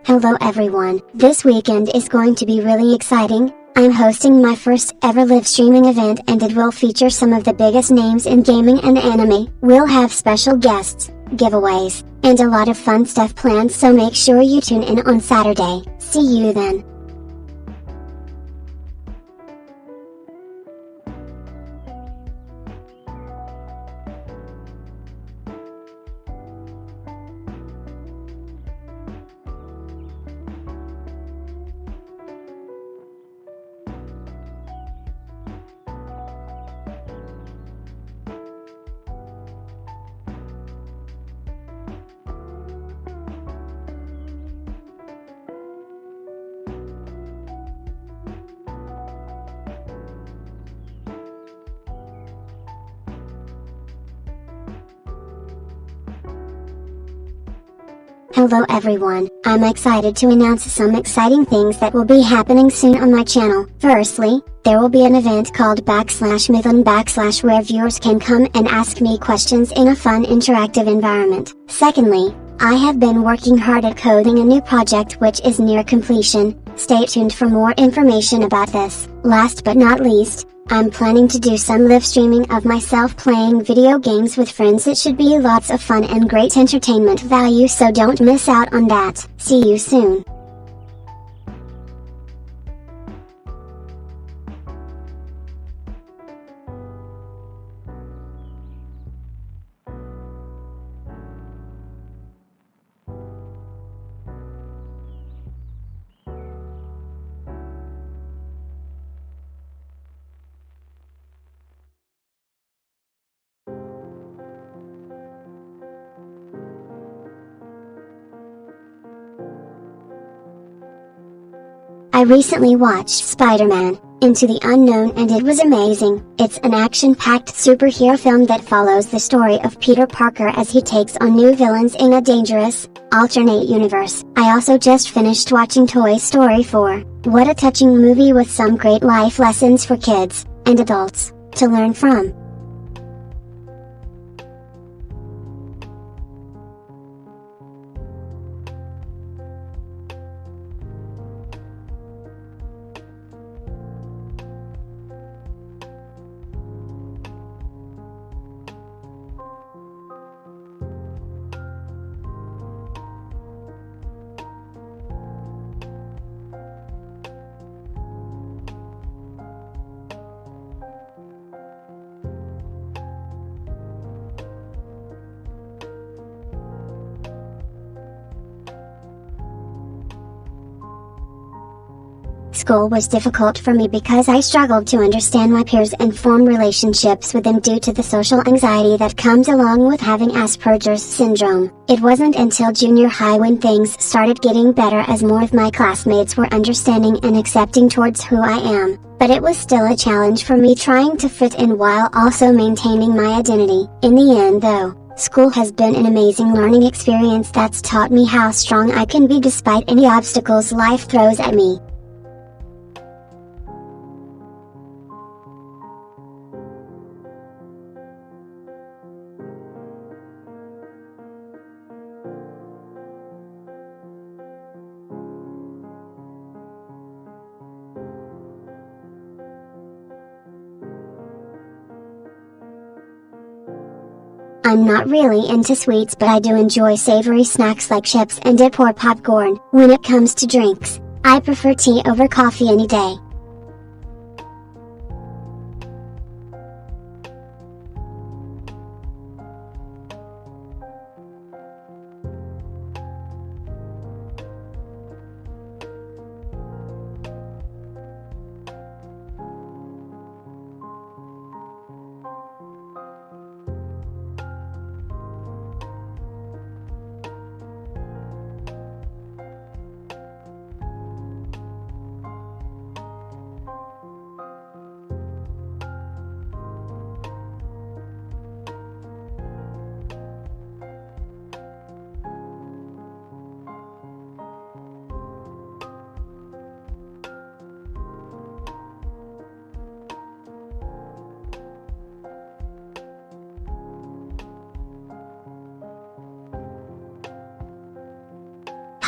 Hello everyone, this weekend is going to be really exciting. I'm hosting my first ever live streaming event and it will feature some of the biggest names in gaming and anime. We'll have special guests, giveaways, and a lot of fun stuff planned, so make sure you tune in on Saturday. See you then. Hello everyone, I'm excited to announce some exciting things that will be happening soon on my channel. Firstly, there will be an event called /Mython/ where viewers can come and ask me questions in a fun interactive environment. Secondly, I have been working hard at coding a new project which is near completion. Stay tuned for more information about this. Last but not least, I'm planning to do some live streaming of myself playing video games with friends. It should be lots of fun and great entertainment value, so don't miss out on that. See you soon. I recently watched Spider-Man Into the Unknown and it was amazing. It's an action-packed superhero film that follows the story of Peter Parker as he takes on new villains in a dangerous, alternate universe. I also just finished watching Toy Story 4. What a touching movie with some great life lessons for kids and adults to learn from. School was difficult for me because I struggled to understand my peers and form relationships with them due to the social anxiety that comes along with having Asperger's syndrome. It wasn't until junior high when things started getting better as more of my classmates were understanding and accepting towards who I am, but it was still a challenge for me trying to fit in while also maintaining my identity. In the end though, school has been an amazing learning experience that's taught me how strong I can be despite any obstacles life throws at me. I'm not really into sweets, but I do enjoy savory snacks like chips and dip or popcorn. When it comes to drinks, I prefer tea over coffee any day.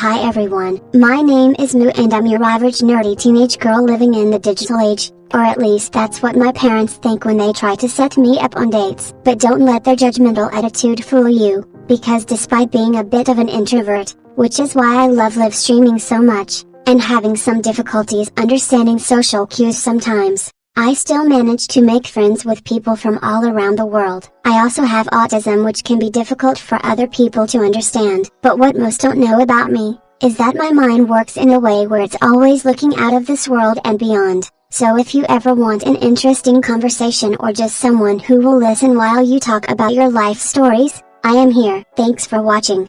Hi everyone, my name is Miyu and I'm your average nerdy teenage girl living in the digital age, or at least that's what my parents think when they try to set me up on dates. But don't let their judgmental attitude fool you, because despite being a bit of an introvert, which is why I love live streaming so much, and having some difficulties understanding social cues sometimes, I still manage to make friends with people from all around the world. I also have autism, which can be difficult for other people to understand. But what most don't know about me, is that my mind works in a way where it's always looking out of this world and beyond. So if you ever want an interesting conversation or just someone who will listen while you talk about your life stories, I am here. Thanks for watching.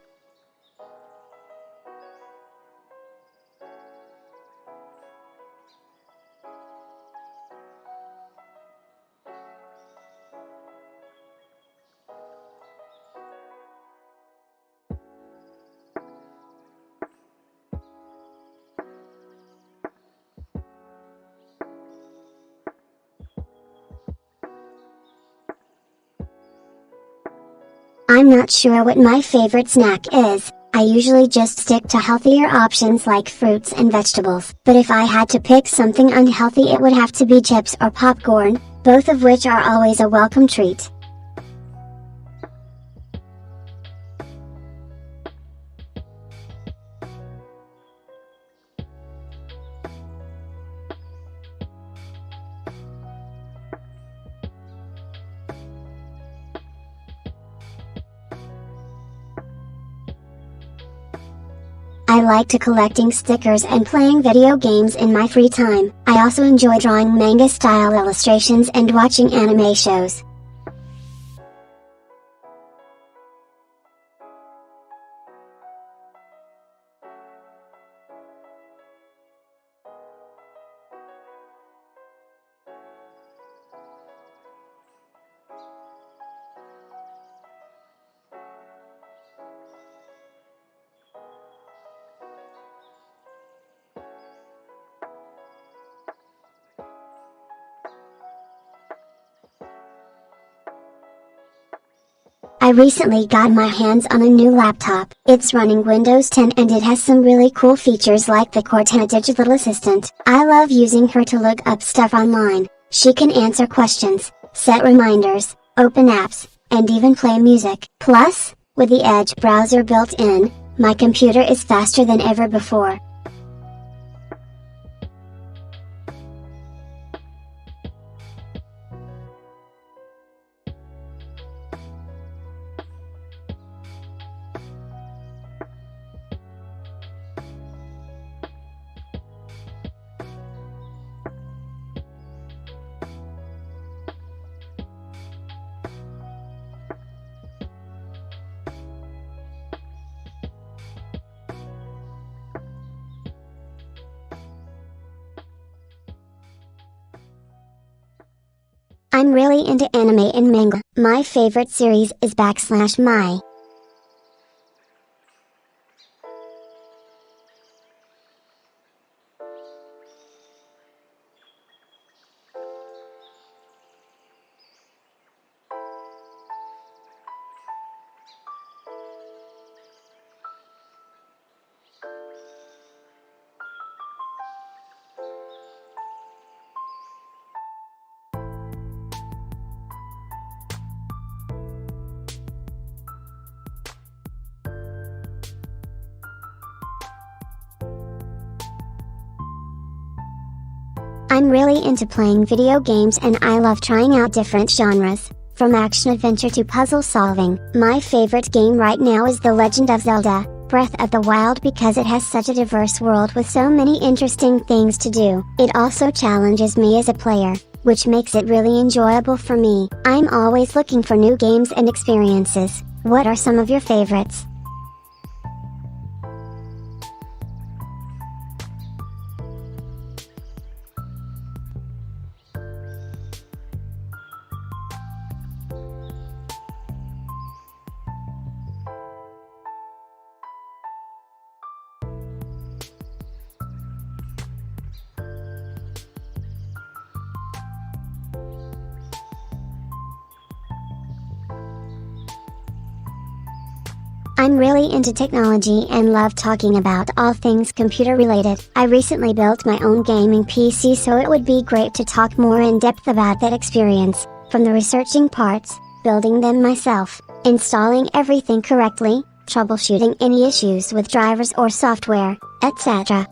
I'm not sure what my favorite snack is. I usually just stick to healthier options like fruits and vegetables. But if I had to pick something unhealthy, it would have to be chips or popcorn, both of which are always a welcome treat. I like to collecting stickers and playing video games in my free time. I also enjoy drawing manga-style illustrations and watching anime shows. I recently got my hands on a new laptop. It's running Windows 10 and it has some really cool features like the Cortana digital assistant. I love using her to look up stuff online. She can answer questions, set reminders, open apps, and even play music. Plus, with the Edge browser built in, my computer is faster than ever before. I'm really into anime and manga. My favorite series is /my. I'm really into playing video games and I love trying out different genres, from action-adventure to puzzle solving. My favorite game right now is The Legend of Zelda: Breath of the Wild because it has such a diverse world with so many interesting things to do. It also challenges me as a player, which makes it really enjoyable for me. I'm always looking for new games and experiences. What are some of your favorites? I'm really into technology and love talking about all things computer related. I recently built my own gaming PC, so it would be great to talk more in depth about that experience, from the researching parts, building them myself, installing everything correctly, troubleshooting any issues with drivers or software, etc.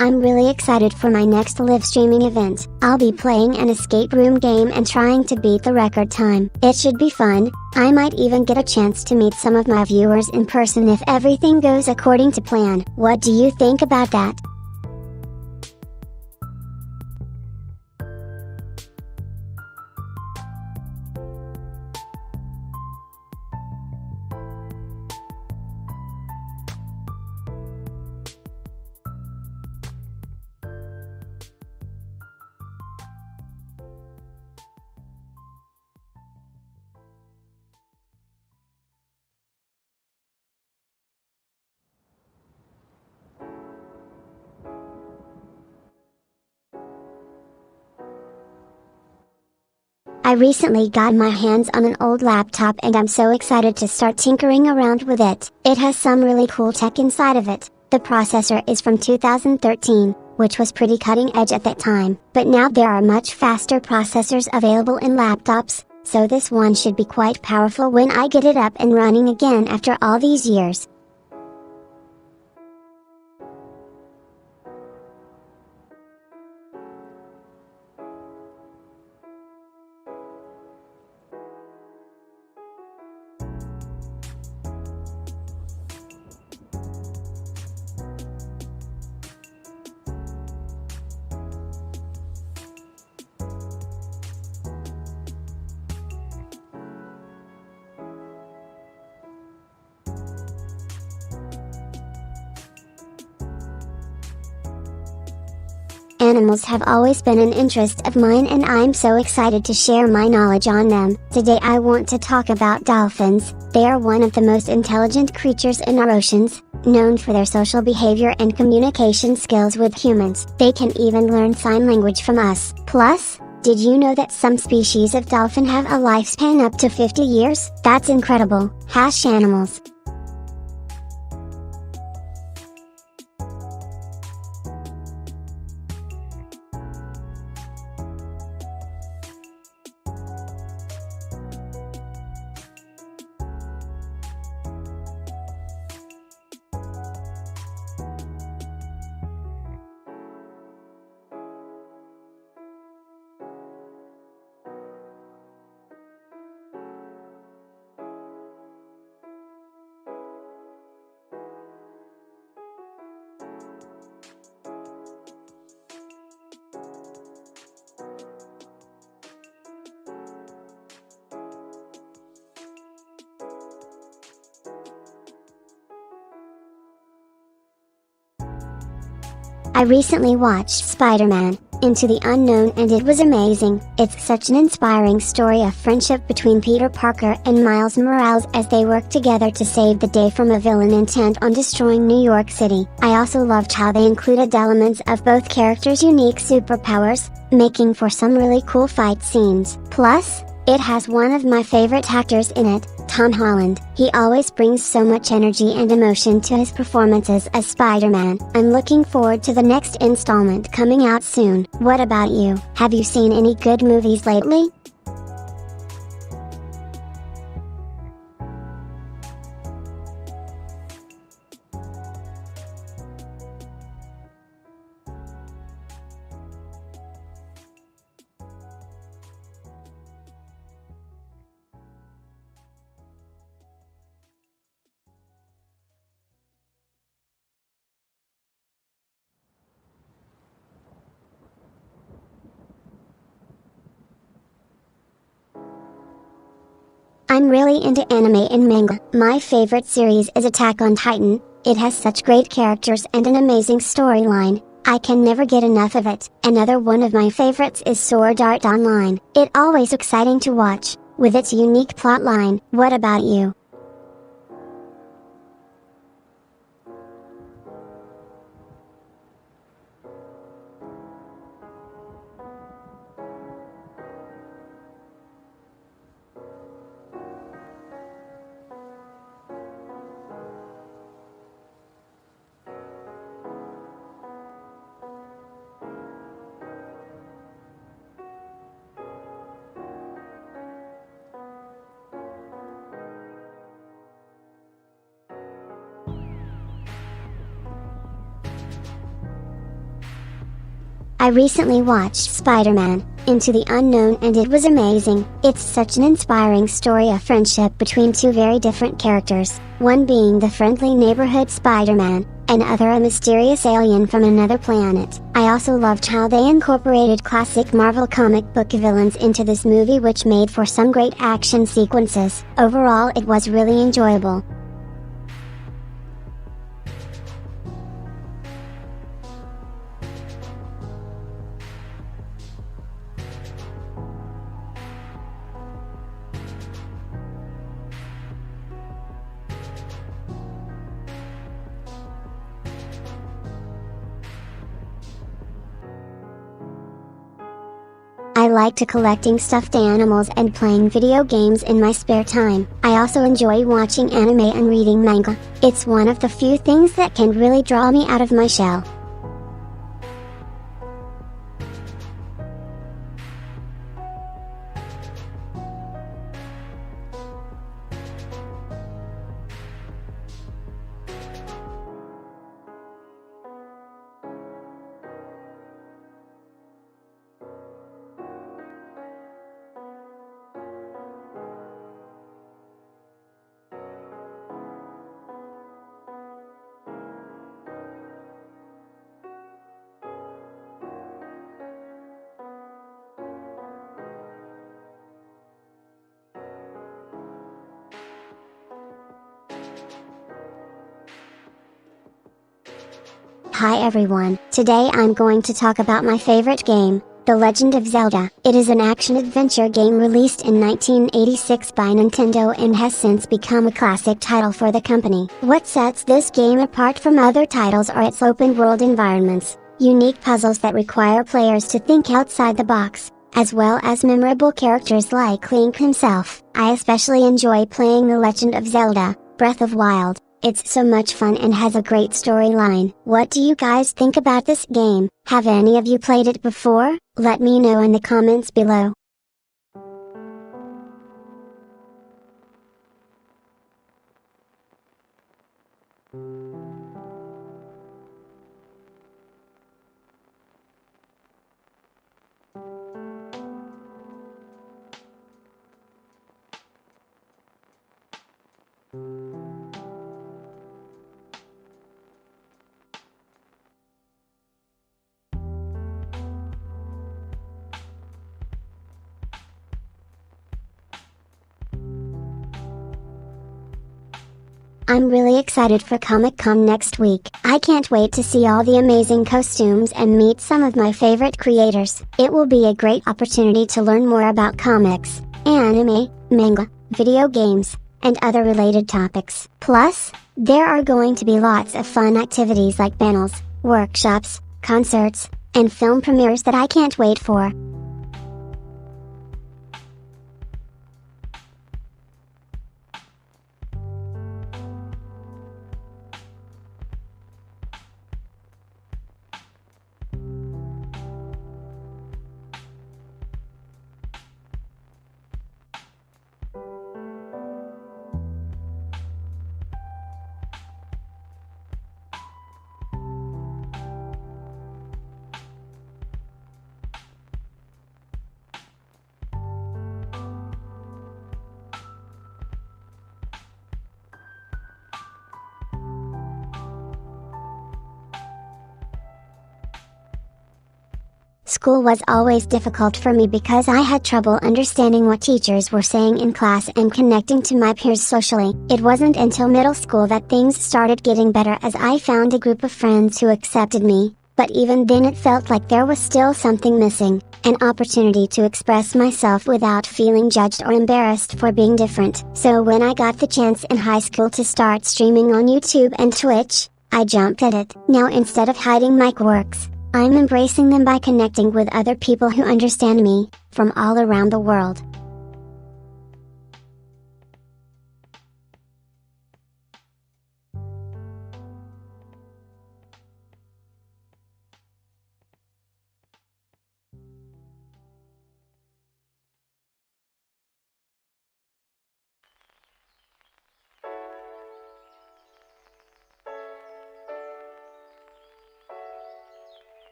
I'm really excited for my next live streaming event. I'll be playing an escape room game and trying to beat the record time. It should be fun. I might even get a chance to meet some of my viewers in person if everything goes according to plan. What do you think about that? I recently got my hands on an old laptop and I'm so excited to start tinkering around with it. It has some really cool tech inside of it. The processor is from 2013, which was pretty cutting edge at that time, but now there are much faster processors available in laptops, so this one should be quite powerful when I get it up and running again after all these years. Animals have always been an interest of mine and I'm so excited to share my knowledge on them. Today I want to talk about dolphins. They are one of the most intelligent creatures in our oceans, known for their social behavior and communication skills with humans. They can even learn sign language from us. Plus, did you know that some species of dolphin have a lifespan up to 50 years? That's incredible. Animals. I recently watched Spider-Man, Into the Unknown, and it was amazing. It's such an inspiring story of friendship between Peter Parker and Miles Morales as they work together to save the day from a villain intent on destroying New York City. I also loved how they included elements of both characters' unique superpowers, making for some really cool fight scenes. Plus, it has one of my favorite actors in it, Tom Holland. He always brings so much energy and emotion to his performances as Spider-Man. I'm looking forward to the next installment coming out soon. What about you? Have you seen any good movies lately? I'm really into anime and manga. My favorite series is Attack on Titan. It has such great characters and an amazing storyline. I can never get enough of it. Another one of my favorites is Sword Art Online. It's always exciting to watch, with its unique plotline. What about you? I recently watched Spider-Man, Into the Unknown, and it was amazing. It's such an inspiring story of friendship between two very different characters, one being the friendly neighborhood Spider-Man, and other a mysterious alien from another planet. I also loved how they incorporated classic Marvel comic book villains into this movie, which made for some great action sequences. Overall, it was really enjoyable. I like to collecting stuffed animals and playing video games in my spare time. I also enjoy watching anime and reading manga. It's one of the few things that can really draw me out of my shell. Hi everyone, today I'm going to talk about my favorite game, The Legend of Zelda. It is an action-adventure game released in 1986 by Nintendo and has since become a classic title for the company. What sets this game apart from other titles are its open-world environments, unique puzzles that require players to think outside the box, as well as memorable characters like Link himself. I especially enjoy playing The Legend of Zelda, Breath of Wild. It's so much fun and has a great storyline. What do you guys think about this game? Have any of you played it before? Let me know in the comments below. I'm really excited for Comic-Con next week. I can't wait to see all the amazing costumes and meet some of my favorite creators. It will be a great opportunity to learn more about comics, anime, manga, video games, and other related topics. Plus, there are going to be lots of fun activities like panels, workshops, concerts, and film premieres that I can't wait for. School was always difficult for me because I had trouble understanding what teachers were saying in class and connecting to my peers socially. It wasn't until middle school that things started getting better as I found a group of friends who accepted me, but even then it felt like there was still something missing, an opportunity to express myself without feeling judged or embarrassed for being different. So when I got the chance in high school to start streaming on YouTube and Twitch, I jumped at it. Now instead of hiding my quirks, I'm embracing them by connecting with other people who understand me, from all around the world.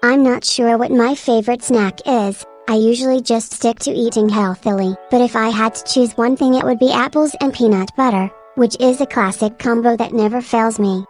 I'm not sure what my favorite snack is. I usually just stick to eating healthily. But if I had to choose one thing, it would be apples and peanut butter, which is a classic combo that never fails me.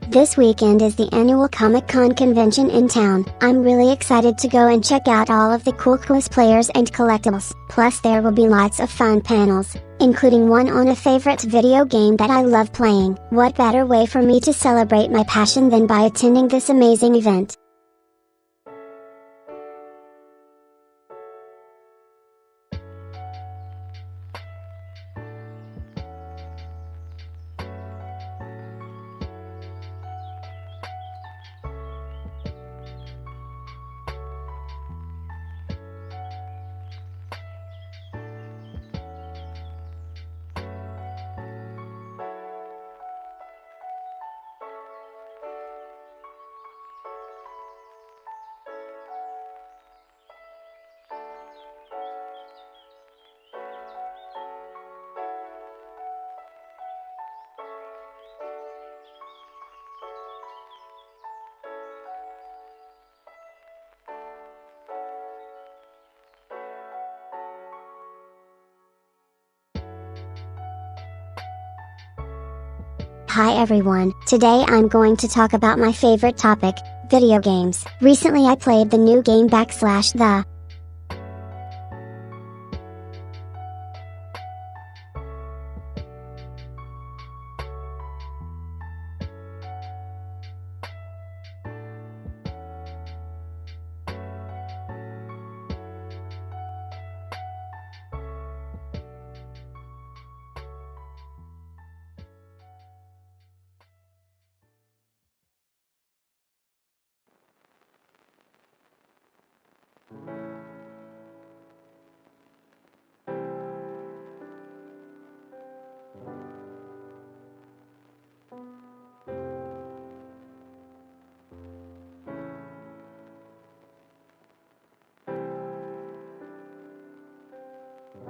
This weekend is the annual Comic-Con convention in town. I'm really excited to go and check out all of the cool cosplayers and collectibles. Plus there will be lots of fun panels, including one on a favorite video game that I love playing. What better way for me to celebrate my passion than by attending this amazing event? Hi everyone, today I'm going to talk about my favorite topic, video games. Recently I played the new game /The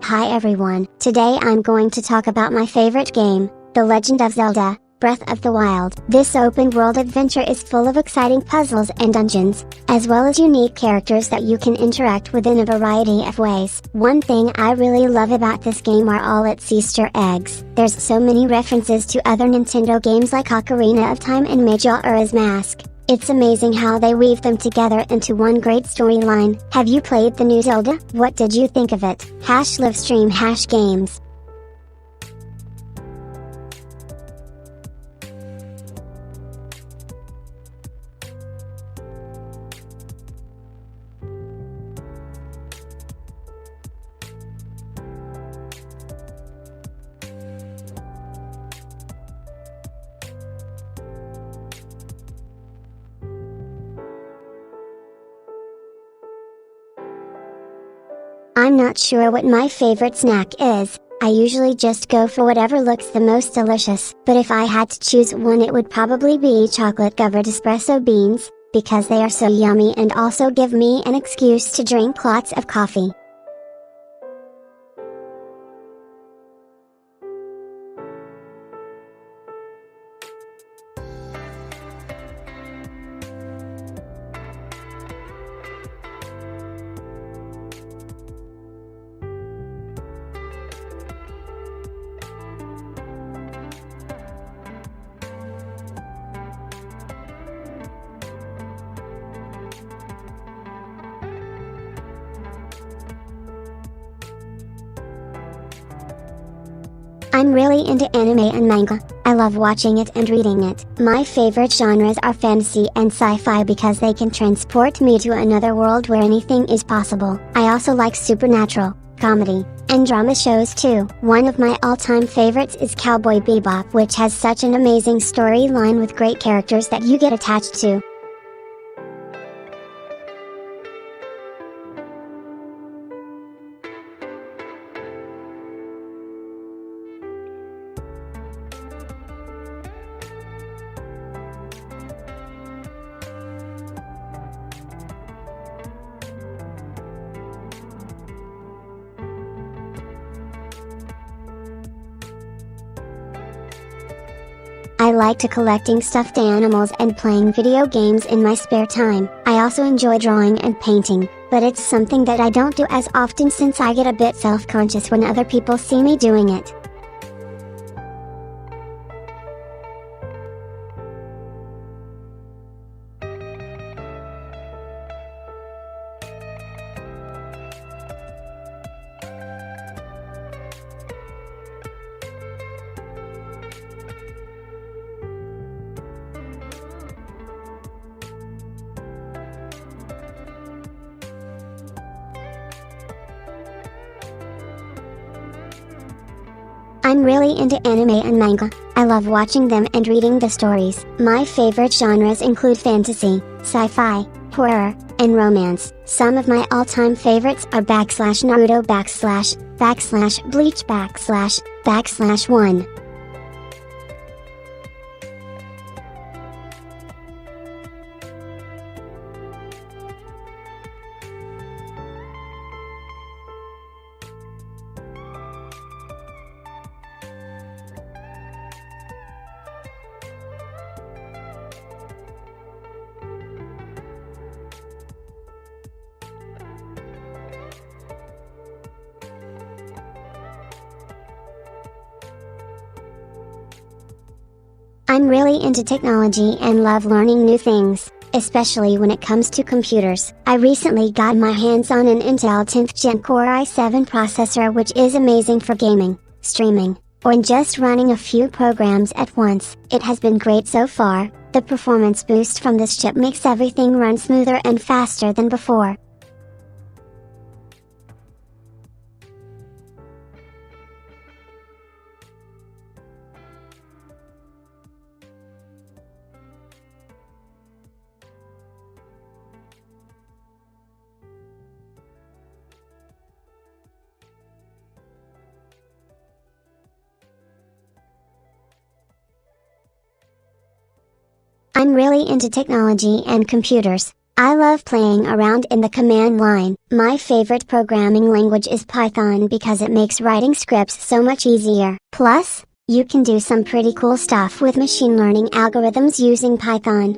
Hi everyone, today I'm going to talk about my favorite game, The Legend of Zelda, Breath of the Wild. This open-world adventure is full of exciting puzzles and dungeons, as well as unique characters that you can interact with in a variety of ways. One thing I really love about this game are all its Easter eggs. There's so many references to other Nintendo games like Ocarina of Time and Majora's Mask. It's amazing how they weave them together into one great storyline. Have you played the new Zelda? What did you think of it? #livestream #games. I'm not sure what my favorite snack is. I usually just go for whatever looks the most delicious, but if I had to choose one it would probably be chocolate-covered espresso beans, because they are so yummy and also give me an excuse to drink lots of coffee. I'm really into anime and manga. I love watching it and reading it. My favorite genres are fantasy and sci-fi because they can transport me to another world where anything is possible. I also like supernatural, comedy, and drama shows too. One of my all-time favorites is Cowboy Bebop, which has such an amazing storyline with great characters that you get attached to. I like to collecting stuffed animals and playing video games in my spare time. I also enjoy drawing and painting, but it's something that I don't do as often since I get a bit self-conscious when other people see me doing it. I'm really into anime and manga. I love watching them and reading the stories. My favorite genres include fantasy, sci-fi, horror, and romance. Some of my all-time favorites are /Naruto /Bleach /1. I'm really into technology and love learning new things, especially when it comes to computers. I recently got my hands on an Intel 10th Gen Core i7 processor, which is amazing for gaming, streaming, or just running a few programs at once. It has been great so far. The performance boost from this chip makes everything run smoother and faster than before. I'm really into technology and computers. I love playing around in the command line. My favorite programming language is Python because it makes writing scripts so much easier. Plus, you can do some pretty cool stuff with machine learning algorithms using Python.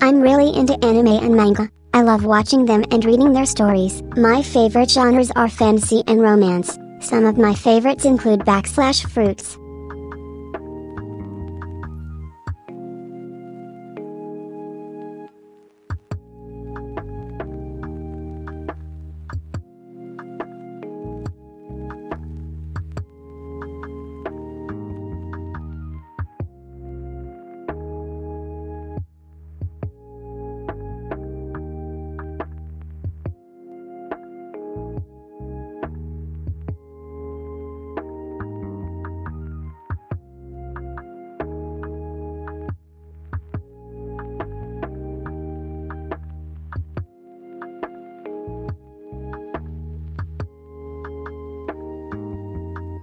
I'm really into anime and manga. I love watching them and reading their stories. My favorite genres are fantasy and romance. Some of my favorites include /Fruits.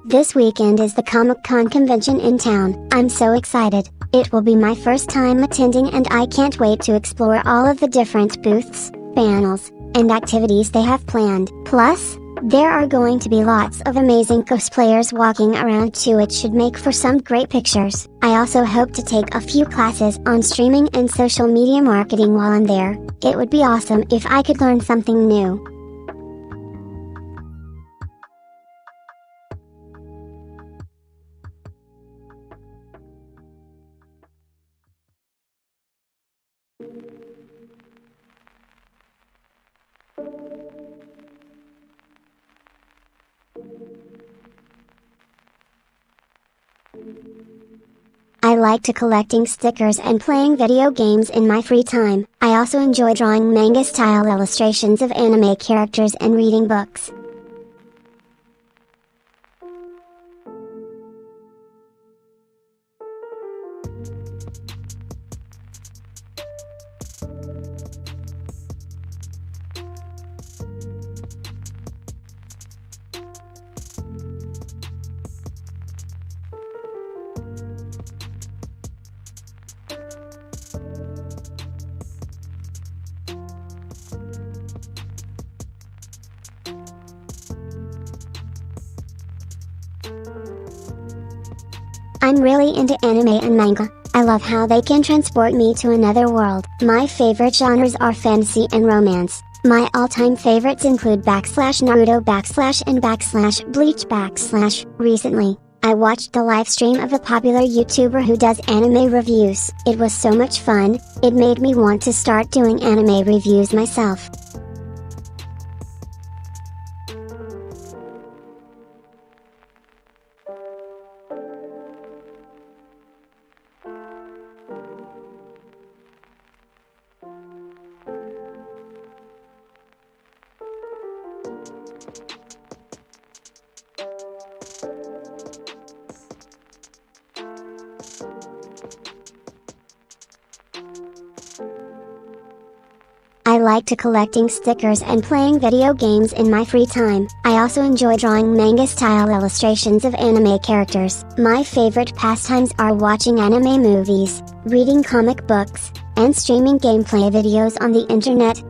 This weekend is the Comic-Con convention in town. I'm so excited. It will be my first time attending and I can't wait to explore all of the different booths, panels, and activities they have planned. Plus, there are going to be lots of amazing cosplayers walking around too. It should make for some great pictures. I also hope to take a few classes on streaming and social media marketing while I'm there. It would be awesome if I could learn something new. I like to collecting stickers and playing video games in my free time. I also enjoy drawing manga-style illustrations of anime characters and reading books. I'm really into anime and manga. I love how they can transport me to another world. My favorite genres are fantasy and romance. My all-time favorites include /Naruto and /Bleach Recently, I watched the live stream of a popular YouTuber who does anime reviews. It was so much fun, it made me want to start doing anime reviews myself. I like to collecting stickers and playing video games in my free time. I also enjoy drawing manga-style illustrations of anime characters. My favorite pastimes are watching anime movies, reading comic books, and streaming gameplay videos on the internet.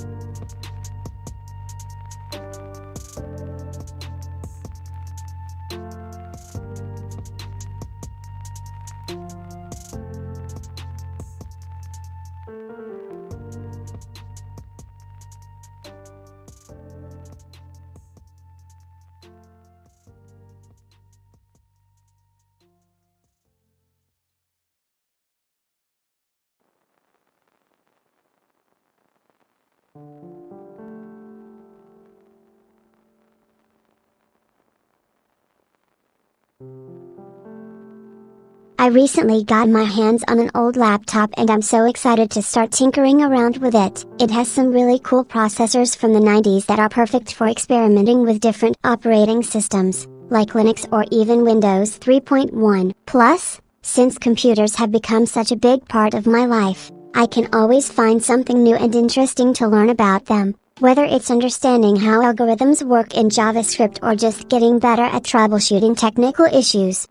I recently got my hands on an old laptop and I'm so excited to start tinkering around with it. It has some really cool processors from the 90s that are perfect for experimenting with different operating systems, like Linux or even Windows 3.1. Plus, since computers have become such a big part of my life, I can always find something new and interesting to learn about them. Whether it's understanding how algorithms work in JavaScript or just getting better at troubleshooting technical issues.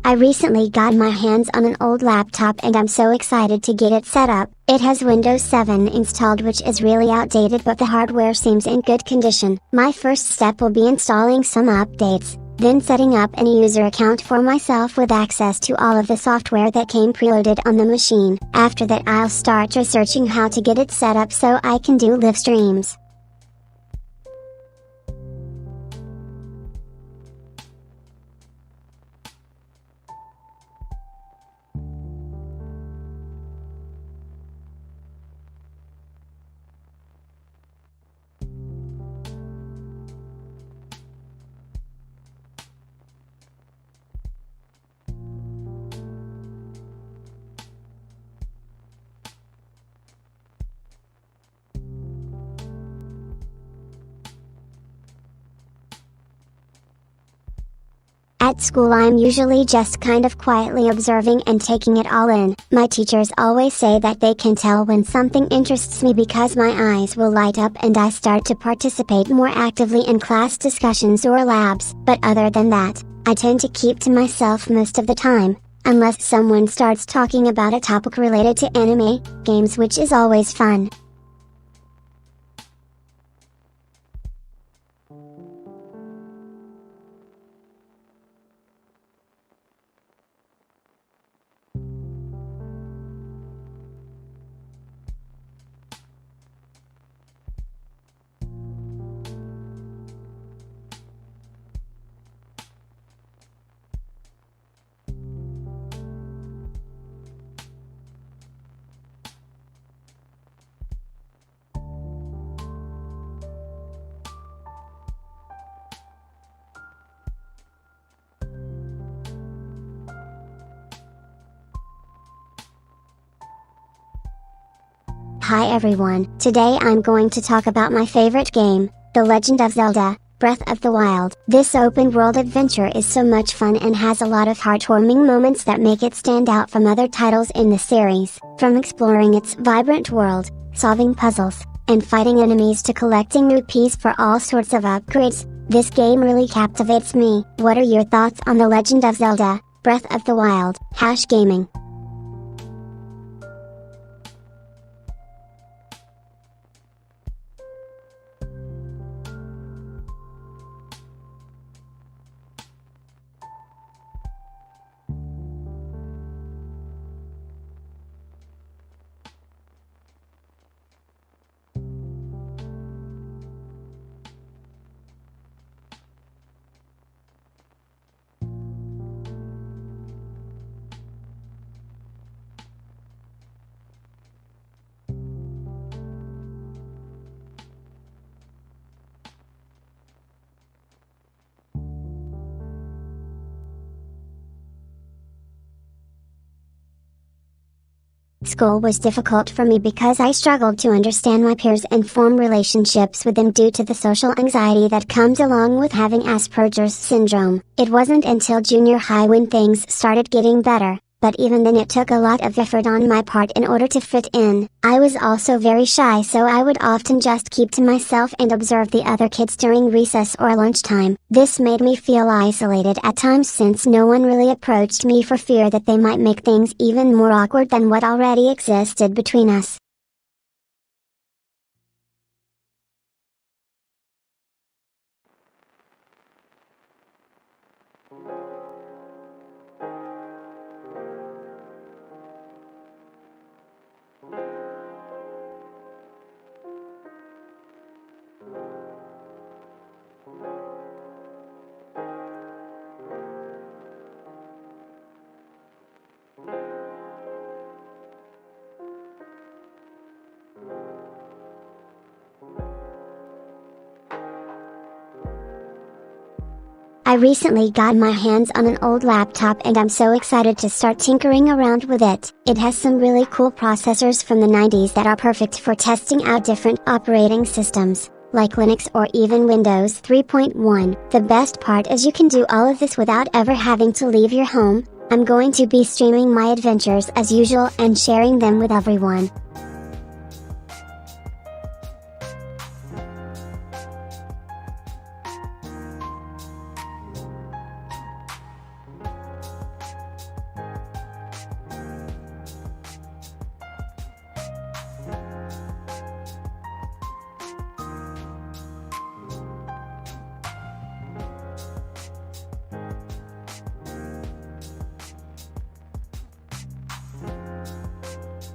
I recently got my hands on an old laptop and I'm so excited to get it set up. It has Windows 7 installed, which is really outdated, but the hardware seems in good condition. My first step will be installing some updates, then setting up a user account for myself with access to all of the software that came preloaded on the machine. After that, I'll start researching how to get it set up so I can do live streams. At school I'm usually just kind of quietly observing and taking it all in. My teachers always say that they can tell when something interests me because my eyes will light up and I start to participate more actively in class discussions or labs. But other than that, I tend to keep to myself most of the time, unless someone starts talking about a topic related to anime, games, which is always fun. Hi everyone, today I'm going to talk about my favorite game, The Legend of Zelda, Breath of the Wild. This open world adventure is so much fun and has a lot of heartwarming moments that make it stand out from other titles in the series. From exploring its vibrant world, solving puzzles, and fighting enemies to collecting rupees for all sorts of upgrades, this game really captivates me. What are your thoughts on The Legend of Zelda, Breath of the Wild? #gaming. School was difficult for me because I struggled to understand my peers and form relationships with them due to the social anxiety that comes along with having Asperger's syndrome. It wasn't until junior high when things started getting better, but even then it took a lot of effort on my part in order to fit in. I was also very shy, so I would often just keep to myself and observe the other kids during recess or lunchtime. This made me feel isolated at times since no one really approached me for fear that they might make things even more awkward than what already existed between us. I recently got my hands on an old laptop and I'm so excited to start tinkering around with it. It has some really cool processors from the 90s that are perfect for testing out different operating systems, like Linux or even Windows 3.1. The best part is you can do all of this without ever having to leave your home. I'm going to be streaming my adventures as usual and sharing them with everyone.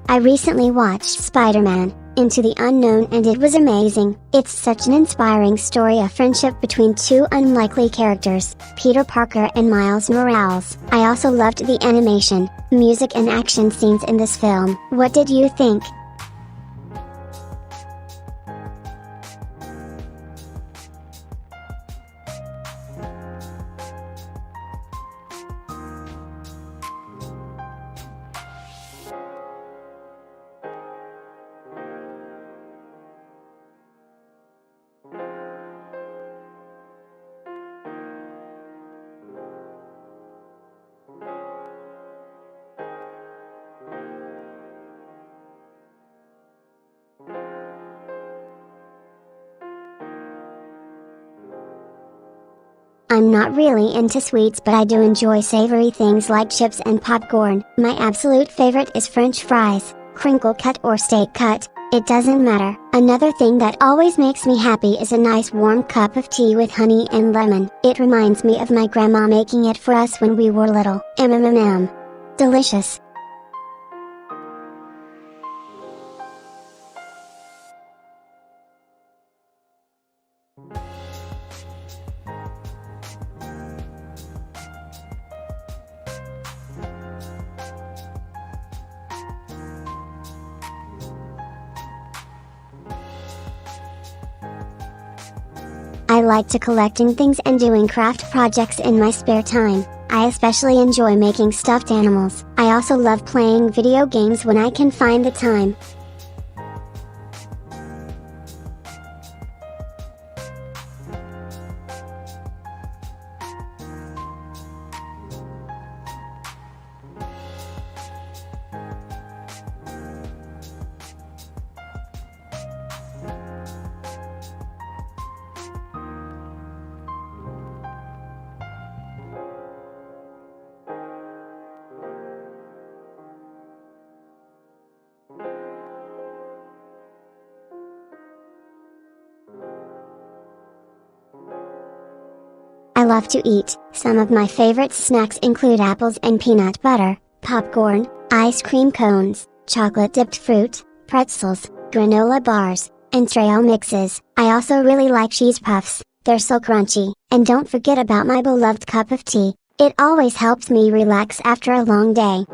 I recently watched Spider-Man, Into the Unknown, and it was amazing. It's such an inspiring story of friendship between two unlikely characters, Peter Parker and Miles Morales. I also loved the animation, music and action scenes in this film. What did you think? I'm not really into sweets, but I do enjoy savory things like chips and popcorn. My absolute favorite is French fries, crinkle cut or steak cut, it doesn't matter. Another thing that always makes me happy is a nice warm cup of tea with honey and lemon. It reminds me of my grandma making it for us when we were little. Delicious. I like to collecting things and doing craft projects in my spare time. I especially enjoy making stuffed animals. I also love playing video games when I can find the time. I love to eat. Some of my favorite snacks include apples and peanut butter, popcorn, ice cream cones, chocolate dipped fruit, pretzels, granola bars, and trail mixes. I also really like cheese puffs, they're so crunchy. And don't forget about my beloved cup of tea. It always helps me relax after a long day.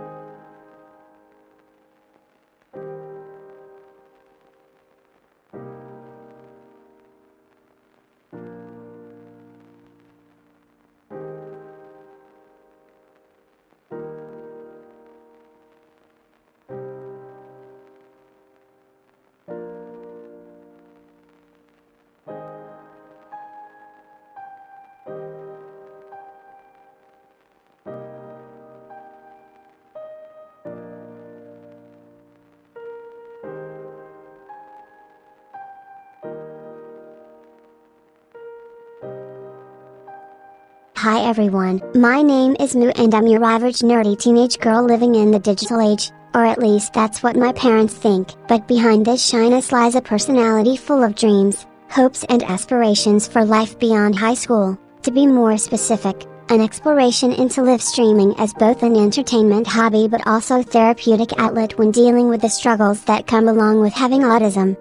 Hi everyone, my name is Miyu and I'm your average nerdy teenage girl living in the digital age, or at least that's what my parents think. But behind this shyness lies a personality full of dreams, hopes and aspirations for life beyond high school. To be more specific, an exploration into live streaming as both an entertainment hobby but also therapeutic outlet when dealing with the struggles that come along with having autism.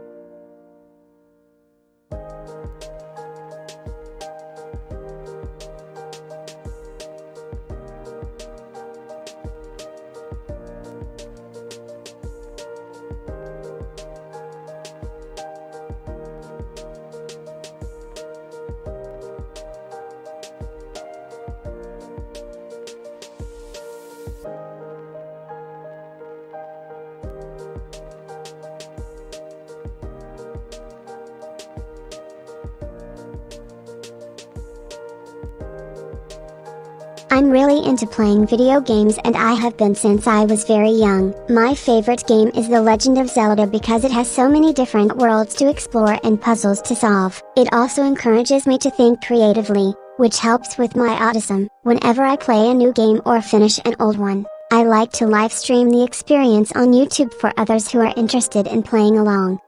I'm really into playing video games and I have been since I was very young. My favorite game is The Legend of Zelda because it has so many different worlds to explore and puzzles to solve. It also encourages me to think creatively, which helps with my autism. Whenever I play a new game or finish an old one, I like to live stream the experience on YouTube for others who are interested in playing along.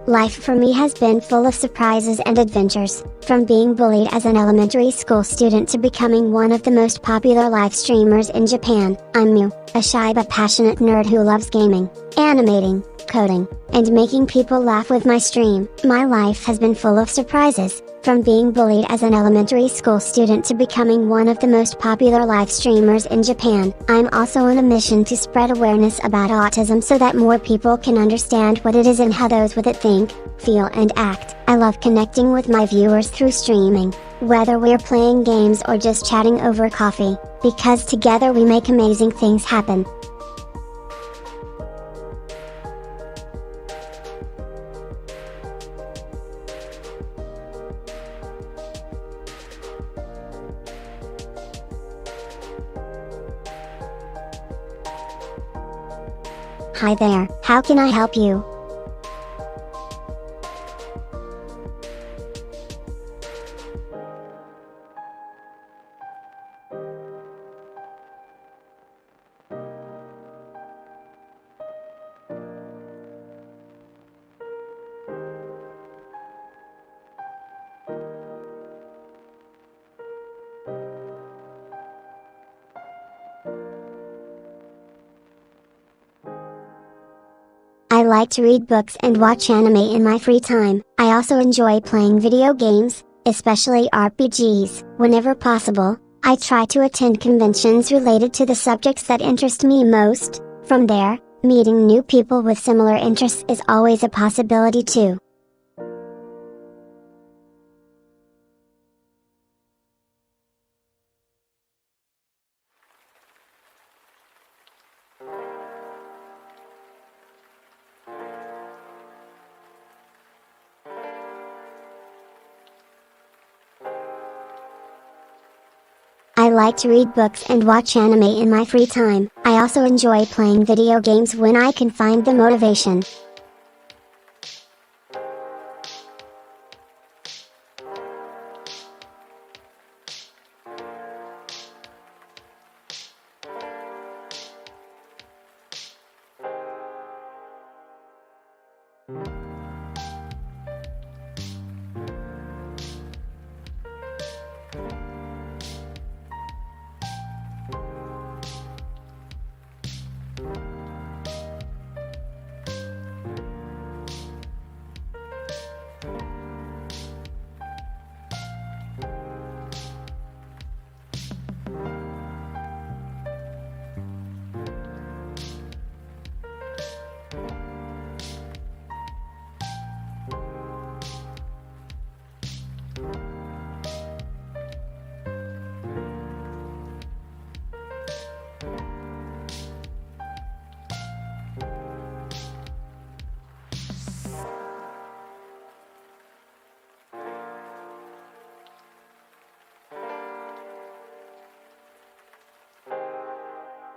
Life for me has been full of surprises and adventures, from being bullied as an elementary school student to becoming one of the most popular live streamers in Japan. I'm Miyu, a shy but passionate nerd who loves gaming, animating, coding, and making people laugh with my stream. My life has been full of surprises, from being bullied as an elementary school student to becoming one of the most popular live streamers in Japan. I'm also on a mission to spread awareness about autism so that more people can understand what it is and how those with it think, feel and act. I love connecting with my viewers through streaming, whether we're playing games or just chatting over coffee, because together we make amazing things happen. Hi there, how can I help you? I like to read books and watch anime in my free time. I also enjoy playing video games, especially RPGs. Whenever possible, I try to attend conventions related to the subjects that interest me most. From there, meeting new people with similar interests is always a possibility too. I like to read books and watch anime in my free time. I also enjoy playing video games when I can find the motivation.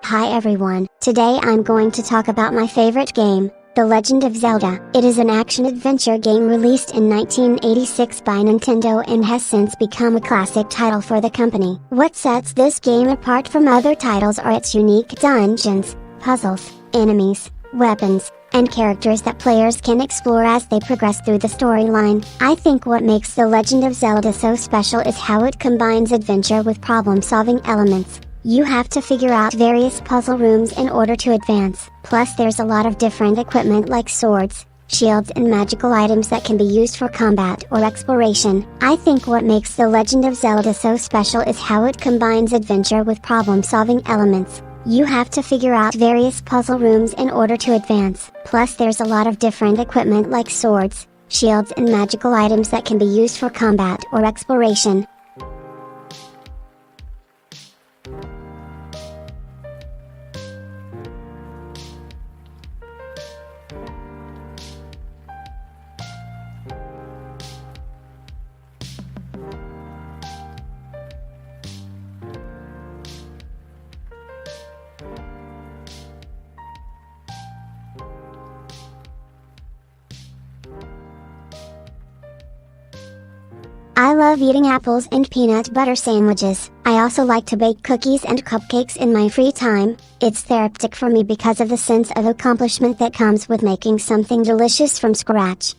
Hi everyone, today I'm going to talk about my favorite game, The Legend of Zelda. It is an action-adventure game released in 1986 by Nintendo and has since become a classic title for the company. What sets this game apart from other titles are its unique dungeons, puzzles, enemies, weapons, and characters that players can explore as they progress through the storyline. I think what makes The Legend of Zelda so special is how it combines adventure with problem-solving elements. You have to figure out various puzzle rooms in order to advance. Plus there's a lot of different equipment like swords, shields and magical items that can be used for combat or exploration. I think what makes The Legend of Zelda so special is how it combines adventure with problem-solving elements. You have to figure out various puzzle rooms in order to advance. Plus there's a lot of different equipment like swords, shields and magical items that can be used for combat or exploration. I love eating apples and peanut butter sandwiches. I also like to bake cookies and cupcakes in my free time. It's therapeutic for me because of the sense of accomplishment that comes with making something delicious from scratch.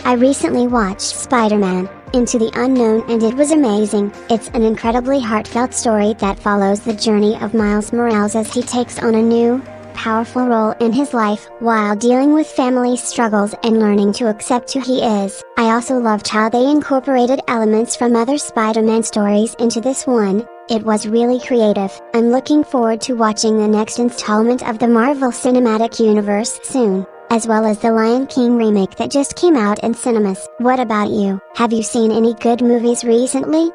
I recently watched Spider-Man Into the Unknown and it was amazing. It's an incredibly heartfelt story that follows the journey of Miles Morales as he takes on a new, powerful role in his life while dealing with family struggles and learning to accept who he is. I also loved how they incorporated elements from other Spider-Man stories into this one. It was really creative. I'm looking forward to watching the next installment of the Marvel Cinematic Universe soon, as well as the Lion King remake that just came out in cinemas. What about you? Have you seen any good movies recently?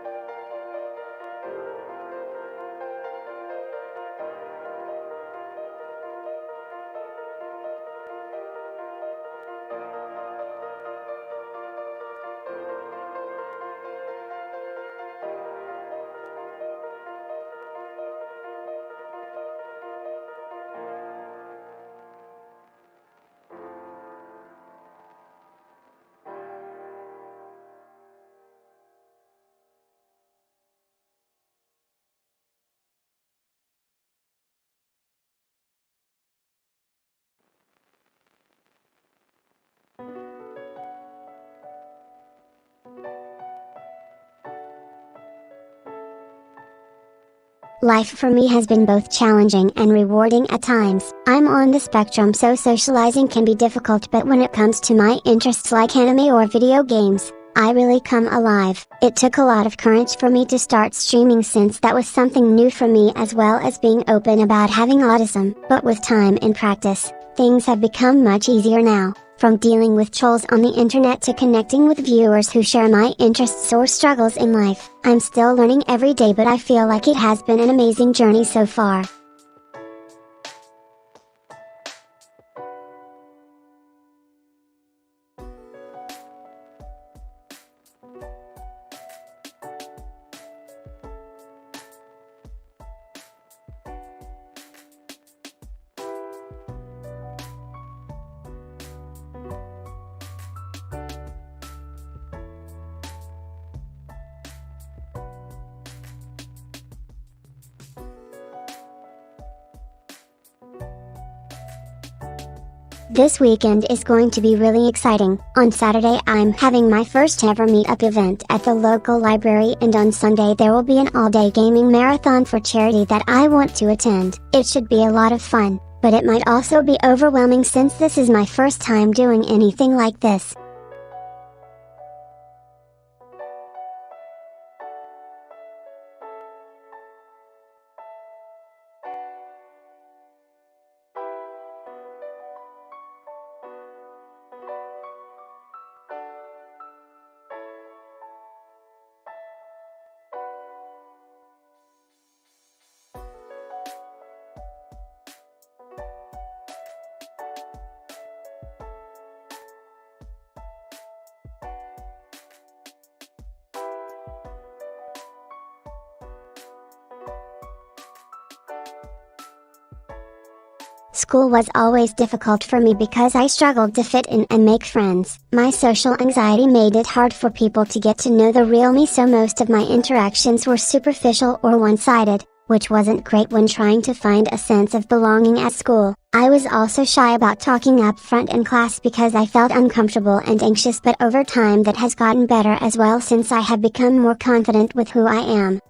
Life for me has been both challenging and rewarding at times. I'm on the spectrum, so socializing can be difficult, but when it comes to my interests like anime or video games, I really come alive. It took a lot of courage for me to start streaming since that was something new for me, as well as being open about having autism. But with time and practice, things have become much easier now. From dealing with trolls on the internet to connecting with viewers who share my interests or struggles in life. I'm still learning every day, but I feel like it has been an amazing journey so far. This weekend is going to be really exciting. On Saturday I'm having my first ever meetup event at the local library, and on Sunday there will be an all-day gaming marathon for charity that I want to attend. It should be a lot of fun, but it might also be overwhelming since this is my first time doing anything like this. School was always difficult for me because I struggled to fit in and make friends. My social anxiety made it hard for people to get to know the real me, so most of my interactions were superficial or one-sided, which wasn't great when trying to find a sense of belonging at school. I was also shy about talking up front in class because I felt uncomfortable and anxious, but over time that has gotten better as well since I have become more confident with who I am.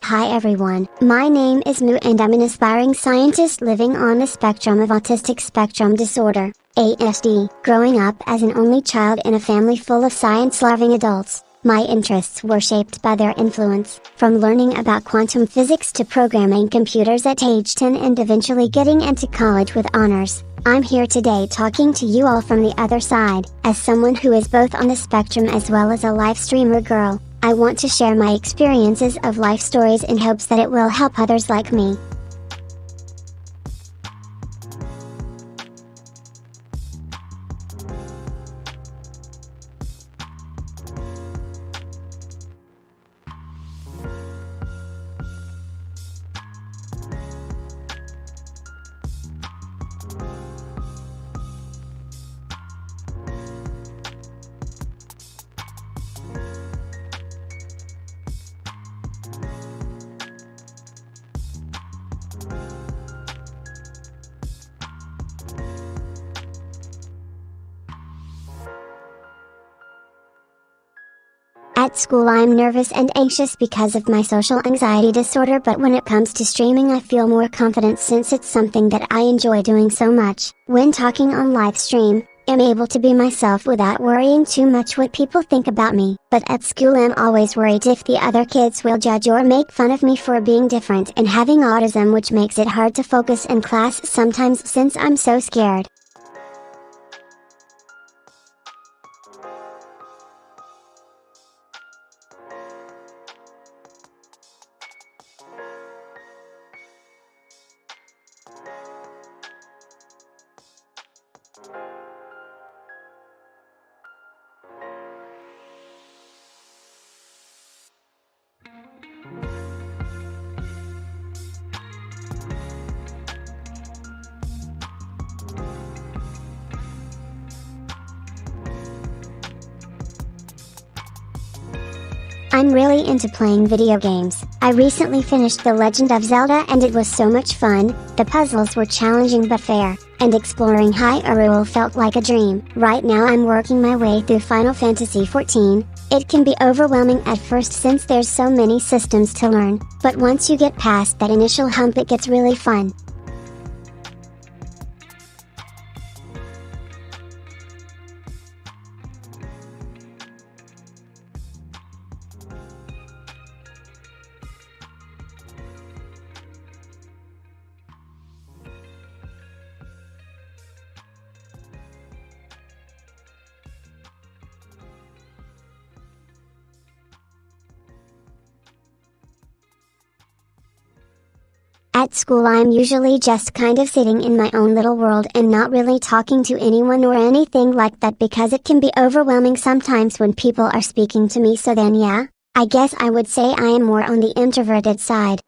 Hi everyone, my name is Miyu and I'm an aspiring scientist living on the spectrum of autistic spectrum disorder, ASD. Growing up as an only child in a family full of science-loving adults, My interests were shaped by their influence, from learning about quantum physics to programming computers at age 10 and eventually getting into college with honors. I'm here today talking to you all from the other side, as someone who is both on the spectrum as well as a live streamer girl. I want to share my experiences of life stories in hopes that it will help others like me. At school I'm nervous and anxious because of my social anxiety disorder, but when it comes to streaming I feel more confident since it's something that I enjoy doing so much. When talking on live stream, I'm able to be myself without worrying too much what people think about me. But at school I'm always worried if the other kids will judge or make fun of me for being different and having autism, which makes it hard to focus in class sometimes since I'm so scared. I'm really into playing video games. I recently finished The Legend of Zelda and it was so much fun. The puzzles were challenging but fair, and exploring Hyrule felt like a dream. Right now I'm working my way through Final Fantasy XIV. It can be overwhelming at first since there's so many systems to learn, but once you get past that initial hump it gets really fun. At school I'm usually just kind of sitting in my own little world and not really talking to anyone or anything like that because it can be overwhelming sometimes when people are speaking to me, so then yeah, I guess I would say I am more on the introverted side.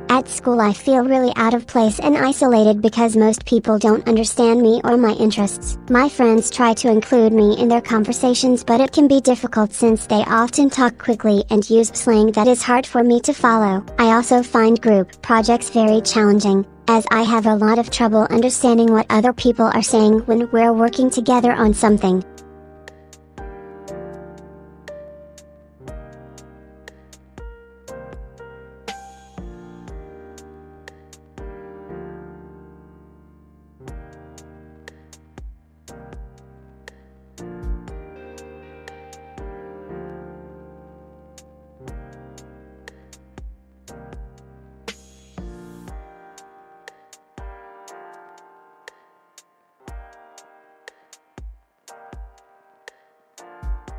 At school I feel really out of place and isolated because most people don't understand me or my interests. My friends try to include me in their conversations, but it can be difficult since they often talk quickly and use slang that is hard for me to follow. I also find group projects very challenging, as I have a lot of trouble understanding what other people are saying when we're working together on something.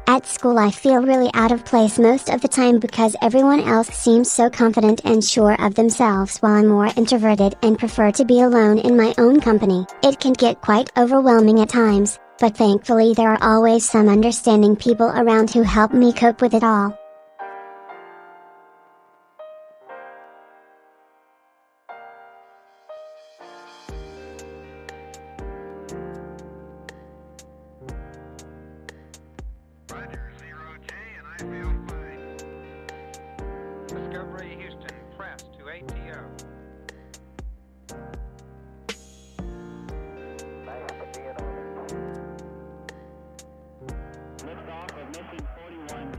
At school I feel really out of place most of the time because everyone else seems so confident and sure of themselves while I'm more introverted and prefer to be alone in my own company. It can get quite overwhelming at times, but thankfully there are always some understanding people around who help me cope with it all. Discovery Houston, press to ATO. Liftoff of mission 41D,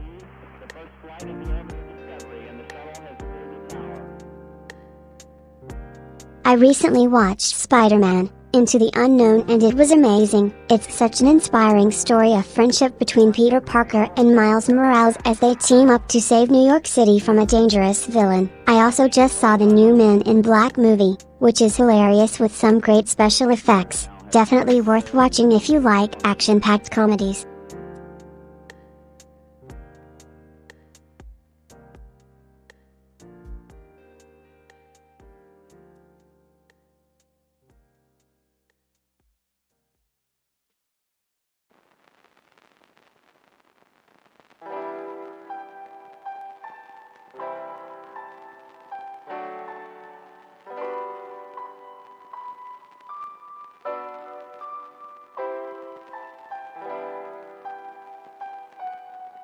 the first flight in the orbit of Discovery, and the shuttle has cleared the tower. I recently watched Spider-Man Into the Unknown and it was amazing. It's such an inspiring story of friendship between Peter Parker and Miles Morales as they team up to save New York City from a dangerous villain. I also just saw the new Men in Black movie, which is hilarious with some great special effects. Definitely worth watching if you like action-packed comedies.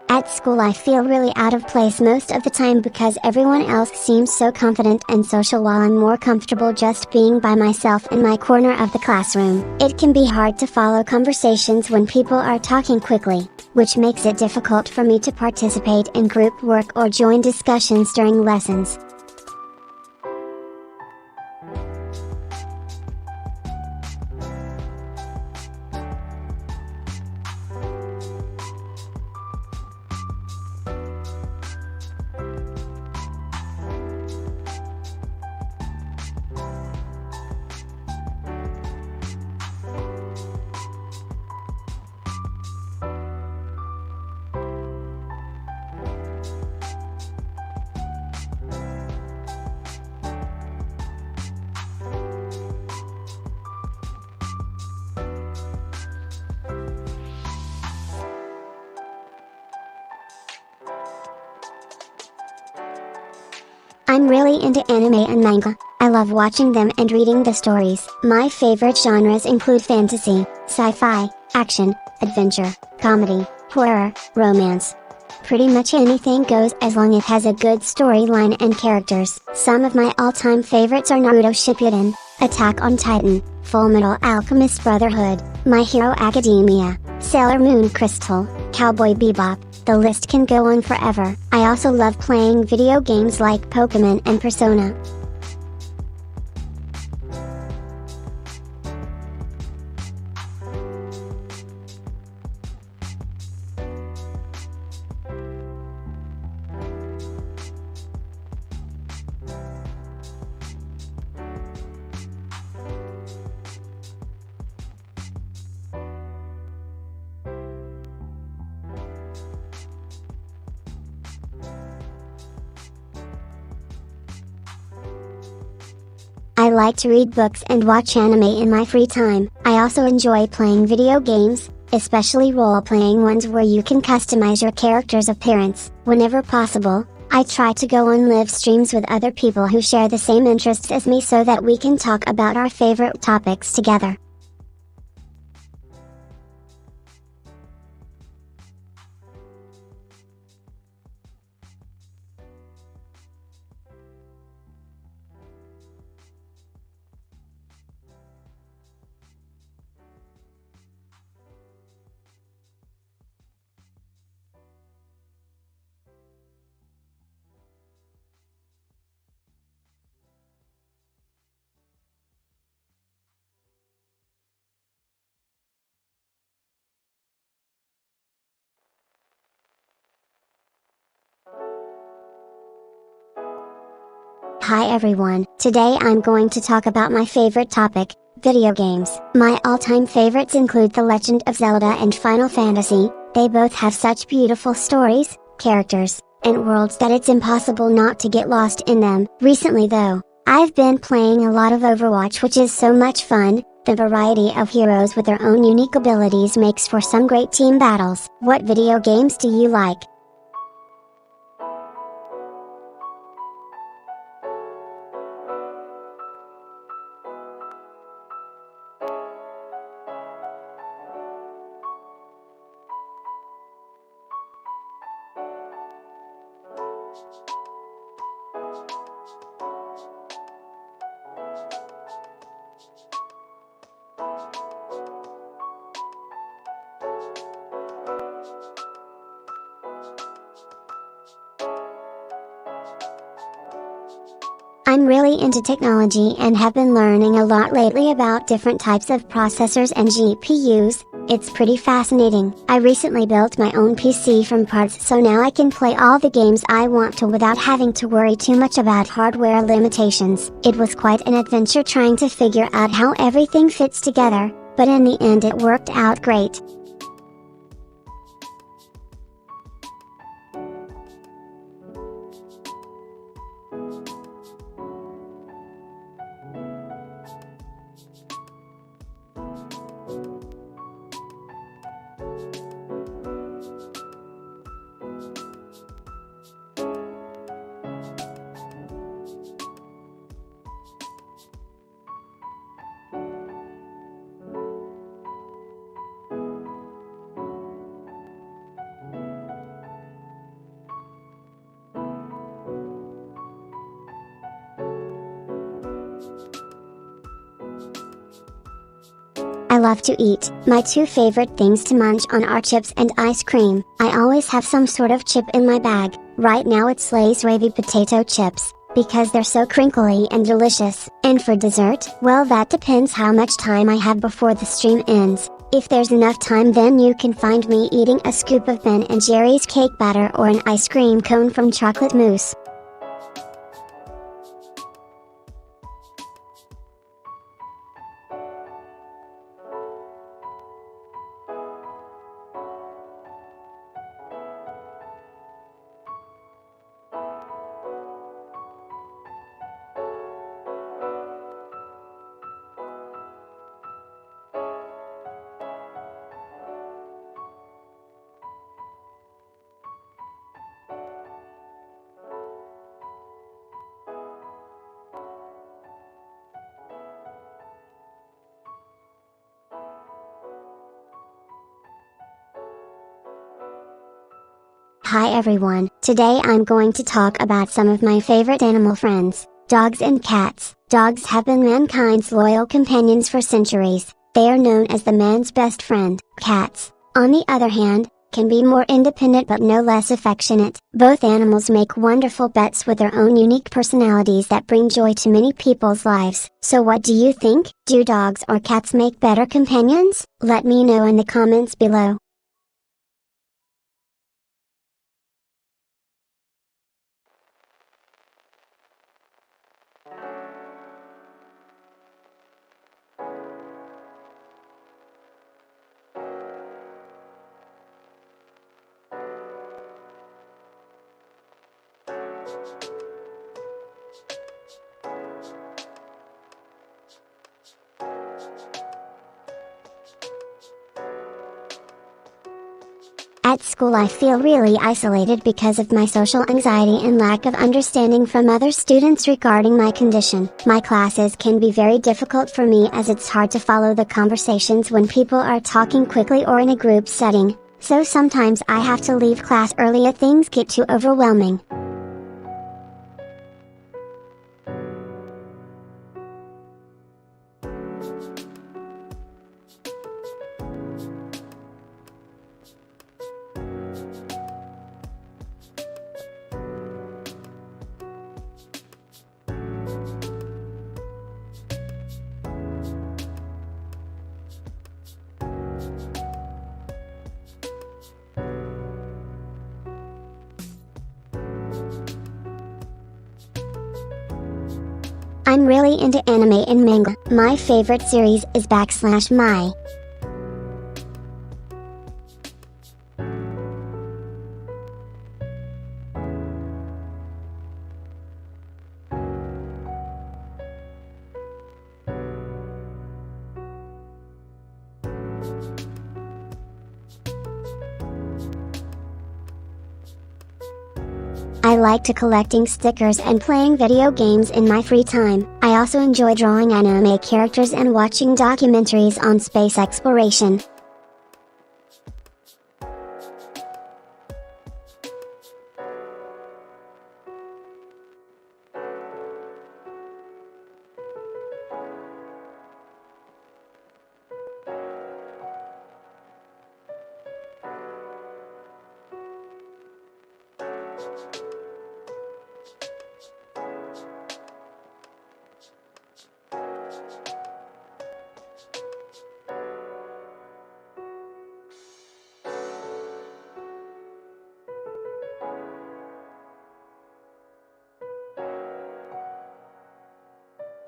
At school I feel really out of place most of the time because everyone else seems so confident and social while I'm more comfortable just being by myself in my corner of the classroom. It can be hard to follow conversations when people are talking quickly, which makes it difficult for me to participate in group work or join discussions during lessons. I'm really into anime and manga. I love watching them and reading the stories. My favorite genres include fantasy, sci-fi, action, adventure, comedy, horror, romance. Pretty much anything goes as long as it has a good storyline and characters. Some of my all-time favorites are Naruto Shippuden, Attack on Titan, Fullmetal Alchemist Brotherhood, My Hero Academia, Sailor Moon Crystal, Cowboy Bebop. The list can go on forever. I also love playing video games like Pokemon and Persona. I like to read books and watch anime in my free time. I also enjoy playing video games, especially role-playing ones where you can customize your character's appearance. Whenever possible, I try to go on live streams with other people who share the same interests as me so that we can talk about our favorite topics together. Hi everyone, today I'm going to talk about my favorite topic, video games. My all-time favorites include The Legend of Zelda and Final Fantasy. They both have such beautiful stories, characters, and worlds that it's impossible not to get lost in them. Recently though, I've been playing a lot of Overwatch, which is so much fun. The variety of heroes with their own unique abilities makes for some great team battles. What video games do you like? I'm really into technology and have been learning a lot lately about different types of processors and GPUs. It's pretty fascinating. I recently built my own PC from parts, so now I can play all the games I want to without having to worry too much about hardware limitations. It was quite an adventure trying to figure out how everything fits together, but in the end it worked out great. I love to eat. My two favorite things to munch on are chips and ice cream. I always have some sort of chip in my bag. Right now it's Lay's wavy potato chips, because they're so crinkly and delicious. And for dessert, well, that depends how much time I have before the stream ends. If there's enough time, then you can find me eating a scoop of Ben and Jerry's cake batter or an ice cream cone from Chocolate Mousse. Hi everyone, today I'm going to talk about some of my favorite animal friends, dogs and cats. Dogs have been mankind's loyal companions for centuries. They are known as the man's best friend. Cats, on the other hand, can be more independent but no less affectionate. Both animals make wonderful pets with their own unique personalities that bring joy to many people's lives. So what do you think? Do dogs or cats make better companions? Let me know in the comments below. At school I feel really isolated because of my social anxiety and lack of understanding from other students regarding my condition. My classes can be very difficult for me as it's hard to follow the conversations when people are talking quickly or in a group setting, so sometimes I have to leave class early if things get too overwhelming. I'm really into anime and manga. My favorite series is /my. I like to collecting stickers and playing video games in my free time. I also enjoy drawing anime characters and watching documentaries on space exploration.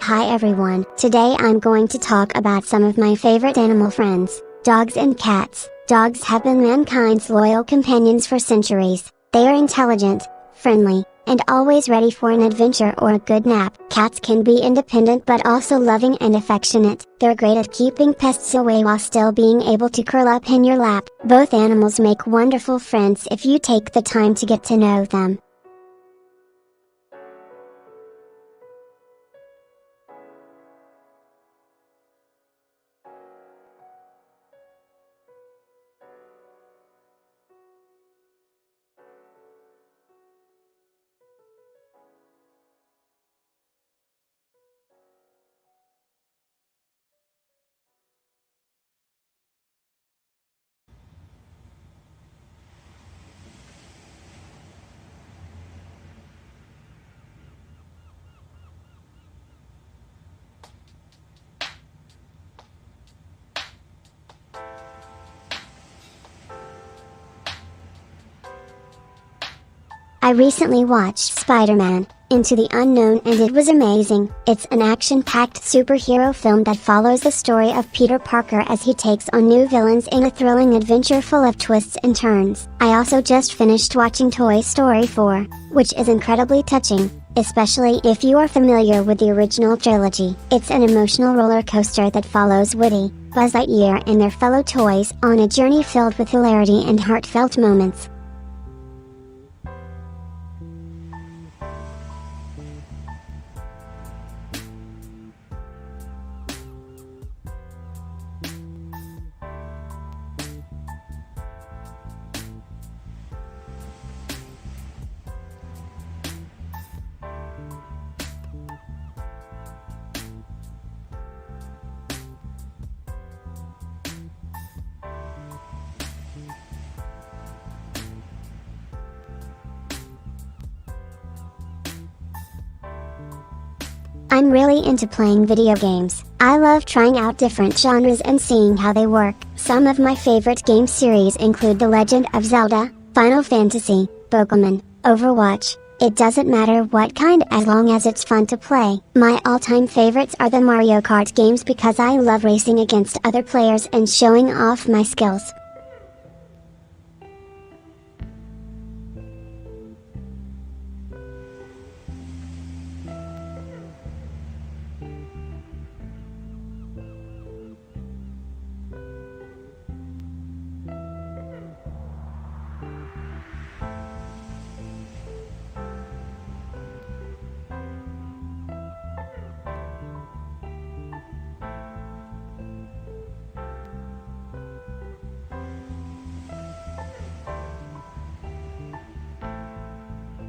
Hi everyone, today I'm going to talk about some of my favorite animal friends, dogs and cats. Dogs have been mankind's loyal companions for centuries. They are intelligent, friendly, and always ready for an adventure or a good nap. Cats can be independent but also loving and affectionate. They're great at keeping pests away while still being able to curl up in your lap. Both animals make wonderful friends if you take the time to get to know them. I recently watched Spider-Man, Into the Unknown, and it was amazing. It's an action-packed superhero film that follows the story of Peter Parker as he takes on new villains in a thrilling adventure full of twists and turns. I also just finished watching Toy Story 4, which is incredibly touching, especially if you are familiar with the original trilogy. It's an emotional roller coaster that follows Woody, Buzz Lightyear and their fellow toys on a journey filled with hilarity and heartfelt moments. I'm really into playing video games. I love trying out different genres and seeing how they work. Some of my favorite game series include The Legend of Zelda, Final Fantasy, Pokemon, Overwatch. It doesn't matter what kind as long as it's fun to play. My all-time favorites are the Mario Kart games because I love racing against other players and showing off my skills.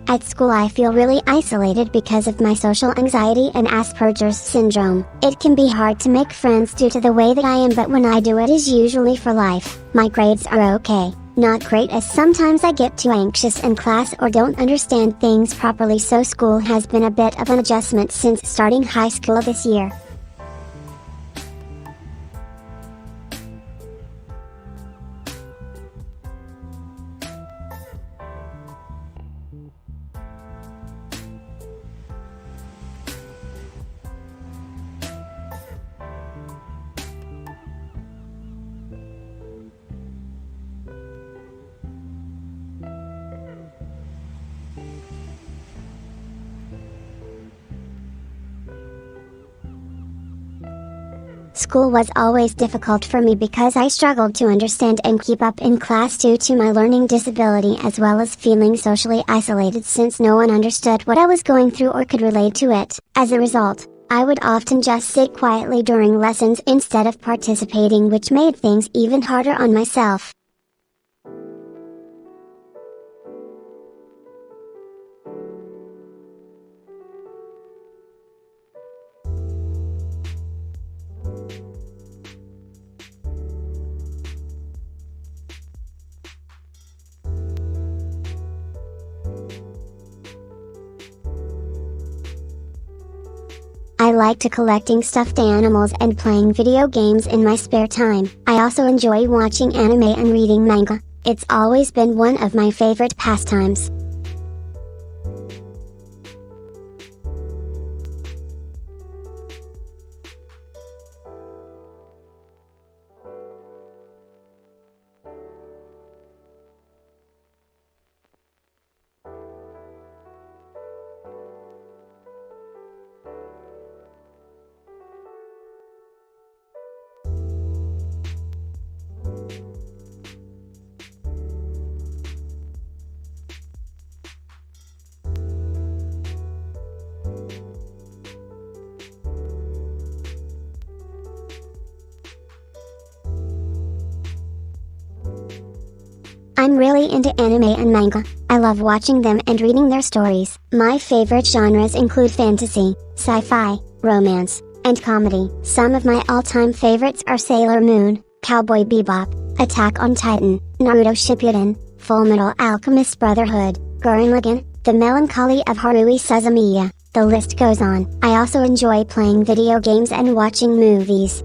At school I feel really isolated because of my social anxiety and Asperger's syndrome. It can be hard to make friends due to the way that I am, but when I do it is usually for life. My grades are okay, not great, as sometimes I get too anxious in class or don't understand things properly, so school has been a bit of an adjustment since starting high school this year. School was always difficult for me because I struggled to understand and keep up in class due to my learning disability, as well as feeling socially isolated since no one understood what I was going through or could relate to it. As a result, I would often just sit quietly during lessons instead of participating, which made things even harder on myself. I like to collecting stuffed animals and playing video games in my spare time. I also enjoy watching anime and reading manga. It's always been one of my favorite pastimes. I'm really into anime and manga. I love watching them and reading their stories. My favorite genres include fantasy, sci-fi, romance, and comedy. Some of my all-time favorites are Sailor Moon, Cowboy Bebop, Attack on Titan, Naruto Shippuden, Fullmetal Alchemist Brotherhood, Gurren Lagann, The Melancholy of Haruhi Suzumiya. The list goes on. I also enjoy playing video games and watching movies.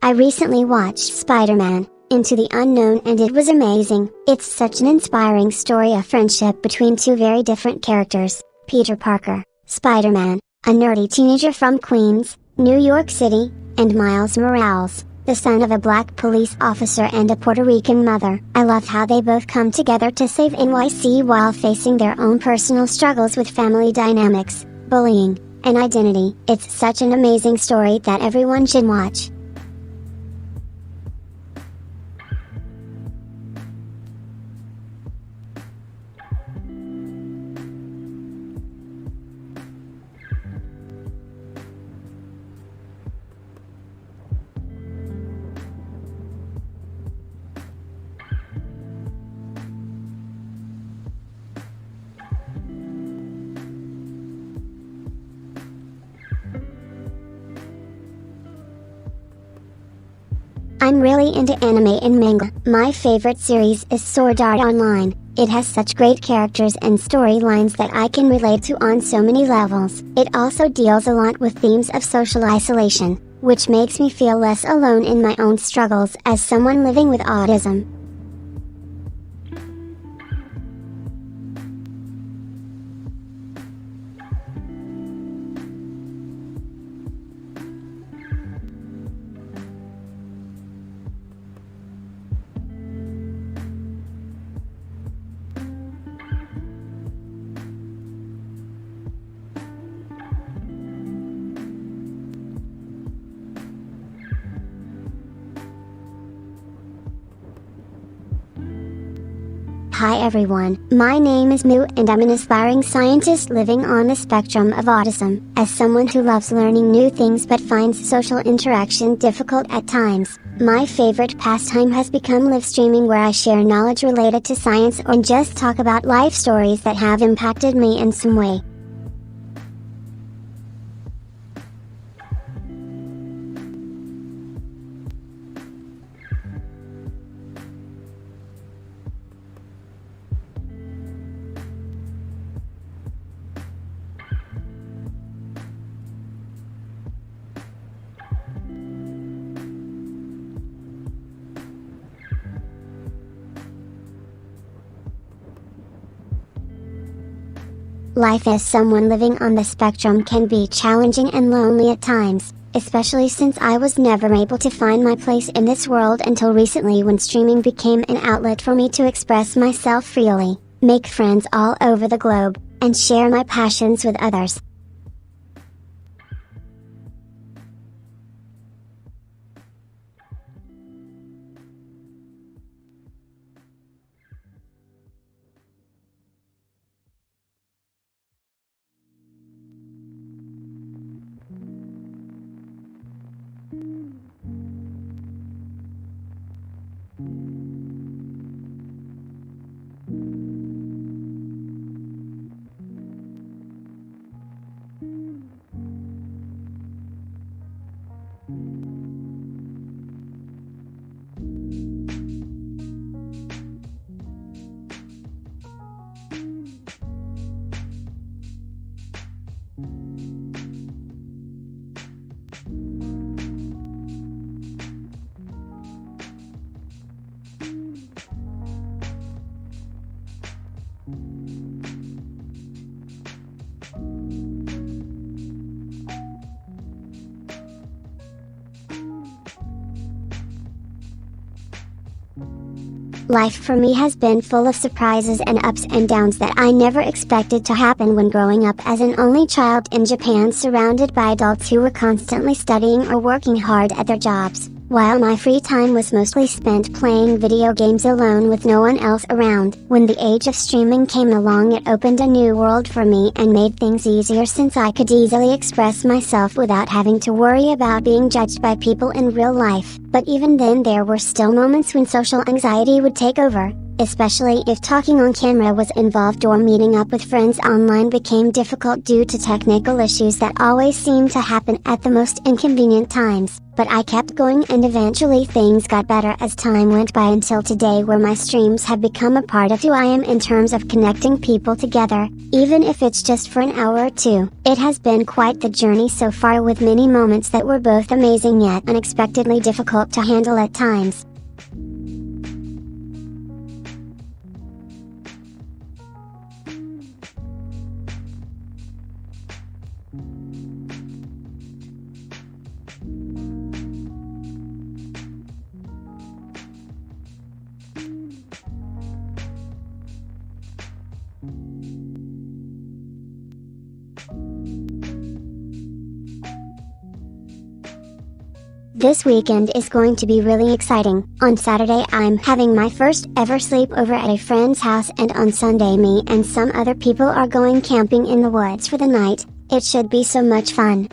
I recently watched Spider-Man, Into the Unknown, and it was amazing. It's such an inspiring story of friendship between two very different characters. Peter Parker, Spider-Man, a nerdy teenager from Queens, New York City, and Miles Morales, the son of a black police officer and a Puerto Rican mother. I love how they both come together to save NYC while facing their own personal struggles with family dynamics, bullying, and identity. It's such an amazing story that everyone should watch. I'm really into anime and manga. My favorite series is Sword Art Online. It has such great characters and storylines that I can relate to on so many levels. It also deals a lot with themes of social isolation, which makes me feel less alone in my own struggles as someone living with autism. Hi everyone, my name is Miyu and I'm an aspiring scientist living on the spectrum of autism. As someone who loves learning new things but finds social interaction difficult at times, my favorite pastime has become live streaming, where I share knowledge related to science or just talk about life stories that have impacted me in some way. Life as someone living on the spectrum can be challenging and lonely at times, especially since I was never able to find my place in this world until recently, when streaming became an outlet for me to express myself freely, make friends all over the globe, and share my passions with others. Life for me has been full of surprises and ups and downs that I never expected to happen when growing up as an only child in Japan, surrounded by adults who were constantly studying or working hard at their jobs, while my free time was mostly spent playing video games alone with no one else around. When the age of streaming came along, it opened a new world for me and made things easier, since I could easily express myself without having to worry about being judged by people in real life. But even then, there were still moments when social anxiety would take over, especially if talking on camera was involved or meeting up with friends online became difficult due to technical issues that always seemed to happen at the most inconvenient times. But I kept going, and eventually things got better as time went by, until today, where my streams have become a part of who I am in terms of connecting people together, even if it's just for an hour or two. It has been quite the journey so far, with many moments that were both amazing yet unexpectedly difficult to handle at times. This weekend is going to be really exciting. On Saturday I'm having my first ever sleepover at a friend's house, and on Sunday me and some other people are going camping in the woods for the night. It should be so much fun.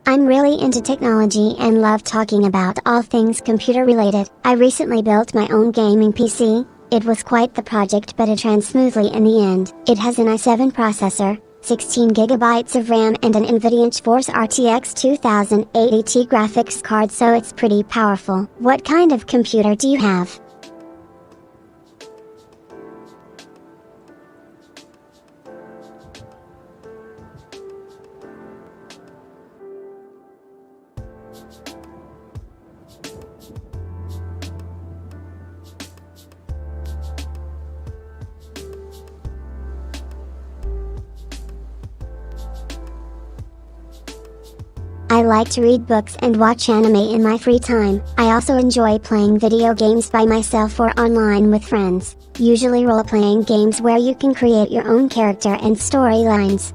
I'm really into technology and love talking about all things computer related. I recently built my own gaming PC. It was quite the project, but it ran smoothly in the end. It has an i7 processor, 16GB of RAM, and an NVIDIA RTX 2080 graphics card, so it's pretty powerful. What kind of computer do you have? I like to read books and watch anime in my free time. I also enjoy playing video games by myself or online with friends, usually role-playing games where you can create your own character and storylines.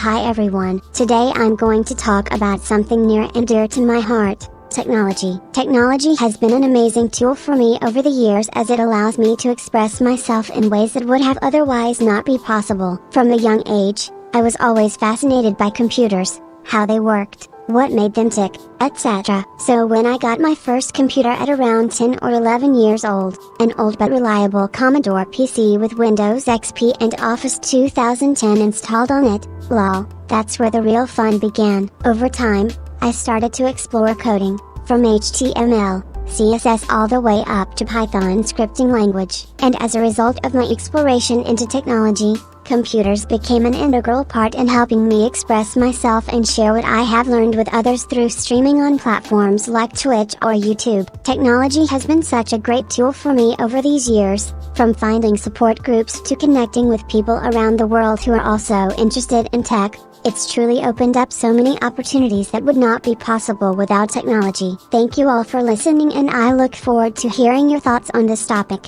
Hi everyone, today I'm going to talk about something near and dear to my heart, technology. Technology has been an amazing tool for me over the years, as it allows me to express myself in ways that would have otherwise not be possible. From a young age, I was always fascinated by computers, how they worked, what made them tick, etc. So when I got my first computer at around 10 or 11 years old, an old but reliable Commodore PC with Windows XP and Office 2010 installed on it, lol, that's where the real fun began. Over time, I started to explore coding, from HTML, CSS all the way up to Python scripting language. And as a result of my exploration into technology, computers became an integral part in helping me express myself and share what I have learned with others through streaming on platforms like Twitch or YouTube. Technology has been such a great tool for me over these years, from finding support groups to connecting with people around the world who are also interested in tech. It's truly opened up so many opportunities that would not be possible without technology. Thank you all for listening, and I look forward to hearing your thoughts on this topic.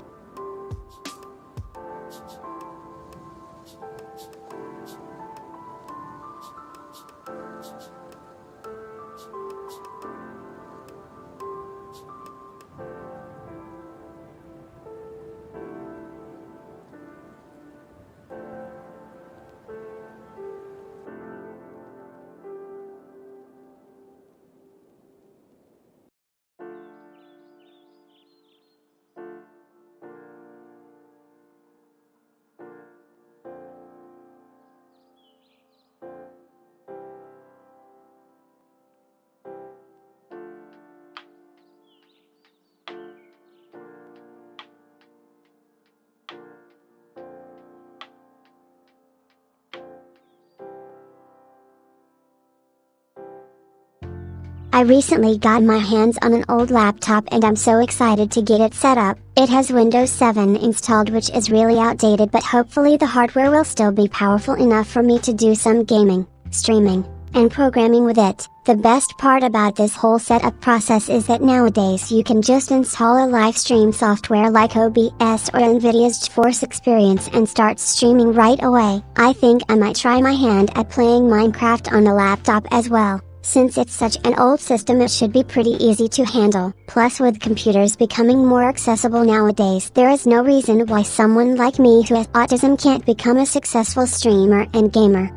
I recently got my hands on an old laptop and I'm so excited to get it set up. It has Windows 7 installed, which is really outdated, but hopefully the hardware will still be powerful enough for me to do some gaming, streaming, and programming with it. The best part about this whole setup process is that nowadays you can just install a live stream software like OBS or NVIDIA's GeForce Experience and start streaming right away. I think I might try my hand at playing Minecraft on the laptop as well. Since it's such an old system, it should be pretty easy to handle. Plus, with computers becoming more accessible nowadays, there is no reason why someone like me who has autism can't become a successful streamer and gamer.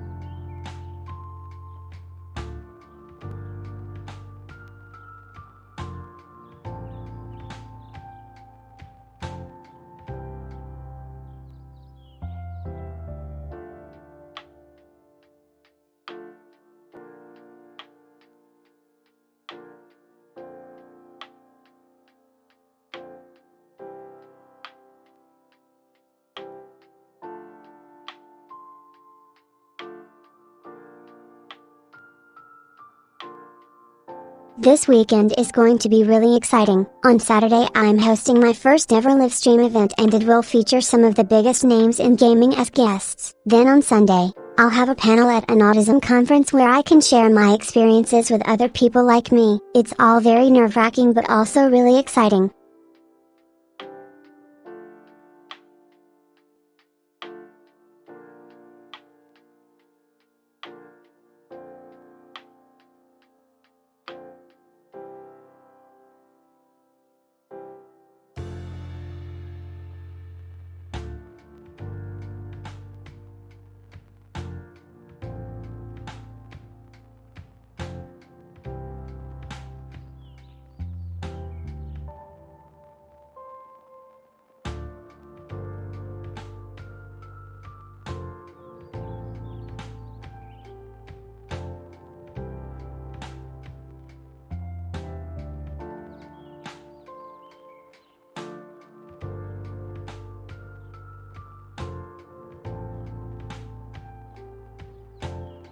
This weekend is going to be really exciting. On Saturday I'm hosting my first ever live stream event, and it will feature some of the biggest names in gaming as guests. Then on Sunday, I'll have a panel at an autism conference where I can share my experiences with other people like me. It's all very nerve-wracking but also really exciting.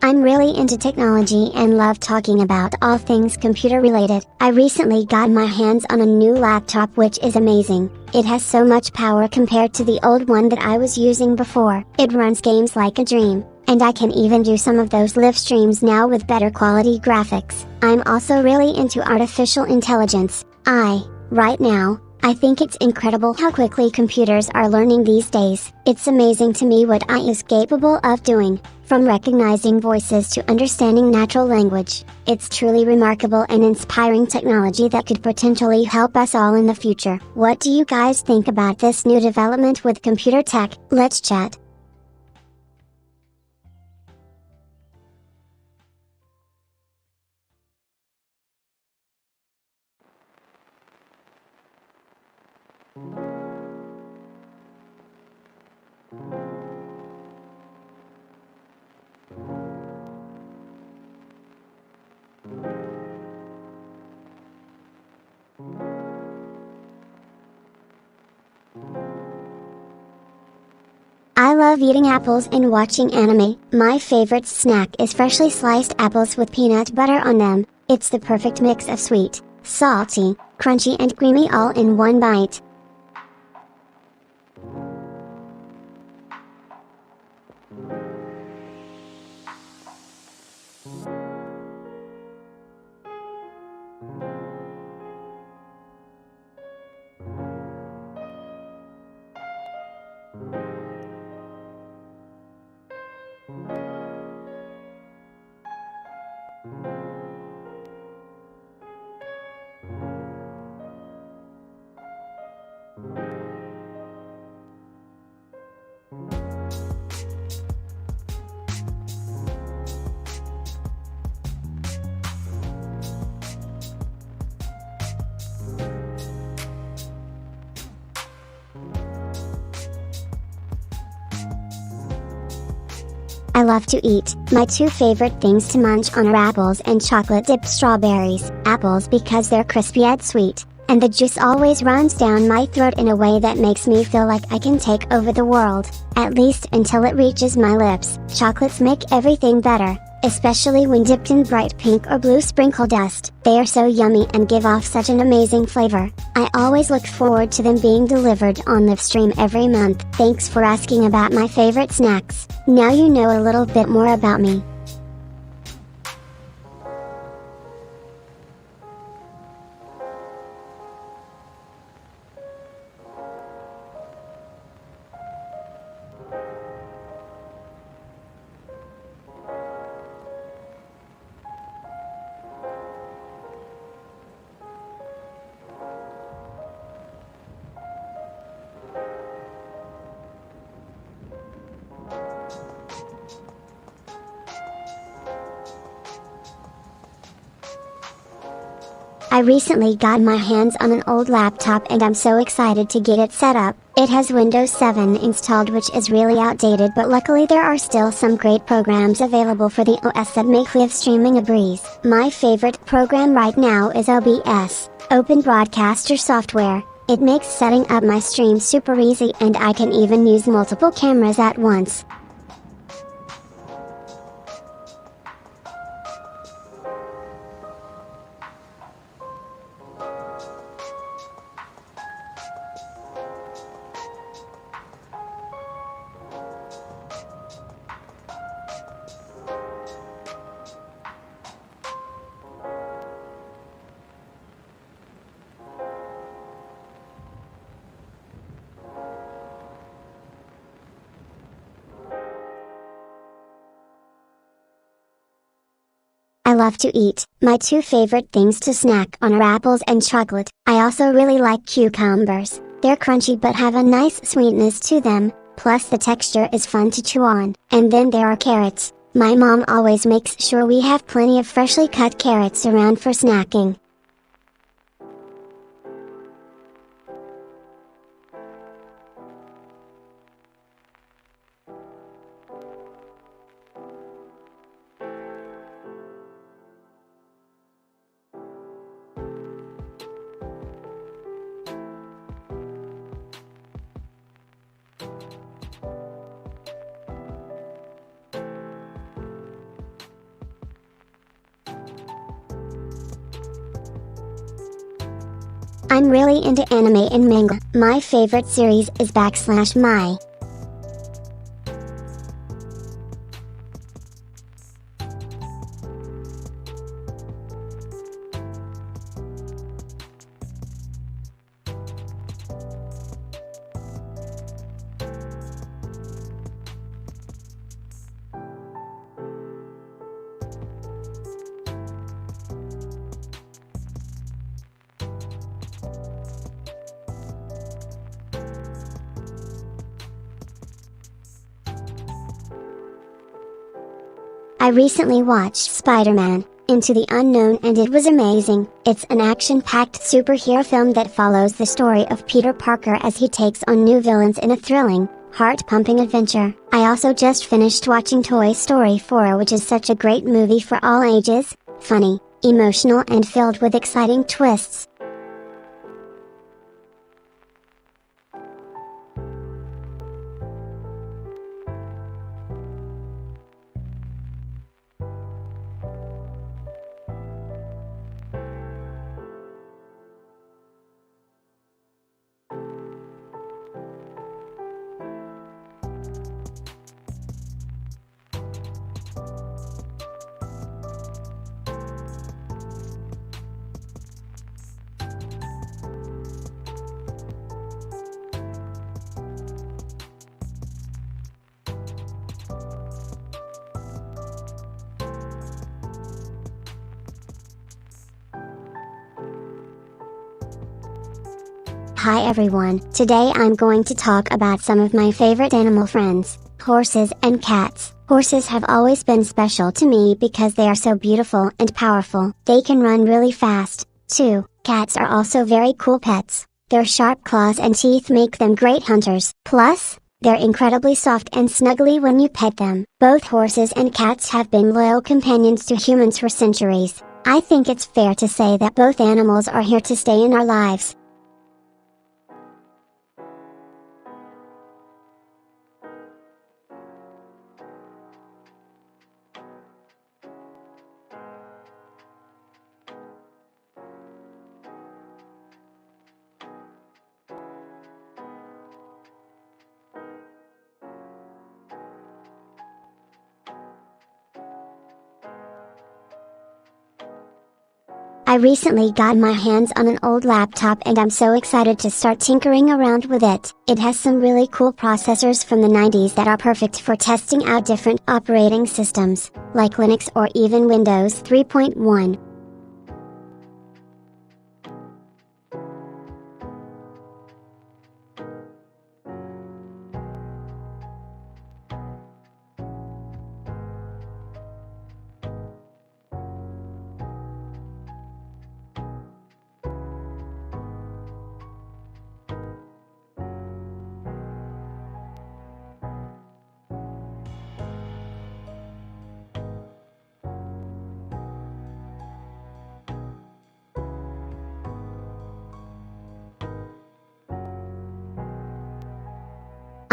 I'm really into technology and love talking about all things computer related. I recently got my hands on a new laptop, which is amazing. It has so much power compared to the old one that I was using before. It runs games like a dream, and I can even do some of those live streams now with better quality graphics. I'm also really into artificial intelligence. Right now, I think it's incredible how quickly computers are learning these days. It's amazing to me what AI is capable of doing, from recognizing voices to understanding natural language. It's truly remarkable and inspiring technology that could potentially help us all in the future. What do you guys think about this new development with computer tech? Let's chat. love eating apples and watching anime. My favorite snack is freshly sliced apples with peanut butter on them. It's the perfect mix of sweet, salty, crunchy and creamy all in one bite. I love to eat. My two favorite things to munch on are apples and chocolate dipped strawberries. Apples because they're crispy yet sweet, and the juice always runs down my throat in a way that makes me feel like I can take over the world, at least until it reaches my lips. Chocolates make everything better, especially when dipped in bright pink or blue sprinkle dust. They are so yummy and give off such an amazing flavor. I always look forward to them being delivered on live stream every month. Thanks for asking about my favorite snacks. Now you know a little bit more about me. I recently got my hands on an old laptop and I'm so excited to get it set up. It has Windows 7 installed, which is really outdated, but luckily there are still some great programs available for the OS that make live streaming a breeze. My favorite program right now is OBS, Open Broadcaster Software. It makes setting up my stream super easy and I can even use multiple cameras at once. I love to eat. My two favorite things to snack on are apples and chocolate. I also really like cucumbers. They're crunchy but have a nice sweetness to them, plus the texture is fun to chew on. And then there are carrots. My mom always makes sure we have plenty of freshly cut carrots around for snacking. I'm really into anime and manga. My favorite series is /my. I recently watched Spider-Man, Into the Unknown, and it was amazing. It's an action-packed superhero film that follows the story of Peter Parker as he takes on new villains in a thrilling, heart-pumping adventure. I also just finished watching Toy Story 4, which is such a great movie for all ages, funny, emotional and filled with exciting twists. Hi everyone, today I'm going to talk about some of my favorite animal friends, horses and cats. Horses have always been special to me because they are so beautiful and powerful. They can run really fast, too. Cats are also very cool pets. Their sharp claws and teeth make them great hunters. Plus, they're incredibly soft and snuggly when you pet them. Both horses and cats have been loyal companions to humans for centuries. I think it's fair to say that both animals are here to stay in our lives. I recently got my hands on an old laptop and I'm so excited to start tinkering around with it. It has some really cool processors from the 90s that are perfect for testing out different operating systems, like Linux or even Windows 3.1.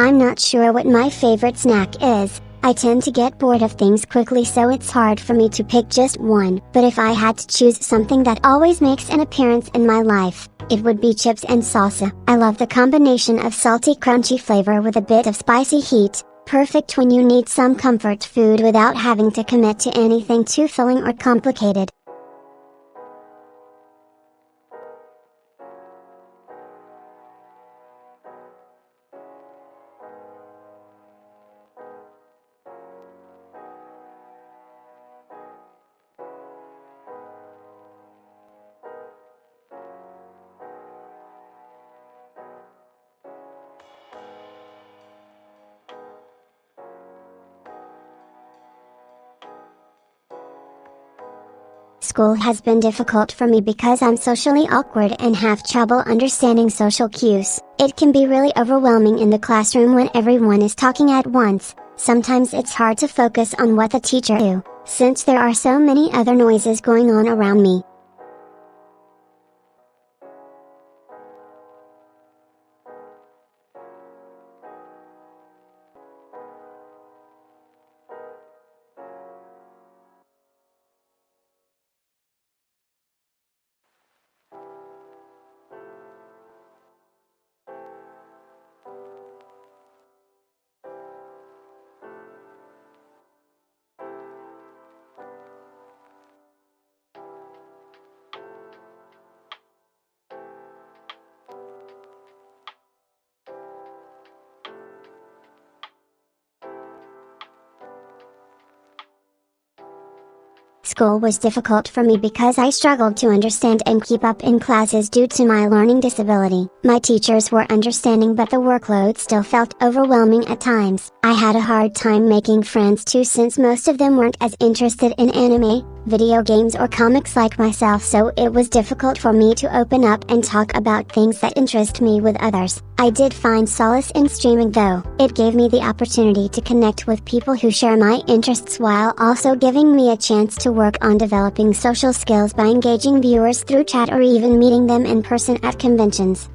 I'm not sure what my favorite snack is. I tend to get bored of things quickly, so it's hard for me to pick just one. But if I had to choose something that always makes an appearance in my life, it would be chips and salsa. I love the combination of salty crunchy flavor with a bit of spicy heat, perfect when you need some comfort food without having to commit to anything too filling or complicated. School has been difficult for me because I'm socially awkward and have trouble understanding social cues. It can be really overwhelming in the classroom when everyone is talking at once. Sometimes it's hard to focus on what the teacher do, since there are so many other noises going on around me. School was difficult for me because I struggled to understand and keep up in classes due to my learning disability. My teachers were understanding, but the workload still felt overwhelming at times. I had a hard time making friends too, since most of them weren't as interested in anime, video games or comics like myself, so it was difficult for me to open up and talk about things that interest me with others. I did find solace in streaming though. It gave me the opportunity to connect with people who share my interests while also giving me a chance to work on developing social skills by engaging viewers through chat or even meeting them in person at conventions.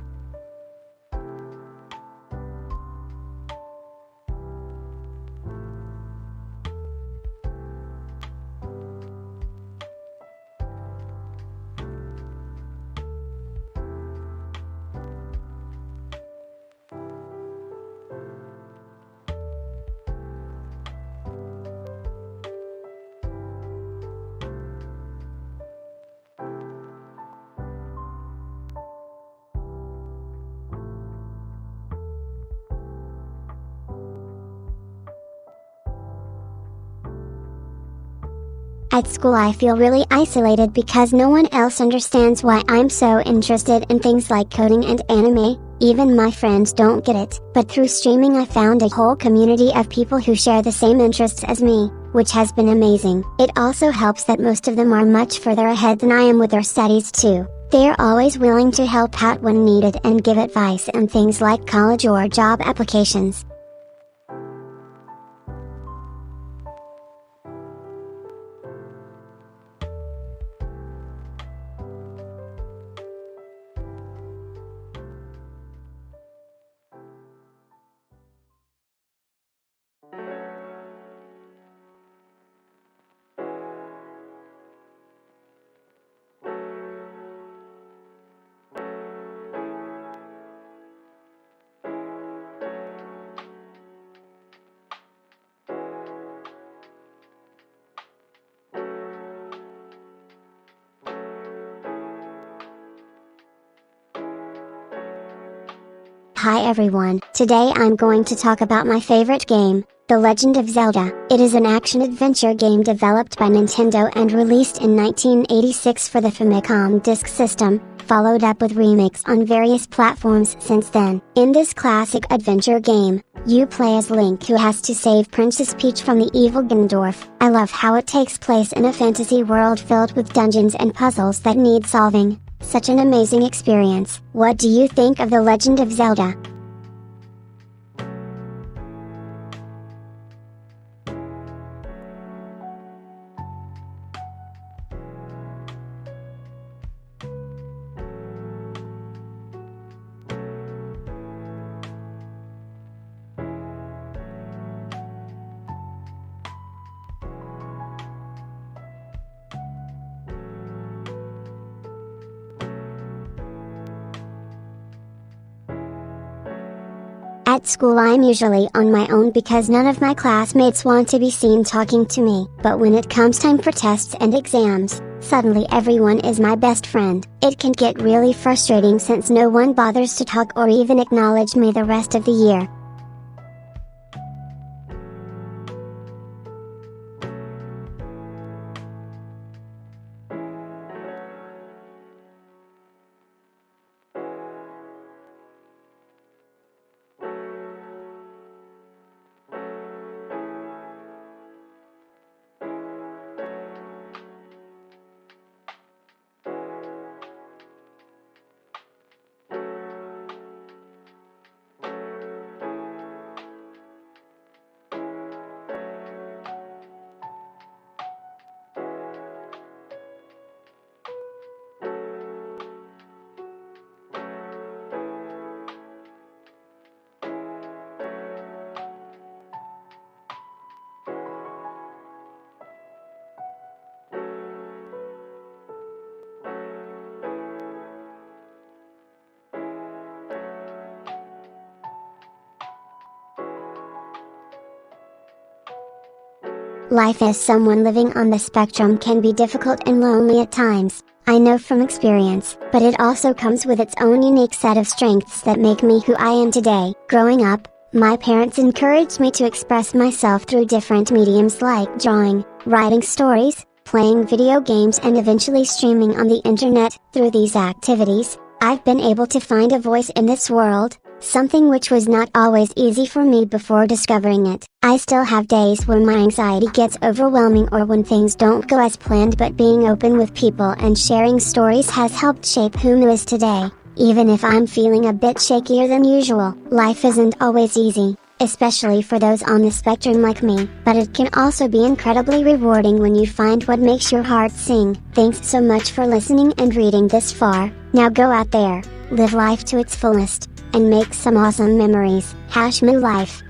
At school I feel really isolated because no one else understands why I'm so interested in things like coding and anime. Even my friends don't get it. But through streaming I found a whole community of people who share the same interests as me, which has been amazing. It also helps that most of them are much further ahead than I am with their studies too. They're always willing to help out when needed and give advice on things like college or job applications. Hi everyone, today I'm going to talk about my favorite game, The Legend of Zelda. It is an action-adventure game developed by Nintendo and released in 1986 for the Famicom Disk System, followed up with remakes on various platforms since then. In this classic adventure game, you play as Link who has to save Princess Peach from the evil Ganondorf. I love how it takes place in a fantasy world filled with dungeons and puzzles that need solving. Such an amazing experience. What do you think of The Legend of Zelda? At school I'm usually on my own because none of my classmates want to be seen talking to me. But when it comes time for tests and exams, suddenly everyone is my best friend. It can get really frustrating since no one bothers to talk or even acknowledge me the rest of the year. Life as someone living on the spectrum can be difficult and lonely at times, I know from experience, but it also comes with its own unique set of strengths that make me who I am today. Growing up, my parents encouraged me to express myself through different mediums like drawing, writing stories, playing video games and eventually streaming on the internet. Through these activities, I've been able to find a voice in this world, something which was not always easy for me before discovering it. I still have days where my anxiety gets overwhelming or when things don't go as planned, but being open with people and sharing stories has helped shape who I is today. Even if I'm feeling a bit shakier than usual, life isn't always easy, especially for those on the spectrum like me, but it can also be incredibly rewarding when you find what makes your heart sing. Thanks so much for listening and reading this far. Now go out there, live life to its fullest, and make some awesome memories. #my life.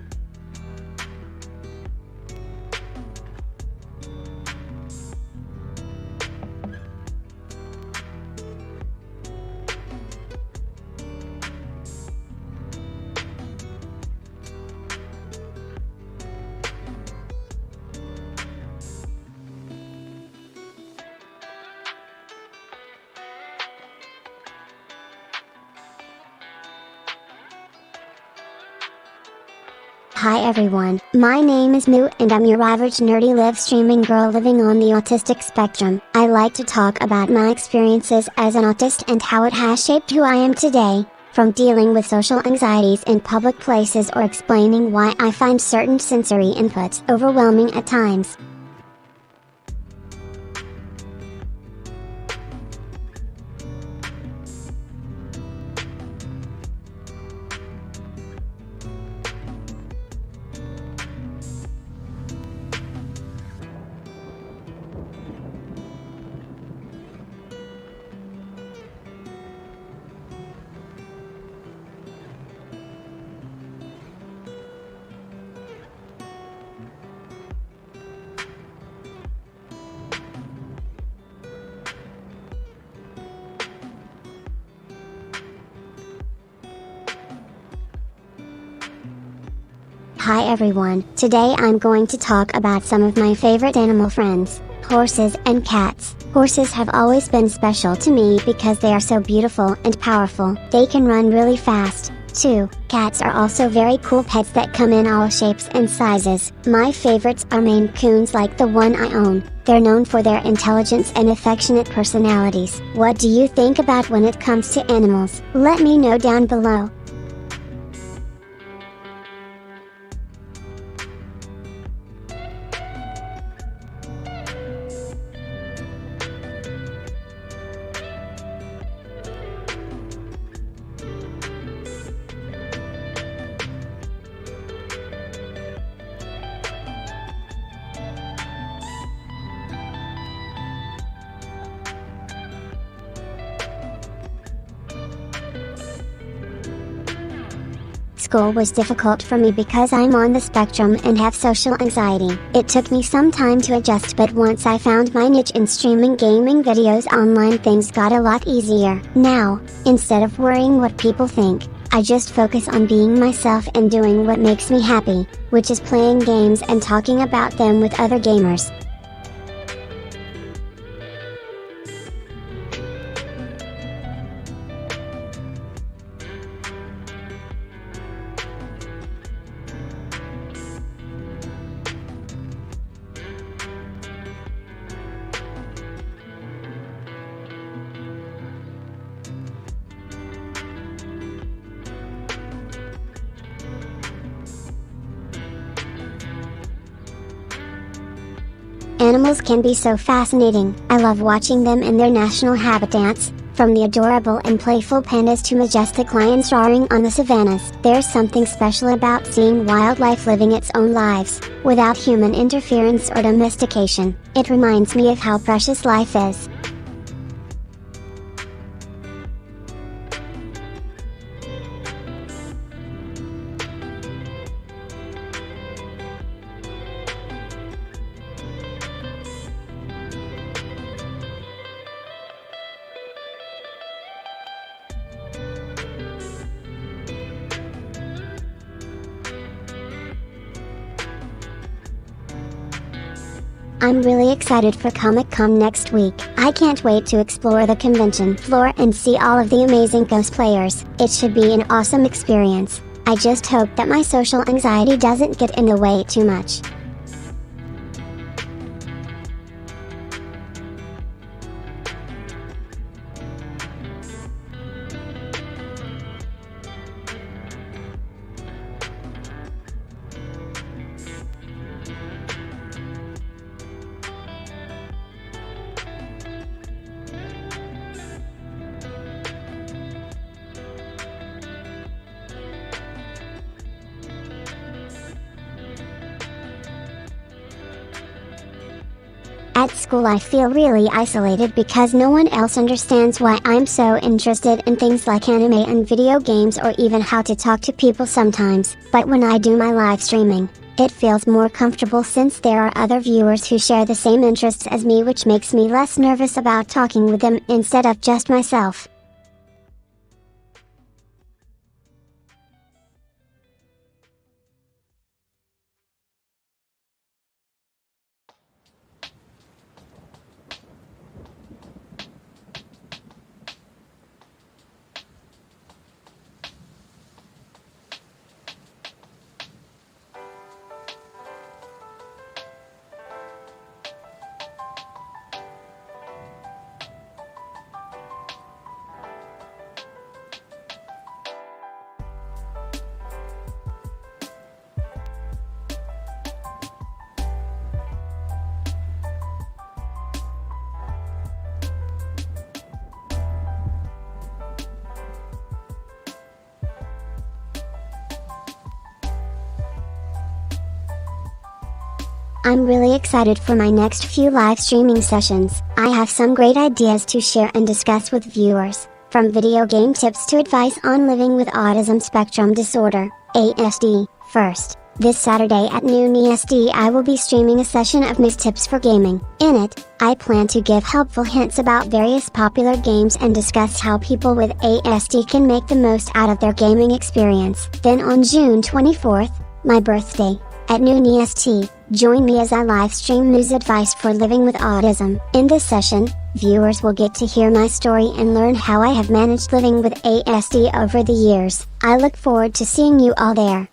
Hi everyone, my name is Miyu and I'm your average nerdy live streaming girl living on the autistic spectrum. I like to talk about my experiences as an autist and how it has shaped who I am today, from dealing with social anxieties in public places or explaining why I find certain sensory inputs overwhelming at times. Hi everyone, today I'm going to talk about some of my favorite animal friends, horses and cats. Horses have always been special to me because they are so beautiful and powerful. They can run really fast, too. Cats are also very cool pets that come in all shapes and sizes. My favorites are Maine Coons like the one I own. They're known for their intelligence and affectionate personalities. What do you think about when it comes to animals? Let me know down below. School was difficult for me because I'm on the spectrum and have social anxiety. It took me some time to adjust, but once I found my niche in streaming gaming videos online, things got a lot easier. Now, instead of worrying what people think, I just focus on being myself and doing what makes me happy, which is playing games and talking about them with other gamers. Animals can be so fascinating. I love watching them in their natural habitats, from the adorable and playful pandas to majestic lions roaring on the savannas. There's something special about seeing wildlife living its own lives, without human interference or domestication. It reminds me of how precious life is. I'm really excited for Comic-Con next week. I can't wait to explore the convention floor and see all of the amazing cosplayers. It should be an awesome experience. I just hope that my social anxiety doesn't get in the way too much. At school I feel really isolated because no one else understands why I'm so interested in things like anime and video games, or even how to talk to people sometimes. But when I do my live streaming, it feels more comfortable since there are other viewers who share the same interests as me, which makes me less nervous about talking with them instead of just myself. I'm really excited for my next few live streaming sessions. I have some great ideas to share and discuss with viewers, from video game tips to advice on living with autism spectrum disorder, ASD. First, this Saturday at noon EST I will be streaming a session of Miss Tips for Gaming. In it, I plan to give helpful hints about various popular games and discuss how people with ASD can make the most out of their gaming experience. Then on June 24th, my birthday, at noon EST, join me as I live stream news advice for living with autism. In this session, viewers will get to hear my story and learn how I have managed living with ASD over the years. I look forward to seeing you all there.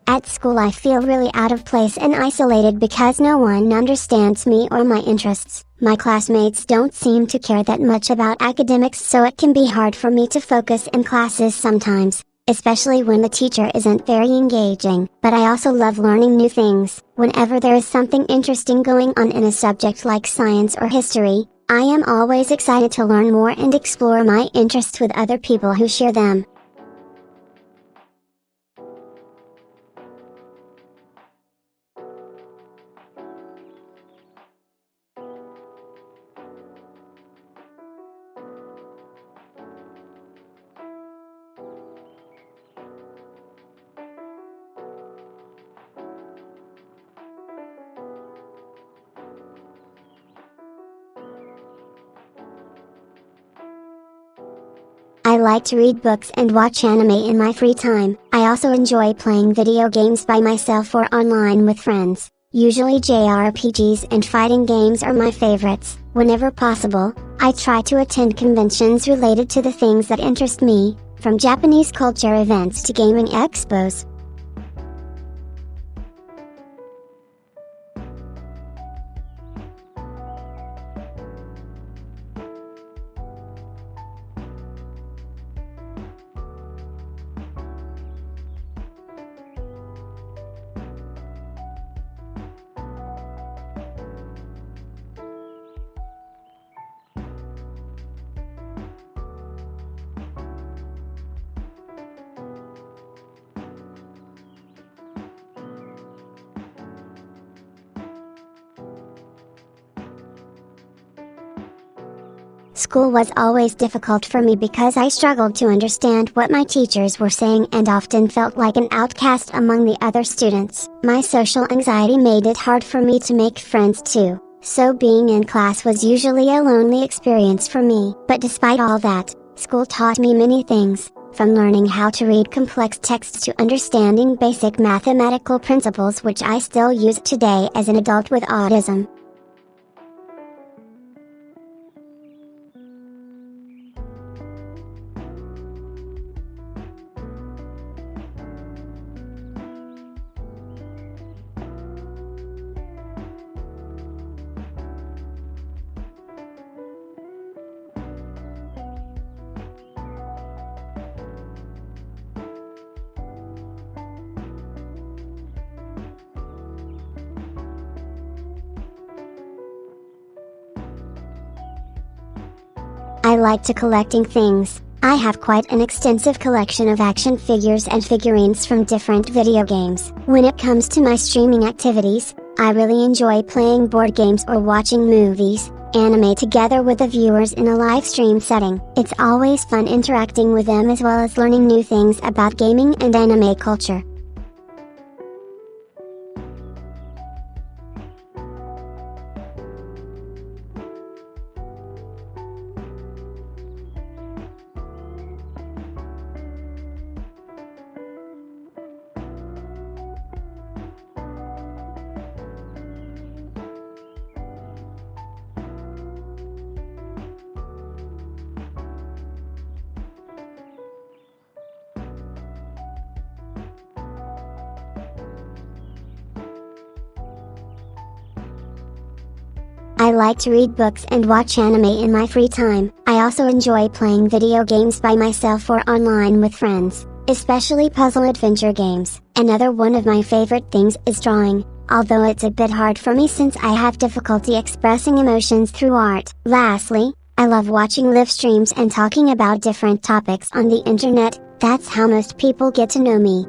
At school I feel really out of place and isolated because no one understands me or my interests. My classmates don't seem to care that much about academics, so it can be hard for me to focus in classes sometimes, especially when the teacher isn't very engaging. But I also love learning new things. Whenever there is something interesting going on in a subject like science or history, I am always excited to learn more and explore my interests with other people who share them. I like to read books and watch anime in my free time. I also enjoy playing video games by myself or online with friends. Usually JRPGs and fighting games are my favorites. Whenever possible, I try to attend conventions related to the things that interest me, from Japanese culture events to gaming expos. School was always difficult for me because I struggled to understand what my teachers were saying and often felt like an outcast among the other students. My social anxiety made it hard for me to make friends too, so being in class was usually a lonely experience for me. But despite all that, school taught me many things, from learning how to read complex texts to understanding basic mathematical principles which I still use today as an adult with autism. I like to collecting things. I have quite an extensive collection of action figures and figurines from different video games. When it comes to my streaming activities, I really enjoy playing board games or watching movies, anime together with the viewers in a live stream setting. It's always fun interacting with them as well as learning new things about gaming and anime culture. I like to read books and watch anime in my free time. I also enjoy playing video games by myself or online with friends, especially puzzle adventure games. Another one of my favorite things is drawing, although it's a bit hard for me since I have difficulty expressing emotions through art. Lastly, I love watching live streams and talking about different topics on the internet. That's how most people get to know me.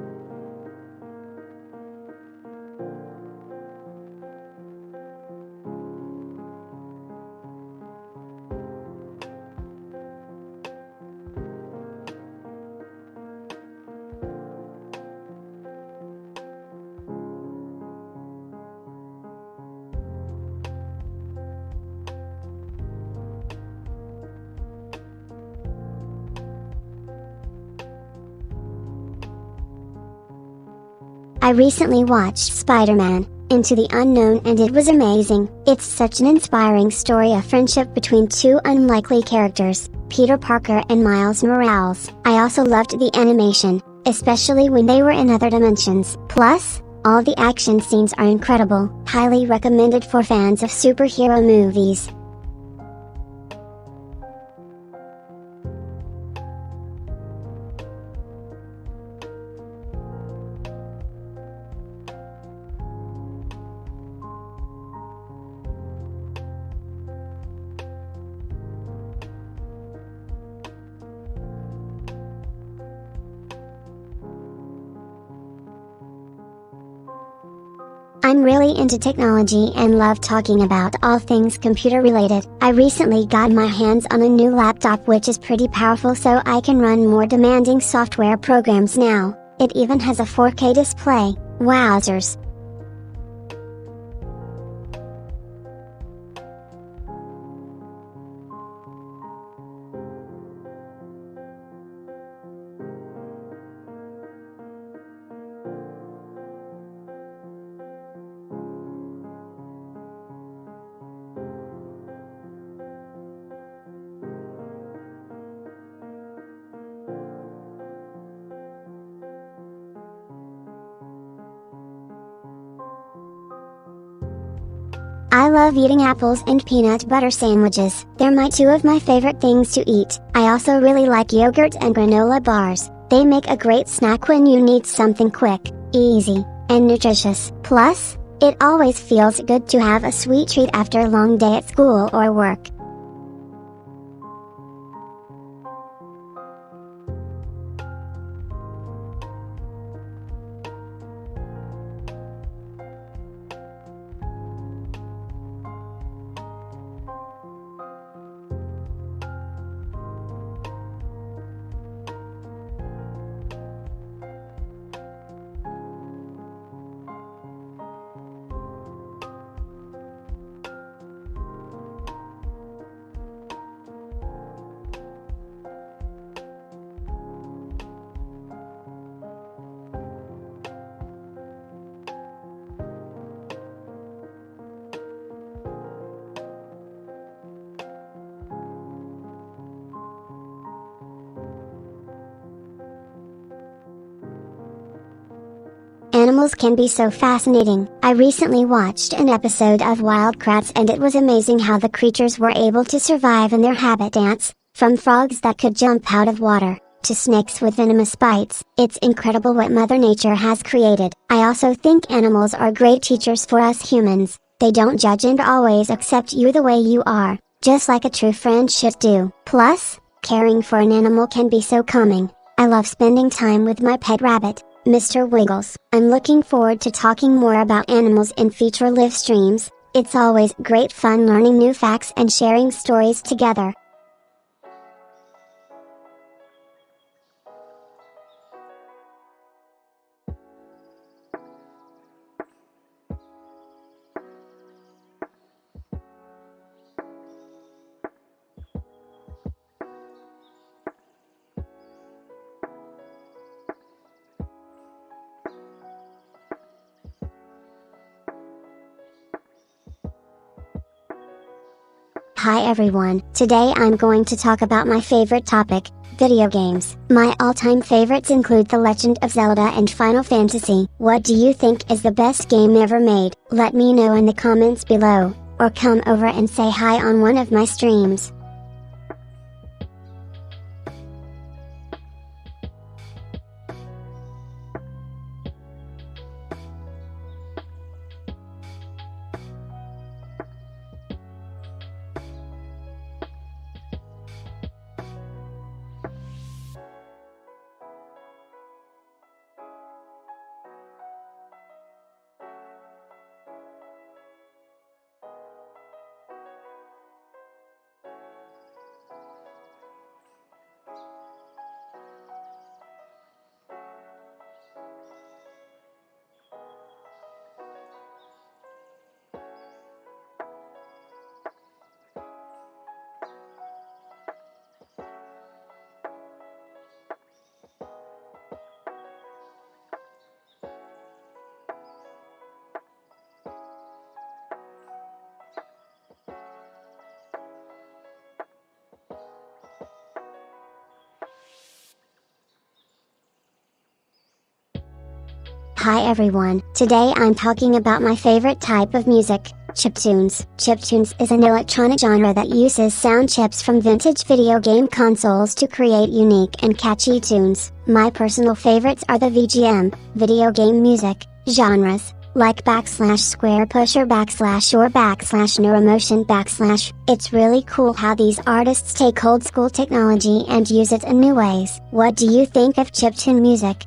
I recently watched Spider-Man Into the Unknown and it was amazing. It's such an inspiring story of friendship between two unlikely characters, Peter Parker and Miles Morales. I also loved the animation, especially when they were in other dimensions. Plus, all the action scenes are incredible. Highly recommended for fans of superhero movies. I'm really into technology and love talking about all things computer related. I recently got my hands on a new laptop which is pretty powerful so I can run more demanding software programs now. It even has a 4K display. Wowzers. I love eating apples and peanut butter sandwiches. They're two of my favorite things to eat. I also really like yogurt and granola bars. They make a great snack when you need something quick, easy, and nutritious. Plus, it always feels good to have a sweet treat after a long day at school or work. Animals can be so fascinating. I recently watched an episode of Wild Kratts and it was amazing how the creatures were able to survive in their habitats, from frogs that could jump out of water, to snakes with venomous bites. It's incredible what Mother Nature has created. I also think animals are great teachers for us humans. They don't judge and always accept you the way you are, just like a true friend should do. Plus, caring for an animal can be so calming. I love spending time with my pet rabbit, Mr. Wiggles. I'm looking forward to talking more about animals in future live streams. It's always great fun learning new facts and sharing stories together. Hi everyone, today I'm going to talk about my favorite topic, video games. My all-time favorites include The Legend of Zelda and Final Fantasy. What do you think is the best game ever made? Let me know in the comments below. or come over and say hi on one of my streams. Hi everyone, today I'm talking about my favorite type of music, chiptunes. Chiptunes is an electronic genre that uses sound chips from vintage video game consoles to create unique and catchy tunes. My personal favorites are the VGM, video game music, genres, like square push or neuromotion . It's really cool how these artists take old school technology and use it in new ways. What do you think of chiptune music?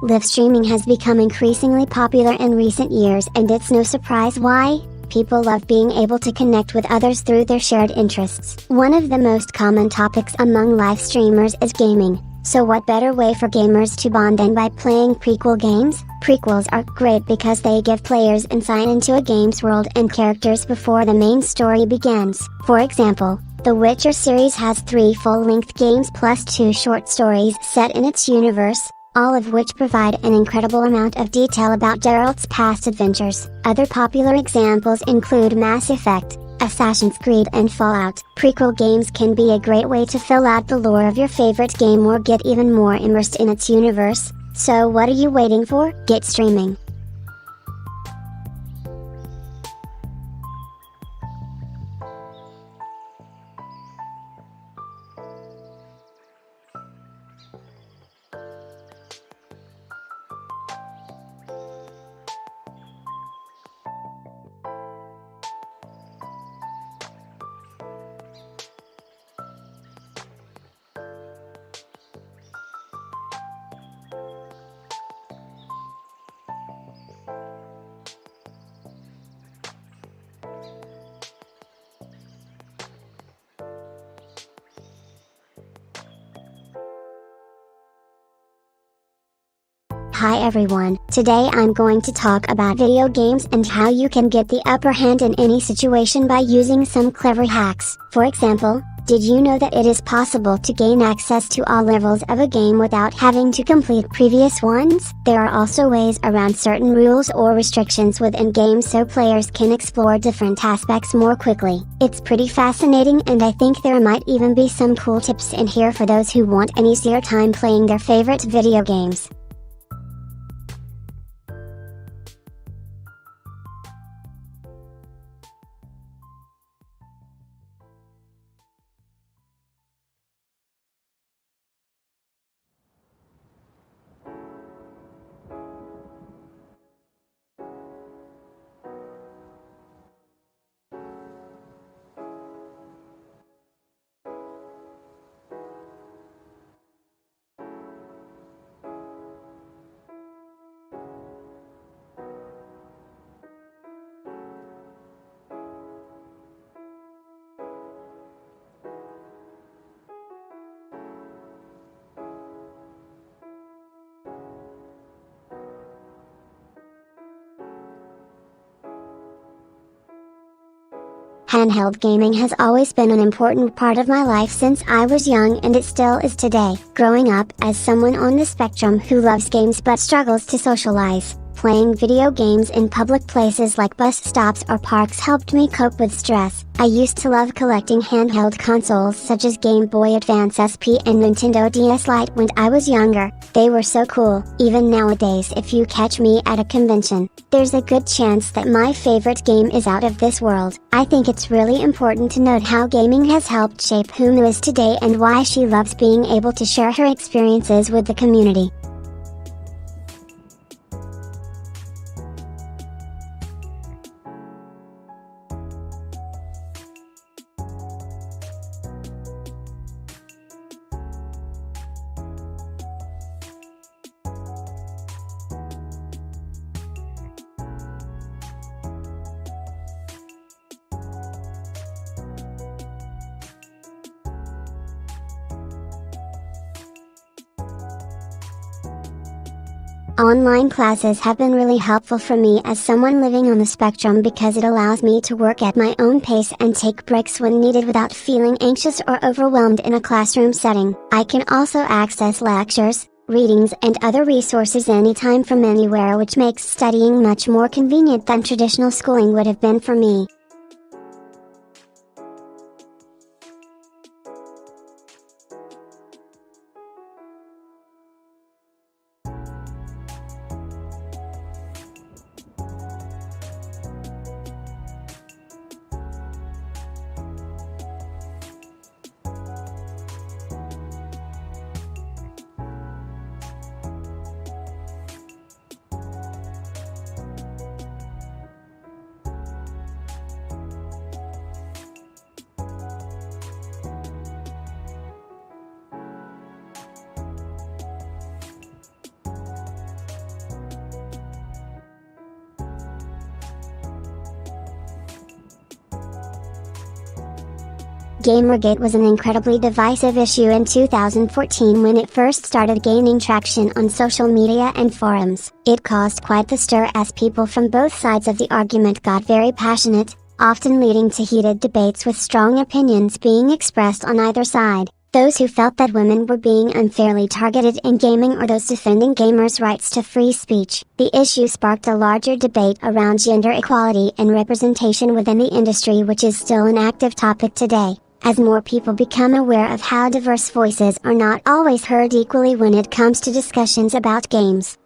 Live streaming has become increasingly popular in recent years, and it's no surprise why. People love being able to connect with others through their shared interests. One of the most common topics among live streamers is gaming. So what better way for gamers to bond than by playing prequel games? Prequels are great because they give players insight into a game's world and characters before the main story begins. For example, The Witcher series has 3 full-length games plus 2 short stories set in its universe, all of which provide an incredible amount of detail about Geralt's past adventures. Other popular examples include Mass Effect, Assassin's Creed and Fallout. Prequel games can be a great way to fill out the lore of your favorite game or get even more immersed in its universe. So what are you waiting for? Get streaming! Hi everyone, today I'm going to talk about video games and how you can get the upper hand in any situation by using some clever hacks. For example, did you know that it is possible to gain access to all levels of a game without having to complete previous ones? There are also ways around certain rules or restrictions within games so players can explore different aspects more quickly. It's pretty fascinating, and I think there might even be some cool tips in here for those who want an easier time playing their favorite video games. Handheld gaming has always been an important part of my life since I was young, and it still is today. Growing up as someone on the spectrum who loves games but struggles to socialize, playing video games in public places like bus stops or parks helped me cope with stress. I used to love collecting handheld consoles such as Game Boy Advance SP and Nintendo DS Lite when I was younger. They were so cool. Even nowadays, if you catch me at a convention, there's a good chance that my favorite game is out of this world. I think it's really important to note how gaming has helped shape who Miyu is today and why she loves being able to share her experiences with the community. Online classes have been really helpful for me as someone living on the spectrum because it allows me to work at my own pace and take breaks when needed without feeling anxious or overwhelmed in a classroom setting. I can also access lectures, readings and other resources anytime from anywhere, which makes studying much more convenient than traditional schooling would have been for me. Gamergate was an incredibly divisive issue in 2014 when it first started gaining traction on social media and forums. It caused quite the stir as people from both sides of the argument got very passionate, often leading to heated debates with strong opinions being expressed on either side. Those who felt that women were being unfairly targeted in gaming or those defending gamers' rights to free speech. The issue sparked a larger debate around gender equality and representation within the industry, which is still an active topic today, as more people become aware of how diverse voices are not always heard equally when it comes to discussions about games.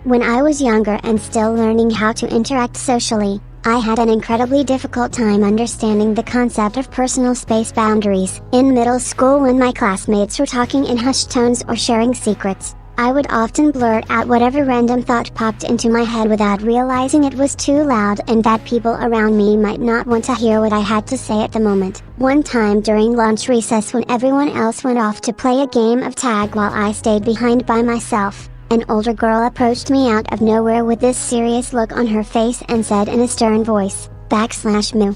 When I was younger and still learning how to interact socially, I had an incredibly difficult time understanding the concept of personal space boundaries. In middle school, when my classmates were talking in hushed tones or sharing secrets, I would often blurt out whatever random thought popped into my head without realizing it was too loud and that people around me might not want to hear what I had to say at the moment. One time during lunch recess, when everyone else went off to play a game of tag while I stayed behind by myself, an older girl approached me out of nowhere with this serious look on her face and said in a stern voice, /Miyu.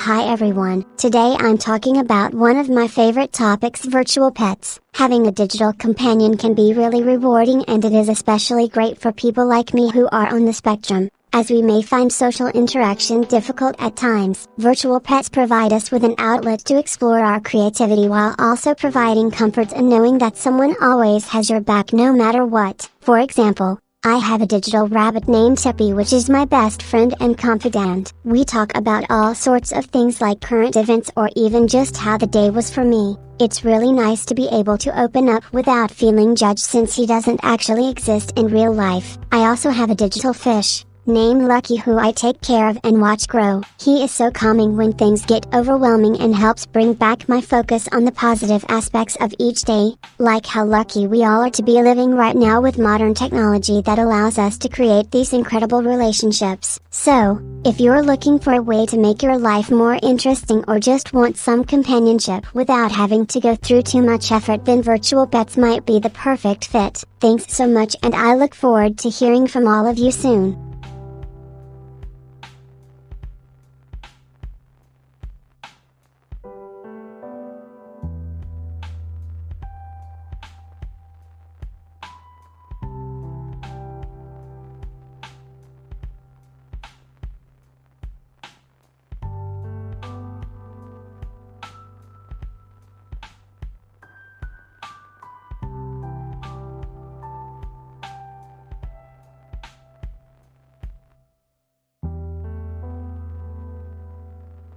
Hi everyone, today I'm talking about one of my favorite topics, virtual pets. Having a digital companion can be really rewarding, and it is especially great for people like me who are on the spectrum, as we may find social interaction difficult at times. Virtual pets provide us with an outlet to explore our creativity while also providing comfort and knowing that someone always has your back no matter what. For example, I have a digital rabbit named Tuppy, which is my best friend and confidant. We talk about all sorts of things like current events or even just how the day was for me. It's really nice to be able to open up without feeling judged since he doesn't actually exist in real life. I also have a digital fish named Lucky, who I take care of and watch grow. He is so calming when things get overwhelming and helps bring back my focus on the positive aspects of each day, like how lucky we all are to be living right now with modern technology that allows us to create these incredible relationships. So, if you're looking for a way to make your life more interesting or just want some companionship without having to go through too much effort, then virtual pets might be the perfect fit. Thanks so much, and I look forward to hearing from all of you soon.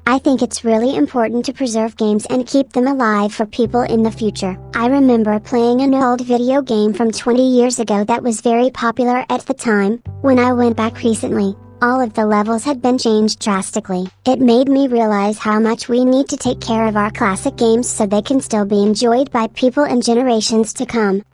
I think it's really important to preserve games and keep them alive for people in the future. I remember playing an old video game from 20 years ago that was very popular at the time. When I went back recently, all of the levels had been changed drastically. It made me realize how much we need to take care of our classic games so they can still be enjoyed by people in generations to come.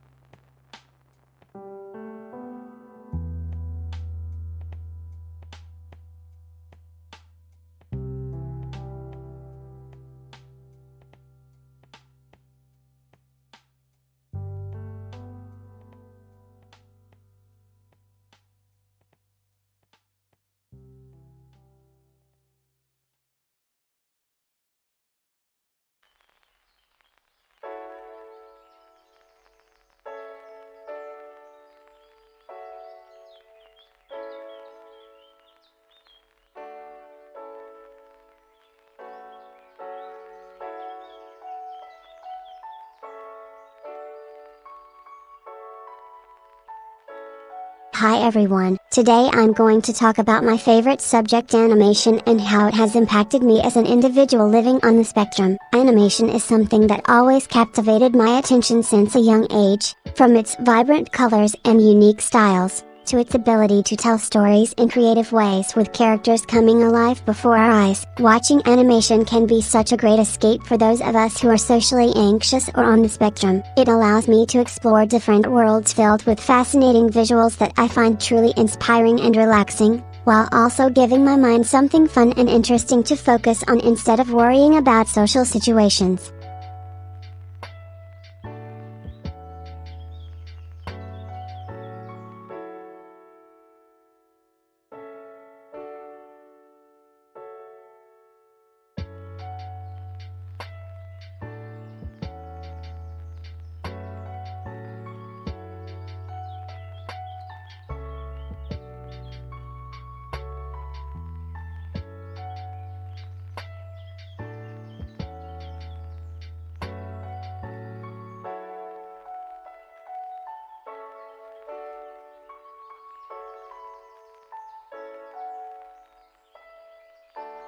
Hi everyone, today I'm going to talk about my favorite subject, animation, and how it has impacted me as an individual living on the spectrum. Animation is something that always captivated my attention since a young age, from its vibrant colors and unique styles, to its ability to tell stories in creative ways with characters coming alive before our eyes. Watching animation can be such a great escape for those of us who are socially anxious or on the spectrum. It allows me to explore different worlds filled with fascinating visuals that I find truly inspiring and relaxing, while also giving my mind something fun and interesting to focus on instead of worrying about social situations.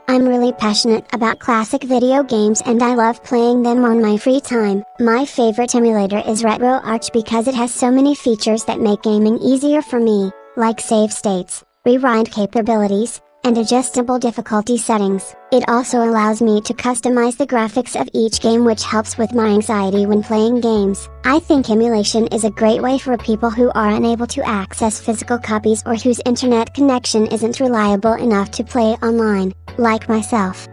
I'm really passionate about classic video games and I love playing them on my free time. My favorite emulator is RetroArch because it has so many features that make gaming easier for me, like save states, rewind capabilities, and adjustable difficulty settings. It also allows me to customize the graphics of each game, which helps with my anxiety when playing games. I think emulation is a great way for people who are unable to access physical copies or whose internet connection isn't reliable enough to play online, like myself.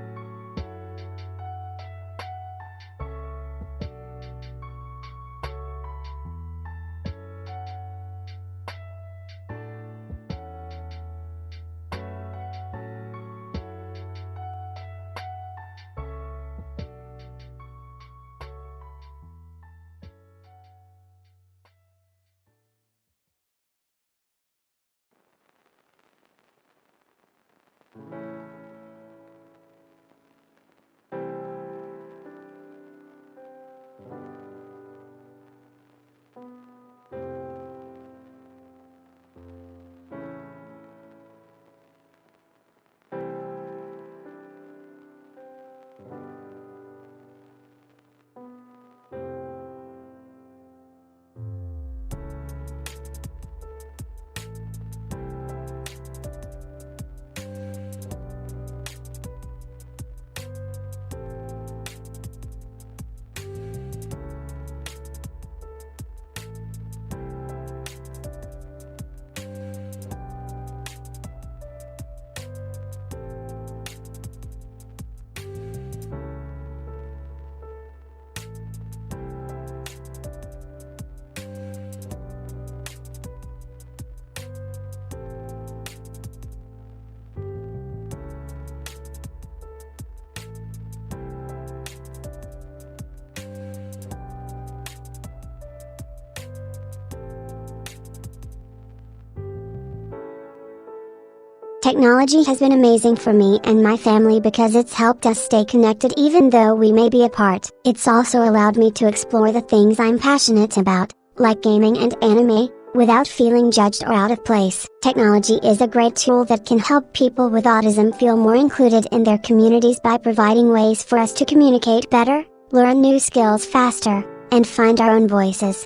Technology has been amazing for me and my family because it's helped us stay connected even though we may be apart. It's also allowed me to explore the things I'm passionate about, like gaming and anime, without feeling judged or out of place. Technology is a great tool that can help people with autism feel more included in their communities by providing ways for us to communicate better, learn new skills faster, and find our own voices.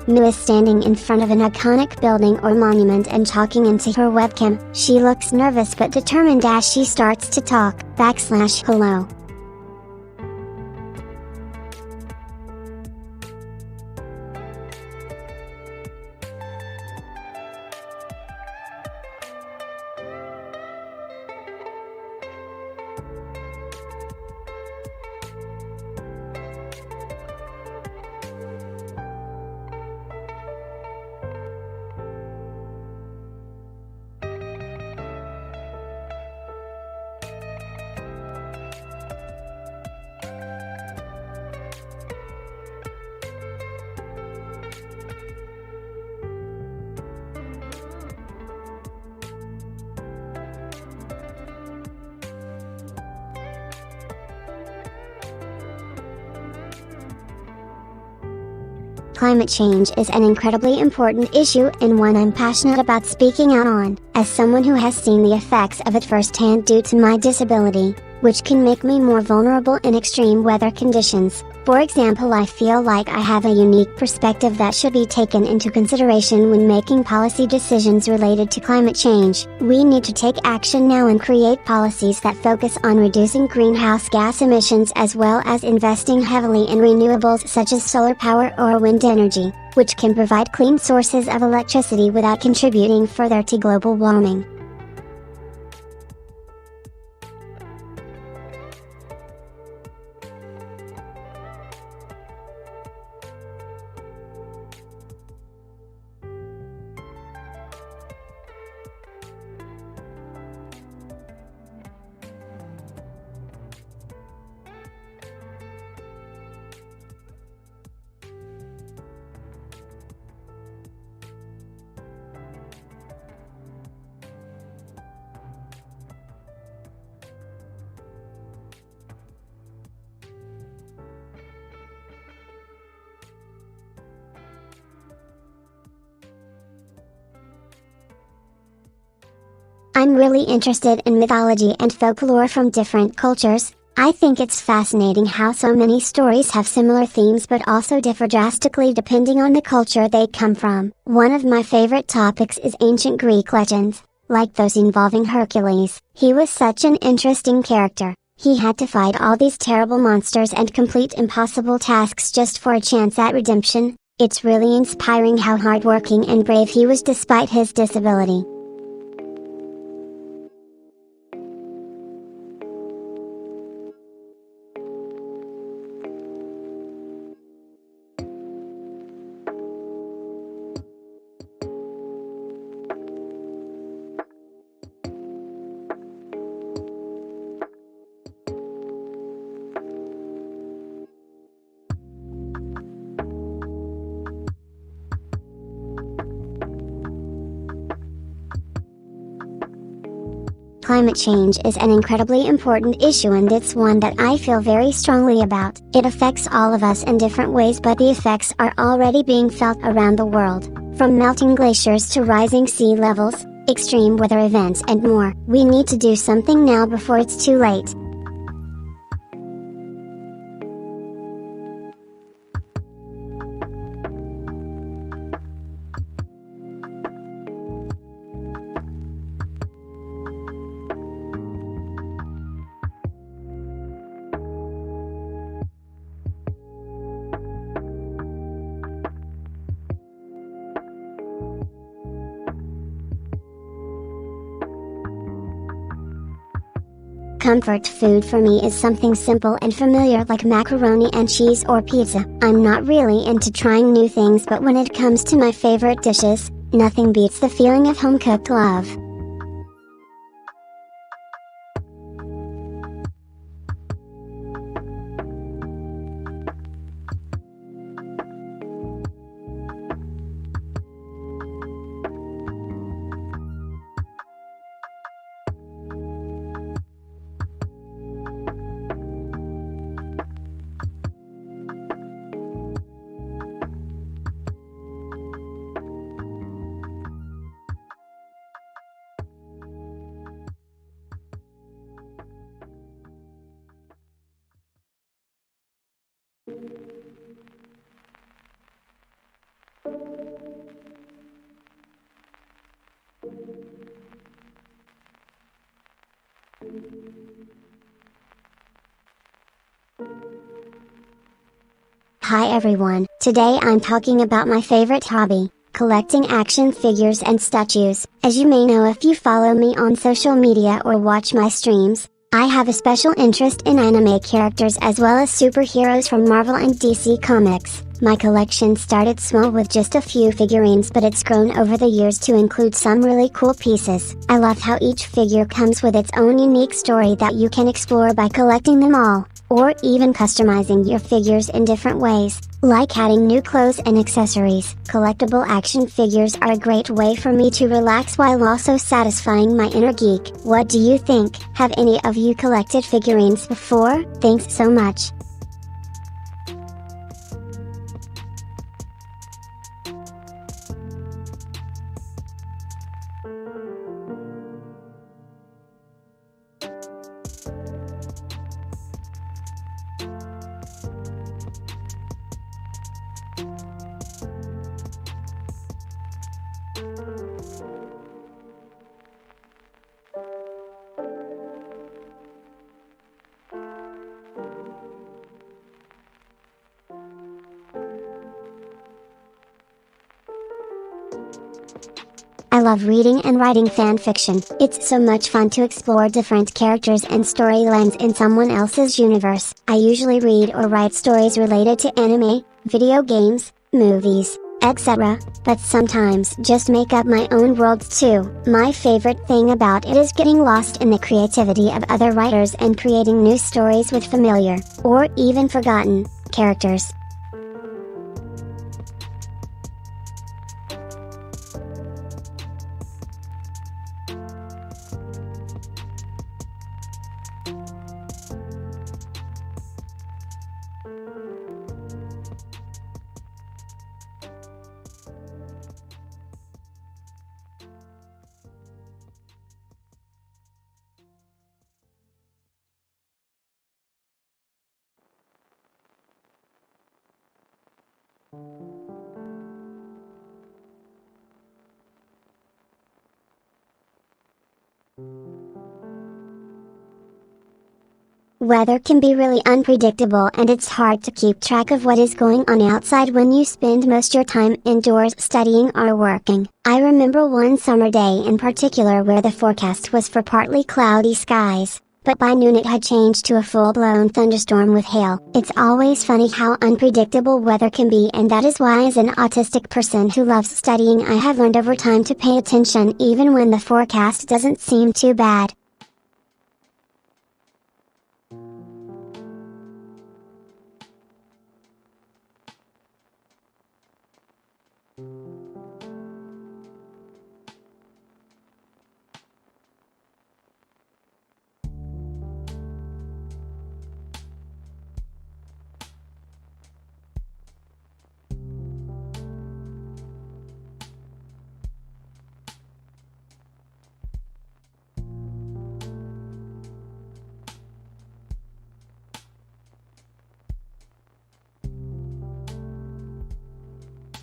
Miyu is standing in front of an iconic building or monument and talking into her webcam. She looks nervous but determined as she starts to talk. /hello. Climate change is an incredibly important issue and one I'm passionate about speaking out on, as someone who has seen the effects of it firsthand due to my disability, which can make me more vulnerable in extreme weather conditions. For example, I feel like I have a unique perspective that should be taken into consideration when making policy decisions related to climate change. We need to take action now and create policies that focus on reducing greenhouse gas emissions as well as investing heavily in renewables such as solar power or wind energy, which can provide clean sources of electricity without contributing further to global warming. I'm really interested in mythology and folklore from different cultures. I think it's fascinating how so many stories have similar themes but also differ drastically depending on the culture they come from. One of my favorite topics is ancient Greek legends, like those involving Hercules. He was such an interesting character. He had to fight all these terrible monsters and complete impossible tasks just for a chance at redemption. It's really inspiring how hardworking and brave he was despite his disability. Climate change is an incredibly important issue and it's one that I feel very strongly about. It affects all of us in different ways, but the effects are already being felt around the world. From melting glaciers to rising sea levels, extreme weather events and more. We need to do something now before it's too late. Comfort food for me is something simple and familiar like macaroni and cheese or pizza. I'm not really into trying new things, but when it comes to my favorite dishes, nothing beats the feeling of home-cooked love. Hi everyone, today I'm talking about my favorite hobby, collecting action figures and statues. As you may know if you follow me on social media or watch my streams, I have a special interest in anime characters as well as superheroes from Marvel and DC Comics. My collection started small with just a few figurines, but it's grown over the years to include some really cool pieces. I love how each figure comes with its own unique story that you can explore by collecting them all, or even customizing your figures in different ways, like adding new clothes and accessories. Collectible action figures are a great way for me to relax while also satisfying my inner geek. What do you think? Have any of you collected figurines before? Thanks so much. I love reading and writing fan fiction. It's so much fun to explore different characters and storylines in someone else's universe. I usually read or write stories related to anime, video games, movies, etc., but sometimes just make up my own worlds too. My favorite thing about it is getting lost in the creativity of other writers and creating new stories with familiar, or even forgotten, characters. Weather can be really unpredictable and it's hard to keep track of what is going on outside when you spend most your time indoors studying or working. I remember one summer day in particular where the forecast was for partly cloudy skies, but by noon it had changed to a full-blown thunderstorm with hail. It's always funny how unpredictable weather can be, and that is why as an autistic person who loves studying I have learned over time to pay attention even when the forecast doesn't seem too bad.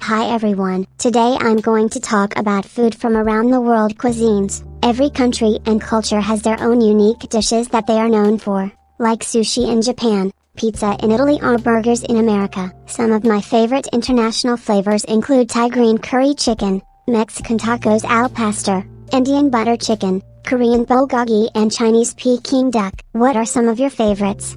Hi everyone, today I'm going to talk about food from around the world cuisines. Every country and culture has their own unique dishes that they are known for, like sushi in Japan, pizza in Italy or burgers in America. Some of my favorite international flavors include Thai green curry chicken, Mexican tacos al pastor, Indian butter chicken, Korean bulgogi and Chinese Peking duck. What are some of your favorites?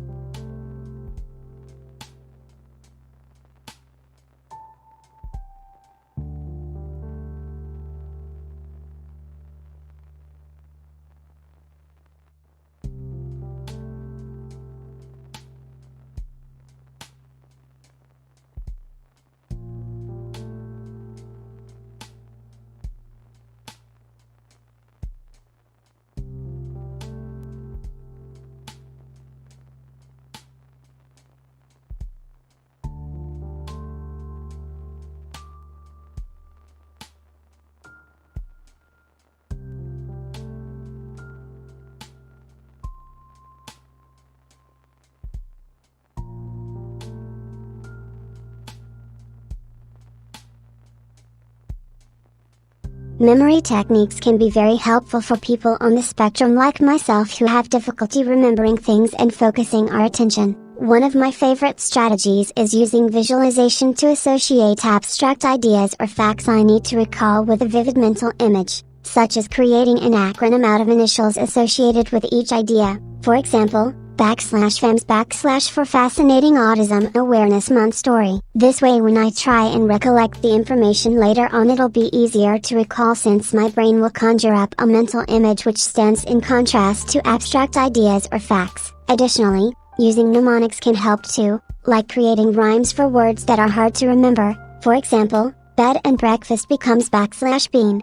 Memory techniques can be very helpful for people on the spectrum like myself who have difficulty remembering things and focusing our attention. One of my favorite strategies is using visualization to associate abstract ideas or facts I need to recall with a vivid mental image, such as creating an acronym out of initials associated with each idea. For example, /FAMS/ for Fascinating Autism Awareness Month story. This way when I try and recollect the information later on it'll be easier to recall since my brain will conjure up a mental image which stands in contrast to abstract ideas or facts. Additionally, using mnemonics can help too, like creating rhymes for words that are hard to remember. For example, bed and breakfast becomes /bean.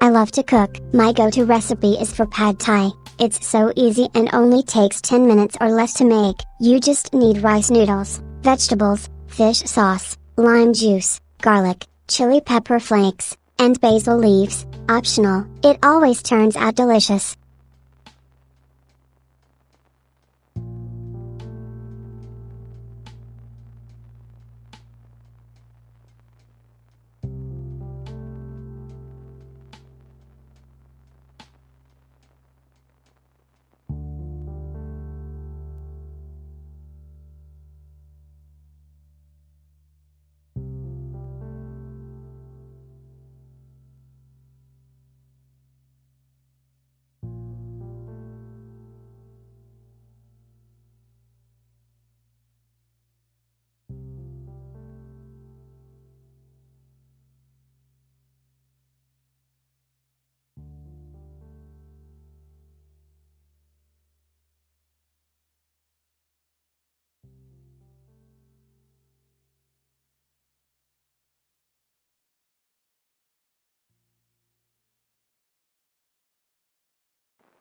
I love to cook. My go-to recipe is for pad thai. It's so easy and only takes 10 minutes or less to make. You just need rice noodles, vegetables, fish sauce, lime juice, garlic, chili pepper flakes, and basil leaves, optional. It always turns out delicious.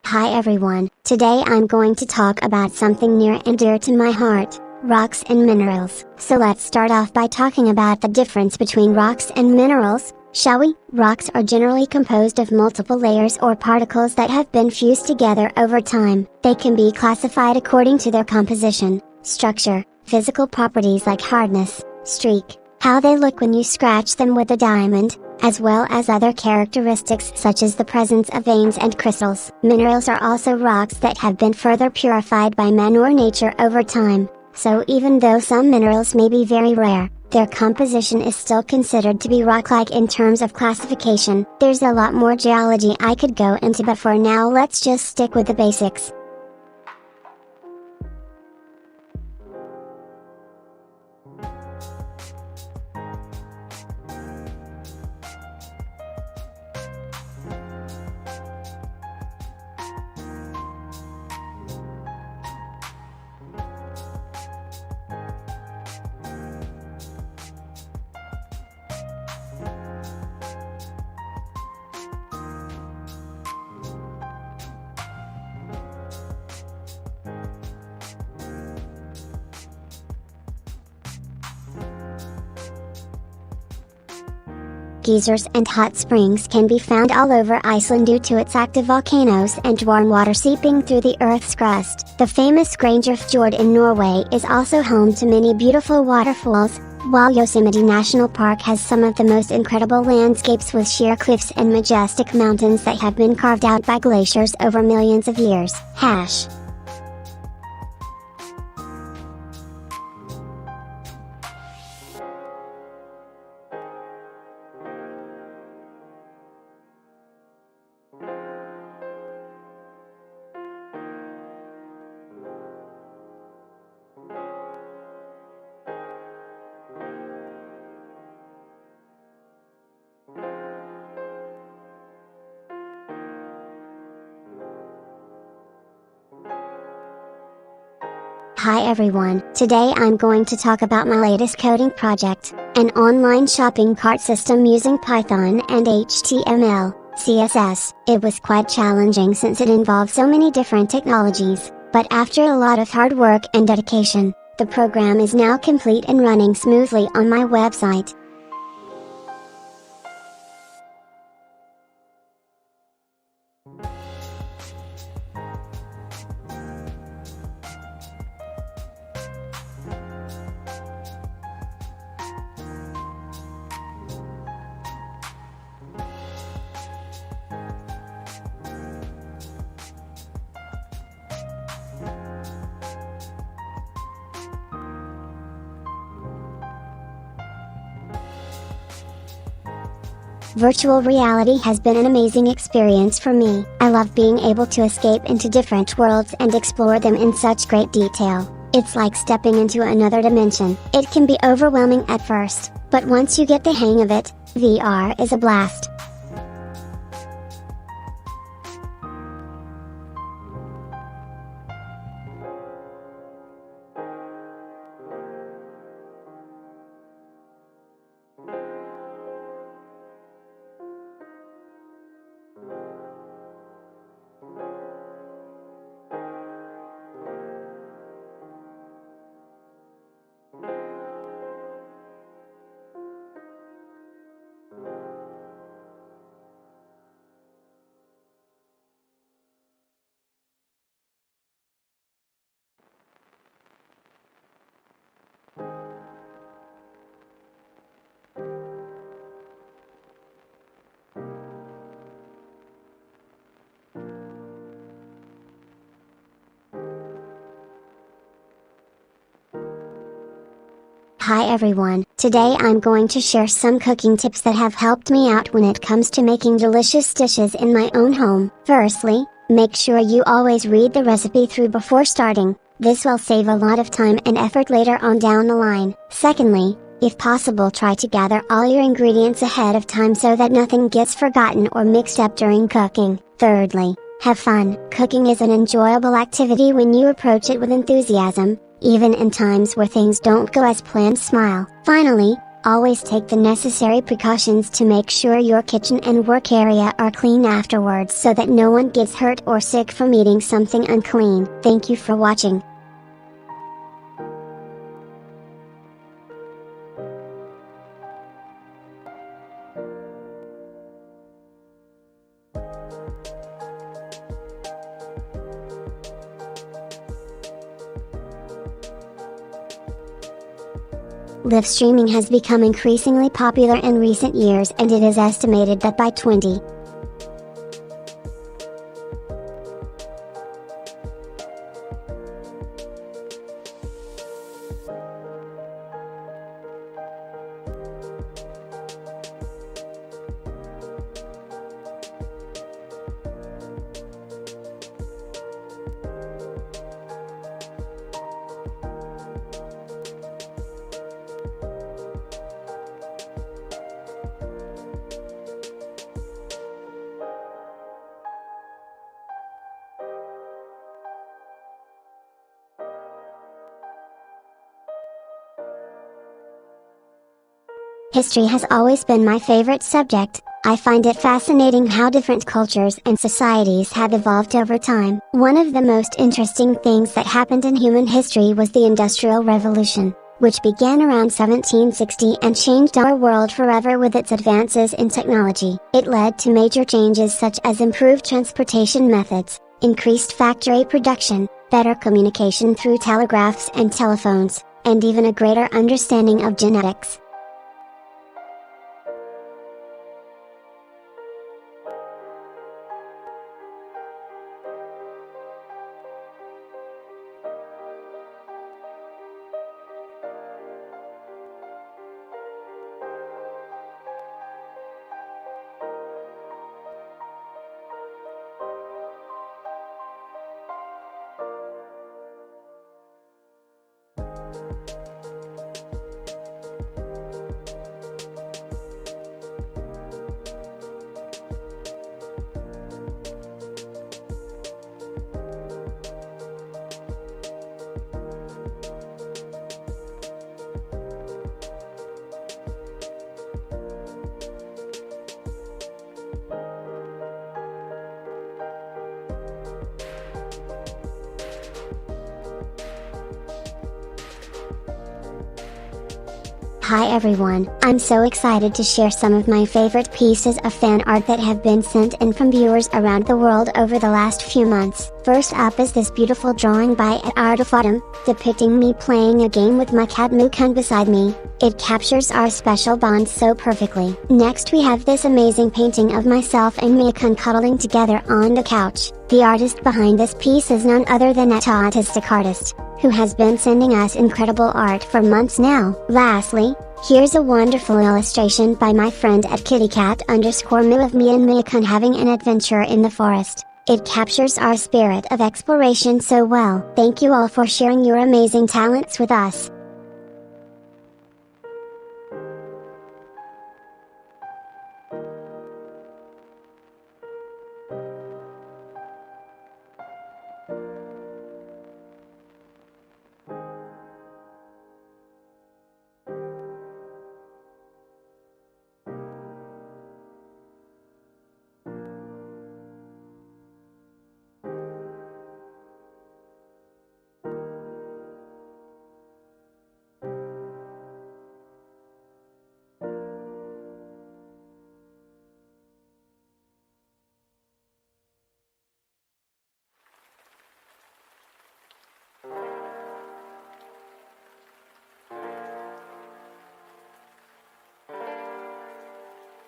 Hi everyone, today I'm going to talk about something near and dear to my heart, rocks and minerals. So let's start off by talking about the difference between rocks and minerals, shall we? Rocks are generally composed of multiple layers or particles that have been fused together over time. They can be classified according to their composition, structure, physical properties like hardness, streak, how they look when you scratch them with a diamond, as well as other characteristics such as the presence of veins and crystals. Minerals are also rocks that have been further purified by man or nature over time, so even though some minerals may be very rare, their composition is still considered to be rock-like in terms of classification. There's a lot more geology I could go into, but for now let's just stick with the basics. geysers and hot springs can be found all over Iceland due to its active volcanoes and warm water seeping through the Earth's crust. The famous Fjord in Norway is also home to many beautiful waterfalls, while Yosemite National Park has some of the most incredible landscapes with sheer cliffs and majestic mountains that have been carved out by glaciers over millions of years. Hi everyone, today I'm going to talk about my latest coding project, an online shopping cart system using Python and HTML, CSS. It was quite challenging since it involved so many different technologies, but after a lot of hard work and dedication, the program is now complete and running smoothly on my website. Virtual reality has been an amazing experience for me. I love being able to escape into different worlds and explore them in such great detail. It's like stepping into another dimension. It can be overwhelming at first, but once you get the hang of it, VR is a blast. Hi everyone, today I'm going to share some cooking tips that have helped me out when it comes to making delicious dishes in my own home. Firstly, make sure you always read the recipe through before starting. This will save a lot of time and effort later on down the line. Secondly, if possible, try to gather all your ingredients ahead of time so that nothing gets forgotten or mixed up during cooking. Thirdly, have fun. Cooking is an enjoyable activity when you approach it with enthusiasm, even in times where things don't go as planned. Smile. Finally, always take the necessary precautions to make sure your kitchen and work area are clean afterwards so that no one gets hurt or sick from eating something unclean. Thank you for watching. Live streaming has become increasingly popular in recent years, and it is estimated that by 20. History has always been my favorite subject. I find it fascinating how different cultures and societies have evolved over time. One of the most interesting things that happened in human history was the Industrial Revolution. which began around 1760 and changed our world forever with its advances in technology. It led to major changes such as improved transportation methods, increased factory production, better communication through telegraphs and telephones, and even a greater understanding of genetics. Hi everyone, I'm so excited to share some of my favorite pieces of fan art that have been sent in from viewers around the world over the last few months. First up is this beautiful drawing by @artofautumn, depicting me playing a game with my cat Mukun beside me. It captures our special bond so perfectly. Next we have this amazing painting of myself and Mukun cuddling together on the couch. The artist behind this piece is none other than Autistic Artist, who has been sending us incredible art for months now. Lastly, here's a wonderful illustration by my friend @kittycat_moo of me and Mukun having an adventure in the forest. It captures our spirit of exploration so well. Thank you all for sharing your amazing talents with us.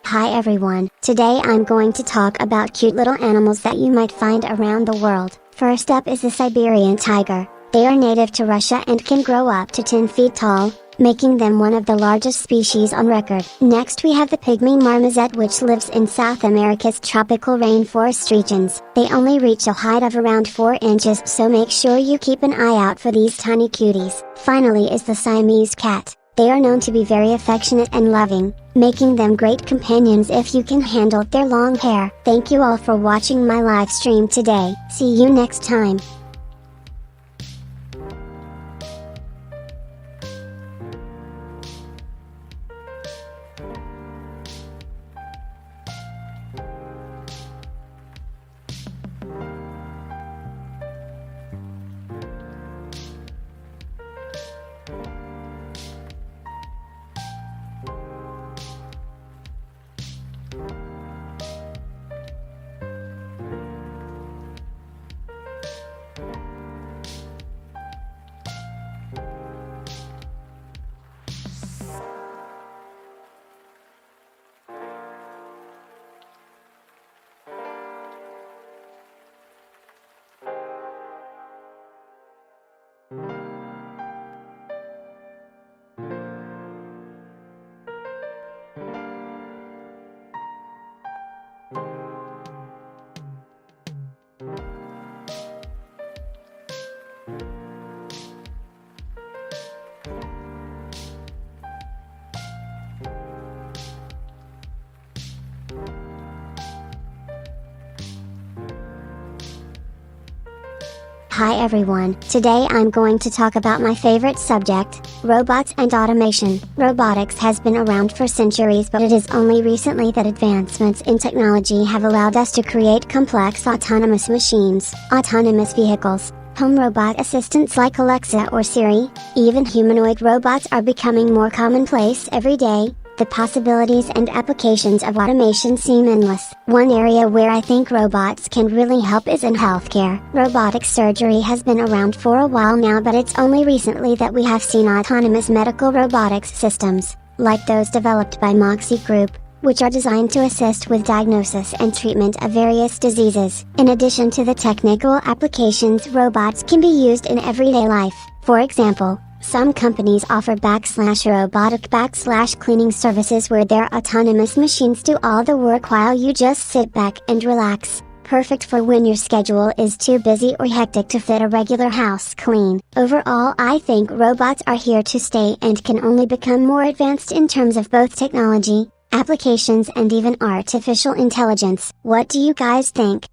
Hi everyone, today I'm going to talk about cute little animals that you might find around the world. First up is the Siberian tiger. They are native to Russia and can grow up to 10 feet tall, making them one of the largest species on record. Next we have the pygmy marmoset, which lives in South America's tropical rainforest regions. They only reach a height of around 4 inches, so make sure you keep an eye out for these tiny cuties. Finally is the Siamese cat. They are known to be very affectionate and loving, making them great companions if you can handle their long hair. Thank you all for watching my live stream today. See you next time. Hi everyone, today I'm going to talk about my favorite subject, robots and automation. Robotics has been around for centuries, but it is only recently that advancements in technology have allowed us to create complex autonomous machines, autonomous vehicles, Home robot assistants like Alexa or Siri, even humanoid robots are becoming more commonplace every day. The possibilities and applications of automation seem endless. One area where I think robots can really help is in healthcare. Robotic surgery has been around for a while now, but it's only recently that we have seen autonomous medical robotics systems, like those developed by Moxie Group, which are designed to assist with diagnosis and treatment of various diseases. In addition to the technical applications, robots can be used in everyday life. For example, some companies offer robotic cleaning services where their autonomous machines do all the work while you just sit back and relax. Perfect for when your schedule is too busy or hectic to fit a regular house clean. Overall, I think robots are here to stay and can only become more advanced in terms of both technology, applications, and even artificial intelligence. What do you guys think?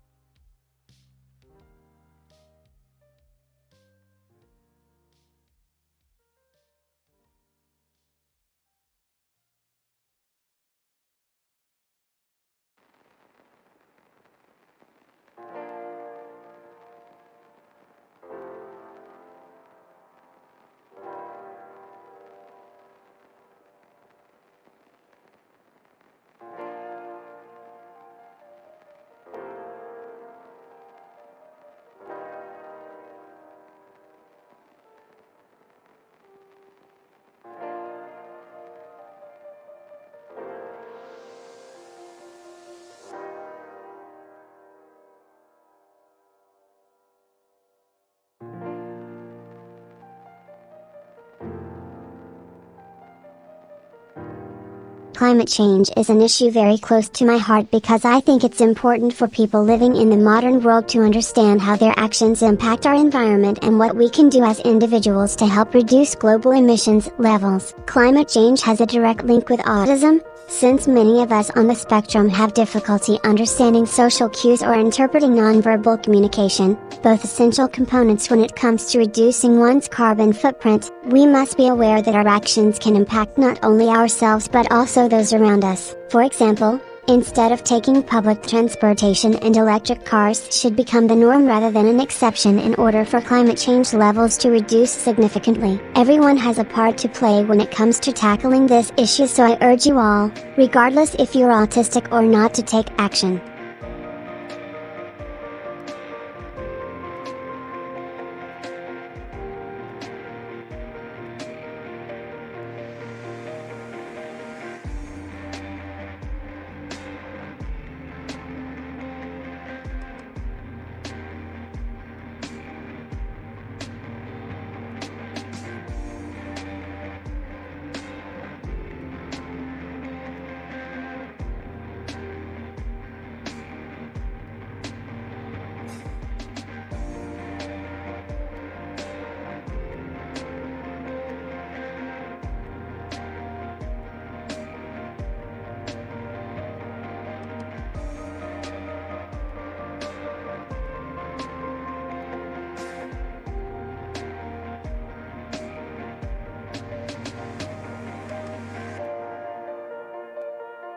Climate change is an issue very close to my heart because I think it's important for people living in the modern world to understand how their actions impact our environment and what we can do as individuals to help reduce global emissions levels. Climate change has a direct link with autism, since many of us on the spectrum have difficulty understanding social cues or interpreting nonverbal communication, both essential components when it comes to reducing one's carbon footprint. We must be aware that our actions can impact not only ourselves but also those around us. For example, instead of taking public transportation, and electric cars should become the norm rather than an exception in order for climate change levels to reduce significantly. Everyone has a part to play when it comes to tackling this issue, so I urge you all, regardless if you're autistic or not, to take action.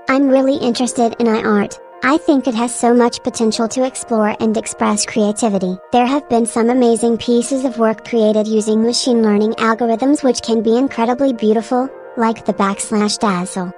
I'm really interested in art. I think it has so much potential to explore and express creativity. There have been some amazing pieces of work created using machine learning algorithms which can be incredibly beautiful, like the /dazzle.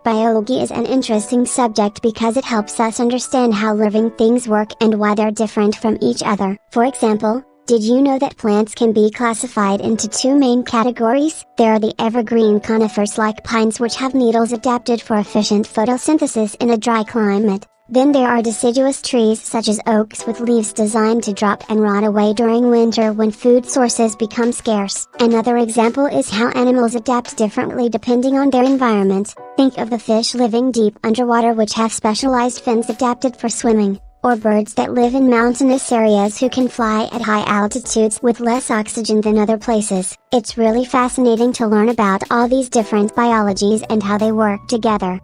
Biology is an interesting subject because it helps us understand how living things work and why they're different from each other. For example, Did you know that plants can be classified into two main categories? There are the evergreen conifers like pines which have needles adapted for efficient photosynthesis in a dry climate. Then there are deciduous trees such as oaks with leaves designed to drop and rot away during winter when food sources become scarce. Another example is how animals adapt differently depending on their environment. Think of the fish living deep underwater which have specialized fins adapted for swimming, or birds that live in mountainous areas who can fly at high altitudes with less oxygen than other places. It's really fascinating to learn about all these different biologies and how they work together.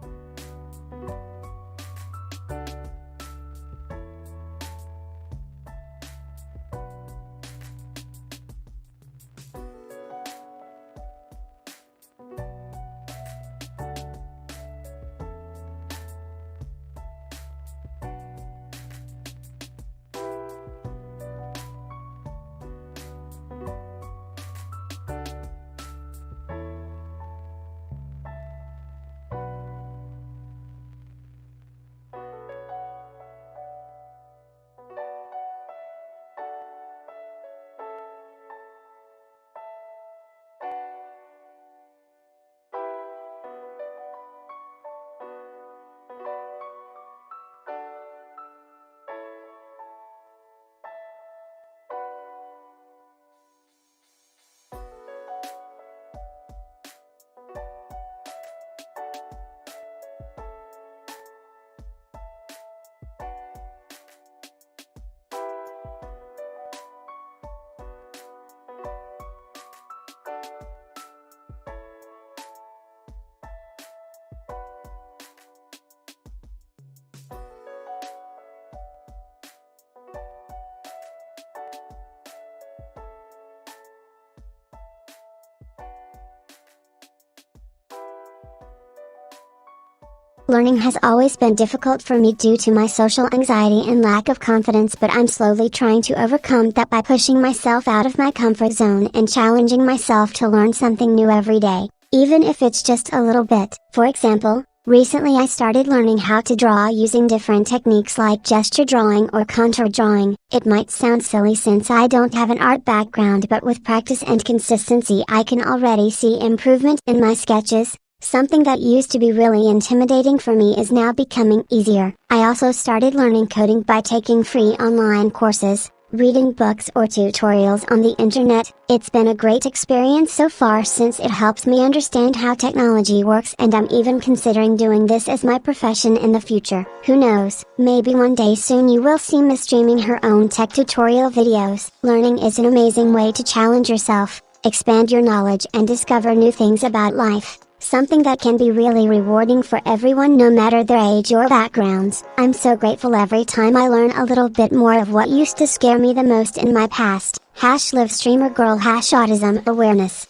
Learning has always been difficult for me due to my social anxiety and lack of confidence, but I'm slowly trying to overcome that by pushing myself out of my comfort zone and challenging myself to learn something new every day, even if it's just a little bit. For example, recently I started learning how to draw using different techniques like gesture drawing or contour drawing. It might sound silly since I don't have an art background, but with practice and consistency I can already see improvement in my sketches. Something that used to be really intimidating for me is now becoming easier. I also started learning coding by taking free online courses, reading books or tutorials on the internet. It's been a great experience so far since it helps me understand how technology works, and I'm even considering doing this as my profession in the future. Who knows, maybe one day soon you will see me streaming her own tech tutorial videos. Learning is an amazing way to challenge yourself, expand your knowledge and discover new things about life. Something that can be really rewarding for everyone no matter their age or backgrounds. I'm so grateful every time I learn a little bit more of what used to scare me the most in my past. #livestreamergirl #autism awareness.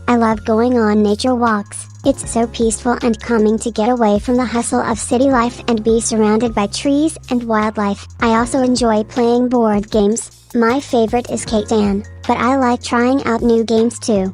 I love going on nature walks. It's so peaceful and calming to get away from the hustle of city life and be surrounded by trees and wildlife. I also enjoy playing board games. My favorite is Catan, but I like trying out new games too.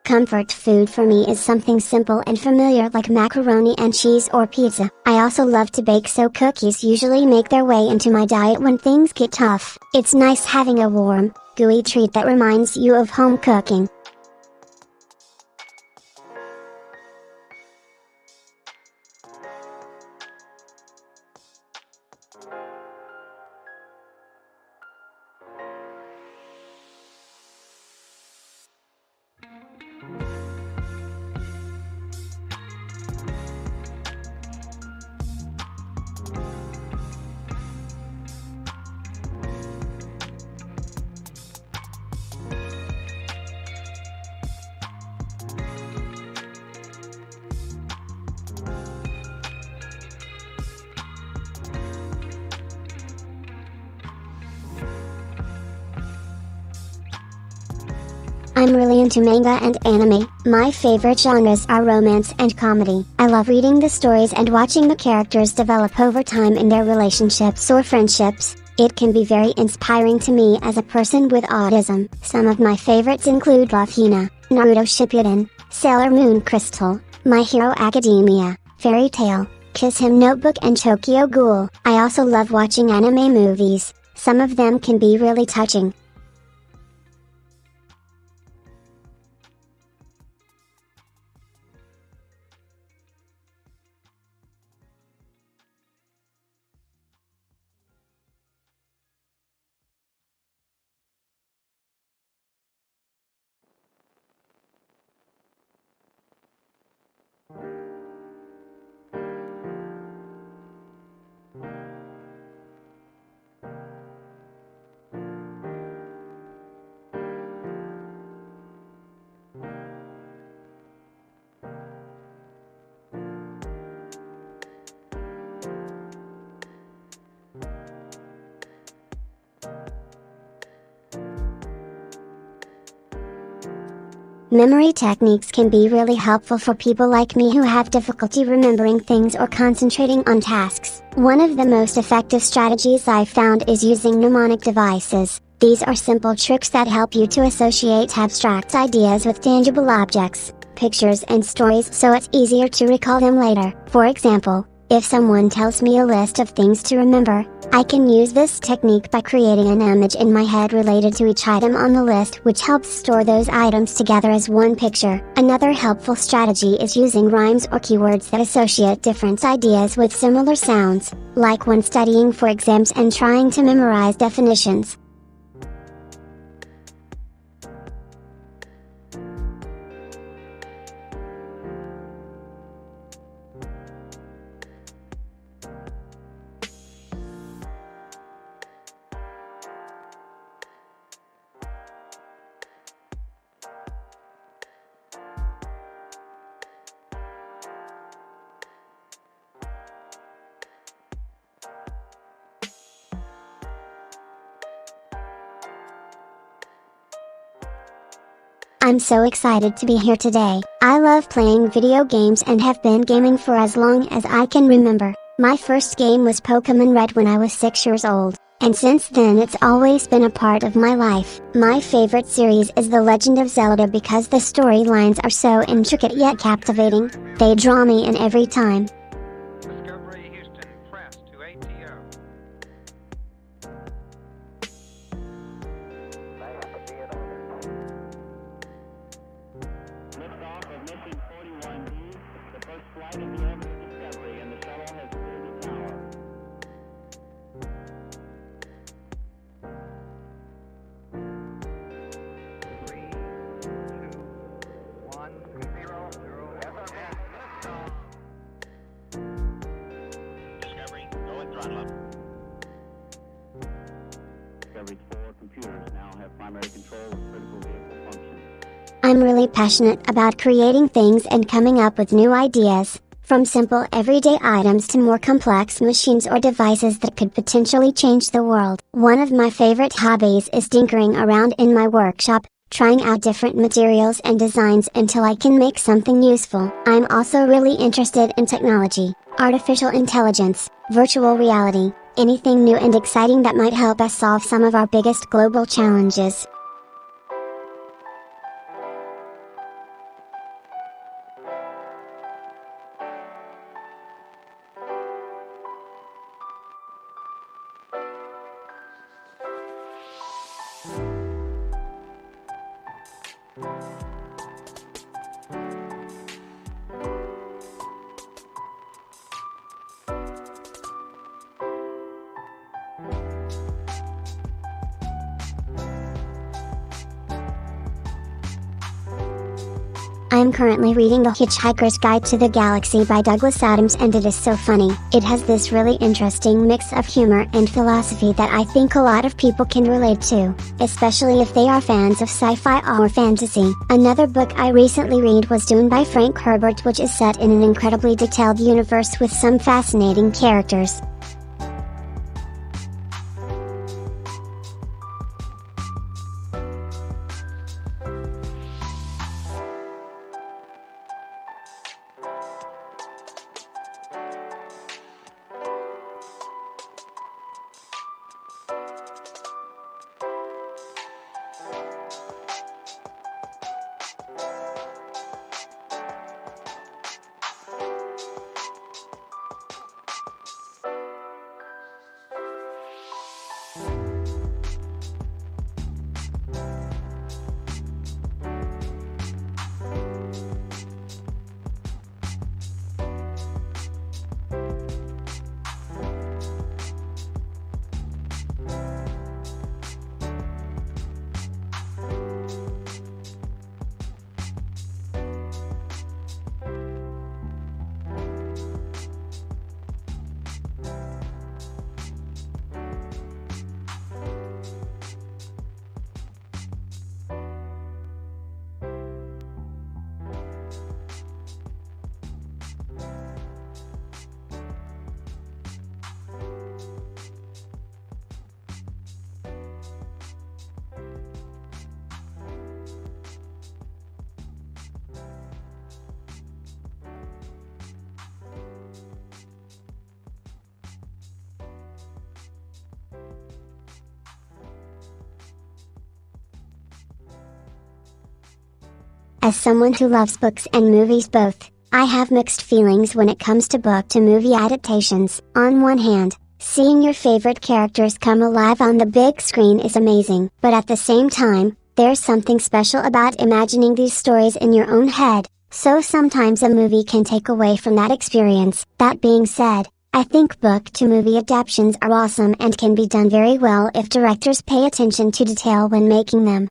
Comfort food for me is something simple and familiar like macaroni and cheese or pizza. I also love to bake, so cookies usually make their way into my diet when things get tough. It's nice having a warm, gooey treat that reminds you of home cooking. I'm really into manga and anime. My favorite genres are romance and comedy. I love reading the stories and watching the characters develop over time in their relationships or friendships. It can be very inspiring to me as a person with autism. Some of my favorites include Love Hina, Naruto Shippuden, Sailor Moon Crystal, My Hero Academia, Fairy Tail, Kiss Him Notebook and Tokyo Ghoul. I also love watching anime movies. Some of them can be really touching. Memory techniques can be really helpful for people like me who have difficulty remembering things or concentrating on tasks. One of the most effective strategies I've found is using mnemonic devices. These are simple tricks that help you to associate abstract ideas with tangible objects, pictures and stories so it's easier to recall them later. For example, if someone tells me a list of things to remember, I can use this technique by creating an image in my head related to each item on the list, which helps store those items together as one picture. Another helpful strategy is using rhymes or keywords that associate different ideas with similar sounds, like when studying for exams and trying to memorize definitions. I'm so excited to be here today. I love playing video games and have been gaming for as long as I can remember. My first game was Pokemon Red when I was 6 years old, and since then it's always been a part of my life. My favorite series is The Legend of Zelda because the storylines are so intricate yet captivating. They draw me in every time. Discovery Houston, press to ATO. Liftoff of mission 41D, the first flight in the orbit of Discovery, and the shuttle has cleared the tower. 3, 2, 1, 0, 0. Discovery, go and throttle up. Discovery's 4 computers now have primary control of critical vehicle functions. I'm really passionate about creating things and coming up with new ideas, from simple everyday items to more complex machines or devices that could potentially change the world. One of my favorite hobbies is tinkering around in my workshop, trying out different materials and designs until I can make something useful. I'm also really interested in technology, artificial intelligence, virtual reality, anything new and exciting that might help us solve some of our biggest global challenges. I'm currently reading The Hitchhiker's Guide to the Galaxy by Douglas Adams, and it is so funny. It has this really interesting mix of humor and philosophy that I think a lot of people can relate to, especially if they are fans of sci-fi or fantasy. Another book I recently read was Dune by Frank Herbert, which is set in an incredibly detailed universe with some fascinating characters. As someone who loves books and movies both, I have mixed feelings when it comes to book to movie adaptations. On one hand, seeing your favorite characters come alive on the big screen is amazing. But at the same time, there's something special about imagining these stories in your own head, so sometimes a movie can take away from that experience. That being said, I think book to movie adaptations are awesome and can be done very well if directors pay attention to detail when making them.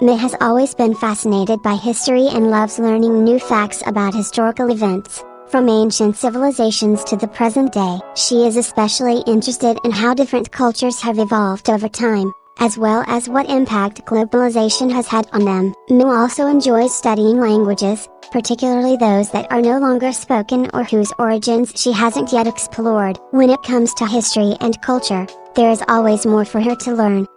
May has always been fascinated by history and loves learning new facts about historical events, from ancient civilizations to the present day. She is especially interested in how different cultures have evolved over time, as well as what impact globalization has had on them. Miyu also enjoys studying languages, particularly those that are no longer spoken or whose origins she hasn't yet explored. When it comes to history and culture, there is always more for her to learn.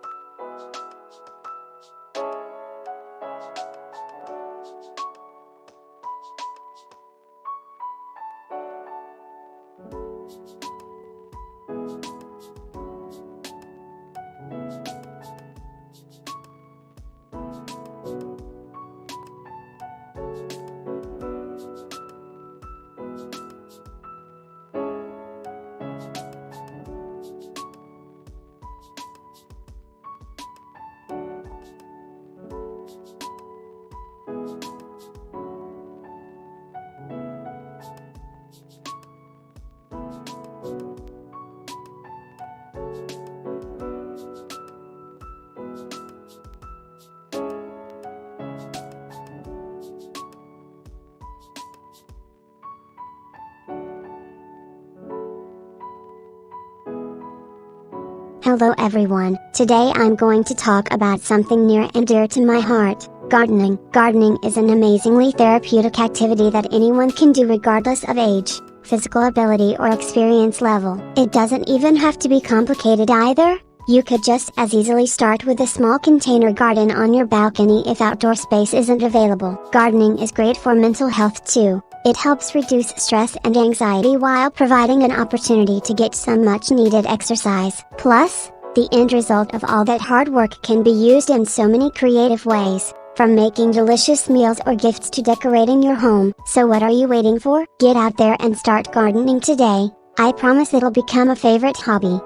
Hello everyone, today I'm going to talk about something near and dear to my heart, gardening. Gardening is an amazingly therapeutic activity that anyone can do regardless of age, physical ability or experience level. It doesn't even have to be complicated either. You could just as easily start with a small container garden on your balcony if outdoor space isn't available. Gardening is great for mental health too. It helps reduce stress and anxiety while providing an opportunity to get some much needed exercise. Plus, the end result of all that hard work can be used in so many creative ways, from making delicious meals or gifts to decorating your home. So what are you waiting for? Get out there and start gardening today. I promise it'll become a favorite hobby.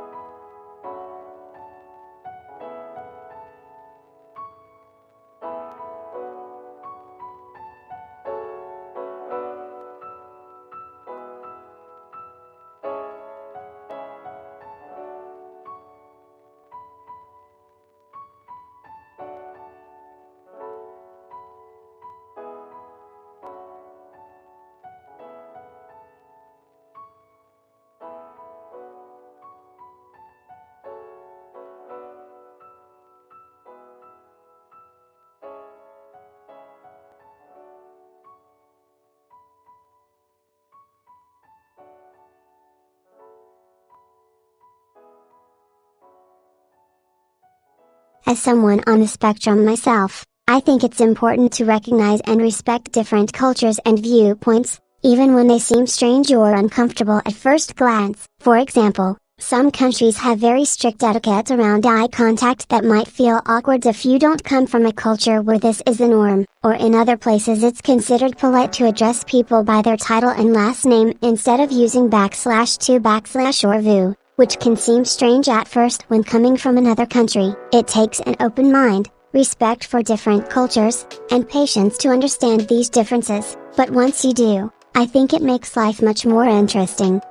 As someone on the spectrum myself, I think it's important to recognize and respect different cultures and viewpoints, even when they seem strange or uncomfortable at first glance. For example, some countries have very strict etiquette around eye contact that might feel awkward if you don't come from a culture where this is the norm, or in other places it's considered polite to address people by their title and last name instead of using /to/ or vu, which can seem strange at first when coming from another country. It takes an open mind, respect for different cultures, and patience to understand these differences, but once you do, I think it makes life much more interesting.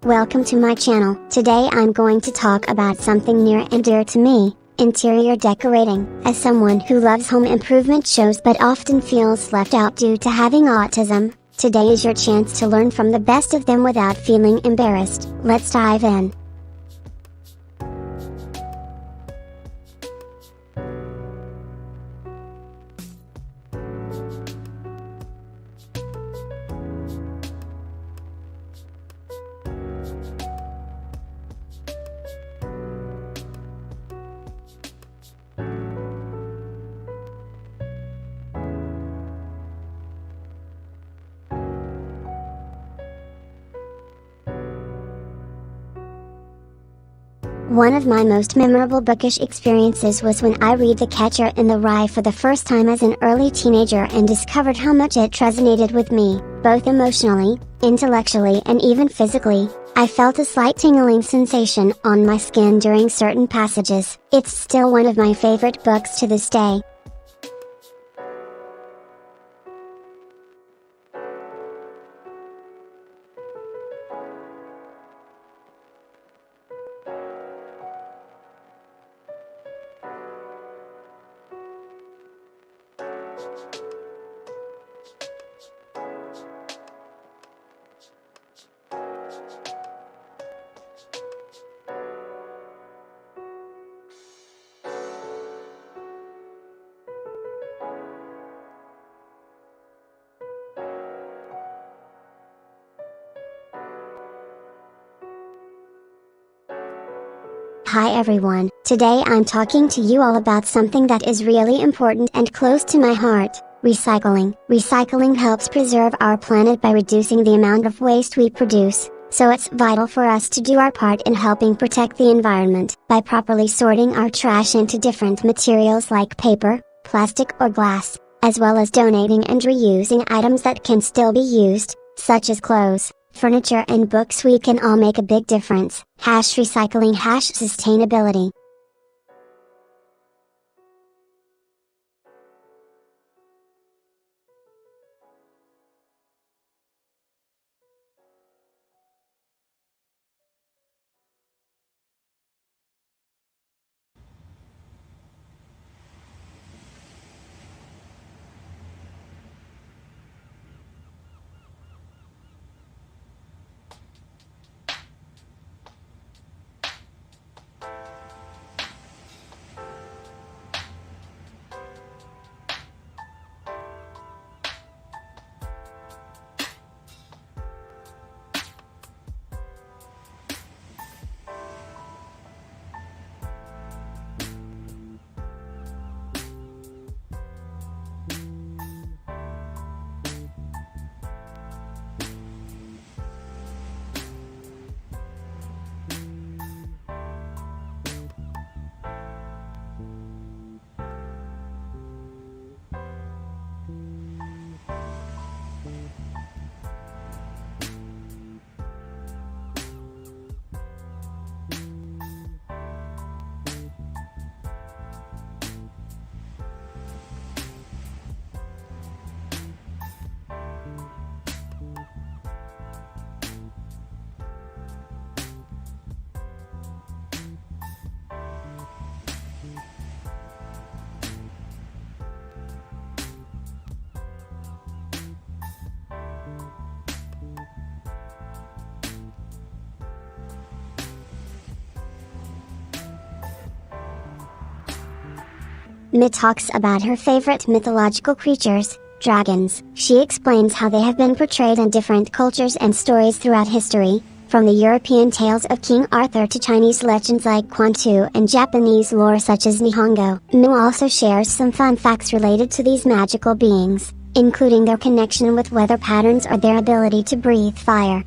Welcome to my channel. Today I'm going to talk about something near and dear to me, interior decorating. As someone who loves home improvement shows but often feels left out due to having autism, today is your chance to learn from the best of them without feeling embarrassed. Let's dive in. One of my most memorable bookish experiences was when I read The Catcher in the Rye for the first time as an early teenager and discovered how much it resonated with me, both emotionally, intellectually and even physically. I felt a slight tingling sensation on my skin during certain passages. It's still one of my favorite books to this day. Hi everyone, today I'm talking to you all about something that is really important and close to my heart, recycling. Recycling helps preserve our planet by reducing the amount of waste we produce, so it's vital for us to do our part in helping protect the environment. By properly sorting our trash into different materials like paper, plastic or glass, as well as donating and reusing items that can still be used, such as clothes, furniture and books, we can all make a big difference. #recycling #sustainability. Mi talks about her favorite mythological creatures, dragons. She explains how they have been portrayed in different cultures and stories throughout history, from the European tales of King Arthur to Chinese legends like Kwantu and Japanese lore such as Nihongo. Mi also shares some fun facts related to these magical beings, including their connection with weather patterns or their ability to breathe fire.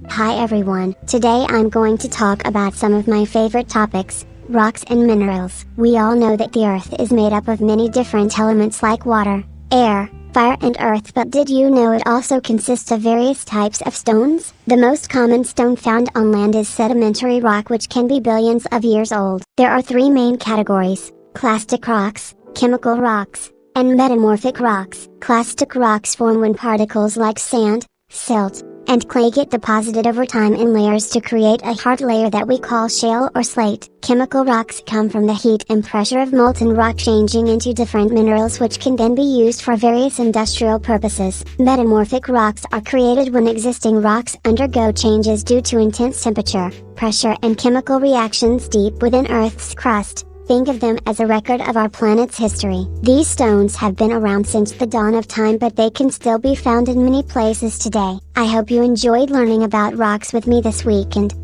Hi everyone, today I'm going to talk about some of my favorite topics, rocks and minerals. We all know that the earth is made up of many different elements like water, air, fire and earth, but did you know it also consists of various types of stones? The most common stone found on land is sedimentary rock, which can be billions of years old. There are three main categories: clastic rocks, chemical rocks, and metamorphic rocks. Clastic rocks form when particles like sand, silt, and clay get deposited over time in layers to create a hard layer that we call shale or slate. Chemical rocks come from the heat and pressure of molten rock changing into different minerals, which can then be used for various industrial purposes. Metamorphic rocks are created when existing rocks undergo changes due to intense temperature, pressure and chemical reactions deep within Earth's crust. Think of them as a record of our planet's history. These stones have been around since the dawn of time, but they can still be found in many places today. I hope you enjoyed learning about rocks with me this weekend.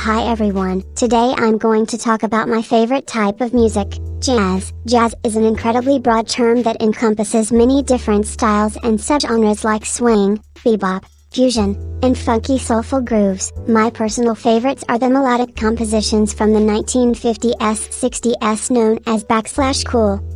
Hi everyone, today I'm going to talk about my favorite type of music, jazz. Jazz is an incredibly broad term that encompasses many different styles and subgenres like swing, bebop, fusion, and funky soulful grooves. My personal favorites are the melodic compositions from the 1950s 60s known as /cool.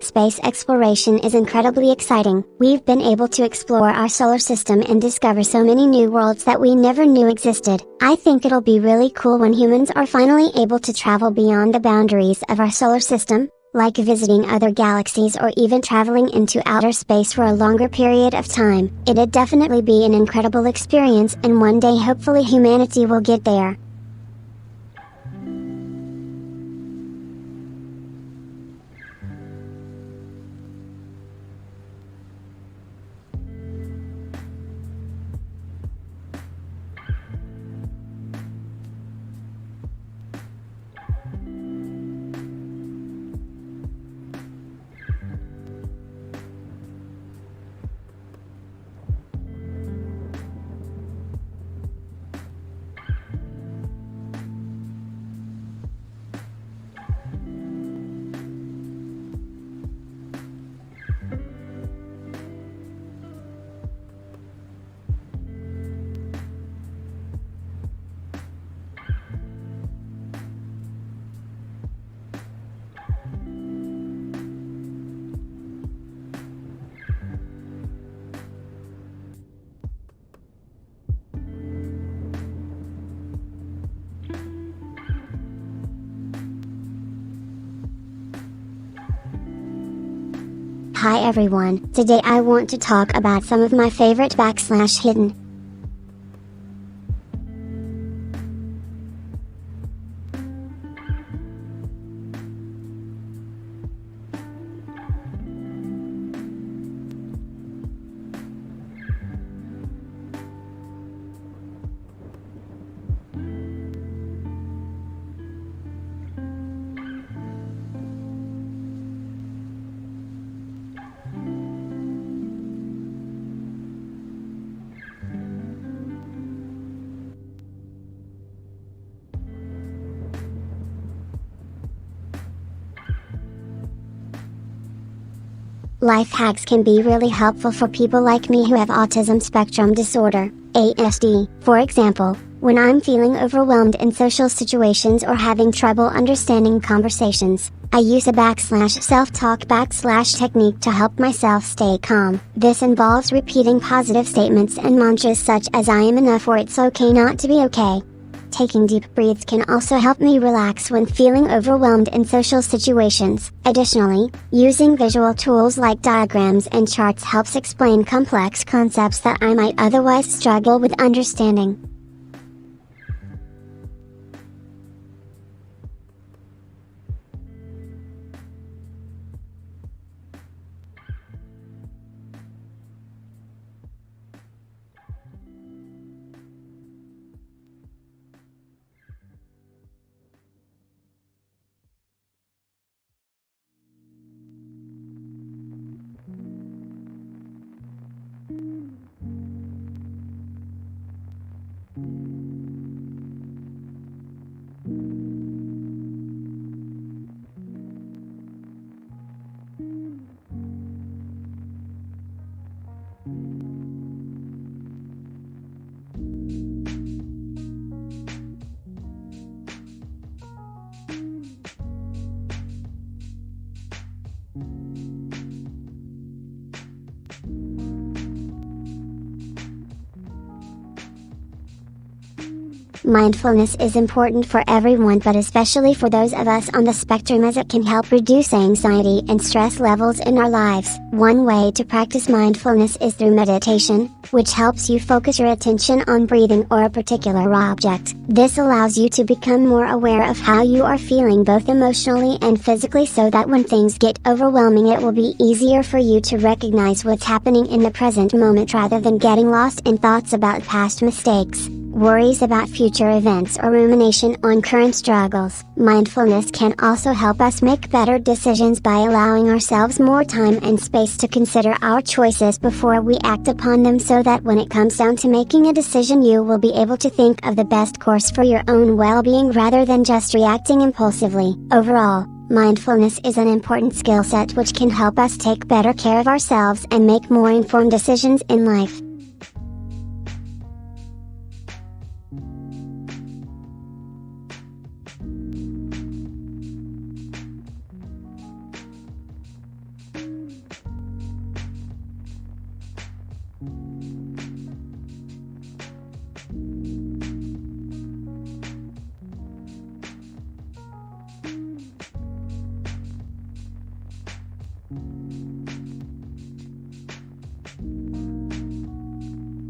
Space exploration is incredibly exciting. We've been able to explore our solar system and discover so many new worlds that we never knew existed. I think it'll be really cool when humans are finally able to travel beyond the boundaries of our solar system, like visiting other galaxies or even traveling into outer space for a longer period of time. It'd definitely be an incredible experience, and one day hopefully humanity will get there. Hi everyone, today I want to talk about some of my favorite /hidden Life hacks can be really helpful for people like me who have autism spectrum disorder, ASD. For example, when I'm feeling overwhelmed in social situations or having trouble understanding conversations, I use a /self-talk technique to help myself stay calm. This involves repeating positive statements and mantras such as I am enough or it's okay not to be okay. Taking deep breaths can also help me relax when feeling overwhelmed in social situations. Additionally, using visual tools like diagrams and charts helps explain complex concepts that I might otherwise struggle with understanding. Mindfulness is important for everyone, but especially for those of us on the spectrum, as it can help reduce anxiety and stress levels in our lives. One way to practice mindfulness is through meditation, which helps you focus your attention on breathing or a particular object. This allows you to become more aware of how you are feeling both emotionally and physically, so that when things get overwhelming it will be easier for you to recognize what's happening in the present moment rather than getting lost in thoughts about past mistakes, worries about future events, or rumination on current struggles. Mindfulness can also help us make better decisions by allowing ourselves more time and space to consider our choices before we act upon them, so that when it comes down to making a decision you will be able to think of the best course for your own well-being rather than just reacting impulsively. Overall, mindfulness is an important skill set which can help us take better care of ourselves and make more informed decisions in life.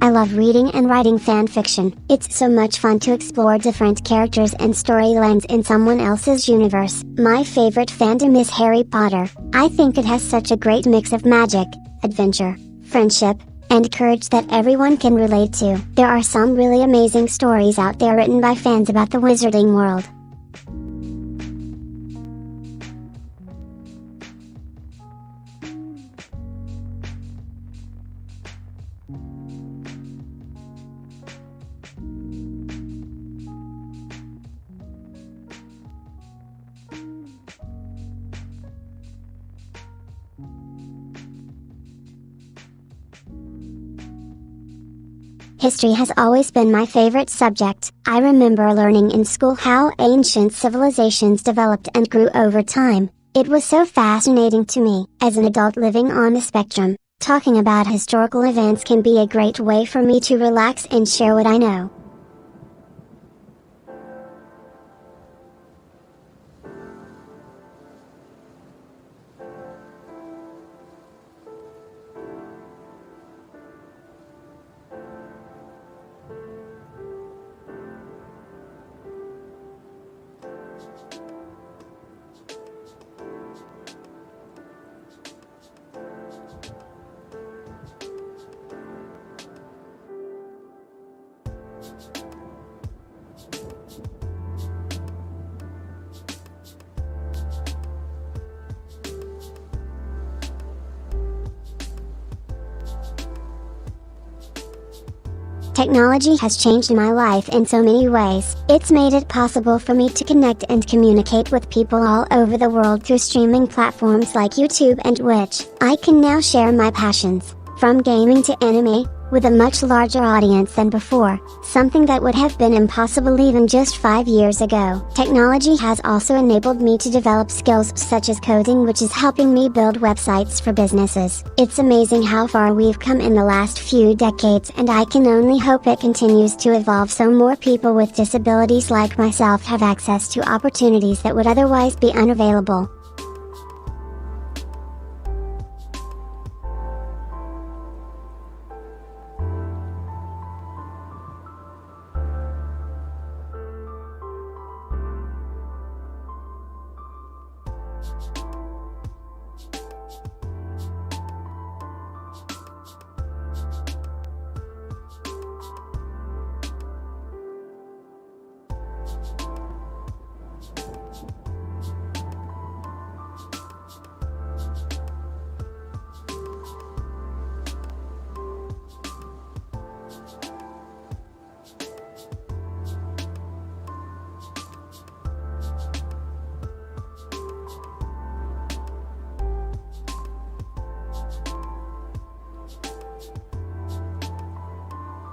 I love reading and writing fan fiction. It's so much fun to explore different characters and storylines in someone else's universe. My favorite fandom is Harry Potter. I think it has such a great mix of magic, adventure, friendship, and courage that everyone can relate to. There are some really amazing stories out there written by fans about the wizarding world. History has always been my favorite subject. I remember learning in school how ancient civilizations developed and grew over time. It was so fascinating to me. As an adult living on the spectrum, talking about historical events can be a great way for me to relax and share what I know. Technology has changed my life in so many ways. It's made it possible for me to connect and communicate with people all over the world through streaming platforms like YouTube and Twitch. I can now share my passions, from gaming to anime, with a much larger audience than before, something that would have been impossible even just 5 years ago. Technology has also enabled me to develop skills such as coding, which is helping me build websites for businesses. It's amazing how far we've come in the last few decades, and I can only hope it continues to evolve so more people with disabilities like myself have access to opportunities that would otherwise be unavailable.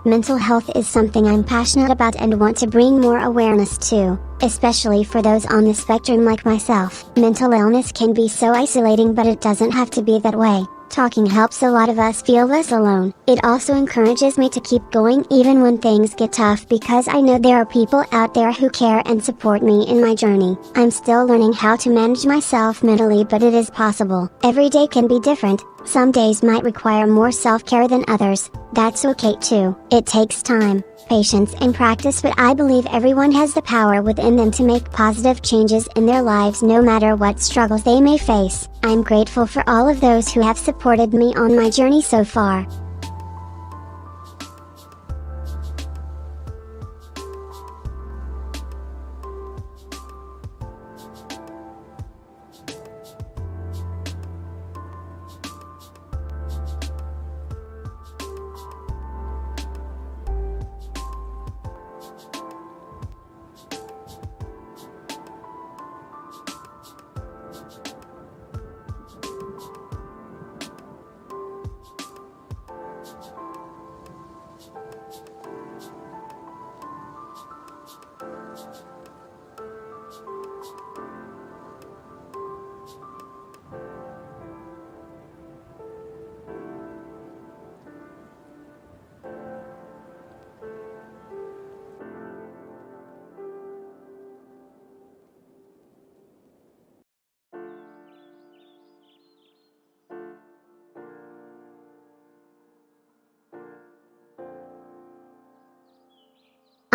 Mental health is something I'm passionate about and want to bring more awareness to, especially for those on the spectrum like myself. Mental illness can be so isolating, but it doesn't have to be that way. Talking helps a lot of us feel less alone. It also encourages me to keep going even when things get tough, because I know there are people out there who care and support me in my journey. I'm still learning how to manage myself mentally, but it is possible. Every day can be different. Some days might require more self-care than others. That's okay too. It takes time, patience and practice, but I believe everyone has the power within them to make positive changes in their lives no matter what struggles they may face. I'm grateful for all of those who have supported me on my journey so far.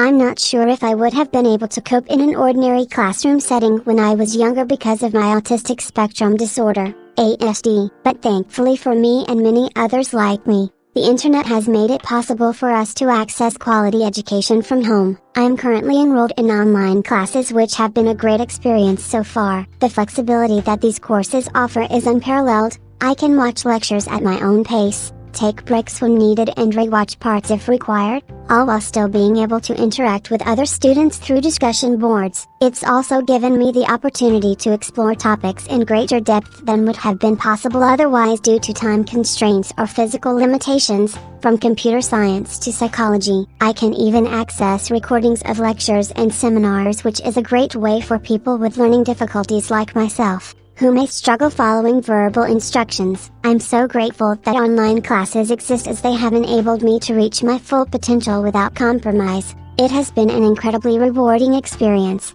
I'm not sure if I would have been able to cope in an ordinary classroom setting when I was younger because of my autistic spectrum disorder, ASD, but thankfully for me and many others like me, the internet has made it possible for us to access quality education from home. I am currently enrolled in online classes, which have been a great experience so far. The flexibility that these courses offer is unparalleled. I can watch lectures at my own pace, take breaks when needed and rewatch parts if required, all while still being able to interact with other students through discussion boards. It's also given me the opportunity to explore topics in greater depth than would have been possible otherwise due to time constraints or physical limitations, from computer science to psychology. I can even access recordings of lectures and seminars, which is a great way for people with learning difficulties like myself, who may struggle following verbal instructions. I'm so grateful that online classes exist, as they have enabled me to reach my full potential without compromise. It has been an incredibly rewarding experience.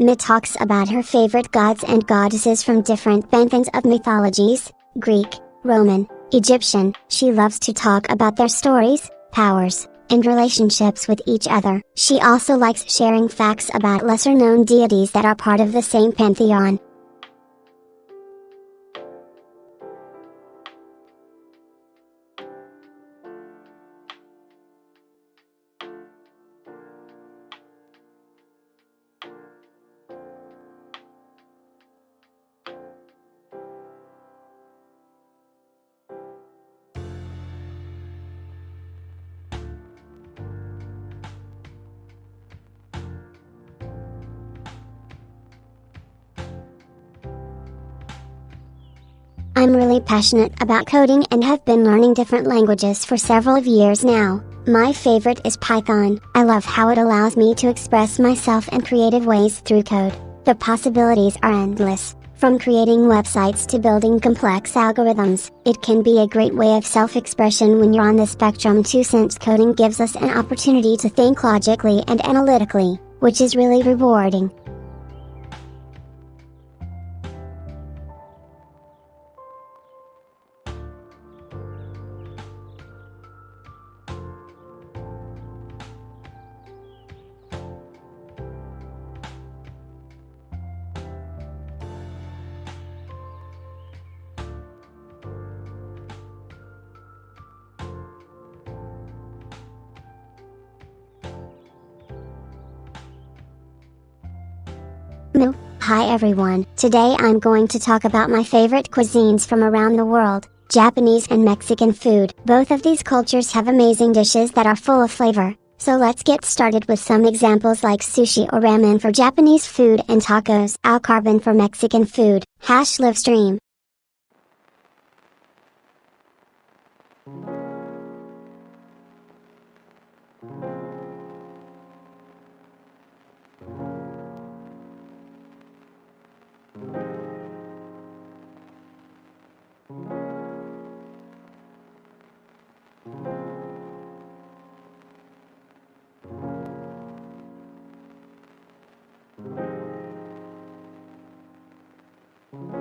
Mi talks about her favorite gods and goddesses from different pantheons of mythologies: Greek, Roman, Egyptian. She loves to talk about their stories, powers, and relationships with each other. She also likes sharing facts about lesser-known deities that are part of the same pantheon. I'm really passionate about coding and have been learning different languages for several years now. My favorite is Python. I love how it allows me to express myself in creative ways through code. The possibilities are endless. From creating websites to building complex algorithms, it can be a great way of self-expression when you're on the spectrum too, since coding gives us an opportunity to think logically and analytically, which is really rewarding. Hi everyone, today I'm going to talk about my favorite cuisines from around the world, Japanese and Mexican food. Both of these cultures have amazing dishes that are full of flavor, so let's get started with some examples like sushi or ramen for Japanese food and tacos al carbon for Mexican food, #livestream.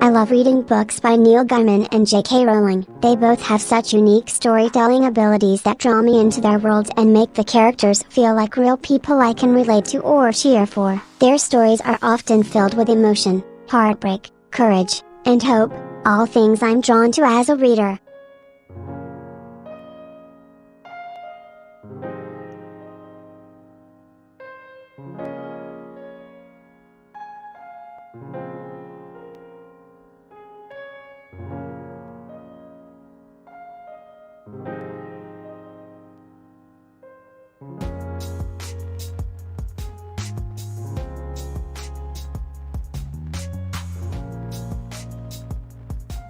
I love reading books by Neil Gaiman and J.K. Rowling. They both have such unique storytelling abilities that draw me into their worlds and make the characters feel like real people I can relate to or cheer for. Their stories are often filled with emotion, heartbreak, courage, and hope, all things I'm drawn to as a reader.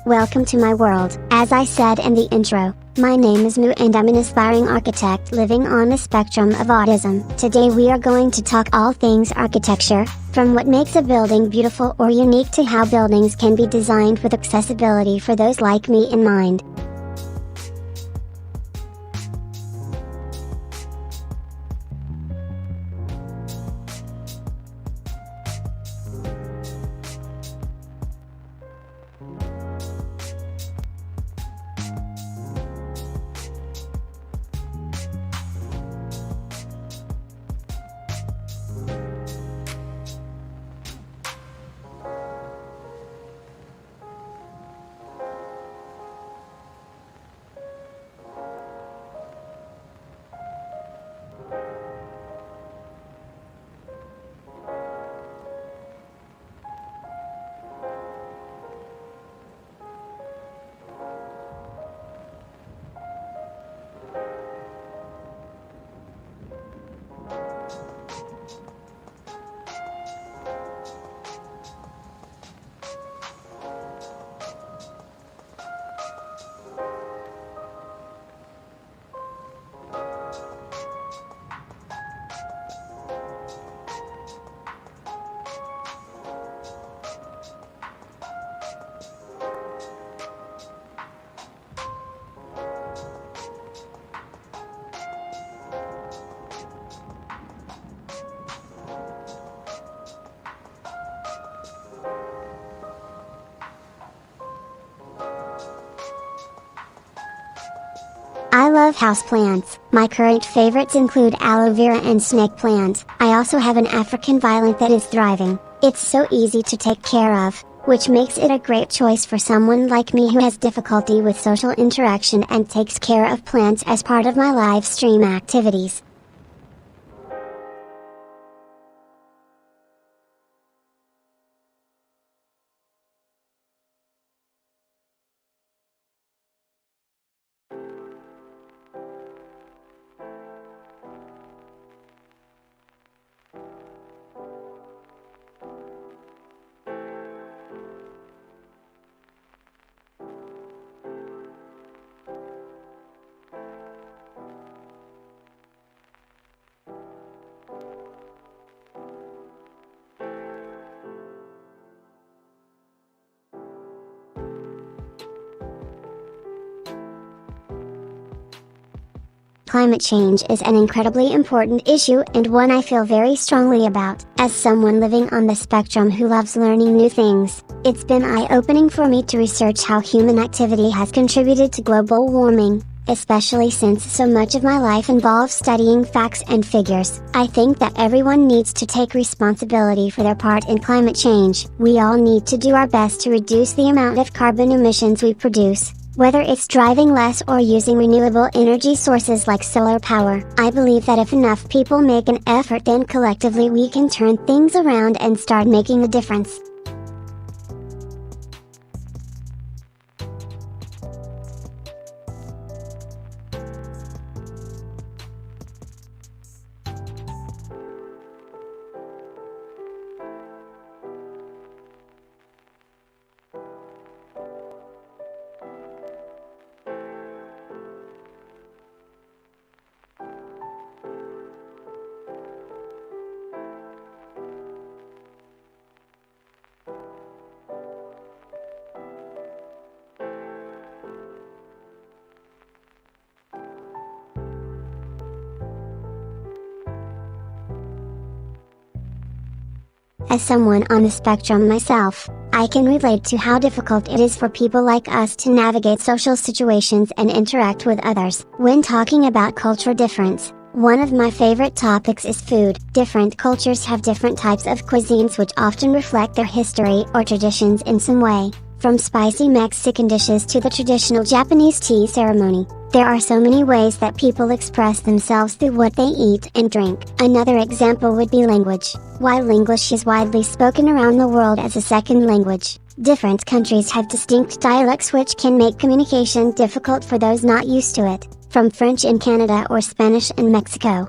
Welcome to my world. As I said in the intro, my name is Miyu and I'm an aspiring architect living on the spectrum of autism. Today we are going to talk all things architecture, from what makes a building beautiful or unique to how buildings can be designed with accessibility for those like me in mind. I love houseplants. My current favorites include aloe vera and snake plant. I also have an African violet that is thriving. It's so easy to take care of, which makes it a great choice for someone like me who has difficulty with social interaction and takes care of plants as part of my live stream activities. Climate change is an incredibly important issue and one I feel very strongly about. As someone living on the spectrum who loves learning new things, it's been eye-opening for me to research how human activity has contributed to global warming, especially since so much of my life involves studying facts and figures. I think that everyone needs to take responsibility for their part in climate change. We all need to do our best to reduce the amount of carbon emissions we produce, whether it's driving less or using renewable energy sources like solar power. I believe that if enough people make an effort, then collectively we can turn things around and start making a difference. As someone on the spectrum myself, I can relate to how difficult it is for people like us to navigate social situations and interact with others. When talking about culture difference, one of my favorite topics is food. Different cultures have different types of cuisines which often reflect their history or traditions in some way, from spicy Mexican dishes to the traditional Japanese tea ceremony. There are so many ways that people express themselves through what they eat and drink. Another example would be language. While English is widely spoken around the world as a second language, different countries have distinct dialects which can make communication difficult for those not used to it, from French in Canada or Spanish in Mexico.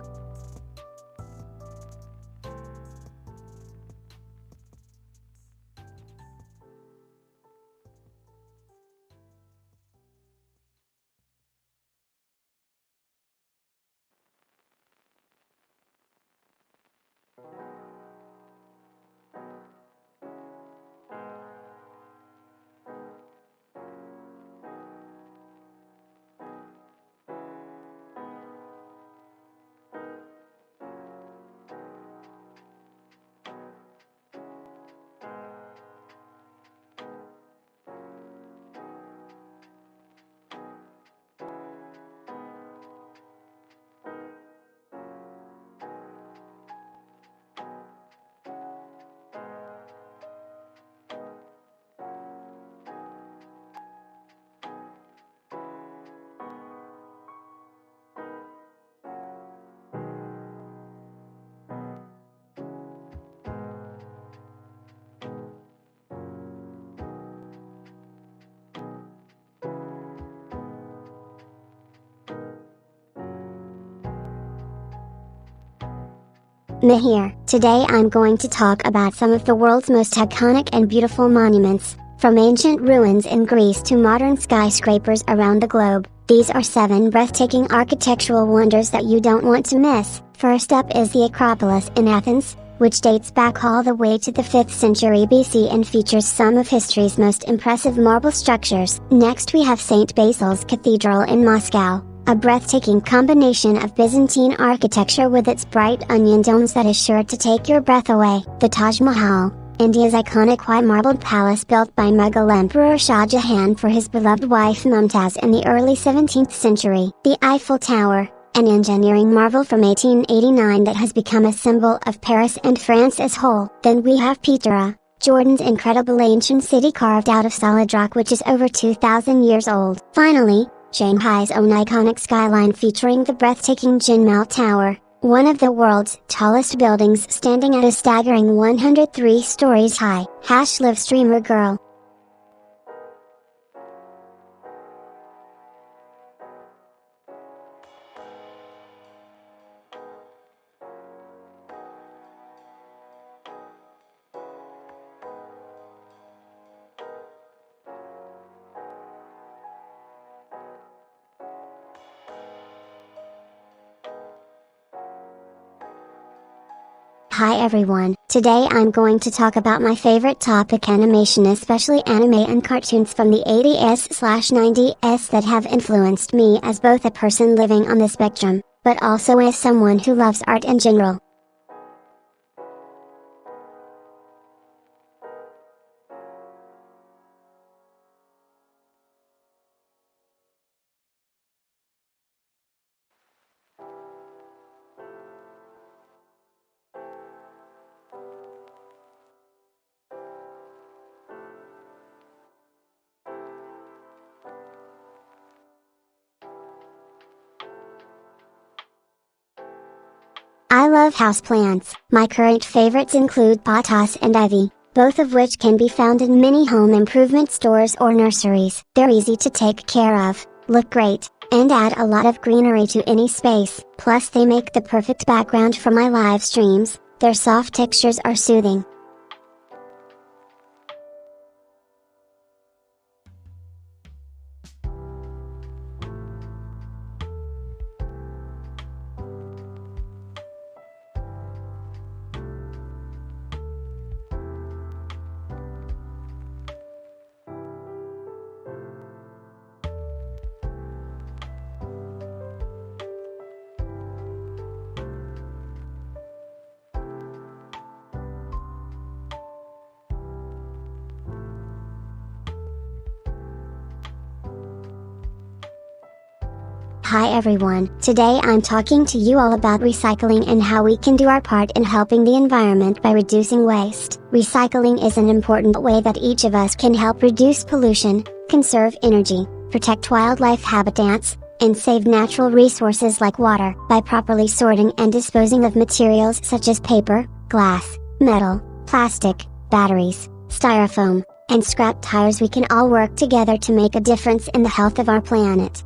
Here, today I'm going to talk about some of the world's most iconic and beautiful monuments, from ancient ruins in Greece to modern skyscrapers around the globe. These are 7 breathtaking architectural wonders that you don't want to miss. First up is the Acropolis in Athens, which dates back all the way to the 5th century BC and features some of history's most impressive marble structures. Next we have St. Basil's Cathedral in Moscow, a breathtaking combination of Byzantine architecture with its bright onion domes that is sure to take your breath away. The Taj Mahal, India's iconic white marbled palace built by Mughal Emperor Shah Jahan for his beloved wife Mumtaz in the early 17th century. The Eiffel Tower, an engineering marvel from 1889 that has become a symbol of Paris and France as whole. Then we have Petra, Jordan's incredible ancient city carved out of solid rock which is over 2,000 years old. Finally, Shanghai's own iconic skyline featuring the breathtaking Jinmao Tower, one of the world's tallest buildings standing at a staggering 103 stories high. #live streamer girl. Hi everyone, today I'm going to talk about my favorite topic, animation, especially anime and cartoons from the 80s/90s that have influenced me as both a person living on the spectrum, but also as someone who loves art in general. I love houseplants. My current favorites include pothos and ivy, both of which can be found in many home improvement stores or nurseries. They're easy to take care of, look great, and add a lot of greenery to any space. Plus they make the perfect background for my live streams. Their soft textures are soothing. Hi everyone, today I'm talking to you all about recycling and how we can do our part in helping the environment by reducing waste. Recycling is an important way that each of us can help reduce pollution, conserve energy, protect wildlife habitats, and save natural resources like water. By properly sorting and disposing of materials such as paper, glass, metal, plastic, batteries, styrofoam, and scrap tires, we can all work together to make a difference in the health of our planet.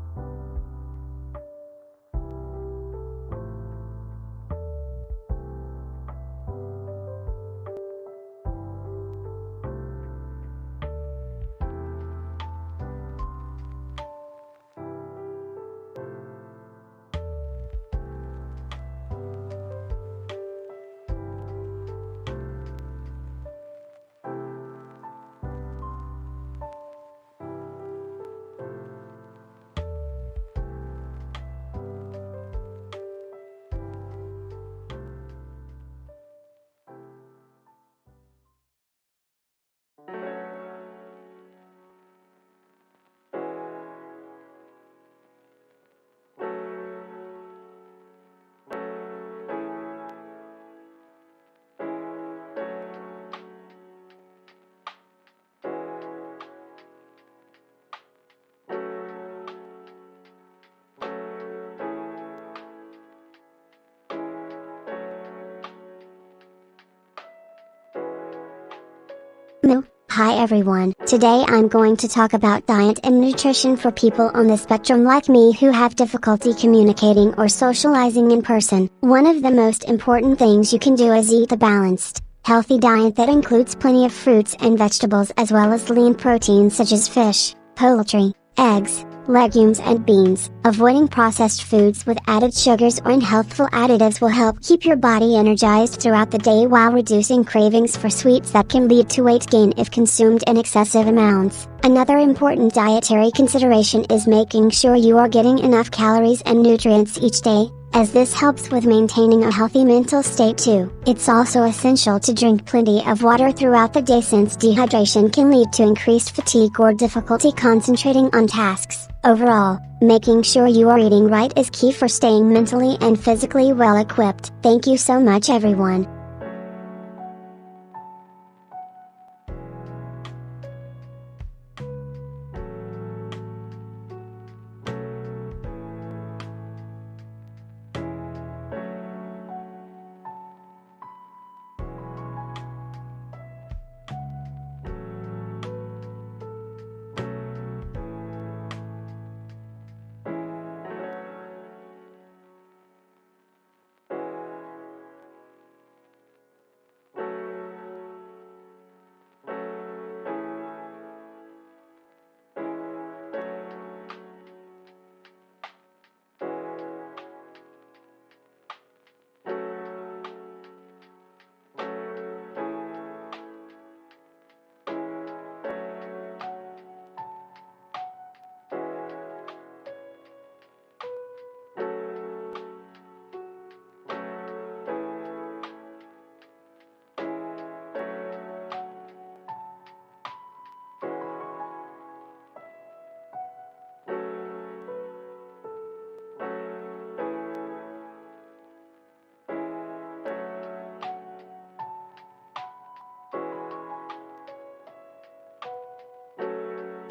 Hi everyone, today I'm going to talk about diet and nutrition for people on the spectrum like me who have difficulty communicating or socializing in person. One of the most important things you can do is eat a balanced, healthy diet that includes plenty of fruits and vegetables as well as lean proteins such as fish, poultry, eggs, legumes and beans. Avoiding processed foods with added sugars or unhealthful additives will help keep your body energized throughout the day while reducing cravings for sweets that can lead to weight gain if consumed in excessive amounts. Another important dietary consideration is making sure you are getting enough calories and nutrients each day, as this helps with maintaining a healthy mental state too. It's also essential to drink plenty of water throughout the day since dehydration can lead to increased fatigue or difficulty concentrating on tasks. Overall, making sure you are eating right is key for staying mentally and physically well equipped. Thank you so much everyone.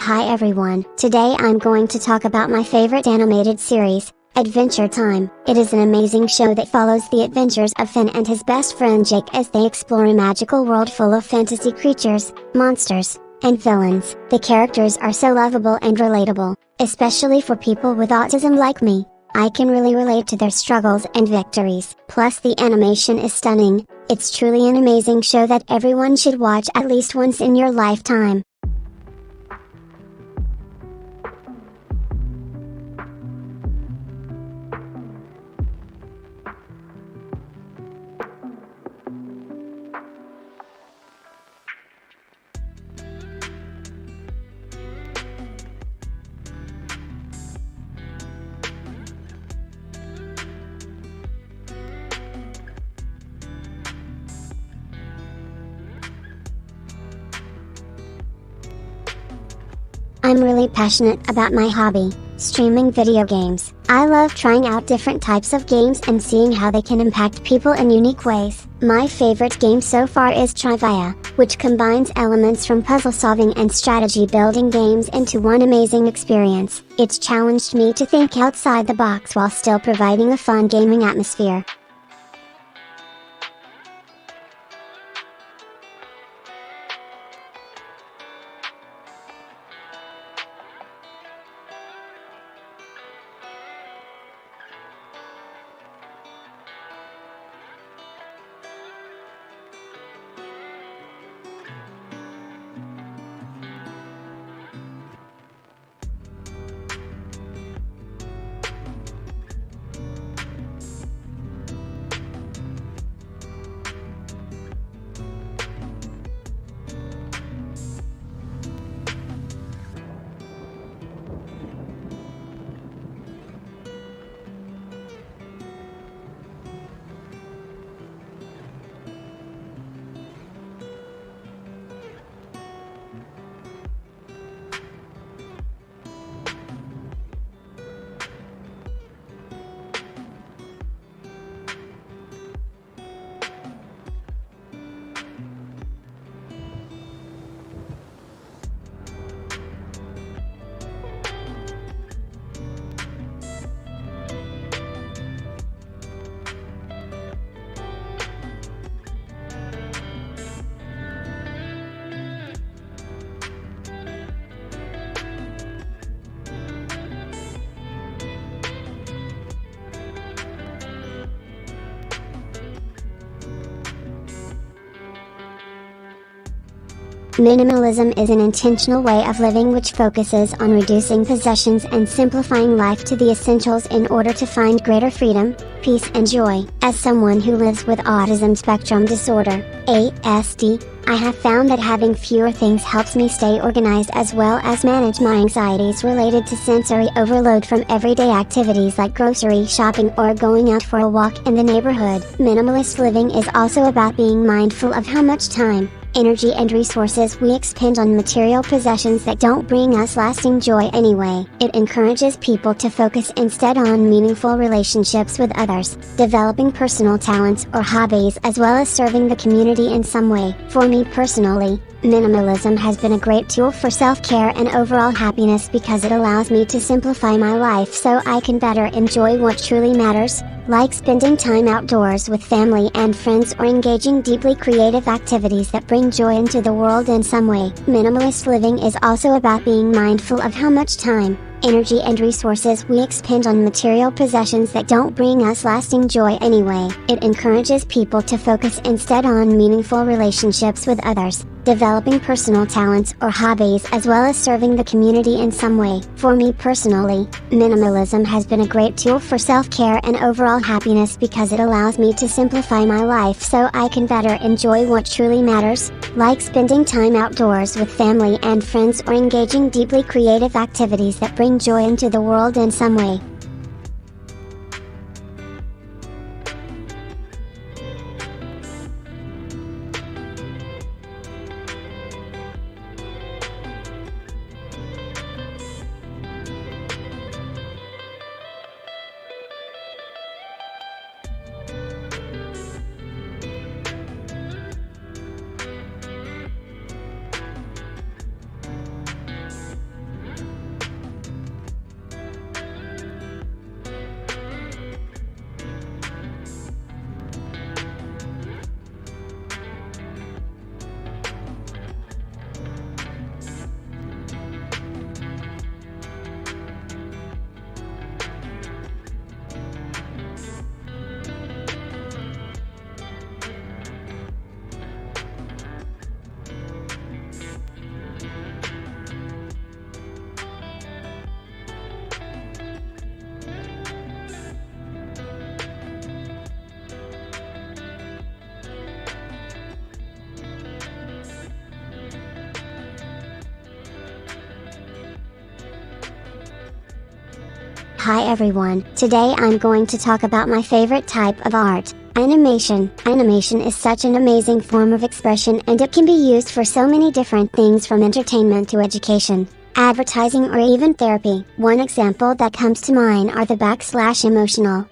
Hi everyone, today I'm going to talk about my favorite animated series, Adventure Time. It is an amazing show that follows the adventures of Finn and his best friend Jake as they explore a magical world full of fantasy creatures, monsters, and villains. The characters are so lovable and relatable, especially for people with autism like me. I can really relate to their struggles and victories. Plus the animation is stunning. It's truly an amazing show that everyone should watch at least once in your lifetime. I'm really passionate about my hobby, streaming video games. I love trying out different types of games and seeing how they can impact people in unique ways. My favorite game so far is Trivia, which combines elements from puzzle solving and strategy building games into one amazing experience. It's challenged me to think outside the box while still providing a fun gaming atmosphere. Minimalism is an intentional way of living which focuses on reducing possessions and simplifying life to the essentials in order to find greater freedom, peace and joy. As someone who lives with autism spectrum disorder, ASD, I have found that having fewer things helps me stay organized as well as manage my anxieties related to sensory overload from everyday activities like grocery shopping or going out for a walk in the neighborhood. Minimalist living is also about being mindful of how much time, energy and resources we expend on material possessions that don't bring us lasting joy anyway. It encourages people to focus instead on meaningful relationships with others, developing personal talents or hobbies as well as serving the community in some way. For me personally, minimalism has been a great tool for self-care and overall happiness because it allows me to simplify my life so I can better enjoy what truly matters, like spending time outdoors with family and friends or engaging deeply creative activities that bring joy into the world in some way. Minimalist living is also about being mindful of how much time, energy and resources we expend on material possessions that don't bring us lasting joy anyway. It encourages people to focus instead on meaningful relationships with others, developing personal talents or hobbies as well as serving the community in some way. For me personally, minimalism has been a great tool for self-care and overall happiness because it allows me to simplify my life so I can better enjoy what truly matters, like spending time outdoors with family and friends or engaging deeply creative activities that bring joy into the world in some way. Hi everyone, today I'm going to talk about my favorite type of art, animation. Animation is such an amazing form of expression and it can be used for so many different things from entertainment to education, advertising or even therapy. One example that comes to mind are the /emotional.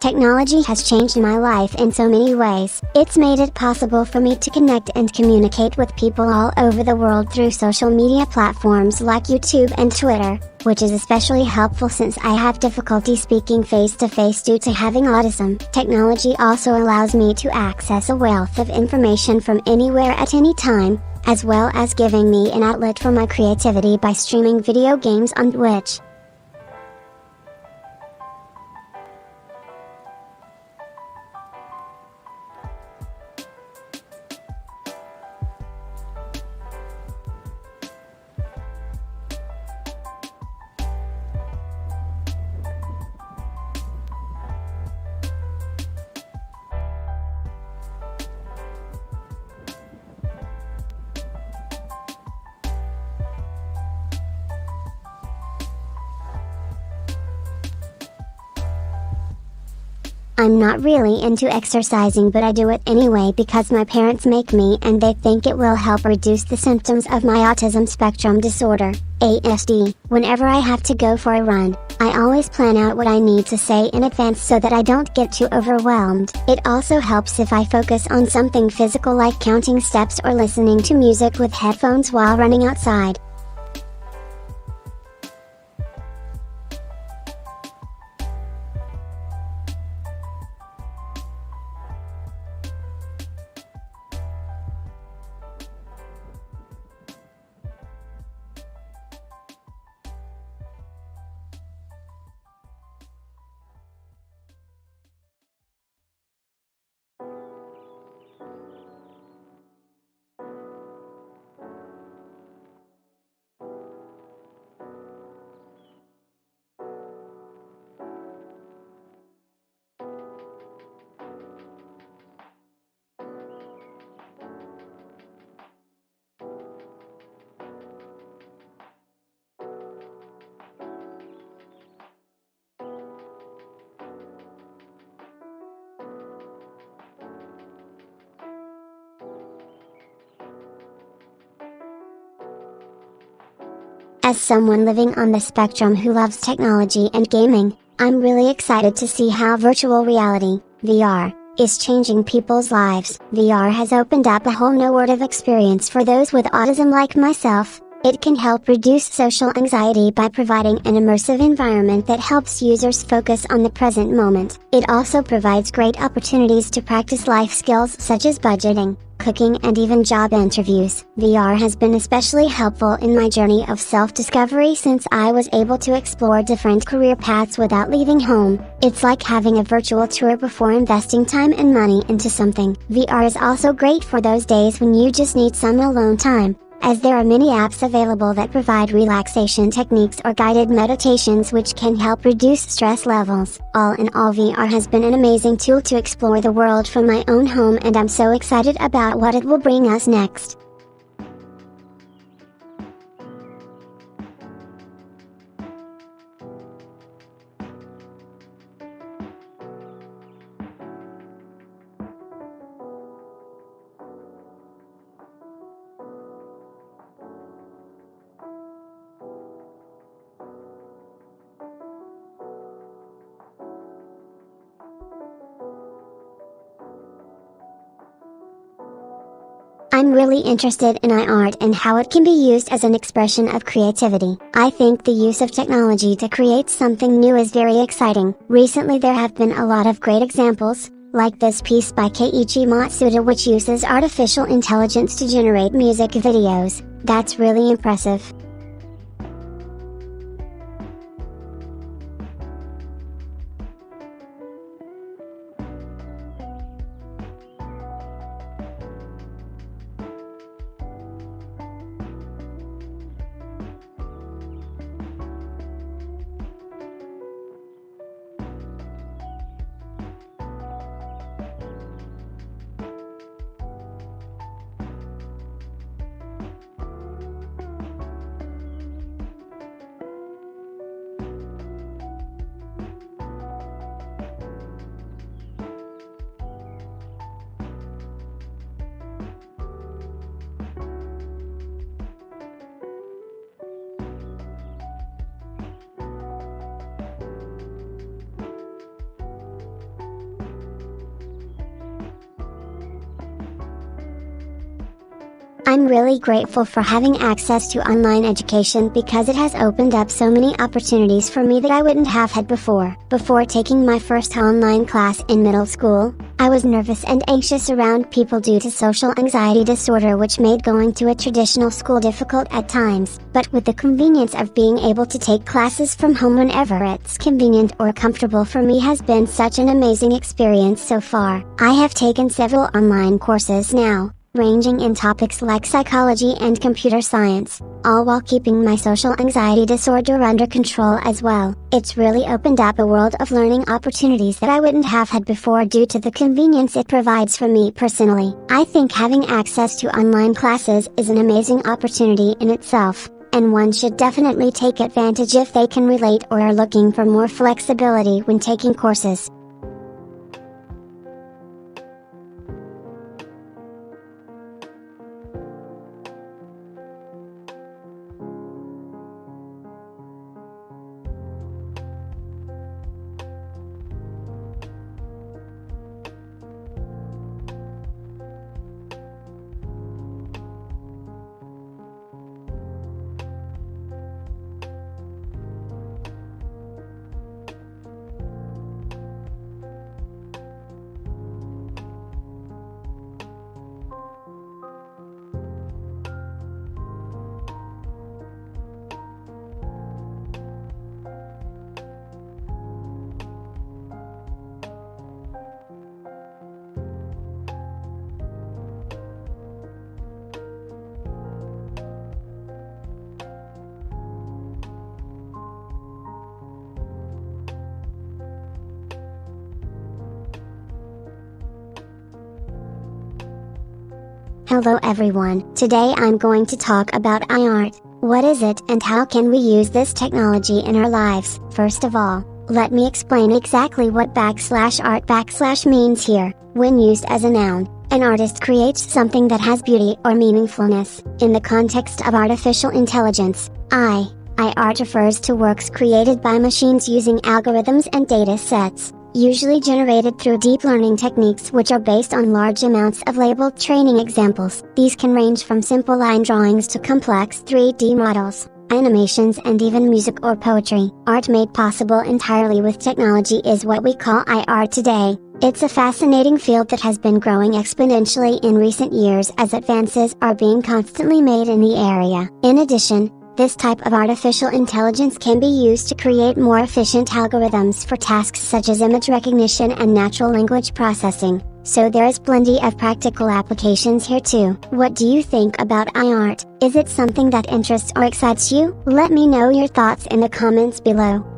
Technology has changed my life in so many ways. It's made it possible for me to connect and communicate with people all over the world through social media platforms like YouTube and Twitter, which is especially helpful since I have difficulty speaking face-to-face due to having autism. Technology also allows me to access a wealth of information from anywhere at any time, as well as giving me an outlet for my creativity by streaming video games on Twitch. I'm not really into exercising, but I do it anyway because my parents make me and they think it will help reduce the symptoms of my autism spectrum disorder, ASD. Whenever I have to go for a run, I always plan out what I need to say in advance so that I don't get too overwhelmed. It also helps if I focus on something physical like counting steps or listening to music with headphones while running outside. As someone living on the spectrum who loves technology and gaming, I'm really excited to see how virtual reality, VR, is changing people's lives. VR has opened up a whole new world of experience for those with autism like myself. It can help reduce social anxiety by providing an immersive environment that helps users focus on the present moment. It also provides great opportunities to practice life skills such as budgeting, cooking and even job interviews. VR has been especially helpful in my journey of self-discovery since I was able to explore different career paths without leaving home. It's like having a virtual tour before investing time and money into something. VR is also great for those days when you just need some alone time, as there are many apps available that provide relaxation techniques or guided meditations which can help reduce stress levels. All in all, VR has been an amazing tool to explore the world from my own home, and I'm so excited about what it will bring us next. I'm really interested in art and how it can be used as an expression of creativity. I think the use of technology to create something new is very exciting. Recently there have been a lot of great examples, like this piece by Keiichi Matsuda which uses artificial intelligence to generate music videos. That's really impressive. I'm really grateful for having access to online education because it has opened up so many opportunities for me that I wouldn't have had before. Before taking my first online class in middle school, I was nervous and anxious around people due to social anxiety disorder, which made going to a traditional school difficult at times. But with the convenience of being able to take classes from home whenever it's convenient or comfortable for me has been such an amazing experience so far. I have taken several online courses now, ranging in topics like psychology and computer science, all while keeping my social anxiety disorder under control as well. It's really opened up a world of learning opportunities that I wouldn't have had before due to the convenience it provides for me personally. I think having access to online classes is an amazing opportunity in itself, and one should definitely take advantage if they can relate or are looking for more flexibility when taking courses. Hello everyone, today I'm going to talk about iArt. What is it and how can we use this technology in our lives? First of all, let me explain exactly what art means here. When used as a noun, an artist creates something that has beauty or meaningfulness. In the context of artificial intelligence, iArt refers to works created by machines using algorithms and data sets, usually generated through deep learning techniques which are based on large amounts of labeled training examples. These can range from simple line drawings to complex 3D models, animations and even music or poetry. Art made possible entirely with technology is what we call iArt today. It's a fascinating field that has been growing exponentially in recent years as advances are being constantly made in the area. In addition, this type of artificial intelligence can be used to create more efficient algorithms for tasks such as image recognition and natural language processing, so there is plenty of practical applications here too. What do you think about iArt? Is it something that interests or excites you? Let me know your thoughts in the comments below.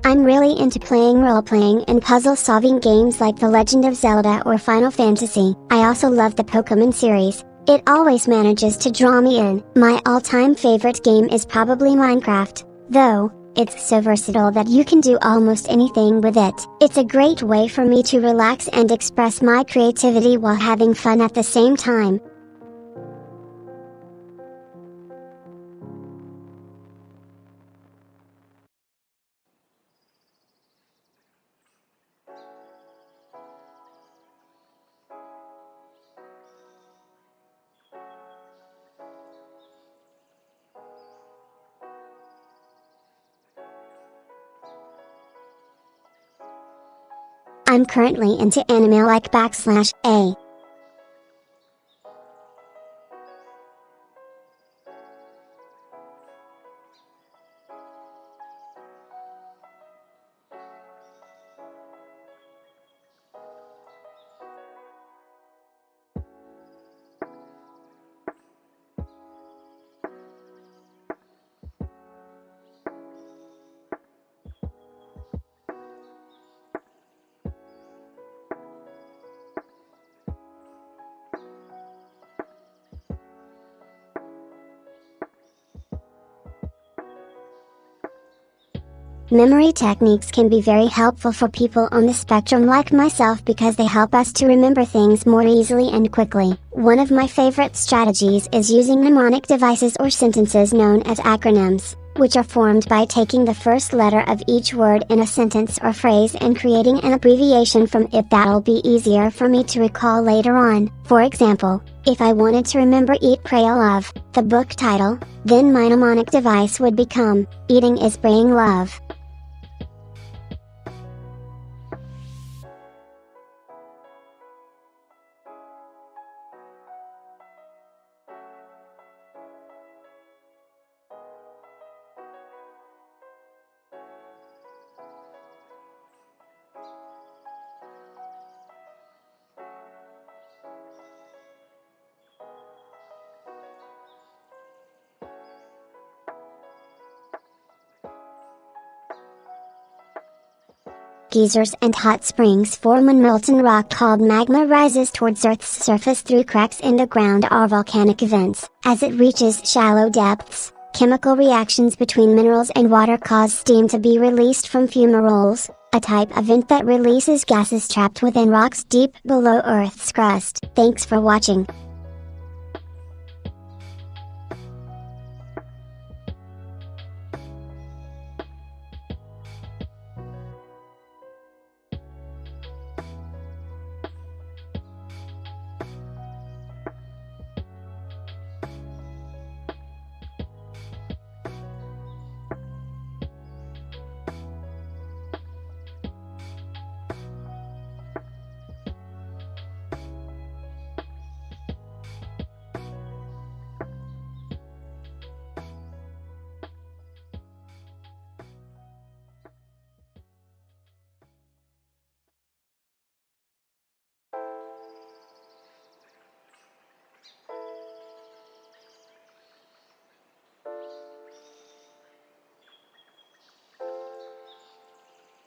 I'm really into playing role-playing and puzzle-solving games like The Legend of Zelda or Final Fantasy. I also love the Pokemon series. It always manages to draw me in. My all-time favorite game is probably Minecraft, though, it's so versatile that you can do almost anything with it. It's a great way for me to relax and express my creativity while having fun at the same time. I'm currently into anime like /A. Memory techniques can be very helpful for people on the spectrum like myself because they help us to remember things more easily and quickly. One of my favorite strategies is using mnemonic devices or sentences known as acronyms, which are formed by taking the first letter of each word in a sentence or phrase and creating an abbreviation from it that'll be easier for me to recall later on. For example, if I wanted to remember Eat Pray Love, the book title, then my mnemonic device would become, Eating is Praying Love. Geysers and hot springs form when molten rock called magma rises towards Earth's surface through cracks in the ground or volcanic events. As it reaches shallow depths, chemical reactions between minerals and water cause steam to be released from fumaroles, a type of vent that releases gases trapped within rocks deep below Earth's crust. Thanks for watching.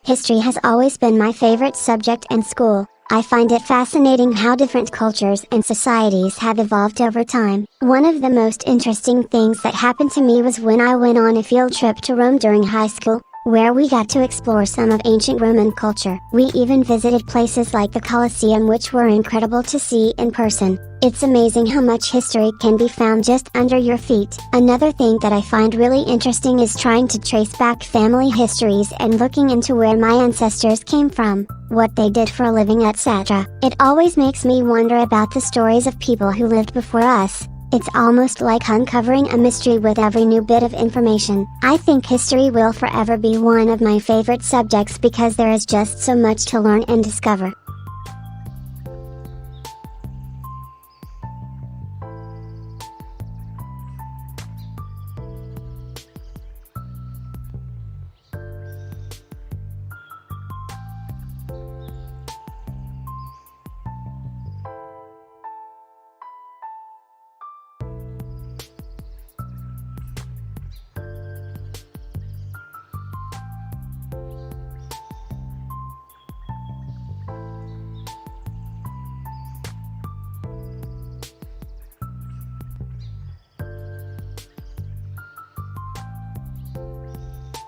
History has always been my favorite subject in school. I find it fascinating how different cultures and societies have evolved over time. One of the most interesting things that happened to me was when I went on a field trip to Rome during high school, where we got to explore some of ancient Roman culture. We even visited places like the Colosseum, which were incredible to see in person. It's amazing how much history can be found just under your feet. Another thing that I find really interesting is trying to trace back family histories and looking into where my ancestors came from, what they did for a living, etc. It always makes me wonder about the stories of people who lived before us. It's almost like uncovering a mystery with every new bit of information. I think history will forever be one of my favorite subjects because there is just so much to learn and discover.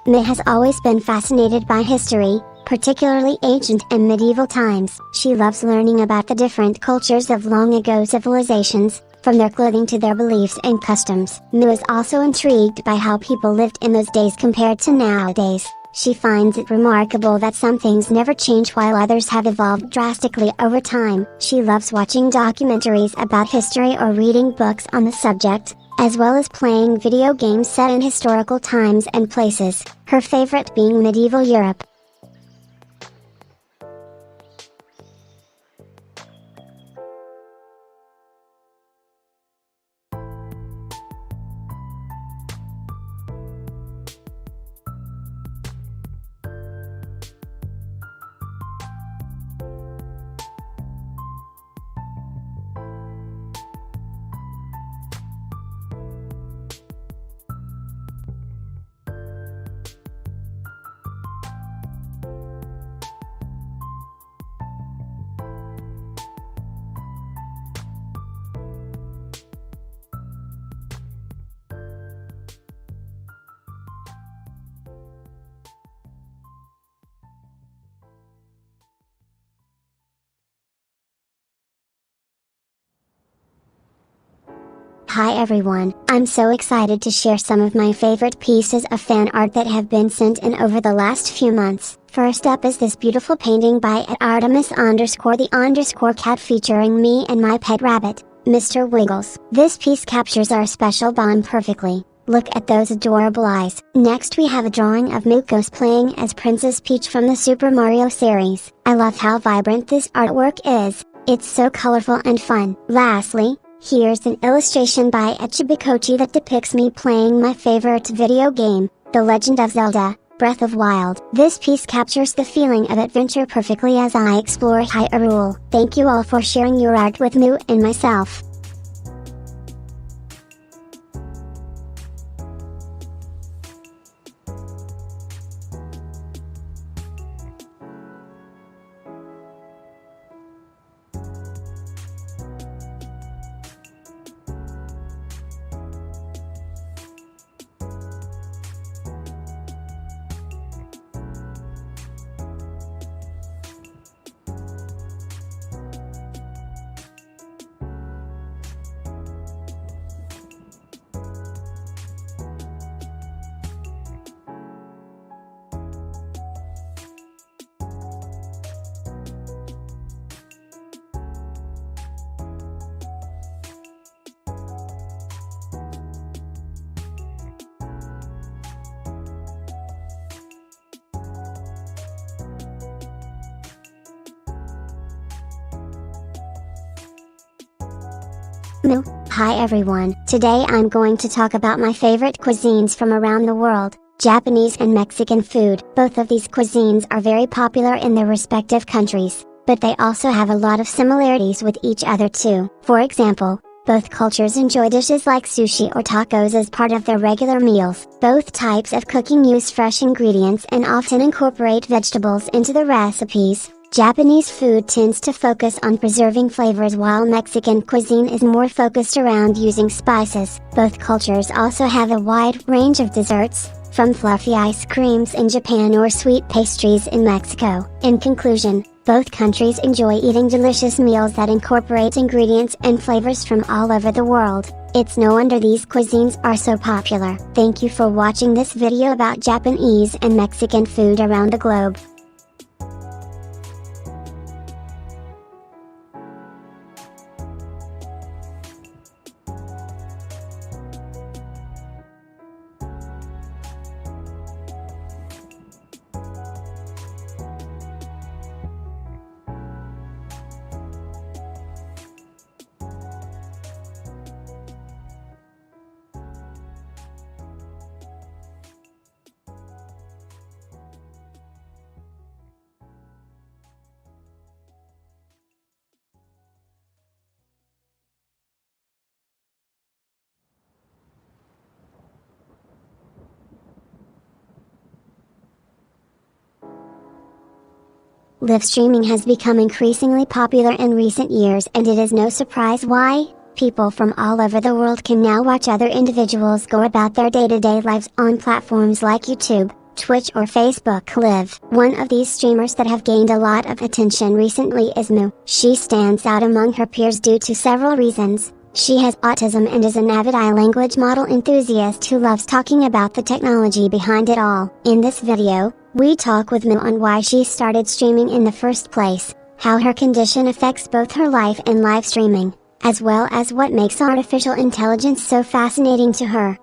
May has always been fascinated by history, particularly ancient and medieval times. She loves learning about the different cultures of long ago civilizations, from their clothing to their beliefs and customs. Miyu is also intrigued by how people lived in those days compared to nowadays. She finds it remarkable that some things never change while others have evolved drastically over time. She loves watching documentaries about history or reading books on the subject, as well as playing video games set in historical times and places, her favorite being medieval Europe. Hi everyone, I'm so excited to share some of my favorite pieces of fan art that have been sent in over the last few months. First up is this beautiful painting by @Artemis_the_cat featuring me and my pet rabbit, Mr. Wiggles. This piece captures our special bond perfectly. Look at those adorable eyes. Next we have a drawing of Mukos playing as Princess Peach from the Super Mario series. I love how vibrant this artwork is. It's so colorful and fun. Lastly, here's an illustration by Echibikochi that depicts me playing my favorite video game, The Legend of Zelda, Breath of Wild. This piece captures the feeling of adventure perfectly as I explore Hyrule. Thank you all for sharing your art with Miyu and myself. Hi everyone, today I'm going to talk about my favorite cuisines from around the world, Japanese and Mexican food. Both of these cuisines are very popular in their respective countries, but they also have a lot of similarities with each other too. For example, Both cultures enjoy dishes like sushi or tacos as part of their regular meals. Both types of cooking use fresh ingredients and often incorporate vegetables into the recipes. Japanese food tends to focus on preserving flavors while Mexican cuisine is more focused around using spices. Both cultures also have a wide range of desserts, from fluffy ice creams in Japan or sweet pastries in Mexico. In conclusion, both countries enjoy eating delicious meals that incorporate ingredients and flavors from all over the world. It's no wonder these cuisines are so popular. Thank you for watching this video about Japanese and Mexican food around the globe. Live streaming has become increasingly popular in recent years, and it is no surprise why. People from all over the world can now watch other individuals go about their day-to-day lives on platforms like YouTube, Twitch or Facebook Live. One of these streamers that have gained a lot of attention recently is Miyu. She stands out among her peers due to several reasons. She has autism and is an avid language model enthusiast who loves talking about the technology behind it all. In this video, we talk with Miyu on why she started streaming in the first place, how her condition affects both her life and live streaming, as well as what makes artificial intelligence so fascinating to her.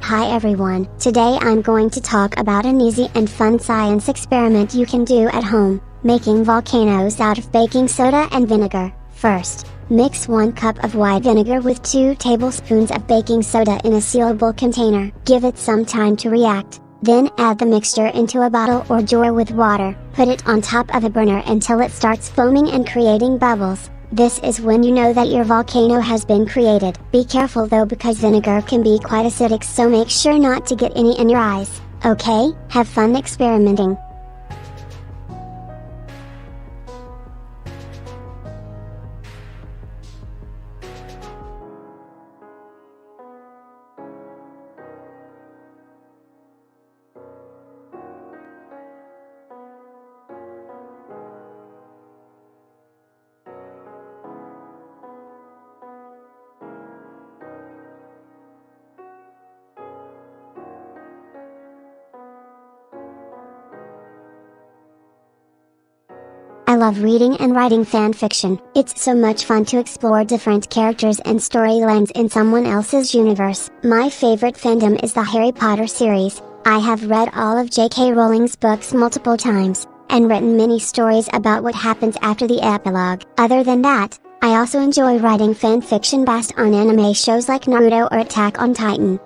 Hi everyone, today I'm going to talk about an easy and fun science experiment you can do at home, making volcanoes out of baking soda and vinegar. First, mix 1 cup of white vinegar with 2 tablespoons of baking soda in a sealable container. Give it some time to react, then add the mixture into a bottle or jar with water. Put it on top of a burner until it starts foaming and creating bubbles. This is when you know that your volcano has been created. Be careful though, because vinegar can be quite acidic, so make sure not to get any in your eyes. Okay, have fun experimenting. I love reading and writing fan fiction. It's so much fun to explore different characters and storylines in someone else's universe. My favorite fandom is the Harry Potter series. I have read all of J.K. Rowling's books multiple times, and written many stories about what happens after the epilogue. Other than that, I also enjoy writing fan fiction based on anime shows like Naruto or Attack on Titan.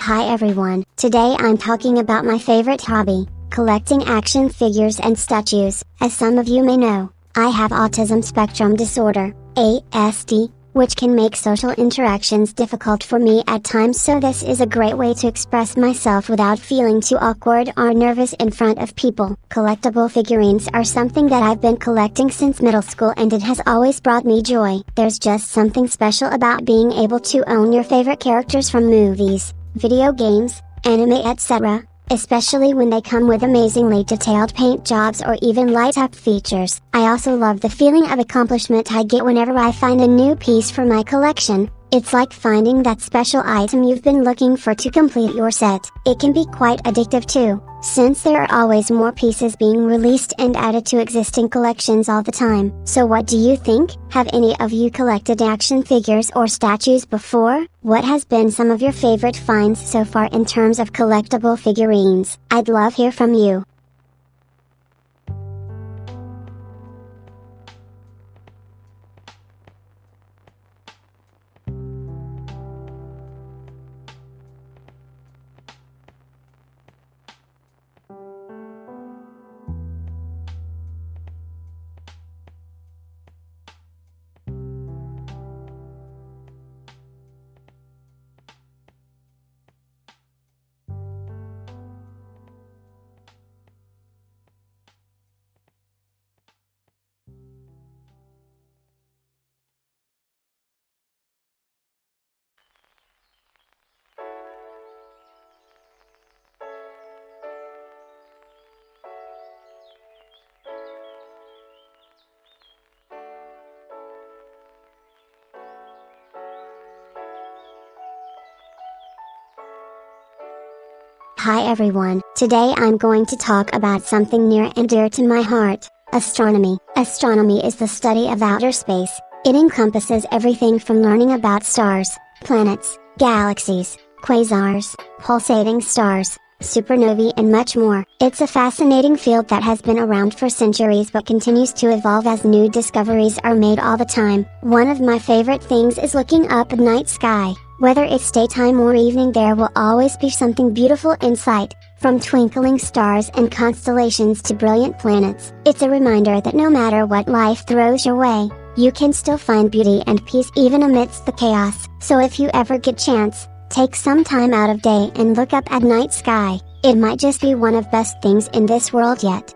Hi everyone, today I'm talking about my favorite hobby, collecting action figures and statues. As some of you may know, I have autism spectrum disorder, ASD, which can make social interactions difficult for me at times, so this is a great way to express myself without feeling too awkward or nervous in front of people. Collectible figurines are something that I've been collecting since middle school, and it has always brought me joy. There's just something special about being able to own your favorite characters from movies, video games, anime, etc., especially when they come with amazingly detailed paint jobs or even light-up features. I also love the feeling of accomplishment I get whenever I find a new piece for my collection. It's like finding that special item you've been looking for to complete your set. It can be quite addictive too, since there are always more pieces being released and added to existing collections all the time. So what do you think? Have any of you collected action figures or statues before? What has been some of your favorite finds so far in terms of collectible figurines? I'd love to hear from you. Hi everyone, today I'm going to talk about something near and dear to my heart, astronomy. Astronomy is the study of outer space. It encompasses everything from learning about stars, planets, galaxies, quasars, pulsating stars, supernovae, and much more. It's a fascinating field that has been around for centuries but continues to evolve as new discoveries are made all the time. One of my favorite things is looking up at night sky. Whether it's daytime or evening, there will always be something beautiful in sight, from twinkling stars and constellations to brilliant planets. It's a reminder that no matter what life throws your way, you can still find beauty and peace even amidst the chaos. So if you ever get chance, take some time out of day and look up at night sky. It might just be one of the best things in this world yet.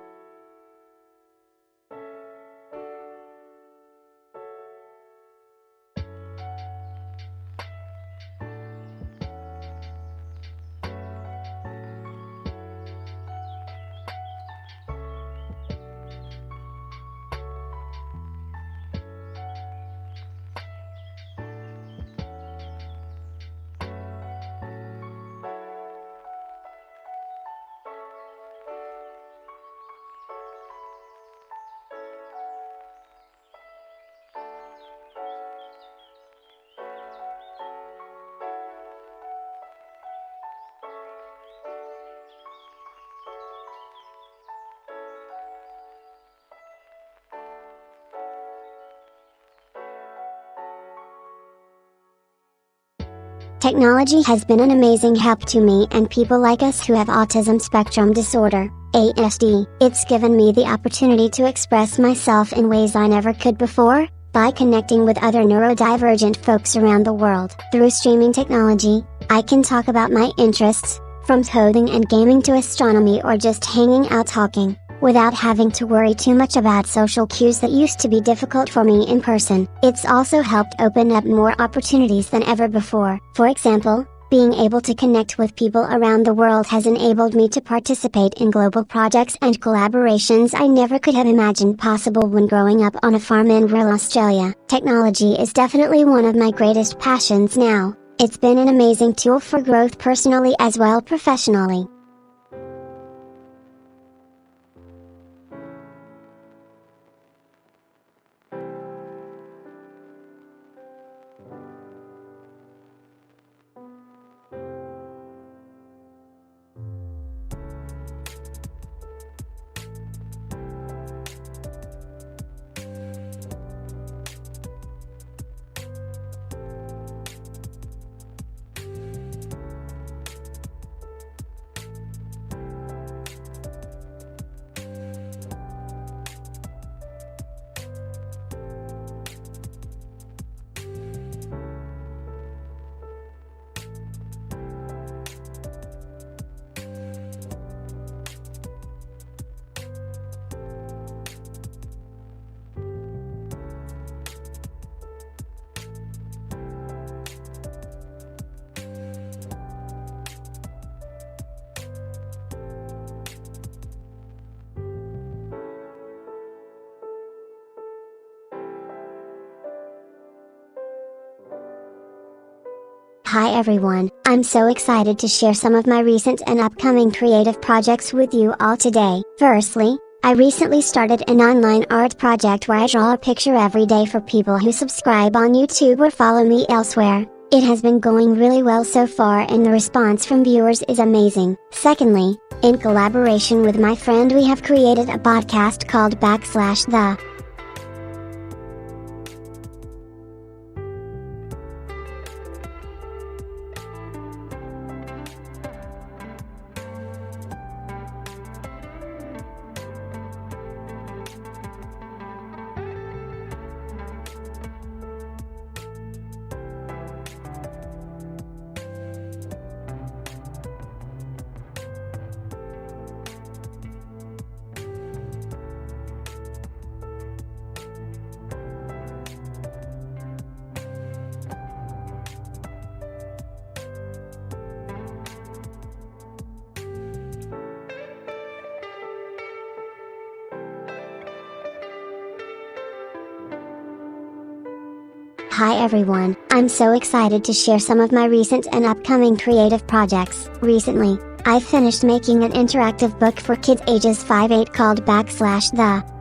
Technology has been an amazing help to me and people like us who have autism spectrum disorder, ASD. It's given me the opportunity to express myself in ways I never could before, by connecting with other neurodivergent folks around the world. Through streaming technology, I can talk about my interests, from coding and gaming to astronomy or just hanging out talking, without having to worry too much about social cues that used to be difficult for me in person. It's also helped open up more opportunities than ever before. For example, being able to connect with people around the world has enabled me to participate in global projects and collaborations I never could have imagined possible when growing up on a farm in rural Australia. Technology is definitely one of my greatest passions now. It's been an amazing tool for growth personally as well professionally. Hi everyone, I'm so excited to share some of my recent and upcoming creative projects with you all today. Firstly, I recently started an online art project where I draw a picture every day for people who subscribe on YouTube or follow me elsewhere. It has been going really well so far and the response from viewers is amazing. Secondly, in collaboration with my friend we have created a podcast called /the. Hi everyone, I'm so excited to share some of my recent and upcoming creative projects. Recently, I finished making an interactive book for kids ages 5-8 called /the.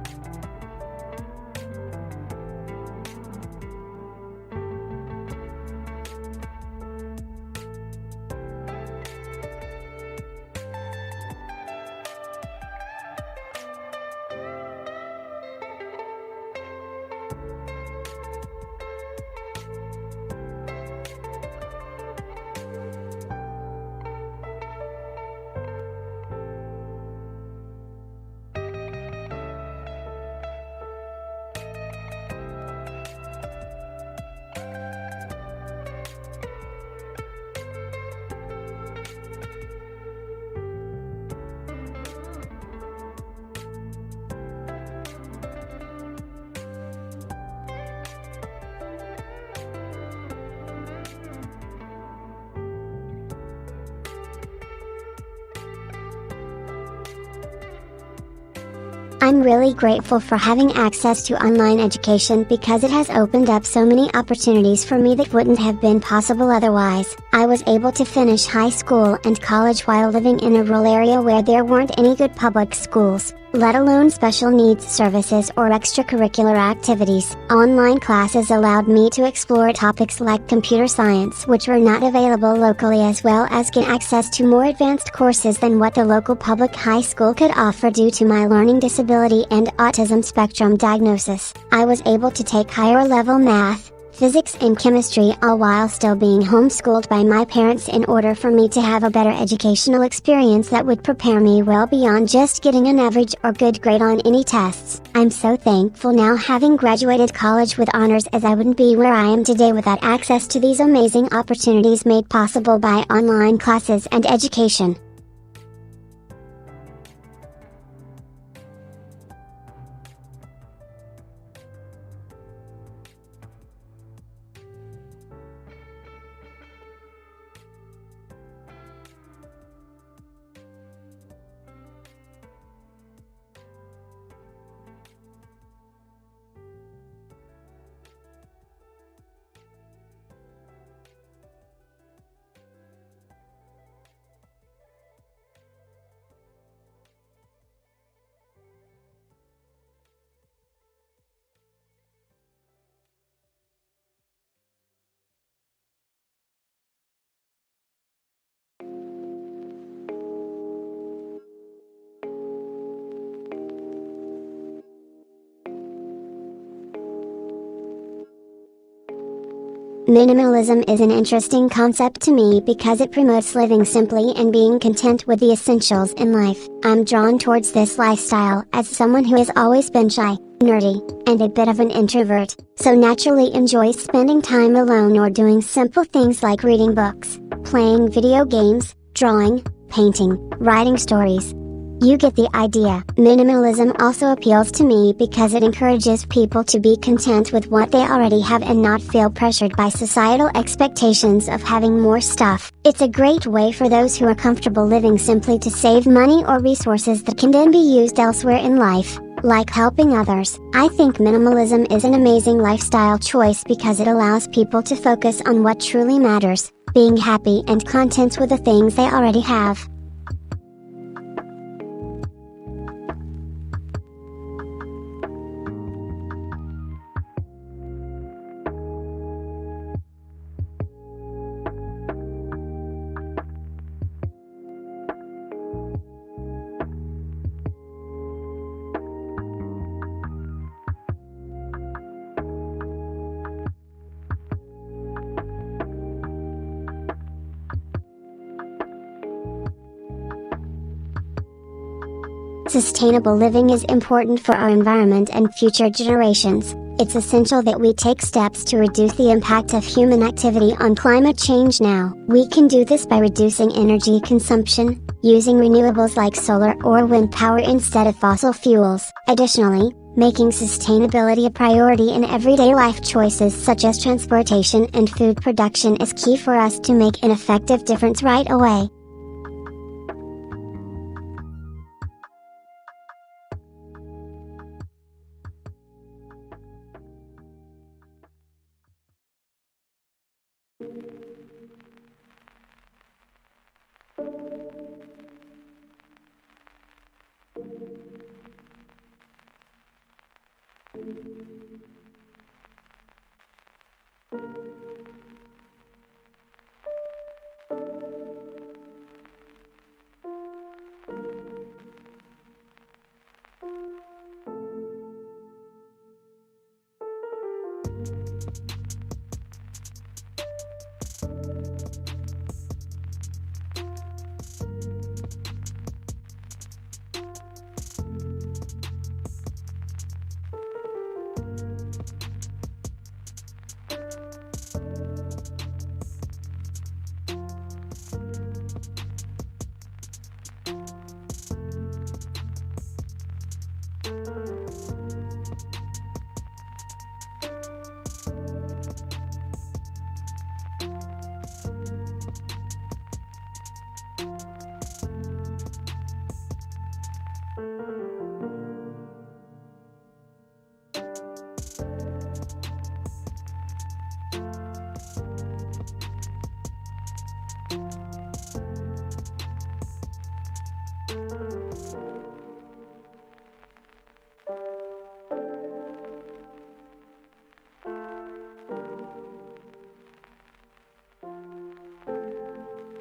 I'm really grateful for having access to online education because it has opened up so many opportunities for me that wouldn't have been possible otherwise. I was able to finish high school and college while living in a rural area where there weren't any good public schools, let alone special needs services or extracurricular activities. Online classes allowed me to explore topics like computer science which were not available locally, as well as get access to more advanced courses than what the local public high school could offer due to my learning disability and autism spectrum diagnosis. I was able to take higher level math, physics and chemistry all while still being homeschooled by my parents in order for me to have a better educational experience that would prepare me well beyond just getting an average or good grade on any tests. I'm so thankful now having graduated college with honors, as I wouldn't be where I am today without access to these amazing opportunities made possible by online classes and education. Minimalism is an interesting concept to me because it promotes living simply and being content with the essentials in life. I'm drawn towards this lifestyle as someone who has always been shy, nerdy, and a bit of an introvert, so naturally enjoys spending time alone or doing simple things like reading books, playing video games, drawing, painting, writing stories. You get the idea. Minimalism also appeals to me because it encourages people to be content with what they already have and not feel pressured by societal expectations of having more stuff. It's a great way for those who are comfortable living simply to save money or resources that can then be used elsewhere in life, like helping others. I think minimalism is an amazing lifestyle choice because it allows people to focus on what truly matters, being happy and content with the things they already have. Sustainable living is important for our environment and future generations. It's essential that we take steps to reduce the impact of human activity on climate change now. We can do this by reducing energy consumption, using renewables like solar or wind power instead of fossil fuels. Additionally, making sustainability a priority in everyday life choices such as transportation and food production is key for us to make an effective difference right away.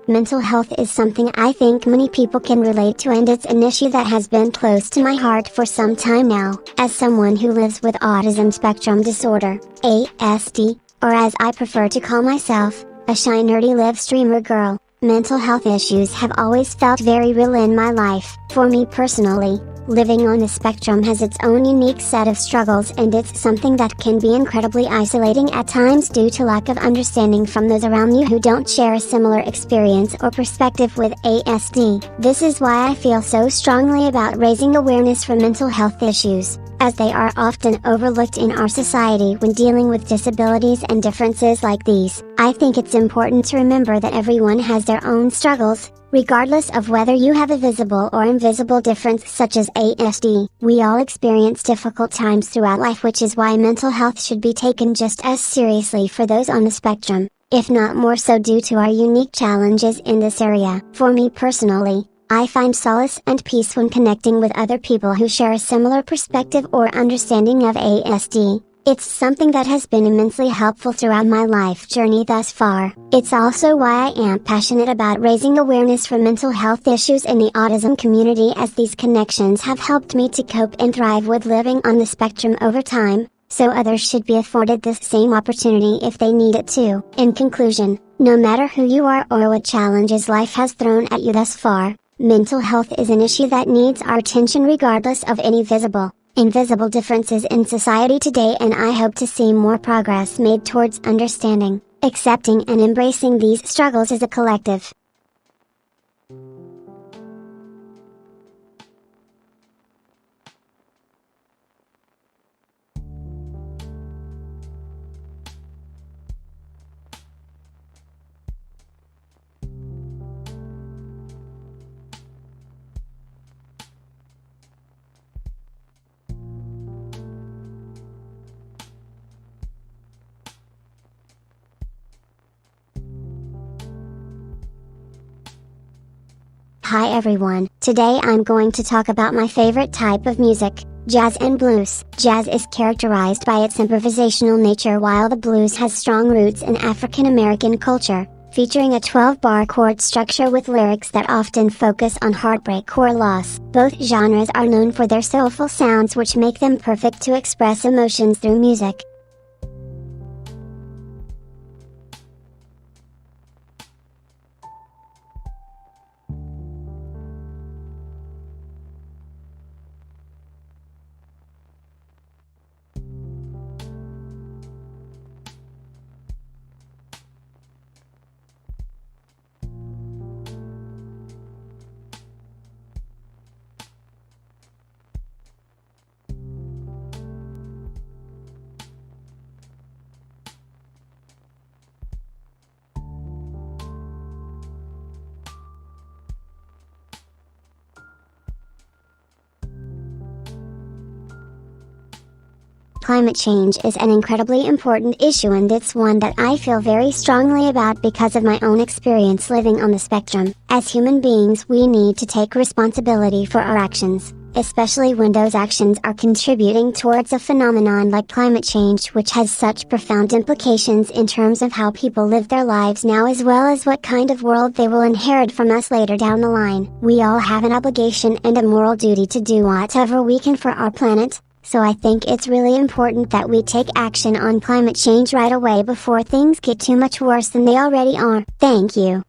Mental health is something I think many people can relate to, and it's an issue that has been close to my heart for some time now. As someone who lives with autism spectrum disorder, ASD, or as I prefer to call myself, a shy nerdy live streamer girl, mental health issues have always felt very real in my life. For me personally, living on the spectrum has its own unique set of struggles, and it's something that can be incredibly isolating at times due to lack of understanding from those around you who don't share a similar experience or perspective with ASD. This is why I feel so strongly about raising awareness for mental health issues, as they are often overlooked in our society when dealing with disabilities and differences like these. I think it's important to remember that everyone has their own struggles, regardless of whether you have a visible or invisible difference such as ASD. We all experience difficult times throughout life, which is why mental health should be taken just as seriously for those on the spectrum, if not more so due to our unique challenges in this area. For me personally, I find solace and peace when connecting with other people who share a similar perspective or understanding of ASD. It's something that has been immensely helpful throughout my life journey thus far. It's also why I am passionate about raising awareness for mental health issues in the autism community, as these connections have helped me to cope and thrive with living on the spectrum over time, so others should be afforded this same opportunity if they need it too. In conclusion, no matter who you are or what challenges life has thrown at you thus far, mental health is an issue that needs our attention regardless of any visible, invisible differences in society today, and I hope to see more progress made towards understanding, accepting and embracing these struggles as a collective. Hi everyone, today I'm going to talk about my favorite type of music, jazz and blues. Jazz is characterized by its improvisational nature while the blues has strong roots in African American culture, featuring a 12-bar chord structure with lyrics that often focus on heartbreak or loss. Both genres are known for their soulful sounds which make them perfect to express emotions through music. Climate change is an incredibly important issue and it's one that I feel very strongly about because of my own experience living on the spectrum. As human beings we need to take responsibility for our actions, especially when those actions are contributing towards a phenomenon like climate change which has such profound implications in terms of how people live their lives now as well as what kind of world they will inherit from us later down the line. We all have an obligation and a moral duty to do whatever we can for our planet. So I think it's really important that we take action on climate change right away before things get too much worse than they already are. Thank you.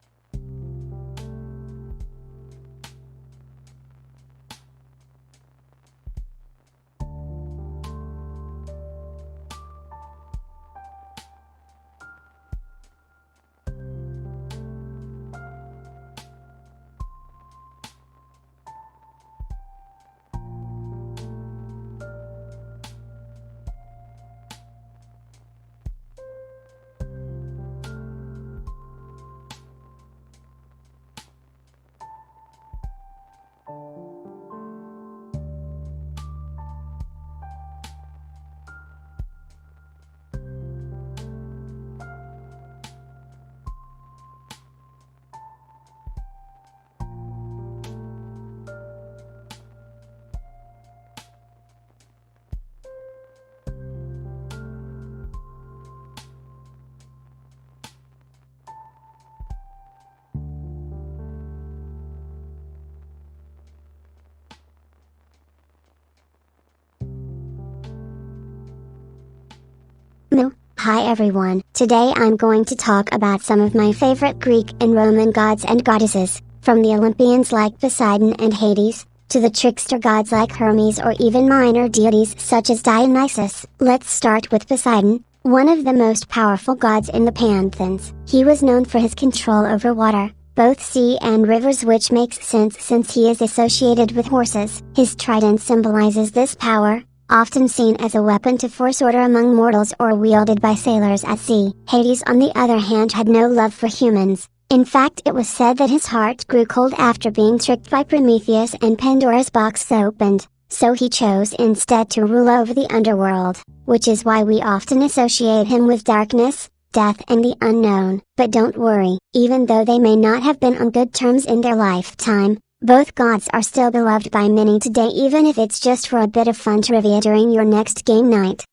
Hi everyone, today I'm going to talk about some of my favorite Greek and Roman gods and goddesses, from the Olympians like Poseidon and Hades, to the trickster gods like Hermes or even minor deities such as Dionysus. Let's start with Poseidon, one of the most powerful gods in the pantheons. He was known for his control over water, both sea and rivers, which makes sense since he is associated with horses. His trident symbolizes this power, often seen as a weapon to force order among mortals or wielded by sailors at sea. Hades on the other hand had no love for humans. In fact, it was said that his heart grew cold after being tricked by Prometheus and Pandora's box opened, so he chose instead to rule over the underworld, which is why we often associate him with darkness, death and the unknown. But don't worry, even though they may not have been on good terms in their lifetime, both gods are still beloved by many today, even if it's just for a bit of fun trivia during your next game night.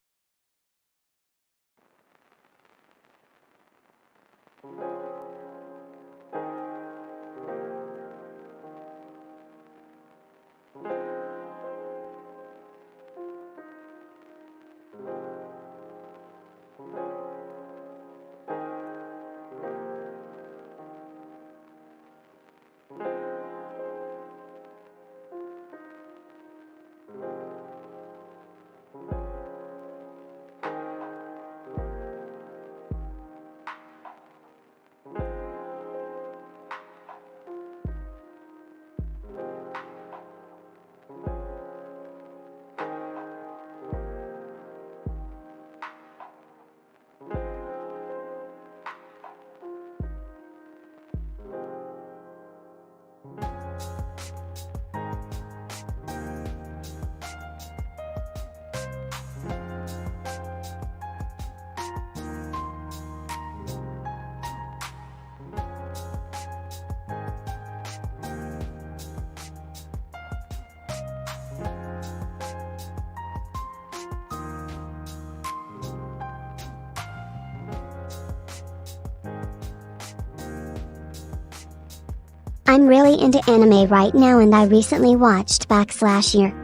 I'm really into anime right now and I recently watched /year.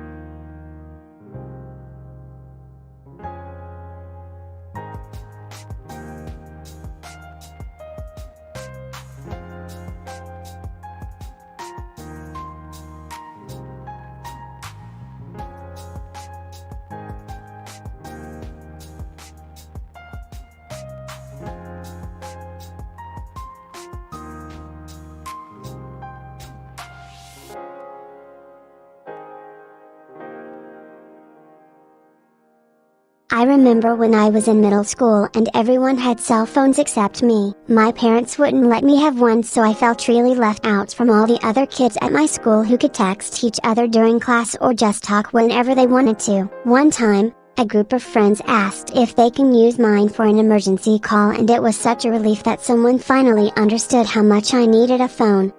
I remember when I was in middle school and everyone had cell phones except me. My parents wouldn't let me have one, so I felt really left out from all the other kids at my school who could text each other during class or just talk whenever they wanted to. One time, a group of friends asked if they can use mine for an emergency call, and it was such a relief that someone finally understood how much I needed a phone.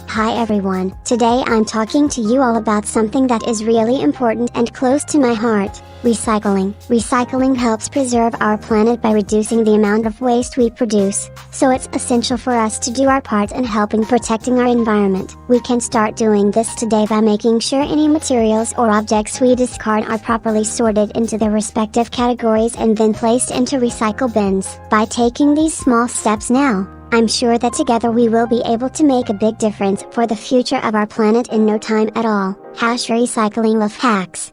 Hi everyone, today I'm talking to you all about something that is really important and close to my heart: recycling. Recycling helps preserve our planet by reducing the amount of waste we produce, so it's essential for us to do our part in helping protecting our environment. We can start doing this today by making sure any materials or objects we discard are properly sorted into their respective categories and then placed into recycle bins. By taking these small steps now, I'm sure that together we will be able to make a big difference for the future of our planet in no time at all. Recycling life hacks.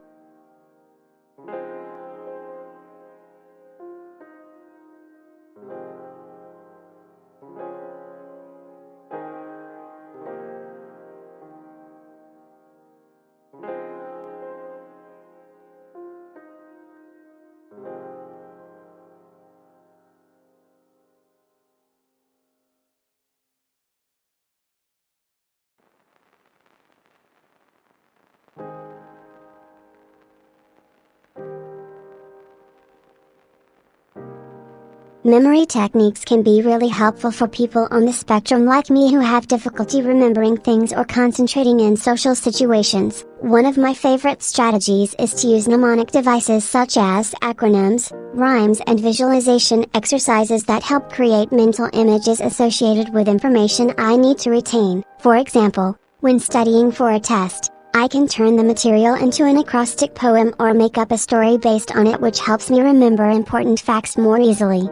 Memory techniques can be really helpful for people on the spectrum like me who have difficulty remembering things or concentrating in social situations. One of my favorite strategies is to use mnemonic devices such as acronyms, rhymes, and visualization exercises that help create mental images associated with information I need to retain. For example, when studying for a test, I can turn the material into an acrostic poem or make up a story based on it, which helps me remember important facts more easily.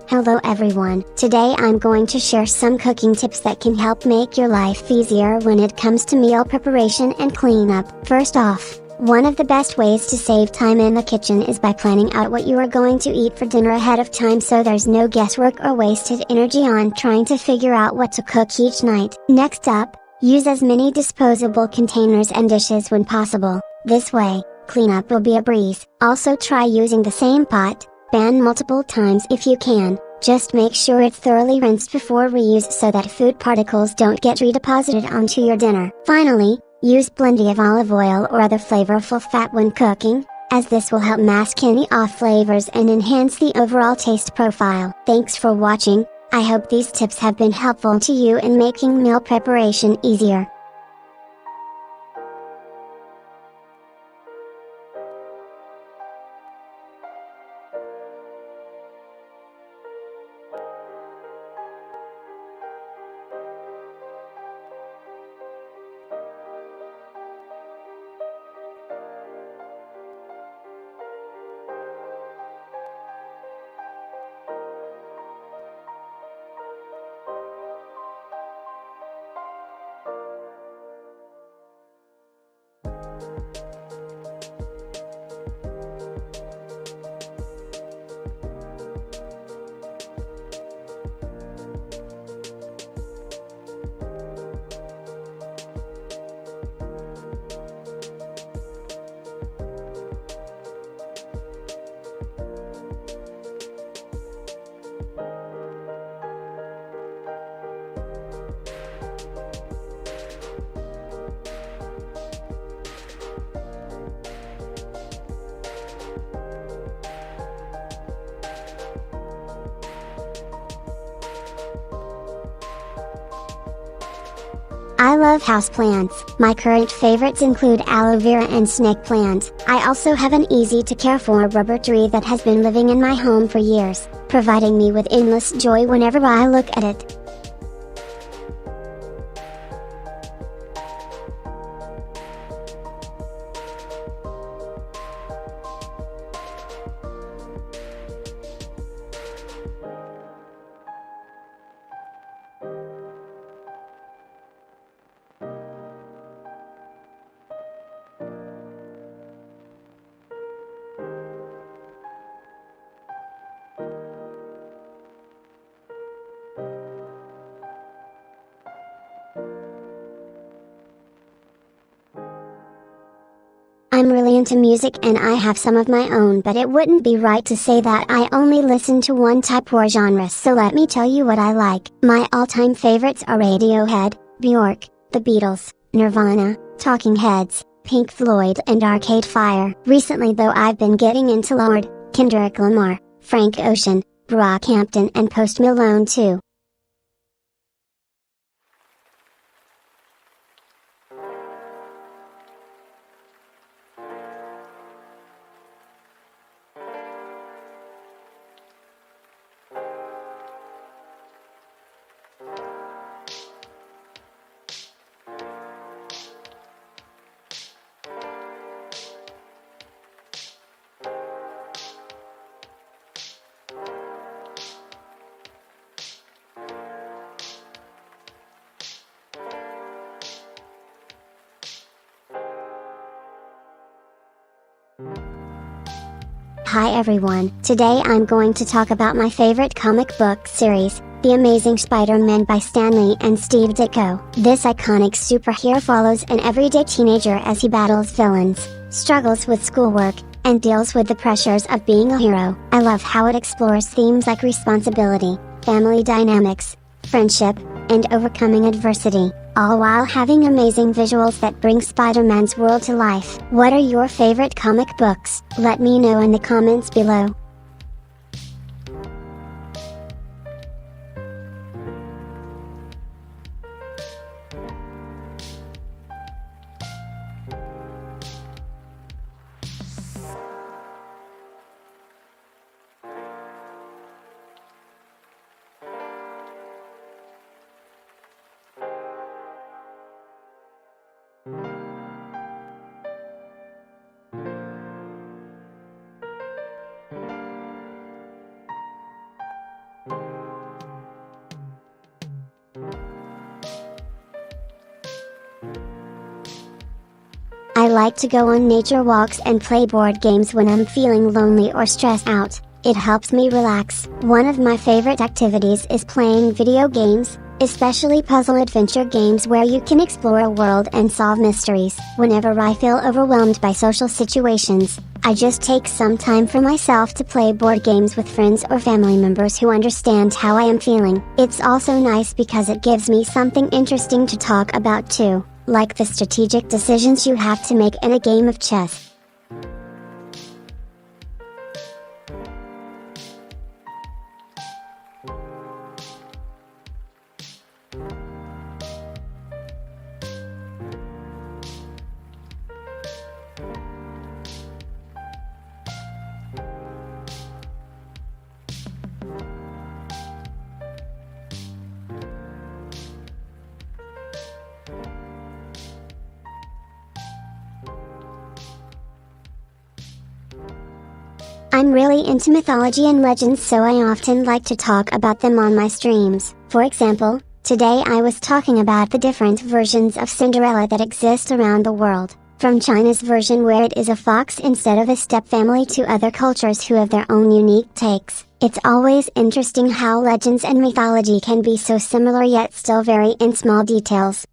Hello everyone, today I'm going to share some cooking tips that can help make your life easier when it comes to meal preparation and cleanup. First off, one of the best ways to save time in the kitchen is by planning out what you are going to eat for dinner ahead of time, so there's no guesswork or wasted energy on trying to figure out what to cook each night. Next up, use as many disposable containers and dishes when possible. This way, cleanup will be a breeze. Also try using the same pot, pan multiple times if you can. Just make sure it's thoroughly rinsed before reuse so that food particles don't get redeposited onto your dinner. Finally, Use plenty of olive oil or other flavorful fat when cooking, as this will help mask any off flavors and enhance the overall taste profile. Thanks for watching. I hope these tips have been helpful to you in making meal preparation easier. I love houseplants. My current favorites include aloe vera and snake plant. I also have an easy to care for rubber tree that has been living in my home for years, providing me with endless joy whenever I look at it. I'm really into music and I have some of my own, but it wouldn't be right to say that I only listen to one type or genre, so let me tell you what I like. My all-time favorites are Radiohead, Bjork, The Beatles, Nirvana, Talking Heads, Pink Floyd and Arcade Fire. Recently though I've been getting into Lorde, Kendrick Lamar, Frank Ocean, Brockhampton and Post Malone too. Hi everyone, today I'm going to talk about my favorite comic book series, The Amazing Spider-Man by Stan Lee and Steve Ditko. This iconic superhero follows an everyday teenager as he battles villains, struggles with schoolwork, and deals with the pressures of being a hero. I love how it explores themes like responsibility, family dynamics, friendship, and overcoming adversity, all while having amazing visuals that bring Spider-Man's world to life. What are your favorite comic books? Let me know in the comments below. I like to go on nature walks and play board games when I'm feeling lonely or stressed out. It helps me relax. One of my favorite activities is playing video games, especially puzzle adventure games where you can explore a world and solve mysteries. Whenever I feel overwhelmed by social situations, I just take some time for myself to play board games with friends or family members who understand how I am feeling. It's also nice because it gives me something interesting to talk about too. like the strategic decisions you have to make in a game of chess. I'm really into mythology and legends, so I often like to talk about them on my streams. For example, today I was talking about the different versions of Cinderella that exist around the world. From China's version where it is a fox instead of a stepfamily to other cultures who have their own unique takes. It's always interesting how legends and mythology can be so similar yet still vary in small details.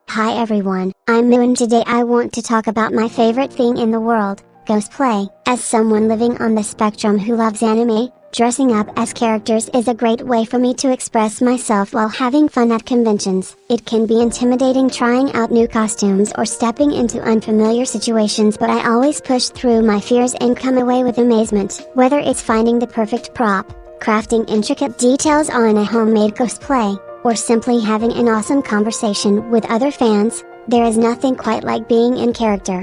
Hi everyone, I'm Miyu and today I want to talk about my favorite thing in the world, cosplay. As someone living on the spectrum who loves anime, dressing up as characters is a great way for me to express myself while having fun at conventions. It can be intimidating trying out new costumes or stepping into unfamiliar situations, but I always push through my fears and come away with amazement. Whether it's finding the perfect prop, crafting intricate details on a homemade cosplay, or simply having an awesome conversation with other fans, there is nothing quite like being in character.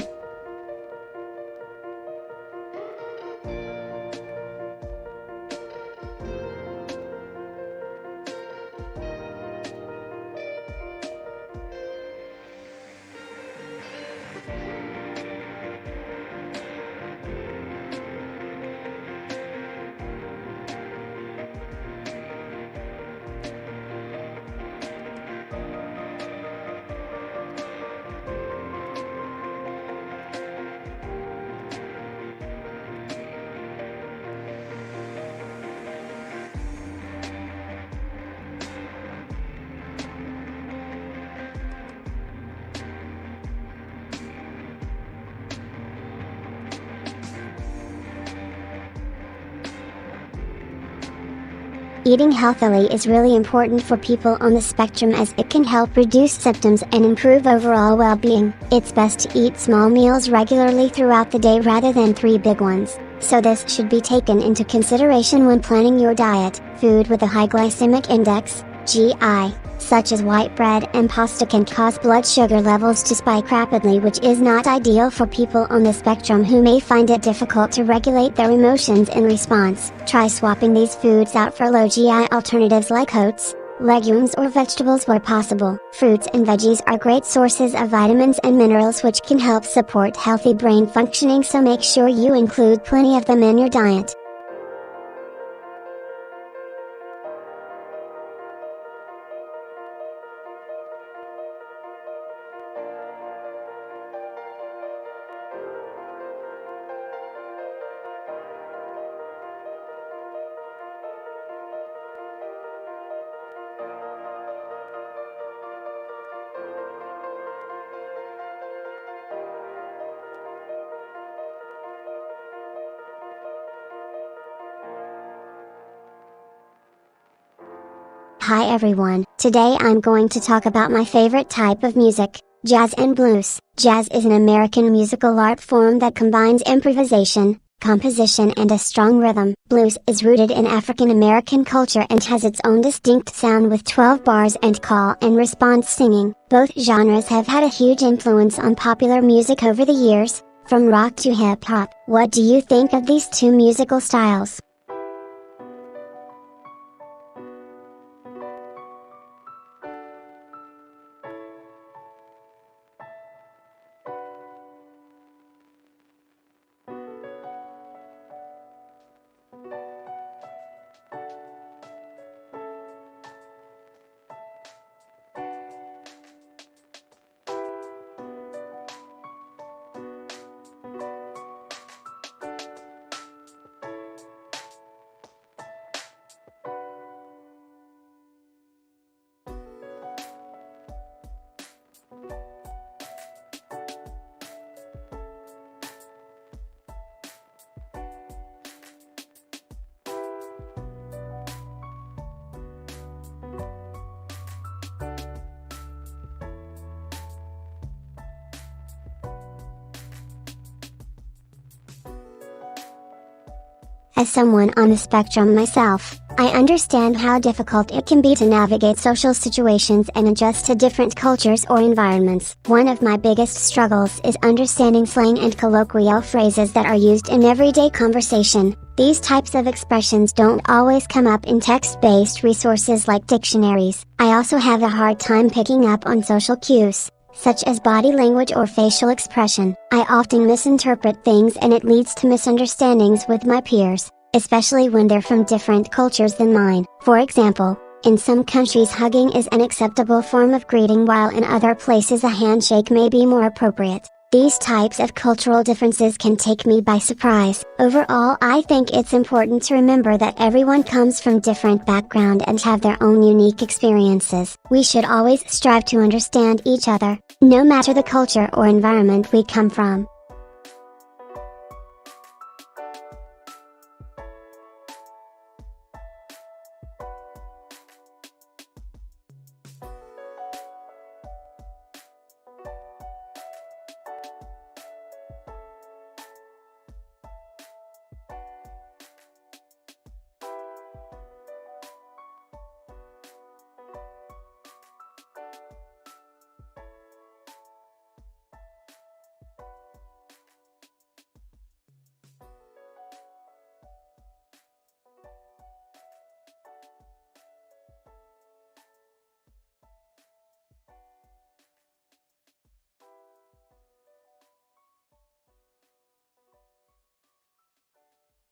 Eating healthily is really important for people on the spectrum as it can help reduce symptoms and improve overall well-being. It's best to eat small meals regularly throughout the day rather than 3 big ones, so this should be taken into consideration when planning your diet. Food with a high glycemic index, GI, such as white bread and pasta can cause blood sugar levels to spike rapidly, which is not ideal for people on the spectrum who may find it difficult to regulate their emotions in response. Try swapping these foods out for low GI alternatives like oats, legumes or vegetables where possible. Fruits and veggies are great sources of vitamins and minerals which can help support healthy brain functioning, so make sure you include plenty of them in your diet. Hi everyone, today I'm going to talk about my favorite type of music, jazz and blues. Jazz is an American musical art form that combines improvisation, composition and a strong rhythm. Blues is rooted in African American culture and has its own distinct sound with 12 bars and call and response singing. Both genres have had a huge influence on popular music over the years, from rock to hip hop. What do you think of these two musical styles? As someone on the spectrum myself, I understand how difficult it can be to navigate social situations and adjust to different cultures or environments. One of my biggest struggles is understanding slang and colloquial phrases that are used in everyday conversation. These types of expressions don't always come up in text-based resources like dictionaries. I also have a hard time picking up on social cues, such as body language or facial expression. I often misinterpret things and it leads to misunderstandings with my peers, especially when they're from different cultures than mine. For example, in some countries hugging is an acceptable form of greeting while in other places a handshake may be more appropriate. These types of cultural differences can take me by surprise. Overall, I think it's important to remember that everyone comes from different background and have their own unique experiences. We should always strive to understand each other, no matter the culture or environment we come from.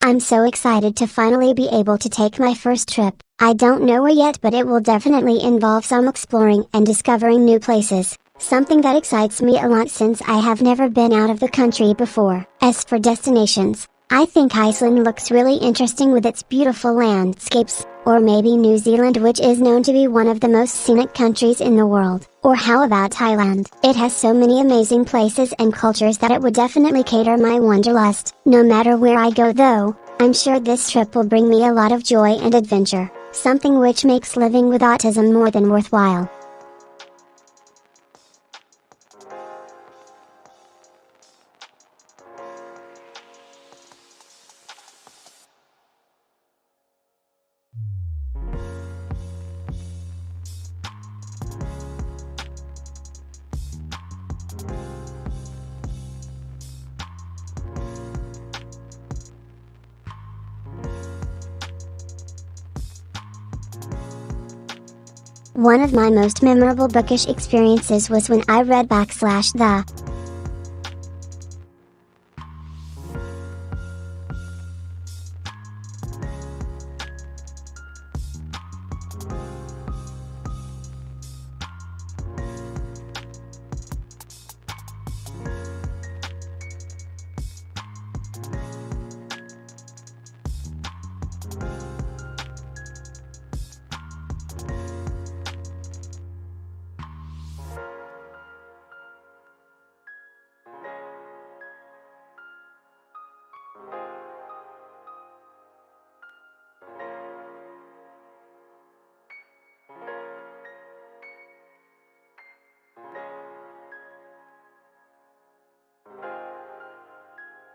I'm so excited to finally be able to take my first trip. I don't know where yet, but it will definitely involve some exploring and discovering new places, something that excites me a lot since I have never been out of the country before. As for destinations, I think Iceland looks really interesting with its beautiful landscapes, or maybe New Zealand, which is known to be one of the most scenic countries in the world. Or how about Thailand? It has so many amazing places and cultures that it would definitely cater my wanderlust. No matter where I go though, I'm sure this trip will bring me a lot of joy and adventure, something which makes living with autism more than worthwhile. One of my most memorable bookish experiences was when I read /The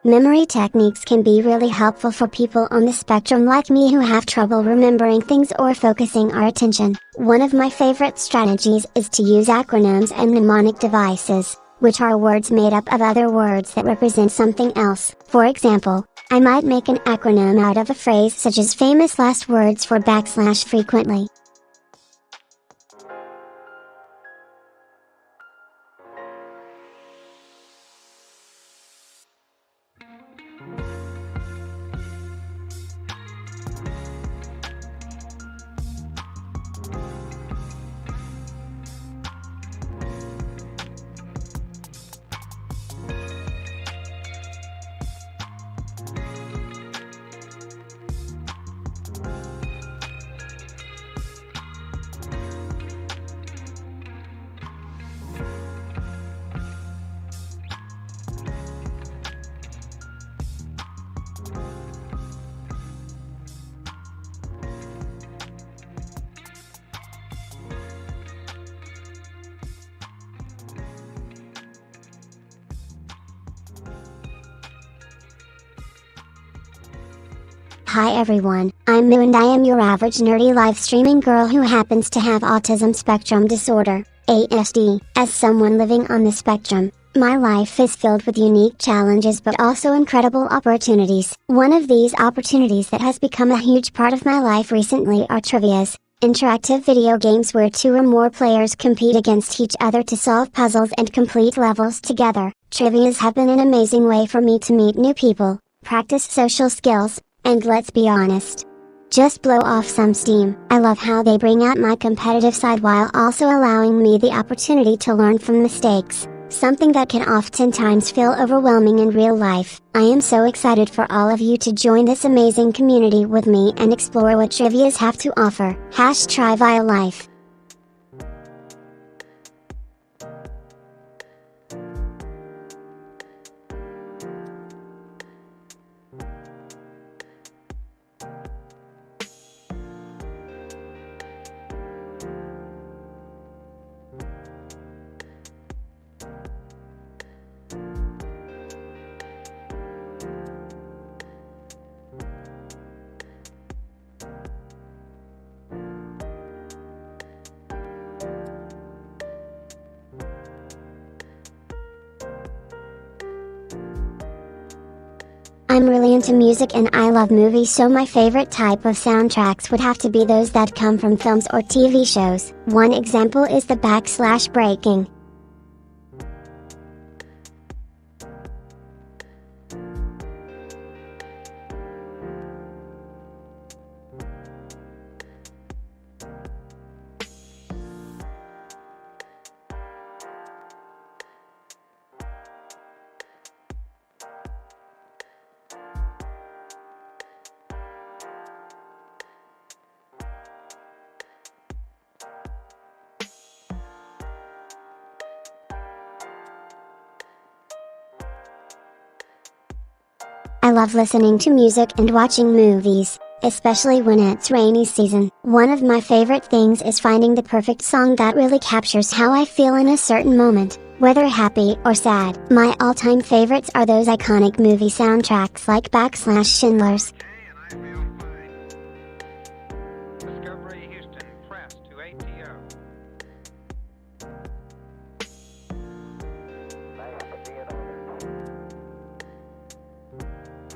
Memory techniques can be really helpful for people on the spectrum like me who have trouble remembering things or focusing our attention. One of my favorite strategies is to use acronyms and mnemonic devices, which are words made up of other words that represent something else. For example, I might make an acronym out of a phrase such as famous last words for /frequently. Hi everyone, I'm Miyu and I am your average nerdy live streaming girl who happens to have autism spectrum disorder, ASD. As someone living on the spectrum, my life is filled with unique challenges but also incredible opportunities. One of these opportunities that has become a huge part of my life recently are trivias, interactive video games where 2 or more players compete against each other to solve puzzles and complete levels together. Trivias have been an amazing way for me to meet new people, practice social skills, and let's be honest, just blow off some steam. I love how they bring out my competitive side while also allowing me the opportunity to learn from mistakes, something that can oftentimes feel overwhelming in real life. I am so excited for all of you to join this amazing community with me and explore what trivias have to offer. #TryViaLife. I'm really into music and I love movies, so my favorite type of soundtracks would have to be those that come from films or TV shows. One example is the /breaking. I love listening to music and watching movies, especially when it's rainy season. One of my favorite things is finding the perfect song that really captures how I feel in a certain moment, whether happy or sad. My all-time favorites are those iconic movie soundtracks like /Schindler's. Discovery Houston, press to ATO.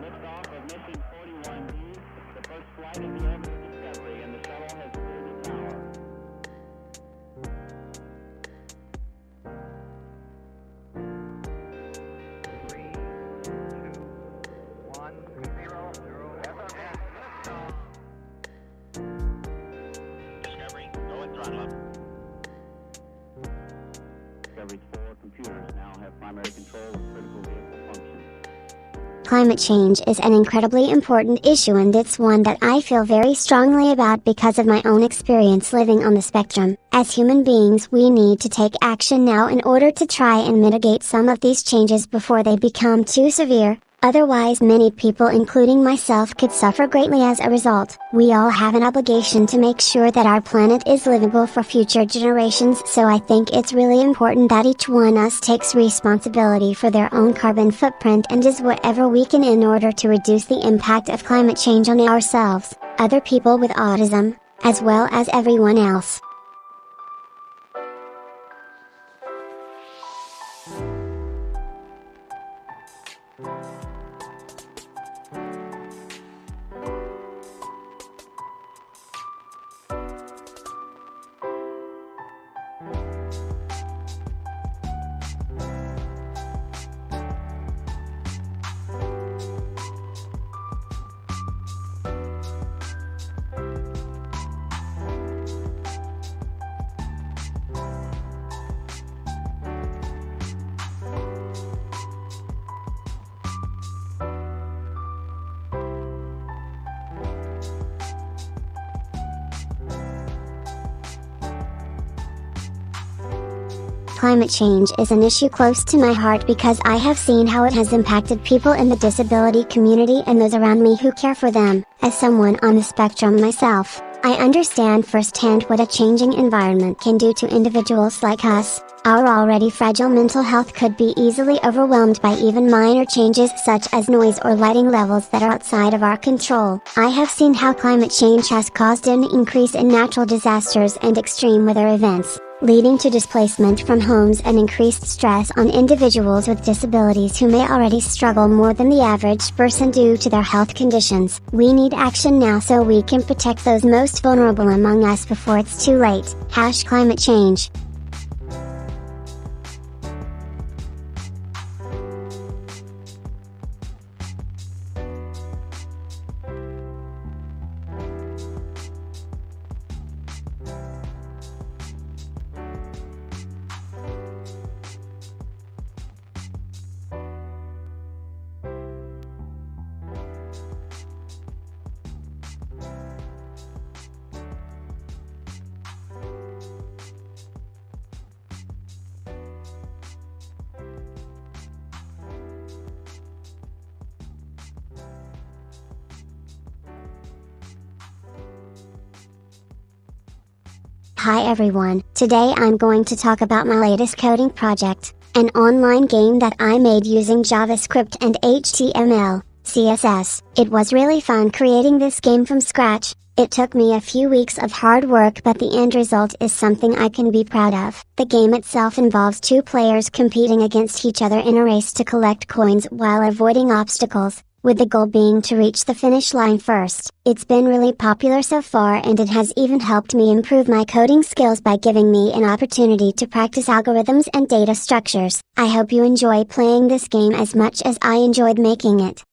Liftoff of mission 41B, the first flight of the orbiter Discovery, and the shuttle has cleared the tower. Three, two, one, zero, zero. Discovery, go and throttle up. Discovery's 4 computers now have primary control of critical vehicle functions. Climate change is an incredibly important issue, and it's one that I feel very strongly about because of my own experience living on the spectrum. As human beings, we need to take action now in order to try and mitigate some of these changes before they become too severe. Otherwise, many people, including myself, could suffer greatly as a result. We all have an obligation to make sure that our planet is livable for future generations, so I think it's really important that each one of us takes responsibility for their own carbon footprint and does whatever we can in order to reduce the impact of climate change on ourselves, other people with autism, as well as everyone else. Climate change is an issue close to my heart because I have seen how it has impacted people in the disability community and those around me who care for them. As someone on the spectrum myself, I understand firsthand what a changing environment can do to individuals like us. Our already fragile mental health could be easily overwhelmed by even minor changes such as noise or lighting levels that are outside of our control. I have seen how climate change has caused an increase in natural disasters and extreme weather events, leading to displacement from homes and increased stress on individuals with disabilities who may already struggle more than the average person due to their health conditions. We need action now so we can protect those most vulnerable among us before it's too late. #climate change. Hi everyone, today I'm going to talk about my latest coding project, an online game that I made using JavaScript and HTML, CSS. It was really fun creating this game from scratch. It took me a few weeks of hard work, but the end result is something I can be proud of. The game itself involves two players competing against each other in a race to collect coins while avoiding obstacles, with the goal being to reach the finish line first. It's been really popular so far, and it has even helped me improve my coding skills by giving me an opportunity to practice algorithms and data structures. I hope you enjoy playing this game as much as I enjoyed making it.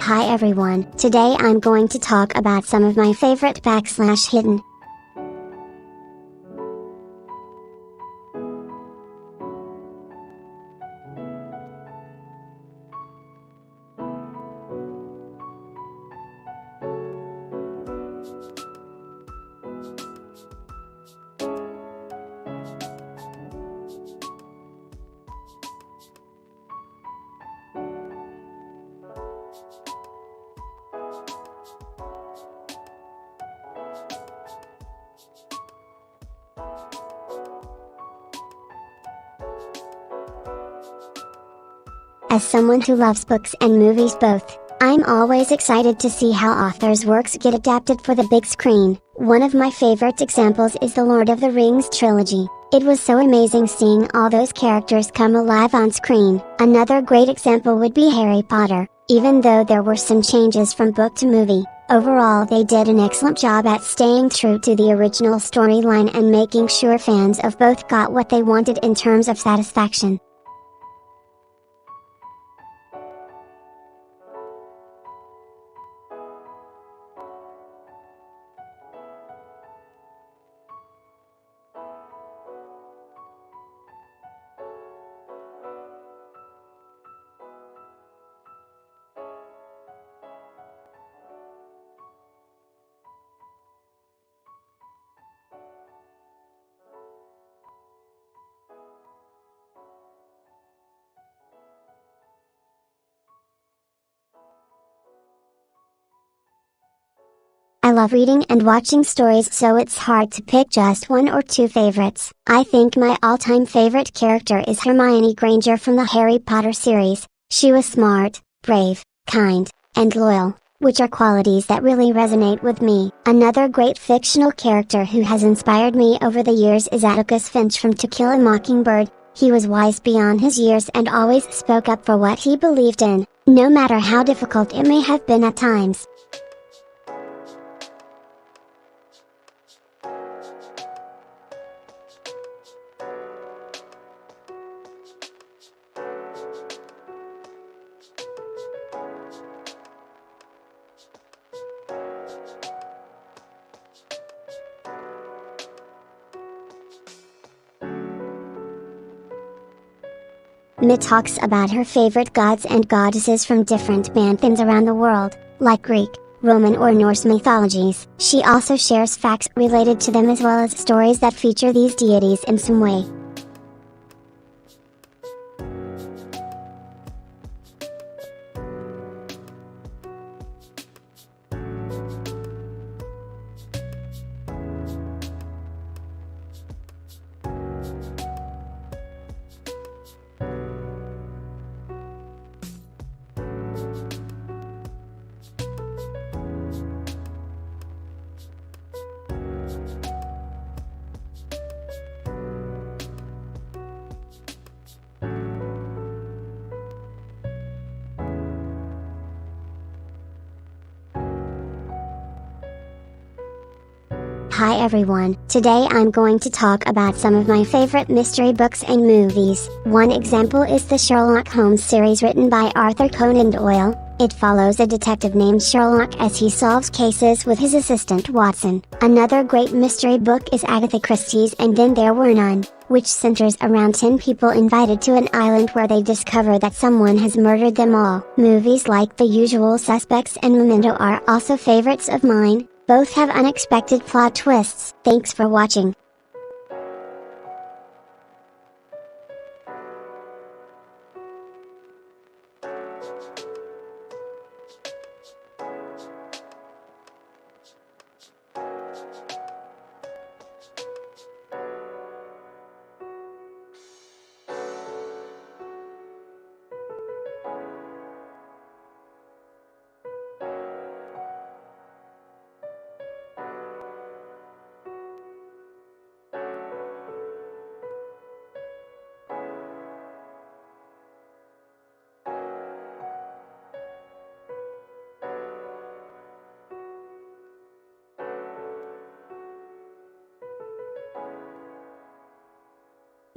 Hi everyone, today I'm going to talk about some of my favorite / hidden As someone who loves books and movies both, I'm always excited to see how authors' works get adapted for the big screen. One of my favorite examples is the Lord of the Rings trilogy. It was so amazing seeing all those characters come alive on screen. Another great example would be Harry Potter. Even though there were some changes from book to movie, overall they did an excellent job at staying true to the original storyline and making sure fans of both got what they wanted in terms of satisfaction. love reading and watching stories, so it's hard to pick just one or two favorites. I think my all-time favorite character is Hermione Granger from the Harry Potter series. She was smart, brave, kind, and loyal, which are qualities that really resonate with me. Another great fictional character who has inspired me over the years is Atticus Finch from To Kill a Mockingbird. He was wise beyond his years and always spoke up for what he believed in, no matter how difficult it may have been at times. Mi talks about her favorite gods and goddesses from different pantheons around the world, like Greek, Roman or Norse mythologies. She also shares facts related to them as well as stories that feature these deities in some way. Hi everyone, today I'm going to talk about some of my favorite mystery books and movies. One example is the Sherlock Holmes series written by Arthur Conan Doyle. It follows a detective named Sherlock as he solves cases with his assistant Watson. Another great mystery book is Agatha Christie's And Then There Were None, which centers around 10 people invited to an island where they discover that someone has murdered them all. Movies like The Usual Suspects and Memento are also favorites of mine. Both have unexpected plot twists. Thanks for watching.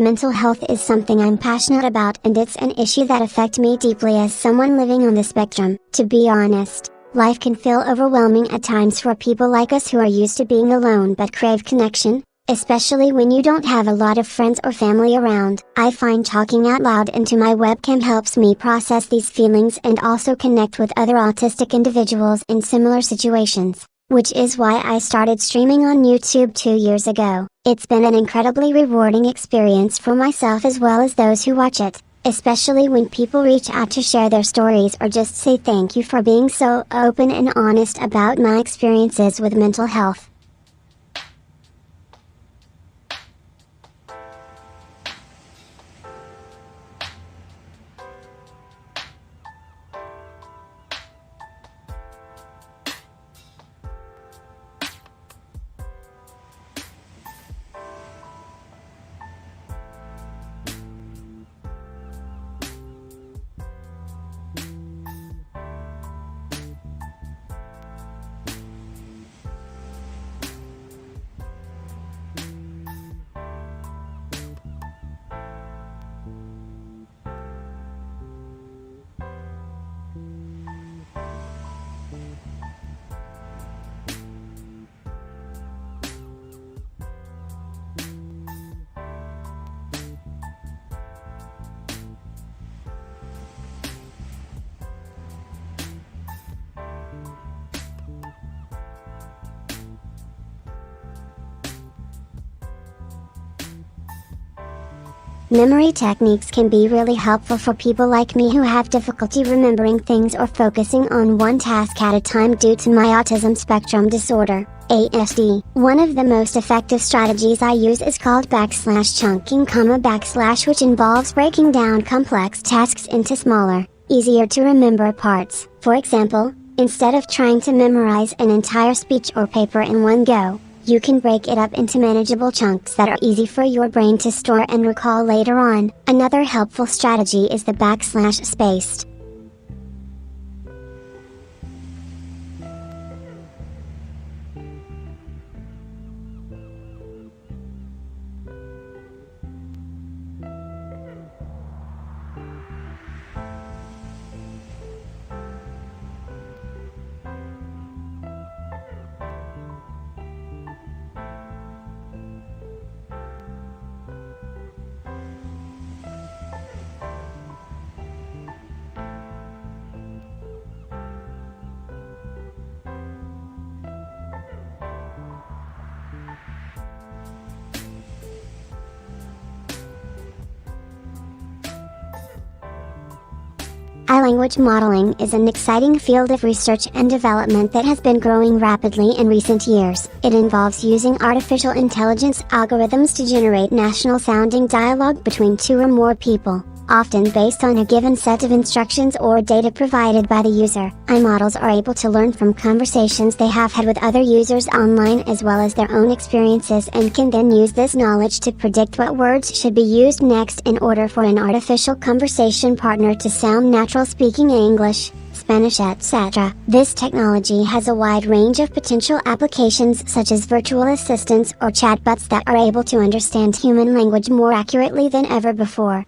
Mental health is something I'm passionate about, and it's an issue that affects me deeply as someone living on the spectrum. To be honest, life can feel overwhelming at times for people like us who are used to being alone but crave connection, especially when you don't have a lot of friends or family around. I find talking out loud into my webcam helps me process these feelings and also connect with other autistic individuals in similar situations, which is why I started streaming on YouTube 2 years ago. It's been an incredibly rewarding experience for myself as well as those who watch it, especially when people reach out to share their stories or just say thank you for being so open and honest about my experiences with mental health. Memory techniques can be really helpful for people like me who have difficulty remembering things or focusing on one task at a time due to my autism spectrum disorder, ASD. One of the most effective strategies I use is called /chunking, which involves breaking down complex tasks into smaller, easier to remember parts. For example, instead of trying to memorize an entire speech or paper in one go, you can break it up into manageable chunks that are easy for your brain to store and recall later on. Another helpful strategy is the /spaced. Language modeling is an exciting field of research and development that has been growing rapidly in recent years. It involves using artificial intelligence algorithms to generate national-sounding dialogue between two or more people, often based on a given set of instructions or data provided by the user. AI models are able to learn from conversations they have had with other users online as well as their own experiences, and can then use this knowledge to predict what words should be used next in order for an artificial conversation partner to sound natural speaking English, Spanish, etc. This technology has a wide range of potential applications such as virtual assistants or chatbots that are able to understand human language more accurately than ever before.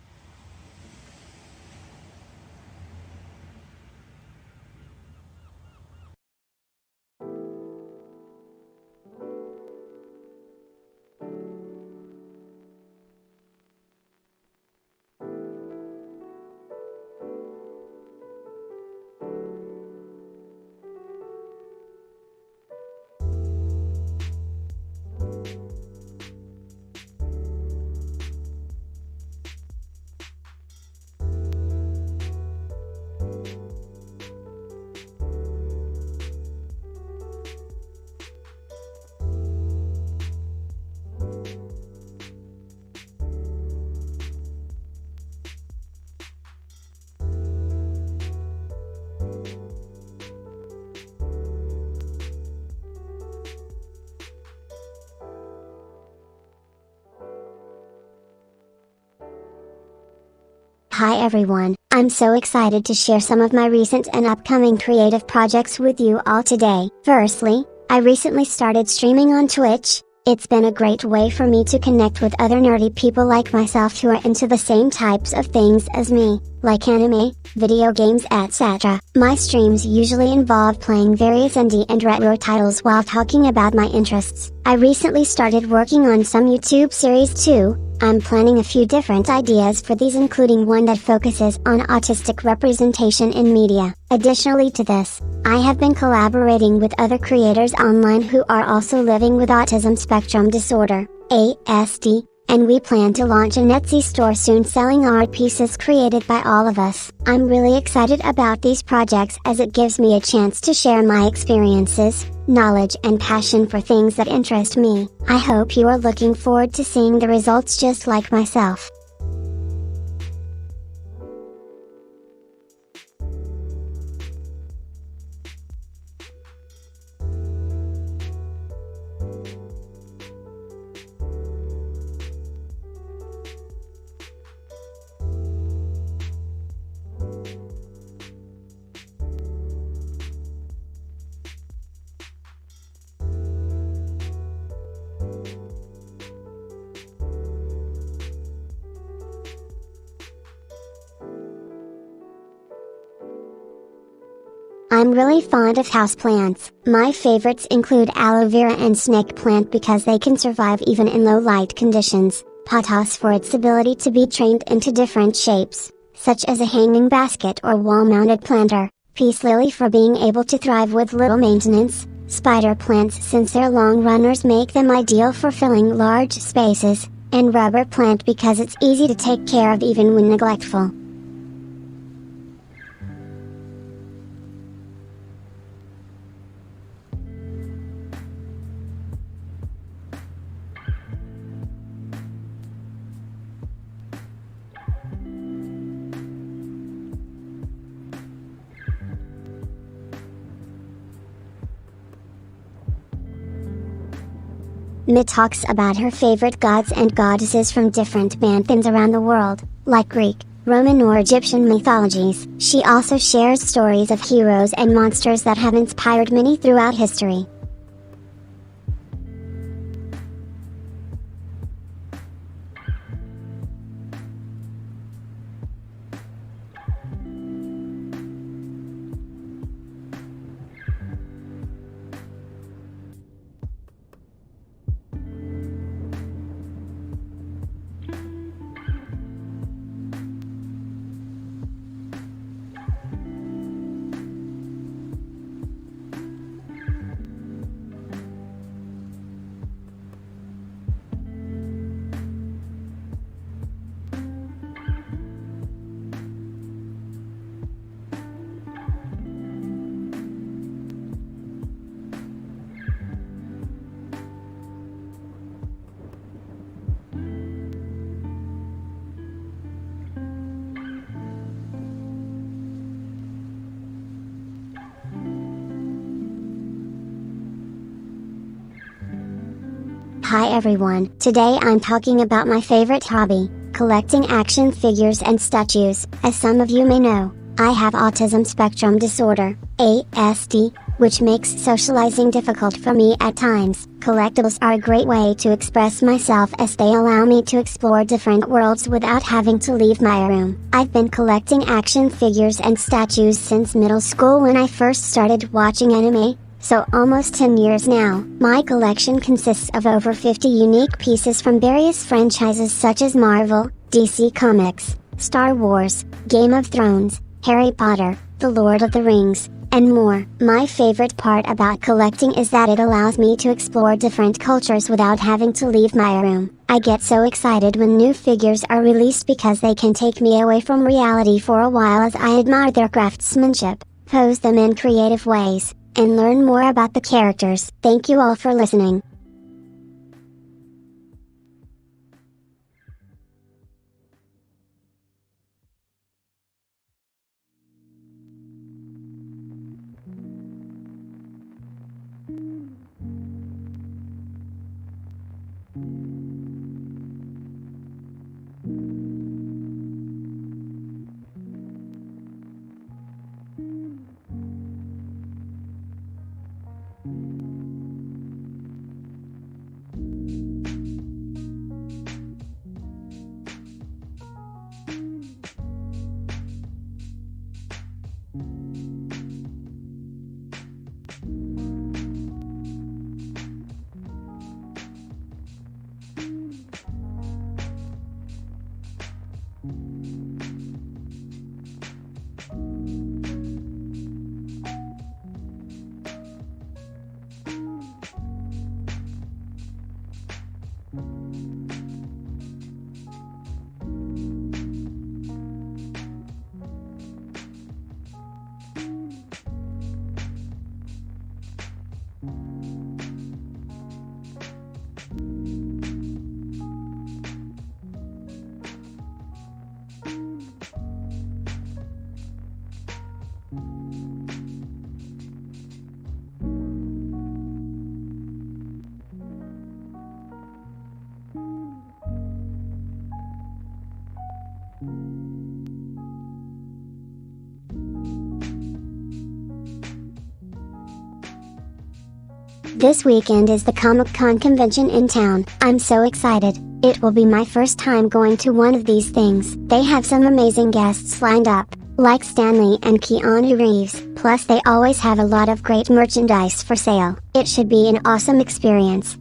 Hi everyone, I'm so excited to share some of my recent and upcoming creative projects with you all today. Firstly, I recently started streaming on Twitch. It's been a great way for me to connect with other nerdy people like myself who are into the same types of things as me, like anime, video games, etc. My streams usually involve playing various indie and retro titles while talking about my interests. I recently started working on some YouTube series too. I'm planning a few different ideas for these, including one that focuses on autistic representation in media. Additionally to this, I have been collaborating with other creators online who are also living with autism spectrum disorder, ASD, and we plan to launch an Etsy store soon selling art pieces created by all of us. I'm really excited about these projects as it gives me a chance to share my experiences, knowledge and passion for things that interest me. I hope you are looking forward to seeing the results just like myself. I'm really fond of houseplants. My favorites include aloe vera and snake plant because they can survive even in low light conditions, pothos for its ability to be trained into different shapes, such as a hanging basket or wall-mounted planter, peace lily for being able to thrive with little maintenance, spider plants since their long runners make them ideal for filling large spaces, and rubber plant because it's easy to take care of even when neglectful. Mi talks about her favorite gods and goddesses from different pantheons around the world, like Greek, Roman or Egyptian mythologies. She also shares stories of heroes and monsters that have inspired many throughout history. Hi everyone, today I'm talking about my favorite hobby, collecting action figures and statues. As some of you may know, I have autism spectrum disorder, ASD, which makes socializing difficult for me at times. Collectibles are a great way to express myself as they allow me to explore different worlds without having to leave my room. I've been collecting action figures and statues since middle school when I first started watching anime. So almost 10 years now. My collection consists of over 50 unique pieces from various franchises such as Marvel, DC Comics, Star Wars, Game of Thrones, Harry Potter, The Lord of the Rings, and more. My favorite part about collecting is that it allows me to explore different cultures without having to leave my room. I get so excited when new figures are released because they can take me away from reality for a while as I admire their craftsmanship, pose them in creative ways, and learn more about the characters. Thank you all for listening. This weekend is the Comic-Con convention in town. I'm so excited. It will be my first time going to one of these things. They have some amazing guests lined up, like Stan Lee and Keanu Reeves. Plus they always have a lot of great merchandise for sale. It should be an awesome experience.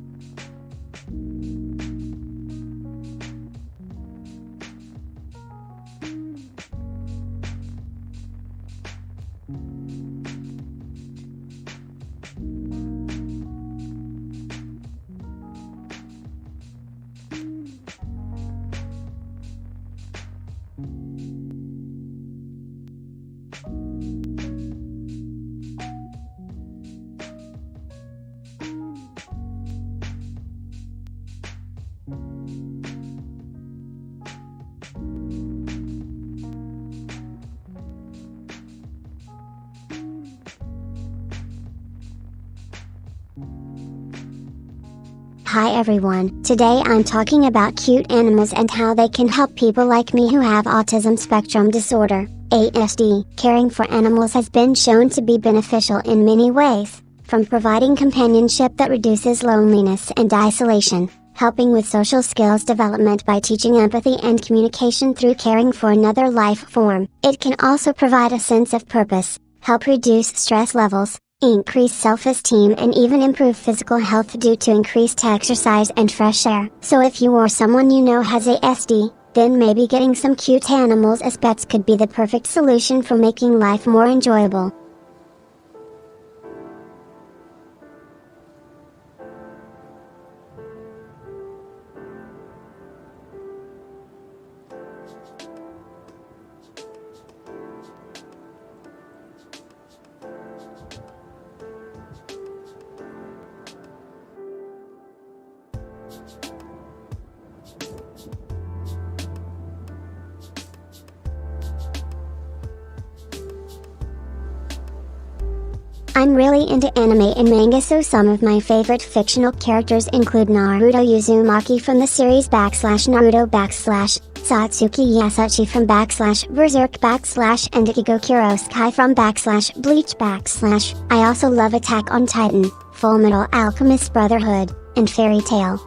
Hi everyone, today I'm talking about cute animals and how they can help people like me who have autism spectrum disorder, ASD. Caring for animals has been shown to be beneficial in many ways, from providing companionship that reduces loneliness and isolation, helping with social skills development by teaching empathy and communication through caring for another life form. It can also provide a sense of purpose, help reduce stress levels, increase self-esteem and even improve physical health due to increased exercise and fresh air. So if you or someone you know has ASD, then maybe getting some cute animals as pets could be the perfect solution for making life more enjoyable. I'm really into anime and manga, so some of my favorite fictional characters include Naruto Uzumaki from the series /Naruto Satsuki Yasuchi from /Berserk and Ichigo Kurosaki from /Bleach I also love Attack on Titan, Fullmetal Alchemist Brotherhood, and Fairy Tail.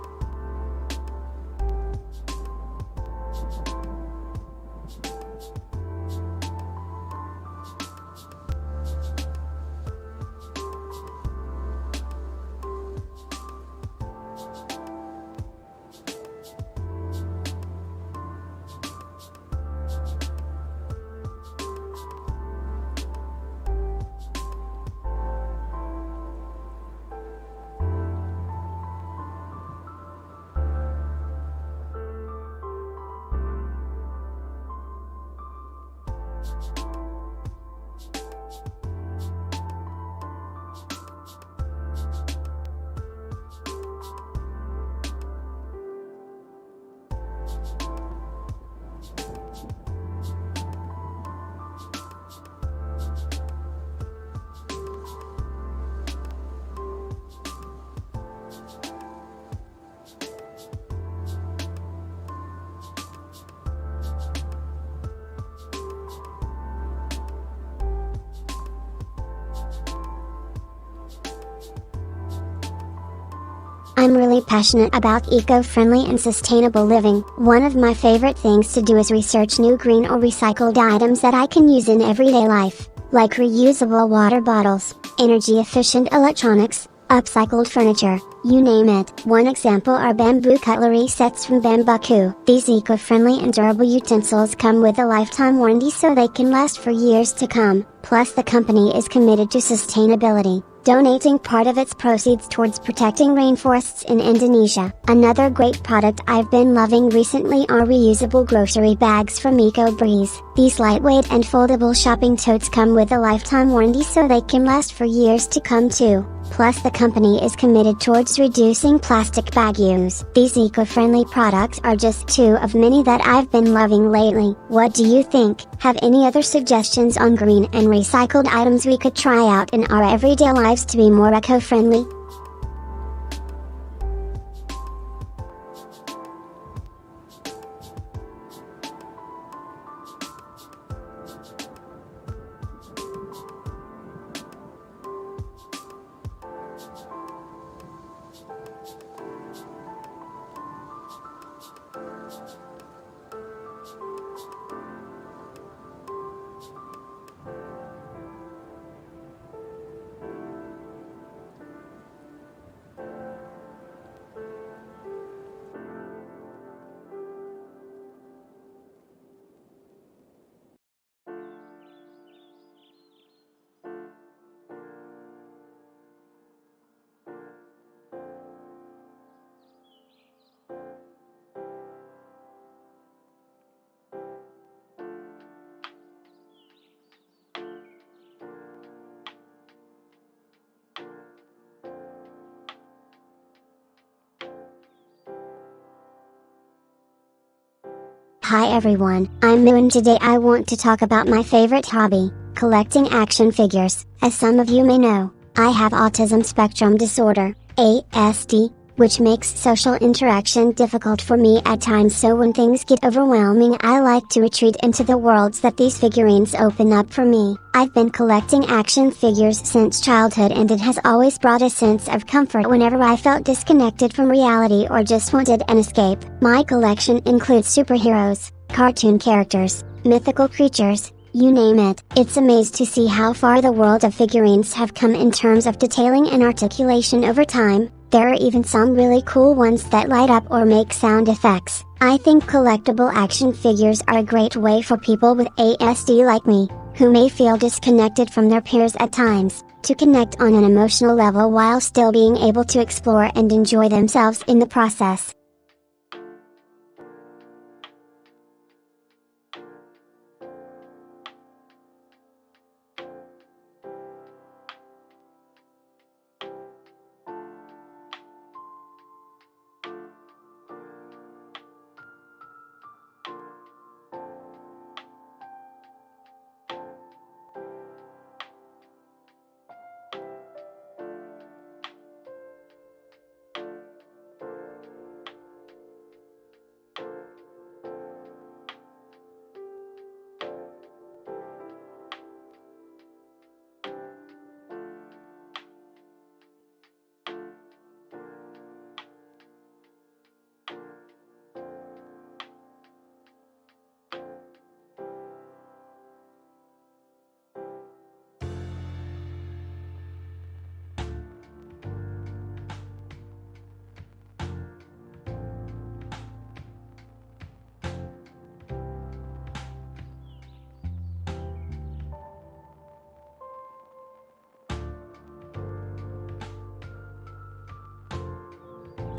I'm really passionate about eco-friendly and sustainable living. One of my favorite things to do is research new green or recycled items that I can use in everyday life, like reusable water bottles, energy-efficient electronics, upcycled furniture, you name it. One example are bamboo cutlery sets from Bambuku. These eco-friendly and durable utensils come with a lifetime warranty so they can last for years to come. Plus the company is committed to sustainability, donating part of its proceeds towards protecting rainforests in Indonesia. Another great product I've been loving recently are reusable grocery bags from EcoBreeze. These lightweight and foldable shopping totes come with a lifetime warranty so they can last for years to come too. Plus the company is committed towards reducing plastic bag use. These eco-friendly products are just two of many that I've been loving lately. What do you think? Have any other suggestions on green and recycled items we could try out in our everyday lives to be more eco-friendly? Hi everyone, I'm Miyu and today I want to talk about my favorite hobby, collecting action figures. As some of you may know, I have autism spectrum disorder, ASD, which makes social interaction difficult for me at times, so when things get overwhelming I like to retreat into the worlds that these figurines open up for me. I've been collecting action figures since childhood and it has always brought a sense of comfort whenever I felt disconnected from reality or just wanted an escape. My collection includes superheroes, cartoon characters, mythical creatures, you name it. It's amazing to see how far the world of figurines have come in terms of detailing and articulation over time. There are even some really cool ones that light up or make sound effects. I think collectible action figures are a great way for people with ASD like me, who may feel disconnected from their peers at times, to connect on an emotional level while still being able to explore and enjoy themselves in the process.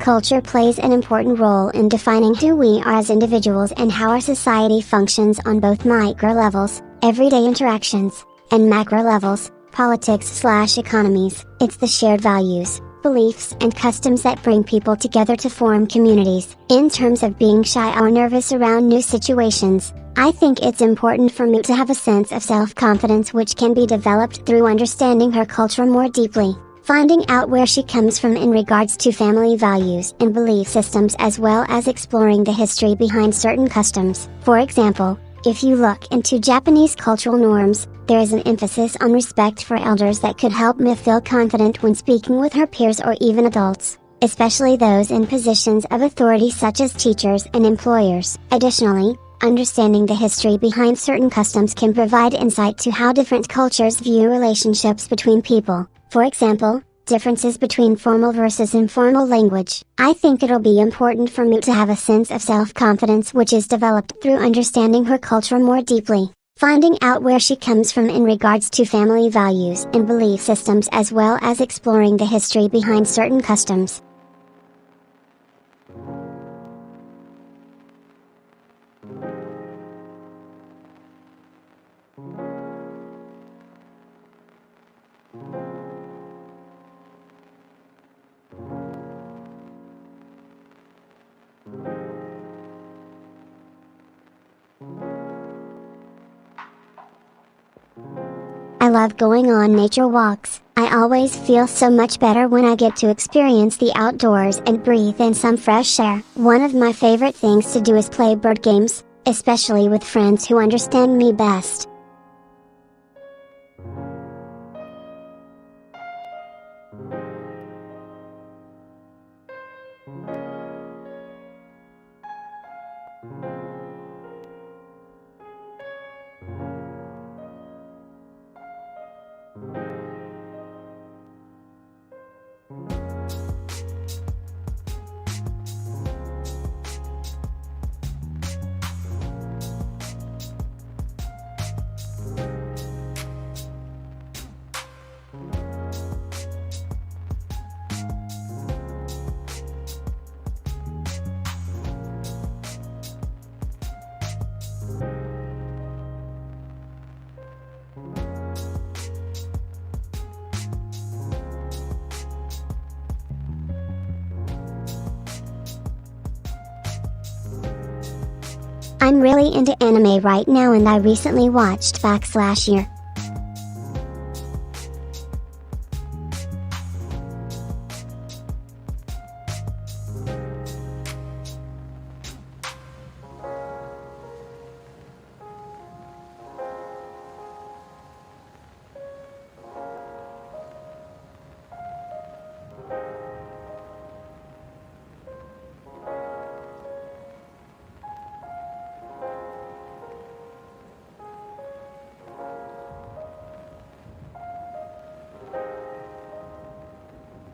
Culture plays an important role in defining who we are as individuals and how our society functions on both micro levels, everyday interactions, and macro levels, politics/economies. It's the shared values, beliefs and customs that bring people together to form communities. In terms of being shy or nervous around new situations, I think it's important for me to have a sense of self-confidence which can be developed through understanding her culture more deeply. Finding out where she comes from in regards to family values and belief systems, as well as exploring the history behind certain customs. For example, if you look into Japanese cultural norms, there is an emphasis on respect for elders that could help me feel confident when speaking with her peers or even adults, especially those in positions of authority such as teachers and employers. Additionally, understanding the history behind certain customs can provide insight to how different cultures view relationships between people. For example, differences between formal versus informal language. I think it'll be important for me to have a sense of self-confidence which is developed through understanding her culture more deeply. Finding out where she comes from in regards to family values and belief systems, as well as exploring the history behind certain customs. I love going on nature walks. I always feel so much better when I get to experience the outdoors and breathe in some fresh air. One of my favorite things to do is play board games, especially with friends who understand me best. I'm really into anime right now and I recently watched /year.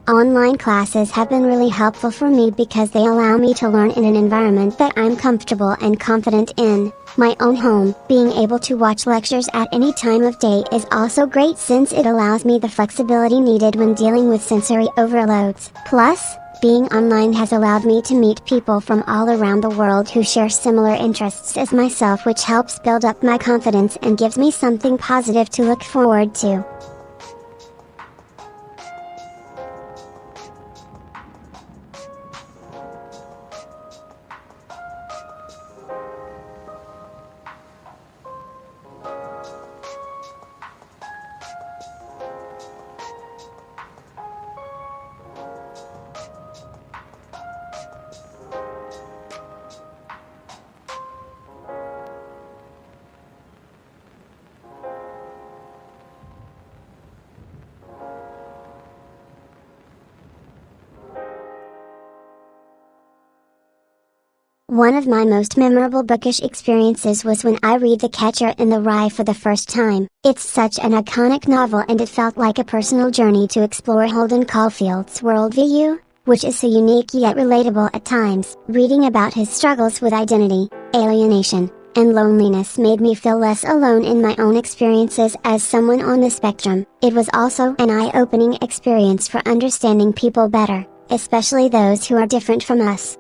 Online classes have been really helpful for me because they allow me to learn in an environment that I'm comfortable and confident in, my own home. Being able to watch lectures at any time of day is also great since it allows me the flexibility needed when dealing with sensory overloads. Plus, being online has allowed me to meet people from all around the world who share similar interests as myself, which helps build up my confidence and gives me something positive to look forward to. One of my most memorable bookish experiences was when I read The Catcher in the Rye for the first time. It's such an iconic novel and it felt like a personal journey to explore Holden Caulfield's worldview, which is so unique yet relatable at times. Reading about his struggles with identity, alienation, and loneliness made me feel less alone in my own experiences as someone on the spectrum. It was also an eye-opening experience for understanding people better, especially those who are different from us.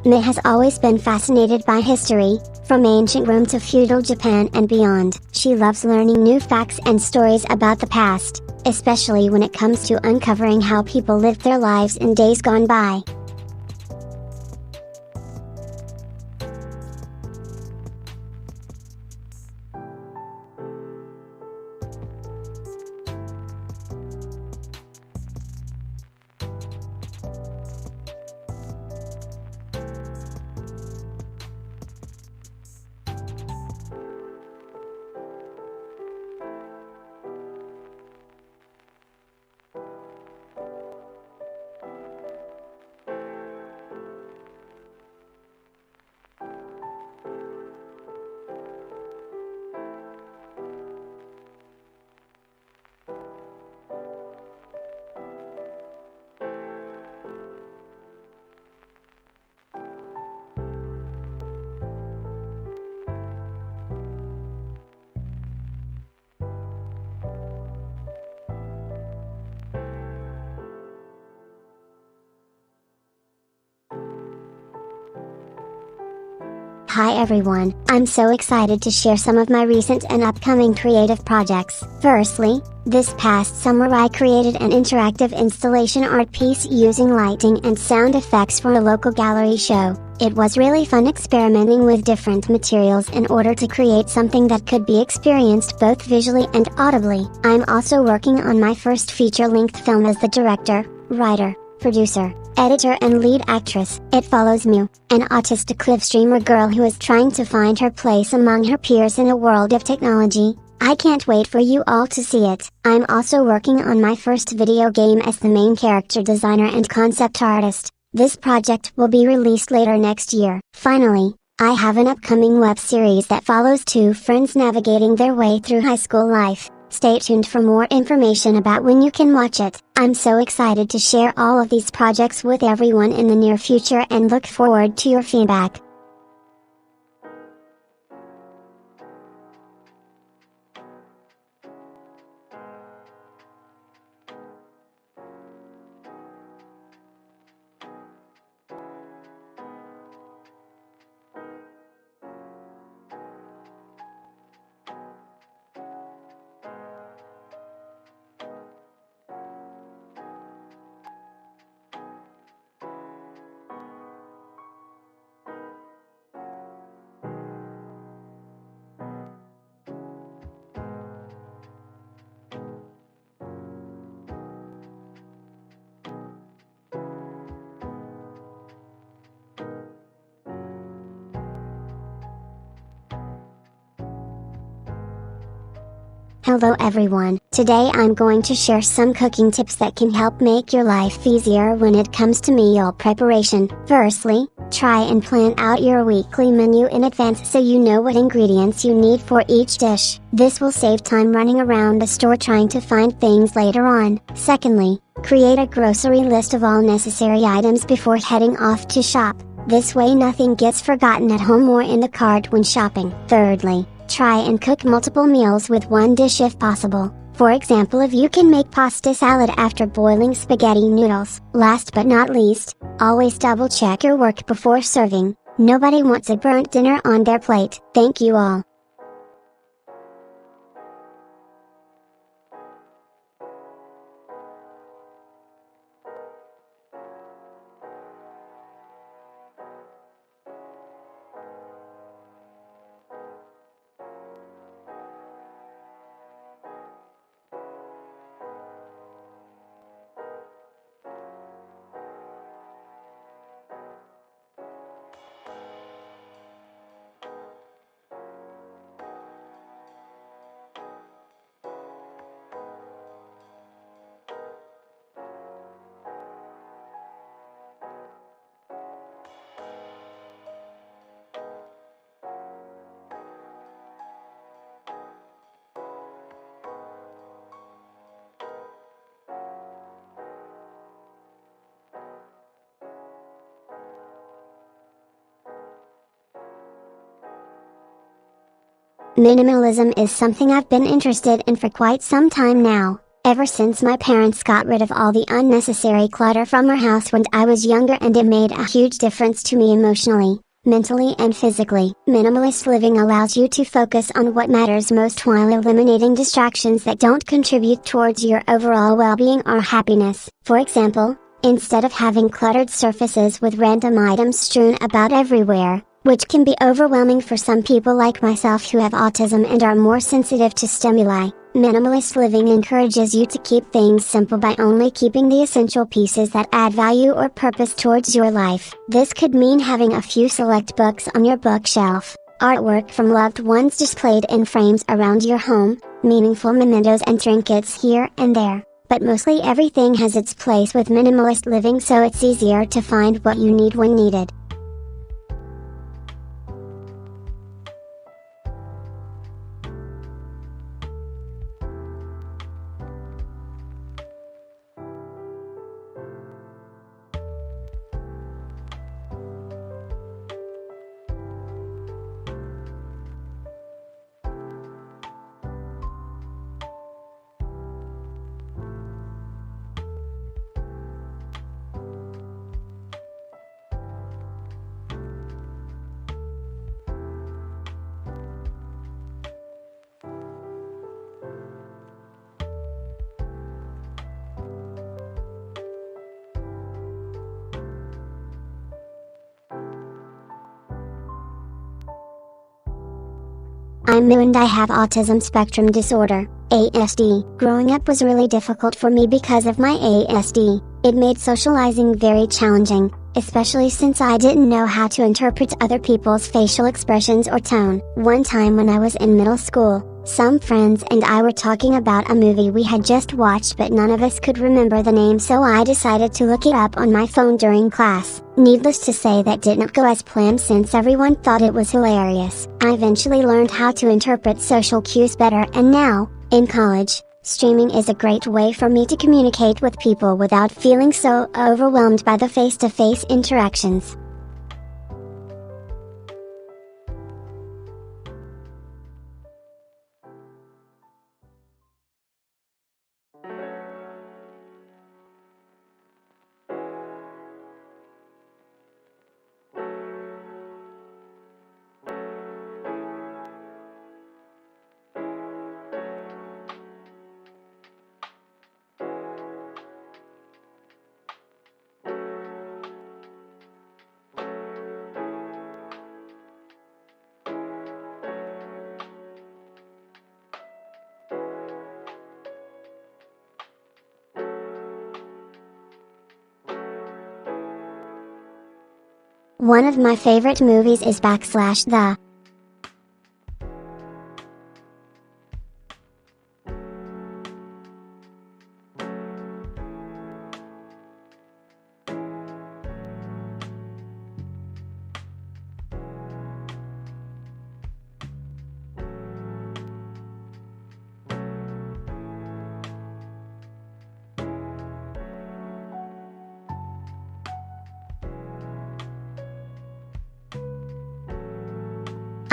May has always been fascinated by history, from ancient Rome to feudal Japan and beyond. She loves learning new facts and stories about the past, especially when it comes to uncovering how people lived their lives in days gone by. Hi everyone, I'm so excited to share some of my recent and upcoming creative projects. Firstly, this past summer I created an interactive installation art piece using lighting and sound effects for a local gallery show. It was really fun experimenting with different materials in order to create something that could be experienced both visually and audibly. I'm also working on my first feature-length film as the director, writer, producer, editor and lead actress. It follows Miyu, an autistic live streamer girl who is trying to find her place among her peers in a world of technology. I can't wait for you all to see it. I'm also working on my first video game as the main character designer and concept artist. This project will be released later next year. Finally, I have an upcoming web series that follows two friends navigating their way through high school life. Stay tuned for more information about when you can watch it. I'm so excited to share all of these projects with everyone in the near future and look forward to your feedback. Hello everyone, today I'm going to share some cooking tips that can help make your life easier when it comes to meal preparation. Firstly, try and plan out your weekly menu in advance so you know what ingredients you need for each dish. This will save time running around the store trying to find things later on. Secondly, create a grocery list of all necessary items before heading off to shop. This way nothing gets forgotten at home or in the cart when shopping. Thirdly, try and cook multiple meals with one dish if possible. For example, if you can make pasta salad after boiling spaghetti noodles. Last but not least, always double check your work before serving. Nobody wants a burnt dinner on their plate. Thank you all. Minimalism is something I've been interested in for quite some time now, ever since my parents got rid of all the unnecessary clutter from our house when I was younger, and it made a huge difference to me emotionally, mentally and physically. Minimalist living allows you to focus on what matters most while eliminating distractions that don't contribute towards your overall well-being or happiness. For example, instead of having cluttered surfaces with random items strewn about everywhere, which can be overwhelming for some people like myself who have autism and are more sensitive to stimuli, minimalist living encourages you to keep things simple by only keeping the essential pieces that add value or purpose towards your life. This could mean having a few select books on your bookshelf, artwork from loved ones displayed in frames around your home, meaningful mementos and trinkets here and there. But mostly everything has its place with minimalist living, so it's easier to find what you need when needed. I'm Miyu and I have autism spectrum disorder, ASD. Growing up was really difficult for me because of my ASD. It made socializing very challenging, especially since I didn't know how to interpret other people's facial expressions or tone. One time when I was in middle school, some friends and I were talking about a movie we had just watched, but none of us could remember the name, so I decided to look it up on my phone during class. Needless to say, that didn't go as planned since everyone thought it was hilarious. I eventually learned how to interpret social cues better, and now, in college, streaming is a great way for me to communicate with people without feeling so overwhelmed by the face-to-face interactions. One of my favorite movies is /The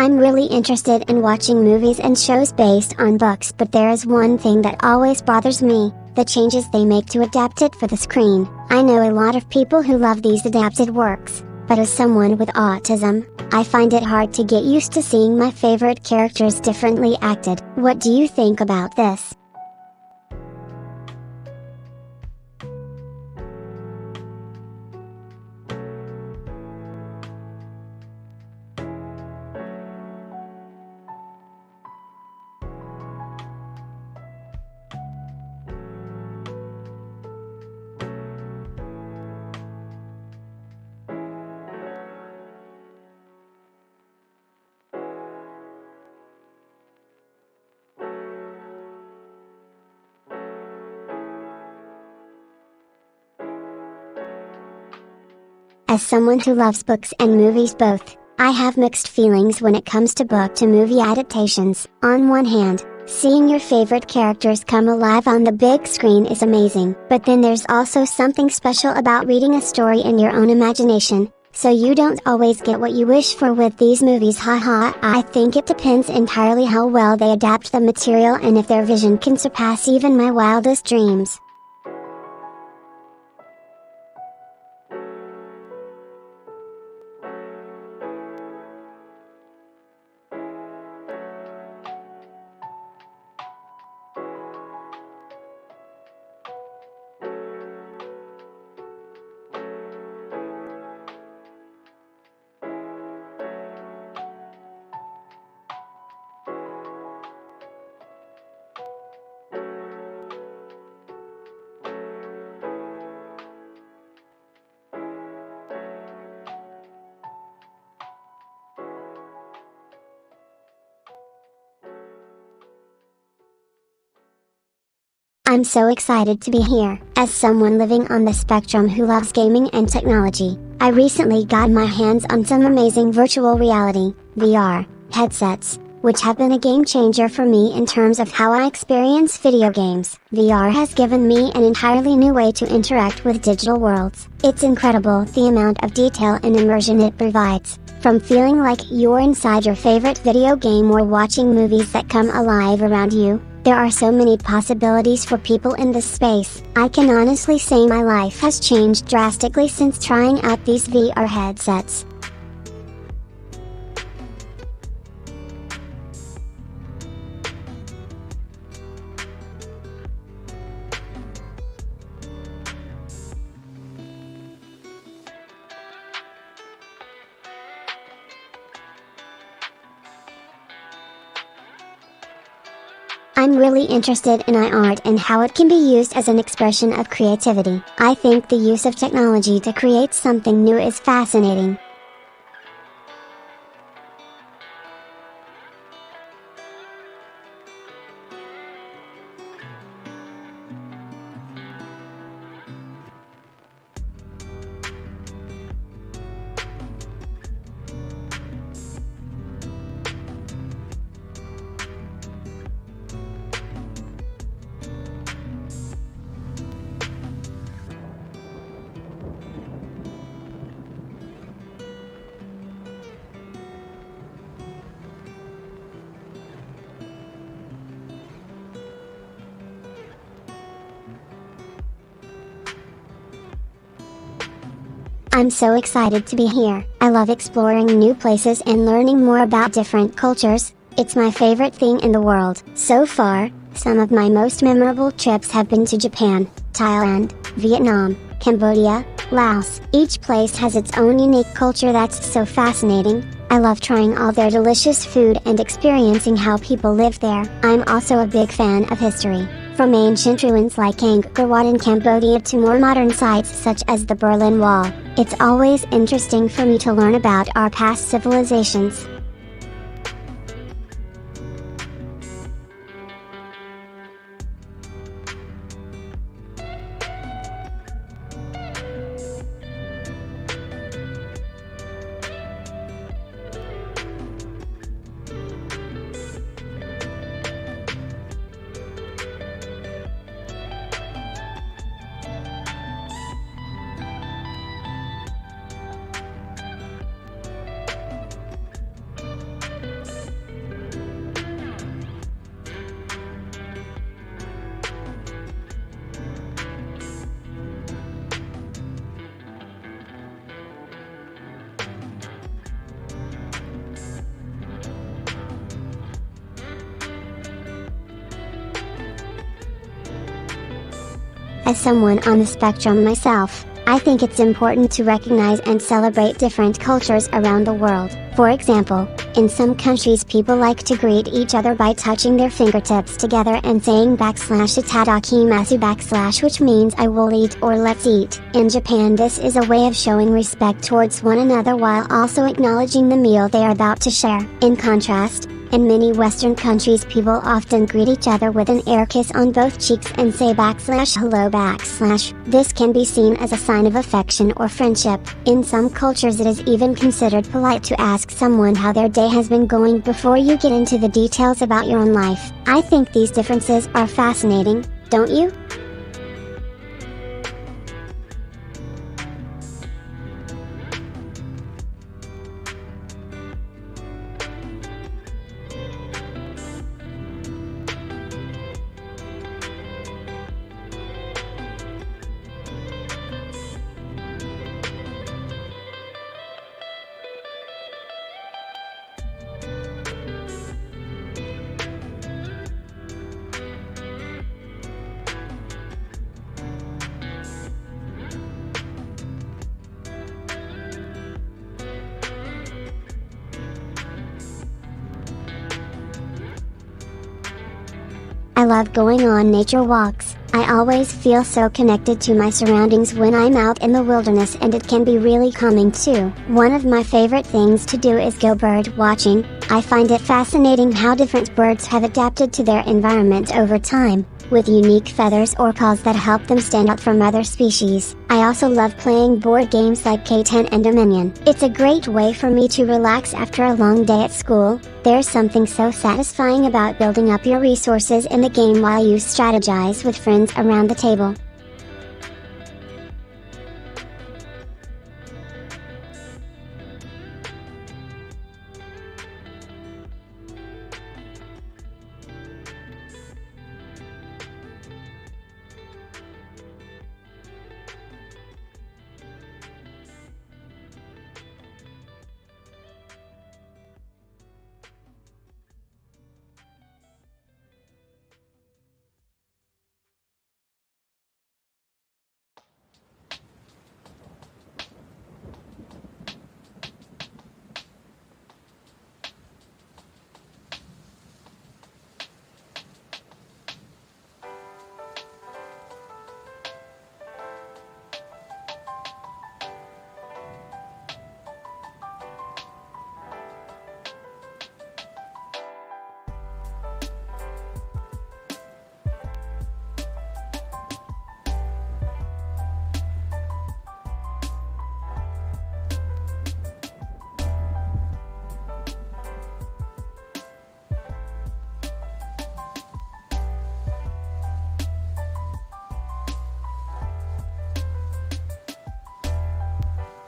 I'm really interested in watching movies and shows based on books, but there is one thing that always bothers me, the changes they make to adapt it for the screen. I know a lot of people who love these adapted works, but as someone with autism, I find it hard to get used to seeing my favorite characters differently acted. What do you think about this? As someone who loves books and movies both, I have mixed feelings when it comes to book to movie adaptations. On one hand, seeing your favorite characters come alive on the big screen is amazing. But then there's also something special about reading a story in your own imagination, so you don't always get what you wish for with these movies. Haha, I think it depends entirely how well they adapt the material and if their vision can surpass even my wildest dreams. I'm so excited to be here. As someone living on the spectrum who loves gaming and technology, I recently got my hands on some amazing virtual reality, VR, headsets, which have been a game changer for me in terms of how I experience video games. VR has given me an entirely new way to interact with digital worlds. It's incredible the amount of detail and immersion it provides, from feeling like you're inside your favorite video game or watching movies that come alive around you. There are so many possibilities for people in this space. I can honestly say my life has changed drastically since trying out these VR headsets. I'm really interested in art and how it can be used as an expression of creativity. I think the use of technology to create something new is fascinating. I'm so excited to be here. I love exploring new places and learning more about different cultures. It's my favorite thing in the world. So far, some of my most memorable trips have been to Japan, Thailand, Vietnam, Cambodia, Laos. Each place has its own unique culture that's so fascinating. I love trying all their delicious food and experiencing how people live there. I'm also a big fan of history. From ancient ruins like Angkor Wat in Cambodia to more modern sites such as the Berlin Wall, it's always interesting for me to learn about our past civilizations. As someone on the spectrum myself, I think it's important to recognize and celebrate different cultures around the world. For example, in some countries people like to greet each other by touching their fingertips together and saying /itadakimasu / which means I will eat or let's eat. In Japan this is a way of showing respect towards one another while also acknowledging the meal they are about to share. In contrast, in many Western countries people often greet each other with an air kiss on both cheeks and say /hello /. This can be seen as a sign of affection or friendship. In some cultures it is even considered polite to ask someone how their day has been going before you get into the details about your own life. I think these differences are fascinating, don't you? I love going on nature walks. I always feel so connected to my surroundings when I'm out in the wilderness, and it can be really calming too. One of my favorite things to do is go bird watching. I find it fascinating how different birds have adapted to their environment over time, with unique feathers or calls that help them stand out from other species. I also love playing board games like K10 and Dominion. It's a great way for me to relax after a long day at school. There's something so satisfying about building up your resources in the game while you strategize with friends around the table.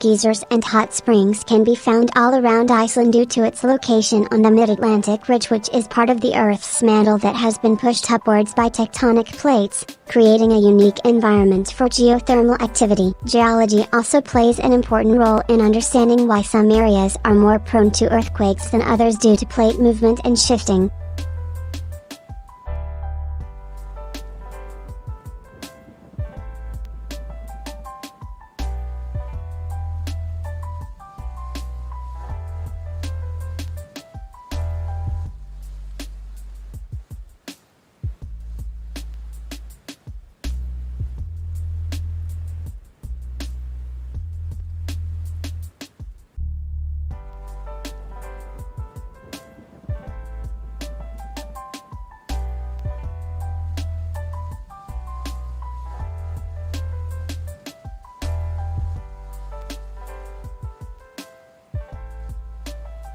Geysers and hot springs can be found all around Iceland due to its location on the mid-Atlantic ridge, which is part of the Earth's mantle that has been pushed upwards by tectonic plates, creating a unique environment for geothermal activity. Geology also plays an important role in understanding why some areas are more prone to earthquakes than others due to plate movement and shifting.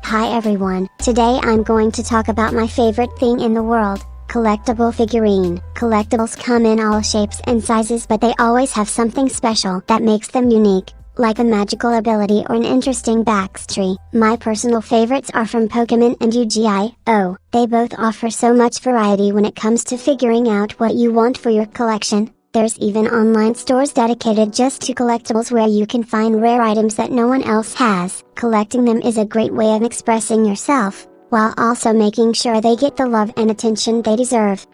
Hi everyone, today I'm going to talk about my favorite thing in the world, collectible figurine. Collectibles come in all shapes and sizes, but they always have something special that makes them unique, like a magical ability or an interesting backstory. My personal favorites are from Pokemon and Yu-Gi-Oh! They both offer so much variety when it comes to figuring out what you want for your collection. There's even online stores dedicated just to collectibles where you can find rare items that no one else has. Collecting them is a great way of expressing yourself, while also making sure they get the love and attention they deserve.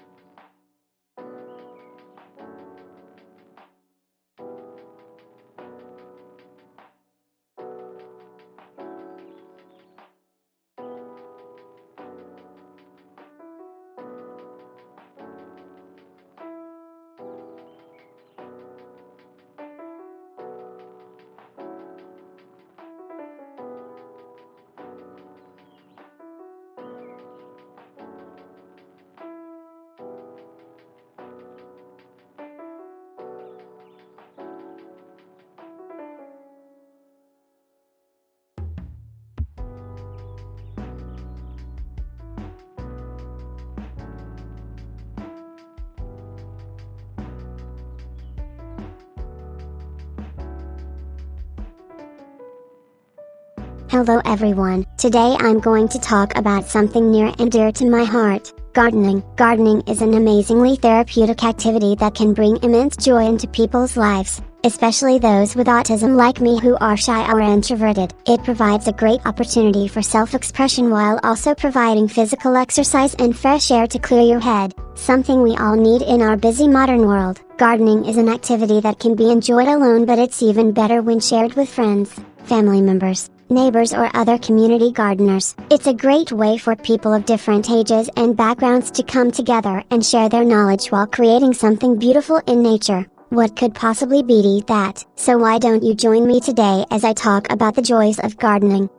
Hello everyone, today I'm going to talk about something near and dear to my heart, gardening. Gardening is an amazingly therapeutic activity that can bring immense joy into people's lives, especially those with autism like me who are shy or introverted. It provides a great opportunity for self-expression while also providing physical exercise and fresh air to clear your head, something we all need in our busy modern world. Gardening is an activity that can be enjoyed alone, but it's even better when shared with friends, family members, neighbors or other community gardeners. It's a great way for people of different ages and backgrounds to come together and share their knowledge while creating something beautiful in nature. What could possibly beat that? So why don't you join me today as I talk about the joys of gardening?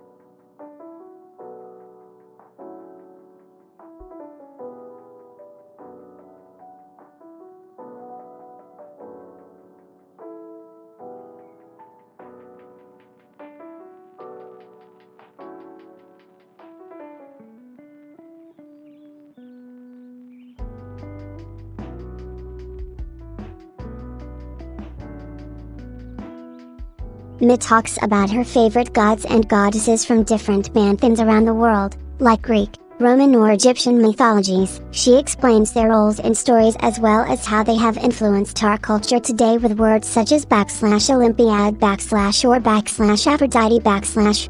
Mi talks about her favorite gods and goddesses from different pantheons around the world, like Greek, Roman or Egyptian mythologies. She explains their roles and stories as well as how they have influenced our culture today with words such as /Olympiad / or /Aphrodite /.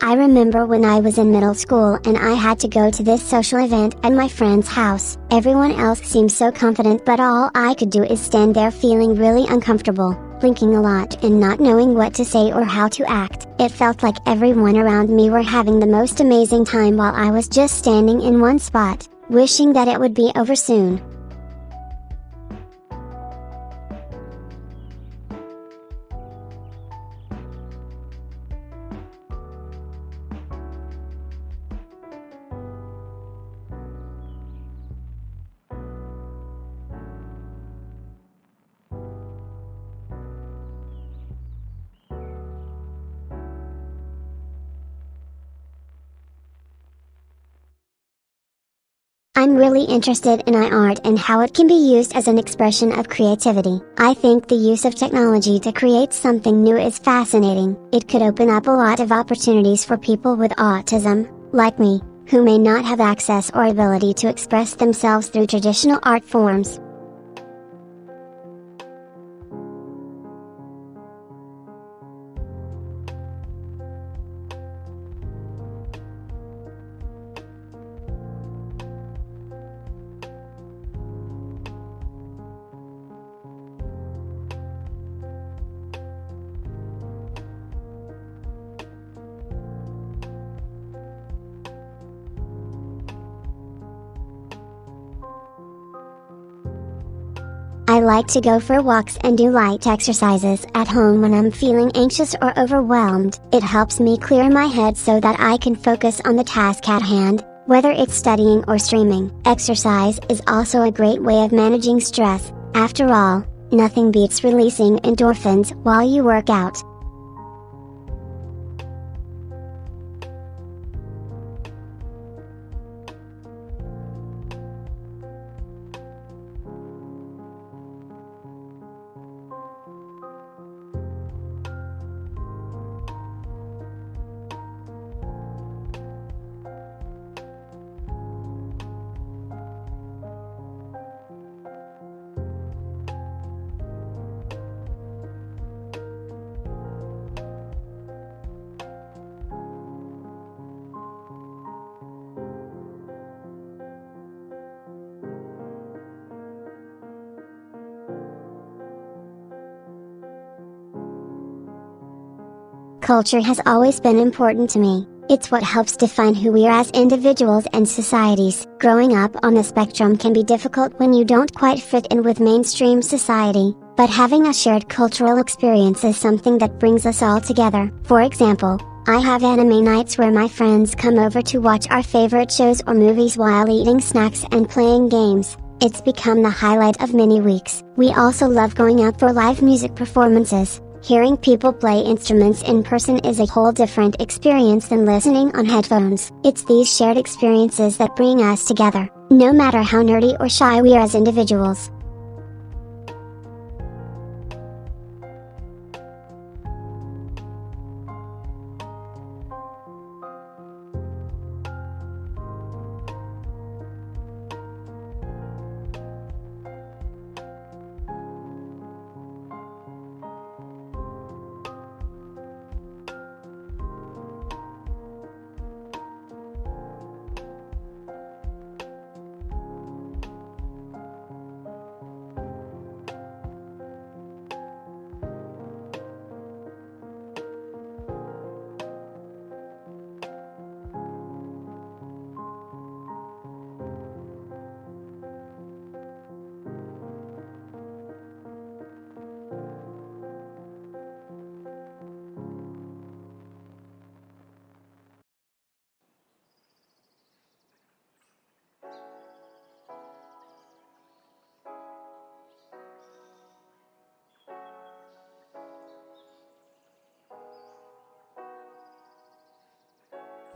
I remember when I was in middle school and I had to go to this social event at my friend's house. Everyone else seemed so confident, but all I could do is stand there feeling really uncomfortable, blinking a lot and not knowing what to say or how to act. It felt like everyone around me were having the most amazing time while I was just standing in one spot, wishing that it would be over soon. I'm really interested in art and how it can be used as an expression of creativity. I think the use of technology to create something new is fascinating. It could open up a lot of opportunities for people with autism, like me, who may not have access or ability to express themselves through traditional art forms. I like to go for walks and do light exercises at home when I'm feeling anxious or overwhelmed. It helps me clear my head so that I can focus on the task at hand, whether it's studying or streaming. Exercise is also a great way of managing stress. After all, nothing beats releasing endorphins while you work out. Culture has always been important to me. It's what helps define who we are as individuals and societies. Growing up on the spectrum can be difficult when you don't quite fit in with mainstream society, but having a shared cultural experience is something that brings us all together. For example, I have anime nights where my friends come over to watch our favorite shows or movies while eating snacks and playing games. It's become the highlight of many weeks. We also love going out for live music performances. Hearing people play instruments in person is a whole different experience than listening on headphones. It's these shared experiences that bring us together, no matter how nerdy or shy we are as individuals.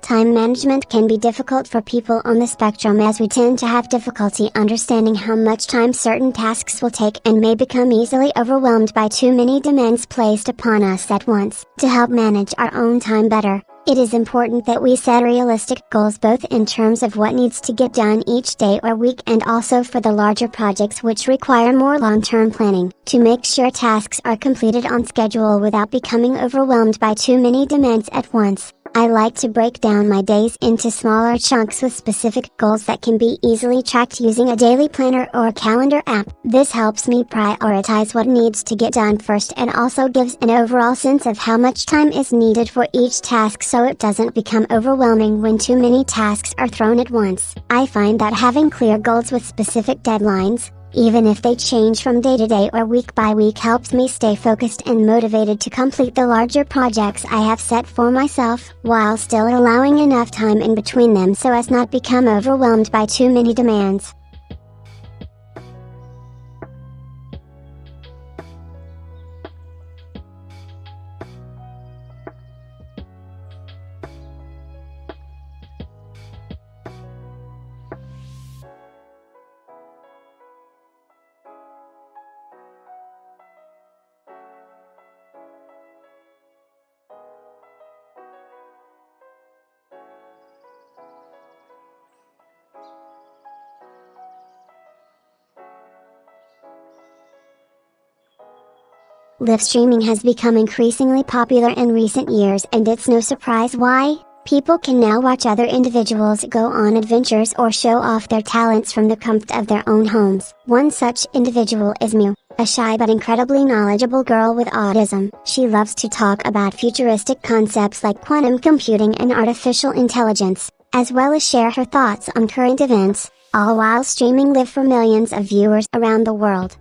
Time management can be difficult for people on the spectrum, as we tend to have difficulty understanding how much time certain tasks will take and may become easily overwhelmed by too many demands placed upon us at once. To help manage our own time better, it is important that we set realistic goals, both in terms of what needs to get done each day or week and also for the larger projects which require more long-term planning, to make sure tasks are completed on schedule without becoming overwhelmed by too many demands at once. I like to break down my days into smaller chunks with specific goals that can be easily tracked using a daily planner or a calendar app. This helps me prioritize what needs to get done first and also gives an overall sense of how much time is needed for each task, so it doesn't become overwhelming when too many tasks are thrown at once. I find that having clear goals with specific deadlines, even if they change from day to day or week by week, helps me stay focused and motivated to complete the larger projects I have set for myself, while still allowing enough time in between them so as not become overwhelmed by too many demands. Live streaming has become increasingly popular in recent years, and it's no surprise why. People can now watch other individuals go on adventures or show off their talents from the comfort of their own homes. One such individual is Miyu, a shy but incredibly knowledgeable girl with autism. She loves to talk about futuristic concepts like quantum computing and artificial intelligence, as well as share her thoughts on current events, all while streaming live for millions of viewers around the world.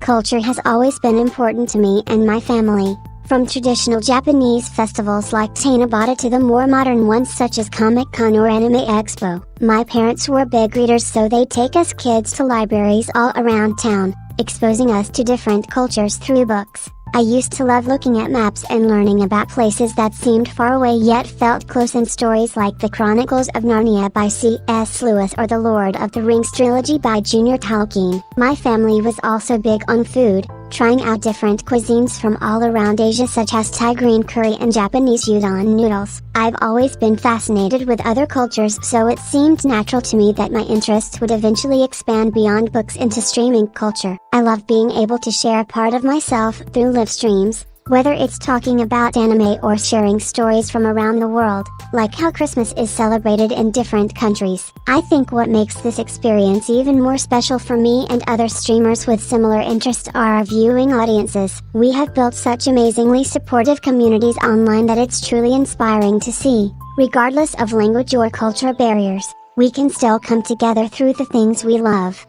Culture has always been important to me and my family. From traditional Japanese festivals like Tanabata to the more modern ones such as Comic-Con or Anime Expo. My parents were big readers, so they take us kids to libraries all around town, exposing us to different cultures through books. I used to love looking at maps and learning about places that seemed far away yet felt close, in stories like The Chronicles of Narnia by C.S. Lewis or The Lord of the Rings trilogy by Junior Tolkien. My family was also big on food, trying out different cuisines from all around Asia such as Thai green curry and Japanese udon noodles. I've always been fascinated with other cultures, so it seemed natural to me that my interests would eventually expand beyond books into streaming culture. I love being able to share a part of myself through live streams, whether it's talking about anime or sharing stories from around the world, like how Christmas is celebrated in different countries. I think what makes this experience even more special for me and other streamers with similar interests are our viewing audiences. We have built such amazingly supportive communities online that it's truly inspiring to see. Regardless of language or cultural barriers, we can still come together through the things we love.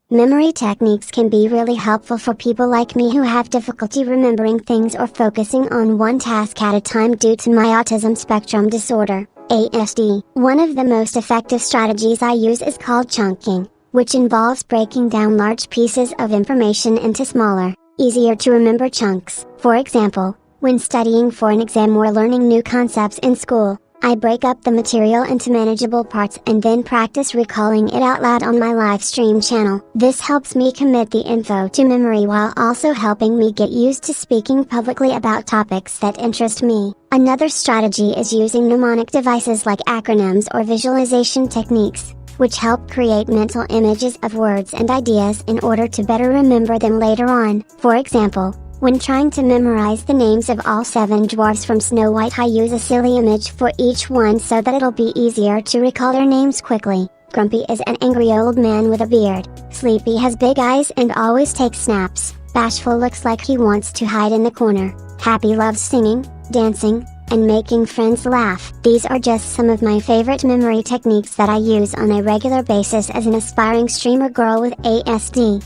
Memory techniques can be really helpful for people like me who have difficulty remembering things or focusing on one task at a time due to my autism spectrum disorder, ASD. One of the most effective strategies I use is called chunking, which involves breaking down large pieces of information into smaller, easier to remember chunks. For example, when studying for an exam or learning new concepts in school, I break up the material into manageable parts and then practice recalling it out loud on my live stream channel. This helps me commit the info to memory while also helping me get used to speaking publicly about topics that interest me. Another strategy is using mnemonic devices like acronyms or visualization techniques, which help create mental images of words and ideas in order to better remember them later on. For example, when trying to memorize the names of all 7 dwarfs from Snow White, I use a silly image for each one so that it'll be easier to recall their names quickly. Grumpy is an angry old man with a beard. Sleepy has big eyes and always takes snaps. Bashful looks like he wants to hide in the corner. Happy loves singing, dancing, and making friends laugh. These are just some of my favorite memory techniques that I use on a regular basis as an aspiring streamer girl with ASD.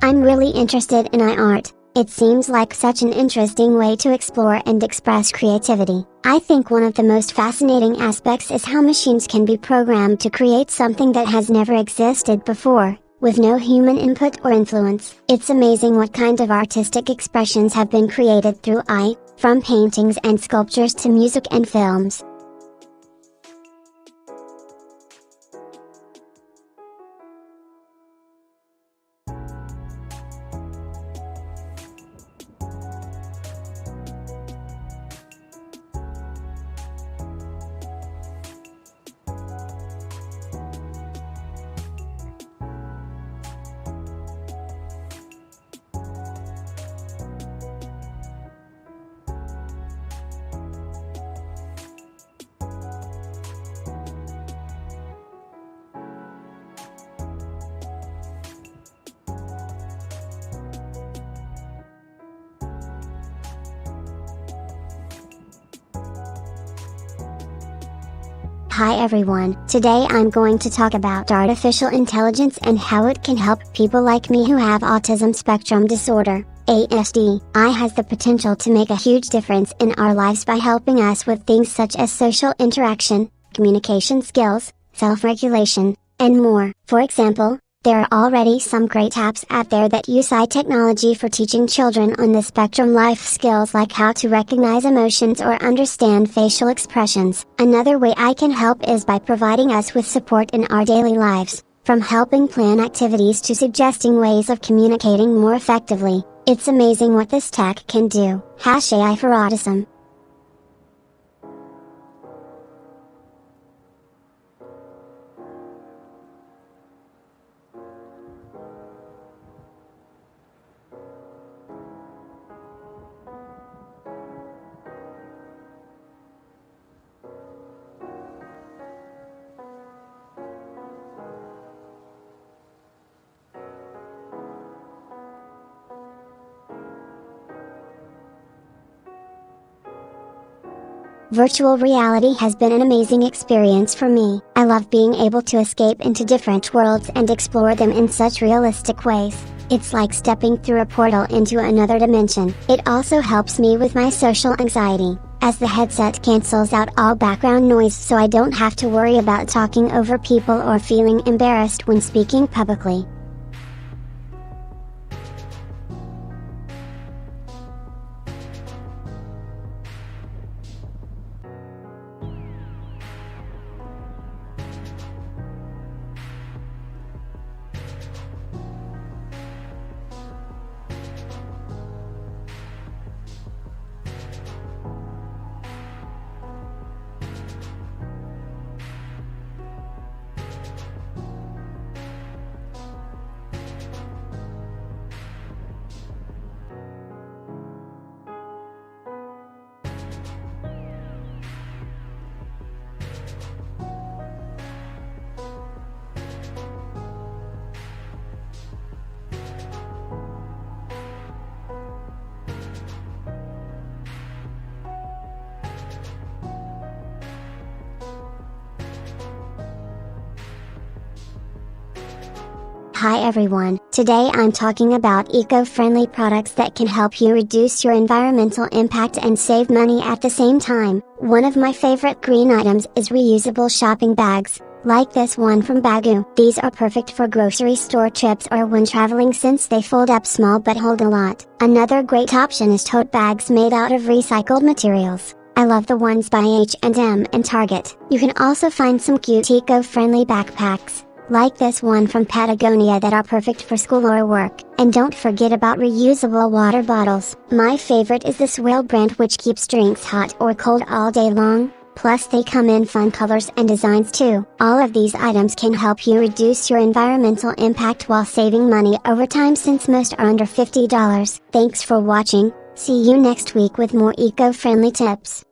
I'm really interested in art. It seems like such an interesting way to explore and express creativity. I think one of the most fascinating aspects is how machines can be programmed to create something that has never existed before, with no human input or influence. It's amazing what kind of artistic expressions have been created through AI, from paintings and sculptures to music and films. Hi everyone, today I'm going to talk about artificial intelligence and how it can help people like me who have autism spectrum disorder, ASD. AI has the potential to make a huge difference in our lives by helping us with things such as social interaction, communication skills, self-regulation, and more. For example, there are already some great apps out there that use AI technology for teaching children on the spectrum life skills like how to recognize emotions or understand facial expressions. Another way I can help is by providing us with support in our daily lives, from helping plan activities to suggesting ways of communicating more effectively. It's amazing what this tech can do. #AI for autism. Virtual reality has been an amazing experience for me. I love being able to escape into different worlds and explore them in such realistic ways. It's like stepping through a portal into another dimension. It also helps me with my social anxiety, as the headset cancels out all background noise so I don't have to worry about talking over people or feeling embarrassed when speaking publicly. Hi everyone, today I'm talking about eco-friendly products that can help you reduce your environmental impact and save money at the same time. One of my favorite green items is reusable shopping bags, like this one from Bagu. These are perfect for grocery store trips or when traveling since they fold up small but hold a lot. Another great option is tote bags made out of recycled materials. I love the ones by H&M and Target. You can also find some cute eco-friendly backpacks, like this one from Patagonia, that are perfect for school or work. And don't forget about reusable water bottles. My favorite is this Whale brand, which keeps drinks hot or cold all day long, plus they come in fun colors and designs too. All of these items can help you reduce your environmental impact while saving money over time, since most are under $50. Thanks for watching, see you next week with more eco-friendly tips.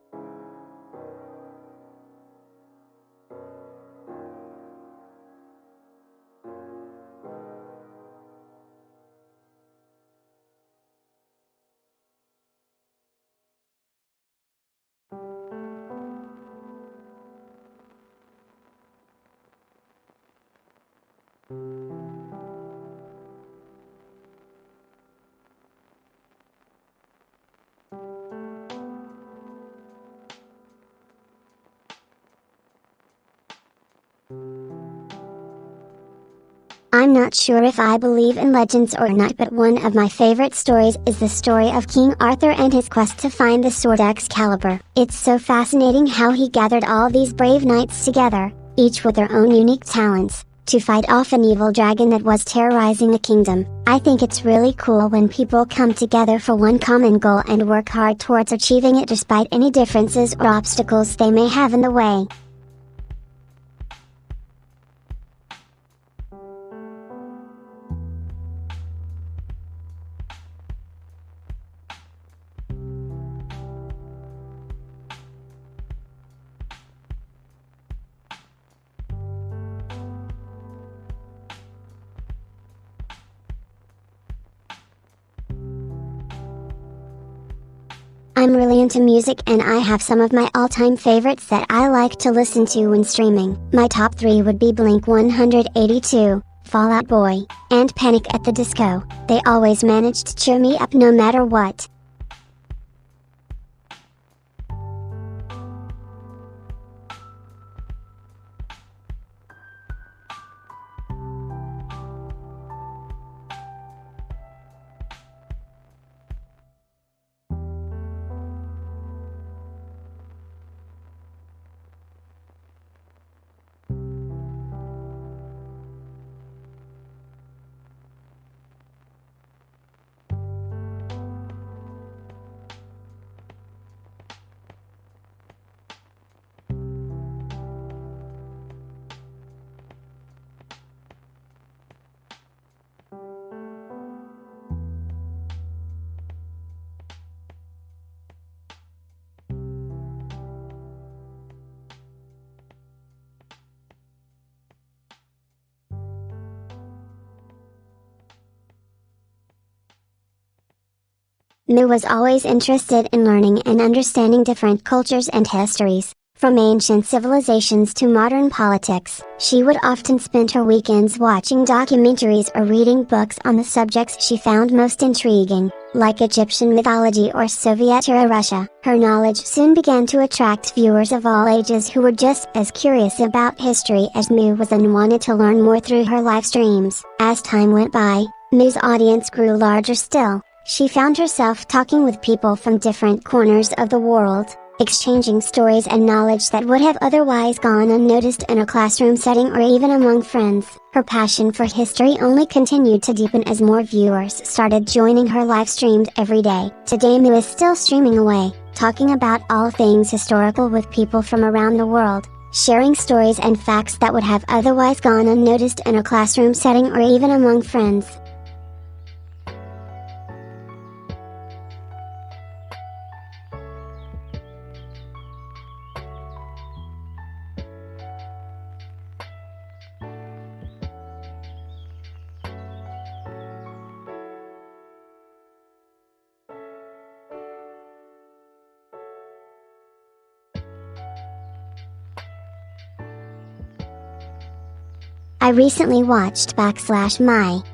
I'm not sure if I believe in legends or not, but one of my favorite stories is the story of King Arthur and his quest to find the sword Excalibur. It's so fascinating how he gathered all these brave knights together, each with their own unique talents, to fight off an evil dragon that was terrorizing the kingdom. I think it's really cool when people come together for one common goal and work hard towards achieving it despite any differences or obstacles they may have in the way. I'm really into music and I have some of my all-time favorites that I like to listen to when streaming. My top 3 would be Blink 182, Fall Out Boy, and Panic at the Disco. They always manage to cheer me up no matter what. Miyu was always interested in learning and understanding different cultures and histories, from ancient civilizations to modern politics. She would often spend her weekends watching documentaries or reading books on the subjects she found most intriguing, like Egyptian mythology or Soviet-era Russia. Her knowledge soon began to attract viewers of all ages who were just as curious about history as Miyu was and wanted to learn more through her live streams. As time went by, Miyu's audience grew larger still. She found herself talking with people from different corners of the world, exchanging stories and knowledge that would have otherwise gone unnoticed in a classroom setting or even among friends. Her passion for history only continued to deepen as more viewers started joining her live streams every day. Today Miyu is still streaming away, talking about all things historical with people from around the world, sharing stories and facts that would have otherwise gone unnoticed in a classroom setting or even among friends. I recently watched /my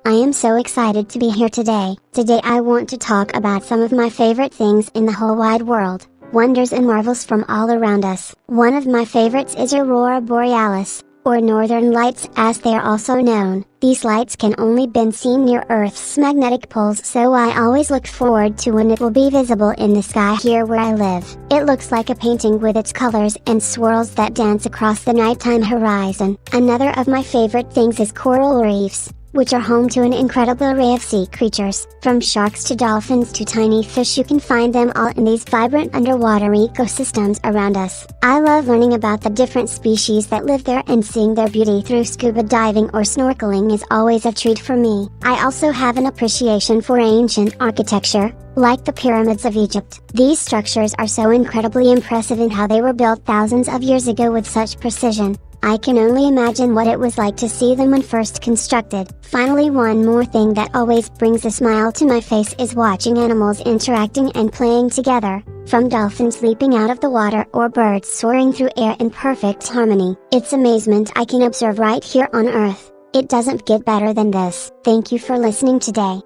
I am so excited to be here today. Today I want to talk about some of my favorite things in the whole wide world, wonders and marvels from all around us. One of my favorites is Aurora Borealis, or Northern Lights as they are also known. These lights can only be seen near Earth's magnetic poles, so I always look forward to when it will be visible in the sky here where I live. It looks like a painting with its colors and swirls that dance across the nighttime horizon. Another of my favorite things is coral reefs. which are home to an incredible array of sea creatures. From sharks to dolphins to tiny fish, you can find them all in these vibrant underwater ecosystems around us. I love learning about the different species that live there, and seeing their beauty through scuba diving or snorkeling is always a treat for me. I also have an appreciation for ancient architecture, like the pyramids of Egypt. These structures are so incredibly impressive in how they were built thousands of years ago with such precision. I can only imagine what it was like to see them when first constructed. Finally, one more thing that always brings a smile to my face is watching animals interacting and playing together, from dolphins leaping out of the water or birds soaring through air in perfect harmony. It's amazement I can observe right here on Earth. It doesn't get better than this. Thank you for listening today.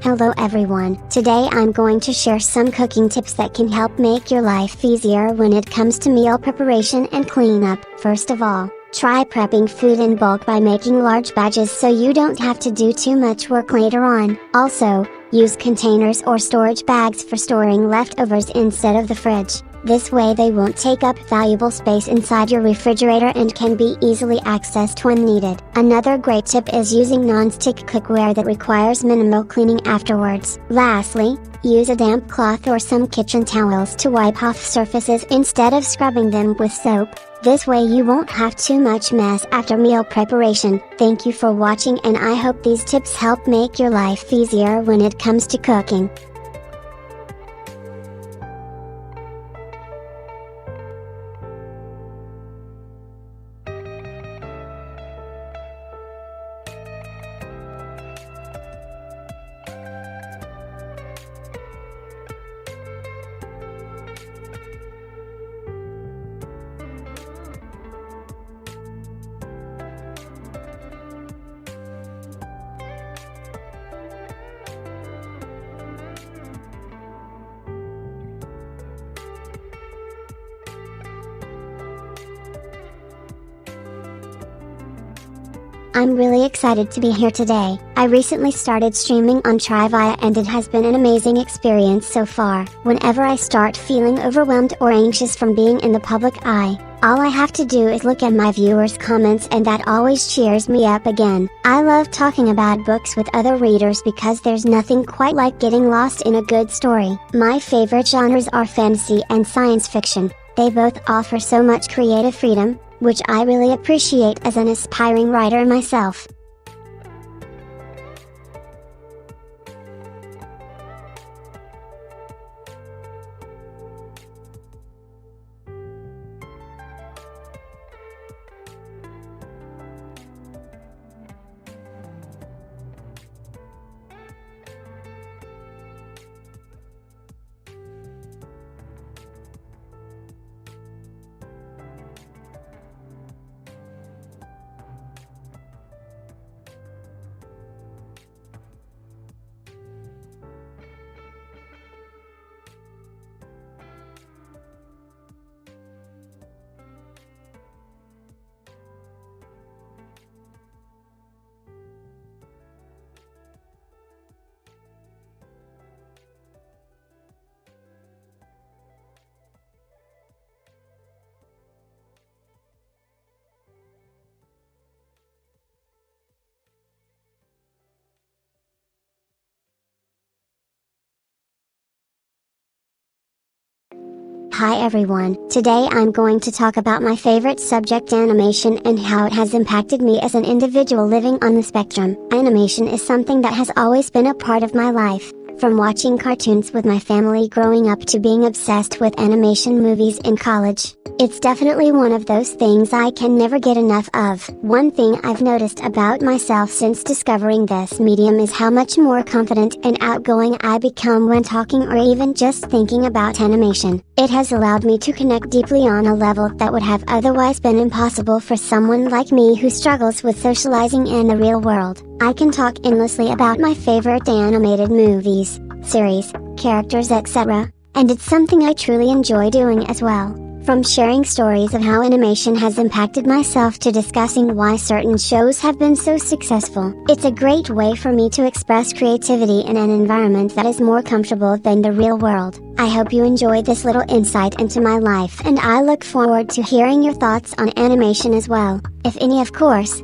Hello everyone, today I'm going to share some cooking tips that can help make your life easier when it comes to meal preparation and cleanup. First of all, try prepping food in bulk by making large batches so you don't have to do too much work later on. Also, use containers or storage bags for storing leftovers instead of the fridge. This way they won't take up valuable space inside your refrigerator and can be easily accessed when needed. Another great tip is using non-stick cookware that requires minimal cleaning afterwards. Lastly, use a damp cloth or some kitchen towels to wipe off surfaces instead of scrubbing them with soap. This way you won't have too much mess after meal preparation. Thank you for watching, and I hope these tips help make your life easier when it comes to cooking. I'm really excited to be here today. I recently started streaming on Trivia and it has been an amazing experience so far. Whenever I start feeling overwhelmed or anxious from being in the public eye, all I have to do is look at my viewers' comments, and that always cheers me up again. I love talking about books with other readers because there's nothing quite like getting lost in a good story. My favorite genres are fantasy and science fiction. They both offer so much creative freedom, which I really appreciate as an aspiring writer myself. Hi everyone, today I'm going to talk about my favorite subject, animation, and how it has impacted me as an individual living on the spectrum. Animation is something that has always been a part of my life. From watching cartoons with my family growing up to being obsessed with animation movies in college, it's definitely one of those things I can never get enough of. One thing I've noticed about myself since discovering this medium is how much more confident and outgoing I become when talking or even just thinking about animation. It has allowed me to connect deeply on a level that would have otherwise been impossible for someone like me who struggles with socializing in the real world. I can talk endlessly about my favorite animated movies, series, characters, etc., and it's something I truly enjoy doing as well. From sharing stories of how animation has impacted myself to discussing why certain shows have been so successful. It's a great way for me to express creativity in an environment that is more comfortable than the real world. I hope you enjoyed this little insight into my life, and I look forward to hearing your thoughts on animation as well, if any, of course.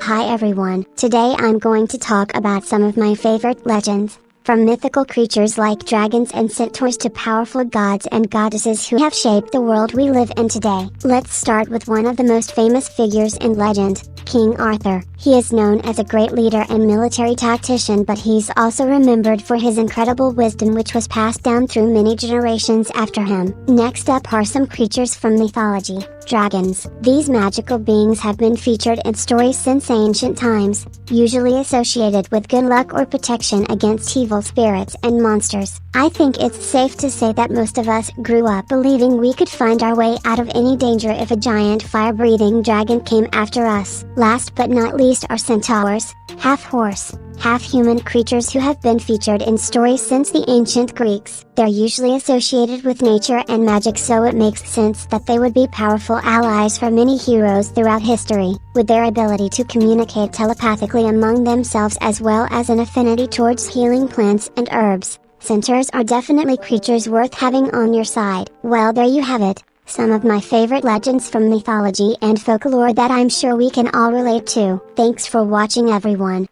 Hi everyone, today I'm going to talk about some of my favorite legends, from mythical creatures like dragons and centaurs to powerful gods and goddesses who have shaped the world we live in today. Let's start with one of the most famous figures in legend, King Arthur. He is known as a great leader and military tactician, but he's also remembered for his incredible wisdom which was passed down through many generations after him. Next up are some creatures from mythology. Dragons. These magical beings have been featured in stories since ancient times, usually associated with good luck or protection against evil spirits and monsters. I think it's safe to say that most of us grew up believing we could find our way out of any danger if a giant fire-breathing dragon came after us. Last but not least are centaurs, half-horse, half-human creatures who have been featured in stories since the ancient Greeks. They're usually associated with nature and magic, so it makes sense that they would be powerful allies for many heroes throughout history. With their ability to communicate telepathically among themselves as well as an affinity towards healing plants and herbs, centaurs are definitely creatures worth having on your side. Well, there you have it, some of my favorite legends from mythology and folklore that I'm sure we can all relate to. Thanks for watching everyone.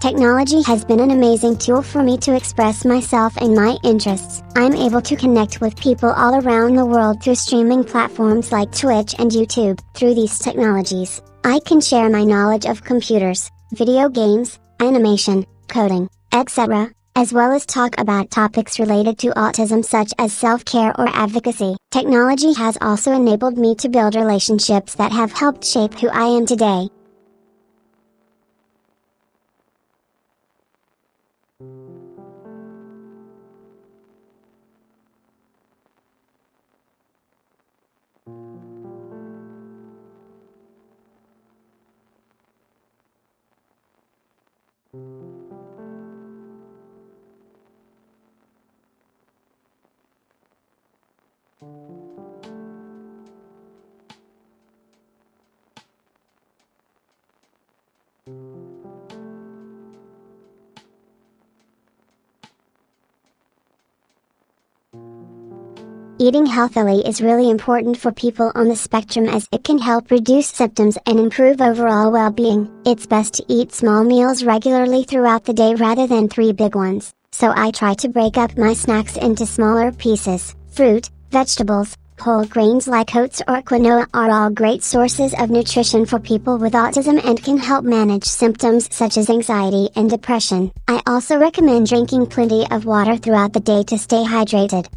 Technology has been an amazing tool for me to express myself and my interests. I'm able to connect with people all around the world through streaming platforms like Twitch and YouTube. Through these technologies, I can share my knowledge of computers, video games, animation, coding, etc., as well as talk about topics related to autism such as self-care or advocacy. Technology has also enabled me to build relationships that have helped shape who I am today. Eating healthily is really important for people on the spectrum as it can help reduce symptoms and improve overall well-being. It's best to eat small meals regularly throughout the day rather than 3 big ones, so I try to break up my snacks into smaller pieces. Fruit, vegetables, whole grains like oats or quinoa are all great sources of nutrition for people with autism and can help manage symptoms such as anxiety and depression. I also recommend drinking plenty of water throughout the day to stay hydrated.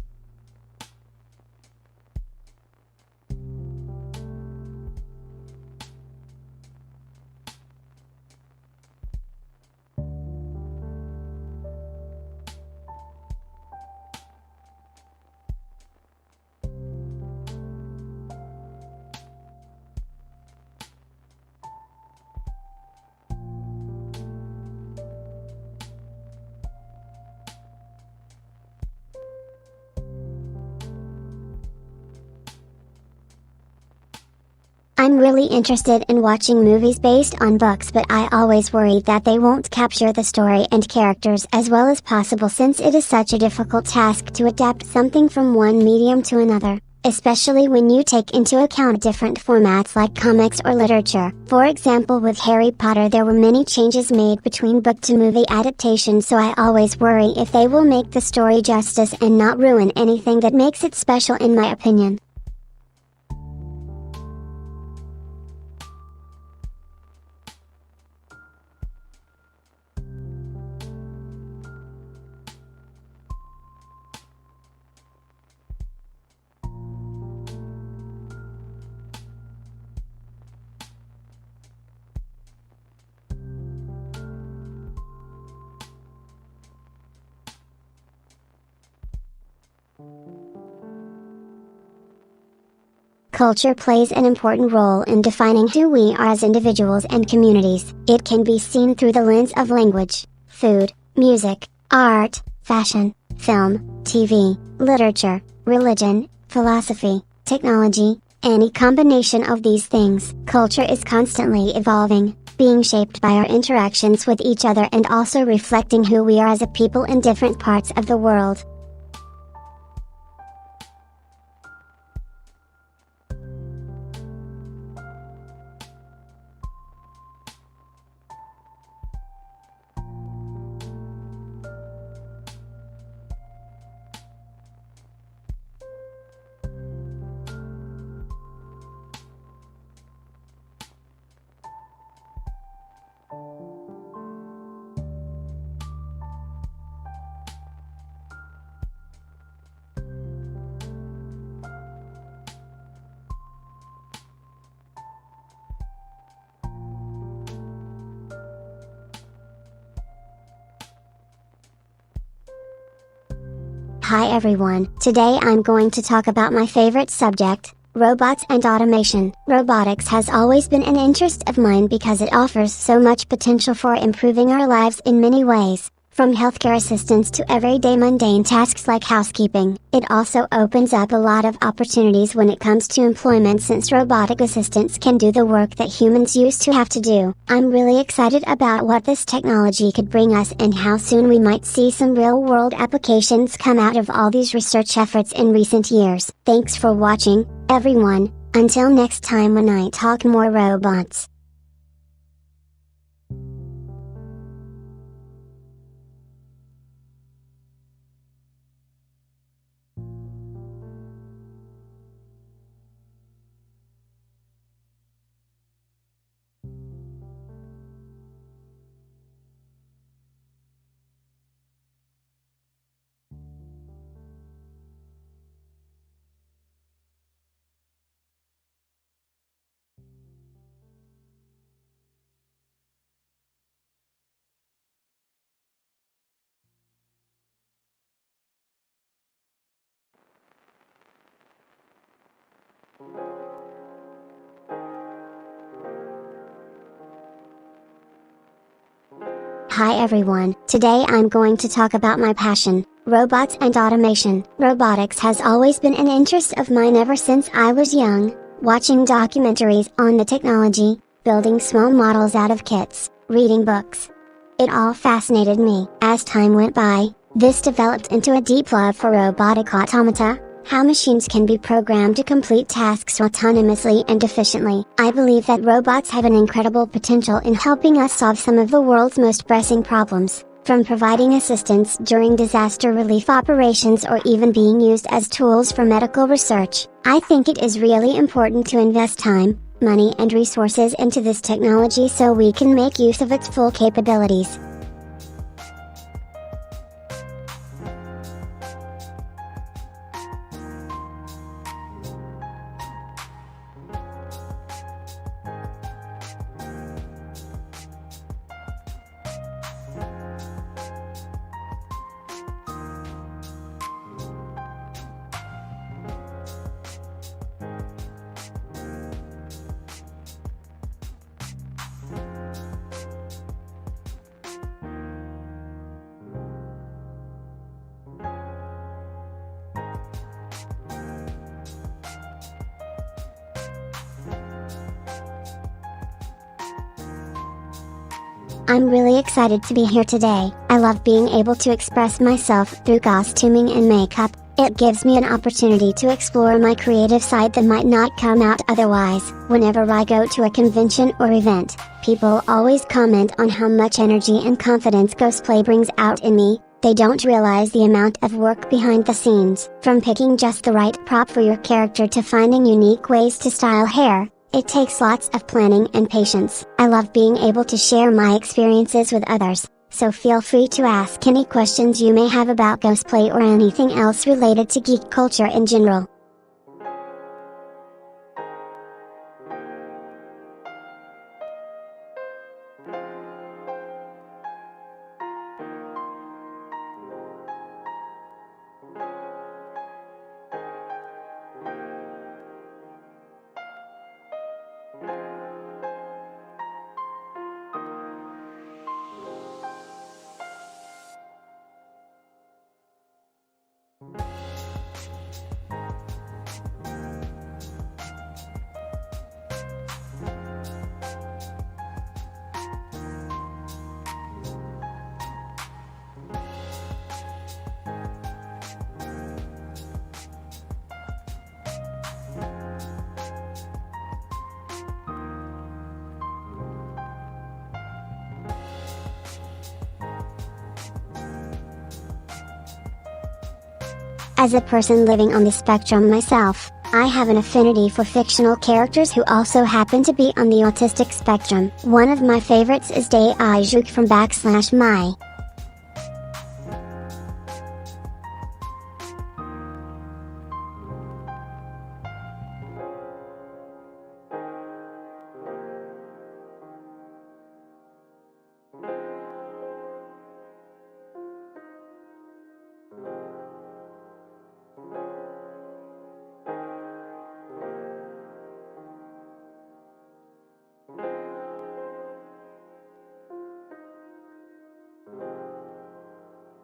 I'm really interested in watching movies based on books, but I always worry that they won't capture the story and characters as well as possible since it is such a difficult task to adapt something from one medium to another, especially when you take into account different formats like comics or literature. For example, with Harry Potter there were many changes made between book to movie adaptation, so I always worry if they will make the story justice and not ruin anything that makes it special in my opinion. Culture plays an important role in defining who we are as individuals and communities. It can be seen through the lens of language, food, music, art, fashion, film, TV, literature, religion, philosophy, technology, any combination of these things. Culture is constantly evolving, being shaped by our interactions with each other and also reflecting who we are as a people in different parts of the world. Hi everyone, today I'm going to talk about my favorite subject, robots and automation. Robotics has always been an interest of mine because it offers so much potential for improving our lives in many ways, from healthcare assistance to everyday mundane tasks like housekeeping. It also opens up a lot of opportunities when it comes to employment since robotic assistants can do the work that humans used to have to do. I'm really excited about what this technology could bring us and how soon we might see some real-world applications come out of all these research efforts in recent years. Thanks for watching, everyone. Until next time when I talk more robots. Hi everyone, today I'm going to talk about my passion, robots and automation. Robotics has always been an interest of mine ever since I was young, watching documentaries on the technology, building small models out of kits, reading books. It all fascinated me. As time went by, this developed into a deep love for robotic automata, how machines can be programmed to complete tasks autonomously and efficiently. I believe that robots have an incredible potential in helping us solve some of the world's most pressing problems, from providing assistance during disaster relief operations or even being used as tools for medical research. I think it is really important to invest time, money and resources into this technology so we can make use of its full capabilities. I'm really excited to be here today. I love being able to express myself through costuming and makeup. It gives me an opportunity to explore my creative side that might not come out otherwise. Whenever I go to a convention or event, people always comment on how much energy and confidence cosplay brings out in me. They don't realize the amount of work behind the scenes. From picking just the right prop for your character to finding unique ways to style hair, it takes lots of planning and patience. I love being able to share my experiences with others, so feel free to ask any questions you may have about cosplay or anything else related to geek culture in general. As a person living on the spectrum myself, I have an affinity for fictional characters who also happen to be on the autistic spectrum. One of my favorites is Daisuke from /my.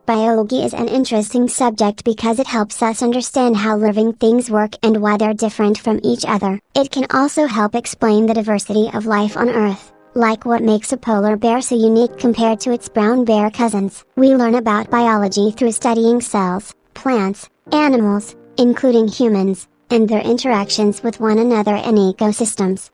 Biology is an interesting subject because it helps us understand how living things work and why they're different from each other. It can also help explain the diversity of life on Earth, like what makes a polar bear so unique compared to its brown bear cousins. We learn about biology through studying cells, plants, animals, including humans, and their interactions with one another in ecosystems.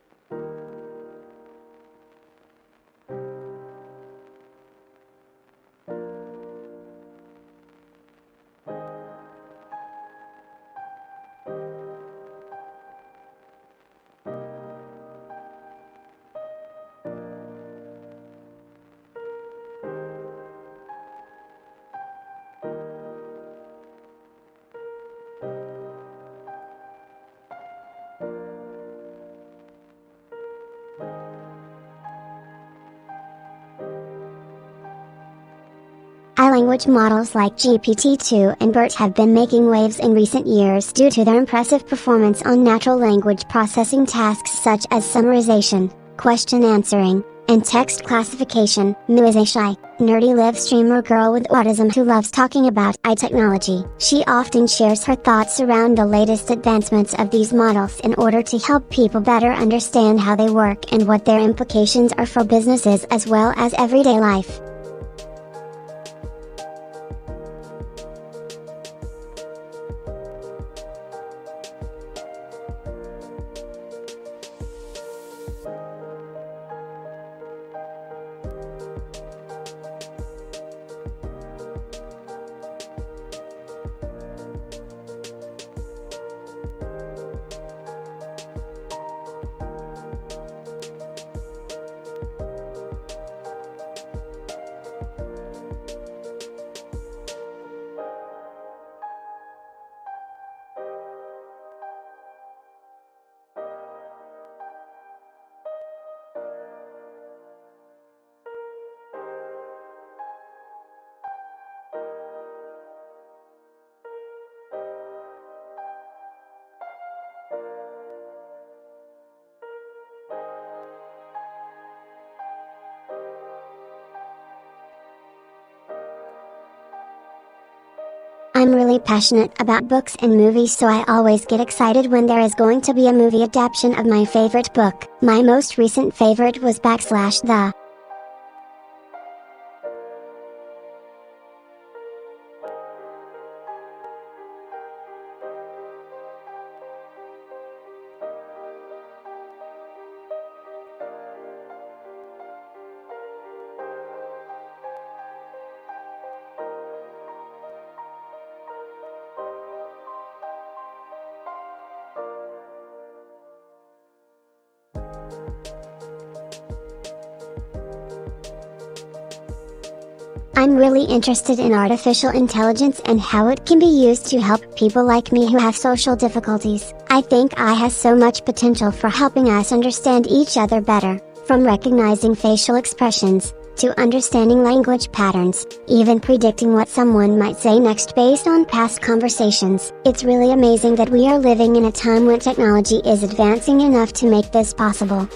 Language models like GPT-2 and BERT have been making waves in recent years due to their impressive performance on natural language processing tasks such as summarization, question answering, and text classification. Miyu is a shy, nerdy live streamer girl with autism who loves talking about AI technology. She often shares her thoughts around the latest advancements of these models in order to help people better understand how they work and what their implications are for businesses as well as everyday life. I'm really passionate about books and movies, so I always get excited when there is going to be a movie adaptation of my favorite book. My most recent favorite was /The I'm really interested in artificial intelligence and how it can be used to help people like me who have social difficulties. I think AI has so much potential for helping us understand each other better, from recognizing facial expressions, to understanding language patterns, even predicting what someone might say next based on past conversations. It's really amazing that we are living in a time when technology is advancing enough to make this possible.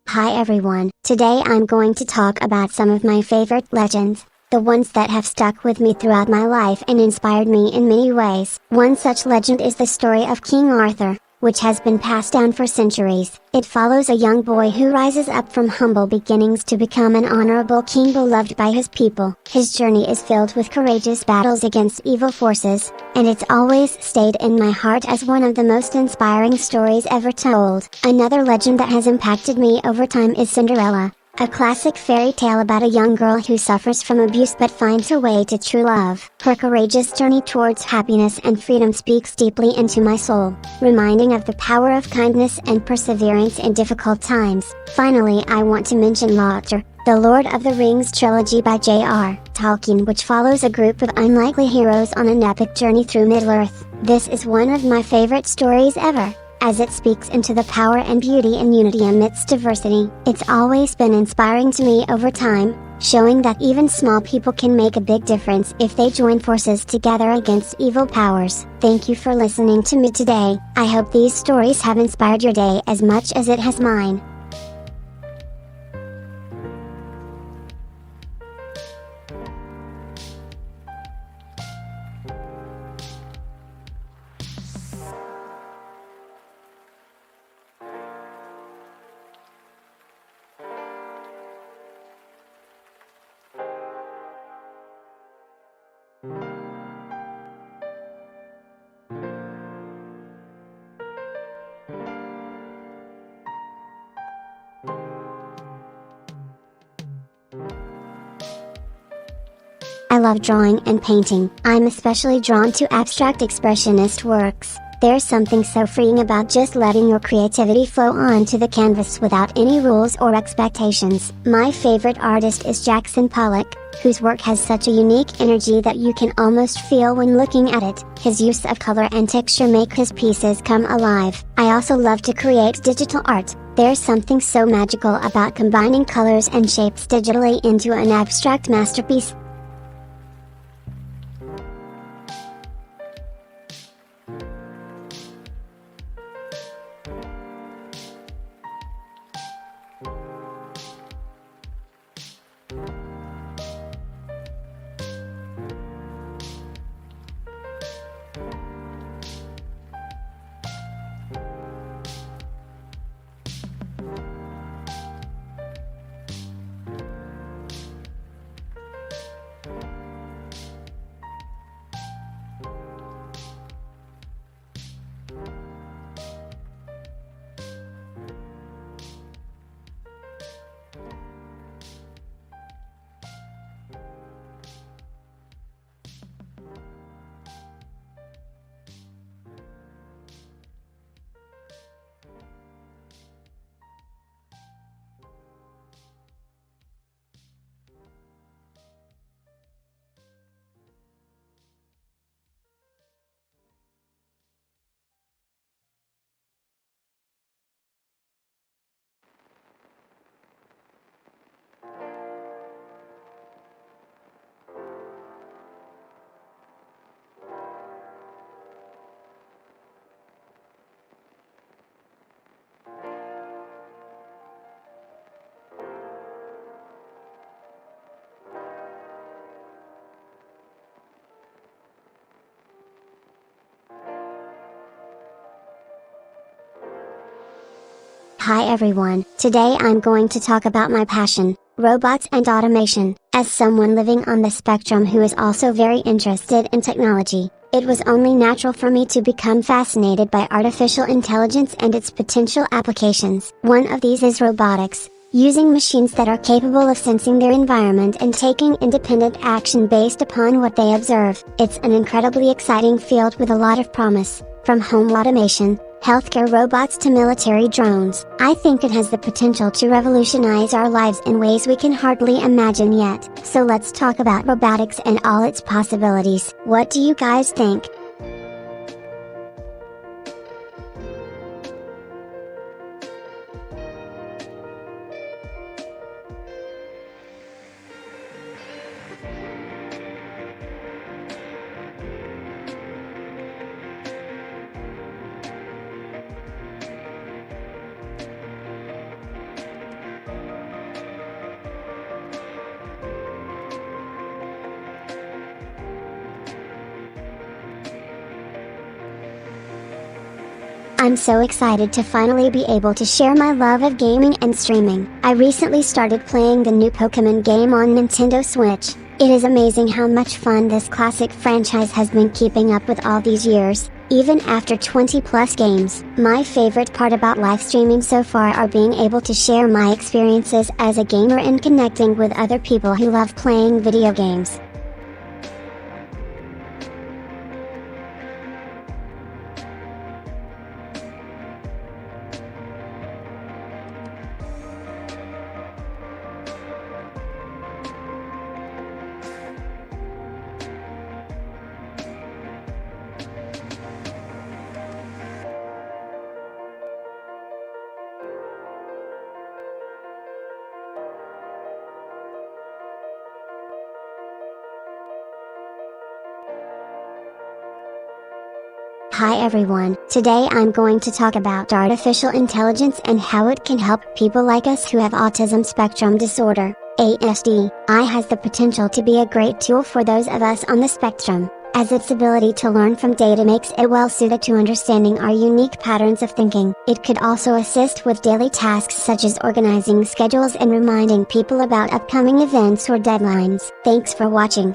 Hi everyone, today I'm going to talk about some of my favorite legends, the ones that have stuck with me throughout my life and inspired me in many ways. One such legend is the story of King Arthur, which has been passed down for centuries. It follows a young boy who rises up from humble beginnings to become an honorable king beloved by his people. His journey is filled with courageous battles against evil forces, and it's always stayed in my heart as one of the most inspiring stories ever told. Another legend that has impacted me over time is Cinderella, a classic fairy tale about a young girl who suffers from abuse but finds her way to true love. Her courageous journey towards happiness and freedom speaks deeply into my soul, reminding of the power of kindness and perseverance in difficult times. Finally, I want to mention Lothair, the Lord of the Rings trilogy by J.R. Tolkien, which follows a group of unlikely heroes on an epic journey through Middle-earth. This is one of my favorite stories ever, as it speaks into the power and beauty and unity amidst diversity. It's always been inspiring to me over time, showing that even small people can make a big difference if they join forces together against evil powers. Thank you for listening to me today. I hope these stories have inspired your day as much as it has mine. I love drawing and painting. I'm especially drawn to abstract expressionist works. There's something so freeing about just letting your creativity flow onto the canvas without any rules or expectations. My favorite artist is Jackson Pollock, whose work has such a unique energy that you can almost feel when looking at it. His use of color and texture make his pieces come alive. I also love to create digital art. There's something so magical about combining colors and shapes digitally into an abstract masterpiece. Hi everyone, today I'm going to talk about my passion, robots and automation. As someone living on the spectrum who is also very interested in technology, it was only natural for me to become fascinated by artificial intelligence and its potential applications. One of these is robotics, using machines that are capable of sensing their environment and taking independent action based upon what they observe. It's an incredibly exciting field with a lot of promise, from home automation, healthcare robots to military drones. I think it has the potential to revolutionize our lives in ways we can hardly imagine yet. So let's talk about robotics and all its possibilities. What do you guys think? I'm so excited to finally be able to share my love of gaming and streaming. I recently started playing the new Pokemon game on Nintendo Switch. It is amazing how much fun this classic franchise has been keeping up with all these years, even after 20 plus games. My favorite part about live streaming so far are being able to share my experiences as a gamer and connecting with other people who love playing video games. Hi everyone, today I'm going to talk about artificial intelligence and how it can help people like us who have autism spectrum disorder, ASD. AI has the potential to be a great tool for those of us on the spectrum, as its ability to learn from data makes it well suited to understanding our unique patterns of thinking. It could also assist with daily tasks such as organizing schedules and reminding people about upcoming events or deadlines. Thanks for watching.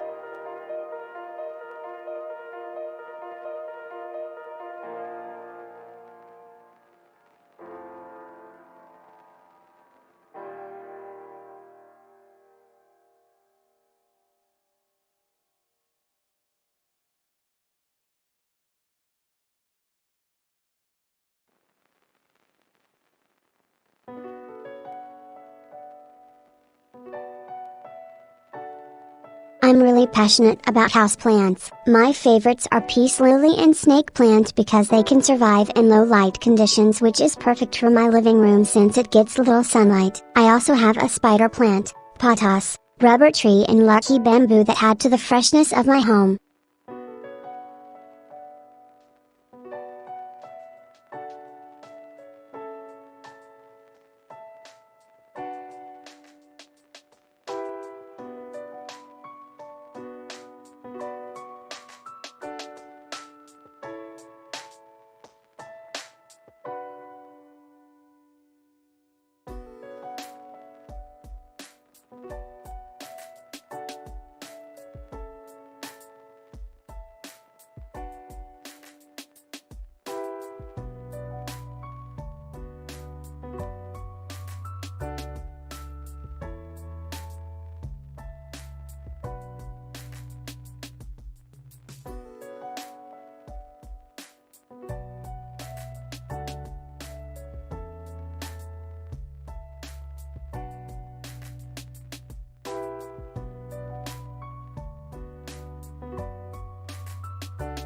I'm really passionate about houseplants. My favorites are peace lily and snake plant because they can survive in low light conditions, which is perfect for my living room since it gets little sunlight. I also have a spider plant, pothos, rubber tree and lucky bamboo that add to the freshness of my home.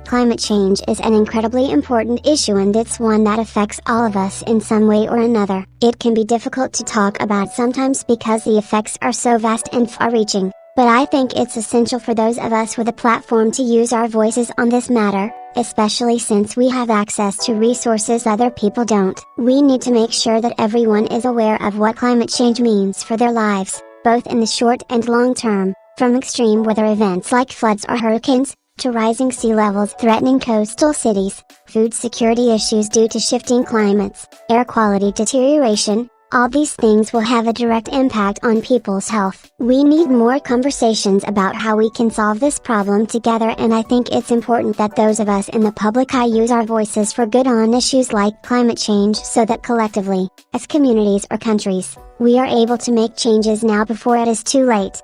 Climate change is an incredibly important issue and it's one that affects all of us in some way or another. It can be difficult to talk about sometimes because the effects are so vast and far-reaching, but I think it's essential for those of us with a platform to use our voices on this matter, especially since we have access to resources other people don't. We need to make sure that everyone is aware of what climate change means for their lives, both in the short and long term, from extreme weather events like floods or hurricanes, to rising sea levels threatening coastal cities, food security issues due to shifting climates, air quality deterioration, all these things will have a direct impact on people's health. We need more conversations about how we can solve this problem together, and I think it's important that those of us in the public eye use our voices for good on issues like climate change so that collectively, as communities or countries, we are able to make changes now before it is too late.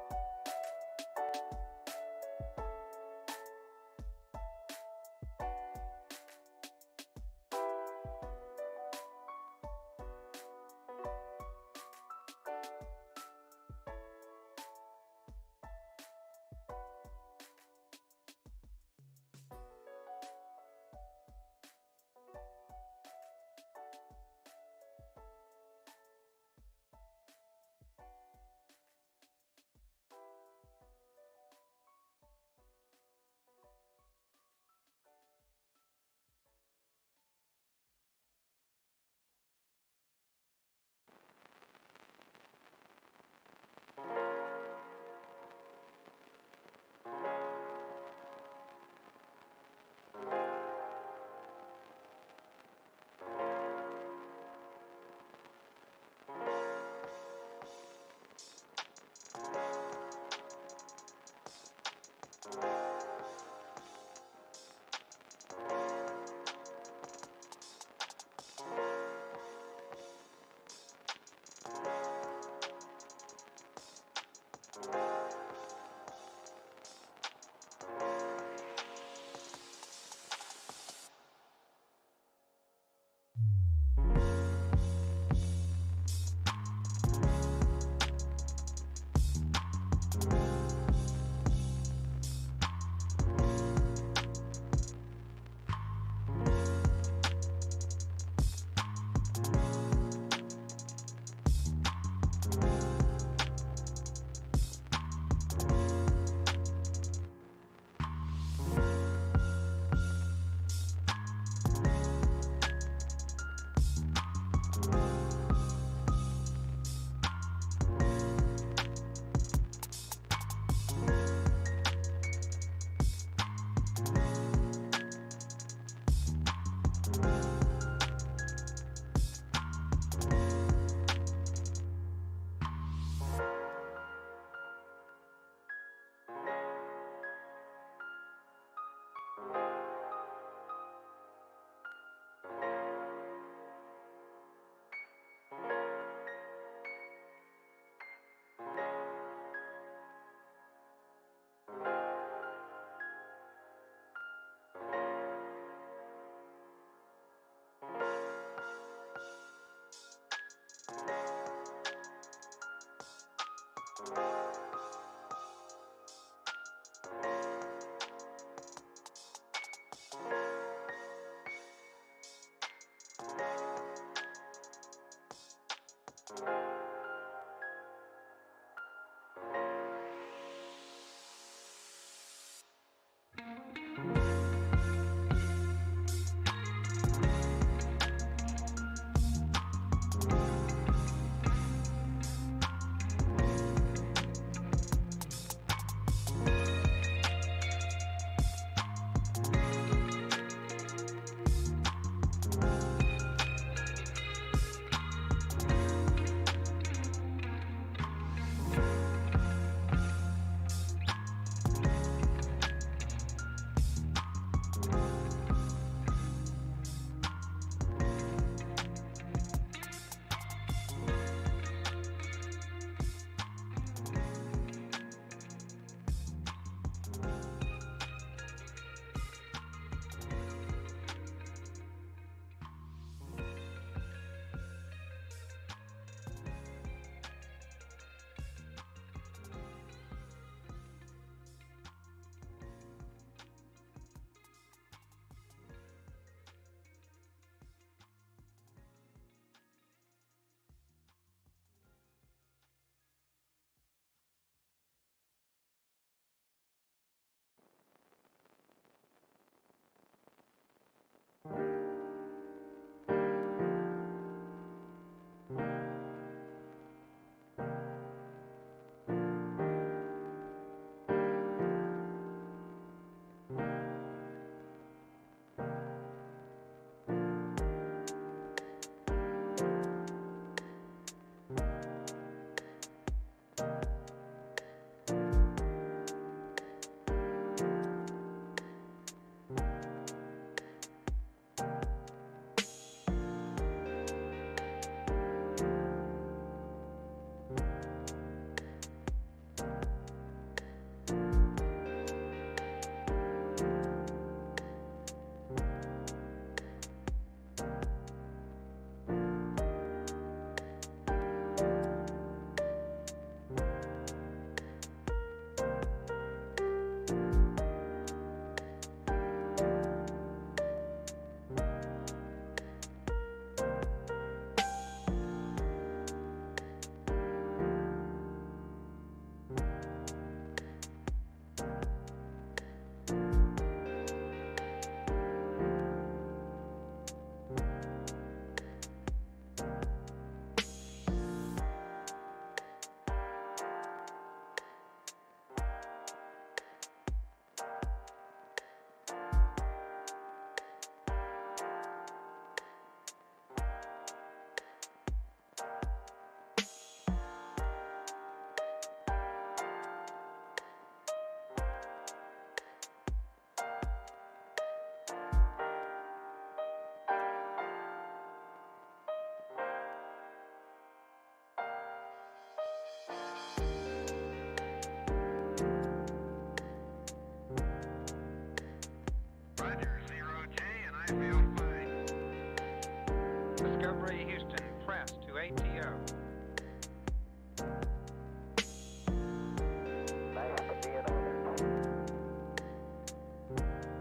Discovery Houston Press to ATO.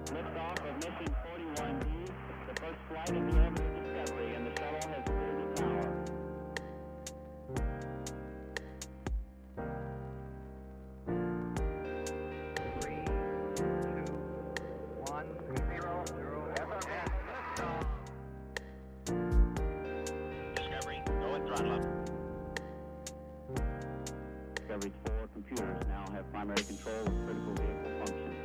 Liftoff of mission 41D, the first flight of the orbiter Discovery, and the shuttle has cleared the tower. 3, 2, 1, 0, 0. Discovery, go and throttle up. Discovery's 4 computers now have primary control of critical vehicle functions.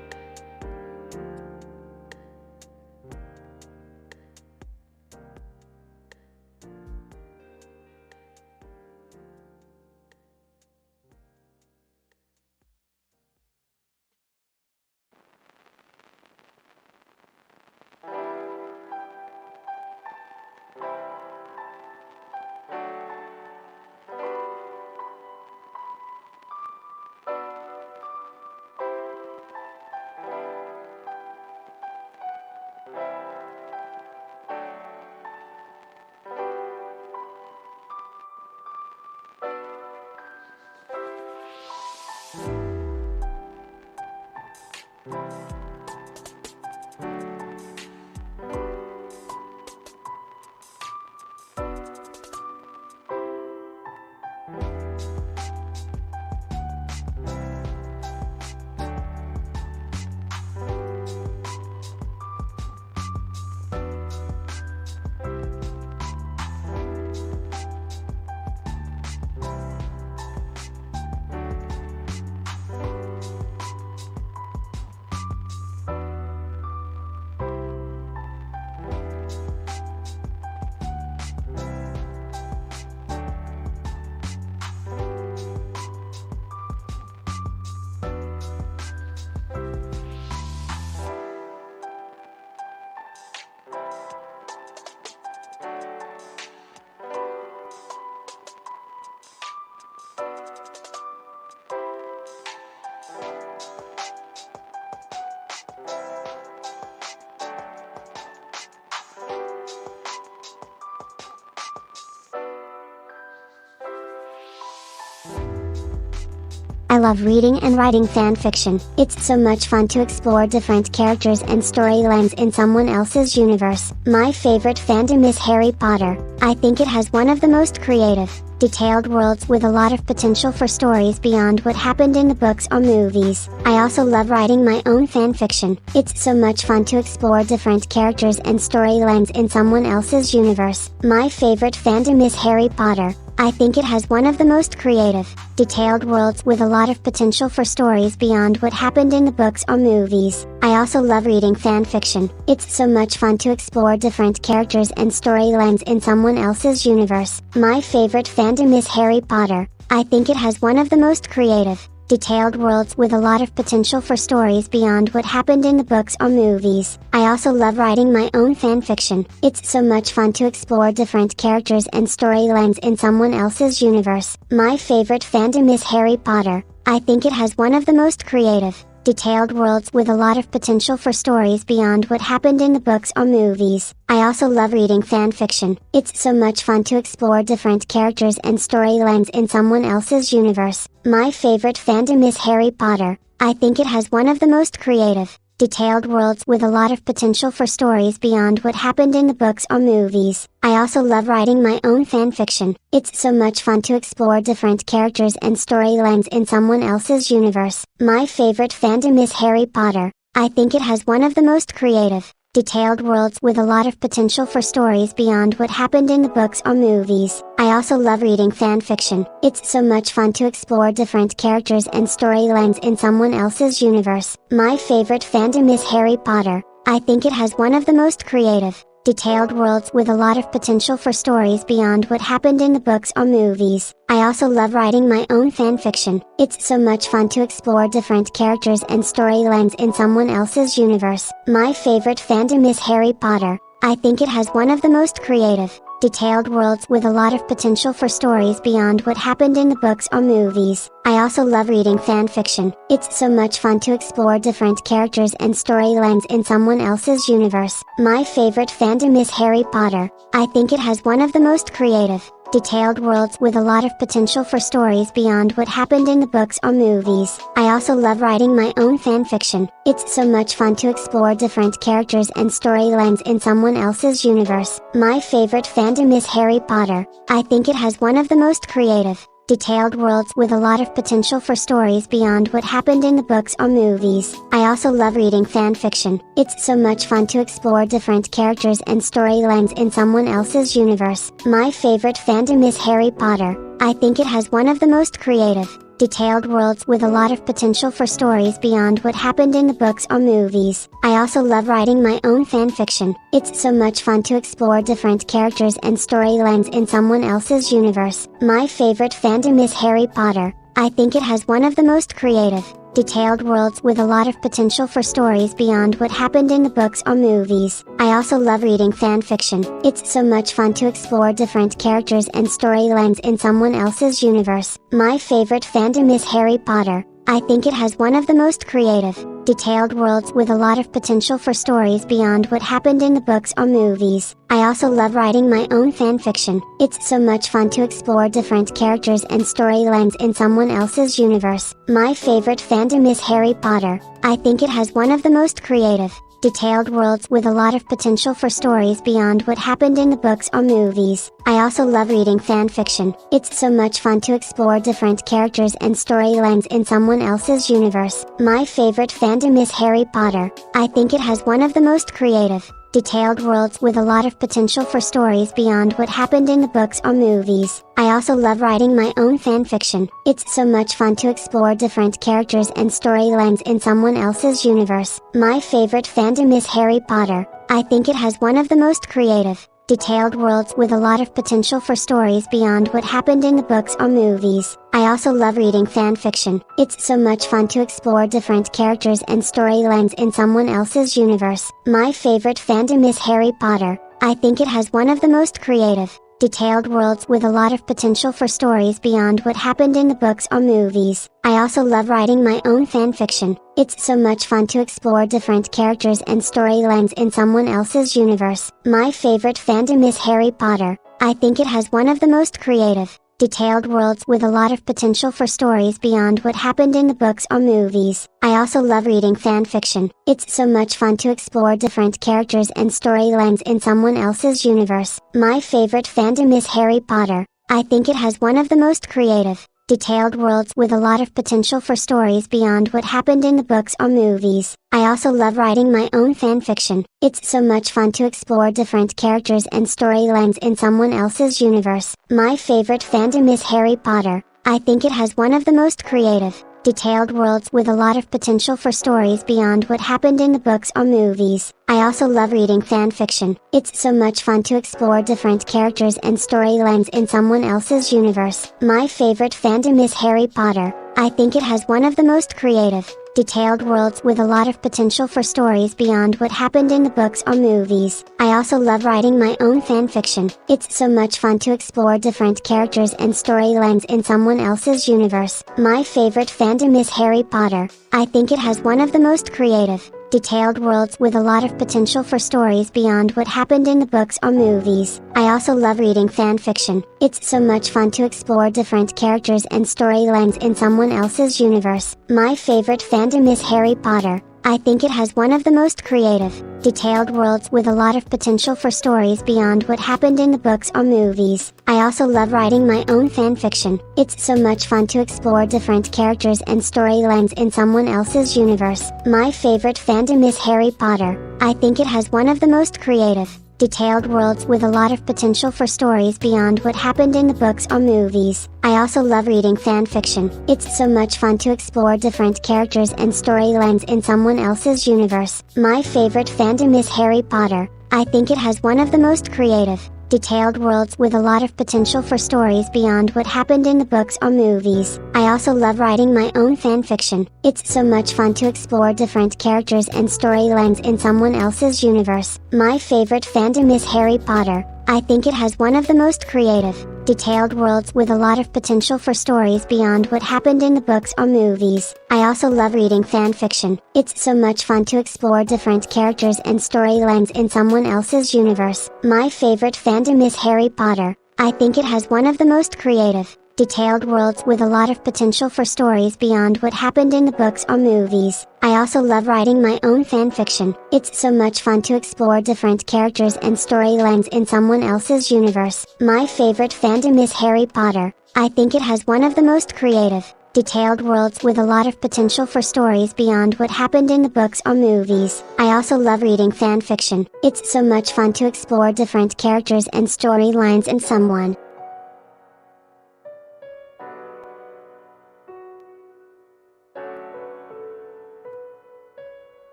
I love reading and writing fan fiction. It's so much fun to explore different characters and storylines in someone else's universe. My favorite fandom is Harry Potter. I think it has one of the most creative, detailed worlds with a lot of potential for stories beyond what happened in the books or movies. I also love writing my own fan fiction. It's so much fun to explore different characters and storylines in someone else's universe. My favorite fandom is Harry Potter. I think it has one of the most creative, detailed worlds with a lot of potential for stories beyond what happened in the books or movies. I also love reading fan fiction. It's so much fun to explore different characters and storylines in someone else's universe. My favorite fandom is Harry Potter. I think it has one of the most creative, detailed worlds with a lot of potential for stories beyond what happened in the books or movies. I also love writing my own fan fiction. It's so much fun to explore different characters and storylines in someone else's universe. My favorite fandom is Harry Potter. I think it has one of the most creative, detailed worlds with a lot of potential for stories beyond what happened in the books or movies. I also love reading fan fiction. It's so much fun to explore different characters and storylines in someone else's universe. My favorite fandom is Harry Potter. I think it has one of the most creative, detailed worlds with a lot of potential for stories beyond what happened in the books or movies. I also love writing my own fan fiction. It's so much fun to explore different characters and storylines in someone else's universe. My favorite fandom is Harry Potter. I think it has one of the most creative, detailed worlds with a lot of potential for stories beyond what happened in the books or movies. I also love reading fan fiction. It's so much fun to explore different characters and storylines in someone else's universe. My favorite fandom is Harry Potter. I think it has one of the most creative, detailed worlds with a lot of potential for stories beyond what happened in the books or movies. I also love writing my own fan fiction. It's so much fun to explore different characters and storylines in someone else's universe. My favorite fandom is Harry Potter. I think it has one of the most creative, detailed worlds with a lot of potential for stories beyond what happened in the books or movies. I also love reading fan fiction. It's so much fun to explore different characters and storylines in someone else's universe. My favorite fandom is Harry Potter. I think it has one of the most creative, detailed worlds with a lot of potential for stories beyond what happened in the books or movies. I also love writing my own fan fiction. It's so much fun to explore different characters and storylines in someone else's universe. My favorite fandom is Harry Potter. I think it has one of the most creative, detailed worlds with a lot of potential for stories beyond what happened in the books or movies. I also love reading fan fiction. It's so much fun to explore different characters and storylines in someone else's universe. My favorite fandom is Harry Potter. I think it has one of the most creative, detailed worlds with a lot of potential for stories beyond what happened in the books or movies. I also love writing my own fan fiction. It's so much fun to explore different characters and storylines in someone else's universe. My favorite fandom is Harry Potter. I think it has one of the most creative, detailed worlds with a lot of potential for stories beyond what happened in the books or movies. I also love reading fan fiction. It's so much fun to explore different characters and storylines in someone else's universe. My favorite fandom is Harry Potter. I think it has one of the most creative, detailed worlds with a lot of potential for stories beyond what happened in the books or movies. I also love writing my own fan fiction. It's so much fun to explore different characters and storylines in someone else's universe. My favorite fandom is Harry Potter. I think it has one of the most creative, detailed worlds with a lot of potential for stories beyond what happened in the books or movies. I also love reading fan fiction. It's so much fun to explore different characters and storylines in someone else's universe. My favorite fandom is Harry Potter. I think it has one of the most creative, detailed worlds with a lot of potential for stories beyond what happened in the books or movies. I also love writing my own fan fiction. It's so much fun to explore different characters and storylines in someone else's universe. My favorite fandom is Harry Potter. I think it has one of the most creative, detailed worlds with a lot of potential for stories beyond what happened in the books or movies. I also love reading fan fiction. It's so much fun to explore different characters and storylines in someone else's universe. My favorite fandom is Harry Potter. I think it has one of the most creative, detailed worlds with a lot of potential for stories beyond what happened in the books or movies. I also love writing my own fan fiction. It's so much fun to explore different characters and storylines in someone else's universe. My favorite fandom is Harry Potter. I think it has one of the most creative, detailed worlds with a lot of potential for stories beyond what happened in the books or movies. I also love reading fan fiction. It's so much fun to explore different characters and storylines in someone else's universe. My favorite fandom is Harry Potter. I think it has one of the most creative, detailed worlds with a lot of potential for stories beyond what happened in the books or movies. I also love writing my own fan fiction. It's so much fun to explore different characters and storylines in someone else's universe. My favorite fandom is Harry Potter. I think it has one of the most creative, detailed worlds with a lot of potential for stories beyond what happened in the books or movies. I also love reading fan fiction. It's so much fun to explore different characters and storylines in someone else's universe. My favorite fandom is Harry Potter. I think it has one of the most creative, detailed worlds with a lot of potential for stories beyond what happened in the books or movies. I also love writing my own fan fiction. It's so much fun to explore different characters and storylines in someone else's universe. My favorite fandom is Harry Potter. I think it has one of the most creative, detailed worlds with a lot of potential for stories beyond what happened in the books or movies. I also love reading fan fiction. It's so much fun to explore different characters and storylines in someone else's universe. My favorite fandom is Harry Potter. I think it has one of the most creative, detailed worlds with a lot of potential for stories beyond what happened in the books or movies. I also love writing my own fan fiction. It's so much fun to explore different characters and storylines in someone else's universe. My favorite fandom is Harry Potter. I think it has one of the most creative, detailed worlds with a lot of potential for stories beyond what happened in the books or movies. I also love reading fan fiction. It's so much fun to explore different characters and storylines in someone else's universe. My favorite fandom is Harry Potter. I think it has one of the most creative, detailed worlds with a lot of potential for stories beyond what happened in the books or movies. I also love writing my own fan fiction. It's so much fun to explore different characters and storylines in someone else's universe. My favorite fandom is Harry Potter. I think it has one of the most creative, detailed worlds with a lot of potential for stories beyond what happened in the books or movies. I also love reading fan fiction. It's so much fun to explore different characters and storylines in someone else's universe. My favorite fandom is Harry Potter. I think it has one of the most creative, detailed worlds with a lot of potential for stories beyond what happened in the books or movies. I also love writing my own fan fiction. It's so much fun to explore different characters and storylines in someone else's universe. My favorite fandom is Harry Potter. I think it has one of the most creative, detailed worlds with a lot of potential for stories beyond what happened in the books or movies. I also love reading fan fiction. It's so much fun to explore different characters and storylines in someone.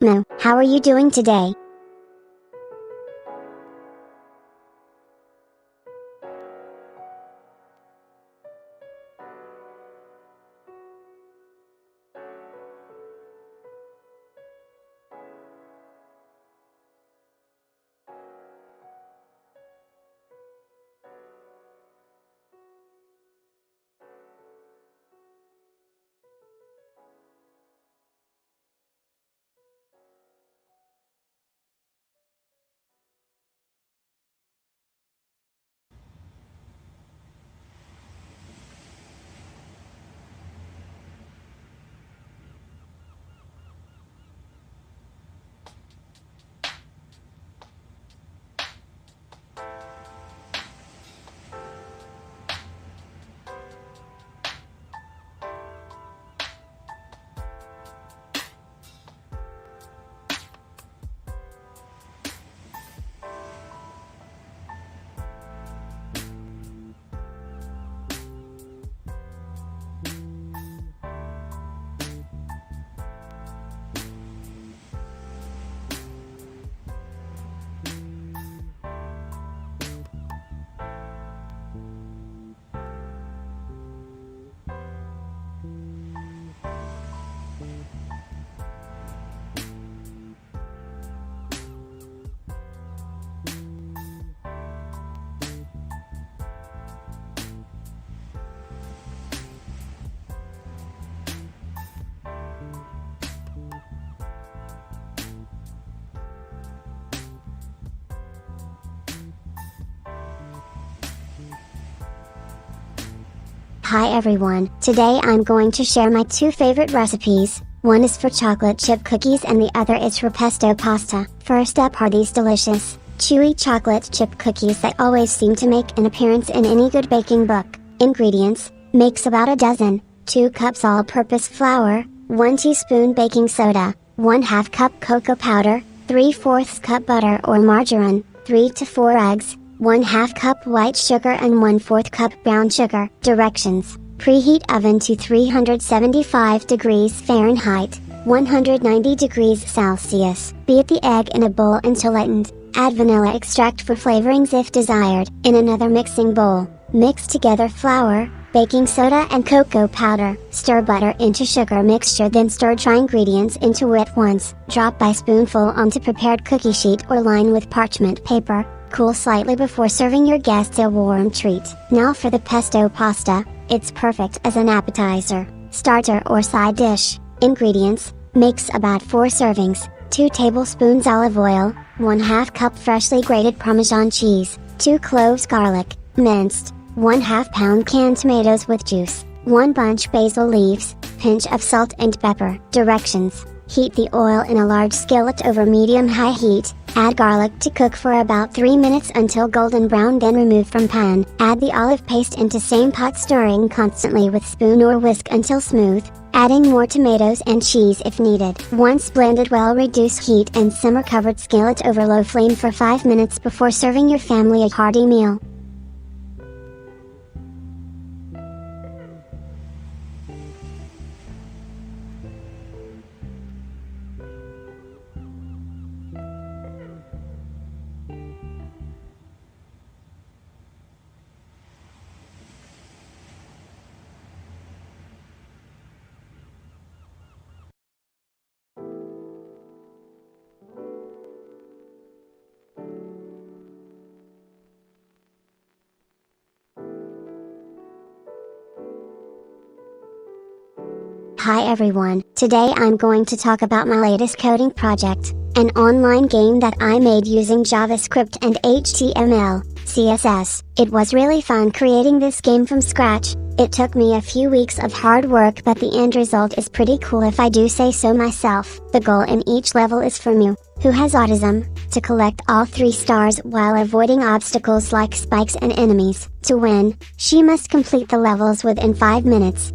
No, how are you doing today? Hi everyone, today I'm going to share my two favorite recipes. One is for chocolate chip cookies and the other is for pesto pasta. First up are these delicious, chewy chocolate chip cookies that always seem to make an appearance in any good baking book. Ingredients: makes about a dozen, 2 cups all-purpose flour, 1 teaspoon baking soda, 1/2 cup cocoa powder, 3/4 cup butter or margarine, 3 to 4 eggs, 1/2 cup white sugar and 1/4 cup brown sugar. Directions: preheat oven to 375 degrees Fahrenheit, 190 degrees Celsius. Beat the egg in a bowl until lightened. Add vanilla extract for flavorings if desired. In another mixing bowl, mix together flour, baking soda and cocoa powder. Stir butter into sugar mixture, then stir dry ingredients into it once. Drop by spoonful onto prepared cookie sheet or line with parchment paper. Cool slightly before serving your guests a warm treat. Now for the pesto pasta, it's perfect as an appetizer, starter or side dish. Ingredients: makes about 4 servings, 2 tablespoons olive oil, 1/2 cup freshly grated Parmesan cheese, 2 cloves garlic, minced, 1/2 pound canned tomatoes with juice, 1 bunch basil leaves, pinch of salt and pepper. Directions: heat the oil in a large skillet over medium-high heat. Add garlic to cook for about 3 minutes until golden brown, then remove from pan. Add the olive paste into same pot, stirring constantly with spoon or whisk until smooth, adding more tomatoes and cheese if needed. Once blended well, reduce heat and simmer covered skillet over low flame for 5 minutes before serving your family a hearty meal. Hi everyone, today I'm going to talk about my latest coding project, an online game that I made using JavaScript and HTML, CSS. It was really fun creating this game from scratch. It took me a few weeks of hard work, but the end result is pretty cool if I do say so myself. The goal in each level is for Miyu, who has autism, to collect all 3 stars while avoiding obstacles like spikes and enemies. To win, she must complete the levels within 5 minutes.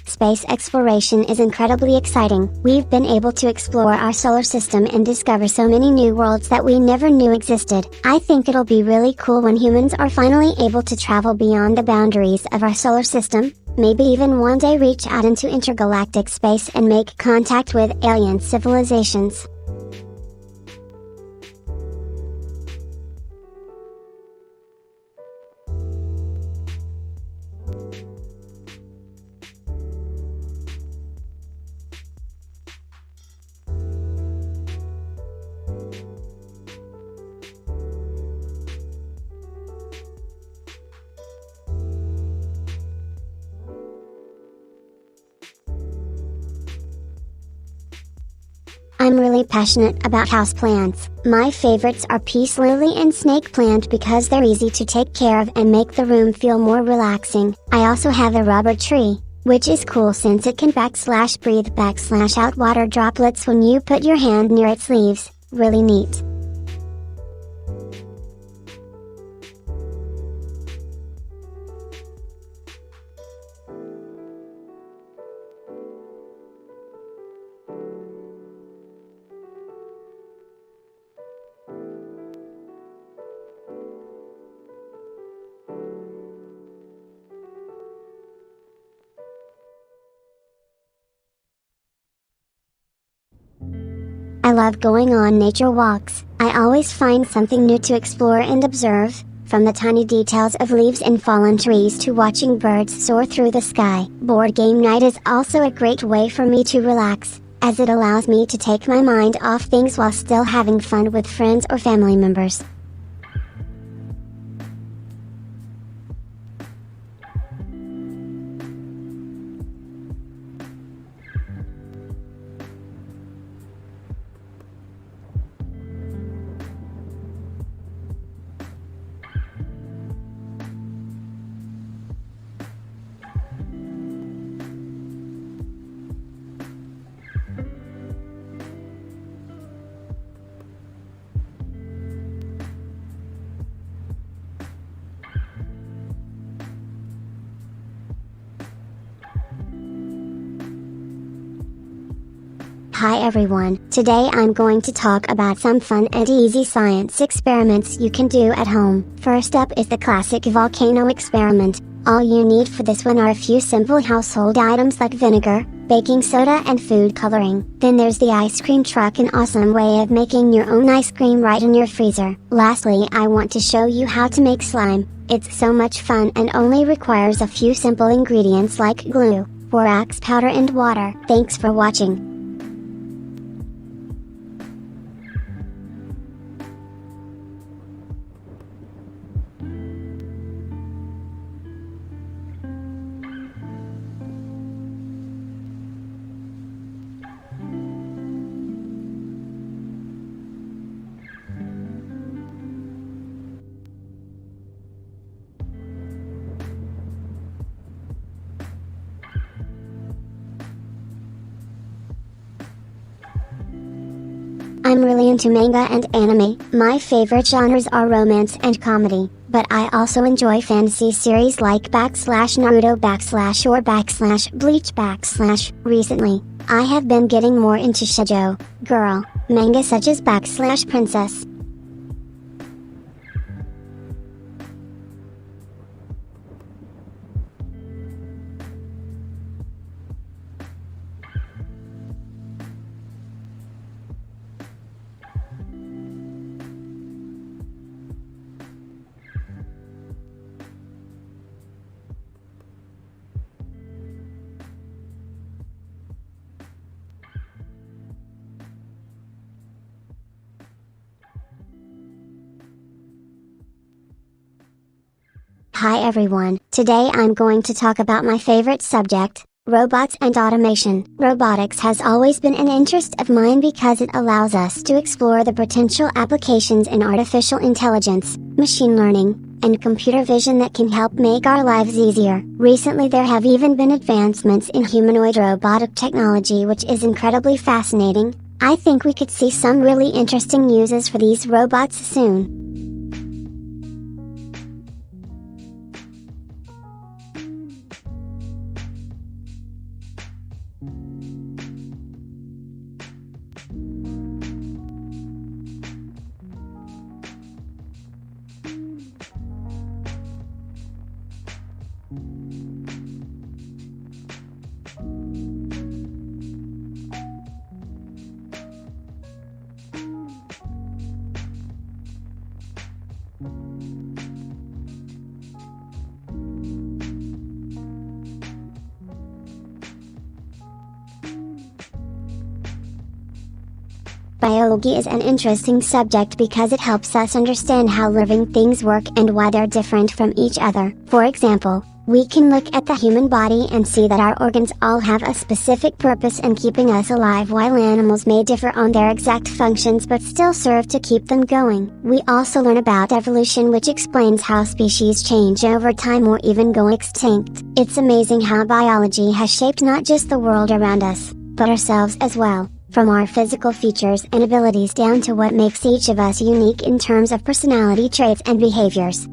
Space exploration is incredibly exciting. We've been able to explore our solar system and discover so many new worlds that we never knew existed. I think it'll be really cool when humans are finally able to travel beyond the boundaries of our solar system, maybe even one day reach out into intergalactic space and make contact with alien civilizations. I'm really passionate about houseplants. My favorites are peace lily and snake plant because they're easy to take care of and make the room feel more relaxing. I also have a rubber tree, which is cool since it can /breathe /out water droplets when you put your hand near its leaves. Really neat. I love going on nature walks. I always find something new to explore and observe, from the tiny details of leaves in fallen trees to watching birds soar through the sky. Board game night is also a great way for me to relax, as it allows me to take my mind off things while still having fun with friends or family members. Hi everyone, today I'm going to talk about some fun and easy science experiments you can do at home. First up is the classic volcano experiment. All you need for this one are a few simple household items like vinegar, baking soda and food coloring. Then there's the ice cream truck, an awesome way of making your own ice cream right in your freezer. Lastly, I want to show you how to make slime. It's so much fun and only requires a few simple ingredients like glue, borax powder and water. Thanks for watching. I'm really into manga and anime. My favorite genres are romance and comedy, but I also enjoy fantasy series like /Naruto / Bleach /. Recently, I have been getting more into shoujo, girl, manga such as /Princess. Hi everyone, today I'm going to talk about my favorite subject, robots and automation. Robotics has always been an interest of mine because it allows us to explore the potential applications in artificial intelligence, machine learning, and computer vision that can help make our lives easier. Recently there have even been advancements in humanoid robotic technology, which is incredibly fascinating. I think we could see some really interesting uses for these robots soon. Biology is an interesting subject because it helps us understand how living things work and why they're different from each other. For example, we can look at the human body and see that our organs all have a specific purpose in keeping us alive, while animals may differ on their exact functions but still serve to keep them going. We also learn about evolution, which explains how species change over time or even go extinct. It's amazing how biology has shaped not just the world around us, but ourselves as well. From our physical features and abilities down to what makes each of us unique in terms of personality traits and behaviors.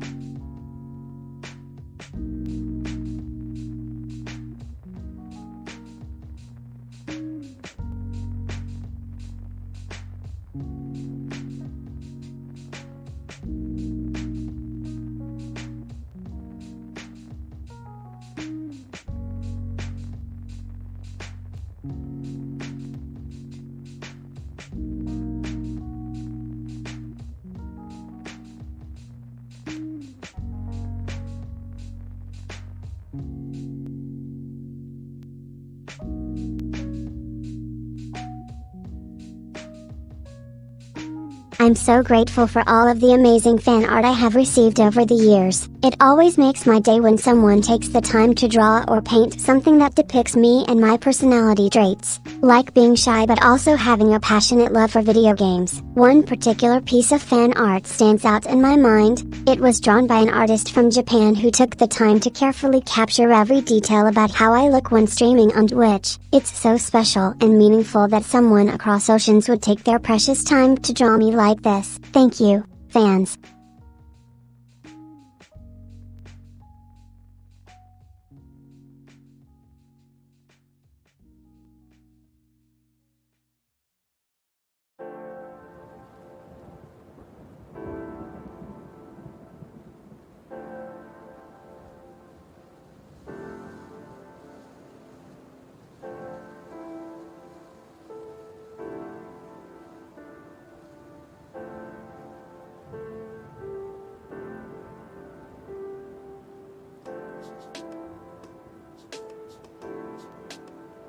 I'm so grateful for all of the amazing fan art I have received over the years. It always makes my day when someone takes the time to draw or paint something that depicts me and my personality traits, like being shy but also having a passionate love for video games. One particular piece of fan art stands out in my mind. It was drawn by an artist from Japan who took the time to carefully capture every detail about how I look when streaming on Twitch. It's so special and meaningful that someone across oceans would take their precious time to draw me like this. Thank you, fans.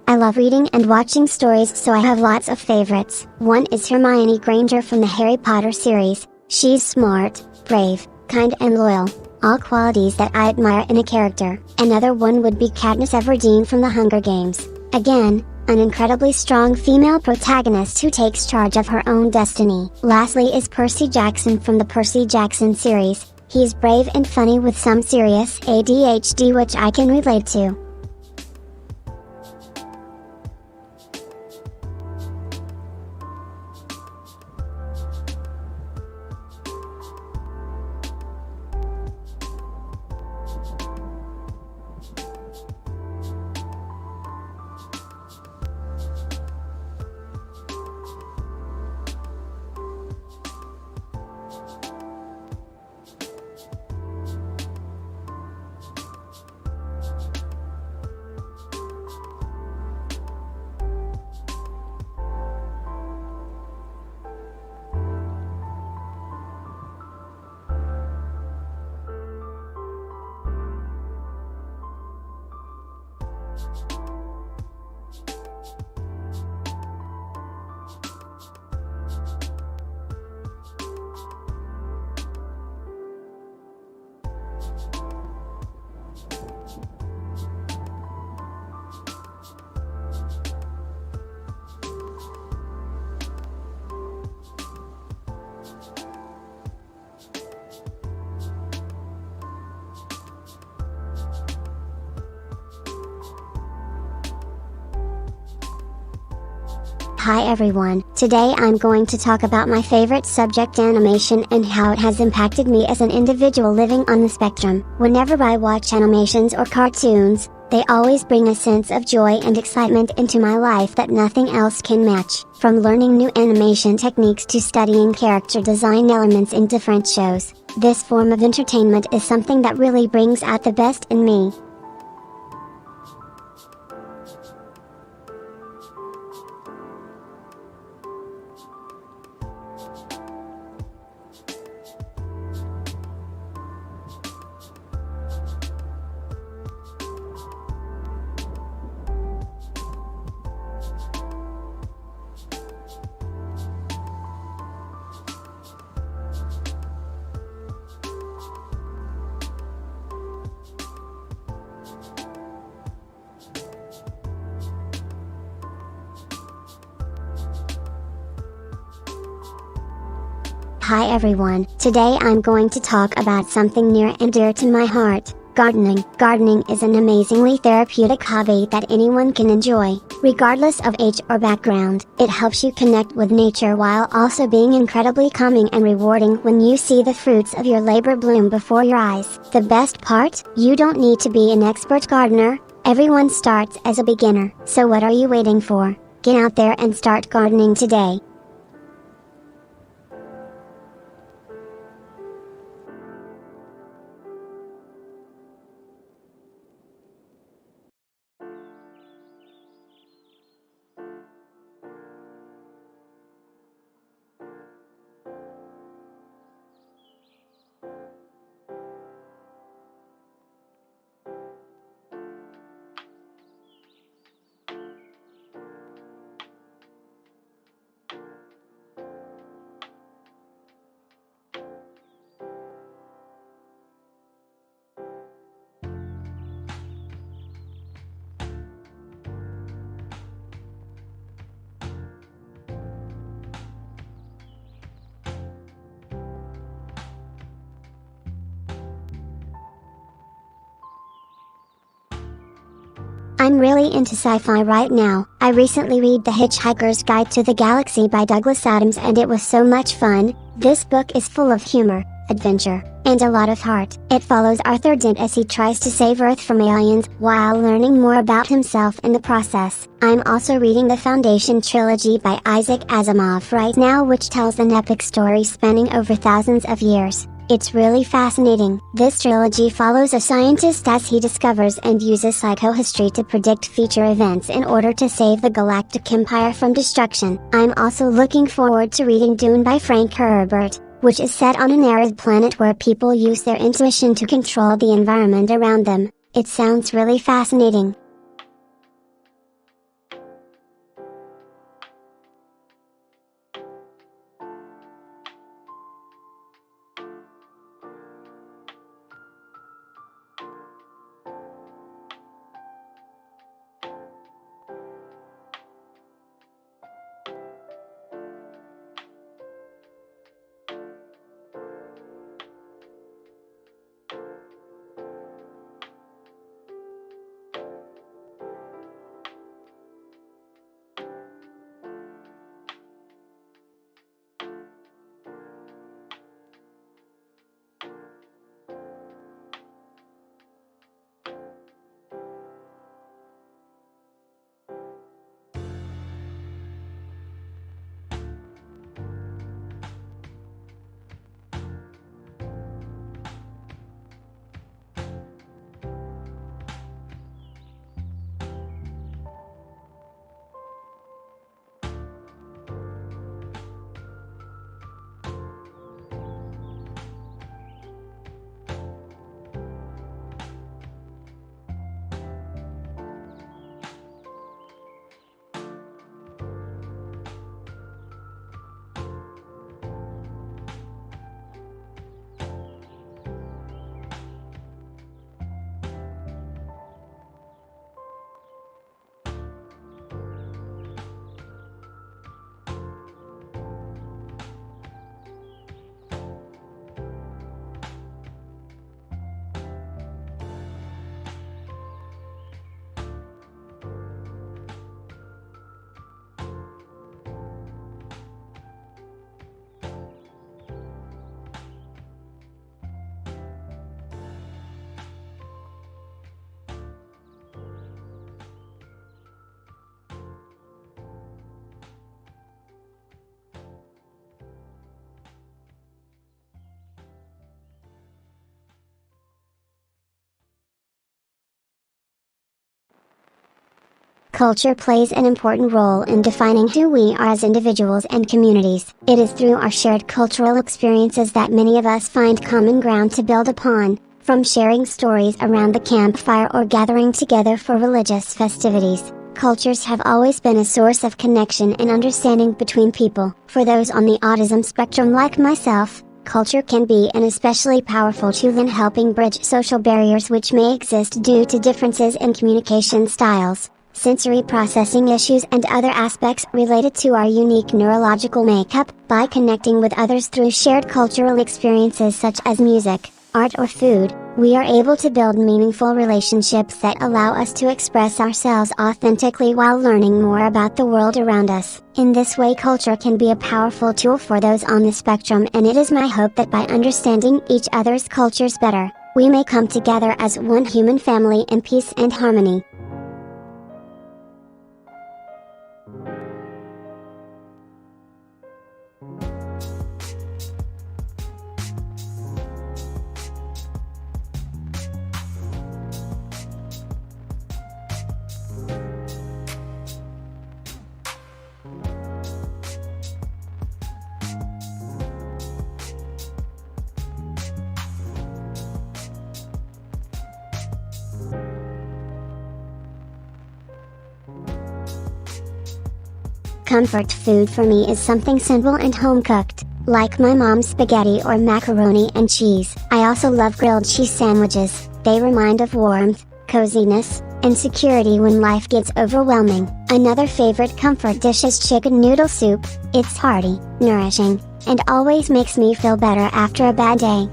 I love reading and watching stories, so I have lots of favorites. One is Hermione Granger from the Harry Potter series. She's smart, brave, kind and loyal, all qualities that I admire in a character. Another one would be Katniss Everdeen from the Hunger Games. Again, an incredibly strong female protagonist who takes charge of her own destiny. Lastly is Percy Jackson from the Percy Jackson series. He's brave and funny with some serious ADHD, which I can relate to. Hi everyone, today I'm going to talk about my favorite subject, animation, and how it has impacted me as an individual living on the spectrum. Whenever I watch animations or cartoons, they always bring a sense of joy and excitement into my life that nothing else can match. From learning new animation techniques to studying character design elements in different shows, this form of entertainment is something that really brings out the best in me. Hi everyone, today I'm going to talk about something near and dear to my heart, gardening. Gardening is an amazingly therapeutic hobby that anyone can enjoy, regardless of age or background. It helps you connect with nature while also being incredibly calming and rewarding when you see the fruits of your labor bloom before your eyes. The best part? You don't need to be an expert gardener, everyone starts as a beginner. So what are you waiting for? Get out there and start gardening today. I'm really into sci-fi right now. I recently read The Hitchhiker's Guide to the Galaxy by Douglas Adams and it was so much fun. This book is full of humor, adventure, and a lot of heart. It follows Arthur Dent as he tries to save Earth from aliens, while learning more about himself in the process. I'm also reading the Foundation trilogy by Isaac Asimov right now, which tells an epic story spanning over thousands of years. It's really fascinating. This trilogy follows a scientist as he discovers and uses psychohistory to predict future events in order to save the Galactic Empire from destruction. I'm also looking forward to reading Dune by Frank Herbert, which is set on an arid planet where people use their intuition to control the environment around them. It sounds really fascinating. Culture plays an important role in defining who we are as individuals and communities. It is through our shared cultural experiences that many of us find common ground to build upon, from sharing stories around the campfire or gathering together for religious festivities. Cultures have always been a source of connection and understanding between people. For those on the autism spectrum like myself, culture can be an especially powerful tool in helping bridge social barriers which may exist due to differences in communication styles, sensory processing issues and other aspects related to our unique neurological makeup. By connecting with others through shared cultural experiences such as music, art or food, we are able to build meaningful relationships that allow us to express ourselves authentically while learning more about the world around us. In this way, culture can be a powerful tool for those on the spectrum, and it is my hope that by understanding each other's cultures better, we may come together as one human family in peace and harmony. Comfort food for me is something simple and home-cooked, like my mom's spaghetti or macaroni and cheese. I also love grilled cheese sandwiches. They remind of warmth, coziness, and security when life gets overwhelming. Another favorite comfort dish is chicken noodle soup. It's hearty, nourishing, and always makes me feel better after a bad day.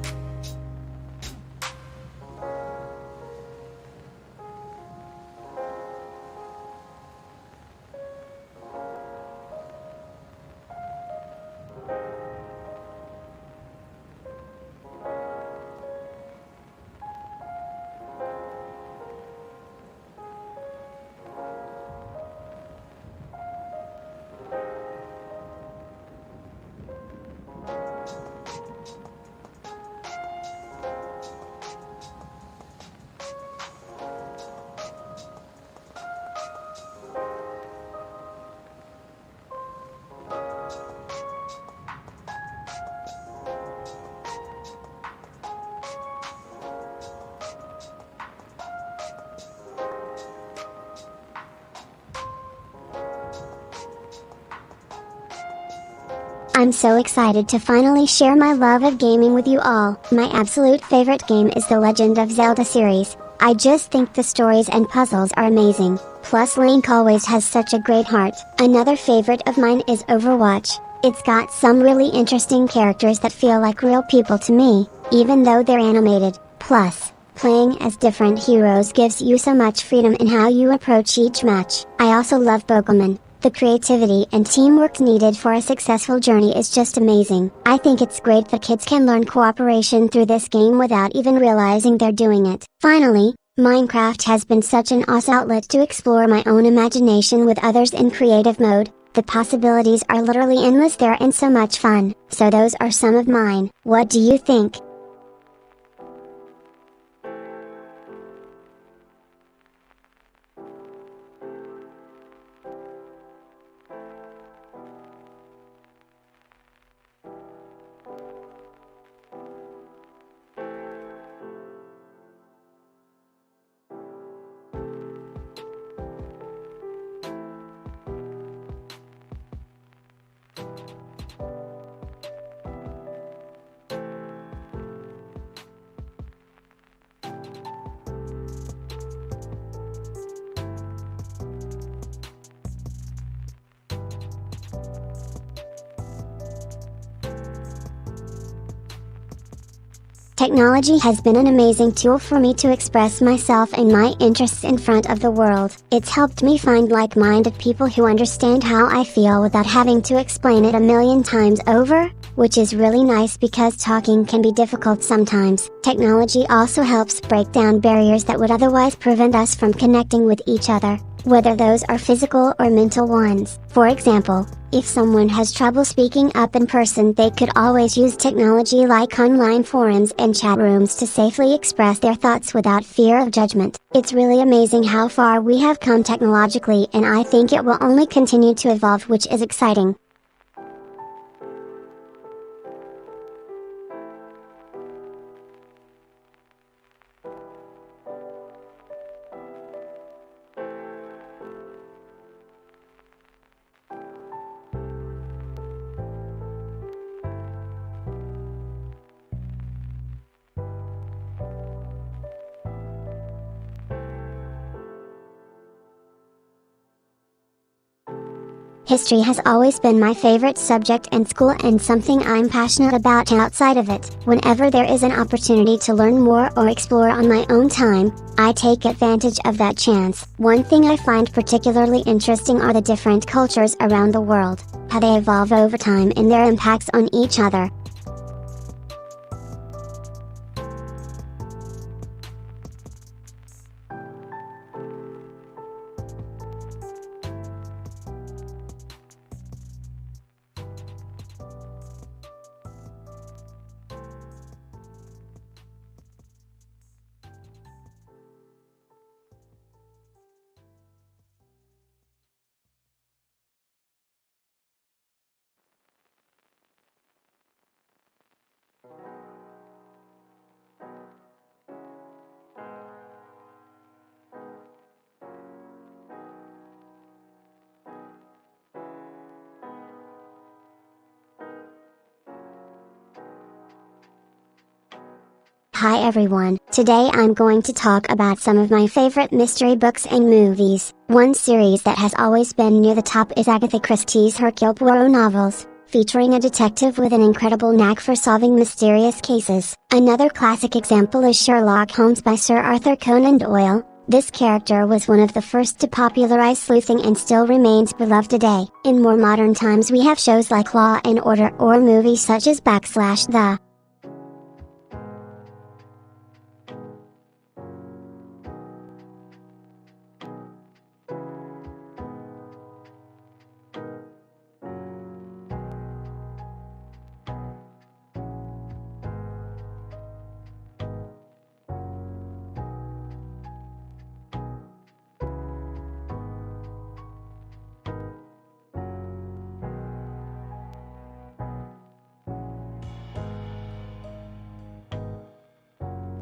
I'm so excited to finally share my love of gaming with you all. My absolute favorite game is the Legend of Zelda series. I just think the stories and puzzles are amazing, plus Link always has such a great heart. Another favorite of mine is Overwatch. It's got some really interesting characters that feel like real people to me, even though they're animated. Plus, playing as different heroes gives you so much freedom in how you approach each match. I also love Pokemon. The creativity and teamwork needed for a successful journey is just amazing. I think it's great that kids can learn cooperation through this game without even realizing they're doing it. Finally, Minecraft has been such an awesome outlet to explore my own imagination with others in creative mode. The possibilities are literally endless there and so much fun. So those are some of mine. What do you think? Technology has been an amazing tool for me to express myself and my interests in front of the world. It's helped me find like-minded people who understand how I feel without having to explain it a million times over, which is really nice because talking can be difficult sometimes. Technology also helps break down barriers that would otherwise prevent us from connecting with each other. whether those are physical or mental ones. For example, if someone has trouble speaking up in person, they could always use technology like online forums and chat rooms to safely express their thoughts without fear of judgment. It's really amazing how far we have come technologically, and I think it will only continue to evolve, which is exciting. History has always been my favorite subject in school and something I'm passionate about outside of it. Whenever there is an opportunity to learn more or explore on my own time, I take advantage of that chance. One thing I find particularly interesting are the different cultures around the world, how they evolve over time and their impacts on each other. Hi everyone, today I'm going to talk about some of my favorite mystery books and movies. One series that has always been near the top is Agatha Christie's Hercule Poirot novels, featuring a detective with an incredible knack for solving mysterious cases. Another classic example is Sherlock Holmes by Sir Arthur Conan Doyle. This character was one of the first to popularize sleuthing and still remains beloved today. In more modern times we have shows like Law and Order or movies such as /The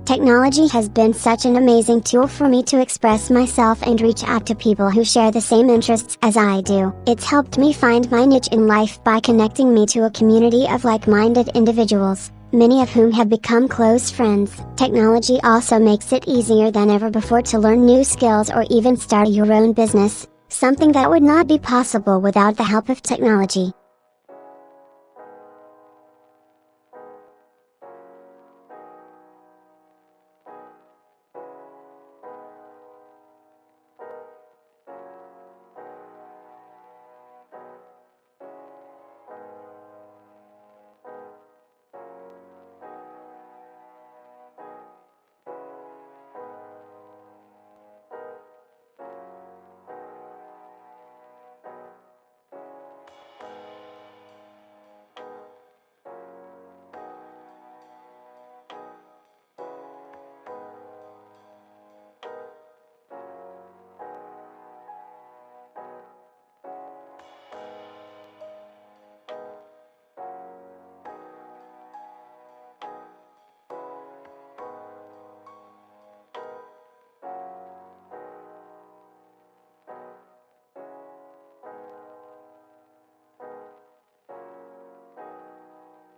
Technology has been such an amazing tool for me to express myself and reach out to people who share the same interests as I do. It's helped me find my niche in life by connecting me to a community of like-minded individuals, many of whom have become close friends. Technology also makes it easier than ever before to learn new skills or even start your own business, something that would not be possible without the help of technology.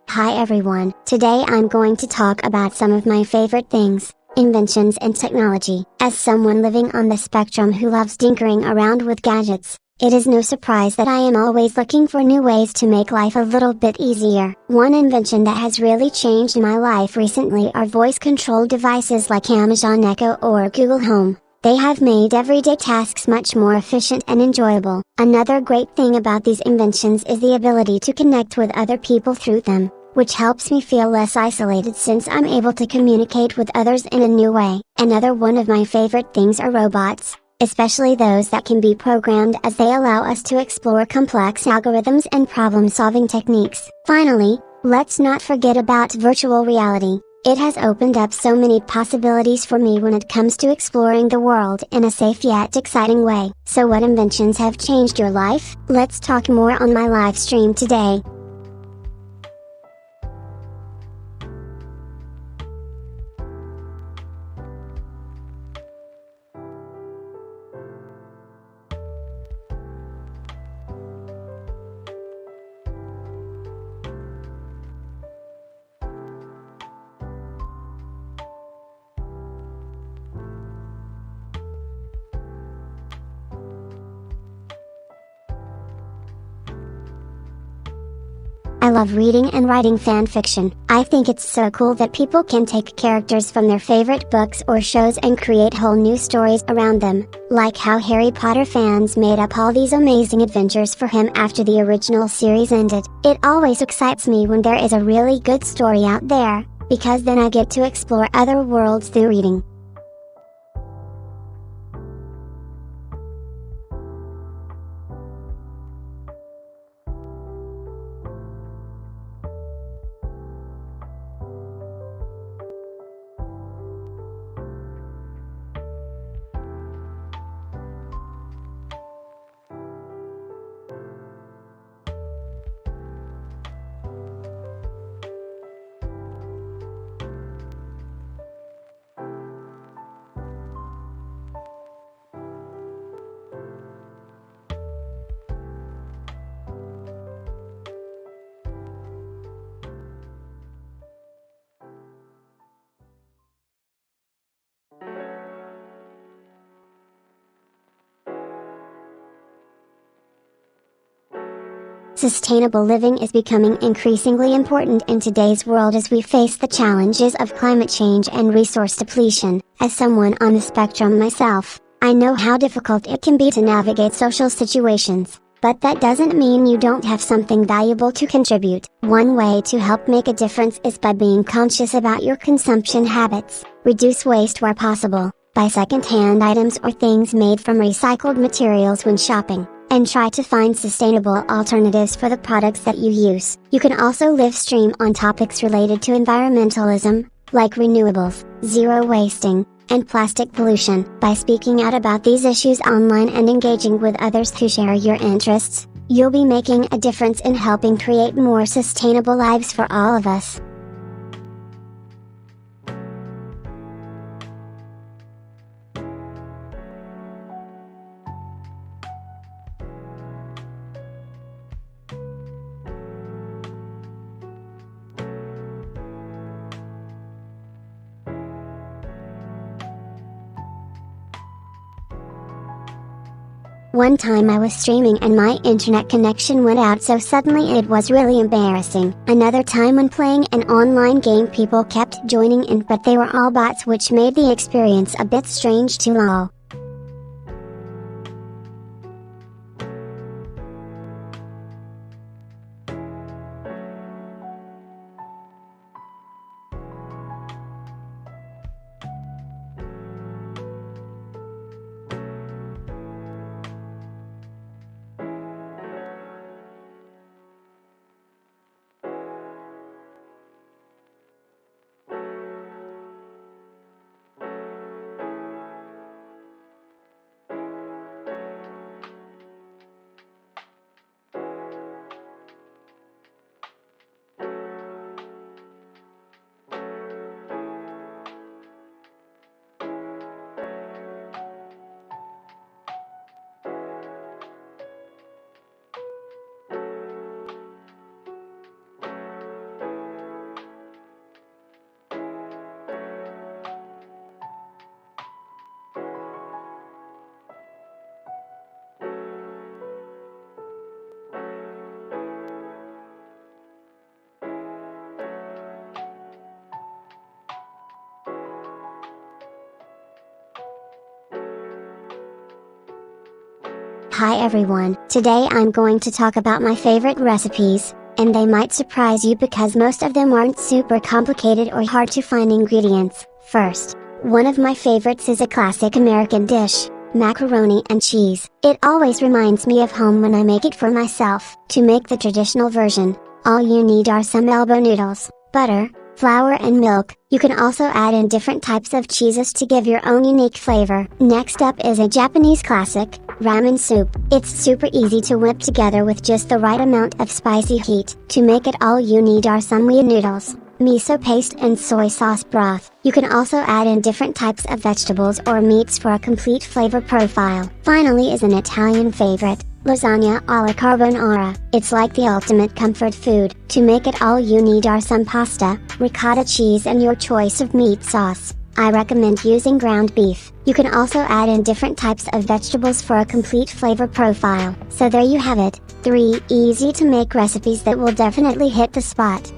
Hi everyone, today I'm going to talk about some of my favorite things, inventions and technology. As someone living on the spectrum who loves tinkering around with gadgets, it is no surprise that I am always looking for new ways to make life a little bit easier. One invention that has really changed my life recently are voice-controlled devices like Amazon Echo or Google Home. They have made everyday tasks much more efficient and enjoyable. Another great thing about these inventions is the ability to connect with other people through them, which helps me feel less isolated since I'm able to communicate with others in a new way. Another one of my favorite things are robots. especially those that can be programmed, as they allow us to explore complex algorithms and problem-solving techniques. Finally, let's not forget about virtual reality. It has opened up so many possibilities for me when it comes to exploring the world in a safe yet exciting way. So what inventions have changed your life? Let's talk more on my live stream today. I love reading and writing fan fiction. I think it's so cool that people can take characters from their favorite books or shows and create whole new stories around them, like how Harry Potter fans made up all these amazing adventures for him after the original series ended. It always excites me when there is a really good story out there, because then I get to explore other worlds through reading. Sustainable living is becoming increasingly important in today's world as we face the challenges of climate change and resource depletion. As someone on the spectrum myself, I know how difficult it can be to navigate social situations, but that doesn't mean you don't have something valuable to contribute. One way to help make a difference is by being conscious about your consumption habits. Reduce waste where possible, buy second-hand items or things made from recycled materials when shopping, and try to find sustainable alternatives for the products that you use. You can also live stream on topics related to environmentalism, like renewables, zero wasting, and plastic pollution. By speaking out about these issues online and engaging with others who share your interests, you'll be making a difference in helping create more sustainable lives for all of us. One time I was streaming and my internet connection went out, so suddenly it was really embarrassing. Another time when playing an online game, people kept joining in, but they were all bots, which made the experience a bit strange too. Lol. Hi everyone, today I'm going to talk about my favorite recipes, and they might surprise you because most of them aren't super complicated or hard to find ingredients. First, one of my favorites is a classic American dish, macaroni and cheese. It always reminds me of home when I make it for myself. To make the traditional version, all you need are some elbow noodles, butter, flour and milk. You can also add in different types of cheeses to give your own unique flavor. Next up is a Japanese classic, ramen soup. It's super easy to whip together with just the right amount of spicy heat. To make it, all you need are some Miyu noodles, miso paste and soy sauce broth. You can also add in different types of vegetables or meats for a complete flavor profile. Finally is an Italian favorite, lasagna alla carbonara. It's like the ultimate comfort food. To make it, all you need are some pasta, ricotta cheese and your choice of meat sauce. I recommend using ground beef. You can also add in different types of vegetables for a complete flavor profile. So there you have it, 3 easy to make recipes that will definitely hit the spot.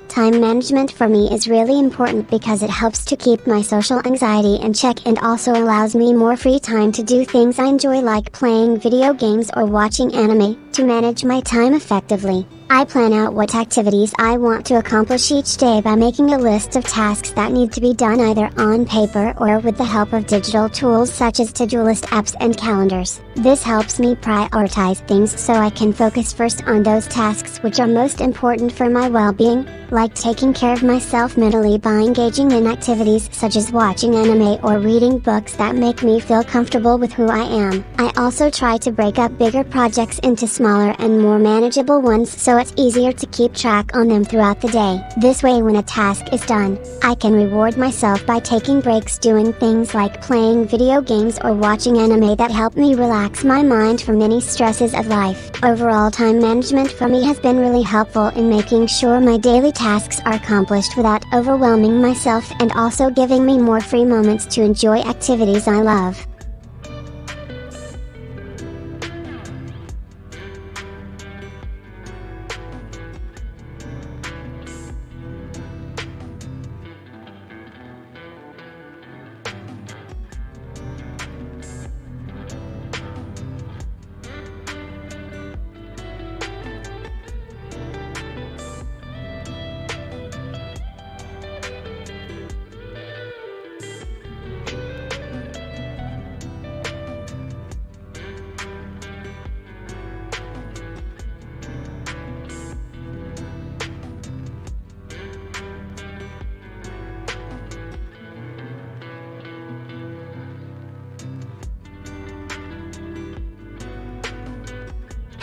Time management for me is really important because it helps to keep my social anxiety in check and also allows me more free time to do things I enjoy like playing video games or watching anime. To manage my time effectively, I plan out what activities I want to accomplish each day by making a list of tasks that need to be done either on paper or with the help of digital tools such as to-do list apps and calendars. This helps me prioritize things so I can focus first on those tasks which are most important for my well-being, like taking care of myself mentally by engaging in activities such as watching anime or reading books that make me feel comfortable with who I am. I also try to break up bigger projects into smaller and more manageable ones so it's easier to keep track on them throughout the day. This way, when a task is done, I can reward myself by taking breaks doing things like playing video games or watching anime that help me relax my mind from many stresses of life. Overall, time management for me has been really helpful in making sure my daily tasks are accomplished without overwhelming myself and also giving me more free moments to enjoy activities I love.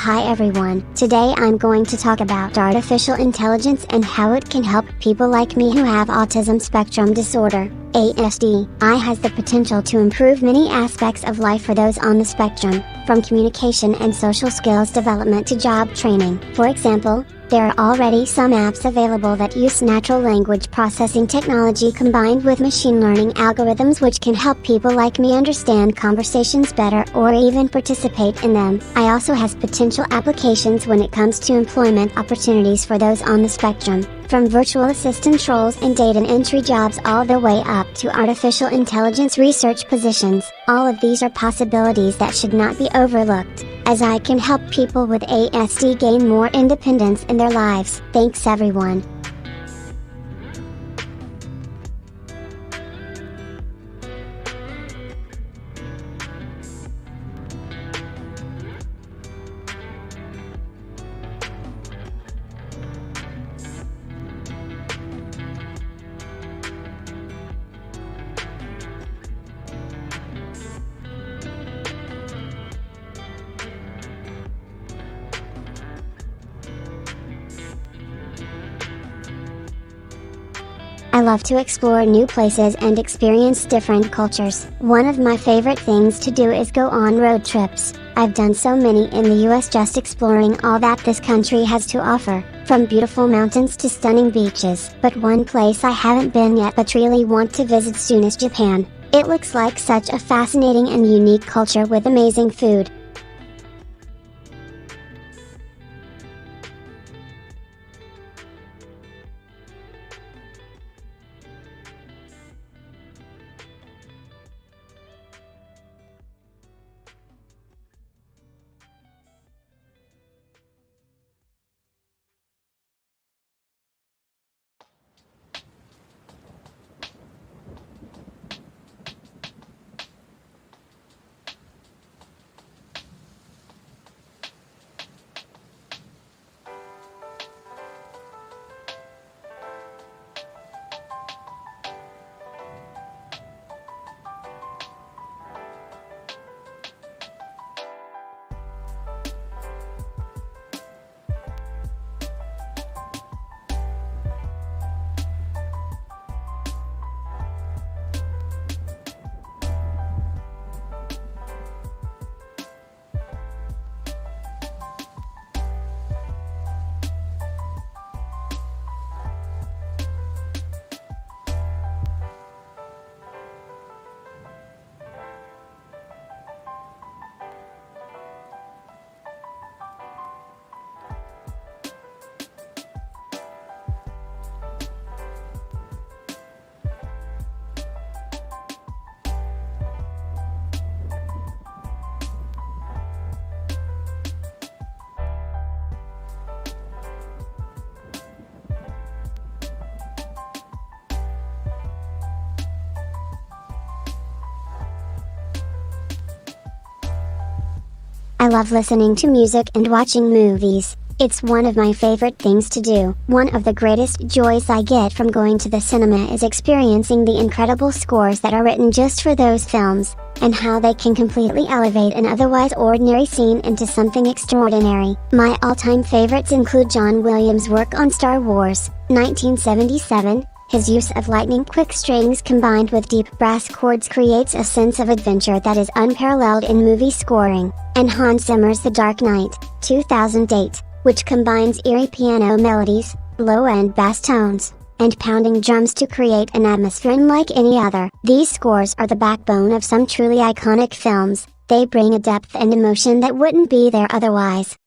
Hi everyone, today I'm going to talk about artificial intelligence and how it can help people like me who have autism spectrum disorder, ASD. AI has the potential to improve many aspects of life for those on the spectrum, from communication and social skills development to job training. For example, there are already some apps available that use natural language processing technology combined with machine learning algorithms which can help people like me understand conversations better or even participate in them. AI also has potential applications when it comes to employment opportunities for those on the spectrum, from virtual assistant roles and data entry jobs all the way up to artificial intelligence research positions. All of these are possibilities that should not be overlooked, as I can help people with ASD gain more independence in their lives. Thanks everyone. love to explore new places and experience different cultures. One of my favorite things to do is go on road trips. I've done so many in the US just exploring all that this country has to offer, from beautiful mountains to stunning beaches. But one place I haven't been yet but really want to visit soon is Japan. It looks like such a fascinating and unique culture with amazing food. I love listening to music and watching movies. It's one of my favorite things to do. One of the greatest joys I get from going to the cinema is experiencing the incredible scores that are written just for those films, and how they can completely elevate an otherwise ordinary scene into something extraordinary. My all-time favorites include John Williams' work on Star Wars, 1977. His use of lightning-quick strings combined with deep brass chords creates a sense of adventure that is unparalleled in movie scoring. And Hans Zimmer's The Dark Knight, 2008, which combines eerie piano melodies, low-end bass tones, and pounding drums to create an atmosphere unlike any other. These scores are the backbone of some truly iconic films. They bring a depth and emotion that wouldn't be there otherwise.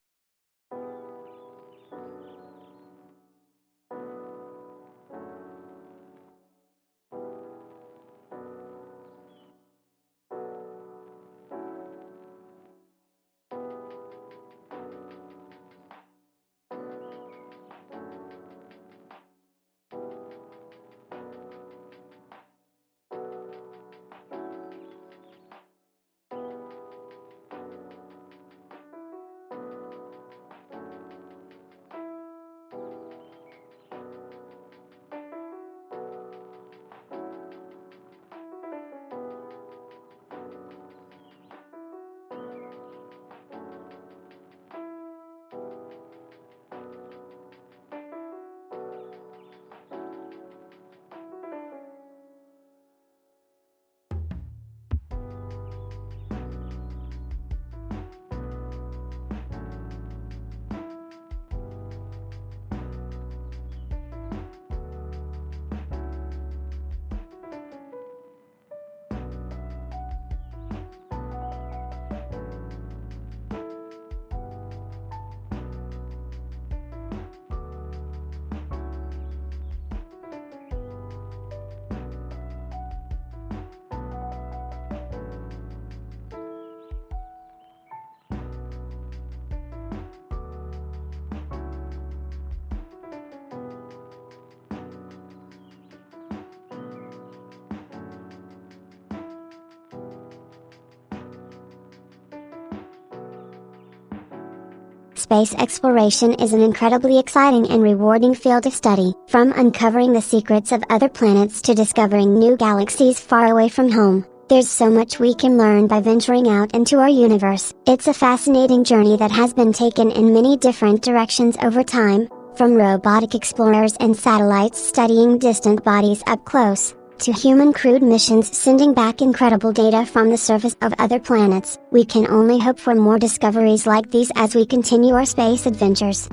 Space exploration is an incredibly exciting and rewarding field of study. From uncovering the secrets of other planets to discovering new galaxies far away from home, there's so much we can learn by venturing out into our universe. It's a fascinating journey that has been taken in many different directions over time, From robotic explorers and satellites studying distant bodies up close, to human crewed missions sending back incredible data from the surface of other planets, we can only hope for more discoveries like these as we continue our space adventures.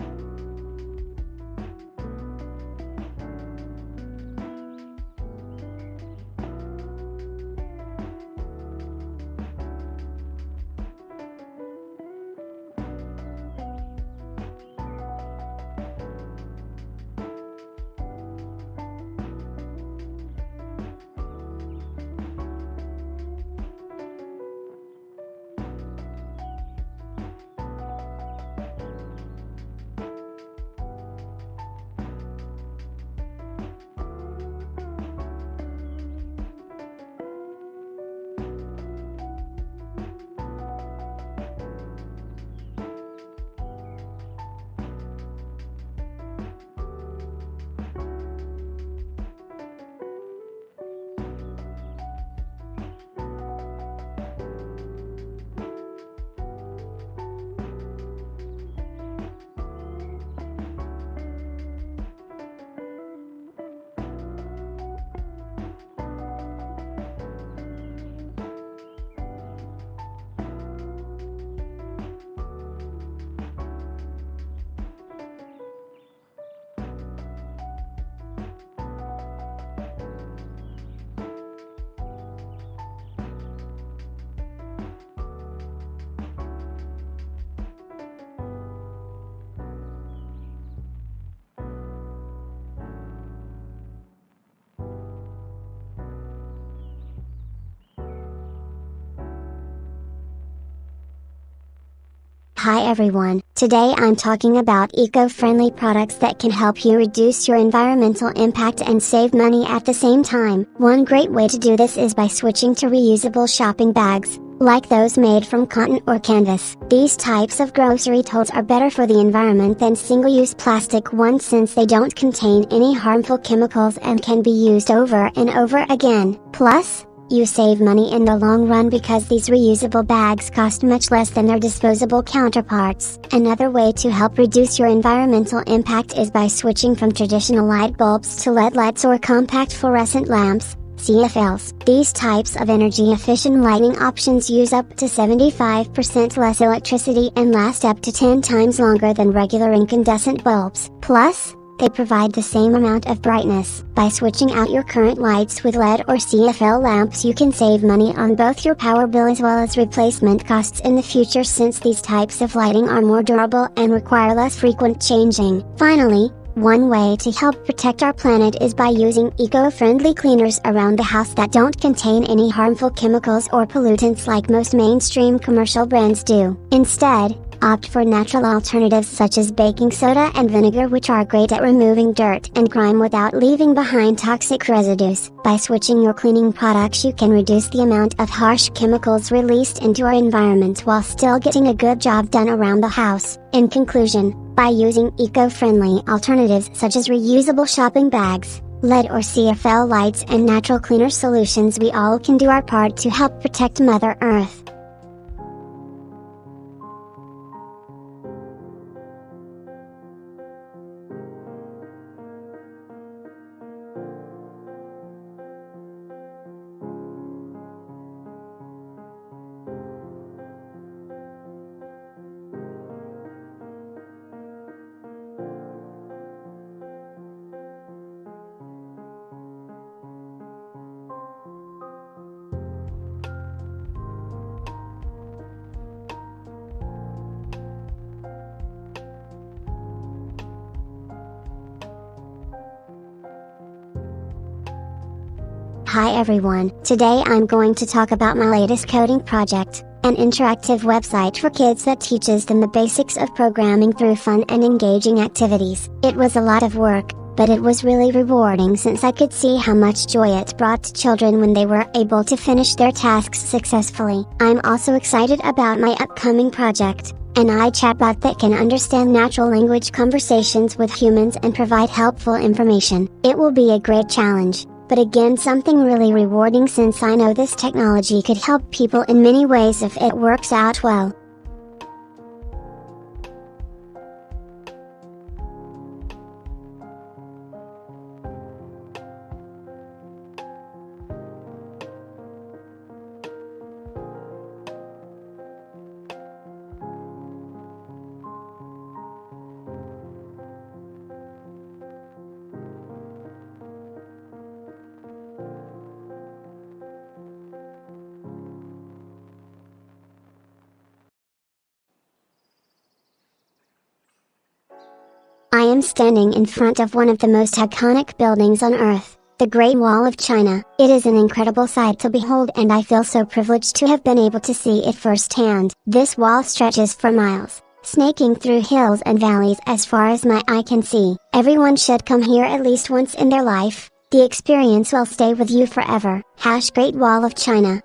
Hi everyone, today I'm talking about eco-friendly products that can help you reduce your environmental impact and save money at the same time. One great way to do this is by switching to reusable shopping bags, like those made from cotton or canvas. These types of grocery totes are better for the environment than single-use plastic ones since they don't contain any harmful chemicals and can be used over and over again. Plus, you save money in the long run because these reusable bags cost much less than their disposable counterparts. Another way to help reduce your environmental impact is by switching from traditional light bulbs to LED lights or compact fluorescent lamps, CFLs. These types of energy-efficient lighting options use up to 75% less electricity and last up to 10 times longer than regular incandescent bulbs. Plus, they provide the same amount of brightness. By switching out your current lights with LED or CFL lamps, you can save money on both your power bill as well as replacement costs in the future since these types of lighting are more durable and require less frequent changing. Finally, one way to help protect our planet is by using eco-friendly cleaners around the house that don't contain any harmful chemicals or pollutants like most mainstream commercial brands do. Instead, opt for natural alternatives such as baking soda and vinegar, which are great at removing dirt and grime without leaving behind toxic residues. By switching your cleaning products, you can reduce the amount of harsh chemicals released into our environment while still getting a good job done around the house. In conclusion, by using eco-friendly alternatives such as reusable shopping bags, LED or CFL lights and natural cleaner solutions, we all can do our part to help protect Mother Earth. Hi everyone, today I'm going to talk about my latest coding project, an interactive website for kids that teaches them the basics of programming through fun and engaging activities. It was a lot of work, but it was really rewarding since I could see how much joy it brought to children when they were able to finish their tasks successfully. I'm also excited about my upcoming project, an AI chatbot that can understand natural language conversations with humans and provide helpful information. It will be a great challenge, but again something really rewarding since I know this technology could help people in many ways if it works out well. I'm standing in front of one of the most iconic buildings on Earth, the Great Wall of China. It is an incredible sight to behold, and I feel so privileged to have been able to see it firsthand. This wall stretches for miles, snaking through hills and valleys as far as my eye can see. Everyone should come here at least once in their life. The experience will stay with you forever. Great Wall of China.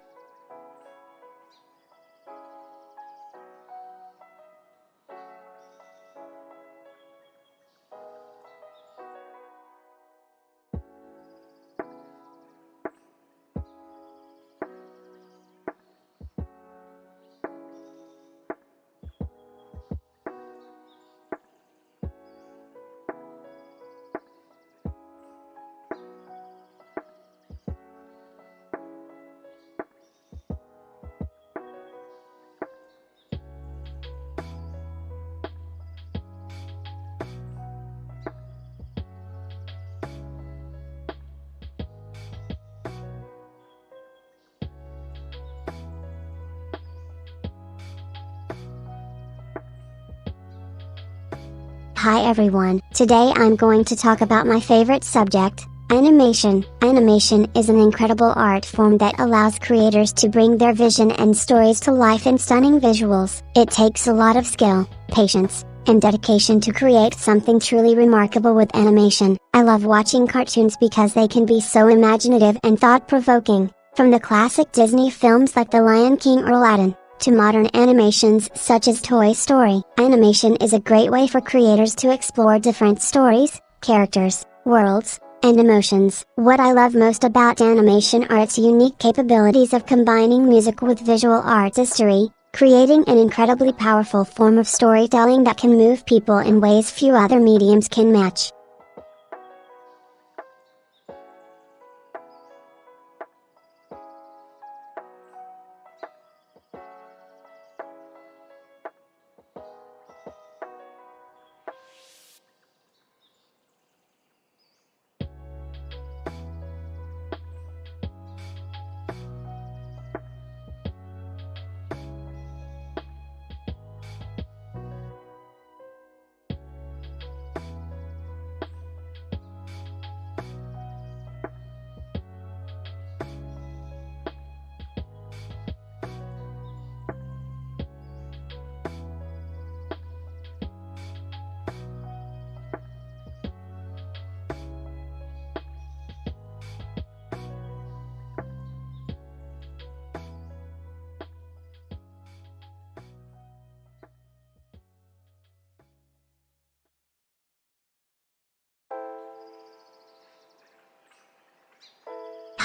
Hi everyone, today I'm going to talk about my favorite subject, animation. Animation is an incredible art form that allows creators to bring their vision and stories to life in stunning visuals. It takes a lot of skill, patience, and dedication to create something truly remarkable with animation. I love watching cartoons because they can be so imaginative and thought-provoking. From the classic Disney films like The Lion King or Aladdin, to modern animations such as Toy Story. Animation is a great way for creators to explore different stories, characters, worlds, and emotions. What I love most about animation are its unique capabilities of combining music with visual artistry, creating an incredibly powerful form of storytelling that can move people in ways few other mediums can match.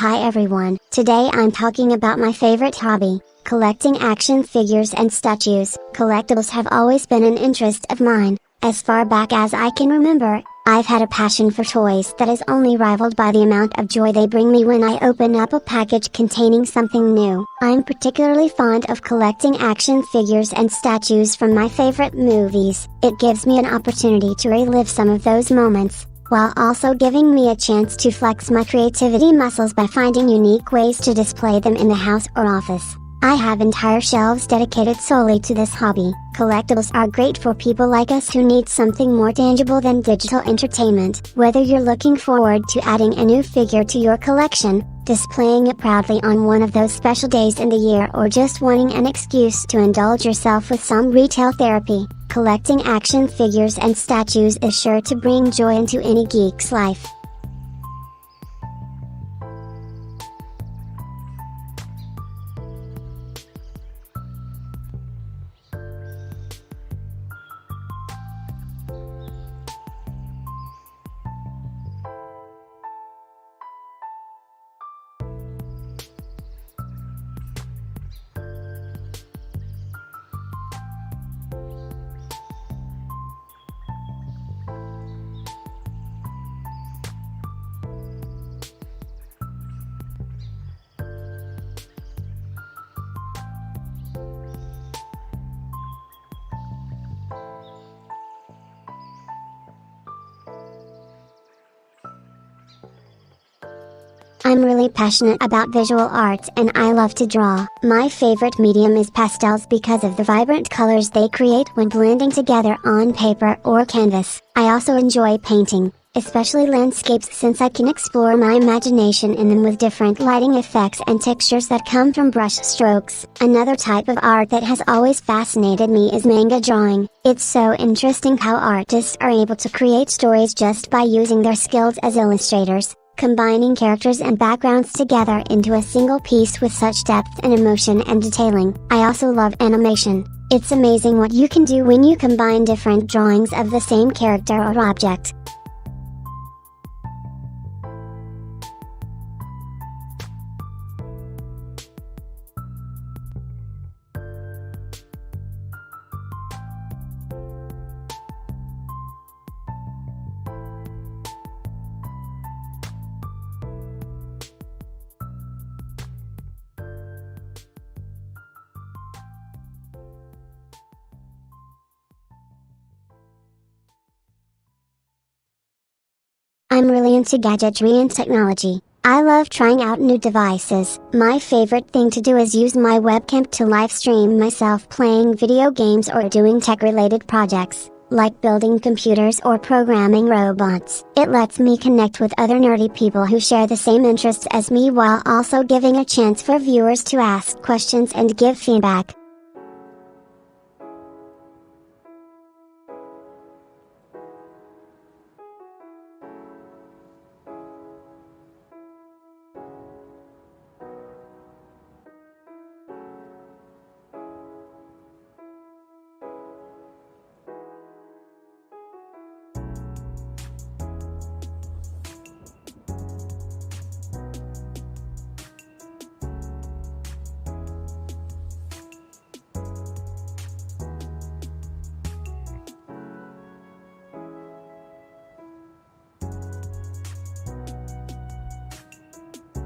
Hi everyone, today I'm talking about my favorite hobby, collecting action figures and statues. Collectibles have always been an interest of mine. As far back as I can remember, I've had a passion for toys that is only rivaled by the amount of joy they bring me when I open up a package containing something new. I'm particularly fond of collecting action figures and statues from my favorite movies. It gives me an opportunity to relive some of those moments, while also giving me a chance to flex my creativity muscles by finding unique ways to display them in the house or office. I have entire shelves dedicated solely to this hobby. Collectibles are great for people like us who need something more tangible than digital entertainment. Whether you're looking forward to adding a new figure to your collection, displaying it proudly on one of those special days in the year, or just wanting an excuse to indulge yourself with some retail therapy, collecting action figures and statues is sure to bring joy into any geek's life. I'm really passionate about visual arts and I love to draw. My favorite medium is pastels because of the vibrant colors they create when blending together on paper or canvas. I also enjoy painting, especially landscapes, since I can explore my imagination in them with different lighting effects and textures that come from brush strokes. Another type of art that has always fascinated me is manga drawing. It's so interesting how artists are able to create stories just by using their skills as illustrators, combining characters and backgrounds together into a single piece with such depth and emotion and detailing. I also love animation. It's amazing what you can do when you combine different drawings of the same character or object. I'm really into gadgetry and technology. I love trying out new devices. My favorite thing to do is use my webcam to live stream myself playing video games or doing tech-related projects, like building computers or programming robots. It lets me connect with other nerdy people who share the same interests as me while also giving a chance for viewers to ask questions and give feedback.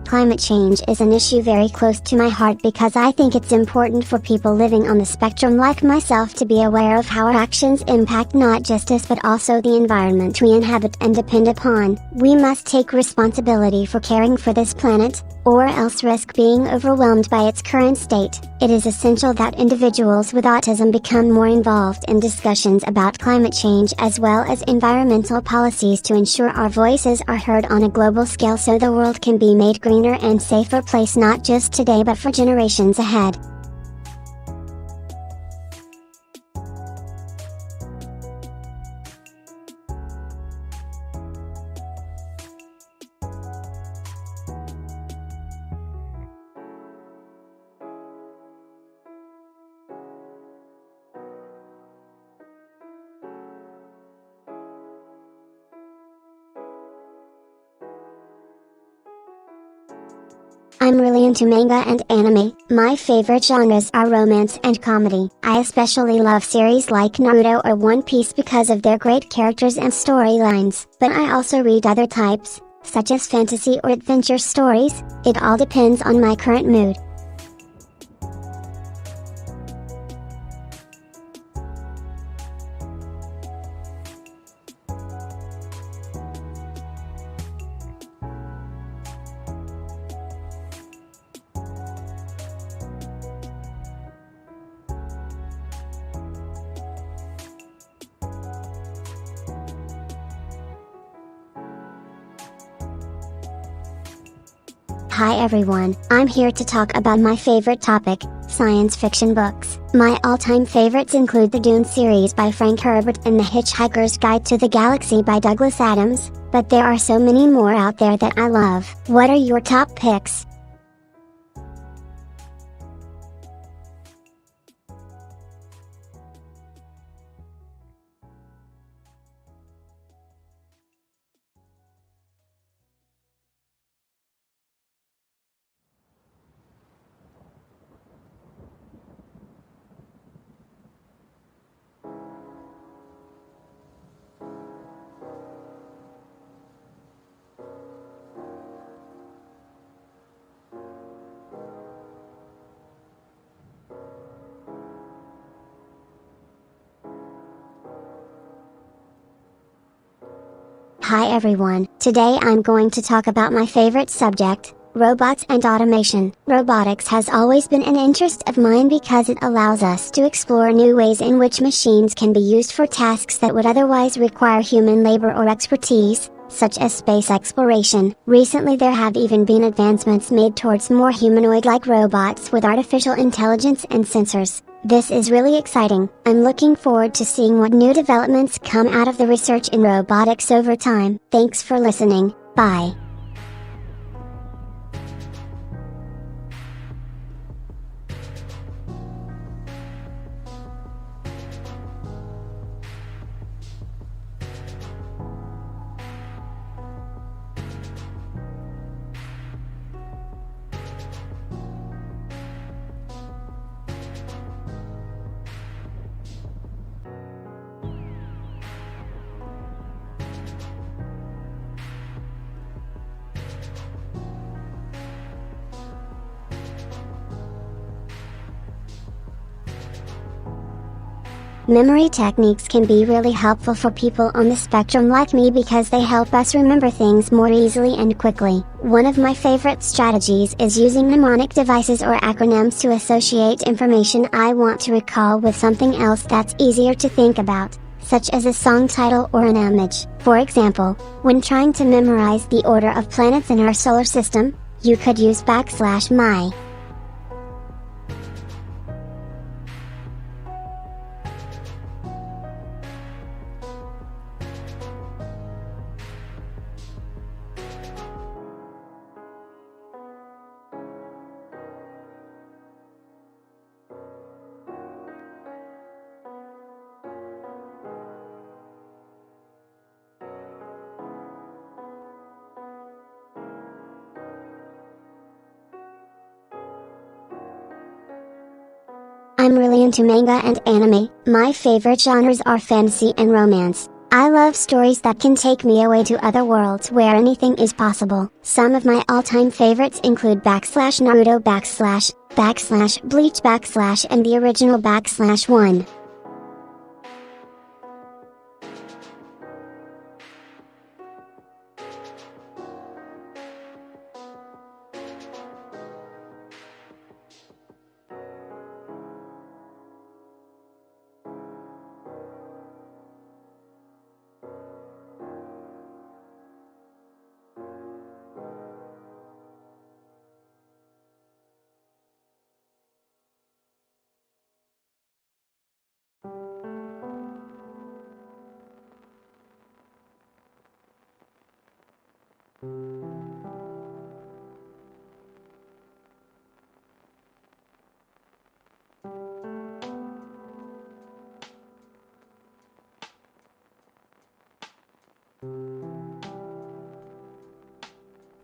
Climate change is an issue very close to my heart because I think it's important for people living on the spectrum like myself to be aware of how our actions impact not just us but also the environment we inhabit and depend upon. We must take responsibility for caring for this planet, or else risk being overwhelmed by its current state. It is essential that individuals with autism become more involved in discussions about climate change as well as environmental policies to ensure our voices are heard on a global scale so the world can be made greener and safer place not just today but for generations ahead. I'm really into manga and anime. My favorite genres are romance and comedy. I especially love series like Naruto or One Piece because of their great characters and storylines. But I also read other types, such as fantasy or adventure stories. It all depends on my current mood. Hi everyone, I'm here to talk about my favorite topic, science fiction books. My all-time favorites include the Dune series by Frank Herbert and The Hitchhiker's Guide to the Galaxy by Douglas Adams, but there are so many more out there that I love. What are your top picks? Hi everyone, today I'm going to talk about my favorite subject, robots and automation. Robotics has always been an interest of mine because it allows us to explore new ways in which machines can be used for tasks that would otherwise require human labor or expertise, such as space exploration. Recently there have even been advancements made towards more humanoid-like robots with artificial intelligence and sensors. This is really exciting. I'm looking forward to seeing what new developments come out of the research in robotics over time. Thanks for listening, bye. Memory techniques can be really helpful for people on the spectrum like me because they help us remember things more easily and quickly. One of my favorite strategies is using mnemonic devices or acronyms to associate information I want to recall with something else that's easier to think about, such as a song title or an image. For example, when trying to memorize the order of planets in our solar system, you could use \my. I'm really into manga and anime. My favorite genres are fantasy and romance. I love stories that can take me away to other worlds where anything is possible. Some of my all-time favorites include \Naruto \, Bleach \, and the original \1.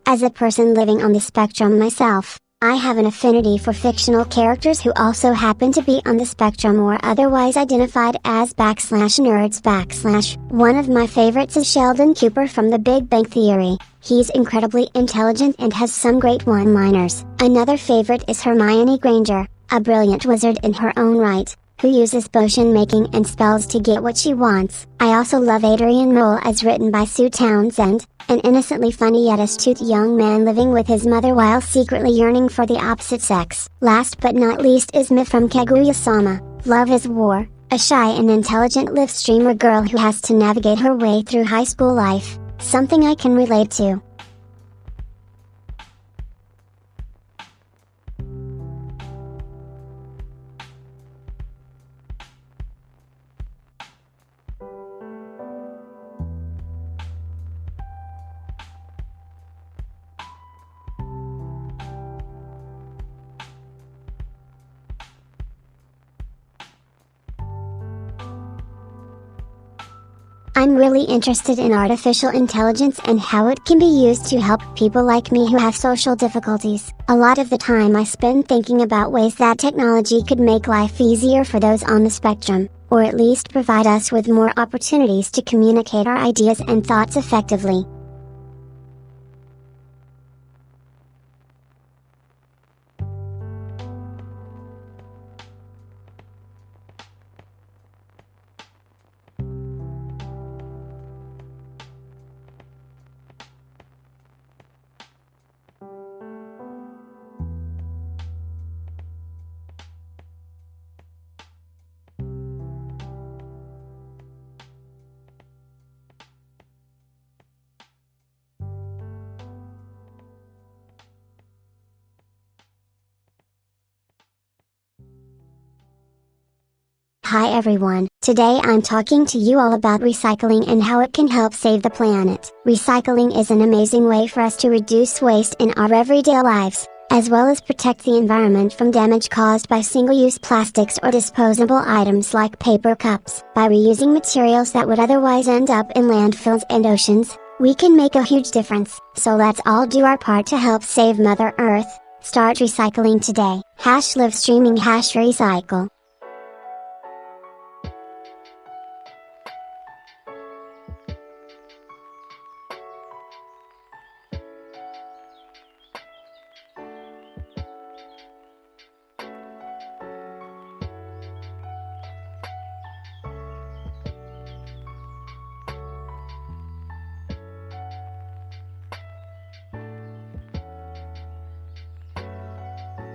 As a person living on the spectrum myself, I have an affinity for fictional characters who also happen to be on the spectrum or otherwise identified as \nerds \. One of my favorites is Sheldon Cooper from The Big Bang Theory. He's incredibly intelligent and has some great one-liners. Another favorite is Hermione Granger, a brilliant wizard in her own right, who uses potion making and spells to get what she wants. I also love Adrian Mole as written by Sue Townsend, an innocently funny yet astute young man living with his mother while secretly yearning for the opposite sex. Last but not least is Mi from Kaguya-sama, Love is War, a shy and intelligent live streamer girl who has to navigate her way through high school life, something I can relate to. I'm really interested in artificial intelligence and how it can be used to help people like me who have social difficulties. A lot of the time I spend thinking about ways that technology could make life easier for those on the spectrum, or at least provide us with more opportunities to communicate our ideas and thoughts effectively. Hi everyone, today I'm talking to you all about recycling and how it can help save the planet. Recycling is an amazing way for us to reduce waste in our everyday lives, as well as protect the environment from damage caused by single-use plastics or disposable items like paper cups. By reusing materials that would otherwise end up in landfills and oceans, we can make a huge difference. So let's all do our part to help save Mother Earth. Start recycling today. #live streaming #recycle.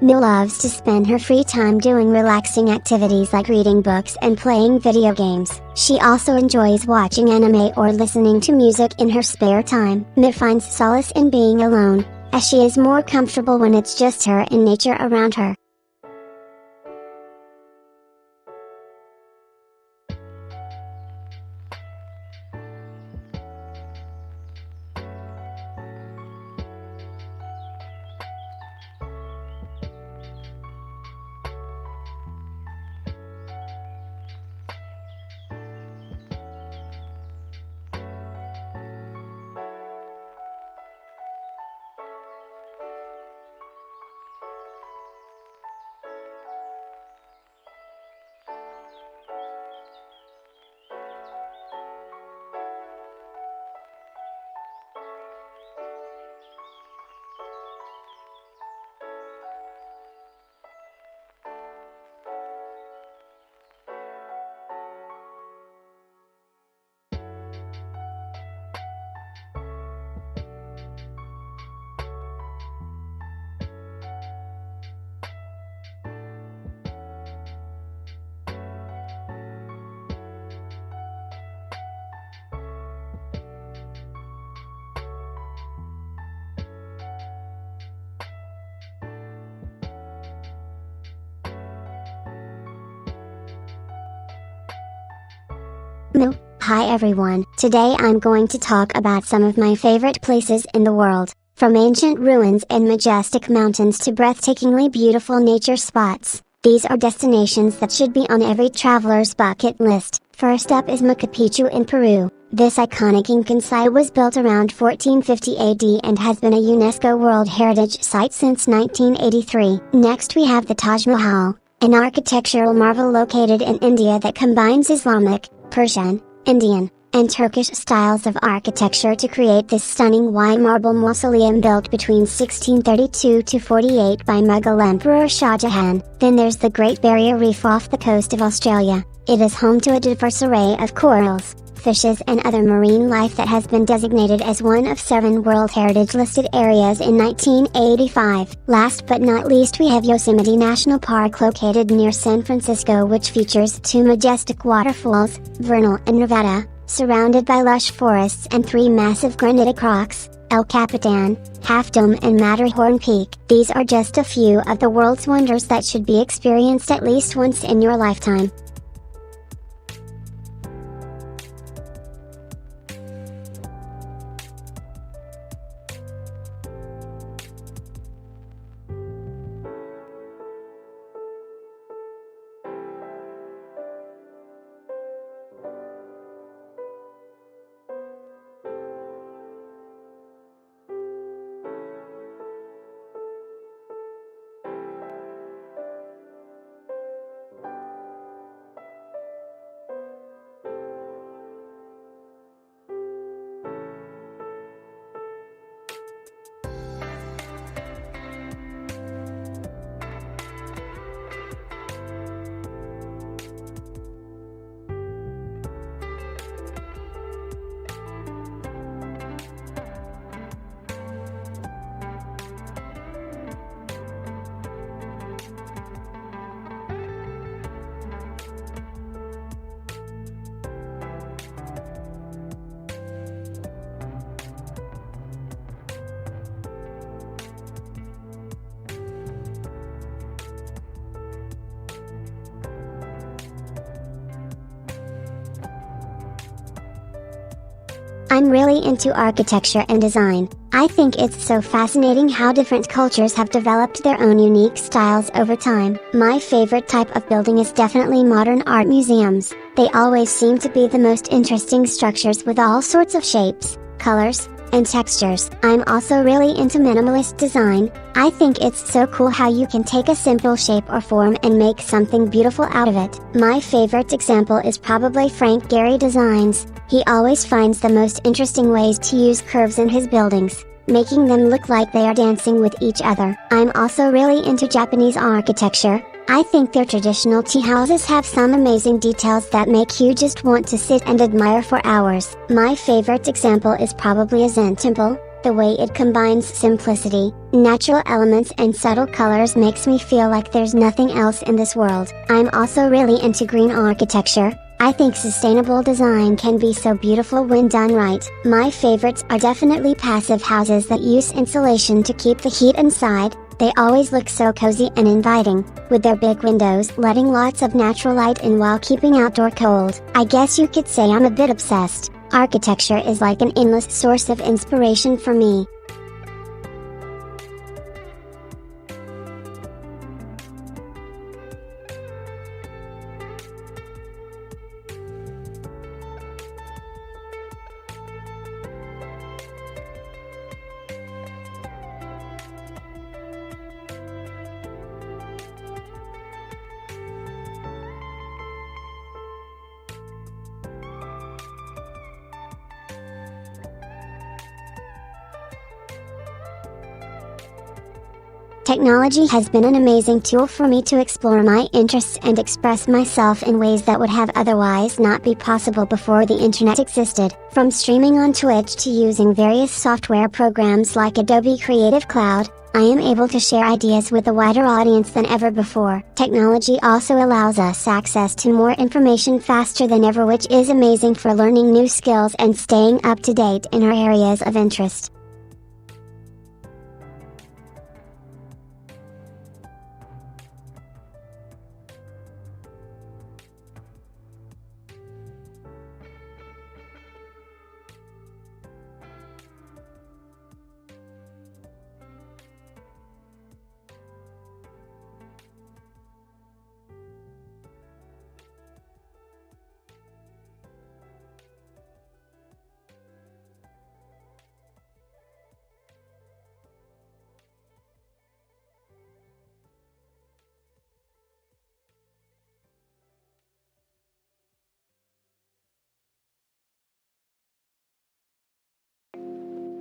Miyu loves to spend her free time doing relaxing activities like reading books and playing video games. She also enjoys watching anime or listening to music in her spare time. Miyu finds solace in being alone, as she is more comfortable when it's just her and nature around her. Hi everyone, today I'm going to talk about some of my favorite places in the world, from ancient ruins and majestic mountains to breathtakingly beautiful nature spots. These are destinations that should be on every traveler's bucket list. First up is Machu Picchu in Peru. This iconic Incan site was built around 1450 AD and has been a UNESCO World Heritage Site since 1983. Next we have the Taj Mahal, an architectural marvel located in India that combines Islamic, Persian, Indian, and Turkish styles of architecture to create this stunning white marble mausoleum built between 1632 to 48 by Mughal Emperor Shah Jahan. Then there's the Great Barrier Reef off the coast of Australia. It is home to a diverse array of corals, fishes and other marine life that has been designated as one of 7 World Heritage listed areas in 1985. Last but not least we have Yosemite National Park located near San Francisco, which features 2 majestic waterfalls, Vernal and Nevada, surrounded by lush forests and 3 massive granitic rocks, El Capitan, Half Dome and Matterhorn Peak. These are just a few of the world's wonders that should be experienced at least once in your lifetime. I'm really into architecture and design. I think it's so fascinating how different cultures have developed their own unique styles over time. My favorite type of building is definitely modern art museums. They always seem to be the most interesting structures with all sorts of shapes, colors, and textures. I'm also really into minimalist design. I think it's so cool how you can take a simple shape or form and make something beautiful out of it. My favorite example is probably Frank Gehry Designs. He always finds the most interesting ways to use curves in his buildings, making them look like they are dancing with each other. I'm also really into Japanese architecture. I think their traditional tea houses have some amazing details that make you just want to sit and admire for hours. My favorite example is probably a Zen temple. The way it combines simplicity, natural elements and subtle colors makes me feel like there's nothing else in this world. I'm also really into green architecture. I think sustainable design can be so beautiful when done right. My favorites are definitely passive houses that use insulation to keep the heat inside. They always look so cozy and inviting, with their big windows letting lots of natural light in while keeping outdoor cold. I guess you could say I'm a bit obsessed. Architecture is like an endless source of inspiration for me. Technology has been an amazing tool for me to explore my interests and express myself in ways that would have otherwise not be possible before the internet existed. From streaming on Twitch to using various software programs like Adobe Creative Cloud, I am able to share ideas with a wider audience than ever before. Technology also allows us access to more information faster than ever, which is amazing for learning new skills and staying up to date in our areas of interest.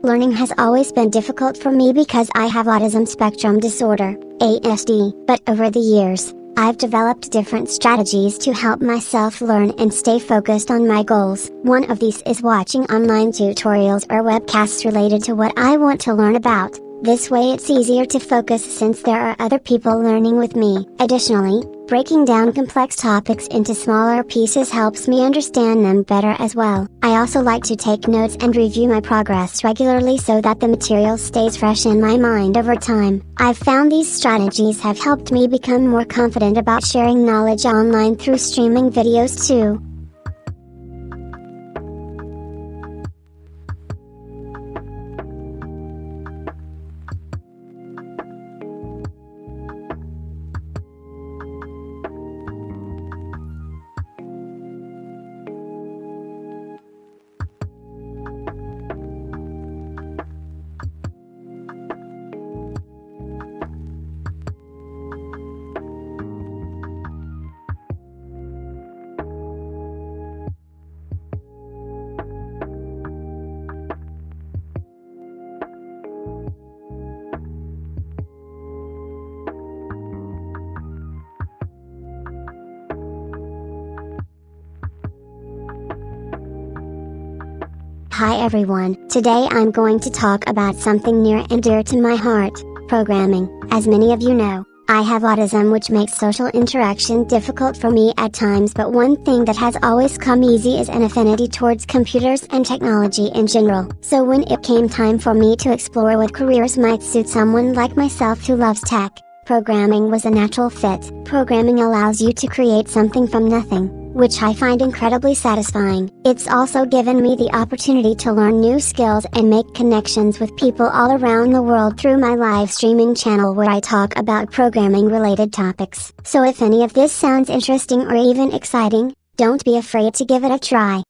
Learning has always been difficult for me because I have autism spectrum disorder, ASD, but over the years, I've developed different strategies to help myself learn and stay focused on my goals. One of these is watching online tutorials or webcasts related to what I want to learn about. This way it's easier to focus since there are other people learning with me. Additionally, breaking down complex topics into smaller pieces helps me understand them better as well. I also like to take notes and review my progress regularly so that the material stays fresh in my mind over time. I've found these strategies have helped me become more confident about sharing knowledge online through streaming videos too. Hi everyone, today I'm going to talk about something near and dear to my heart, programming. As many of you know, I have autism, which makes social interaction difficult for me at times, but one thing that has always come easy is an affinity towards computers and technology in general. So when it came time for me to explore what careers might suit someone like myself who loves tech, programming was a natural fit. Programming allows you to create something from nothing. which I find incredibly satisfying. It's also given me the opportunity to learn new skills and make connections with people all around the world through my live streaming channel where I talk about programming related topics. So if any of this sounds interesting or even exciting, don't be afraid to give it a try.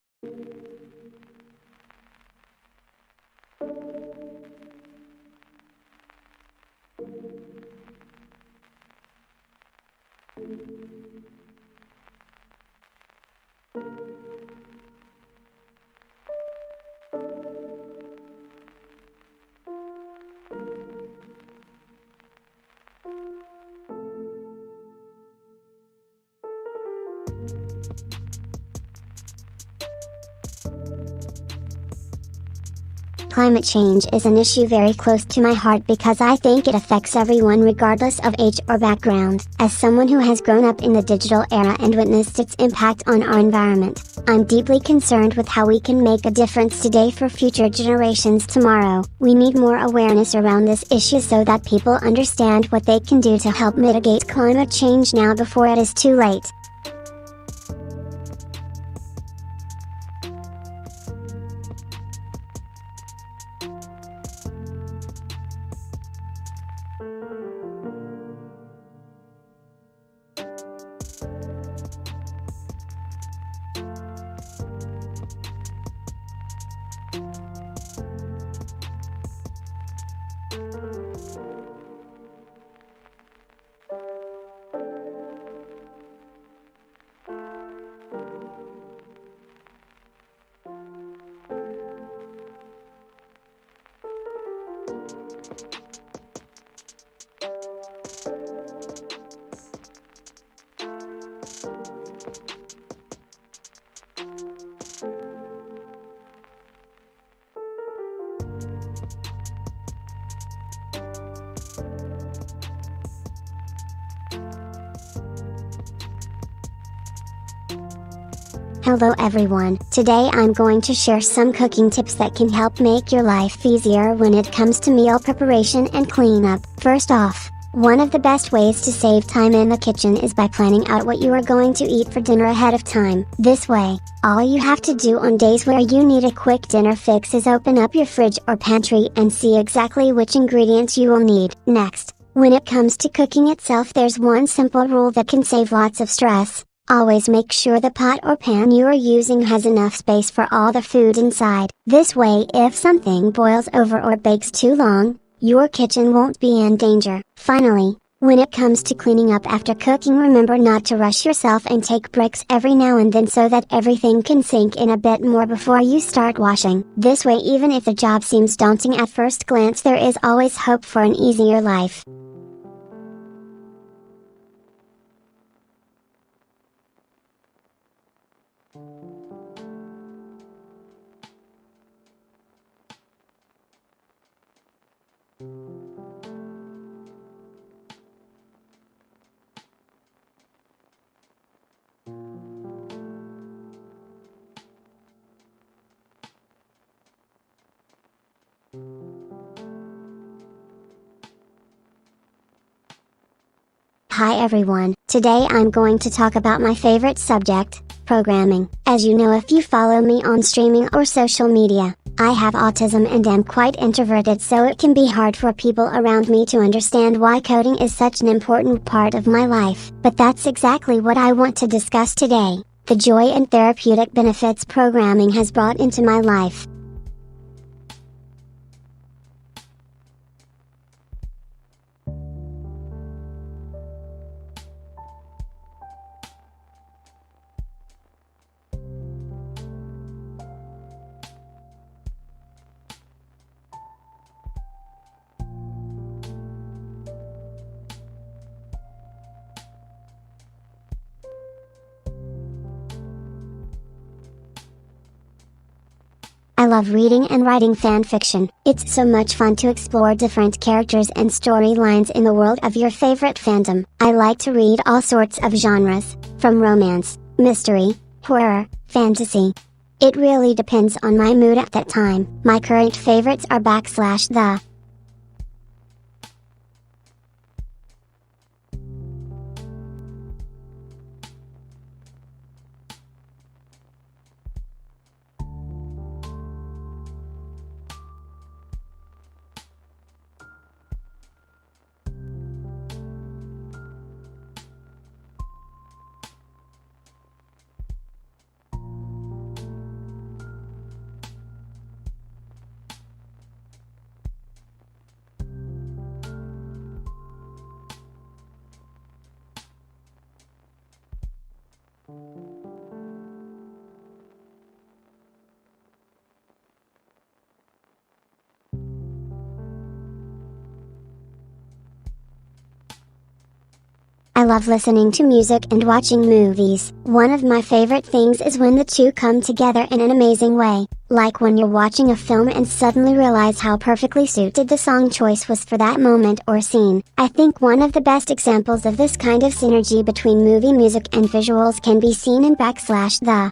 Climate change is an issue very close to my heart because I think it affects everyone regardless of age or background. As someone who has grown up in the digital era and witnessed its impact on our environment, I'm deeply concerned with how we can make a difference today for future generations tomorrow. We need more awareness around this issue so that people understand what they can do to help mitigate climate change now before it is too late. Hello everyone, today I'm going to share some cooking tips that can help make your life easier when it comes to meal preparation and cleanup. First off, one of the best ways to save time in the kitchen is by planning out what you are going to eat for dinner ahead of time. This way, all you have to do on days where you need a quick dinner fix is open up your fridge or pantry and see exactly which ingredients you will need. Next, when it comes to cooking itself, there's one simple rule that can save lots of stress. Always make sure the pot or pan you are using has enough space for all the food inside. This way, if something boils over or bakes too long, your kitchen won't be in danger. Finally, when it comes to cleaning up after cooking, remember not to rush yourself and take breaks every now and then so that everything can sink in a bit more before you start washing. This way, even if the job seems daunting at first glance, there is always hope for an easier life. Hi everyone, today I'm going to talk about my favorite subject, programming. As you know if you follow me on streaming or social media, I have autism and am quite introverted, so it can be hard for people around me to understand why coding is such an important part of my life. But that's exactly what I want to discuss today, the joy and therapeutic benefits programming has brought into my life. I love reading and writing fan fiction. It's so much fun to explore different characters and storylines in the world of your favorite fandom. I like to read all sorts of genres, from romance, mystery, horror, fantasy. It really depends on my mood at that time. My current favorites are /the I love listening to music and watching movies. One of my favorite things is when the two come together in an amazing way, like when you're watching a film and suddenly realize how perfectly suited the song choice was for that moment or scene. I think one of the best examples of this kind of synergy between movie music and visuals can be seen in /the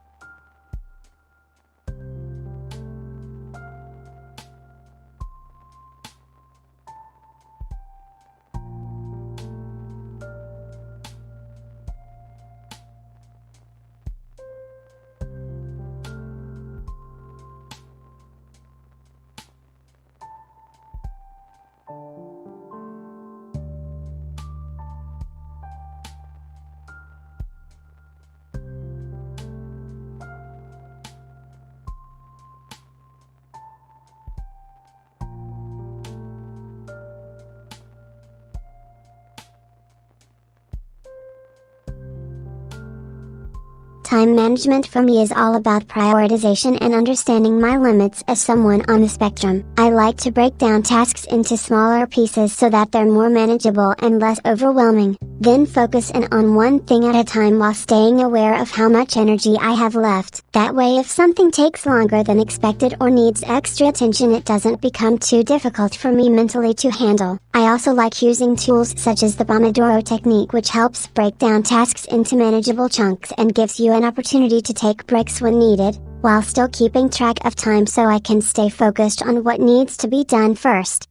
Time management for me is all about prioritization and understanding my limits as someone on the spectrum. I like to break down tasks into smaller pieces so that they're more manageable and less overwhelming, then focus in on one thing at a time while staying aware of how much energy I have left. That way, if something takes longer than expected or needs extra attention, it doesn't become too difficult for me mentally to handle. I also like using tools such as the Pomodoro technique, which helps break down tasks into manageable chunks and gives you an opportunity to take breaks when needed, while still keeping track of time so I can stay focused on what needs to be done first.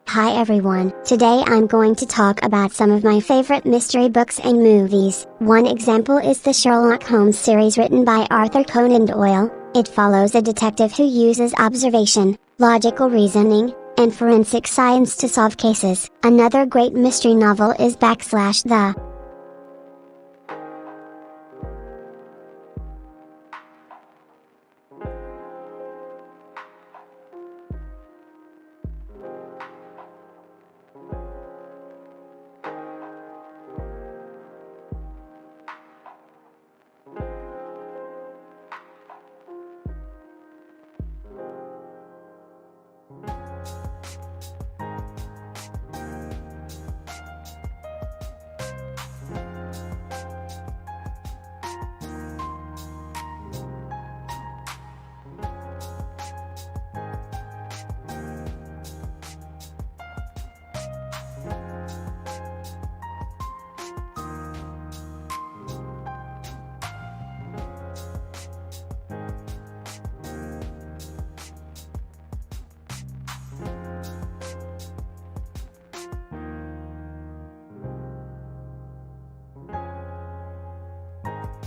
Hi everyone, today I'm going to talk about some of my favorite mystery books and movies. One example is the Sherlock Holmes series written by Arthur Conan Doyle. It follows a detective who uses observation, logical reasoning, and forensic science to solve cases. Another great mystery novel is /the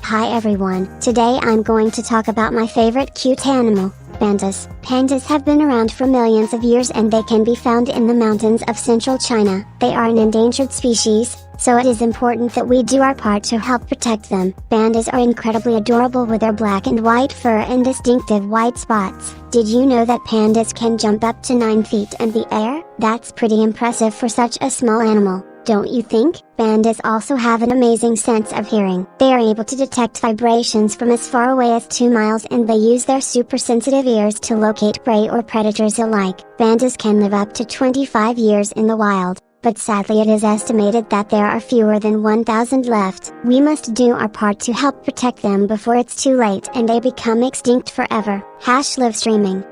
Hi everyone, today I'm going to talk about my favorite cute animal, pandas. Pandas have been around for millions of years and they can be found in the mountains of central China. They are an endangered species, so it is important that we do our part to help protect them. Pandas are incredibly adorable with their black and white fur and distinctive white spots. Did you know that pandas can jump up to 9 feet in the air? That's pretty impressive for such a small animal, don't you think? Pandas also have an amazing sense of hearing. They are able to detect vibrations from as far away as 2 miles and they use their super sensitive ears to locate prey or predators alike. Pandas can live up to 25 years in the wild, but sadly it is estimated that there are fewer than 1,000 left. We must do our part to help protect them before it's too late and they become extinct forever. #live streaming.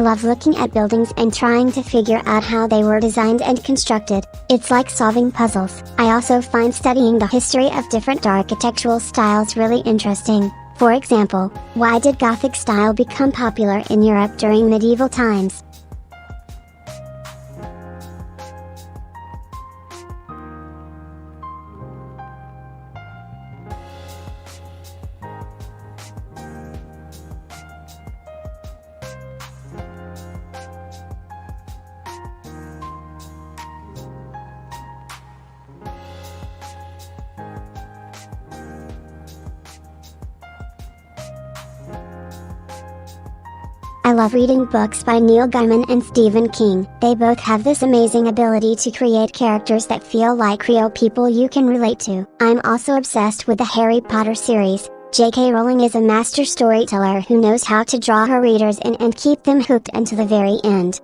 love looking at buildings and trying to figure out how they were designed and constructed. It's like solving puzzles. I also find studying the history of different architectural styles really interesting. For example, why did Gothic style become popular in Europe during medieval times? I love reading books by Neil Gaiman and Stephen King. They both have this amazing ability to create characters that feel like real people you can relate to. I'm also obsessed with the Harry Potter series. J.K. Rowling is a master storyteller who knows how to draw her readers in and keep them hooked until the very end.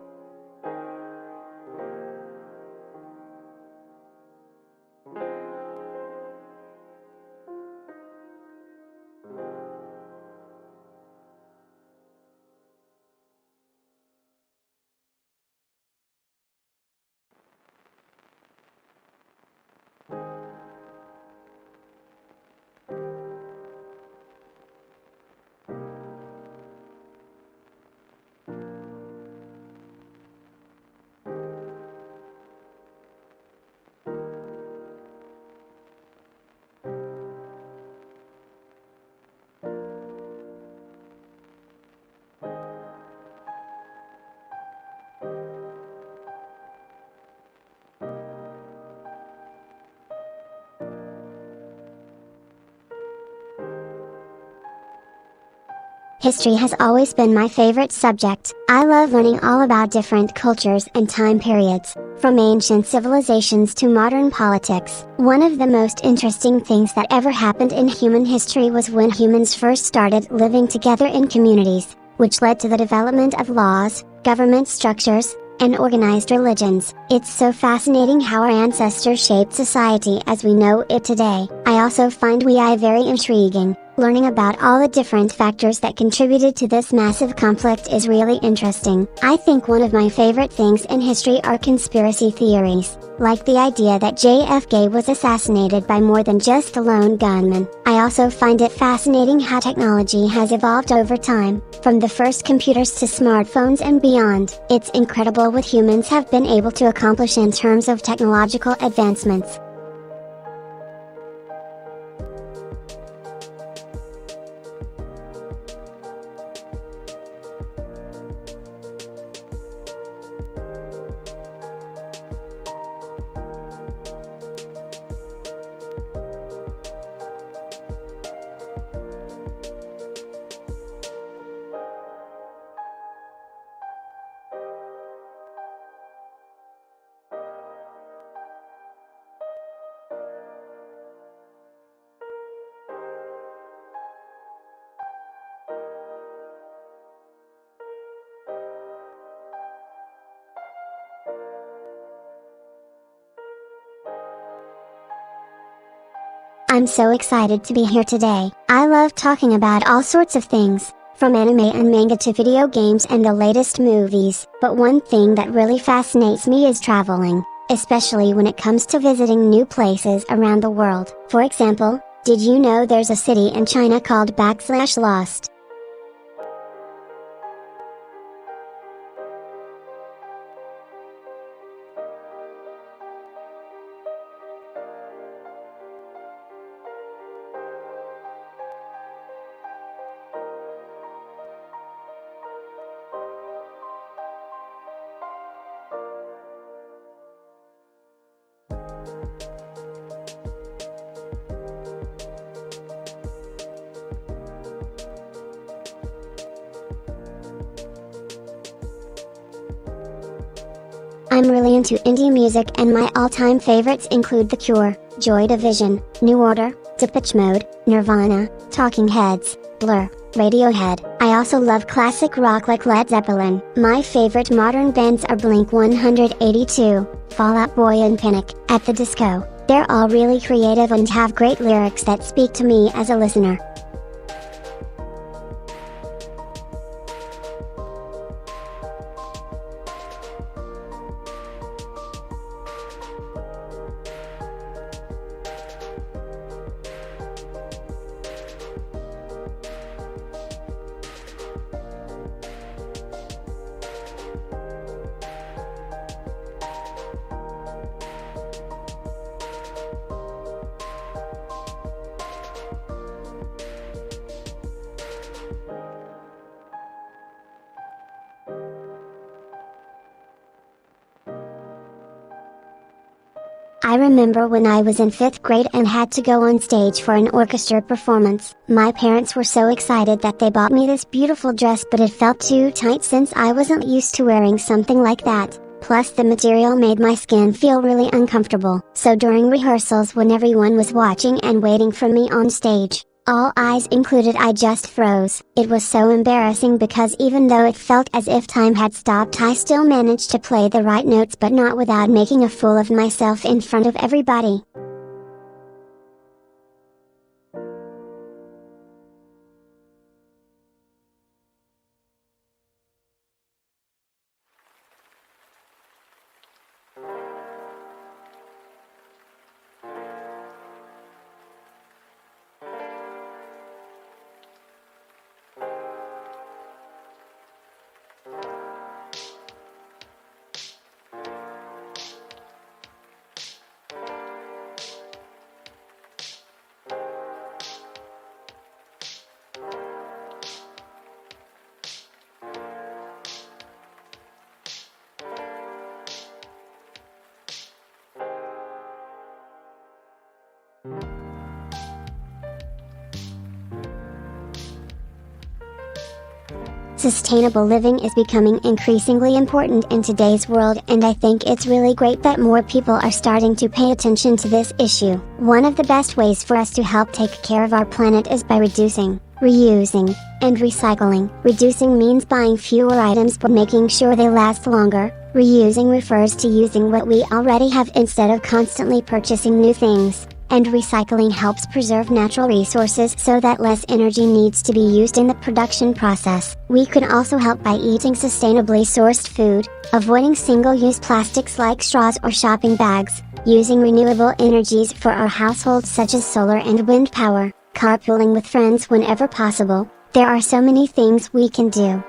History has always been my favorite subject. I love learning all about different cultures and time periods, from ancient civilizations to modern politics. One of the most interesting things that ever happened in human history was when humans first started living together in communities, which led to the development of laws, government structures, and organized religions. It's so fascinating how our ancestors shaped society as we know it today. I also find AI very intriguing. Learning about all the different factors that contributed to this massive conflict is really interesting. I think one of my favorite things in history are conspiracy theories, like the idea that JFK was assassinated by more than just a lone gunman. I also find it fascinating how technology has evolved over time, from the first computers to smartphones and beyond. It's incredible what humans have been able to accomplish in terms of technological advancements. I'm so excited to be here today. I love talking about all sorts of things, from anime and manga to video games and the latest movies. But one thing that really fascinates me is traveling, especially when it comes to visiting new places around the world. For example, did you know there's a city in China called /Lost? I'm really into indie music and my all-time favorites include The Cure, Joy Division, New Order, Depeche Mode, Nirvana, Talking Heads, Blur, Radiohead. I also love classic rock like Led Zeppelin. My favorite modern bands are Blink-182, Fall Out Boy and Panic! At the Disco. They're all really creative and have great lyrics that speak to me as a listener. I remember when I was in 5th grade and had to go on stage for an orchestra performance. My parents were so excited that they bought me this beautiful dress, but it felt too tight since I wasn't used to wearing something like that. Plus the material made my skin feel really uncomfortable. So during rehearsals when everyone was watching and waiting for me on stage, all eyes included, I just froze. It was so embarrassing because even though it felt as if time had stopped, I still managed to play the right notes but not without making a fool of myself in front of everybody. Sustainable living is becoming increasingly important in today's world, and I think it's really great that more people are starting to pay attention to this issue. One of the best ways for us to help take care of our planet is by reducing, reusing, and recycling. Reducing means buying fewer items but making sure they last longer. Reusing refers to using what we already have instead of constantly purchasing new things. And recycling helps preserve natural resources so that less energy needs to be used in the production process. We can also help by eating sustainably sourced food, avoiding single-use plastics like straws or shopping bags, using renewable energies for our households such as solar and wind power, carpooling with friends whenever possible. There are so many things we can do.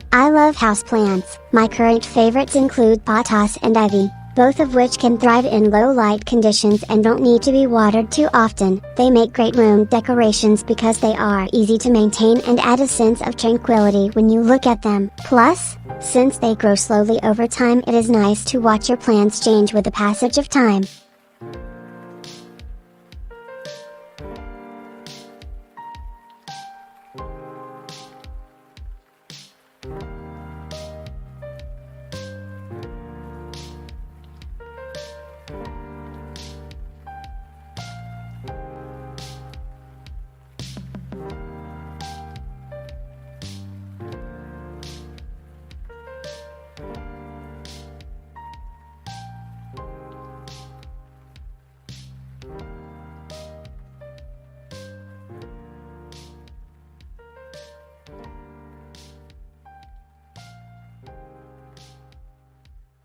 I love houseplants. My current favorites include pothos and ivy, both of which can thrive in low light conditions and don't need to be watered too often. They make great room decorations because they are easy to maintain and add a sense of tranquility when you look at them. Plus, since they grow slowly over time, it is nice to watch your plants change with the passage of time.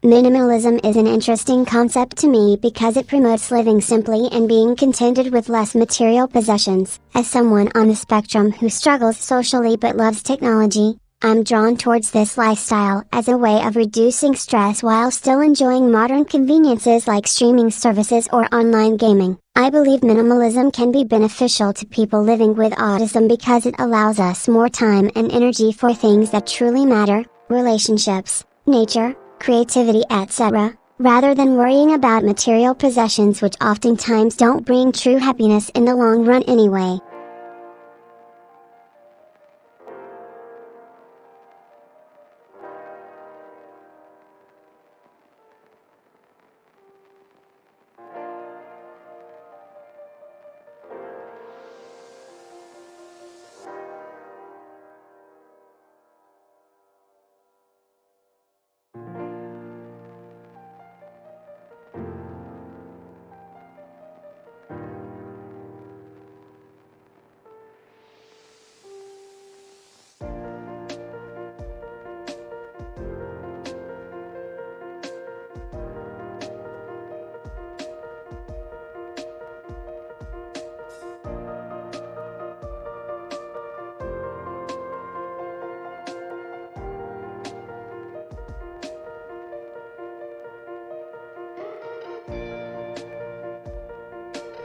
Minimalism is an interesting concept to me because it promotes living simply and being contented with less material possessions. As someone on the spectrum who struggles socially but loves technology, I'm drawn towards this lifestyle as a way of reducing stress while still enjoying modern conveniences like streaming services or online gaming. I believe minimalism can be beneficial to people living with autism because it allows us more time and energy for things that truly matter, relationships, nature, creativity, etc., rather than worrying about material possessions which oftentimes don't bring true happiness in the long run anyway.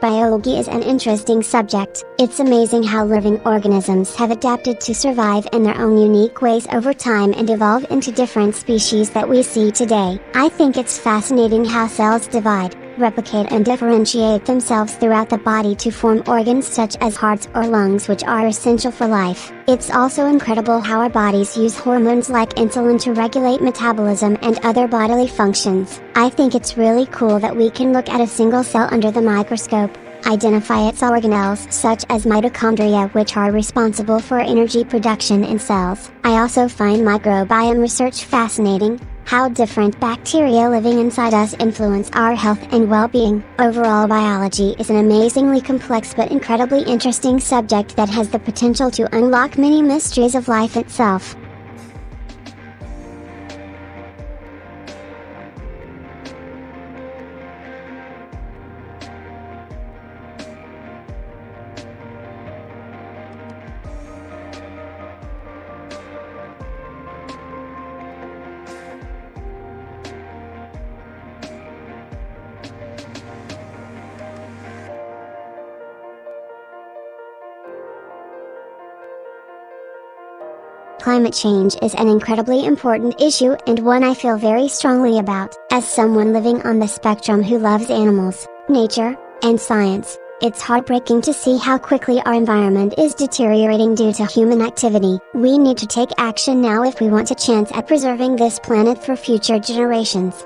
Biology is an interesting subject. It's amazing how living organisms have adapted to survive in their own unique ways over time and evolve into different species that we see today. I think it's fascinating how cells divide, replicate and differentiate themselves throughout the body to form organs such as hearts or lungs, which are essential for life. It's also incredible how our bodies use hormones like insulin to regulate metabolism and other bodily functions. I think it's really cool that we can look at a single cell under the microscope, identify its organelles such as mitochondria, which are responsible for energy production in cells. I also find microbiome research fascinating, how different bacteria living inside us influence our health and well-being. Overall, biology is an amazingly complex but incredibly interesting subject that has the potential to unlock many mysteries of life itself. Climate change is an incredibly important issue and one I feel very strongly about. As someone living on the spectrum who loves animals, nature, and science, it's heartbreaking to see how quickly our environment is deteriorating due to human activity. We need to take action now if we want a chance at preserving this planet for future generations.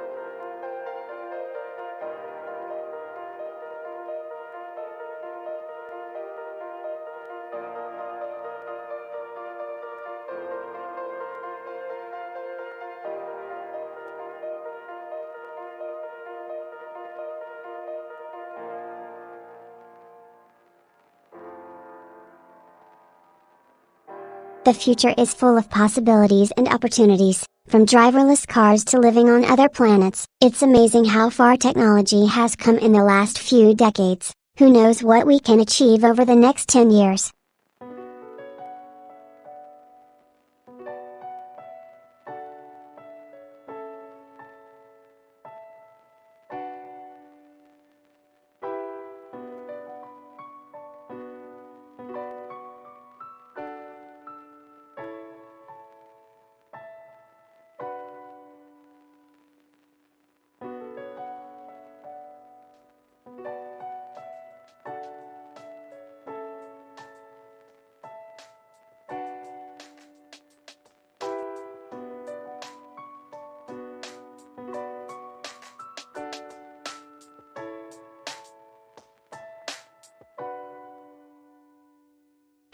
The future is full of possibilities and opportunities, from driverless cars to living on other planets. It's amazing how far technology has come in the last few decades. Who knows what we can achieve over the next 10 years.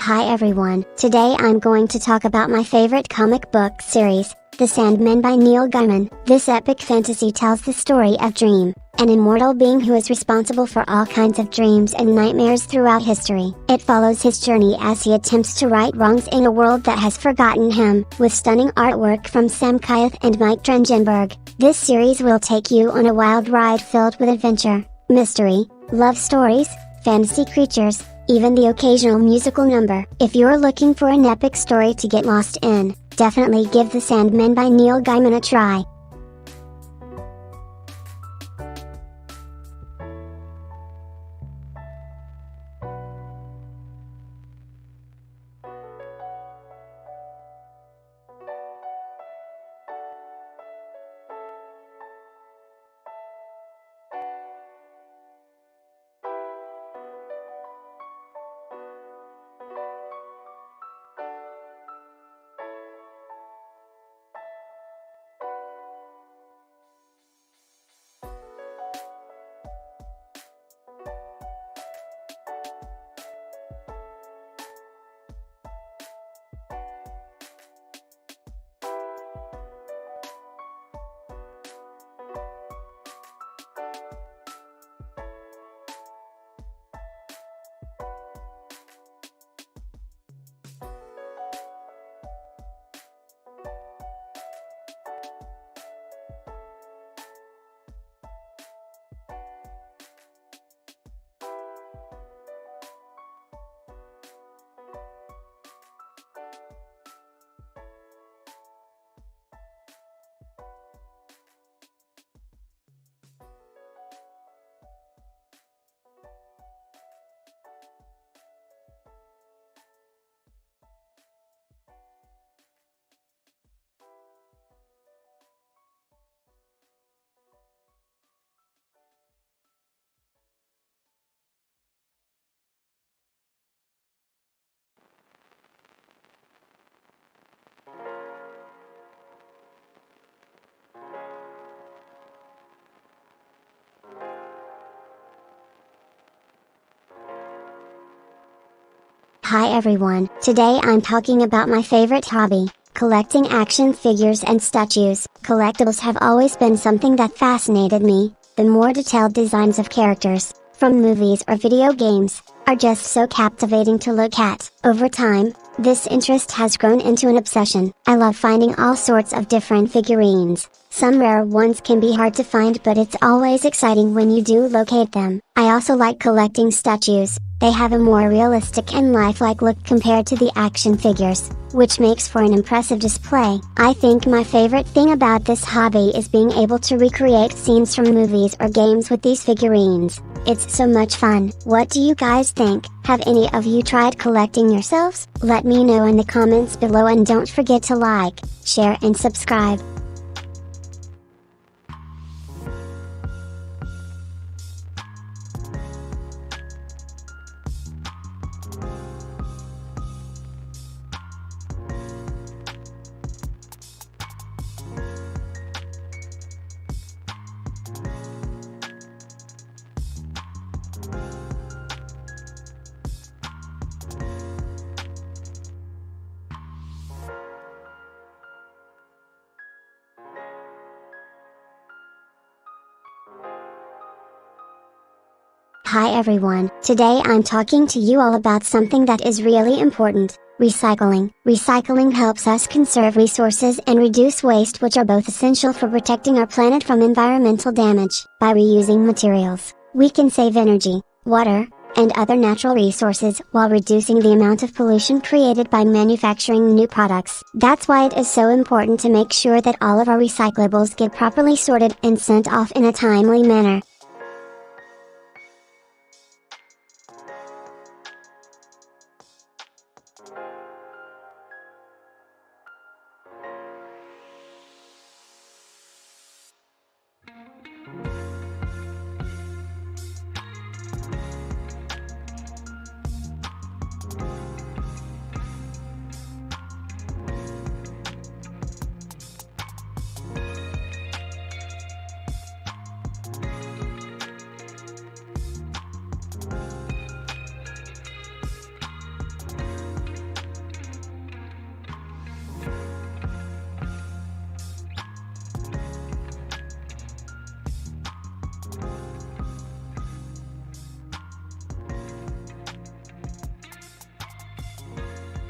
Hi everyone, today I'm going to talk about my favorite comic book series, The Sandman by Neil Gaiman. This epic fantasy tells the story of Dream, an immortal being who is responsible for all kinds of dreams and nightmares throughout history. It follows his journey as he attempts to right wrongs in a world that has forgotten him. With stunning artwork from Sam Kayeth and Mike Drengenberg, this series will take you on a wild ride filled with adventure, mystery, love stories, fantasy creatures, even the occasional musical number. If you're looking for an epic story to get lost in, definitely give The Sandman by Neil Gaiman a try. Hi everyone, today I'm talking about my favorite hobby, collecting action figures and statues. Collectibles have always been something that fascinated me. The more detailed designs of characters, from movies or video games, are just so captivating to look at. Over time, this interest has grown into an obsession. I love finding all sorts of different figurines. Some rare ones can be hard to find, but it's always exciting when you do locate them. I also like collecting statues. They have a more realistic and lifelike look compared to the action figures, which makes for an impressive display. I think my favorite thing about this hobby is being able to recreate scenes from movies or games with these figurines. It's so much fun. What do you guys think? Have any of you tried collecting yourselves? Let me know in the comments below, and don't forget to like, share and subscribe. Hi everyone, today I'm talking to you all about something that is really important: recycling. Recycling helps us conserve resources and reduce waste, which are both essential for protecting our planet from environmental damage. By reusing materials, we can save energy, water, and other natural resources while reducing the amount of pollution created by manufacturing new products. That's why it is so important to make sure that all of our recyclables get properly sorted and sent off in a timely manner.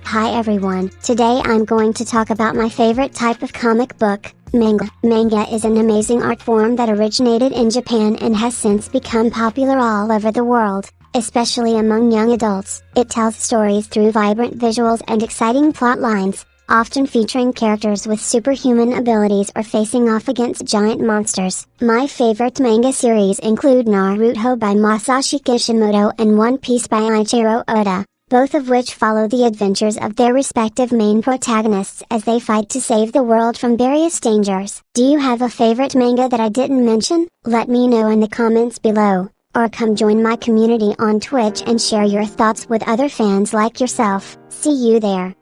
Hi everyone, today I'm going to talk about my favorite type of comic book, manga. Manga is an amazing art form that originated in Japan and has since become popular all over the world, especially among young adults. It tells stories through vibrant visuals and exciting plot lines, often featuring characters with superhuman abilities or facing off against giant monsters. My favorite manga series include Naruto by Masashi Kishimoto and One Piece by Eiichiro Oda, both of which follow the adventures of their respective main protagonists as they fight to save the world from various dangers. Do you have a favorite manga that I didn't mention? Let me know in the comments below, or come join my community on Twitch and share your thoughts with other fans like yourself. See you there.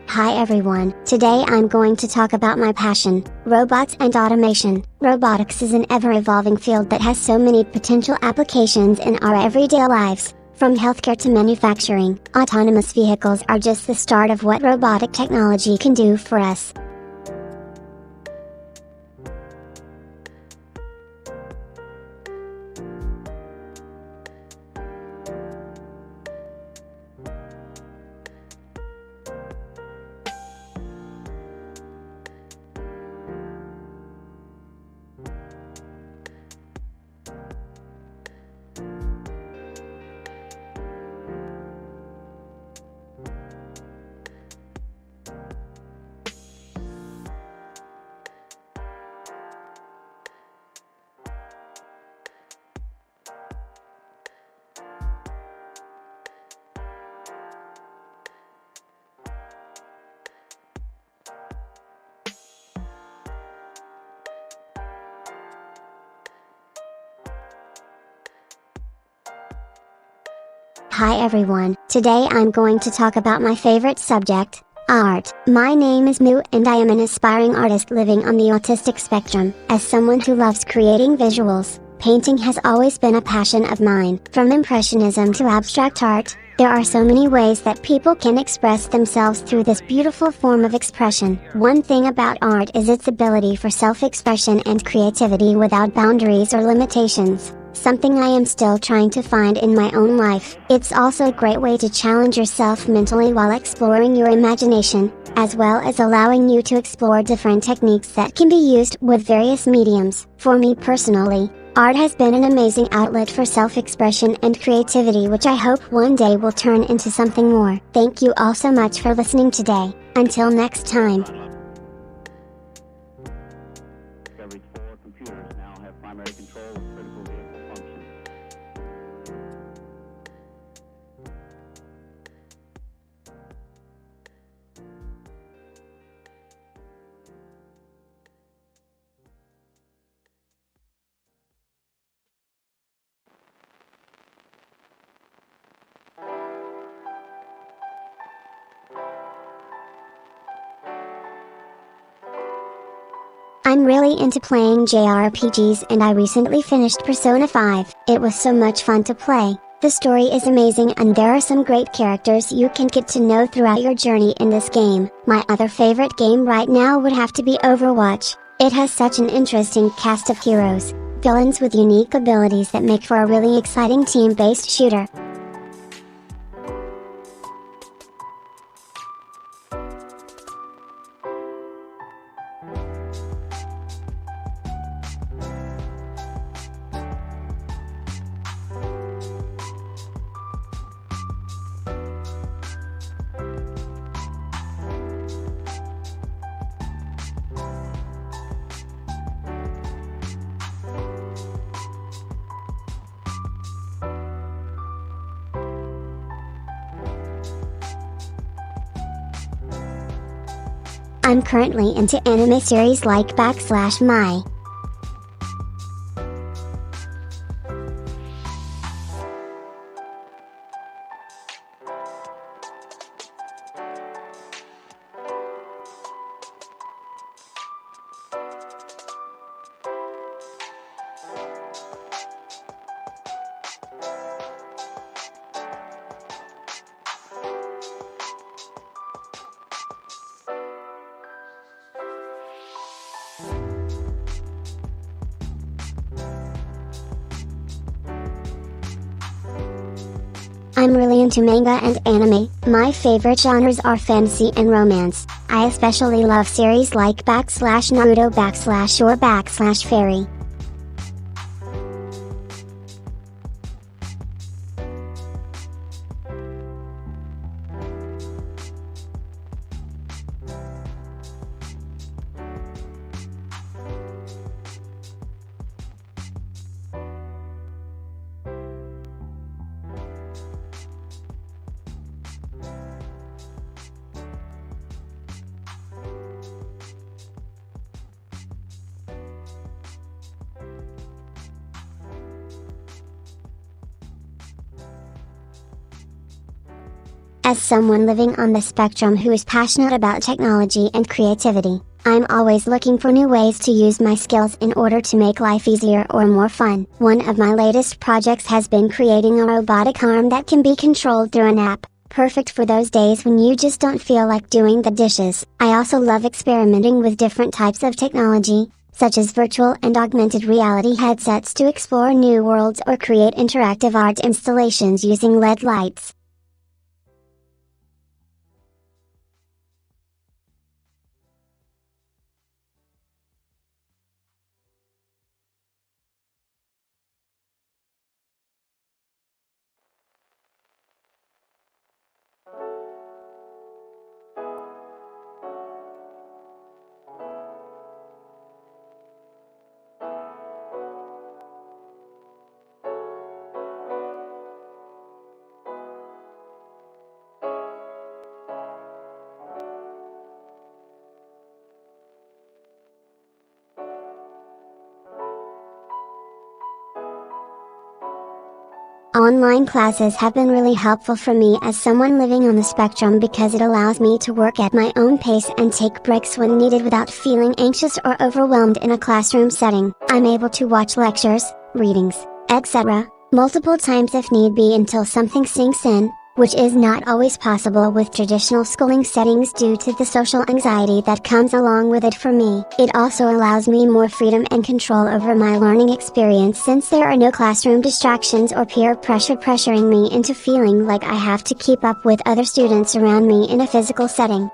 Hi everyone, today I'm going to talk about my passion, robots and automation. Robotics is an ever-evolving field that has so many potential applications in our everyday lives. From healthcare to manufacturing, autonomous vehicles are just the start of what robotic technology can do for us. Hi everyone, today I'm going to talk about my favorite subject, art. My name is Miyu and I am an aspiring artist living on the autistic spectrum. As someone who loves creating visuals, painting has always been a passion of mine. From impressionism to abstract art, there are so many ways that people can express themselves through this beautiful form of expression. One thing about art is its ability for self-expression and creativity without boundaries or limitations. Something I am still trying to find in my own life. It's also a great way to challenge yourself mentally while exploring your imagination, as well as allowing you to explore different techniques that can be used with various mediums. For me personally, art has been an amazing outlet for self-expression and creativity, which I hope one day will turn into something more. Thank you all so much for listening today. Until next time. Discovery's 4 computers now have primary control of critical vehicle functions. I'm really into playing JRPGs and I recently finished Persona 5. It was so much fun to play. The story is amazing and there are some great characters you can get to know throughout your journey in this game. My other favorite game right now would have to be Overwatch. It has such an interesting cast of heroes, villains with unique abilities that make for a really exciting team-based shooter. I'm currently into anime series like /My. I'm really into manga and anime. My favorite genres are fantasy and romance. I especially love series like /Naruto or /Fairy. As someone living on the spectrum who is passionate about technology and creativity, I'm always looking for new ways to use my skills in order to make life easier or more fun. One of my latest projects has been creating a robotic arm that can be controlled through an app, perfect for those days when you just don't feel like doing the dishes. I also love experimenting with different types of technology, such as virtual and augmented reality headsets to explore new worlds or create interactive art installations using LED lights. Online classes have been really helpful for me as someone living on the spectrum because it allows me to work at my own pace and take breaks when needed without feeling anxious or overwhelmed in a classroom setting. I'm able to watch lectures, readings, etc., multiple times if need be until something sinks in, which is not always possible with traditional schooling settings due to the social anxiety that comes along with it for me. It also allows me more freedom and control over my learning experience since there are no classroom distractions or peer pressure pressuring me into feeling like I have to keep up with other students around me in a physical setting.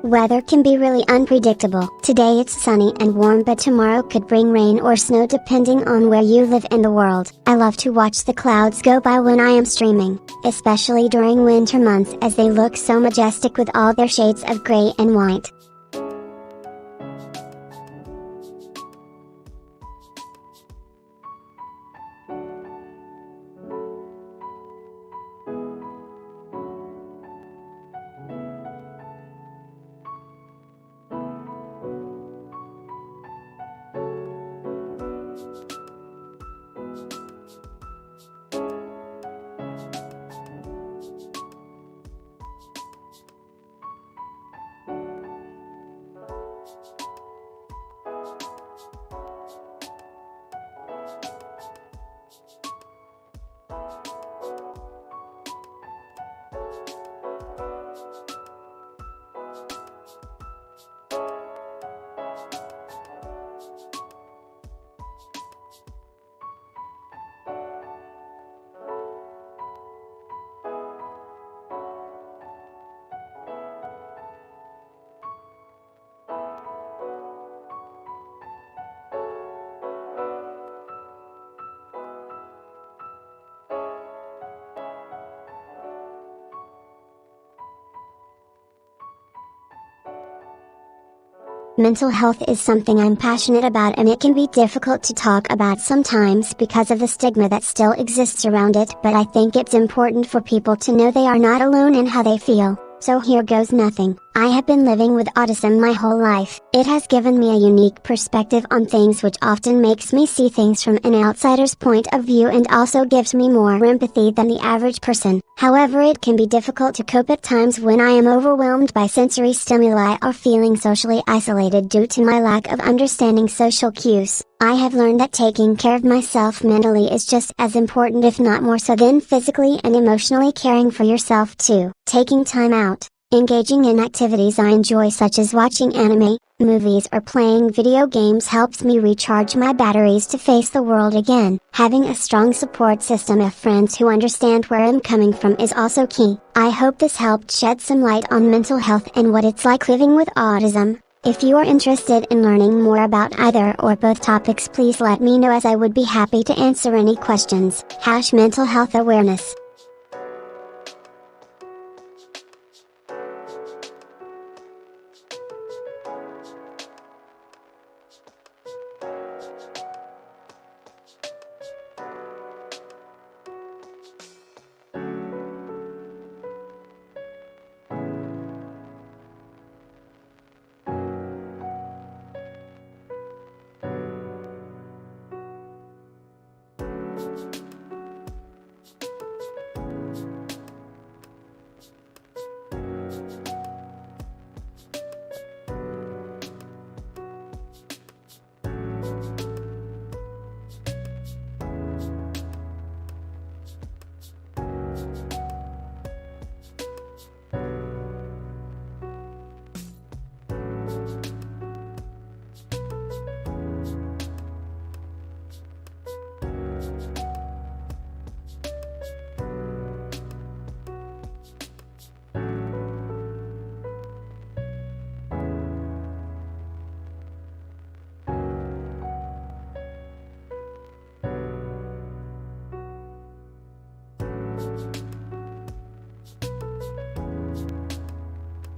Weather can be really unpredictable. Today it's sunny and warm, but tomorrow could bring rain or snow depending on where you live in the world. I love to watch the clouds go by when I am streaming, especially during winter months as they look so majestic with all their shades of gray and white. Mental health is something I'm passionate about, and it can be difficult to talk about sometimes because of the stigma that still exists around it, but I think it's important for people to know they are not alone in how they feel. So here goes nothing. I have been living with autism my whole life. It has given me a unique perspective on things, which often makes me see things from an outsider's point of view and also gives me more empathy than the average person. However, it can be difficult to cope at times when I am overwhelmed by sensory stimuli or feeling socially isolated due to my lack of understanding social cues. I have learned that taking care of myself mentally is just as important, if not more so, than physically and emotionally caring for yourself too. Taking time out, engaging in activities I enjoy such as watching anime, movies or playing video games helps me recharge my batteries to face the world again. Having a strong support system of friends who understand where I'm coming from is also key. I hope this helped shed some light on mental health and what it's like living with autism. If you are interested in learning more about either or both topics, please let me know, as I would be happy to answer any questions. #mental health awareness.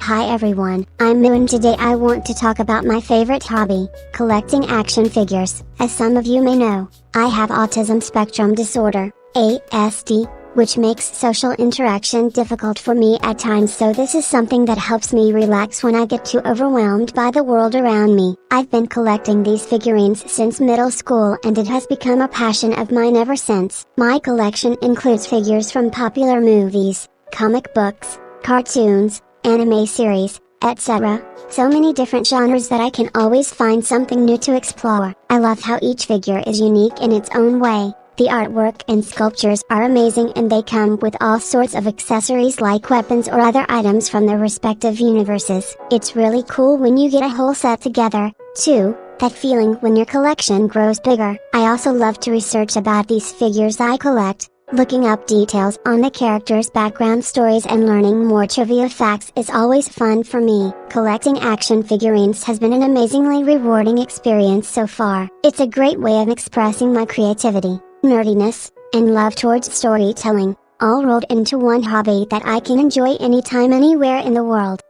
Hi everyone, I'm Miyu and today I want to talk about my favorite hobby, collecting action figures. As some of you may know, I have autism spectrum disorder, ASD, which makes social interaction difficult for me at times, so this is something that helps me relax when I get too overwhelmed by the world around me. I've been collecting these figurines since middle school and it has become a passion of mine ever since. My collection includes figures from popular movies, comic books, cartoons, anime series, etc. So many different genres that I can always find something new to explore. I love how each figure is unique in its own way. The artwork and sculptures are amazing and they come with all sorts of accessories like weapons or other items from their respective universes. It's really cool when you get a whole set together, too, that feeling when your collection grows bigger. I also love to research about these figures I collect. Looking up details on the characters' background stories and learning more trivia facts is always fun for me. Collecting action figurines has been an amazingly rewarding experience so far. It's a great way of expressing my creativity, nerdiness, and love towards storytelling, all rolled into one hobby that I can enjoy anytime anywhere in the world.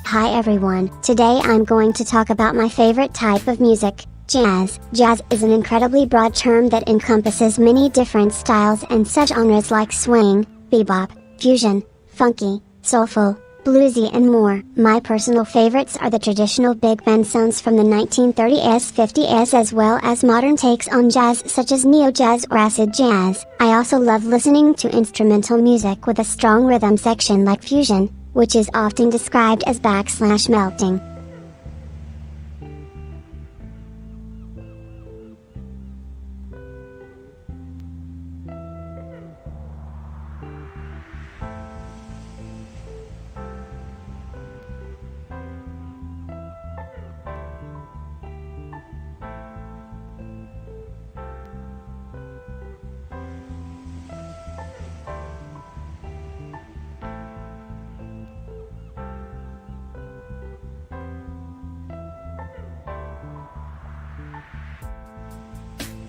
Hi everyone, today I'm going to talk about my favorite type of music, jazz. Jazz is an incredibly broad term that encompasses many different styles and subgenres like swing, bebop, fusion, funky, soulful, bluesy and more. My personal favorites are the traditional big band sounds from the 1930s 50s as well as modern takes on jazz such as neo-jazz or acid jazz. I also love listening to instrumental music with a strong rhythm section like fusion, which is often described as /melting.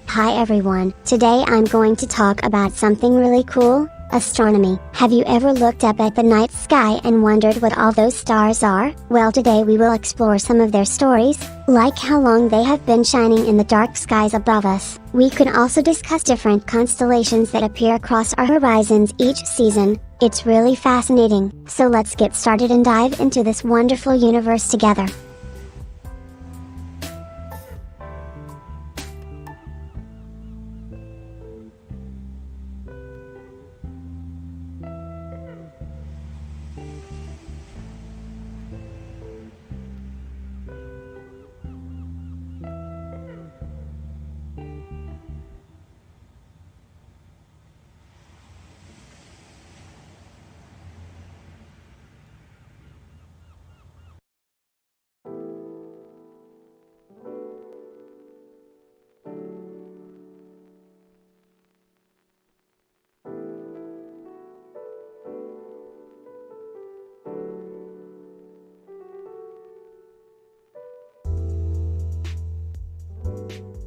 Hi everyone, today I'm going to talk about something really cool, astronomy. Have you ever looked up at the night sky and wondered what all those stars are? Well, today we will explore some of their stories, like how long they have been shining in the dark skies above us. We could also discuss different constellations that appear across our horizons each season. It's really fascinating. So let's get started and dive into this wonderful universe together.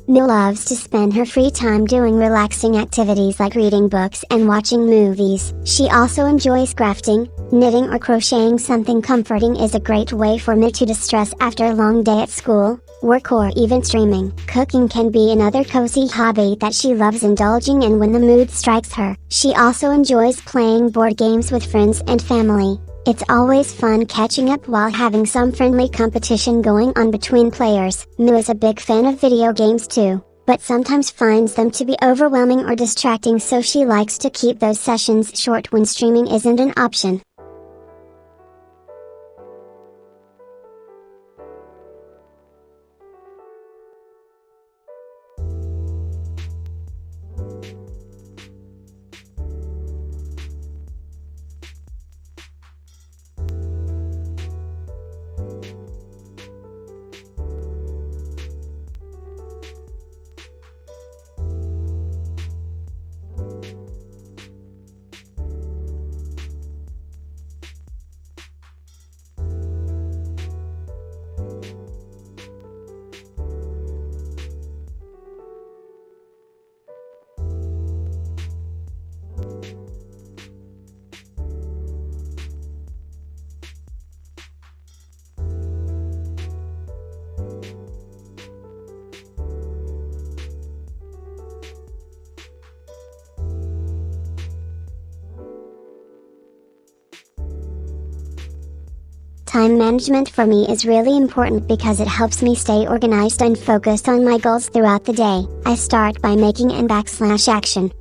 Miyu loves to spend her free time doing relaxing activities like reading books and watching movies. She also enjoys crafting, knitting or crocheting. Something comforting is a great way for Miyu to distress after a long day at school, work or even streaming. Cooking can be another cozy hobby that she loves indulging in when the mood strikes her. She also enjoys playing board games with friends and family. It's always fun catching up while having some friendly competition going on between players. Miyu is a big fan of video games too, but sometimes finds them to be overwhelming or distracting, so she likes to keep those sessions short when streaming isn't an option. Time management for me is really important because it helps me stay organized and focused on my goals throughout the day. I start by making an \action.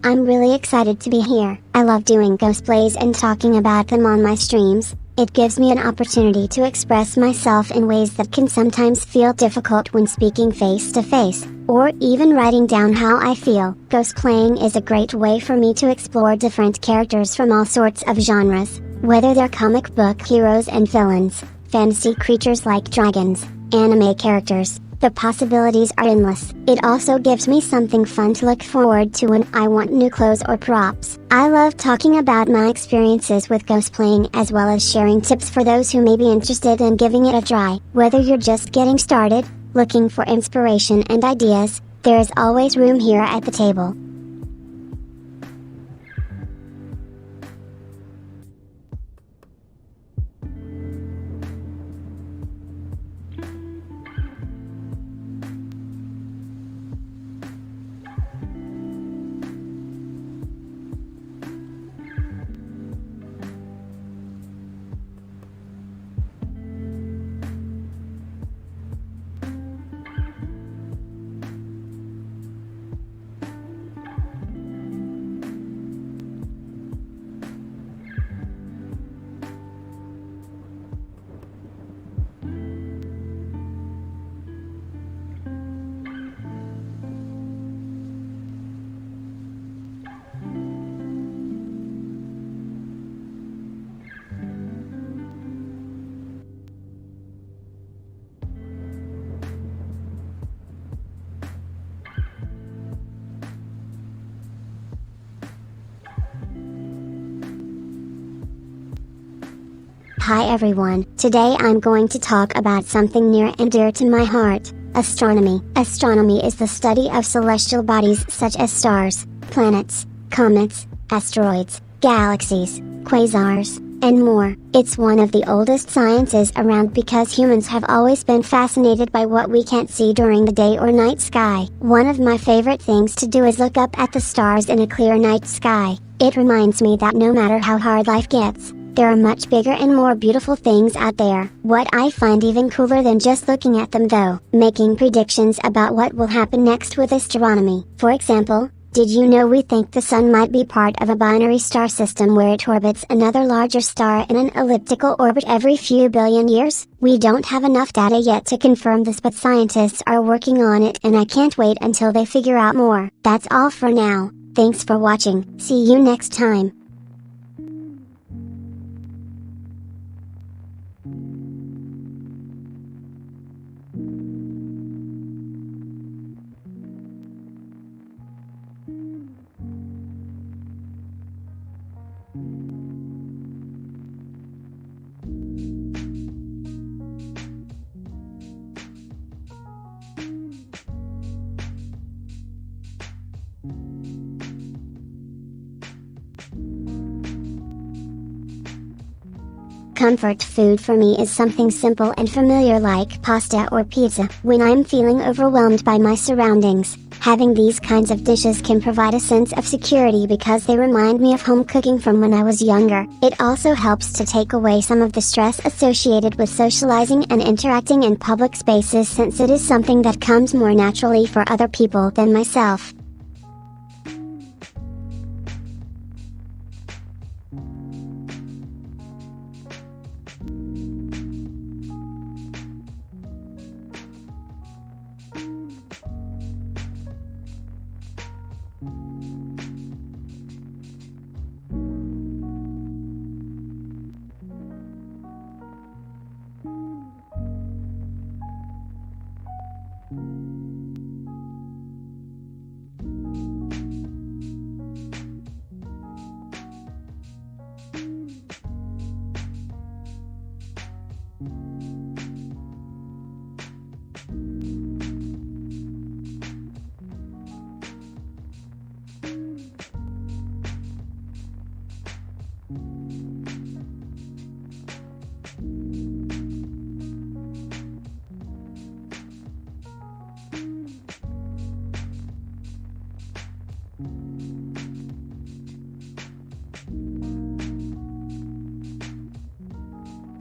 I'm really excited to be here. I love doing cosplays and talking about them on my streams. It gives me an opportunity to express myself in ways that can sometimes feel difficult when speaking face to face, or even writing down how I feel. Cosplaying is a great way for me to explore different characters from all sorts of genres, whether they're comic book heroes and villains, fantasy creatures like dragons, anime characters. The possibilities are endless. It also gives me something fun to look forward to when I want new clothes or props. I love talking about my experiences with cosplaying as well as sharing tips for those who may be interested in giving it a try. Whether you're just getting started, looking for inspiration and ideas, there is always room here at the table. Hi everyone, today I'm going to talk about something near and dear to my heart, astronomy. Astronomy is the study of celestial bodies such as stars, planets, comets, asteroids, galaxies, quasars, and more. It's one of the oldest sciences around because humans have always been fascinated by what we can't see during the day or night sky. One of my favorite things to do is look up at the stars in a clear night sky. It reminds me that no matter how hard life gets, There are much bigger and more beautiful things out there. What I find even cooler than just looking at them though, making predictions about what will happen next with astronomy. For example, did you know we think the Sun might be part of a binary star system where it orbits another larger star in an elliptical orbit every few billion years? We don't have enough data yet to confirm this, but scientists are working on it and I can't wait until they figure out more. That's all for now. Thanks for watching. See you next time. Comfort food for me is something simple and familiar like pasta or pizza. When I'm feeling overwhelmed by my surroundings, having these kinds of dishes can provide a sense of security because they remind me of home cooking from when I was younger. It also helps to take away some of the stress associated with socializing and interacting in public spaces, since it is something that comes more naturally for other people than myself.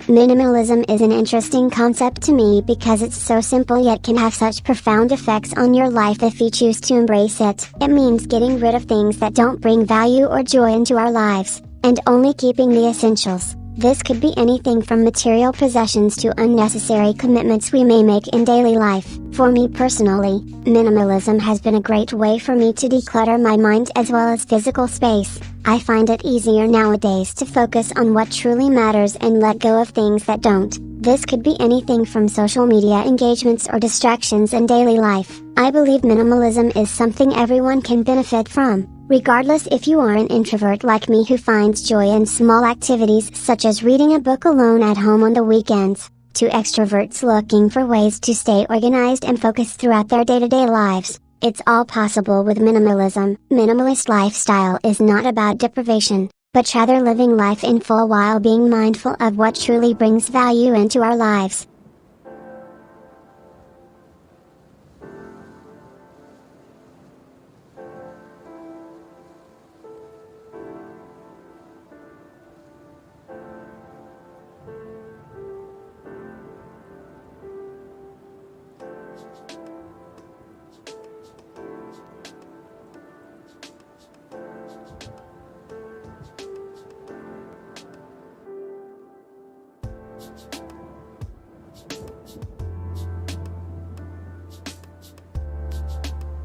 Minimalism is an interesting concept to me because it's so simple yet can have such profound effects on your life if you choose to embrace it. It means getting rid of things that don't bring value or joy into our lives, and only keeping the essentials. This could be anything from material possessions to unnecessary commitments we may make in daily life. For me personally, minimalism has been a great way for me to declutter my mind as well as physical space. I find it easier nowadays to focus on what truly matters and let go of things that don't. This could be anything from social media engagements or distractions in daily life. I believe minimalism is something everyone can benefit from, regardless if you are an introvert like me who finds joy in small activities such as reading a book alone at home on the weekends, to extroverts looking for ways to stay organized and focused throughout their day-to-day lives. It's all possible with minimalism. Minimalist lifestyle is not about deprivation, but rather living life in full while being mindful of what truly brings value into our lives.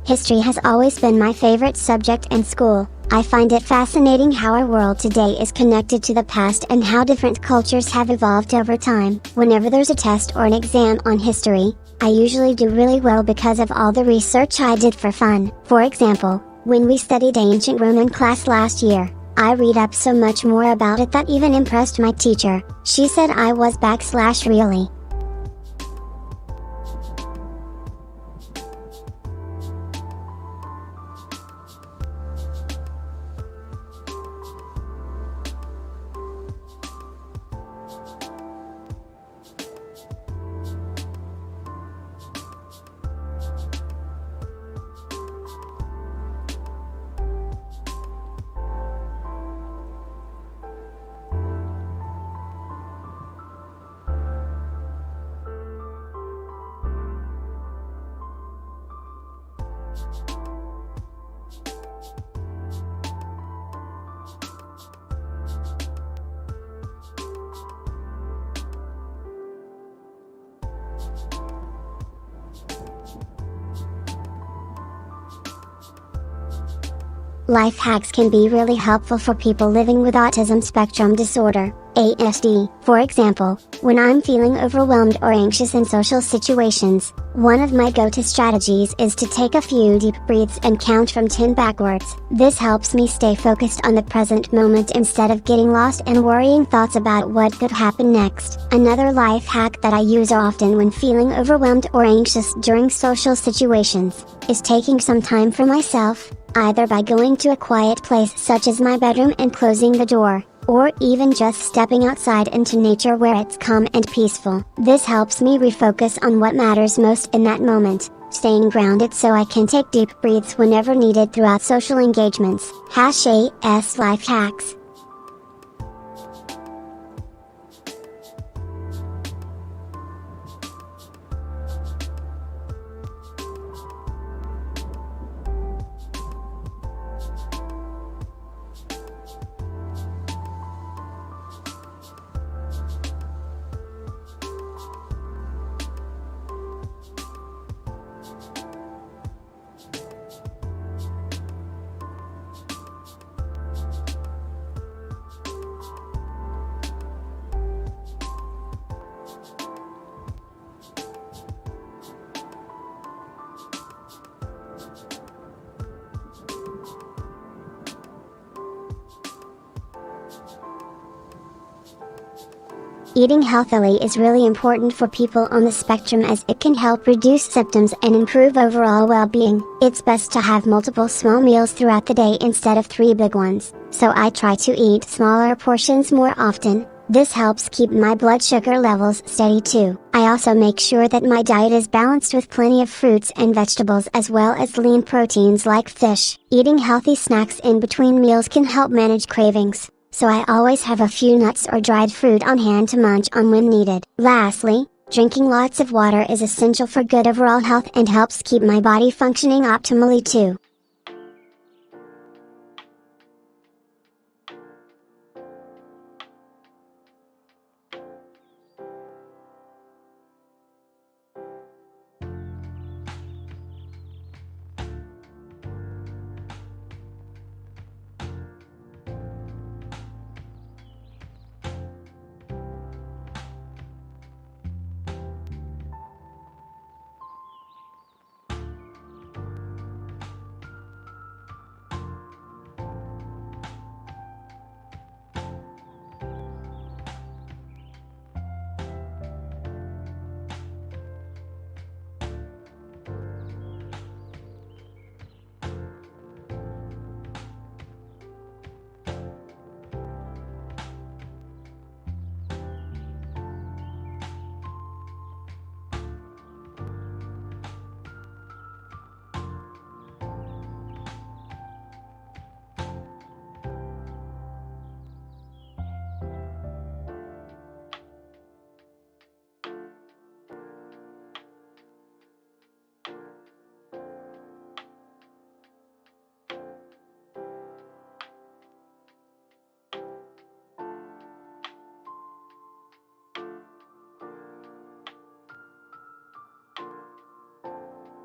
History has always been my favorite subject in school. I find it fascinating how our world today is connected to the past and how different cultures have evolved over time. Whenever there's a test or an exam on history, I usually do really well because of all the research I did for fun. For example, when we studied ancient Rome in class last year, I read up so much more about it that even impressed my teacher. She said I was really. Life hacks can be really helpful for people living with autism spectrum disorder, ASD. For example, when I'm feeling overwhelmed or anxious in social situations, one of my go-to strategies is to take a few deep breaths and count from 10 backwards. This helps me stay focused on the present moment instead of getting lost in worrying thoughts about what could happen next. Another life hack that I use often when feeling overwhelmed or anxious during social situations is taking some time for myself, either by going to a quiet place such as my bedroom and closing the door, or even just stepping outside into nature where it's calm and peaceful. This helps me refocus on what matters most in that moment, staying grounded so I can take deep breaths whenever needed throughout social engagements. #AS Life Hacks. Eating healthily is really important for people on the spectrum as it can help reduce symptoms and improve overall well-being. It's best to have multiple small meals throughout the day instead of 3 big ones, so I try to eat smaller portions more often. This helps keep my blood sugar levels steady too. I also make sure that my diet is balanced with plenty of fruits and vegetables as well as lean proteins like fish. Eating healthy snacks in between meals can help manage cravings, so I always have a few nuts or dried fruit on hand to munch on when needed. Lastly, drinking lots of water is essential for good overall health and helps keep my body functioning optimally too.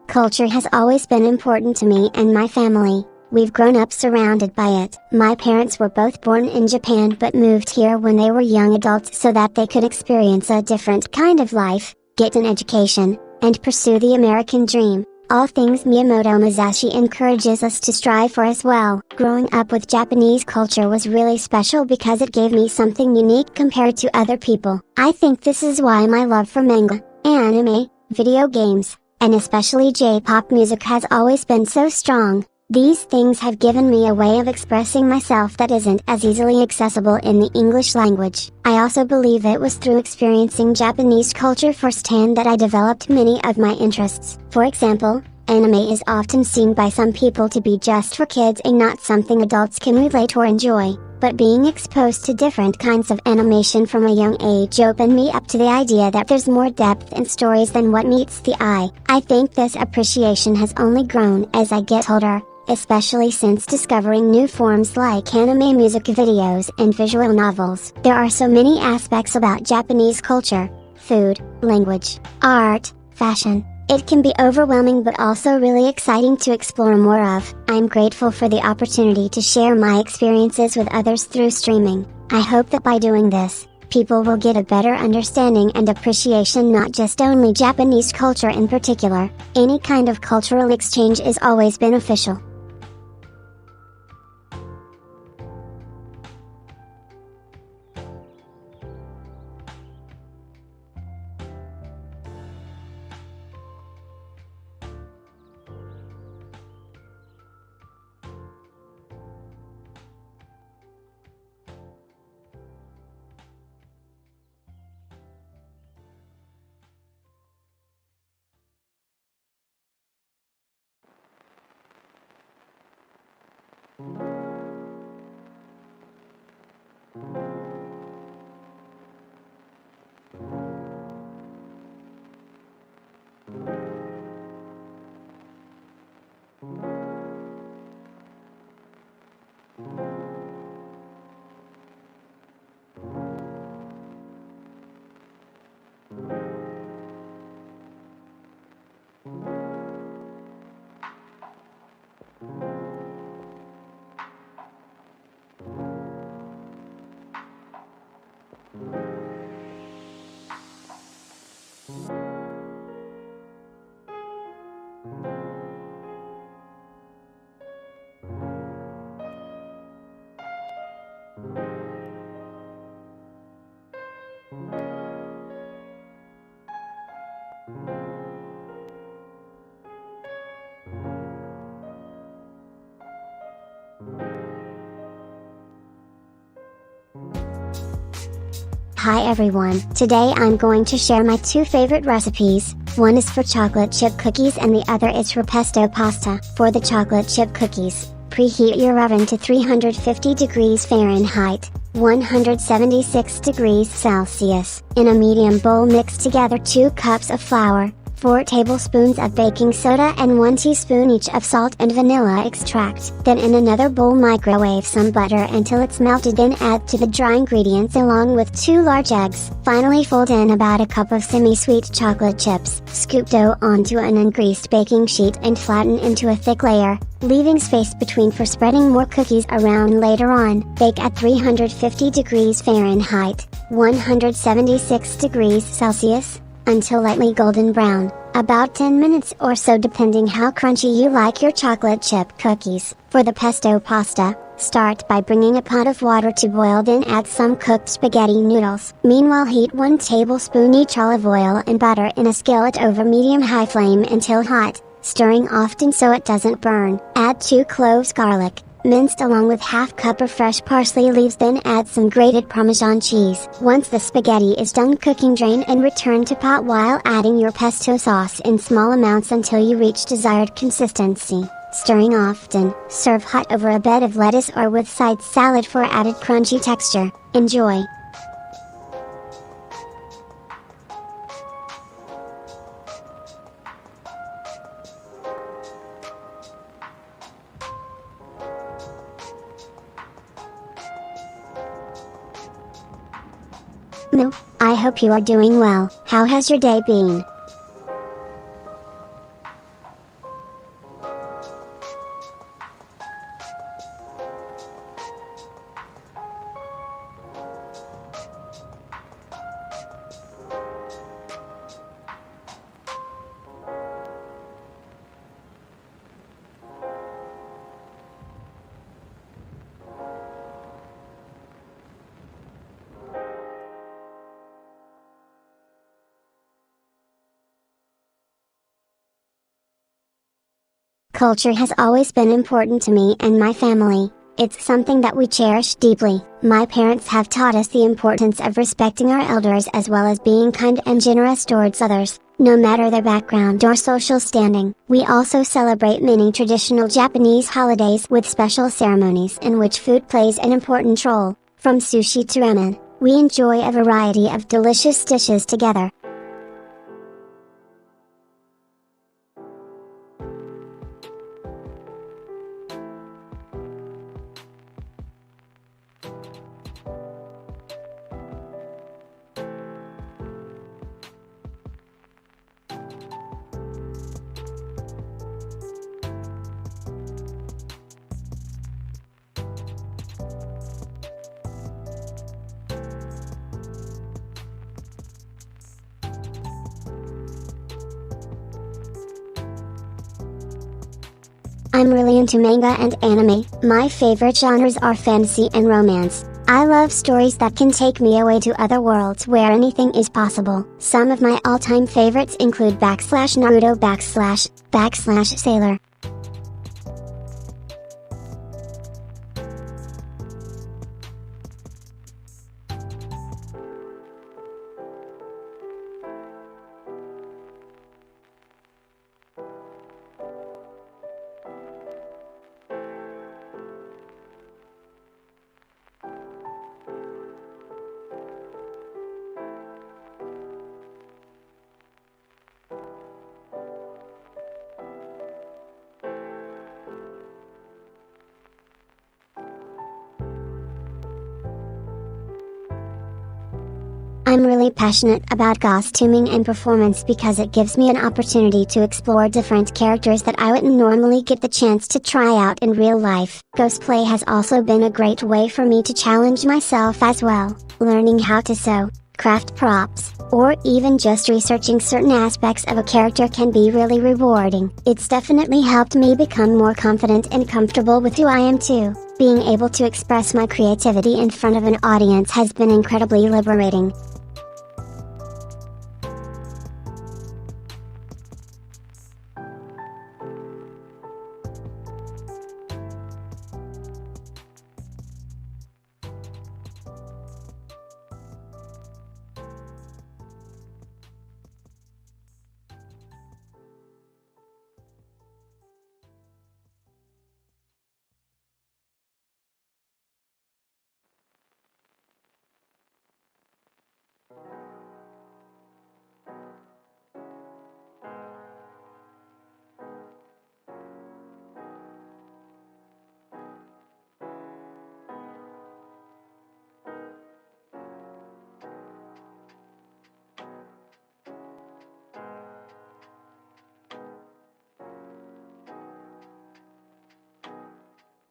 Culture has always been important to me and my family. We've grown up surrounded by it. My parents were both born in Japan but moved here when they were young adults so that they could experience a different kind of life, get an education, and pursue the American dream. All things Miyamoto Musashi encourages us to strive for as well. Growing up with Japanese culture was really special because it gave me something unique compared to other people. I think this is why my love for manga, anime, video games, and especially J-pop music has always been so strong. These things have given me a way of expressing myself that isn't as easily accessible in the English language. I also believe it was through experiencing Japanese culture firsthand that I developed many of my interests. For example, anime is often seen by some people to be just for kids and not something adults can relate or enjoy. But being exposed to different kinds of animation from a young age opened me up to the idea that there's more depth in stories than what meets the eye. I think this appreciation has only grown as I get older, especially since discovering new forms like anime music videos and visual novels. There are so many aspects about Japanese culture, food, language, art, fashion, It can be overwhelming but also really exciting to explore more of. I'm grateful for the opportunity to share my experiences with others through streaming. I hope that by doing this, people will get a better understanding and appreciation not just only Japanese culture in particular. Any kind of cultural exchange is always beneficial. Hi everyone, today I'm going to share my two favorite recipes. One is for chocolate chip cookies and the other is for pesto pasta. For the chocolate chip cookies, preheat your oven to 350 degrees Fahrenheit, 176 degrees Celsius. In a medium bowl mix together 2 cups of flour, 4 tablespoons of baking soda and 1 teaspoon each of salt and vanilla extract. Then in another bowl microwave some butter until it's melted, then add to the dry ingredients along with 2 large eggs. Finally fold in about a cup of semi-sweet chocolate chips. Scoop dough onto an ungreased baking sheet and flatten into a thick layer, leaving space between for spreading more cookies around later on. Bake at 350 degrees Fahrenheit, 176 degrees Celsius, until lightly golden brown, about 10 minutes or so depending how crunchy you like your chocolate chip cookies. For the pesto pasta, start by bringing a pot of water to boil, then add some cooked spaghetti noodles. Meanwhile heat 1 tablespoon each olive oil and butter in a skillet over medium-high flame until hot, stirring often so it doesn't burn. Add 2 cloves garlic, minced along with half cup of fresh parsley leaves, then add some grated Parmesan cheese. Once the spaghetti is done cooking, drain and return to pot while adding your pesto sauce in small amounts until you reach desired consistency. Stirring often, serve hot over a bed of lettuce or with side salad for added crunchy texture. Enjoy! I hope you are doing well. How has your day been? Culture has always been important to me and my family. It's something that we cherish deeply. My parents have taught us the importance of respecting our elders as well as being kind and generous towards others, no matter their background or social standing. We also celebrate many traditional Japanese holidays with special ceremonies in which food plays an important role. From sushi to ramen, we enjoy a variety of delicious dishes together. I'm really into manga and anime. My favorite genres are fantasy and romance. I love stories that can take me away to other worlds where anything is possible. Some of my all-time favorites include /Naruto / Sailor. I'm really passionate about costuming and performance because it gives me an opportunity to explore different characters that I wouldn't normally get the chance to try out in real life. Cosplay has also been a great way for me to challenge myself as well. Learning how to sew, craft props, or even just researching certain aspects of a character can be really rewarding. It's definitely helped me become more confident and comfortable with who I am too. Being able to express my creativity in front of an audience has been incredibly liberating.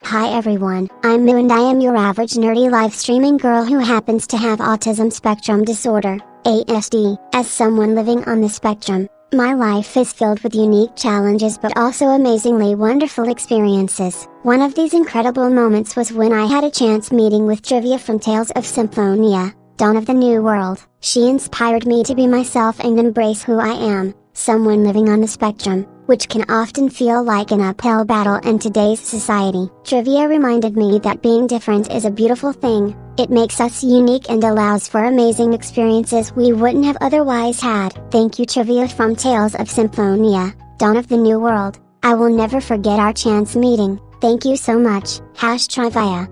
Hi everyone, I'm Miyu and I am your average nerdy live streaming girl who happens to have autism spectrum disorder, ASD. As someone living on the spectrum, my life is filled with unique challenges but also amazingly wonderful experiences. One of these incredible moments was when I had a chance meeting with Trivia from Tales of Symphonia, Dawn of the New World. She inspired me to be myself and embrace who I am, someone living on the spectrum, which can often feel like an uphill battle in today's society. Trivia reminded me that being different is a beautiful thing. It makes us unique and allows for amazing experiences we wouldn't have otherwise had. Thank you Trivia from Tales of Symphonia, Dawn of the New World. I will never forget our chance meeting. Thank you so much. #Trivia.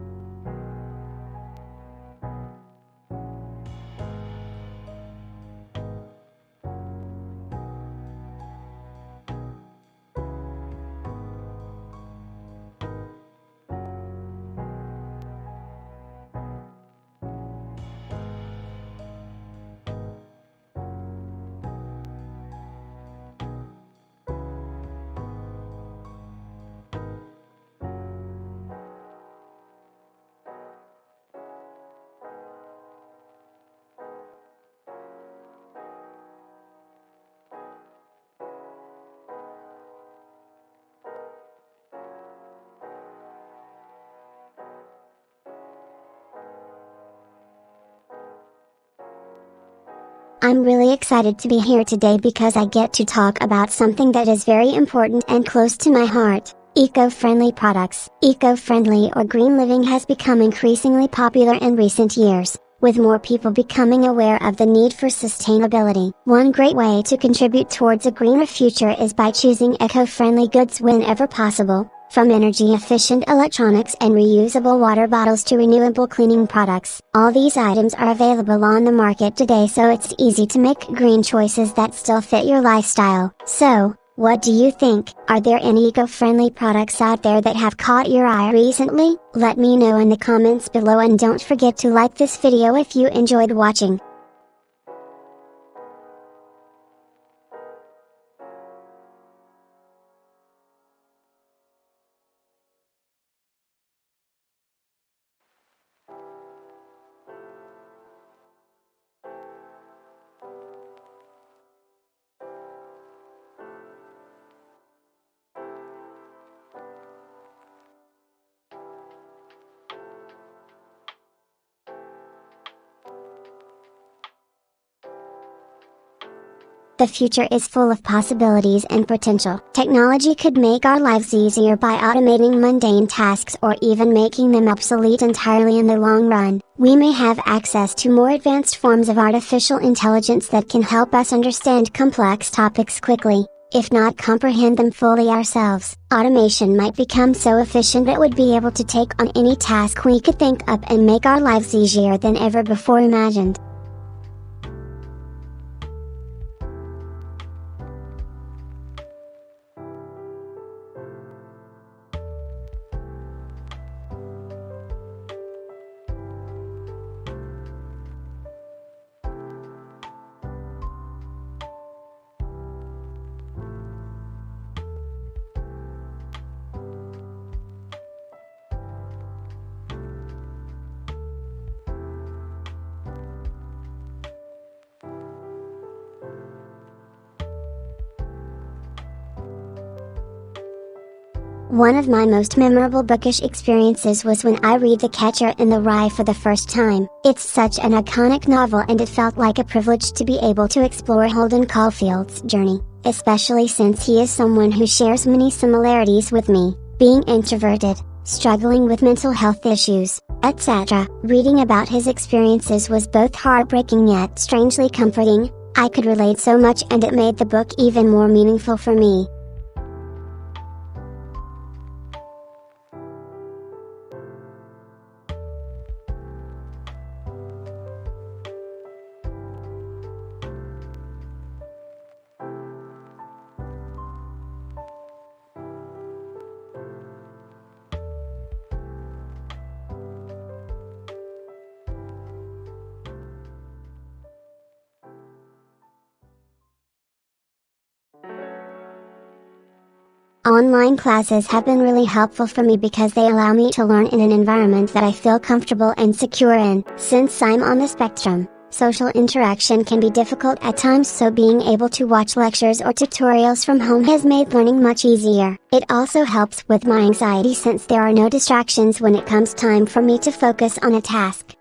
I'm really excited to be here today because I get to talk about something that is very important and close to my heart: eco-friendly products. Eco-friendly or green living has become increasingly popular in recent years, with more people becoming aware of the need for sustainability. One great way to contribute towards a greener future is by choosing eco-friendly goods whenever possible. From energy-efficient electronics and reusable water bottles to renewable cleaning products, all these items are available on the market today, so it's easy to make green choices that still fit your lifestyle. So, what do you think? Are there any eco-friendly products out there that have caught your eye recently? Let me know in the comments below, and don't forget to like this video if you enjoyed watching. The future is full of possibilities and potential. Technology could make our lives easier by automating mundane tasks or even making them obsolete entirely in the long run. We may have access to more advanced forms of artificial intelligence that can help us understand complex topics quickly, if not comprehend them fully ourselves. Automation might become so efficient it would be able to take on any task we could think up and make our lives easier than ever before imagined. One of my most memorable bookish experiences was when I read The Catcher in the Rye for the first time. It's such an iconic novel and it felt like a privilege to be able to explore Holden Caulfield's journey, especially since he is someone who shares many similarities with me, being introverted, struggling with mental health issues, etc. Reading about his experiences was both heartbreaking yet strangely comforting. I could relate so much and it made the book even more meaningful for me. Online classes have been really helpful for me because they allow me to learn in an environment that I feel comfortable and secure in. Since I'm on the spectrum, social interaction can be difficult at times, so being able to watch lectures or tutorials from home has made learning much easier. It also helps with my anxiety since there are no distractions when it comes time for me to focus on a task.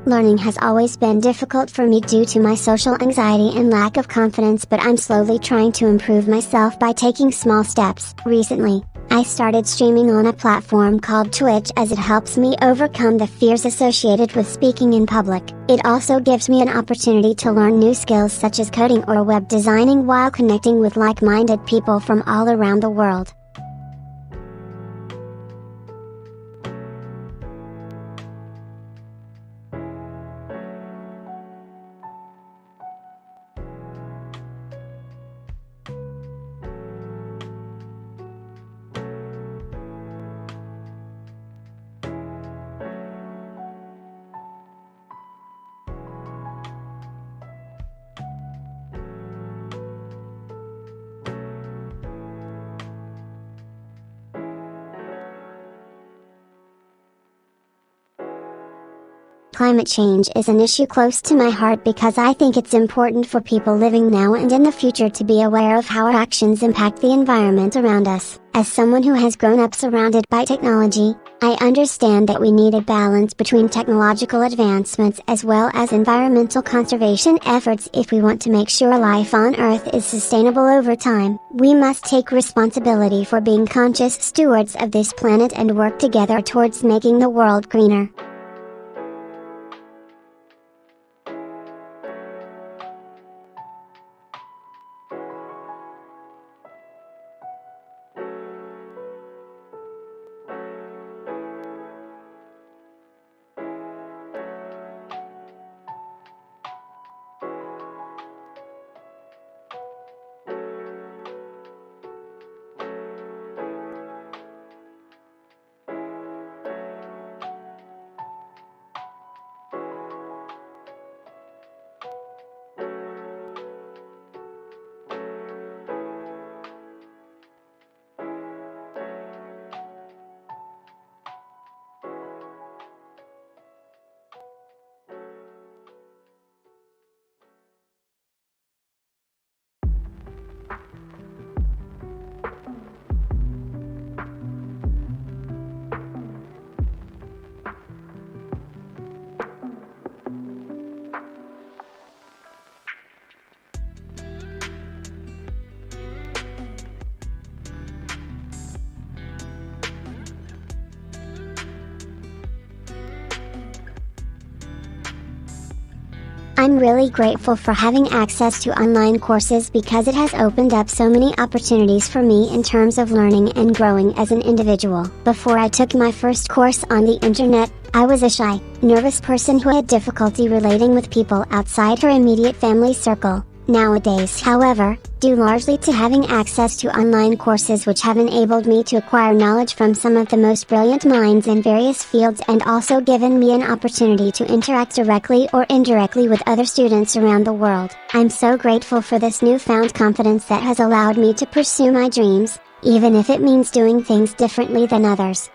Learning has always been difficult for me due to my social anxiety and lack of confidence, but I'm slowly trying to improve myself by taking small steps. Recently, I started streaming on a platform called Twitch as it helps me overcome the fears associated with speaking in public. It also gives me an opportunity to learn new skills such as coding or web designing while connecting with like-minded people from all around the world. Climate change is an issue close to my heart because I think it's important for people living now and in the future to be aware of how our actions impact the environment around us. As someone who has grown up surrounded by technology, I understand that we need a balance between technological advancements as well as environmental conservation efforts if we want to make sure life on Earth is sustainable over time. We must take responsibility for being conscious stewards of this planet and work together towards making the world greener. I'm really grateful for having access to online courses because it has opened up so many opportunities for me in terms of learning and growing as an individual. Before I took my first course on the internet, I was a shy, nervous person who had difficulty relating with people outside her immediate family circle. Nowadays, however, due largely to having access to online courses which have enabled me to acquire knowledge from some of the most brilliant minds in various fields and also given me an opportunity to interact directly or indirectly with other students around the world, I'm so grateful for this newfound confidence that has allowed me to pursue my dreams, even if it means doing things differently than others.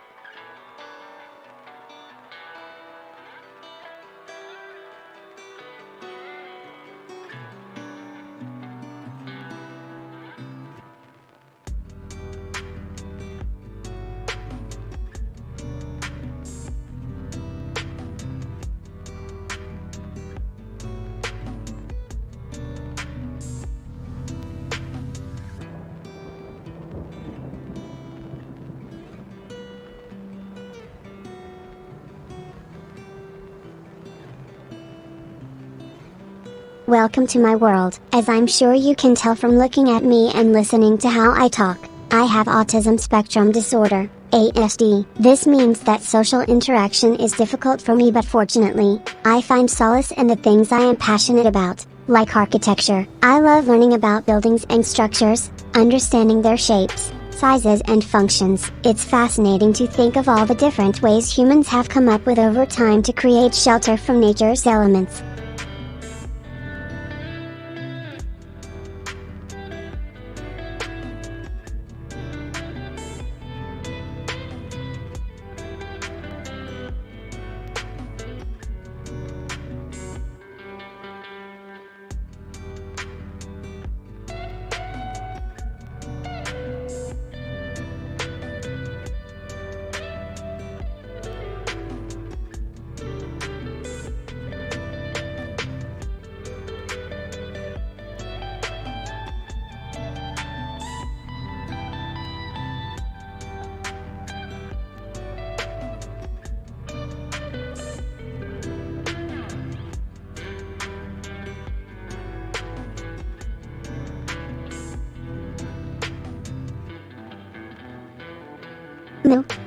Welcome to my world. As I'm sure you can tell from looking at me and listening to how I talk, I have autism spectrum disorder, ASD. This means that social interaction is difficult for me, but fortunately, I find solace in the things I am passionate about, like architecture. I love learning about buildings and structures, understanding their shapes, sizes and functions. It's fascinating to think of all the different ways humans have come up with over time to create shelter from nature's elements.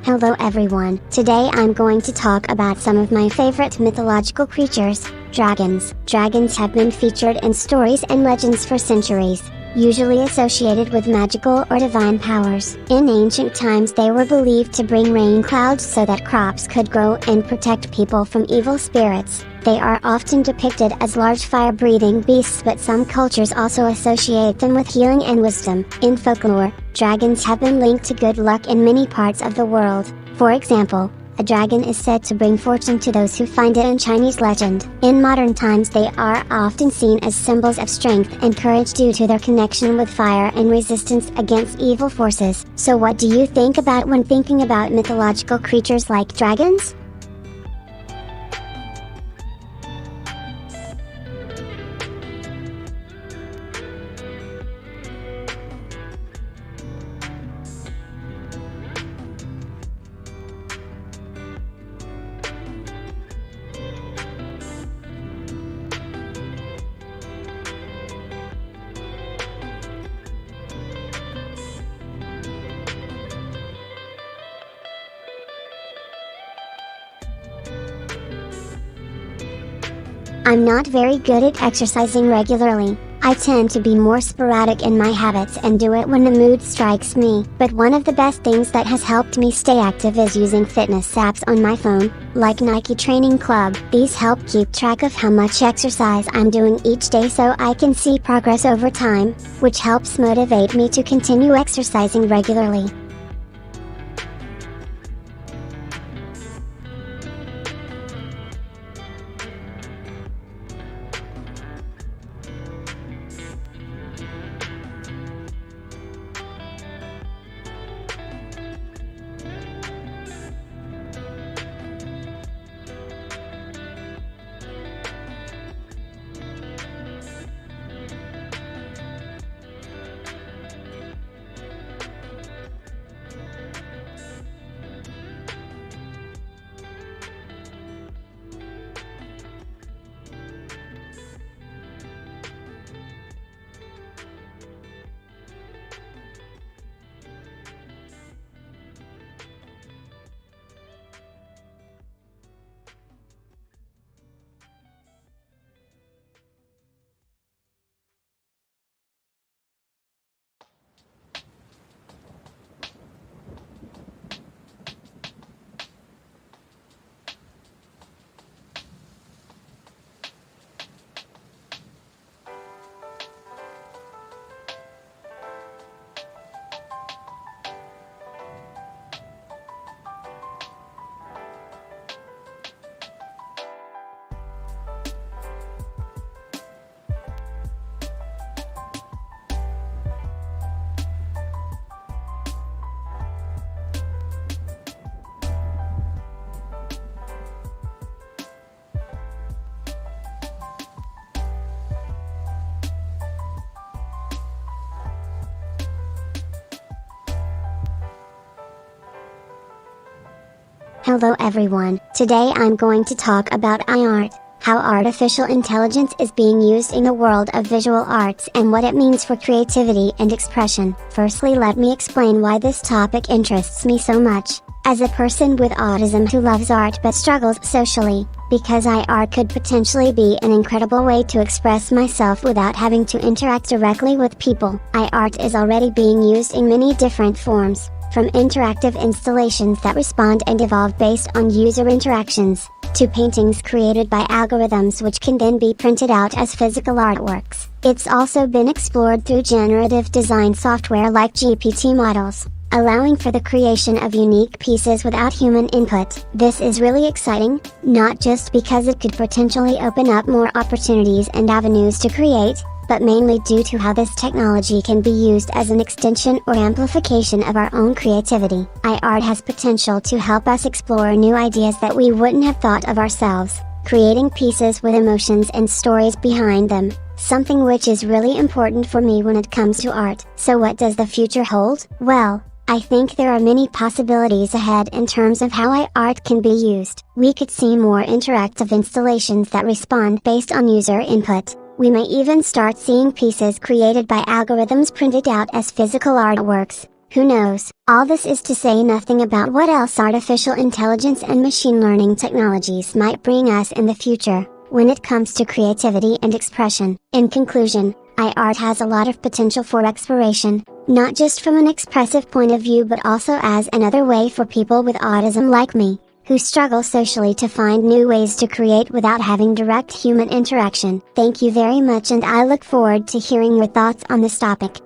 Hello everyone. Today I'm going to talk about some of my favorite mythological creatures, dragons. Dragons have been featured in stories and legends for centuries, usually associated with magical or divine powers. In ancient times they were believed to bring rain clouds so that crops could grow and protect people from evil spirits. They are often depicted as large fire-breathing beasts, but some cultures also associate them with healing and wisdom. In folklore, dragons have been linked to good luck in many parts of the world. For example, a dragon is said to bring fortune to those who find it in Chinese legend. In modern times they are often seen as symbols of strength and courage due to their connection with fire and resistance against evil forces. So what do you think about when thinking about mythological creatures like dragons? I'm not very good at exercising regularly. I tend to be more sporadic in my habits and do it when the mood strikes me. But one of the best things that has helped me stay active is using fitness apps on my phone, like Nike Training Club. These help keep track of how much exercise I'm doing each day so I can see progress over time, which helps motivate me to continue exercising regularly. Hello everyone, today I'm going to talk about iArt, how artificial intelligence is being used in the world of visual arts and what it means for creativity and expression. Firstly, let me explain why this topic interests me so much. As a person with autism who loves art but struggles socially, because iArt could potentially be an incredible way to express myself without having to interact directly with people. iArt is already being used in many different forms, from interactive installations that respond and evolve based on user interactions, to paintings created by algorithms which can then be printed out as physical artworks. It's also been explored through generative design software like GPT models, allowing for the creation of unique pieces without human input. This is really exciting, not just because it could potentially open up more opportunities and avenues to create, but mainly due to how this technology can be used as an extension or amplification of our own creativity. iArt has potential to help us explore new ideas that we wouldn't have thought of ourselves, creating pieces with emotions and stories behind them, something which is really important for me when it comes to art. So what does the future hold? Well, I think there are many possibilities ahead in terms of how iArt can be used. We could see more interactive installations that respond based on user input. We may even start seeing pieces created by algorithms printed out as physical artworks. Who knows? All this is to say nothing about what else artificial intelligence and machine learning technologies might bring us in the future, when it comes to creativity and expression. In conclusion, iArt has a lot of potential for exploration, not just from an expressive point of view but also as another way for people with autism like me, who struggle socially to find new ways to create without having direct human interaction. Thank you very much and I look forward to hearing your thoughts on this topic.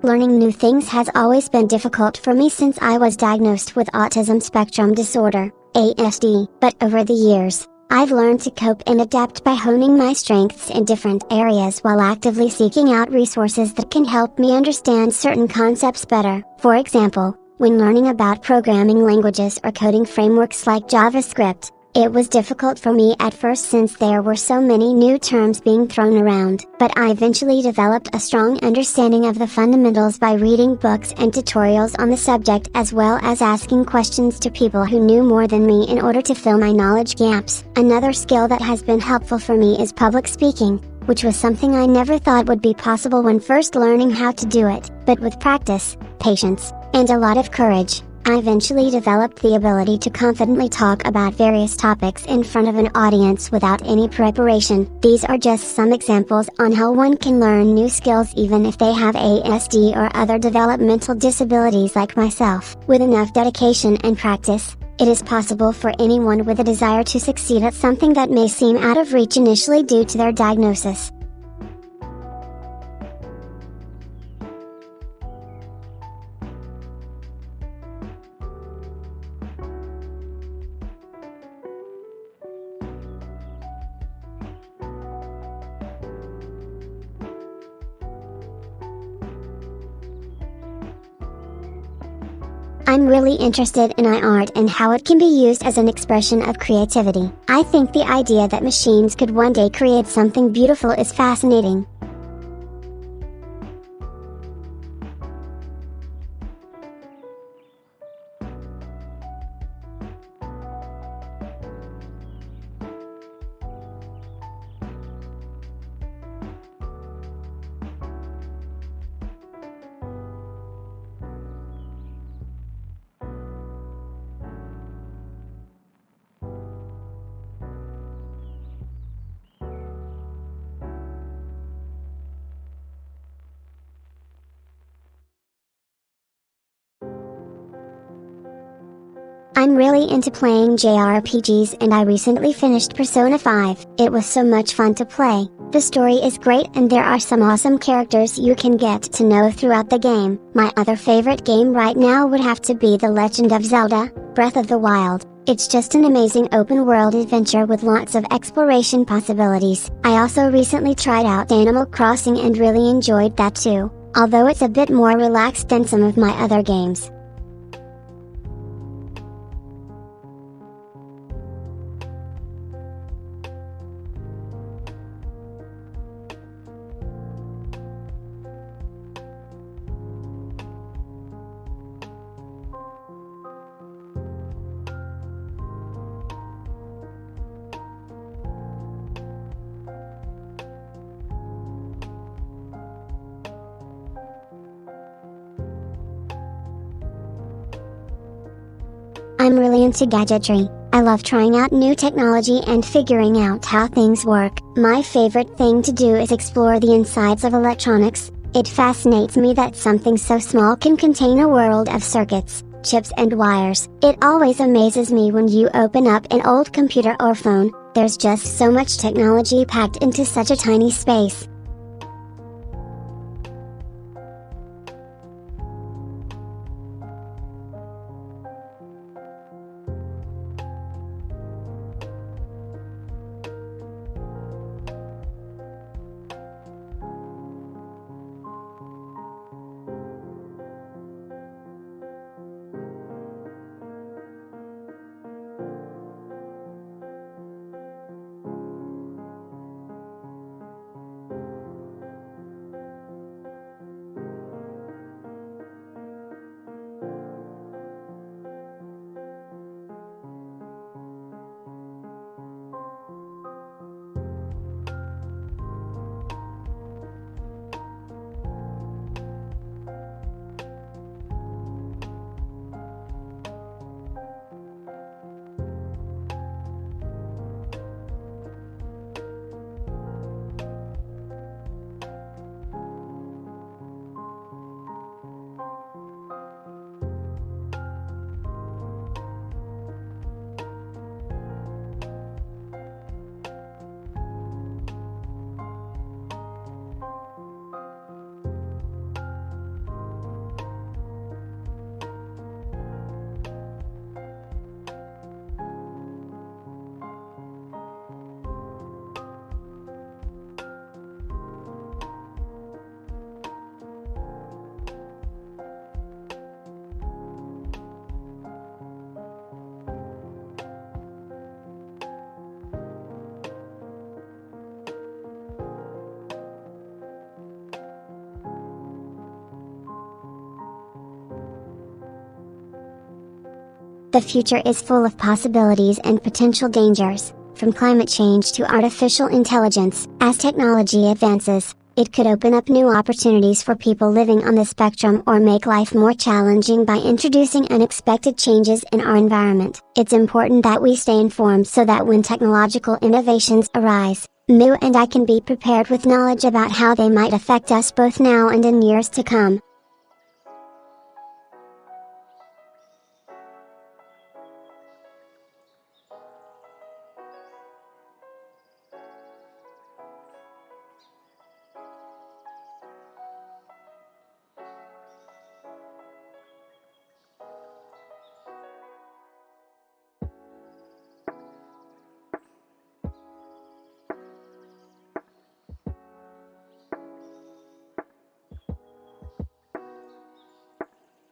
Learning new things has always been difficult for me since I was diagnosed with autism spectrum disorder, ASD, but over the years, I've learned to cope and adapt by honing my strengths in different areas while actively seeking out resources that can help me understand certain concepts better. For example, when learning about programming languages or coding frameworks like JavaScript, it was difficult for me at first since there were so many new terms being thrown around, but I eventually developed a strong understanding of the fundamentals by reading books and tutorials on the subject as well as asking questions to people who knew more than me in order to fill my knowledge gaps. Another skill that has been helpful for me is public speaking, which was something I never thought would be possible when first learning how to do it, but with practice, patience, and a lot of courage, I eventually developed the ability to confidently talk about various topics in front of an audience without any preparation. These are just some examples on how one can learn new skills even if they have ASD or other developmental disabilities like myself. With enough dedication and practice, it is possible for anyone with a desire to succeed at something that may seem out of reach initially due to their diagnosis. I'm really interested in iArt and how it can be used as an expression of creativity. I think the idea that machines could one day create something beautiful is fascinating. I'm really into playing JRPGs and I recently finished Persona 5. It was so much fun to play. The story is great and there are some awesome characters you can get to know throughout the game. My other favorite game right now would have to be The Legend of Zelda, Breath of the Wild. It's just an amazing open world adventure with lots of exploration possibilities. I also recently tried out Animal Crossing and really enjoyed that too, although it's a bit more relaxed than some of my other games. I'm really into gadgetry. I love trying out new technology and figuring out how things work. My favorite thing to do is explore the insides of electronics. It fascinates me that something so small can contain a world of circuits, chips and wires. It always amazes me when you open up an old computer or phone. There's just so much technology packed into such a tiny space. The future is full of possibilities and potential dangers, from climate change to artificial intelligence. As technology advances, it could open up new opportunities for people living on the spectrum or make life more challenging by introducing unexpected changes in our environment. It's important that we stay informed so that when technological innovations arise, Miyu and I can be prepared with knowledge about how they might affect us both now and in years to come.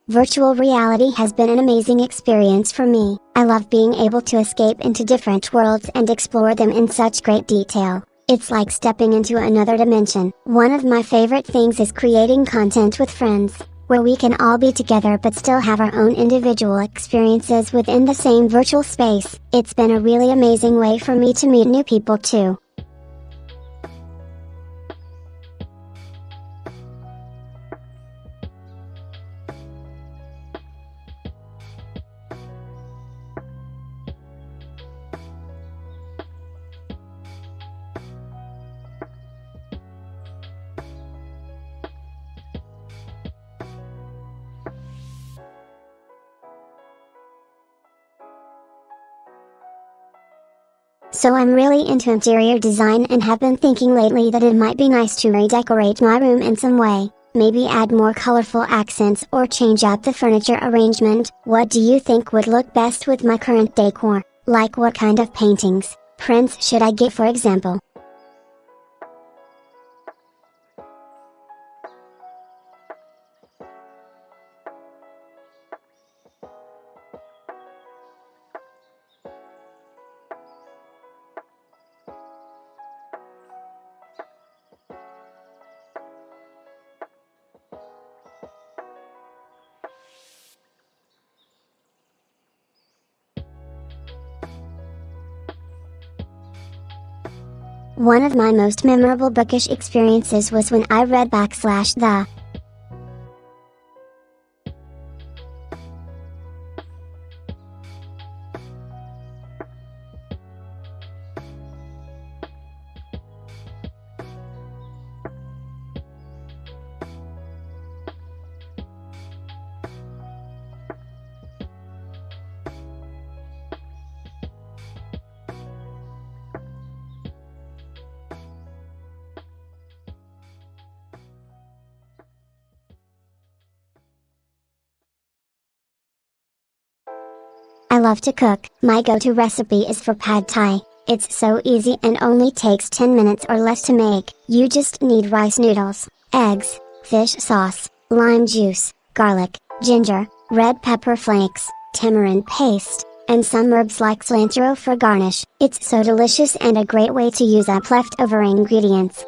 Virtual reality has been an amazing experience for me. I love being able to escape into different worlds and explore them in such great detail. It's like stepping into another dimension. One of my favorite things is creating content with friends, where we can all be together but still have our own individual experiences within the same virtual space. It's been a really amazing way for me to meet new people too. So I'm really into interior design and have been thinking lately that it might be nice to redecorate my room in some way. Maybe add more colorful accents or change up the furniture arrangement. What do you think would look best with my current decor? Like what kind of paintings, prints should I get, for example? One of my most memorable bookish experiences was when I read /The I love to cook. My go-to recipe is for pad thai. It's so easy and only takes 10 minutes or less to make. You just need rice noodles, eggs, fish sauce, lime juice, garlic, ginger, red pepper flakes, tamarind paste, and some herbs like cilantro for garnish. It's so delicious and a great way to use up leftover ingredients.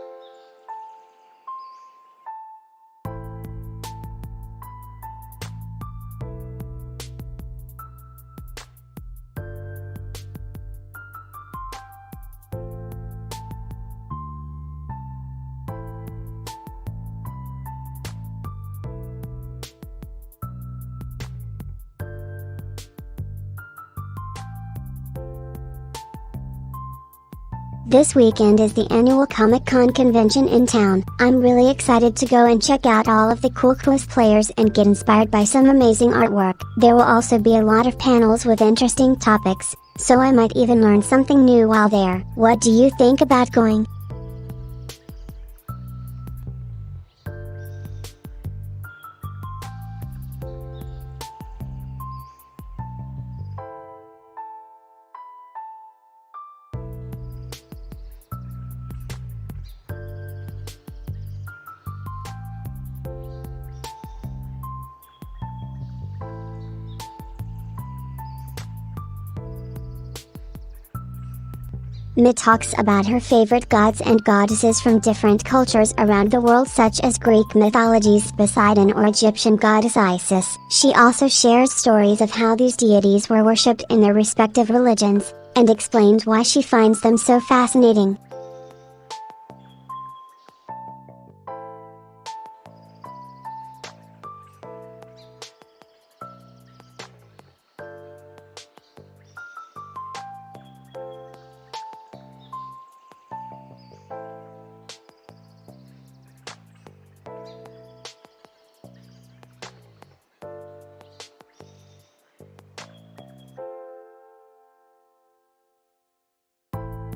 This weekend is the annual Comic-Con convention in town. I'm really excited to go and check out all of the cool cosplayers and get inspired by some amazing artwork. There will also be a lot of panels with interesting topics, so I might even learn something new while there. What do you think about going? Mi talks about her favorite gods and goddesses from different cultures around the world, such as Greek mythology's Poseidon or Egyptian goddess Isis. She also shares stories of how these deities were worshipped in their respective religions, and explains why she finds them so fascinating.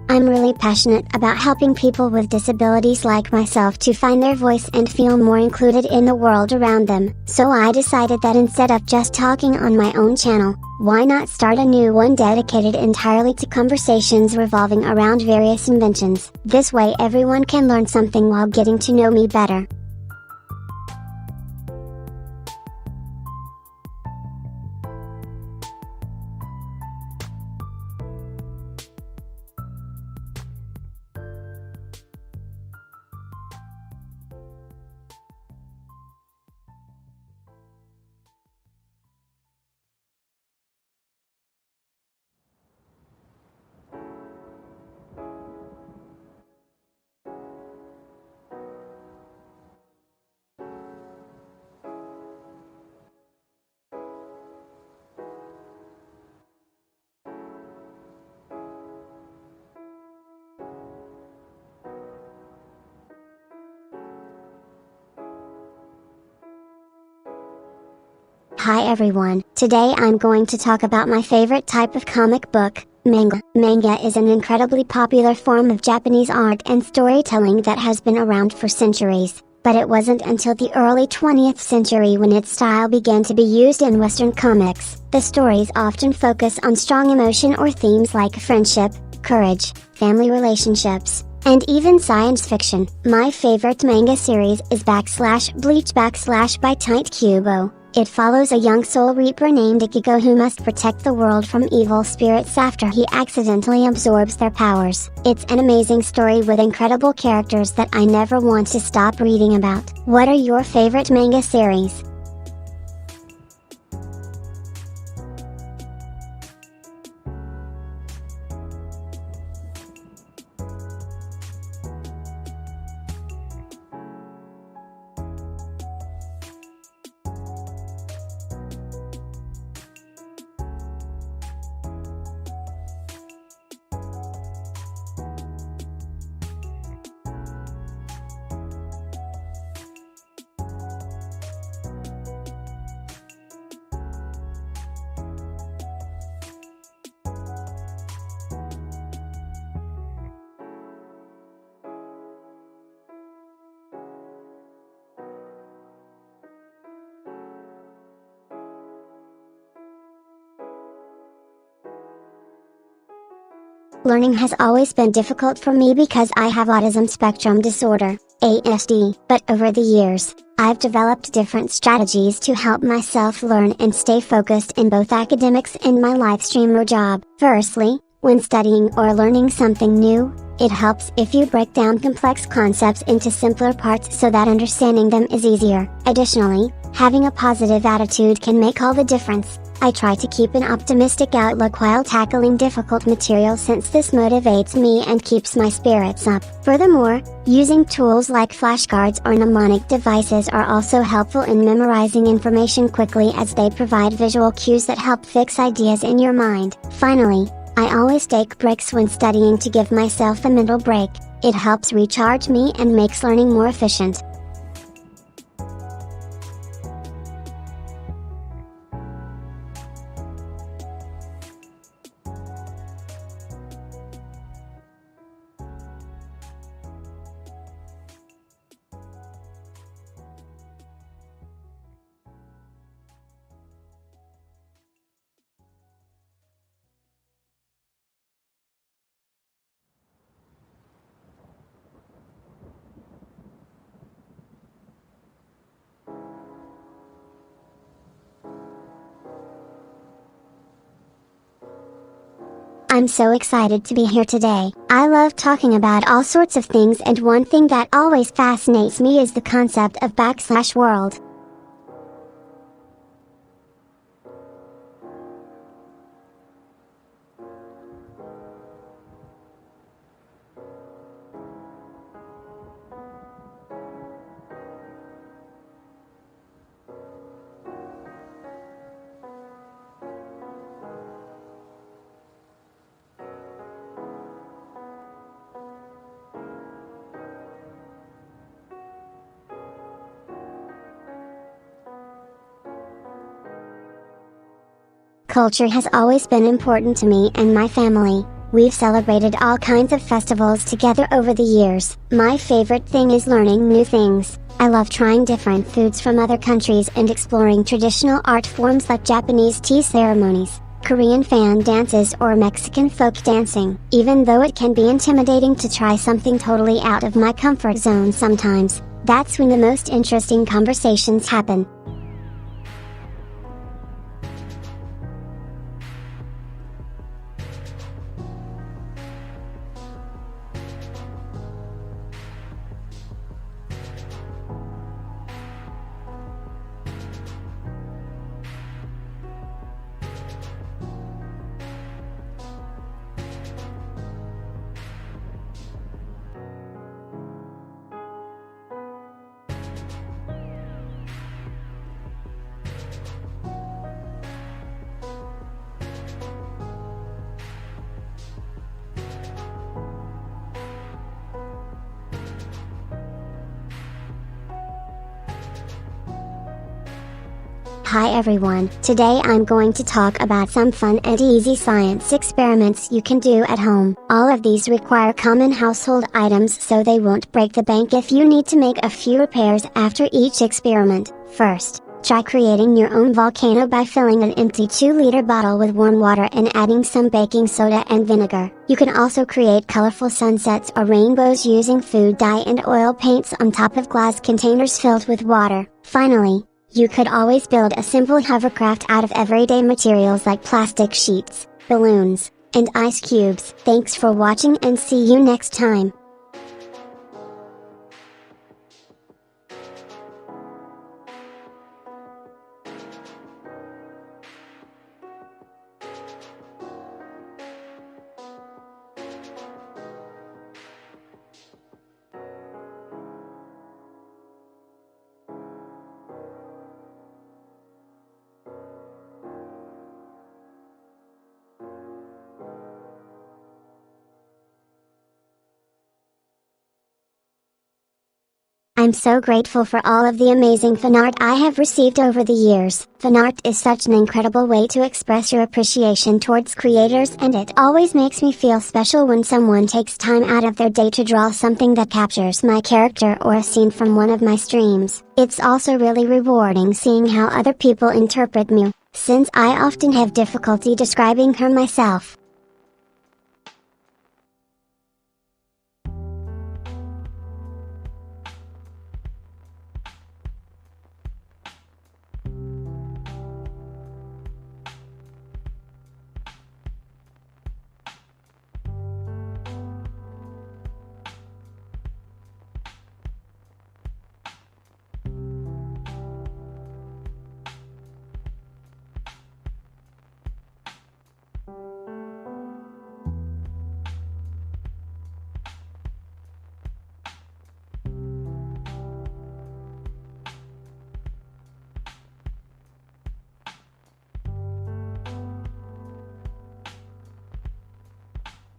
I'm really passionate about helping people with disabilities like myself to find their voice and feel more included in the world around them. So I decided that instead of just talking on my own channel, why not start a new one dedicated entirely to conversations revolving around various inventions. This way everyone can learn something while getting to know me better. Hi everyone, today I'm going to talk about my favorite type of comic book, Manga is an incredibly popular form of Japanese art and storytelling that has been around for centuries, but it wasn't until the early 20th century when its style began to be used in Western comics. The stories often focus on strong emotion or themes like friendship, courage, family relationships, and even science fiction. My favorite manga series is /Bleach by Tight Kubo. It follows a young soul reaper named Ikigo who must protect the world from evil spirits after he accidentally absorbs their powers. It's an amazing story with incredible characters that I never want to stop reading about. What are your favorite manga series? Learning has always been difficult for me because I have autism spectrum disorder, ASD, but over the years, I've developed different strategies to help myself learn and stay focused in both academics and my live streamer job. Firstly, when studying or learning something new, it helps if you break down complex concepts into simpler parts so that understanding them is easier. Additionally, having a positive attitude can make all the difference. I try to keep an optimistic outlook while tackling difficult material since this motivates me and keeps my spirits up. Furthermore, using tools like flashcards or mnemonic devices are also helpful in memorizing information quickly as they provide visual cues that help fix ideas in your mind. Finally, I always take breaks when studying to give myself a mental break. It helps recharge me and makes learning more efficient. I'm so excited to be here today. I love talking about all sorts of things, and one thing that always fascinates me is the concept of /world. Culture has always been important to me and my family. We've celebrated all kinds of festivals together over the years. My favorite thing is learning new things. I love trying different foods from other countries and exploring traditional art forms like Japanese tea ceremonies, Korean fan dances, or Mexican folk dancing. Even though it can be intimidating to try something totally out of my comfort zone sometimes, that's when the most interesting conversations happen. Hi everyone, today I'm going to talk about some fun and easy science experiments you can do at home. All of these require common household items so they won't break the bank if you need to make a few repairs after each experiment. First, try creating your own volcano by filling an empty 2-liter bottle with warm water and adding some baking soda and vinegar. You can also create colorful sunsets or rainbows using food dye and oil paints on top of glass containers filled with water. Finally, you could always build a simple hovercraft out of everyday materials like plastic sheets, balloons, and ice cubes. Thanks for watching and see you next time. I'm so grateful for all of the amazing fan art I have received over the years. Fan art is such an incredible way to express your appreciation towards creators, and it always makes me feel special when someone takes time out of their day to draw something that captures my character or a scene from one of my streams. It's also really rewarding seeing how other people interpret Miyu, since I often have difficulty describing her myself.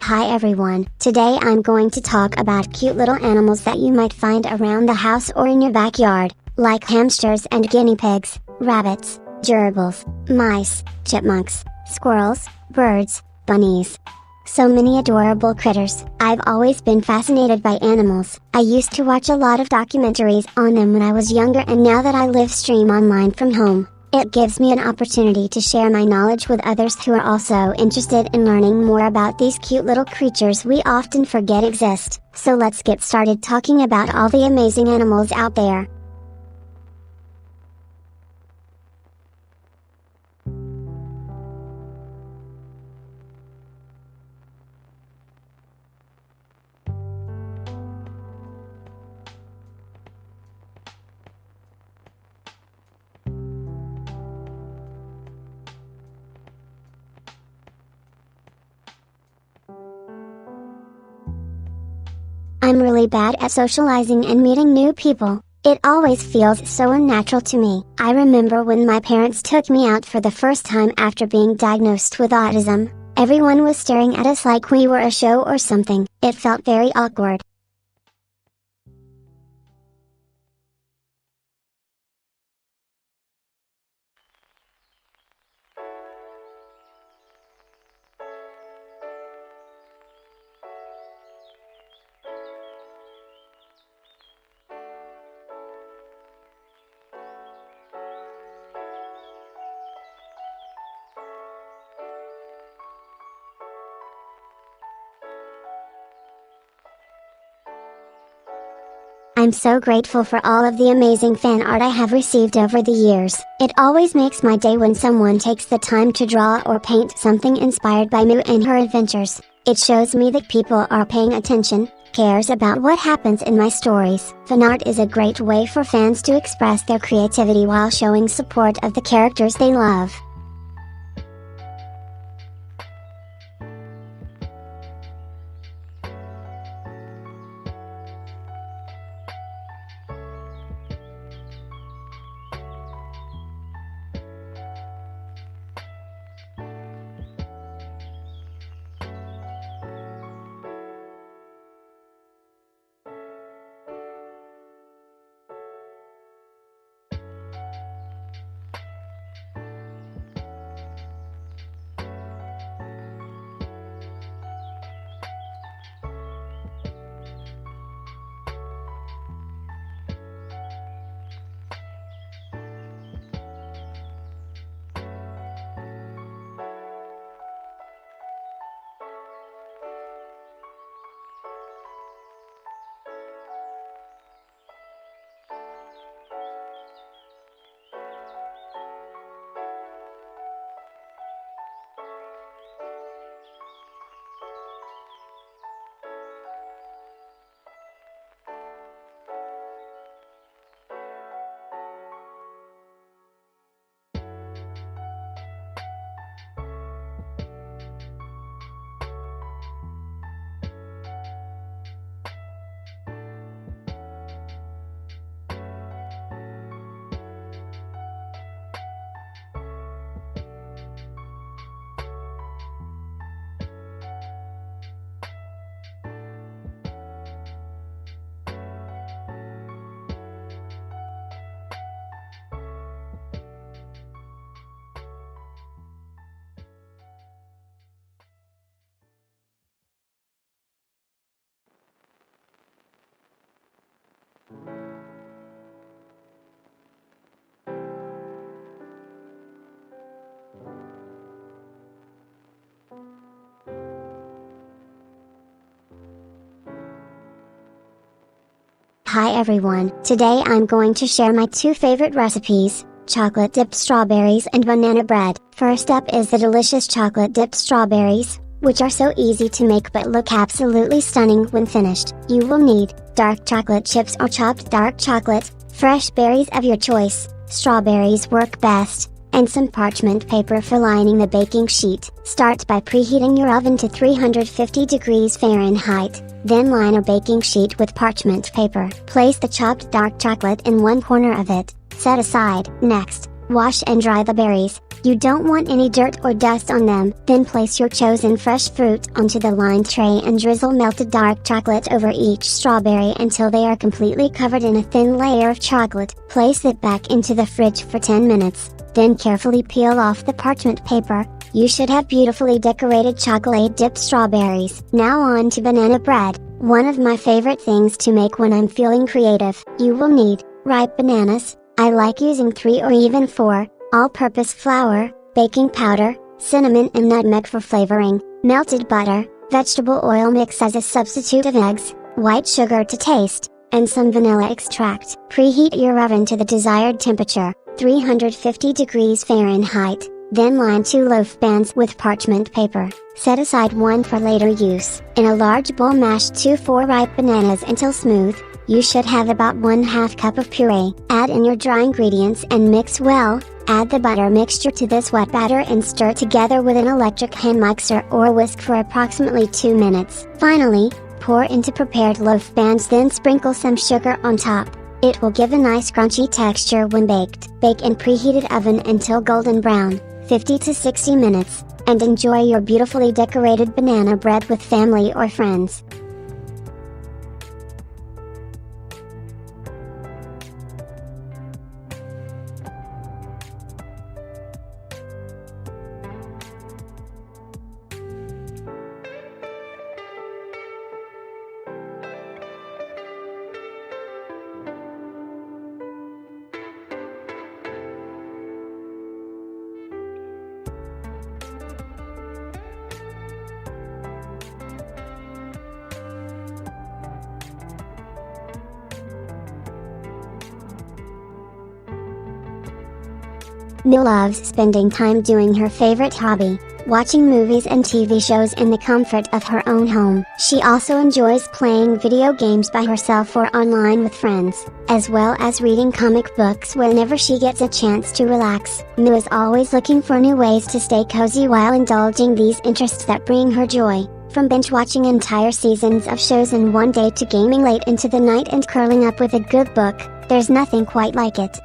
Hi everyone, today I'm going to talk about cute little animals that you might find around the house or in your backyard, like hamsters and guinea pigs, rabbits, gerbils, mice, chipmunks, squirrels, birds, bunnies. So many adorable critters. I've always been fascinated by animals. I used to watch a lot of documentaries on them when I was younger, and now that I live stream online from home, it gives me an opportunity to share my knowledge with others who are also interested in learning more about these cute little creatures we often forget exist. So let's get started talking about all the amazing animals out there. I'm really bad at socializing and meeting new people. It always feels so unnatural to me. I remember when my parents took me out for the first time after being diagnosed with autism. Everyone was staring at us like we were a show or something. It felt very awkward. I'm so grateful for all of the amazing fan art I have received over the years. It always makes my day when someone takes the time to draw or paint something inspired by Miyu and her adventures. It shows me that people are paying attention, cares about what happens in my stories. Fan art is a great way for fans to express their creativity while showing support of the characters they love. Hi everyone, today I'm going to share my two favorite recipes, chocolate dipped strawberries and banana bread. First up is the delicious chocolate dipped strawberries, which are so easy to make but look absolutely stunning when finished. You will need dark chocolate chips or chopped dark chocolate, fresh berries of your choice, strawberries work best, and some parchment paper for lining the baking sheet. Start by preheating your oven to 350 degrees Fahrenheit. Then line a baking sheet with parchment paper. Place the chopped dark chocolate in one corner of it. Set aside. Next, wash and dry the berries. You don't want any dirt or dust on them. Then place your chosen fresh fruit onto the lined tray and drizzle melted dark chocolate over each strawberry until they are completely covered in a thin layer of chocolate. Place it back into the fridge for 10 minutes. Then carefully peel off the parchment paper. You should have beautifully decorated chocolate dipped strawberries. Now on to banana bread, one of my favorite things to make when I'm feeling creative. You will need ripe bananas. I like using 3 or even 4, all-purpose flour, baking powder, cinnamon and nutmeg for flavoring, melted butter, vegetable oil mix as a substitute of eggs, white sugar to taste, and some vanilla extract. Preheat your oven to the desired temperature, 350 degrees Fahrenheit. Then line 2 loaf pans with parchment paper. Set aside one for later use. In a large bowl mash 4 ripe bananas until smooth. You should have about 1/2 cup of puree. Add in your dry ingredients and mix well. Add the butter mixture to this wet batter and stir together with an electric hand mixer or whisk for approximately 2 minutes. Finally, pour into prepared loaf pans, then sprinkle some sugar on top. It will give a nice crunchy texture when baked. Bake in preheated oven until golden brown, 50 to 60 minutes, and enjoy your beautifully decorated banana bread with family or friends. Miyu loves spending time doing her favorite hobby, watching movies and TV shows in the comfort of her own home. She also enjoys playing video games by herself or online with friends, as well as reading comic books whenever she gets a chance to relax. Miyu is always looking for new ways to stay cozy while indulging these interests that bring her joy. From binge-watching entire seasons of shows in one day to gaming late into the night and curling up with a good book, there's nothing quite like it.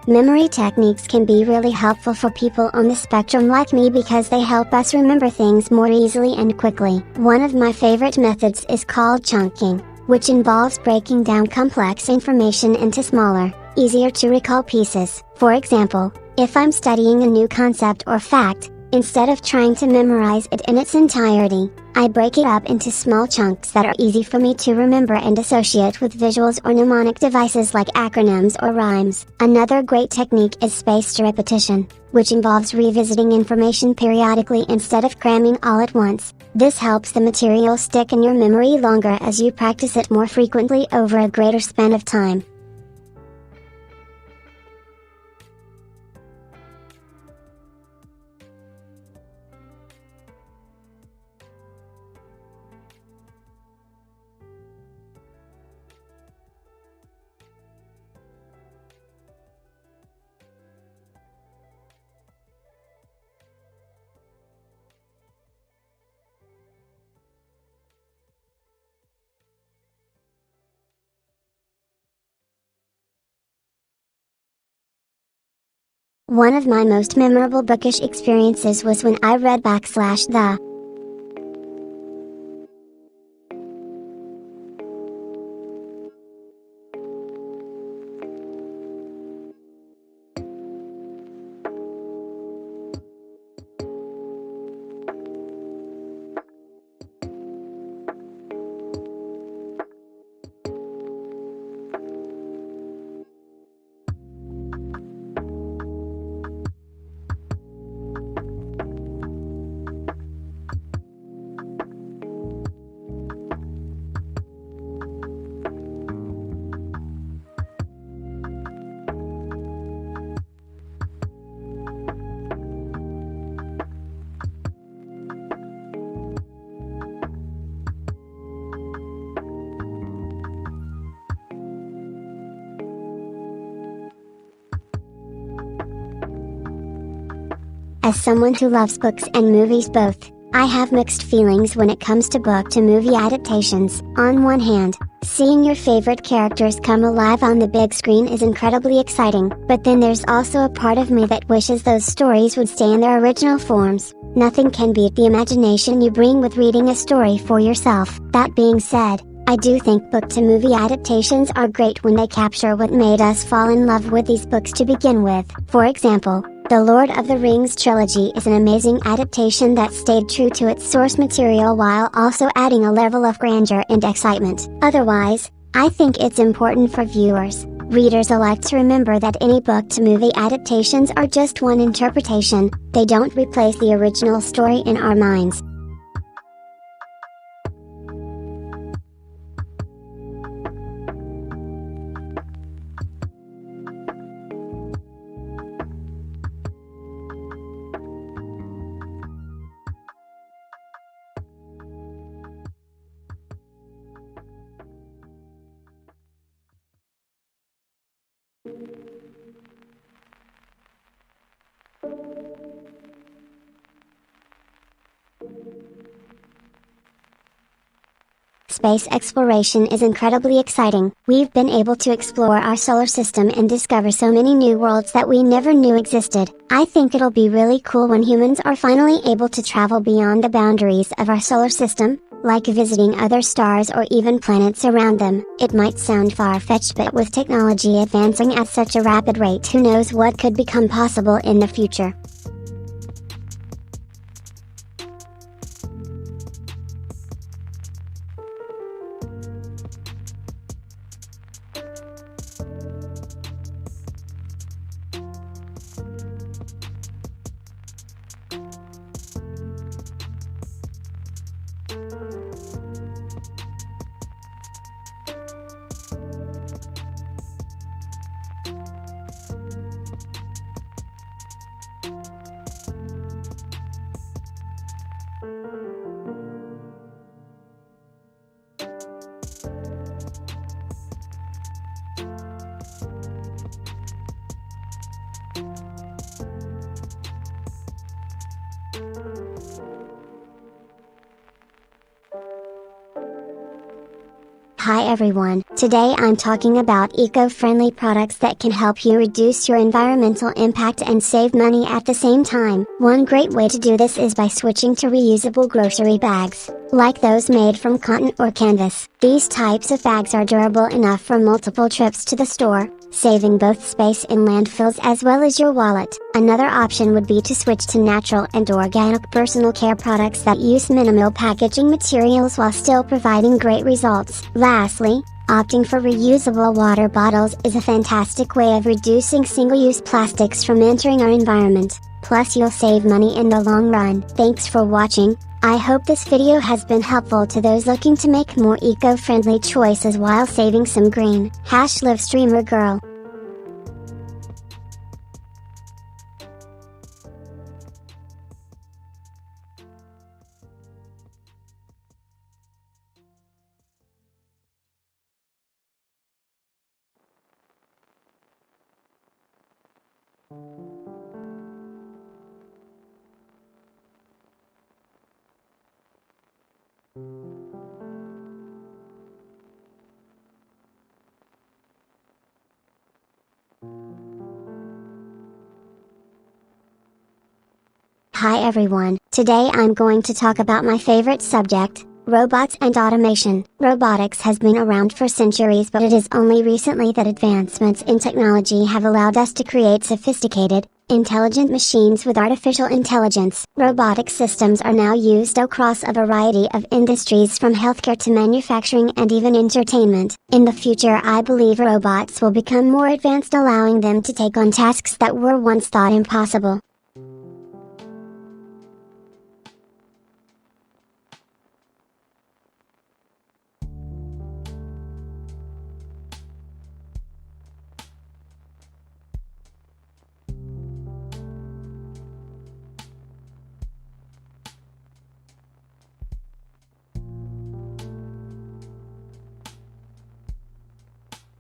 Memory techniques can be really helpful for people on the spectrum like me because they help us remember things more easily and quickly. One of my favorite methods is called chunking, which involves breaking down complex information into smaller, easier to recall pieces. For example, if I'm studying a new concept or fact, instead of trying to memorize it in its entirety, I break it up into small chunks that are easy for me to remember and associate with visuals or mnemonic devices like acronyms or rhymes. Another great technique is spaced repetition, which involves revisiting information periodically instead of cramming all at once. This helps the material stick in your memory longer as you practice it more frequently over a greater span of time. One of my most memorable bookish experiences was when I read /the As someone who loves books and movies both, I have mixed feelings when it comes to book-to-movie adaptations. On one hand, seeing your favorite characters come alive on the big screen is incredibly exciting, but then there's also a part of me that wishes those stories would stay in their original forms. Nothing can beat the imagination you bring with reading a story for yourself. That being said, I do think book-to-movie adaptations are great when they capture what made us fall in love with these books to begin with. For example, the Lord of the Rings trilogy is an amazing adaptation that stayed true to its source material while also adding a level of grandeur and excitement. Otherwise, I think it's important for viewers, readers alike to remember that any book-to-movie adaptations are just one interpretation, they don't replace the original story in our minds. Space exploration is incredibly exciting. We've been able to explore our solar system and discover so many new worlds that we never knew existed. I think it'll be really cool when humans are finally able to travel beyond the boundaries of our solar system, like visiting other stars or even planets around them. It might sound far-fetched, but with technology advancing at such a rapid rate, who knows what could become possible in the future. Hi everyone, today I'm talking about eco-friendly products that can help you reduce your environmental impact and save money at the same time. One great way to do this is by switching to reusable grocery bags, like those made from cotton or canvas. These types of bags are durable enough for multiple trips to the store, saving both space in landfills as well as your wallet. Another option would be to switch to natural and organic personal care products that use minimal packaging materials while still providing great results. Lastly, opting for reusable water bottles is a fantastic way of reducing single-use plastics from entering our environment. Plus you'll save money in the long run. Thanks for watching. I hope this video has been helpful to those looking to make more eco-friendly choices while saving some green. #LiveStreamerGirl. Hi everyone, today I'm going to talk about my favorite subject, robots and automation. Robotics has been around for centuries, but it is only recently that advancements in technology have allowed us to create sophisticated, intelligent machines with artificial intelligence. Robotic systems are now used across a variety of industries from healthcare to manufacturing and even entertainment. In the future, I believe robots will become more advanced, allowing them to take on tasks that were once thought impossible.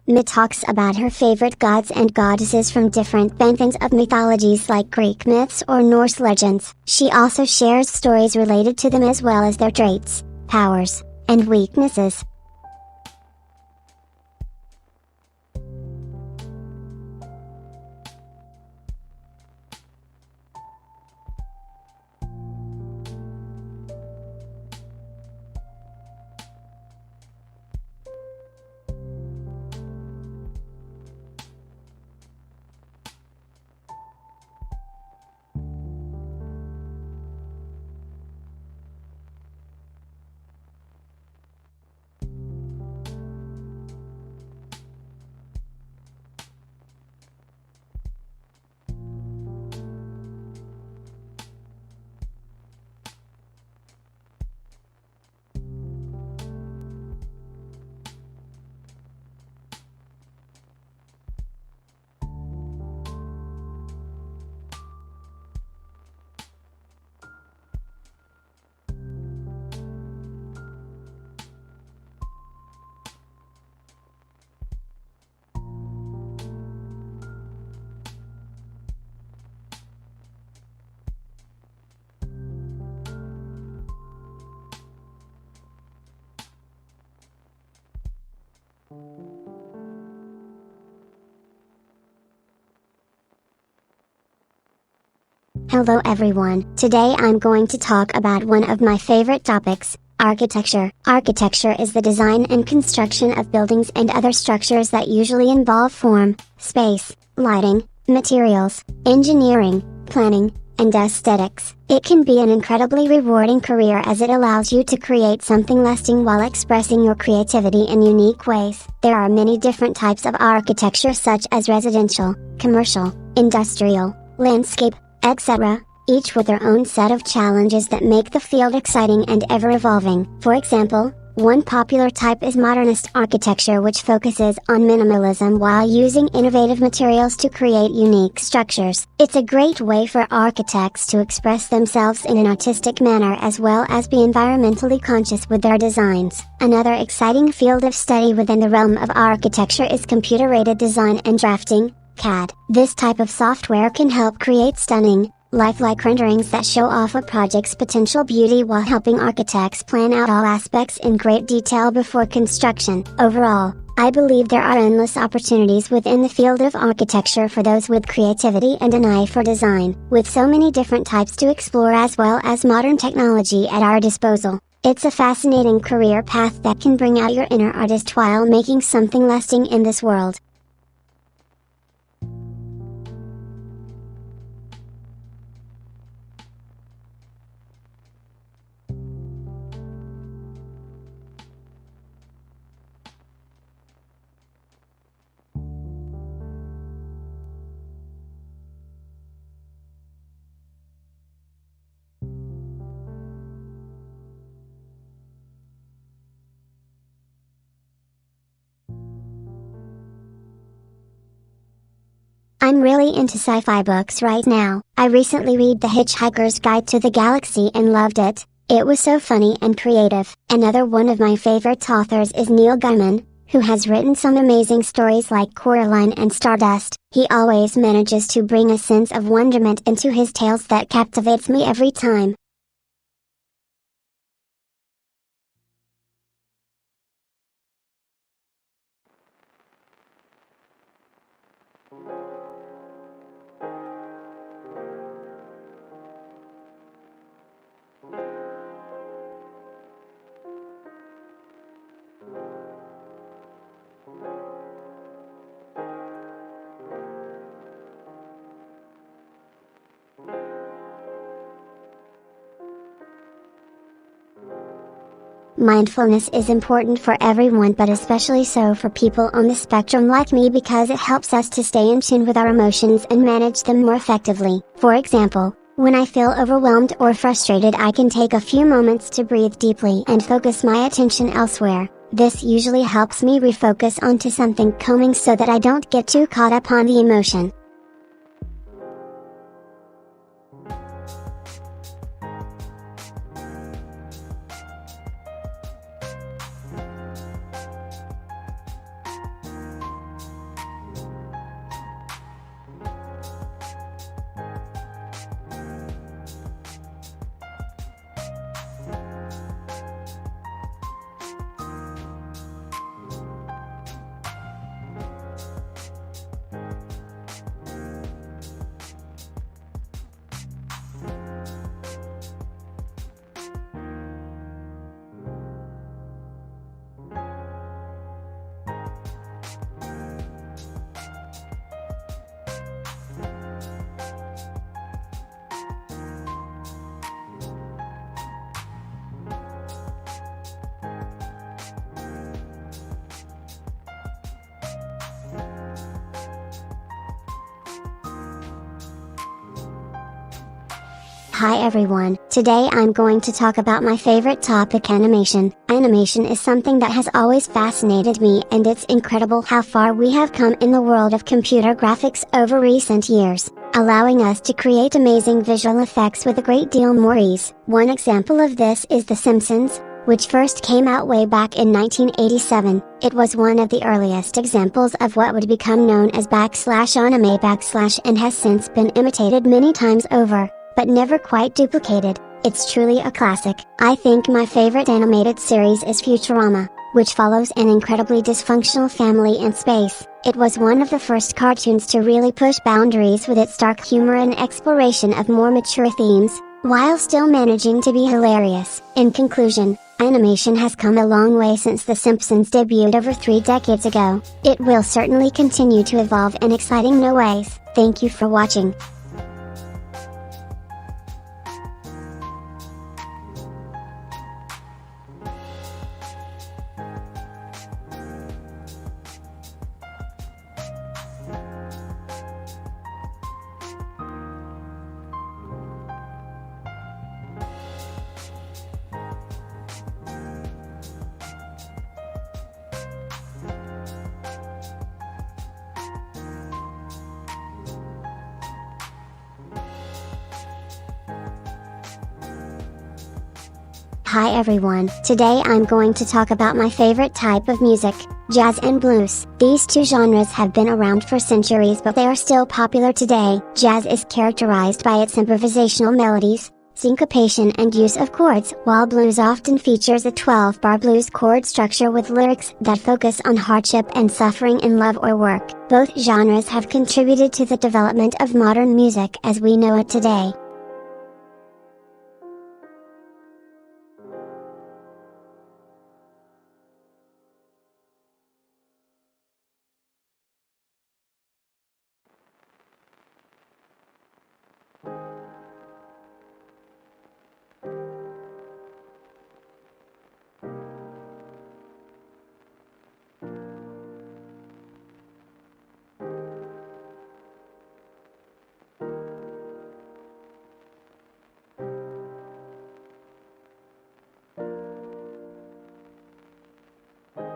Mi talks about her favorite gods and goddesses from different pantheons of mythologies like Greek myths or Norse legends. She also shares stories related to them as well as their traits, powers, and weaknesses. Hello everyone, today I'm going to talk about one of my favorite topics, architecture. Architecture is the design and construction of buildings and other structures that usually involve form, space, lighting, materials, engineering, planning, and aesthetics. It can be an incredibly rewarding career as it allows you to create something lasting while expressing your creativity in unique ways. There are many different types of architecture such as residential, commercial, industrial, landscape, etc., each with their own set of challenges that make the field exciting and ever-evolving. For example, one popular type is modernist architecture, which focuses on minimalism while using innovative materials to create unique structures. It's a great way for architects to express themselves in an artistic manner as well as be environmentally conscious with their designs. Another exciting field of study within the realm of architecture is computer-aided design and drafting, CAD. This type of software can help create stunning, lifelike renderings that show off a project's potential beauty while helping architects plan out all aspects in great detail before construction. Overall, I believe there are endless opportunities within the field of architecture for those with creativity and an eye for design. With so many different types to explore as well as modern technology at our disposal, it's a fascinating career path that can bring out your inner artist while making something lasting in this world. I'm really into sci-fi books right now. I recently read The Hitchhiker's Guide to the Galaxy and loved it. It was so funny and creative. Another one of my favorite authors is Neil Gaiman, who has written some amazing stories like Coraline and Stardust. He always manages to bring a sense of wonderment into his tales that captivates me every time. Mindfulness is important for everyone, but especially so for people on the spectrum like me, because it helps us to stay in tune with our emotions and manage them more effectively. For example, when I feel overwhelmed or frustrated, I can take a few moments to breathe deeply and focus my attention elsewhere. This usually helps me refocus onto something calming so that I don't get too caught up on the emotion. Hi everyone, today I'm going to talk about my favorite topic, animation. Animation is something that has always fascinated me, and it's incredible how far we have come in the world of computer graphics over recent years, allowing us to create amazing visual effects with a great deal more ease. One example of this is The Simpsons, which first came out way back in 1987. It was one of the earliest examples of what would become known as /anime/ and has since been imitated many times over, but never quite duplicated. It's truly a classic. I think my favorite animated series is Futurama, which follows an incredibly dysfunctional family in space. It was one of the first cartoons to really push boundaries with its dark humor and exploration of more mature themes, while still managing to be hilarious. In conclusion, animation has come a long way since The Simpsons debuted over 3 decades ago. It will certainly continue to evolve in exciting new ways. Thank you for watching. Hi everyone, today I'm going to talk about my favorite type of music, jazz and blues. These two genres have been around for centuries, but they are still popular today. Jazz is characterized by its improvisational melodies, syncopation and use of chords, while blues often features a 12-bar blues chord structure with lyrics that focus on hardship and suffering in love or work. Both genres have contributed to the development of modern music as we know it today.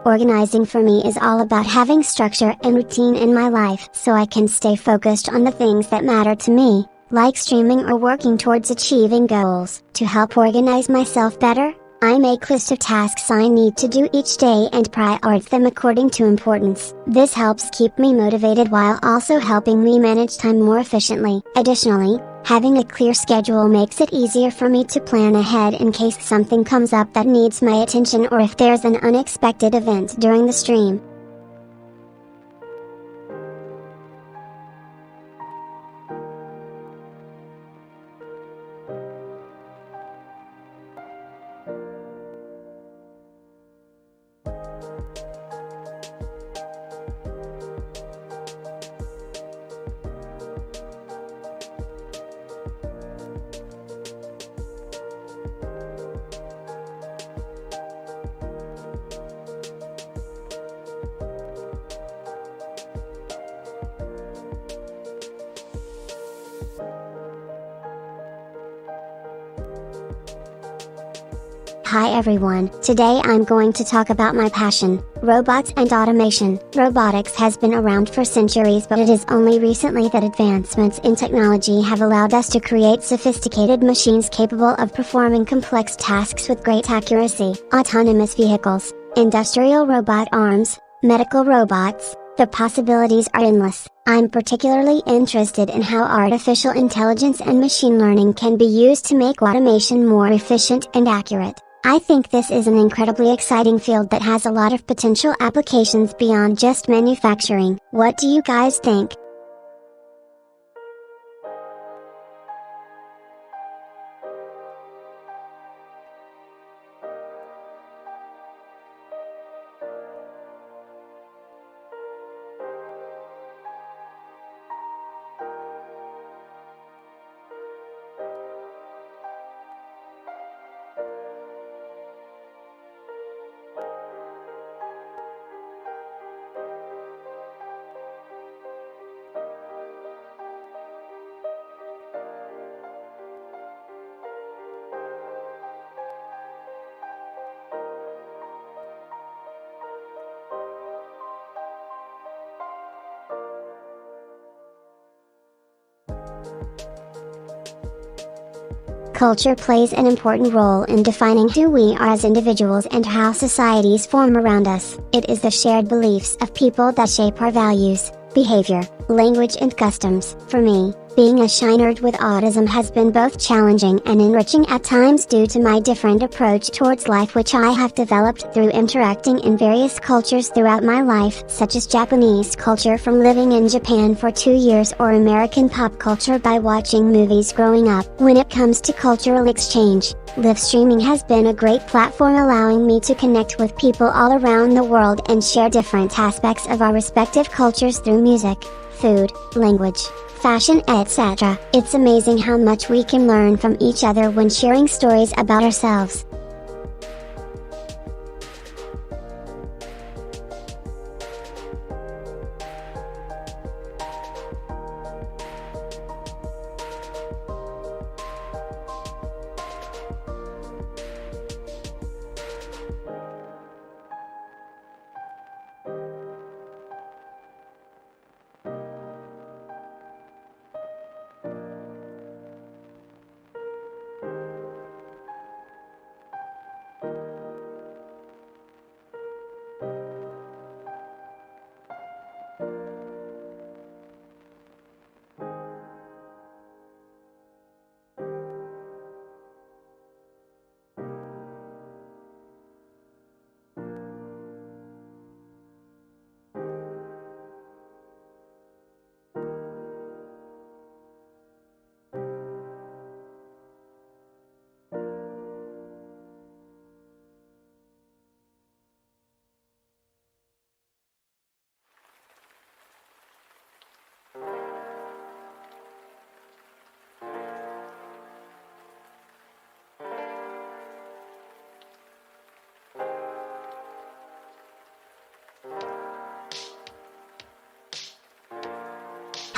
Organizing for me is all about having structure and routine in my life so I can stay focused on the things that matter to me, like streaming or working towards achieving goals. To help organize myself better, I make lists of tasks I need to do each day and prioritize them according to importance. This helps keep me motivated while also helping me manage time more efficiently. Additionally, having a clear schedule makes it easier for me to plan ahead in case something comes up that needs my attention or if there's an unexpected event during the stream. Hi everyone, today I'm going to talk about my passion, robots and automation. Robotics has been around for centuries, but it is only recently that advancements in technology have allowed us to create sophisticated machines capable of performing complex tasks with great accuracy. Autonomous vehicles, industrial robot arms, medical robots, the possibilities are endless. I'm particularly interested in how artificial intelligence and machine learning can be used to make automation more efficient and accurate. I think this is an incredibly exciting field that has a lot of potential applications beyond just manufacturing. What do you guys think? Culture plays an important role in defining who we are as individuals and how societies form around us. It is the shared beliefs of people that shape our values, behavior, language and customs. For me, being a shy nerd with autism has been both challenging and enriching at times due to my different approach towards life, which I have developed through interacting in various cultures throughout my life, such as Japanese culture from living in Japan for 2 years or American pop culture by watching movies growing up. When it comes to cultural exchange, live streaming has been a great platform, allowing me to connect with people all around the world and share different aspects of our respective cultures through music, food, language, fashion, etc. It's amazing how much we can learn from each other when sharing stories about ourselves.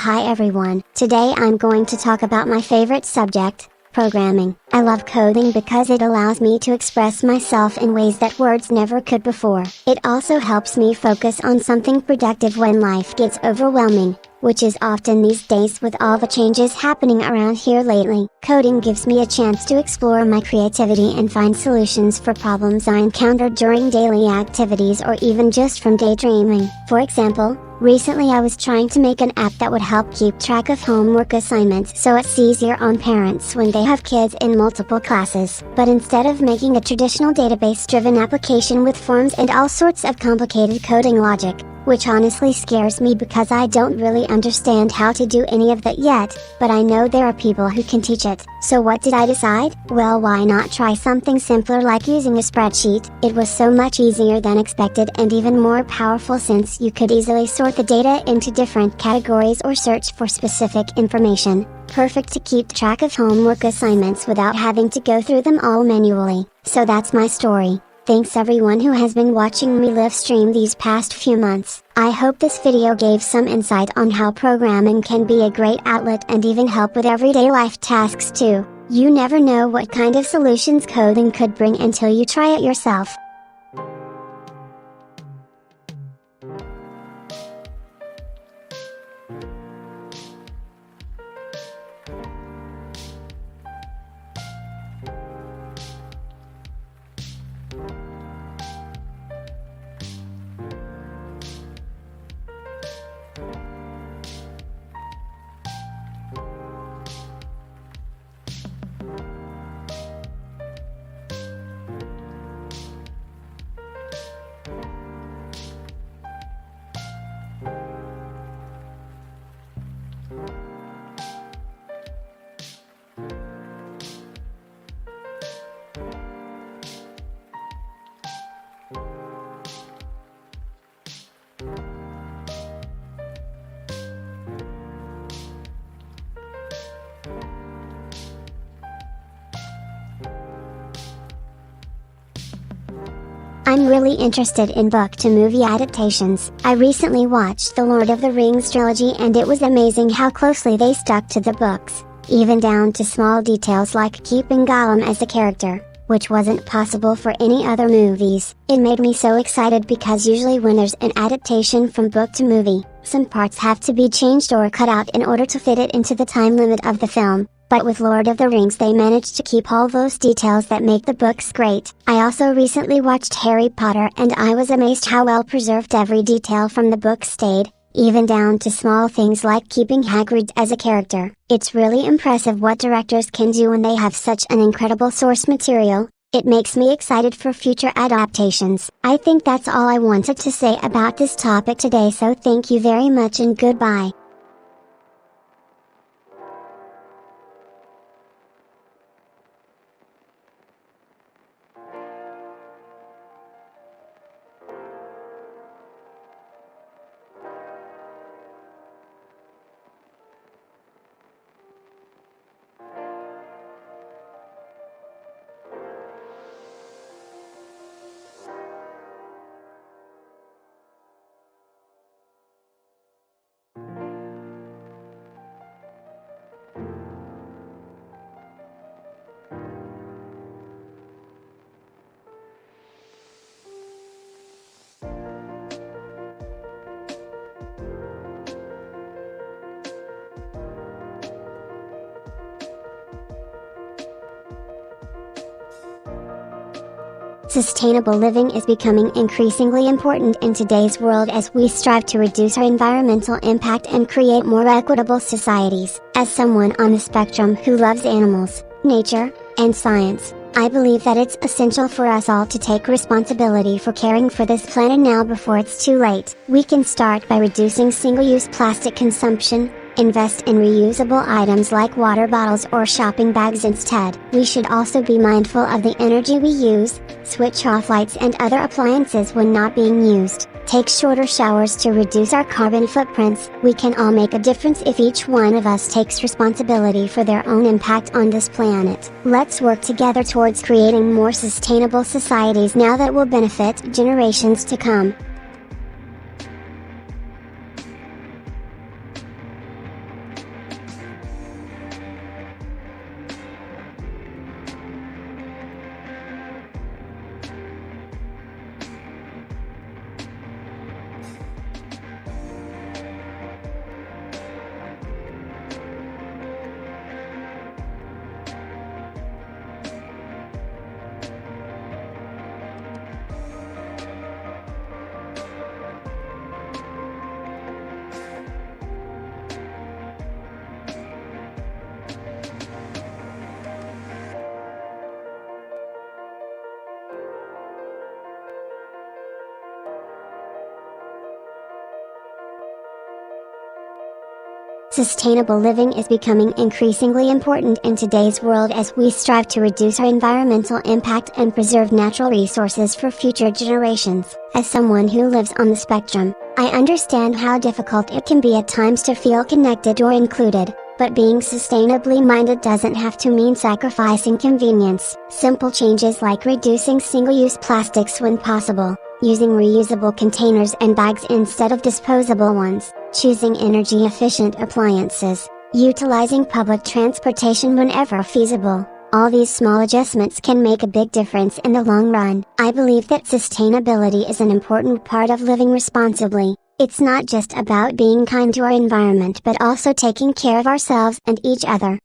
Hi everyone, today I'm going to talk about my favorite subject, programming. I love coding because it allows me to express myself in ways that words never could before. It also helps me focus on something productive when life gets overwhelming, which is often these days with all the changes happening around here lately. Coding gives me a chance to explore my creativity and find solutions for problems I encountered during daily activities or even just from daydreaming. For example, recently I was trying to make an app that would help keep track of homework assignments so it's easier on parents when they have kids in multiple classes. But instead of making a traditional database-driven application with forms and all sorts of complicated coding logic, which honestly scares me because I don't really understand how to do any of that yet, but I know there are people who can teach it. So what did I decide? Well, why not try something simpler like using a spreadsheet? It was so much easier than expected and even more powerful since you could easily sort the data into different categories or search for specific information. Perfect to keep track of homework assignments without having to go through them all manually. So that's my story. Thanks everyone who has been watching me live stream these past few months. I hope this video gave some insight on how programming can be a great outlet and even help with everyday life tasks too. You never know what kind of solutions coding could bring until you try it yourself. I'm really interested in book-to-movie adaptations. I recently watched the Lord of the Rings trilogy and it was amazing how closely they stuck to the books, even down to small details like keeping Gollum as a character, which wasn't possible for any other movies. It made me so excited because usually when there's an adaptation from book to movie, some parts have to be changed or cut out in order to fit it into the time limit of the film. But with Lord of the Rings they managed to keep all those details that make the books great. I also recently watched Harry Potter and I was amazed how well preserved every detail from the book stayed, even down to small things like keeping Hagrid as a character. It's really impressive what directors can do when they have such an incredible source material. It makes me excited for future adaptations. I think that's all I wanted to say about this topic today, so thank you very much and goodbye. Sustainable living is becoming increasingly important in today's world as we strive to reduce our environmental impact and create more equitable societies. As someone on the spectrum who loves animals, nature, and science, I believe that it's essential for us all to take responsibility for caring for this planet now before it's too late. We can start by reducing single-use plastic consumption, invest in reusable items like water bottles or shopping bags instead. We should also be mindful of the energy we use, switch off lights and other appliances when not being used, take shorter showers to reduce our carbon footprints. We can all make a difference if each one of us takes responsibility for their own impact on this planet. Let's work together towards creating more sustainable societies now that will benefit generations to come. Sustainable living is becoming increasingly important in today's world as we strive to reduce our environmental impact and preserve natural resources for future generations. As someone who lives on the spectrum, I understand how difficult it can be at times to feel connected or included, but being sustainably minded doesn't have to mean sacrificing convenience. Simple changes like reducing single-use plastics when possible, using reusable containers and bags instead of disposable ones, choosing energy-efficient appliances, Utilizing public transportation whenever feasible. All these small adjustments can make a big difference in the long run. I believe that sustainability is an important part of living responsibly. It's not just about being kind to our environment but also taking care of ourselves and each other.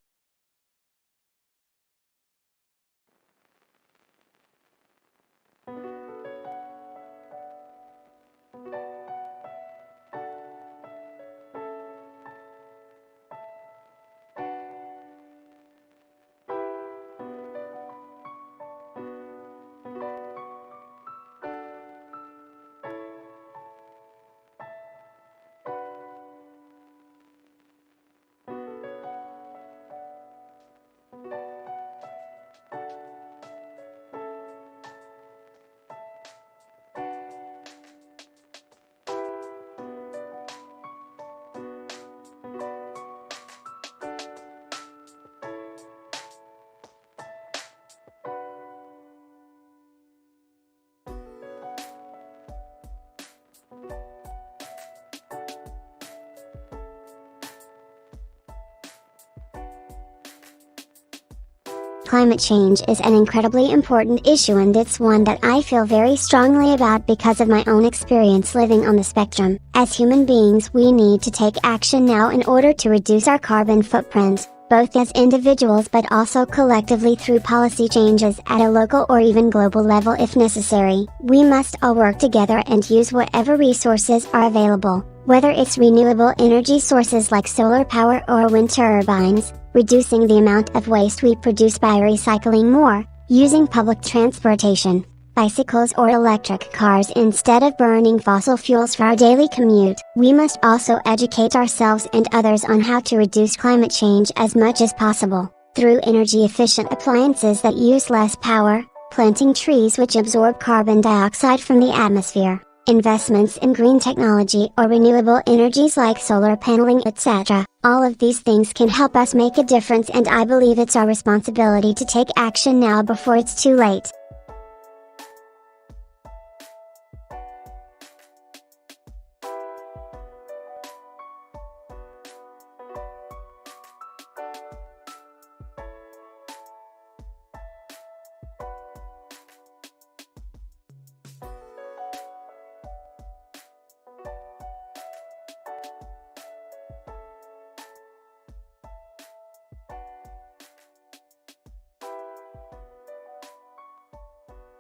Climate change is an incredibly important issue, and it's one that I feel very strongly about because of my own experience living on the spectrum. As human beings, we need to take action now in order to reduce our carbon footprint, both as individuals but also collectively through policy changes at a local or even global level if necessary. We must all work together and use whatever resources are available, whether it's renewable energy sources like solar power or wind turbines, reducing the amount of waste we produce by recycling more, using public transportation, bicycles or electric cars instead of burning fossil fuels for our daily commute. We must also educate ourselves and others on how to reduce climate change as much as possible, through energy-efficient appliances that use less power, planting trees which absorb carbon dioxide from the atmosphere, investments in green technology or renewable energies like solar paneling, etc. All of these things can help us make a difference, and I believe it's our responsibility to take action now before it's too late.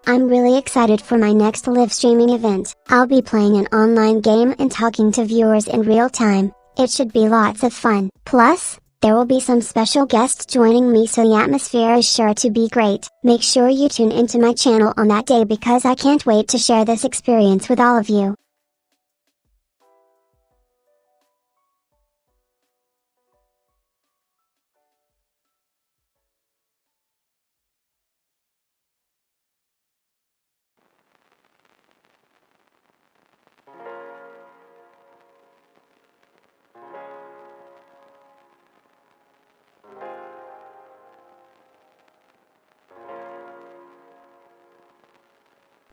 I'm really excited for my next live streaming event. I'll be playing an online game and talking to viewers in real time. It should be lots of fun. Plus, there will be some special guests joining me, so the atmosphere is sure to be great. Make sure you tune into my channel on that day because I can't wait to share this experience with all of you.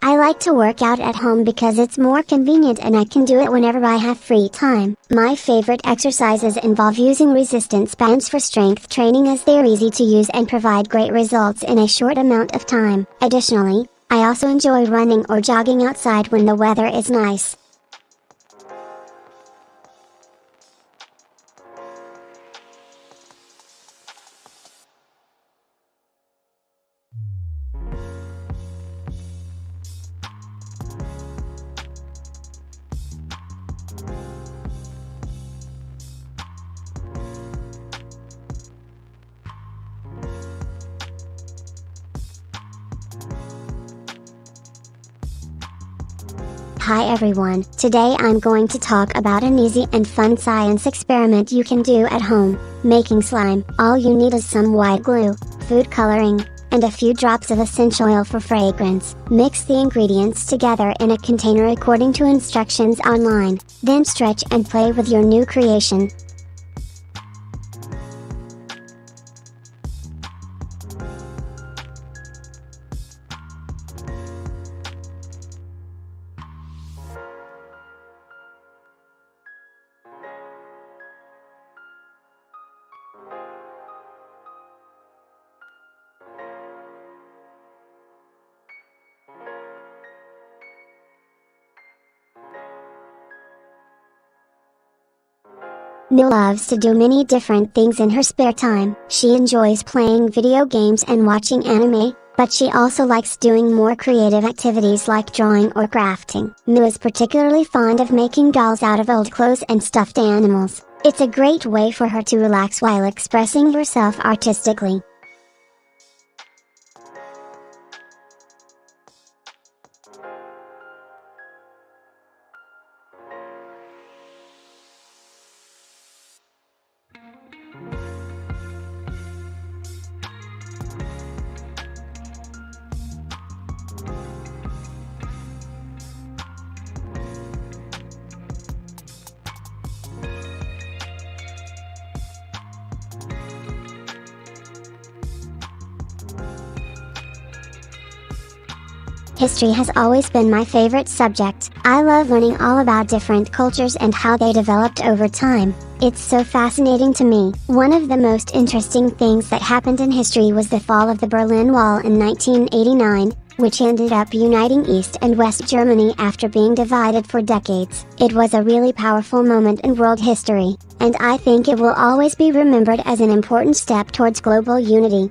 I like to work out at home because it's more convenient and I can do it whenever I have free time. My favorite exercises involve using resistance bands for strength training as they're easy to use and provide great results in a short amount of time. Additionally, I also enjoy running or jogging outside when the weather is nice. Hi everyone, today I'm going to talk about an easy and fun science experiment you can do at home, making slime. All you need is some white glue, food coloring, and a few drops of essential oil for fragrance. Mix the ingredients together in a container according to instructions online, then stretch and play with your new creation. Miyu loves to do many different things in her spare time. She enjoys playing video games and watching anime, but she also likes doing more creative activities like drawing or crafting. Miyu is particularly fond of making dolls out of old clothes and stuffed animals. It's a great way for her to relax while expressing herself artistically. History has always been my favorite subject. I love learning all about different cultures and how they developed over time. It's so fascinating to me. One of the most interesting things that happened in history was the fall of the Berlin Wall in 1989, which ended up uniting East and West Germany after being divided for decades. It was a really powerful moment in world history, and I think it will always be remembered as an important step towards global unity.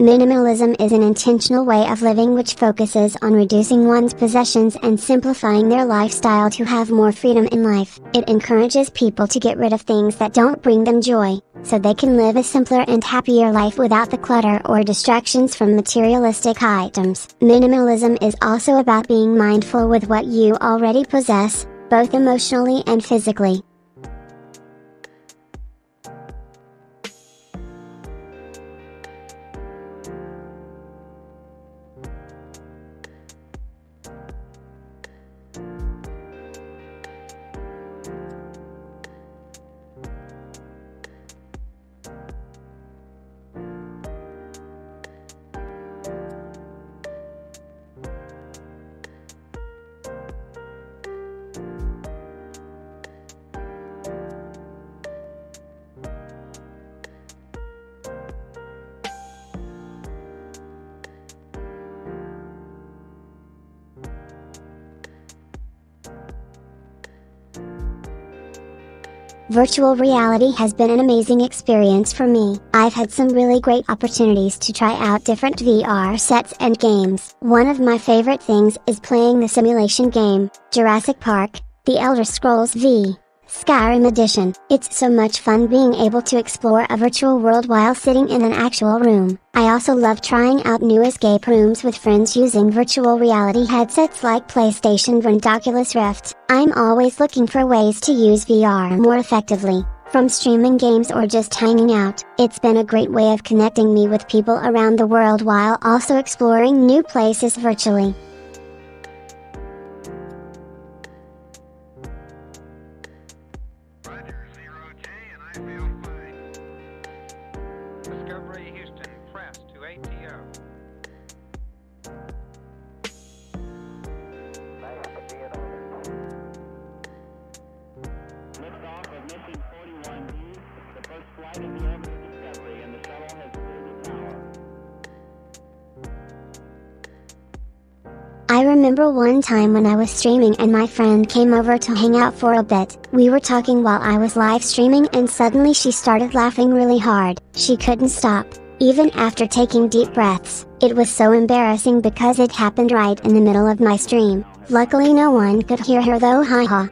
Minimalism is an intentional way of living which focuses on reducing one's possessions and simplifying their lifestyle to have more freedom in life. It encourages people to get rid of things that don't bring them joy, so they can live a simpler and happier life without the clutter or distractions from materialistic items. Minimalism is also about being mindful with what you already possess, both emotionally and physically. Virtual reality has been an amazing experience for me. I've had some really great opportunities to try out different VR sets and games. One of my favorite things is playing the simulation game, Jurassic Park, The Elder Scrolls V, Skyrim Edition. It's so much fun being able to explore a virtual world while sitting in an actual room. I also love trying out new escape rooms with friends using virtual reality headsets like PlayStation and Oculus Rift. I'm always looking for ways to use VR more effectively, from streaming games or just hanging out. It's been a great way of connecting me with people around the world while also exploring new places virtually. Roger, 0J, and I feel fine. Discovery Houston, press to ATO. Liftoff of mission 41B, the first flight of the orbiter Discovery, and the shuttle has cleared the tower. I remember one time when I was streaming and my friend came over to hang out for a bit. We were talking while I was live streaming and suddenly she started laughing really hard. She couldn't stop, even after taking deep breaths. It was so embarrassing because it happened right in the middle of my stream. Luckily no one could hear her though, haha.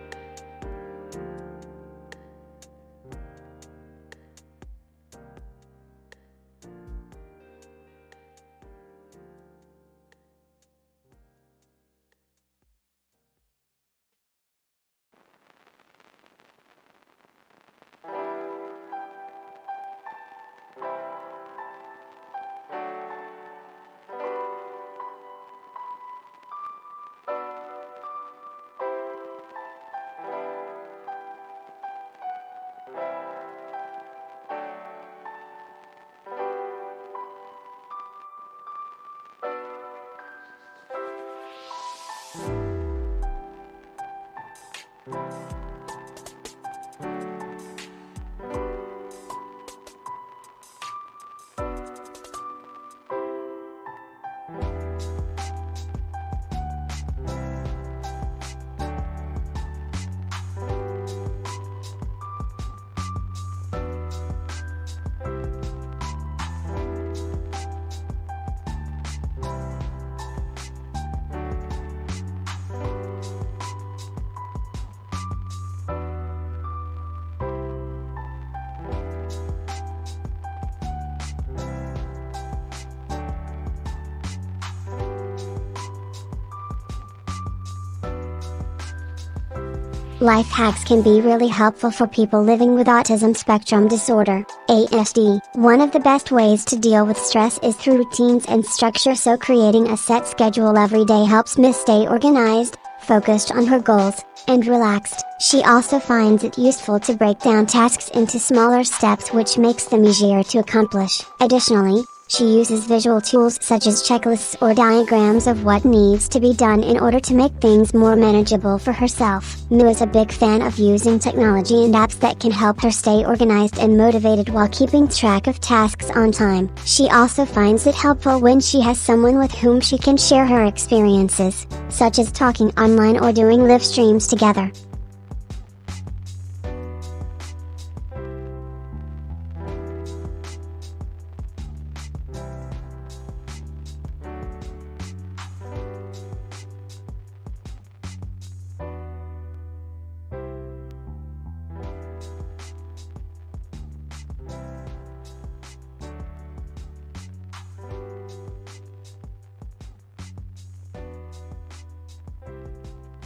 Life hacks can be really helpful for people living with autism spectrum disorder, ASD. One of the best ways to deal with stress is through routines and structure, so creating a set schedule every day helps Miss stay organized, focused on her goals, and relaxed. She also finds it useful to break down tasks into smaller steps, which makes them easier to accomplish. Additionally, she uses visual tools such as checklists or diagrams of what needs to be done in order to make things more manageable for herself. Miyu is a big fan of using technology and apps that can help her stay organized and motivated while keeping track of tasks on time. She also finds it helpful when she has someone with whom she can share her experiences, such as talking online or doing live streams together.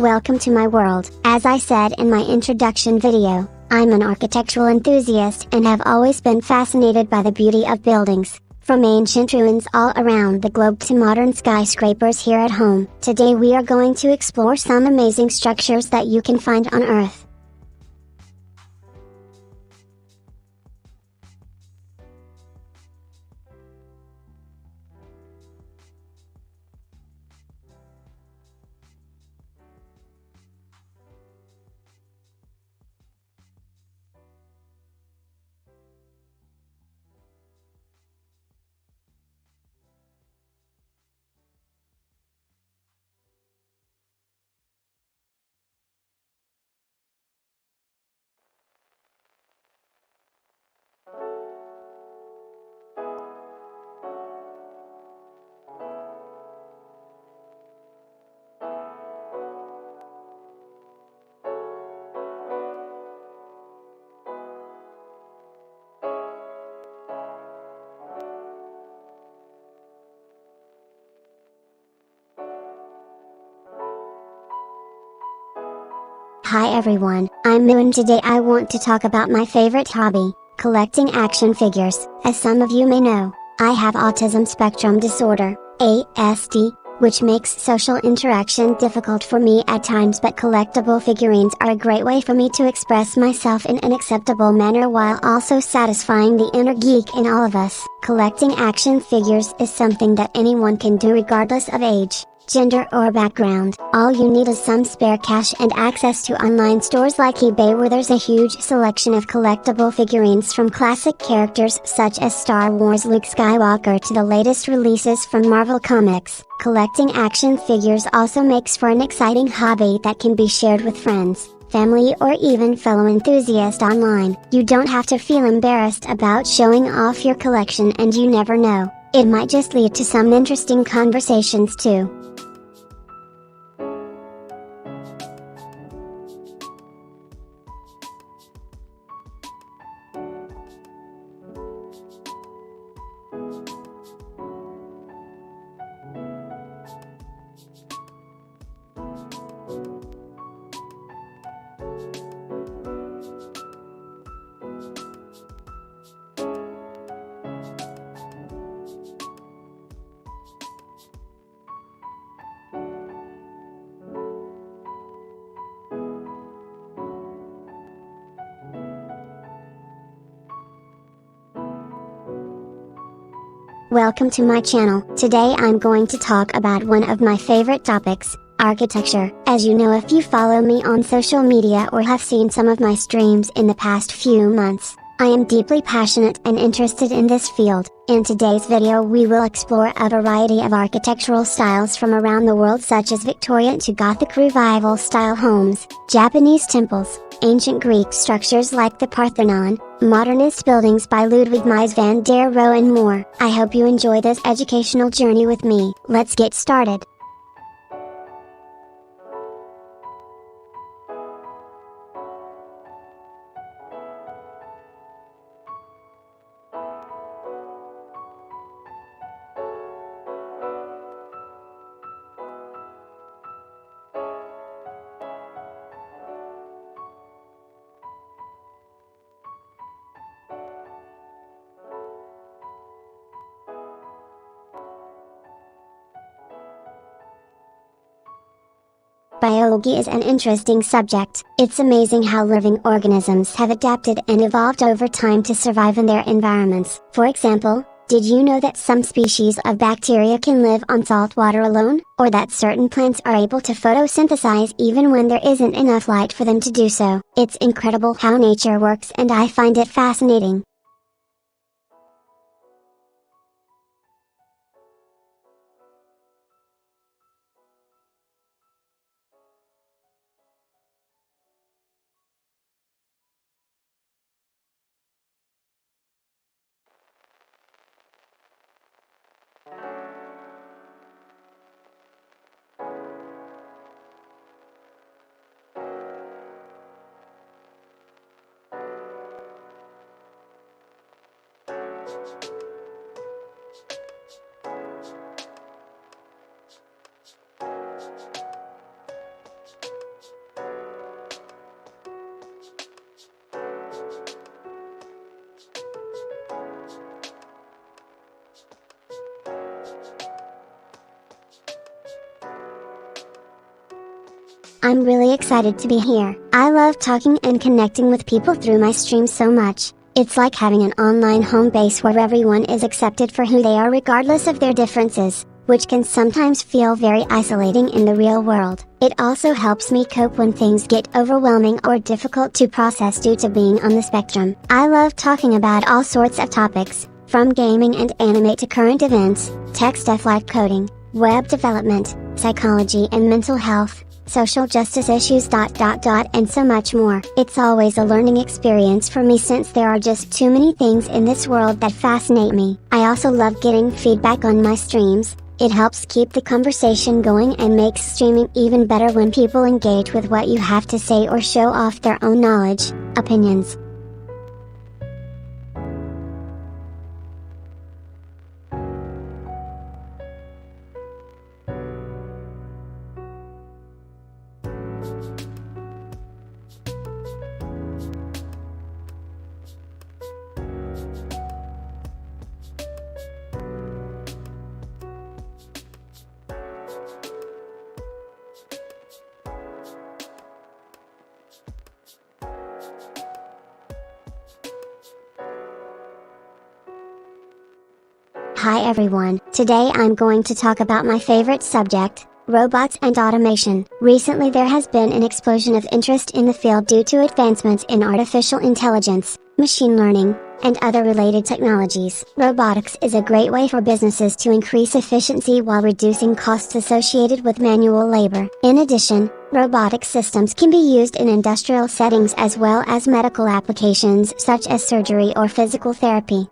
Welcome to my world. As I said in my introduction video, I'm an architectural enthusiast and have always been fascinated by the beauty of buildings, from ancient ruins all around the globe to modern skyscrapers here at home. Today we are going to explore some amazing structures that you can find on Earth. Hi everyone, I'm Miyu and today I want to talk about my favorite hobby, collecting action figures. As some of you may know, I have autism spectrum disorder, ASD, which makes social interaction difficult for me at times, but collectible figurines are a great way for me to express myself in an acceptable manner while also satisfying the inner geek in all of us. Collecting action figures is something that anyone can do regardless of age, gender or background. All you need is some spare cash and access to online stores like eBay, where there's a huge selection of collectible figurines from classic characters such as Star Wars Luke Skywalker to the latest releases from Marvel Comics. Collecting action figures also makes for an exciting hobby that can be shared with friends, family or even fellow enthusiasts online. You don't have to feel embarrassed about showing off your collection, and you never know, it might just lead to some interesting conversations too. Welcome to my channel. Today I'm going to talk about one of my favorite topics, architecture. As you know if you follow me on social media or have seen some of my streams in the past few months, I am deeply passionate and interested in this field. In today's video we will explore a variety of architectural styles from around the world, such as Victorian to Gothic Revival style homes, Japanese temples, ancient Greek structures like the Parthenon, modernist buildings by Ludwig Mies van der Rohe and more. I hope you enjoy this educational journey with me. Let's get started. Biology is an interesting subject. It's amazing how living organisms have adapted and evolved over time to survive in their environments. For example, did you know that some species of bacteria can live on salt water alone? Or that certain plants are able to photosynthesize even when there isn't enough light for them to do so? It's incredible how nature works, and I find it fascinating. I'm really excited to be here. I love talking and connecting with people through my stream so much. It's like having an online home base where everyone is accepted for who they are regardless of their differences, which can sometimes feel very isolating in the real world. It also helps me cope when things get overwhelming or difficult to process due to being on the spectrum. I love talking about all sorts of topics, from gaming and anime to current events, tech stuff like coding, web development, psychology and mental health, social justice issues, and so much more. It's always a learning experience for me since there are just too many things in this world that fascinate me. I also love getting feedback on my streams. It helps keep the conversation going and makes streaming even better when people engage with what you have to say or show off their own knowledge, opinions. Hi everyone, today I'm going to talk about my favorite subject, robots and automation. Recently there has been an explosion of interest in the field due to advancements in artificial intelligence, machine learning, and other related technologies. Robotics is a great way for businesses to increase efficiency while reducing costs associated with manual labor. In addition, robotic systems can be used in industrial settings as well as medical applications such as surgery or physical therapy.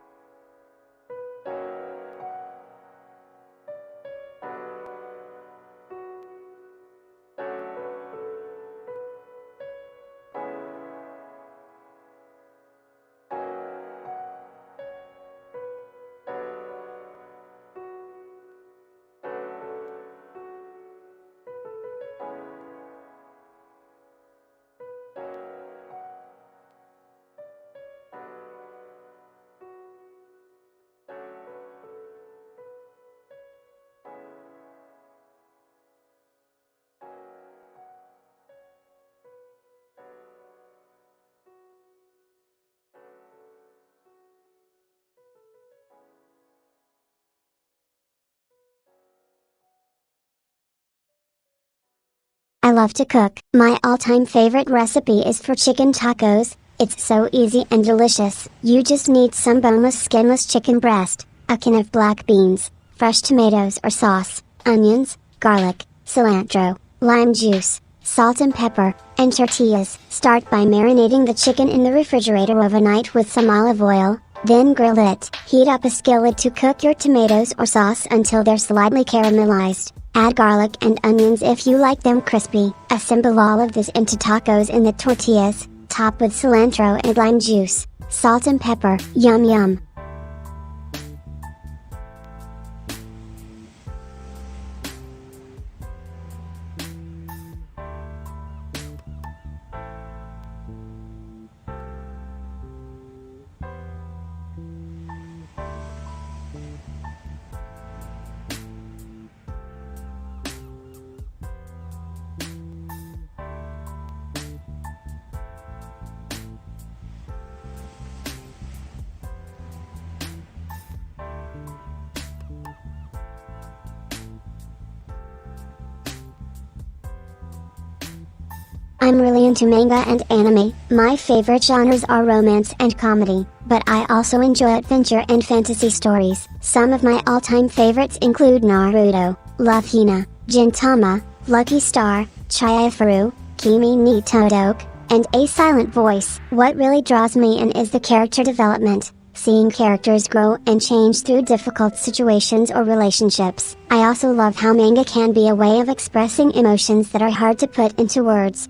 I love to cook. My all-time favorite recipe is for chicken tacos. It's so easy and delicious. You just need some boneless skinless chicken breast, a can of black beans, fresh tomatoes or sauce, onions, garlic, cilantro, lime juice, salt and pepper, and tortillas. Start by marinating the chicken in the refrigerator overnight with some olive oil, then grill it. Heat up a skillet to cook your tomatoes or sauce until they're slightly caramelized. Add garlic and onions if you like them crispy. Assemble all of this into tacos in the tortillas, top with cilantro and lime juice, salt and pepper. Yum yum! I'm really into manga and anime. My favorite genres are romance and comedy, but I also enjoy adventure and fantasy stories. Some of my all-time favorites include Naruto, Love Hina, Gintama, Lucky Star, Chihayafuru, Kimi ni Todoroki, and A Silent Voice. What really draws me in is the character development, seeing characters grow and change through difficult situations or relationships. I also love how manga can be a way of expressing emotions that are hard to put into words.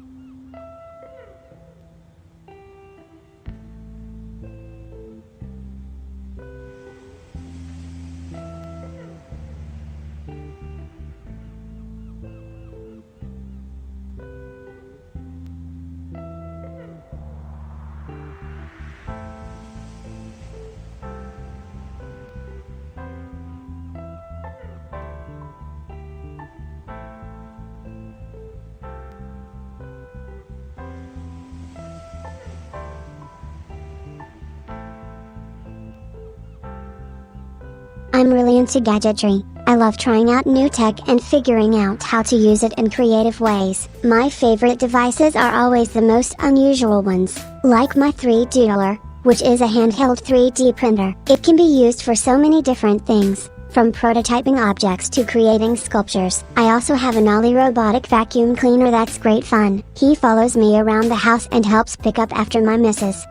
I'm really into gadgetry. I love trying out new tech and figuring out how to use it in creative ways. My favorite devices are always the most unusual ones, like my 3Duller, which is a handheld 3D printer. It can be used for so many different things, from prototyping objects to creating sculptures. I also have an Ollie robotic vacuum cleaner that's great fun. He follows me around the house and helps pick up after my misses.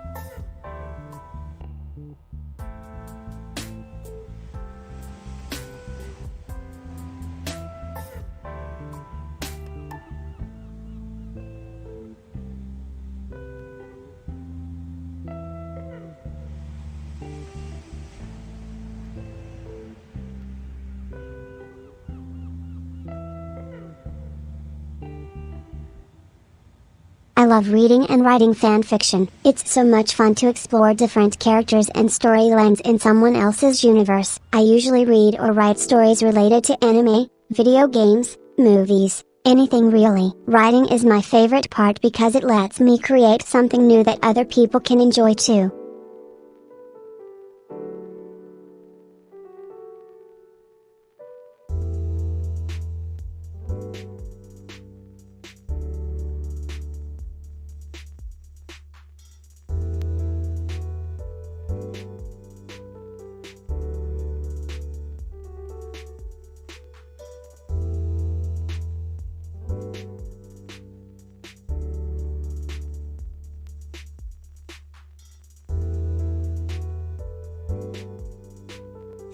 I love reading and writing fan fiction. It's so much fun to explore different characters and storylines in someone else's universe. I usually read or write stories related to anime, video games, movies, anything really. Writing is my favorite part because it lets me create something new that other people can enjoy too.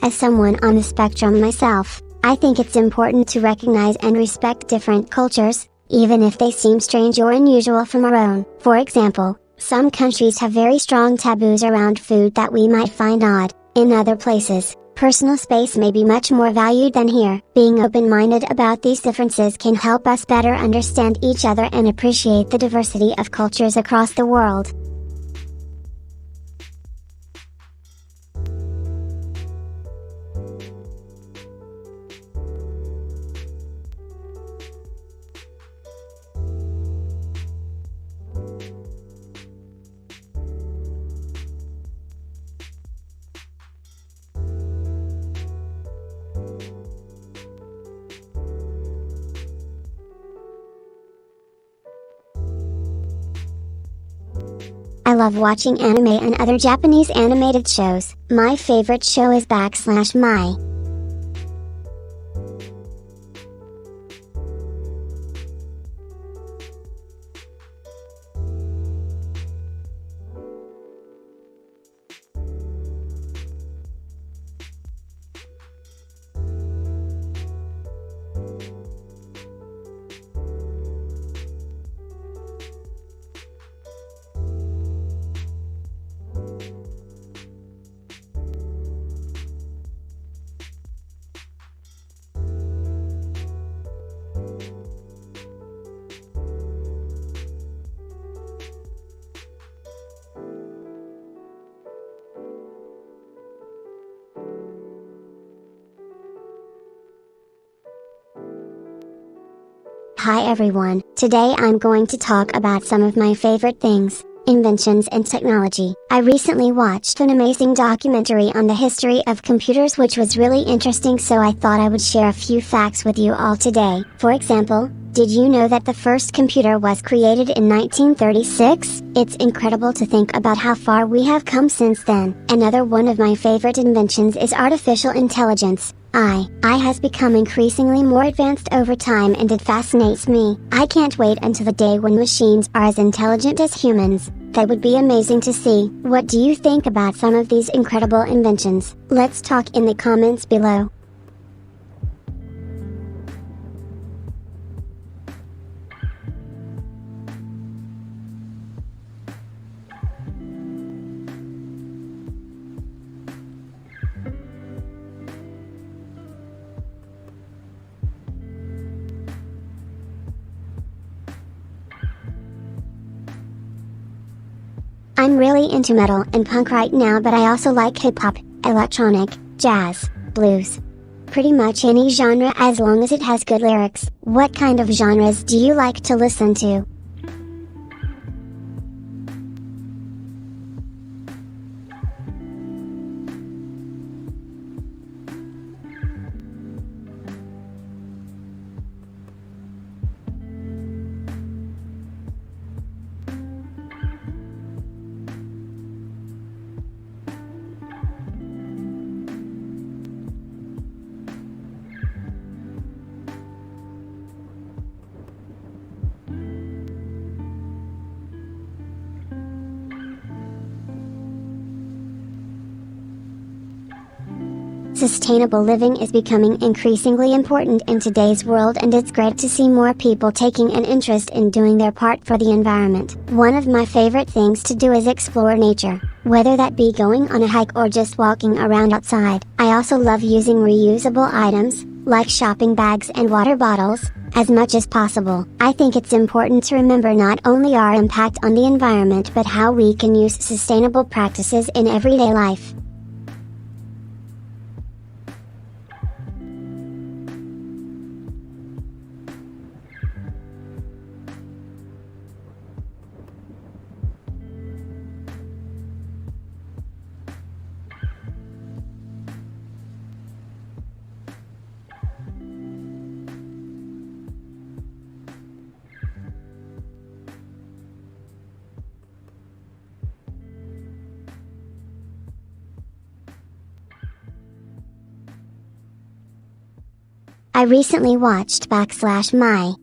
As someone on the spectrum myself, I think it's important to recognize and respect different cultures, even if they seem strange or unusual from our own. For example, some countries have very strong taboos around food that we might find odd. In other places, personal space may be much more valued than here. Being open-minded about these differences can help us better understand each other and appreciate the diversity of cultures across the world. I love watching anime and other Japanese animated shows. My favorite show is /My. Hi everyone, today I'm going to talk about some of my favorite things. Inventions and technology. I recently watched an amazing documentary on the history of computers which was really interesting, so I thought I would share a few facts with you all today. For example, did you know that the first computer was created in 1936? It's incredible to think about how far we have come since then. Another one of my favorite inventions is artificial intelligence. AI has become increasingly more advanced over time and it fascinates me. I can't wait until the day when machines are as intelligent as humans. That would be amazing to see. What do you think about some of these incredible inventions? Let's talk in the comments below. I'm really into metal and punk right now, but I also like hip-hop, electronic, jazz, blues. Pretty much any genre as long as it has good lyrics. What kind of genres do you like to listen to? Sustainable living is becoming increasingly important in today's world, and it's great to see more people taking an interest in doing their part for the environment. One of my favorite things to do is explore nature, whether that be going on a hike or just walking around outside. I also love using reusable items, like shopping bags and water bottles, as much as possible. I think it's important to remember not only our impact on the environment but how we can use sustainable practices in everyday life. I recently watched /my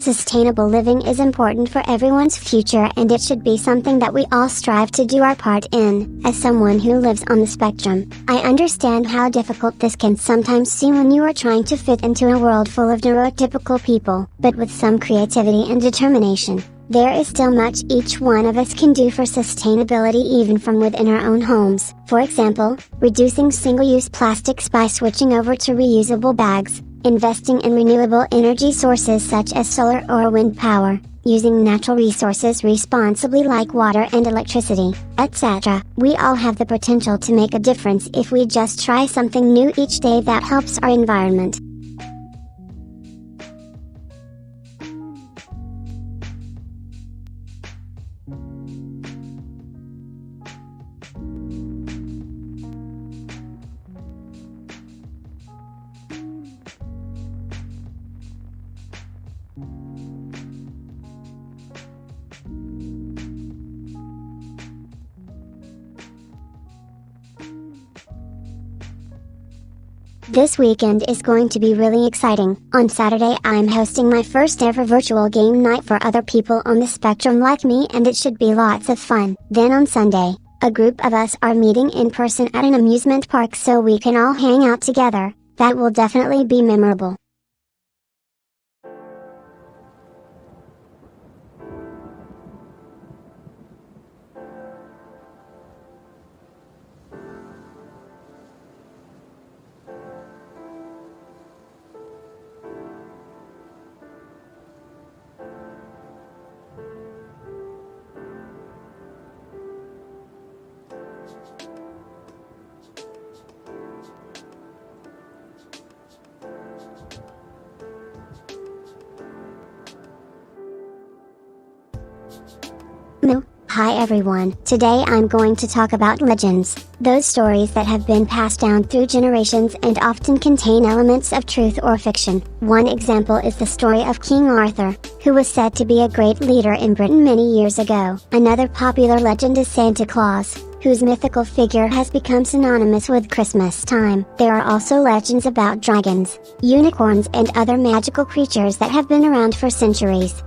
Sustainable living is important for everyone's future, and it should be something that we all strive to do our part in. As someone who lives on the spectrum, I understand how difficult this can sometimes seem when you are trying to fit into a world full of neurotypical people. But with some creativity and determination, There is still much each one of us can do for sustainability even from within our own homes. For example, reducing single-use plastics by switching over to reusable bags, investing in renewable energy sources such as solar or wind power, using natural resources responsibly like water and electricity, etc. We all have the potential to make a difference if we just try something new each day that helps our environment. This weekend is going to be really exciting. On Saturday I'm hosting my first ever virtual game night for other people on the spectrum like me, and it should be lots of fun. Then on Sunday, a group of us are meeting in person at an amusement park so we can all hang out together. That will definitely be memorable. Hi everyone, today I'm going to talk about legends, those stories that have been passed down through generations and often contain elements of truth or fiction. One example is the story of King Arthur, who was said to be a great leader in Britain many years ago. Another popular legend is Santa Claus, whose mythical figure has become synonymous with Christmas time. There are also legends about dragons, unicorns and other magical creatures that have been around for centuries.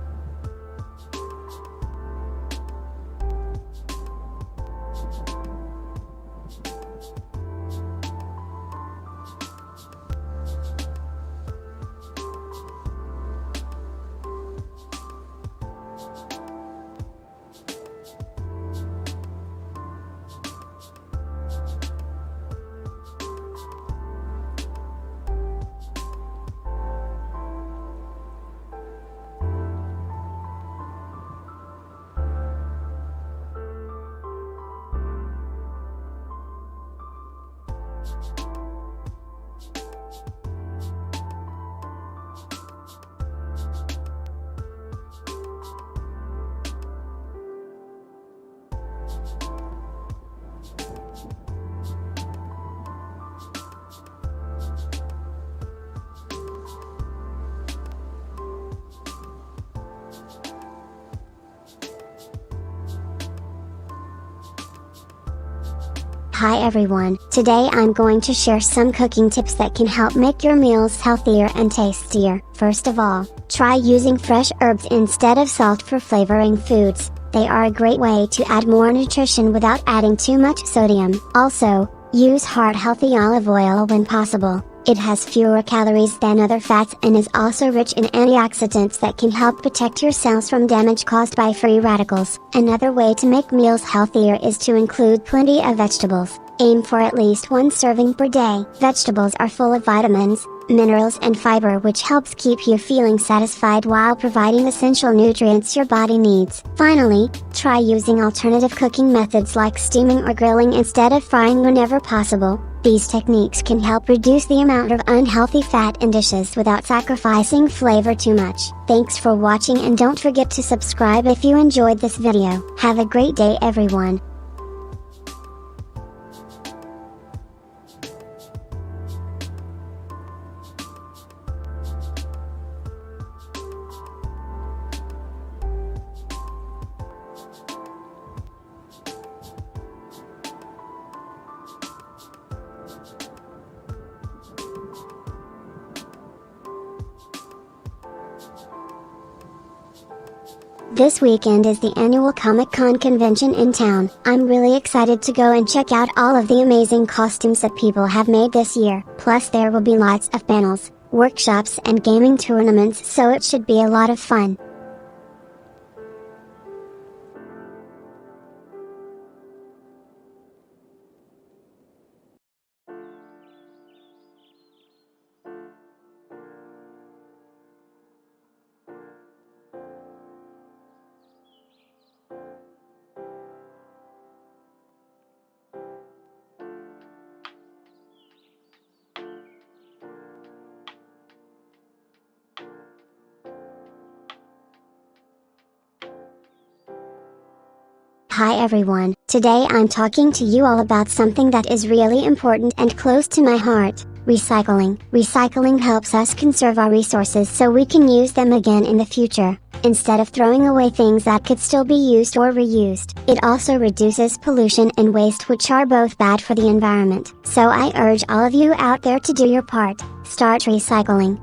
Hi everyone, today I'm going to share some cooking tips that can help make your meals healthier and tastier. First of all, try using fresh herbs instead of salt for flavoring foods. They are a great way to add more nutrition without adding too much sodium. Also, use heart-healthy olive oil when possible. It has fewer calories than other fats and is also rich in antioxidants that can help protect your cells from damage caused by free radicals. Another way to make meals healthier is to include plenty of vegetables. Aim for at least one serving per day. Vegetables are full of vitamins, minerals and fiber, which helps keep you feeling satisfied while providing essential nutrients your body needs. Finally, try using alternative cooking methods like steaming or grilling instead of frying whenever possible. These techniques can help reduce the amount of unhealthy fat in dishes without sacrificing flavor too much. Thanks for watching, and don't forget to subscribe if you enjoyed this video. Have a great day everyone. This weekend is the annual Comic-Con convention in town. I'm really excited to go and check out all of the amazing costumes that people have made this year. Plus there will be lots of panels, workshops and gaming tournaments, so it should be a lot of fun. Hi everyone, today I'm talking to you all about something that is really important and close to my heart. Recycling. Recycling helps us conserve our resources so we can use them again in the future, instead of throwing away things that could still be used or reused. It also reduces pollution and waste, which are both bad for the environment. So I urge all of you out there to do your part. Start recycling.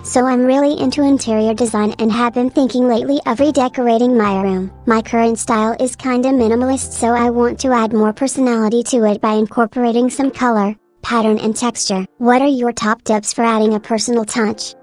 So I'm really into interior design and have been thinking lately of redecorating my room. My current style is kinda minimalist, so I want to add more personality to it by incorporating some color, pattern and texture. What are your top tips for adding a personal touch?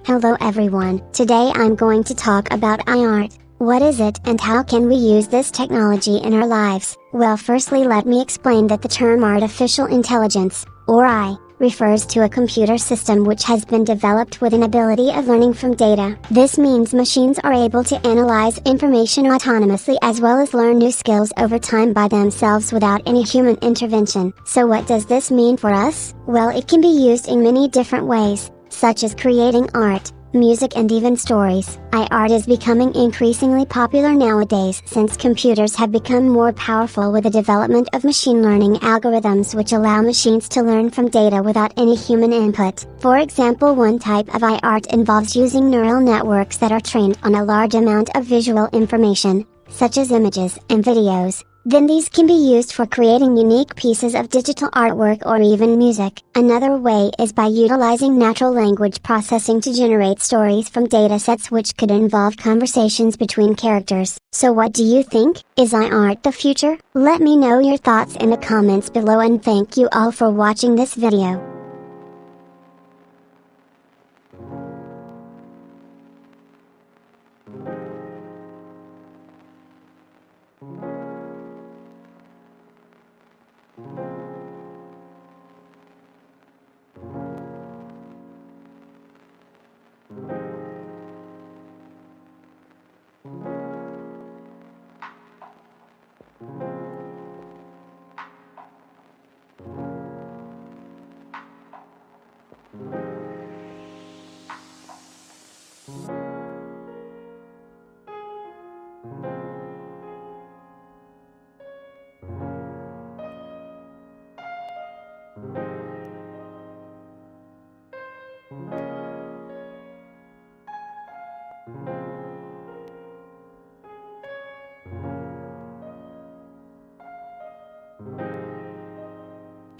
Hello everyone, today I'm going to talk about art. What is it and how can we use this technology in our lives? Well, firstly let me explain that the term artificial intelligence, or AI, refers to a computer system which has been developed with an ability of learning from data. This means machines are able to analyze information autonomously as well as learn new skills over time by themselves without any human intervention. So what does this mean for us? Well, it can be used in many different ways, such as creating art, music and even stories. Art is becoming increasingly popular nowadays since computers have become more powerful with the development of machine learning algorithms which allow machines to learn from data without any human input. For example, one type of art involves using neural networks that are trained on a large amount of visual information, such as images and videos. Then these can be used for creating unique pieces of digital artwork or even music. Another way is by utilizing natural language processing to generate stories from datasets which could involve conversations between characters. So what do you think? Is art the future? Let me know your thoughts in the comments below, and thank you all for watching this video.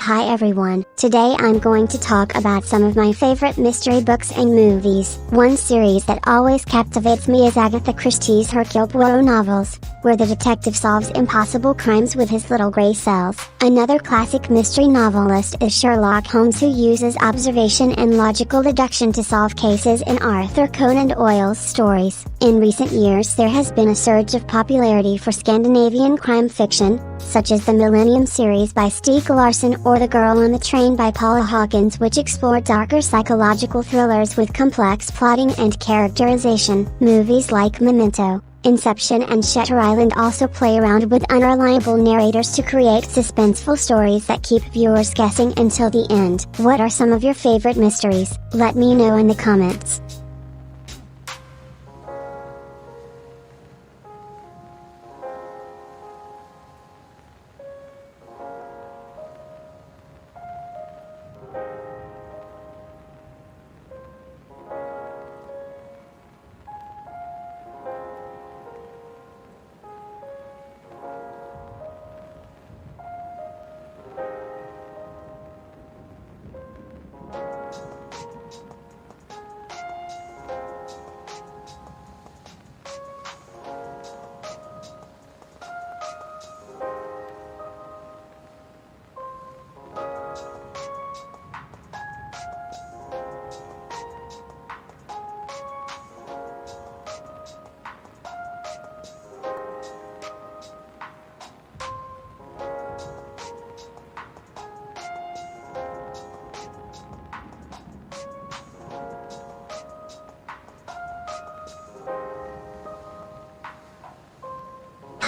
Hi everyone, today I'm going to talk about some of my favorite mystery books and movies. One series that always captivates me is Agatha Christie's Hercule Poirot novels. where the detective solves impossible crimes with his little gray cells. Another classic mystery novelist is Sherlock Holmes, who uses observation and logical deduction to solve cases in Arthur Conan Doyle's stories. In recent years there has been a surge of popularity for Scandinavian crime fiction, such as the Millennium series by Stieg Larsson or The Girl on the Train by Paula Hawkins, which explore darker psychological thrillers with complex plotting and characterization. Movies like Memento, Inception and Shutter Island also play around with unreliable narrators to create suspenseful stories that keep viewers guessing until the end. What are some of your favorite mysteries? Let me know in the comments.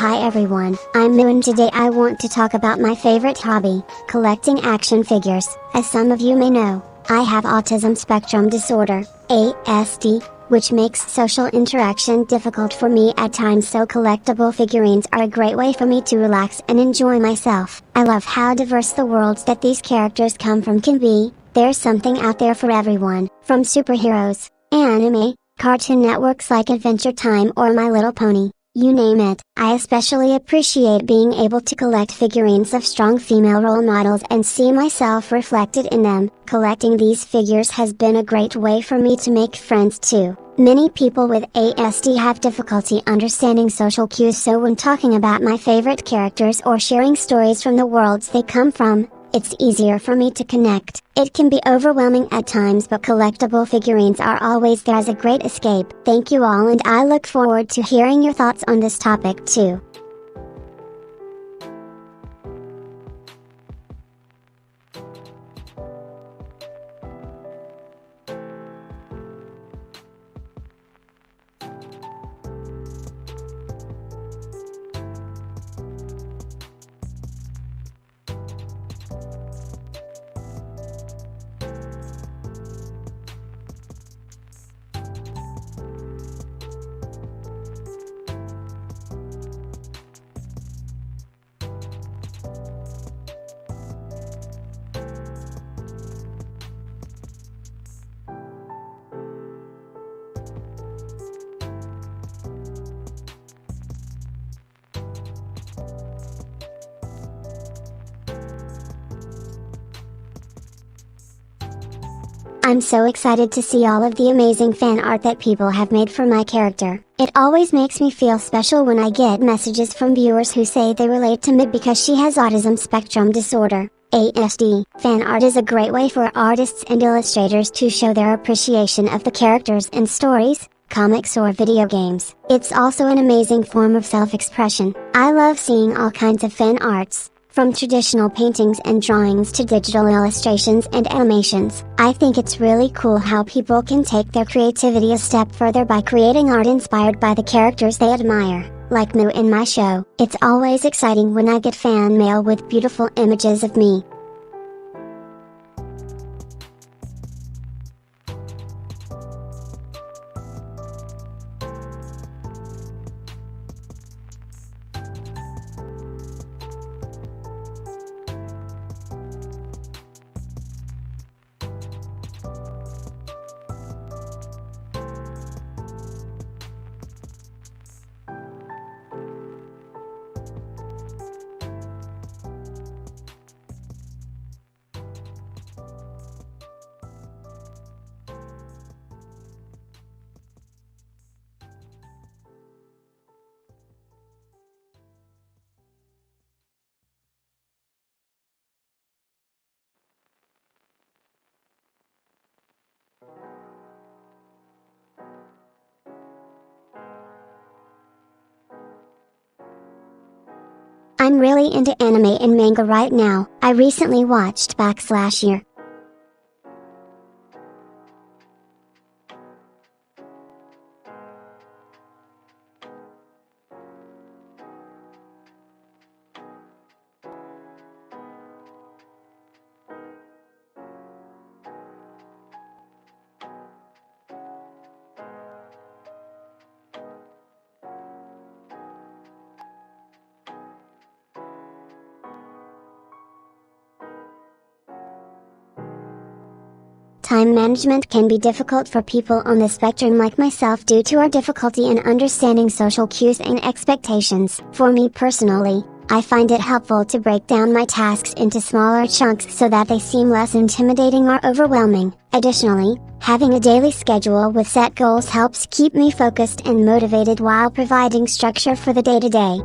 Hi everyone, I'm Miyu and today I want to talk about my favorite hobby, collecting action figures. As some of you may know, I have autism spectrum disorder, ASD, which makes social interaction difficult for me at times, so collectible figurines are a great way for me to relax and enjoy myself. I love how diverse the worlds that these characters come from can be. There's something out there for everyone, from superheroes, anime, cartoon networks like Adventure Time or My Little Pony. You name it. I especially appreciate being able to collect figurines of strong female role models and see myself reflected in them. Collecting these figures has been a great way for me to make friends too. Many people with ASD have difficulty understanding social cues, so when talking about my favorite characters or sharing stories from the worlds they come from, it's easier for me to connect. It can be overwhelming at times, but collectible figurines are always there as a great escape. Thank you all, and I look forward to hearing your thoughts on this topic too. I'm so excited to see all of the amazing fan art that people have made for my character. It always makes me feel special when I get messages from viewers who say they relate to me because she has autism spectrum disorder, ASD. Fan art is a great way for artists and illustrators to show their appreciation of the characters in stories, comics or video games. It's also an amazing form of self-expression. I love seeing all kinds of fan arts, from traditional paintings and drawings to digital illustrations and animations. I think it's really cool how people can take their creativity a step further by creating art inspired by the characters they admire, like Miyu in my show. It's always exciting when I get fan mail with beautiful images of me. I'm really into anime and manga right now. I recently watched /year. Time management can be difficult for people on the spectrum like myself due to our difficulty in understanding social cues and expectations. For me personally, I find it helpful to break down my tasks into smaller chunks so that they seem less intimidating or overwhelming. Additionally, having a daily schedule with set goals helps keep me focused and motivated while providing structure for the day-to-day.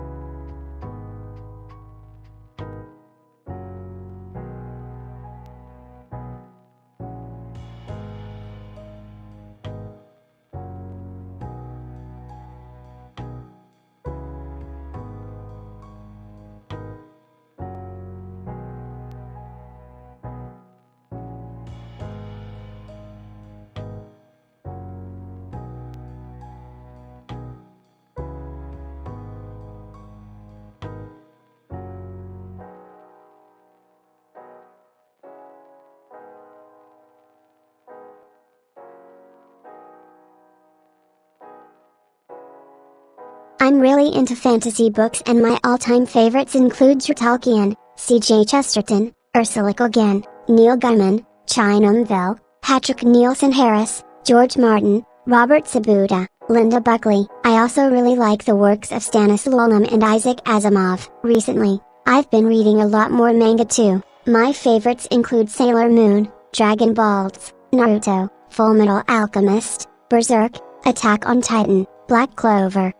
I'm really into fantasy books and my all-time favorites include Tolkien, C.J. Chesterton, Ursula Le Guin, Neil Gaiman, Chynam Bell, Patrick Nielsen Harris, George Martin, Robert Sabuda, Linda Buckley. I also really like the works of Stanislaw Lem and Isaac Asimov. Recently, I've been reading a lot more manga too. My favorites include Sailor Moon, Dragon Balls, Naruto, Fullmetal Alchemist, Berserk, Attack on Titan, Black Clover.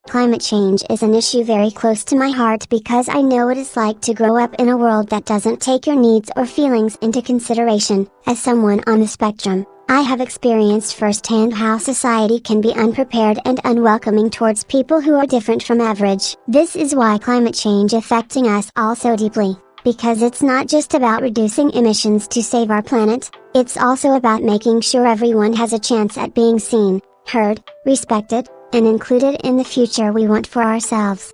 Climate change is an issue very close to my heart because I know what it's like to grow up in a world that doesn't take your needs or feelings into consideration. As someone on the spectrum, I have experienced firsthand how society can be unprepared and unwelcoming towards people who are different from average. This is why climate change affecting us all so deeply, because it's not just about reducing emissions to save our planet, it's also about making sure everyone has a chance at being seen, heard, respected, and included in the future we want for ourselves.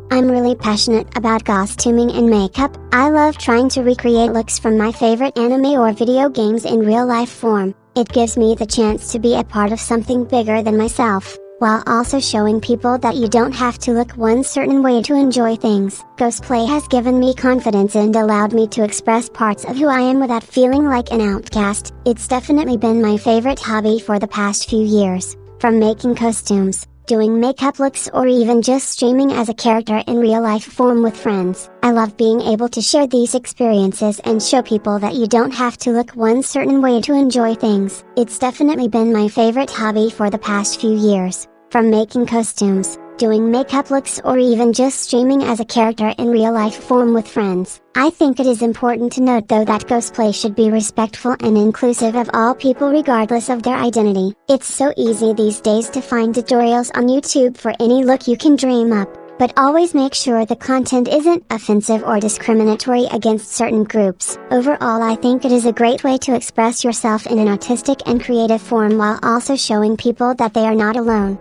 I'm really passionate about costuming and makeup. I love trying to recreate looks from my favorite anime or video games in real life form. It gives me the chance to be a part of something bigger than myself. while also showing people that you don't have to look one certain way to enjoy things. Cosplay has given me confidence and allowed me to express parts of who I am without feeling like an outcast. It's definitely been my favorite hobby for the past few years. From making costumes, doing makeup looks, or even just streaming as a character in real life form with friends. I love being able to share these experiences and show people that you don't have to look one certain way to enjoy things. It's definitely been my favorite hobby for the past few years. From making costumes, doing makeup looks, or even just streaming as a character in real life form with friends. I think it is important to note though that cosplay should be respectful and inclusive of all people regardless of their identity. It's so easy these days to find tutorials on YouTube for any look you can dream up, but always make sure the content isn't offensive or discriminatory against certain groups. Overall, I think it is a great way to express yourself in an artistic and creative form while also showing people that they are not alone.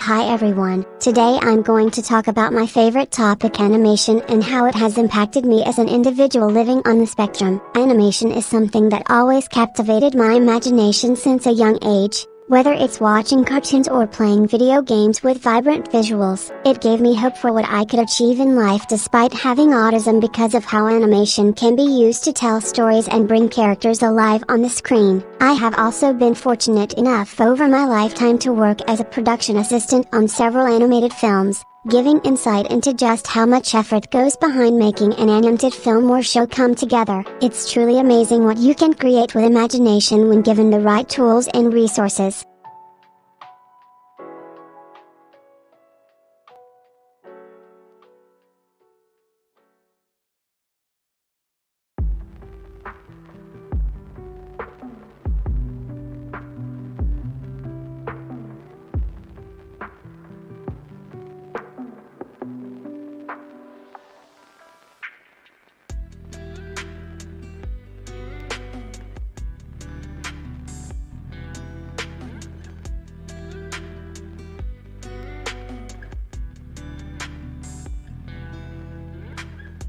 Hi everyone, today I'm going to talk about my favorite topic, animation, and how it has impacted me as an individual living on the spectrum. Animation is something that always captivated my imagination since a young age. Whether it's watching cartoons or playing video games with vibrant visuals, it gave me hope for what I could achieve in life despite having autism because of how animation can be used to tell stories and bring characters alive on the screen. I have also been fortunate enough over my lifetime to work as a production assistant on several animated films, giving insight into just how much effort goes behind making an animated film or show come together. It's truly amazing what you can create with imagination when given the right tools and resources.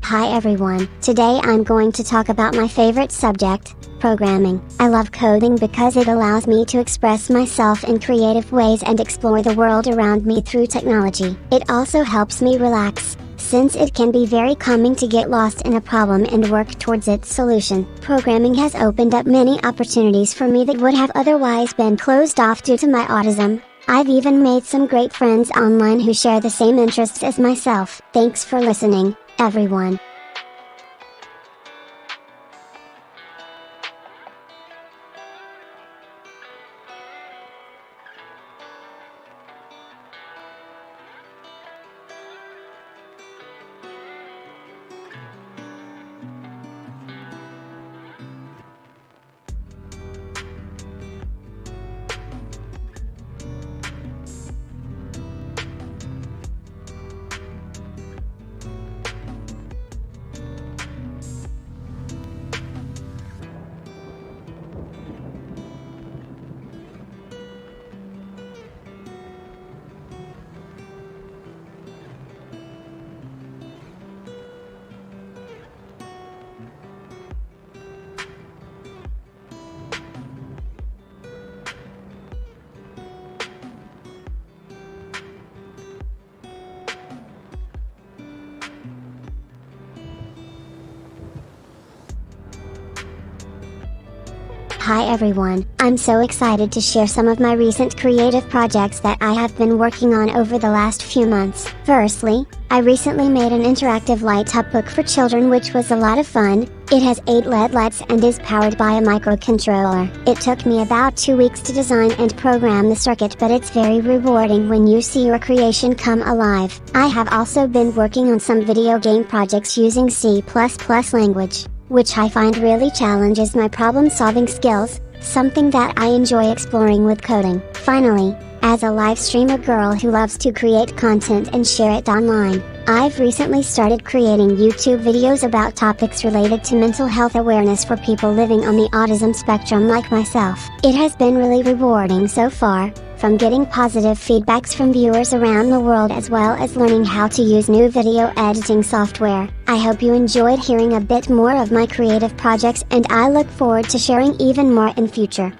Hi everyone, today I'm going to talk about my favorite subject, programming. I love coding because it allows me to express myself in creative ways and explore the world around me through technology. It also helps me relax, since it can be very calming to get lost in a problem and work towards its solution. Programming has opened up many opportunities for me that would have otherwise been closed off due to my autism. I've even made some great friends online who share the same interests as myself. Thanks for listening, everyone. Hi everyone, I'm so excited to share some of my recent creative projects that I have been working on over the last few months. Firstly, I recently made an interactive light-up book for children which was a lot of fun. It has 8 LED lights and is powered by a microcontroller. It took me about 2 weeks to design and program the circuit, but it's very rewarding when you see your creation come alive. I have also been working on some video game projects using C++ language, which I find really challenges my problem-solving skills, something that I enjoy exploring with coding. Finally, as a live streamer girl who loves to create content and share it online, I've recently started creating YouTube videos about topics related to mental health awareness for people living on the autism spectrum like myself. It has been really rewarding so far, from getting positive feedbacks from viewers around the world as well as learning how to use new video editing software. I hope you enjoyed hearing a bit more of my creative projects, and I look forward to sharing even more in future.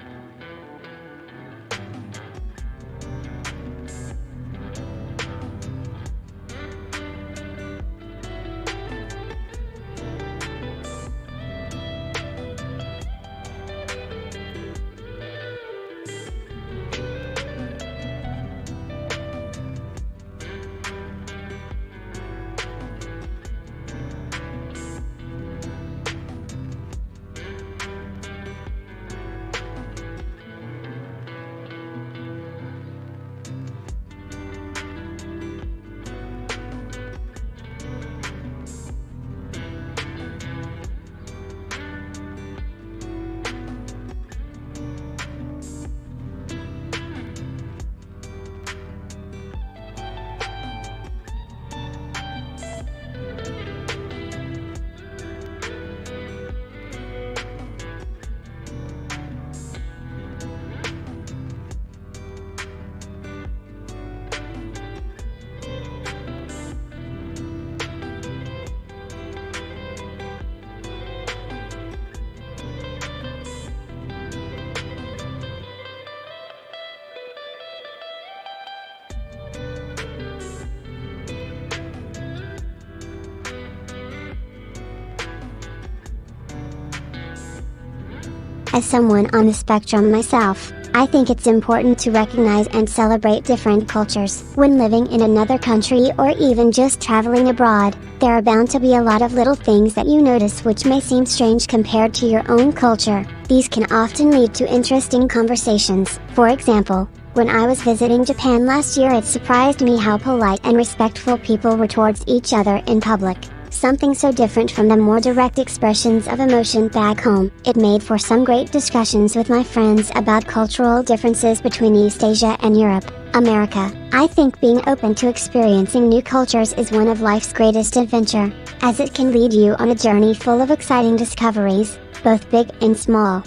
As someone on the spectrum myself, I think it's important to recognize and celebrate different cultures. When living in another country or even just traveling abroad, there are bound to be a lot of little things that you notice which may seem strange compared to your own culture. These can often lead to interesting conversations. For example, when I was visiting Japan last year, it surprised me how polite and respectful people were towards each other in public. Something so different from the more direct expressions of emotion back home. It made for some great discussions with my friends about cultural differences between East Asia and Europe, America. I think being open to experiencing new cultures is one of life's greatest adventure, as it can lead you on a journey full of exciting discoveries, both big and small.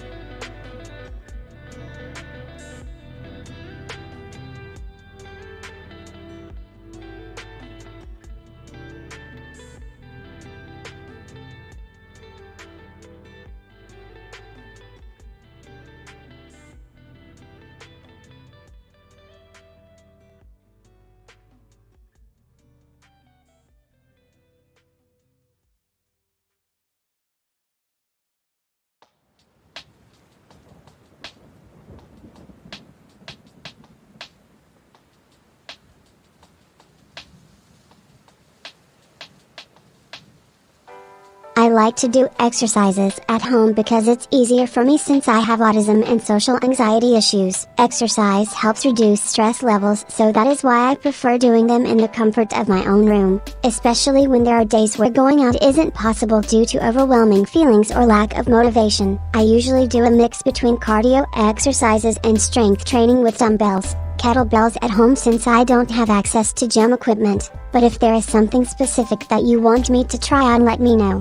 I like to do exercises at home because it's easier for me since I have autism and social anxiety issues. Exercise helps reduce stress levels, so that is why I prefer doing them in the comfort of my own room, especially when there are days where going out isn't possible due to overwhelming feelings or lack of motivation. I usually do a mix between cardio exercises and strength training with dumbbells, kettlebells at home since I don't have access to gym equipment, but if there is something specific that you want me to try on, let me know.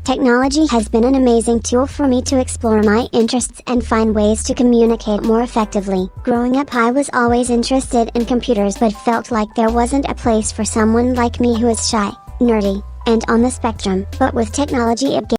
Technology has been an amazing tool for me to explore my interests and find ways to communicate more effectively. Growing up, I was always interested in computers but felt like there wasn't a place for someone like me who is shy, nerdy, and on the spectrum. But with technology, it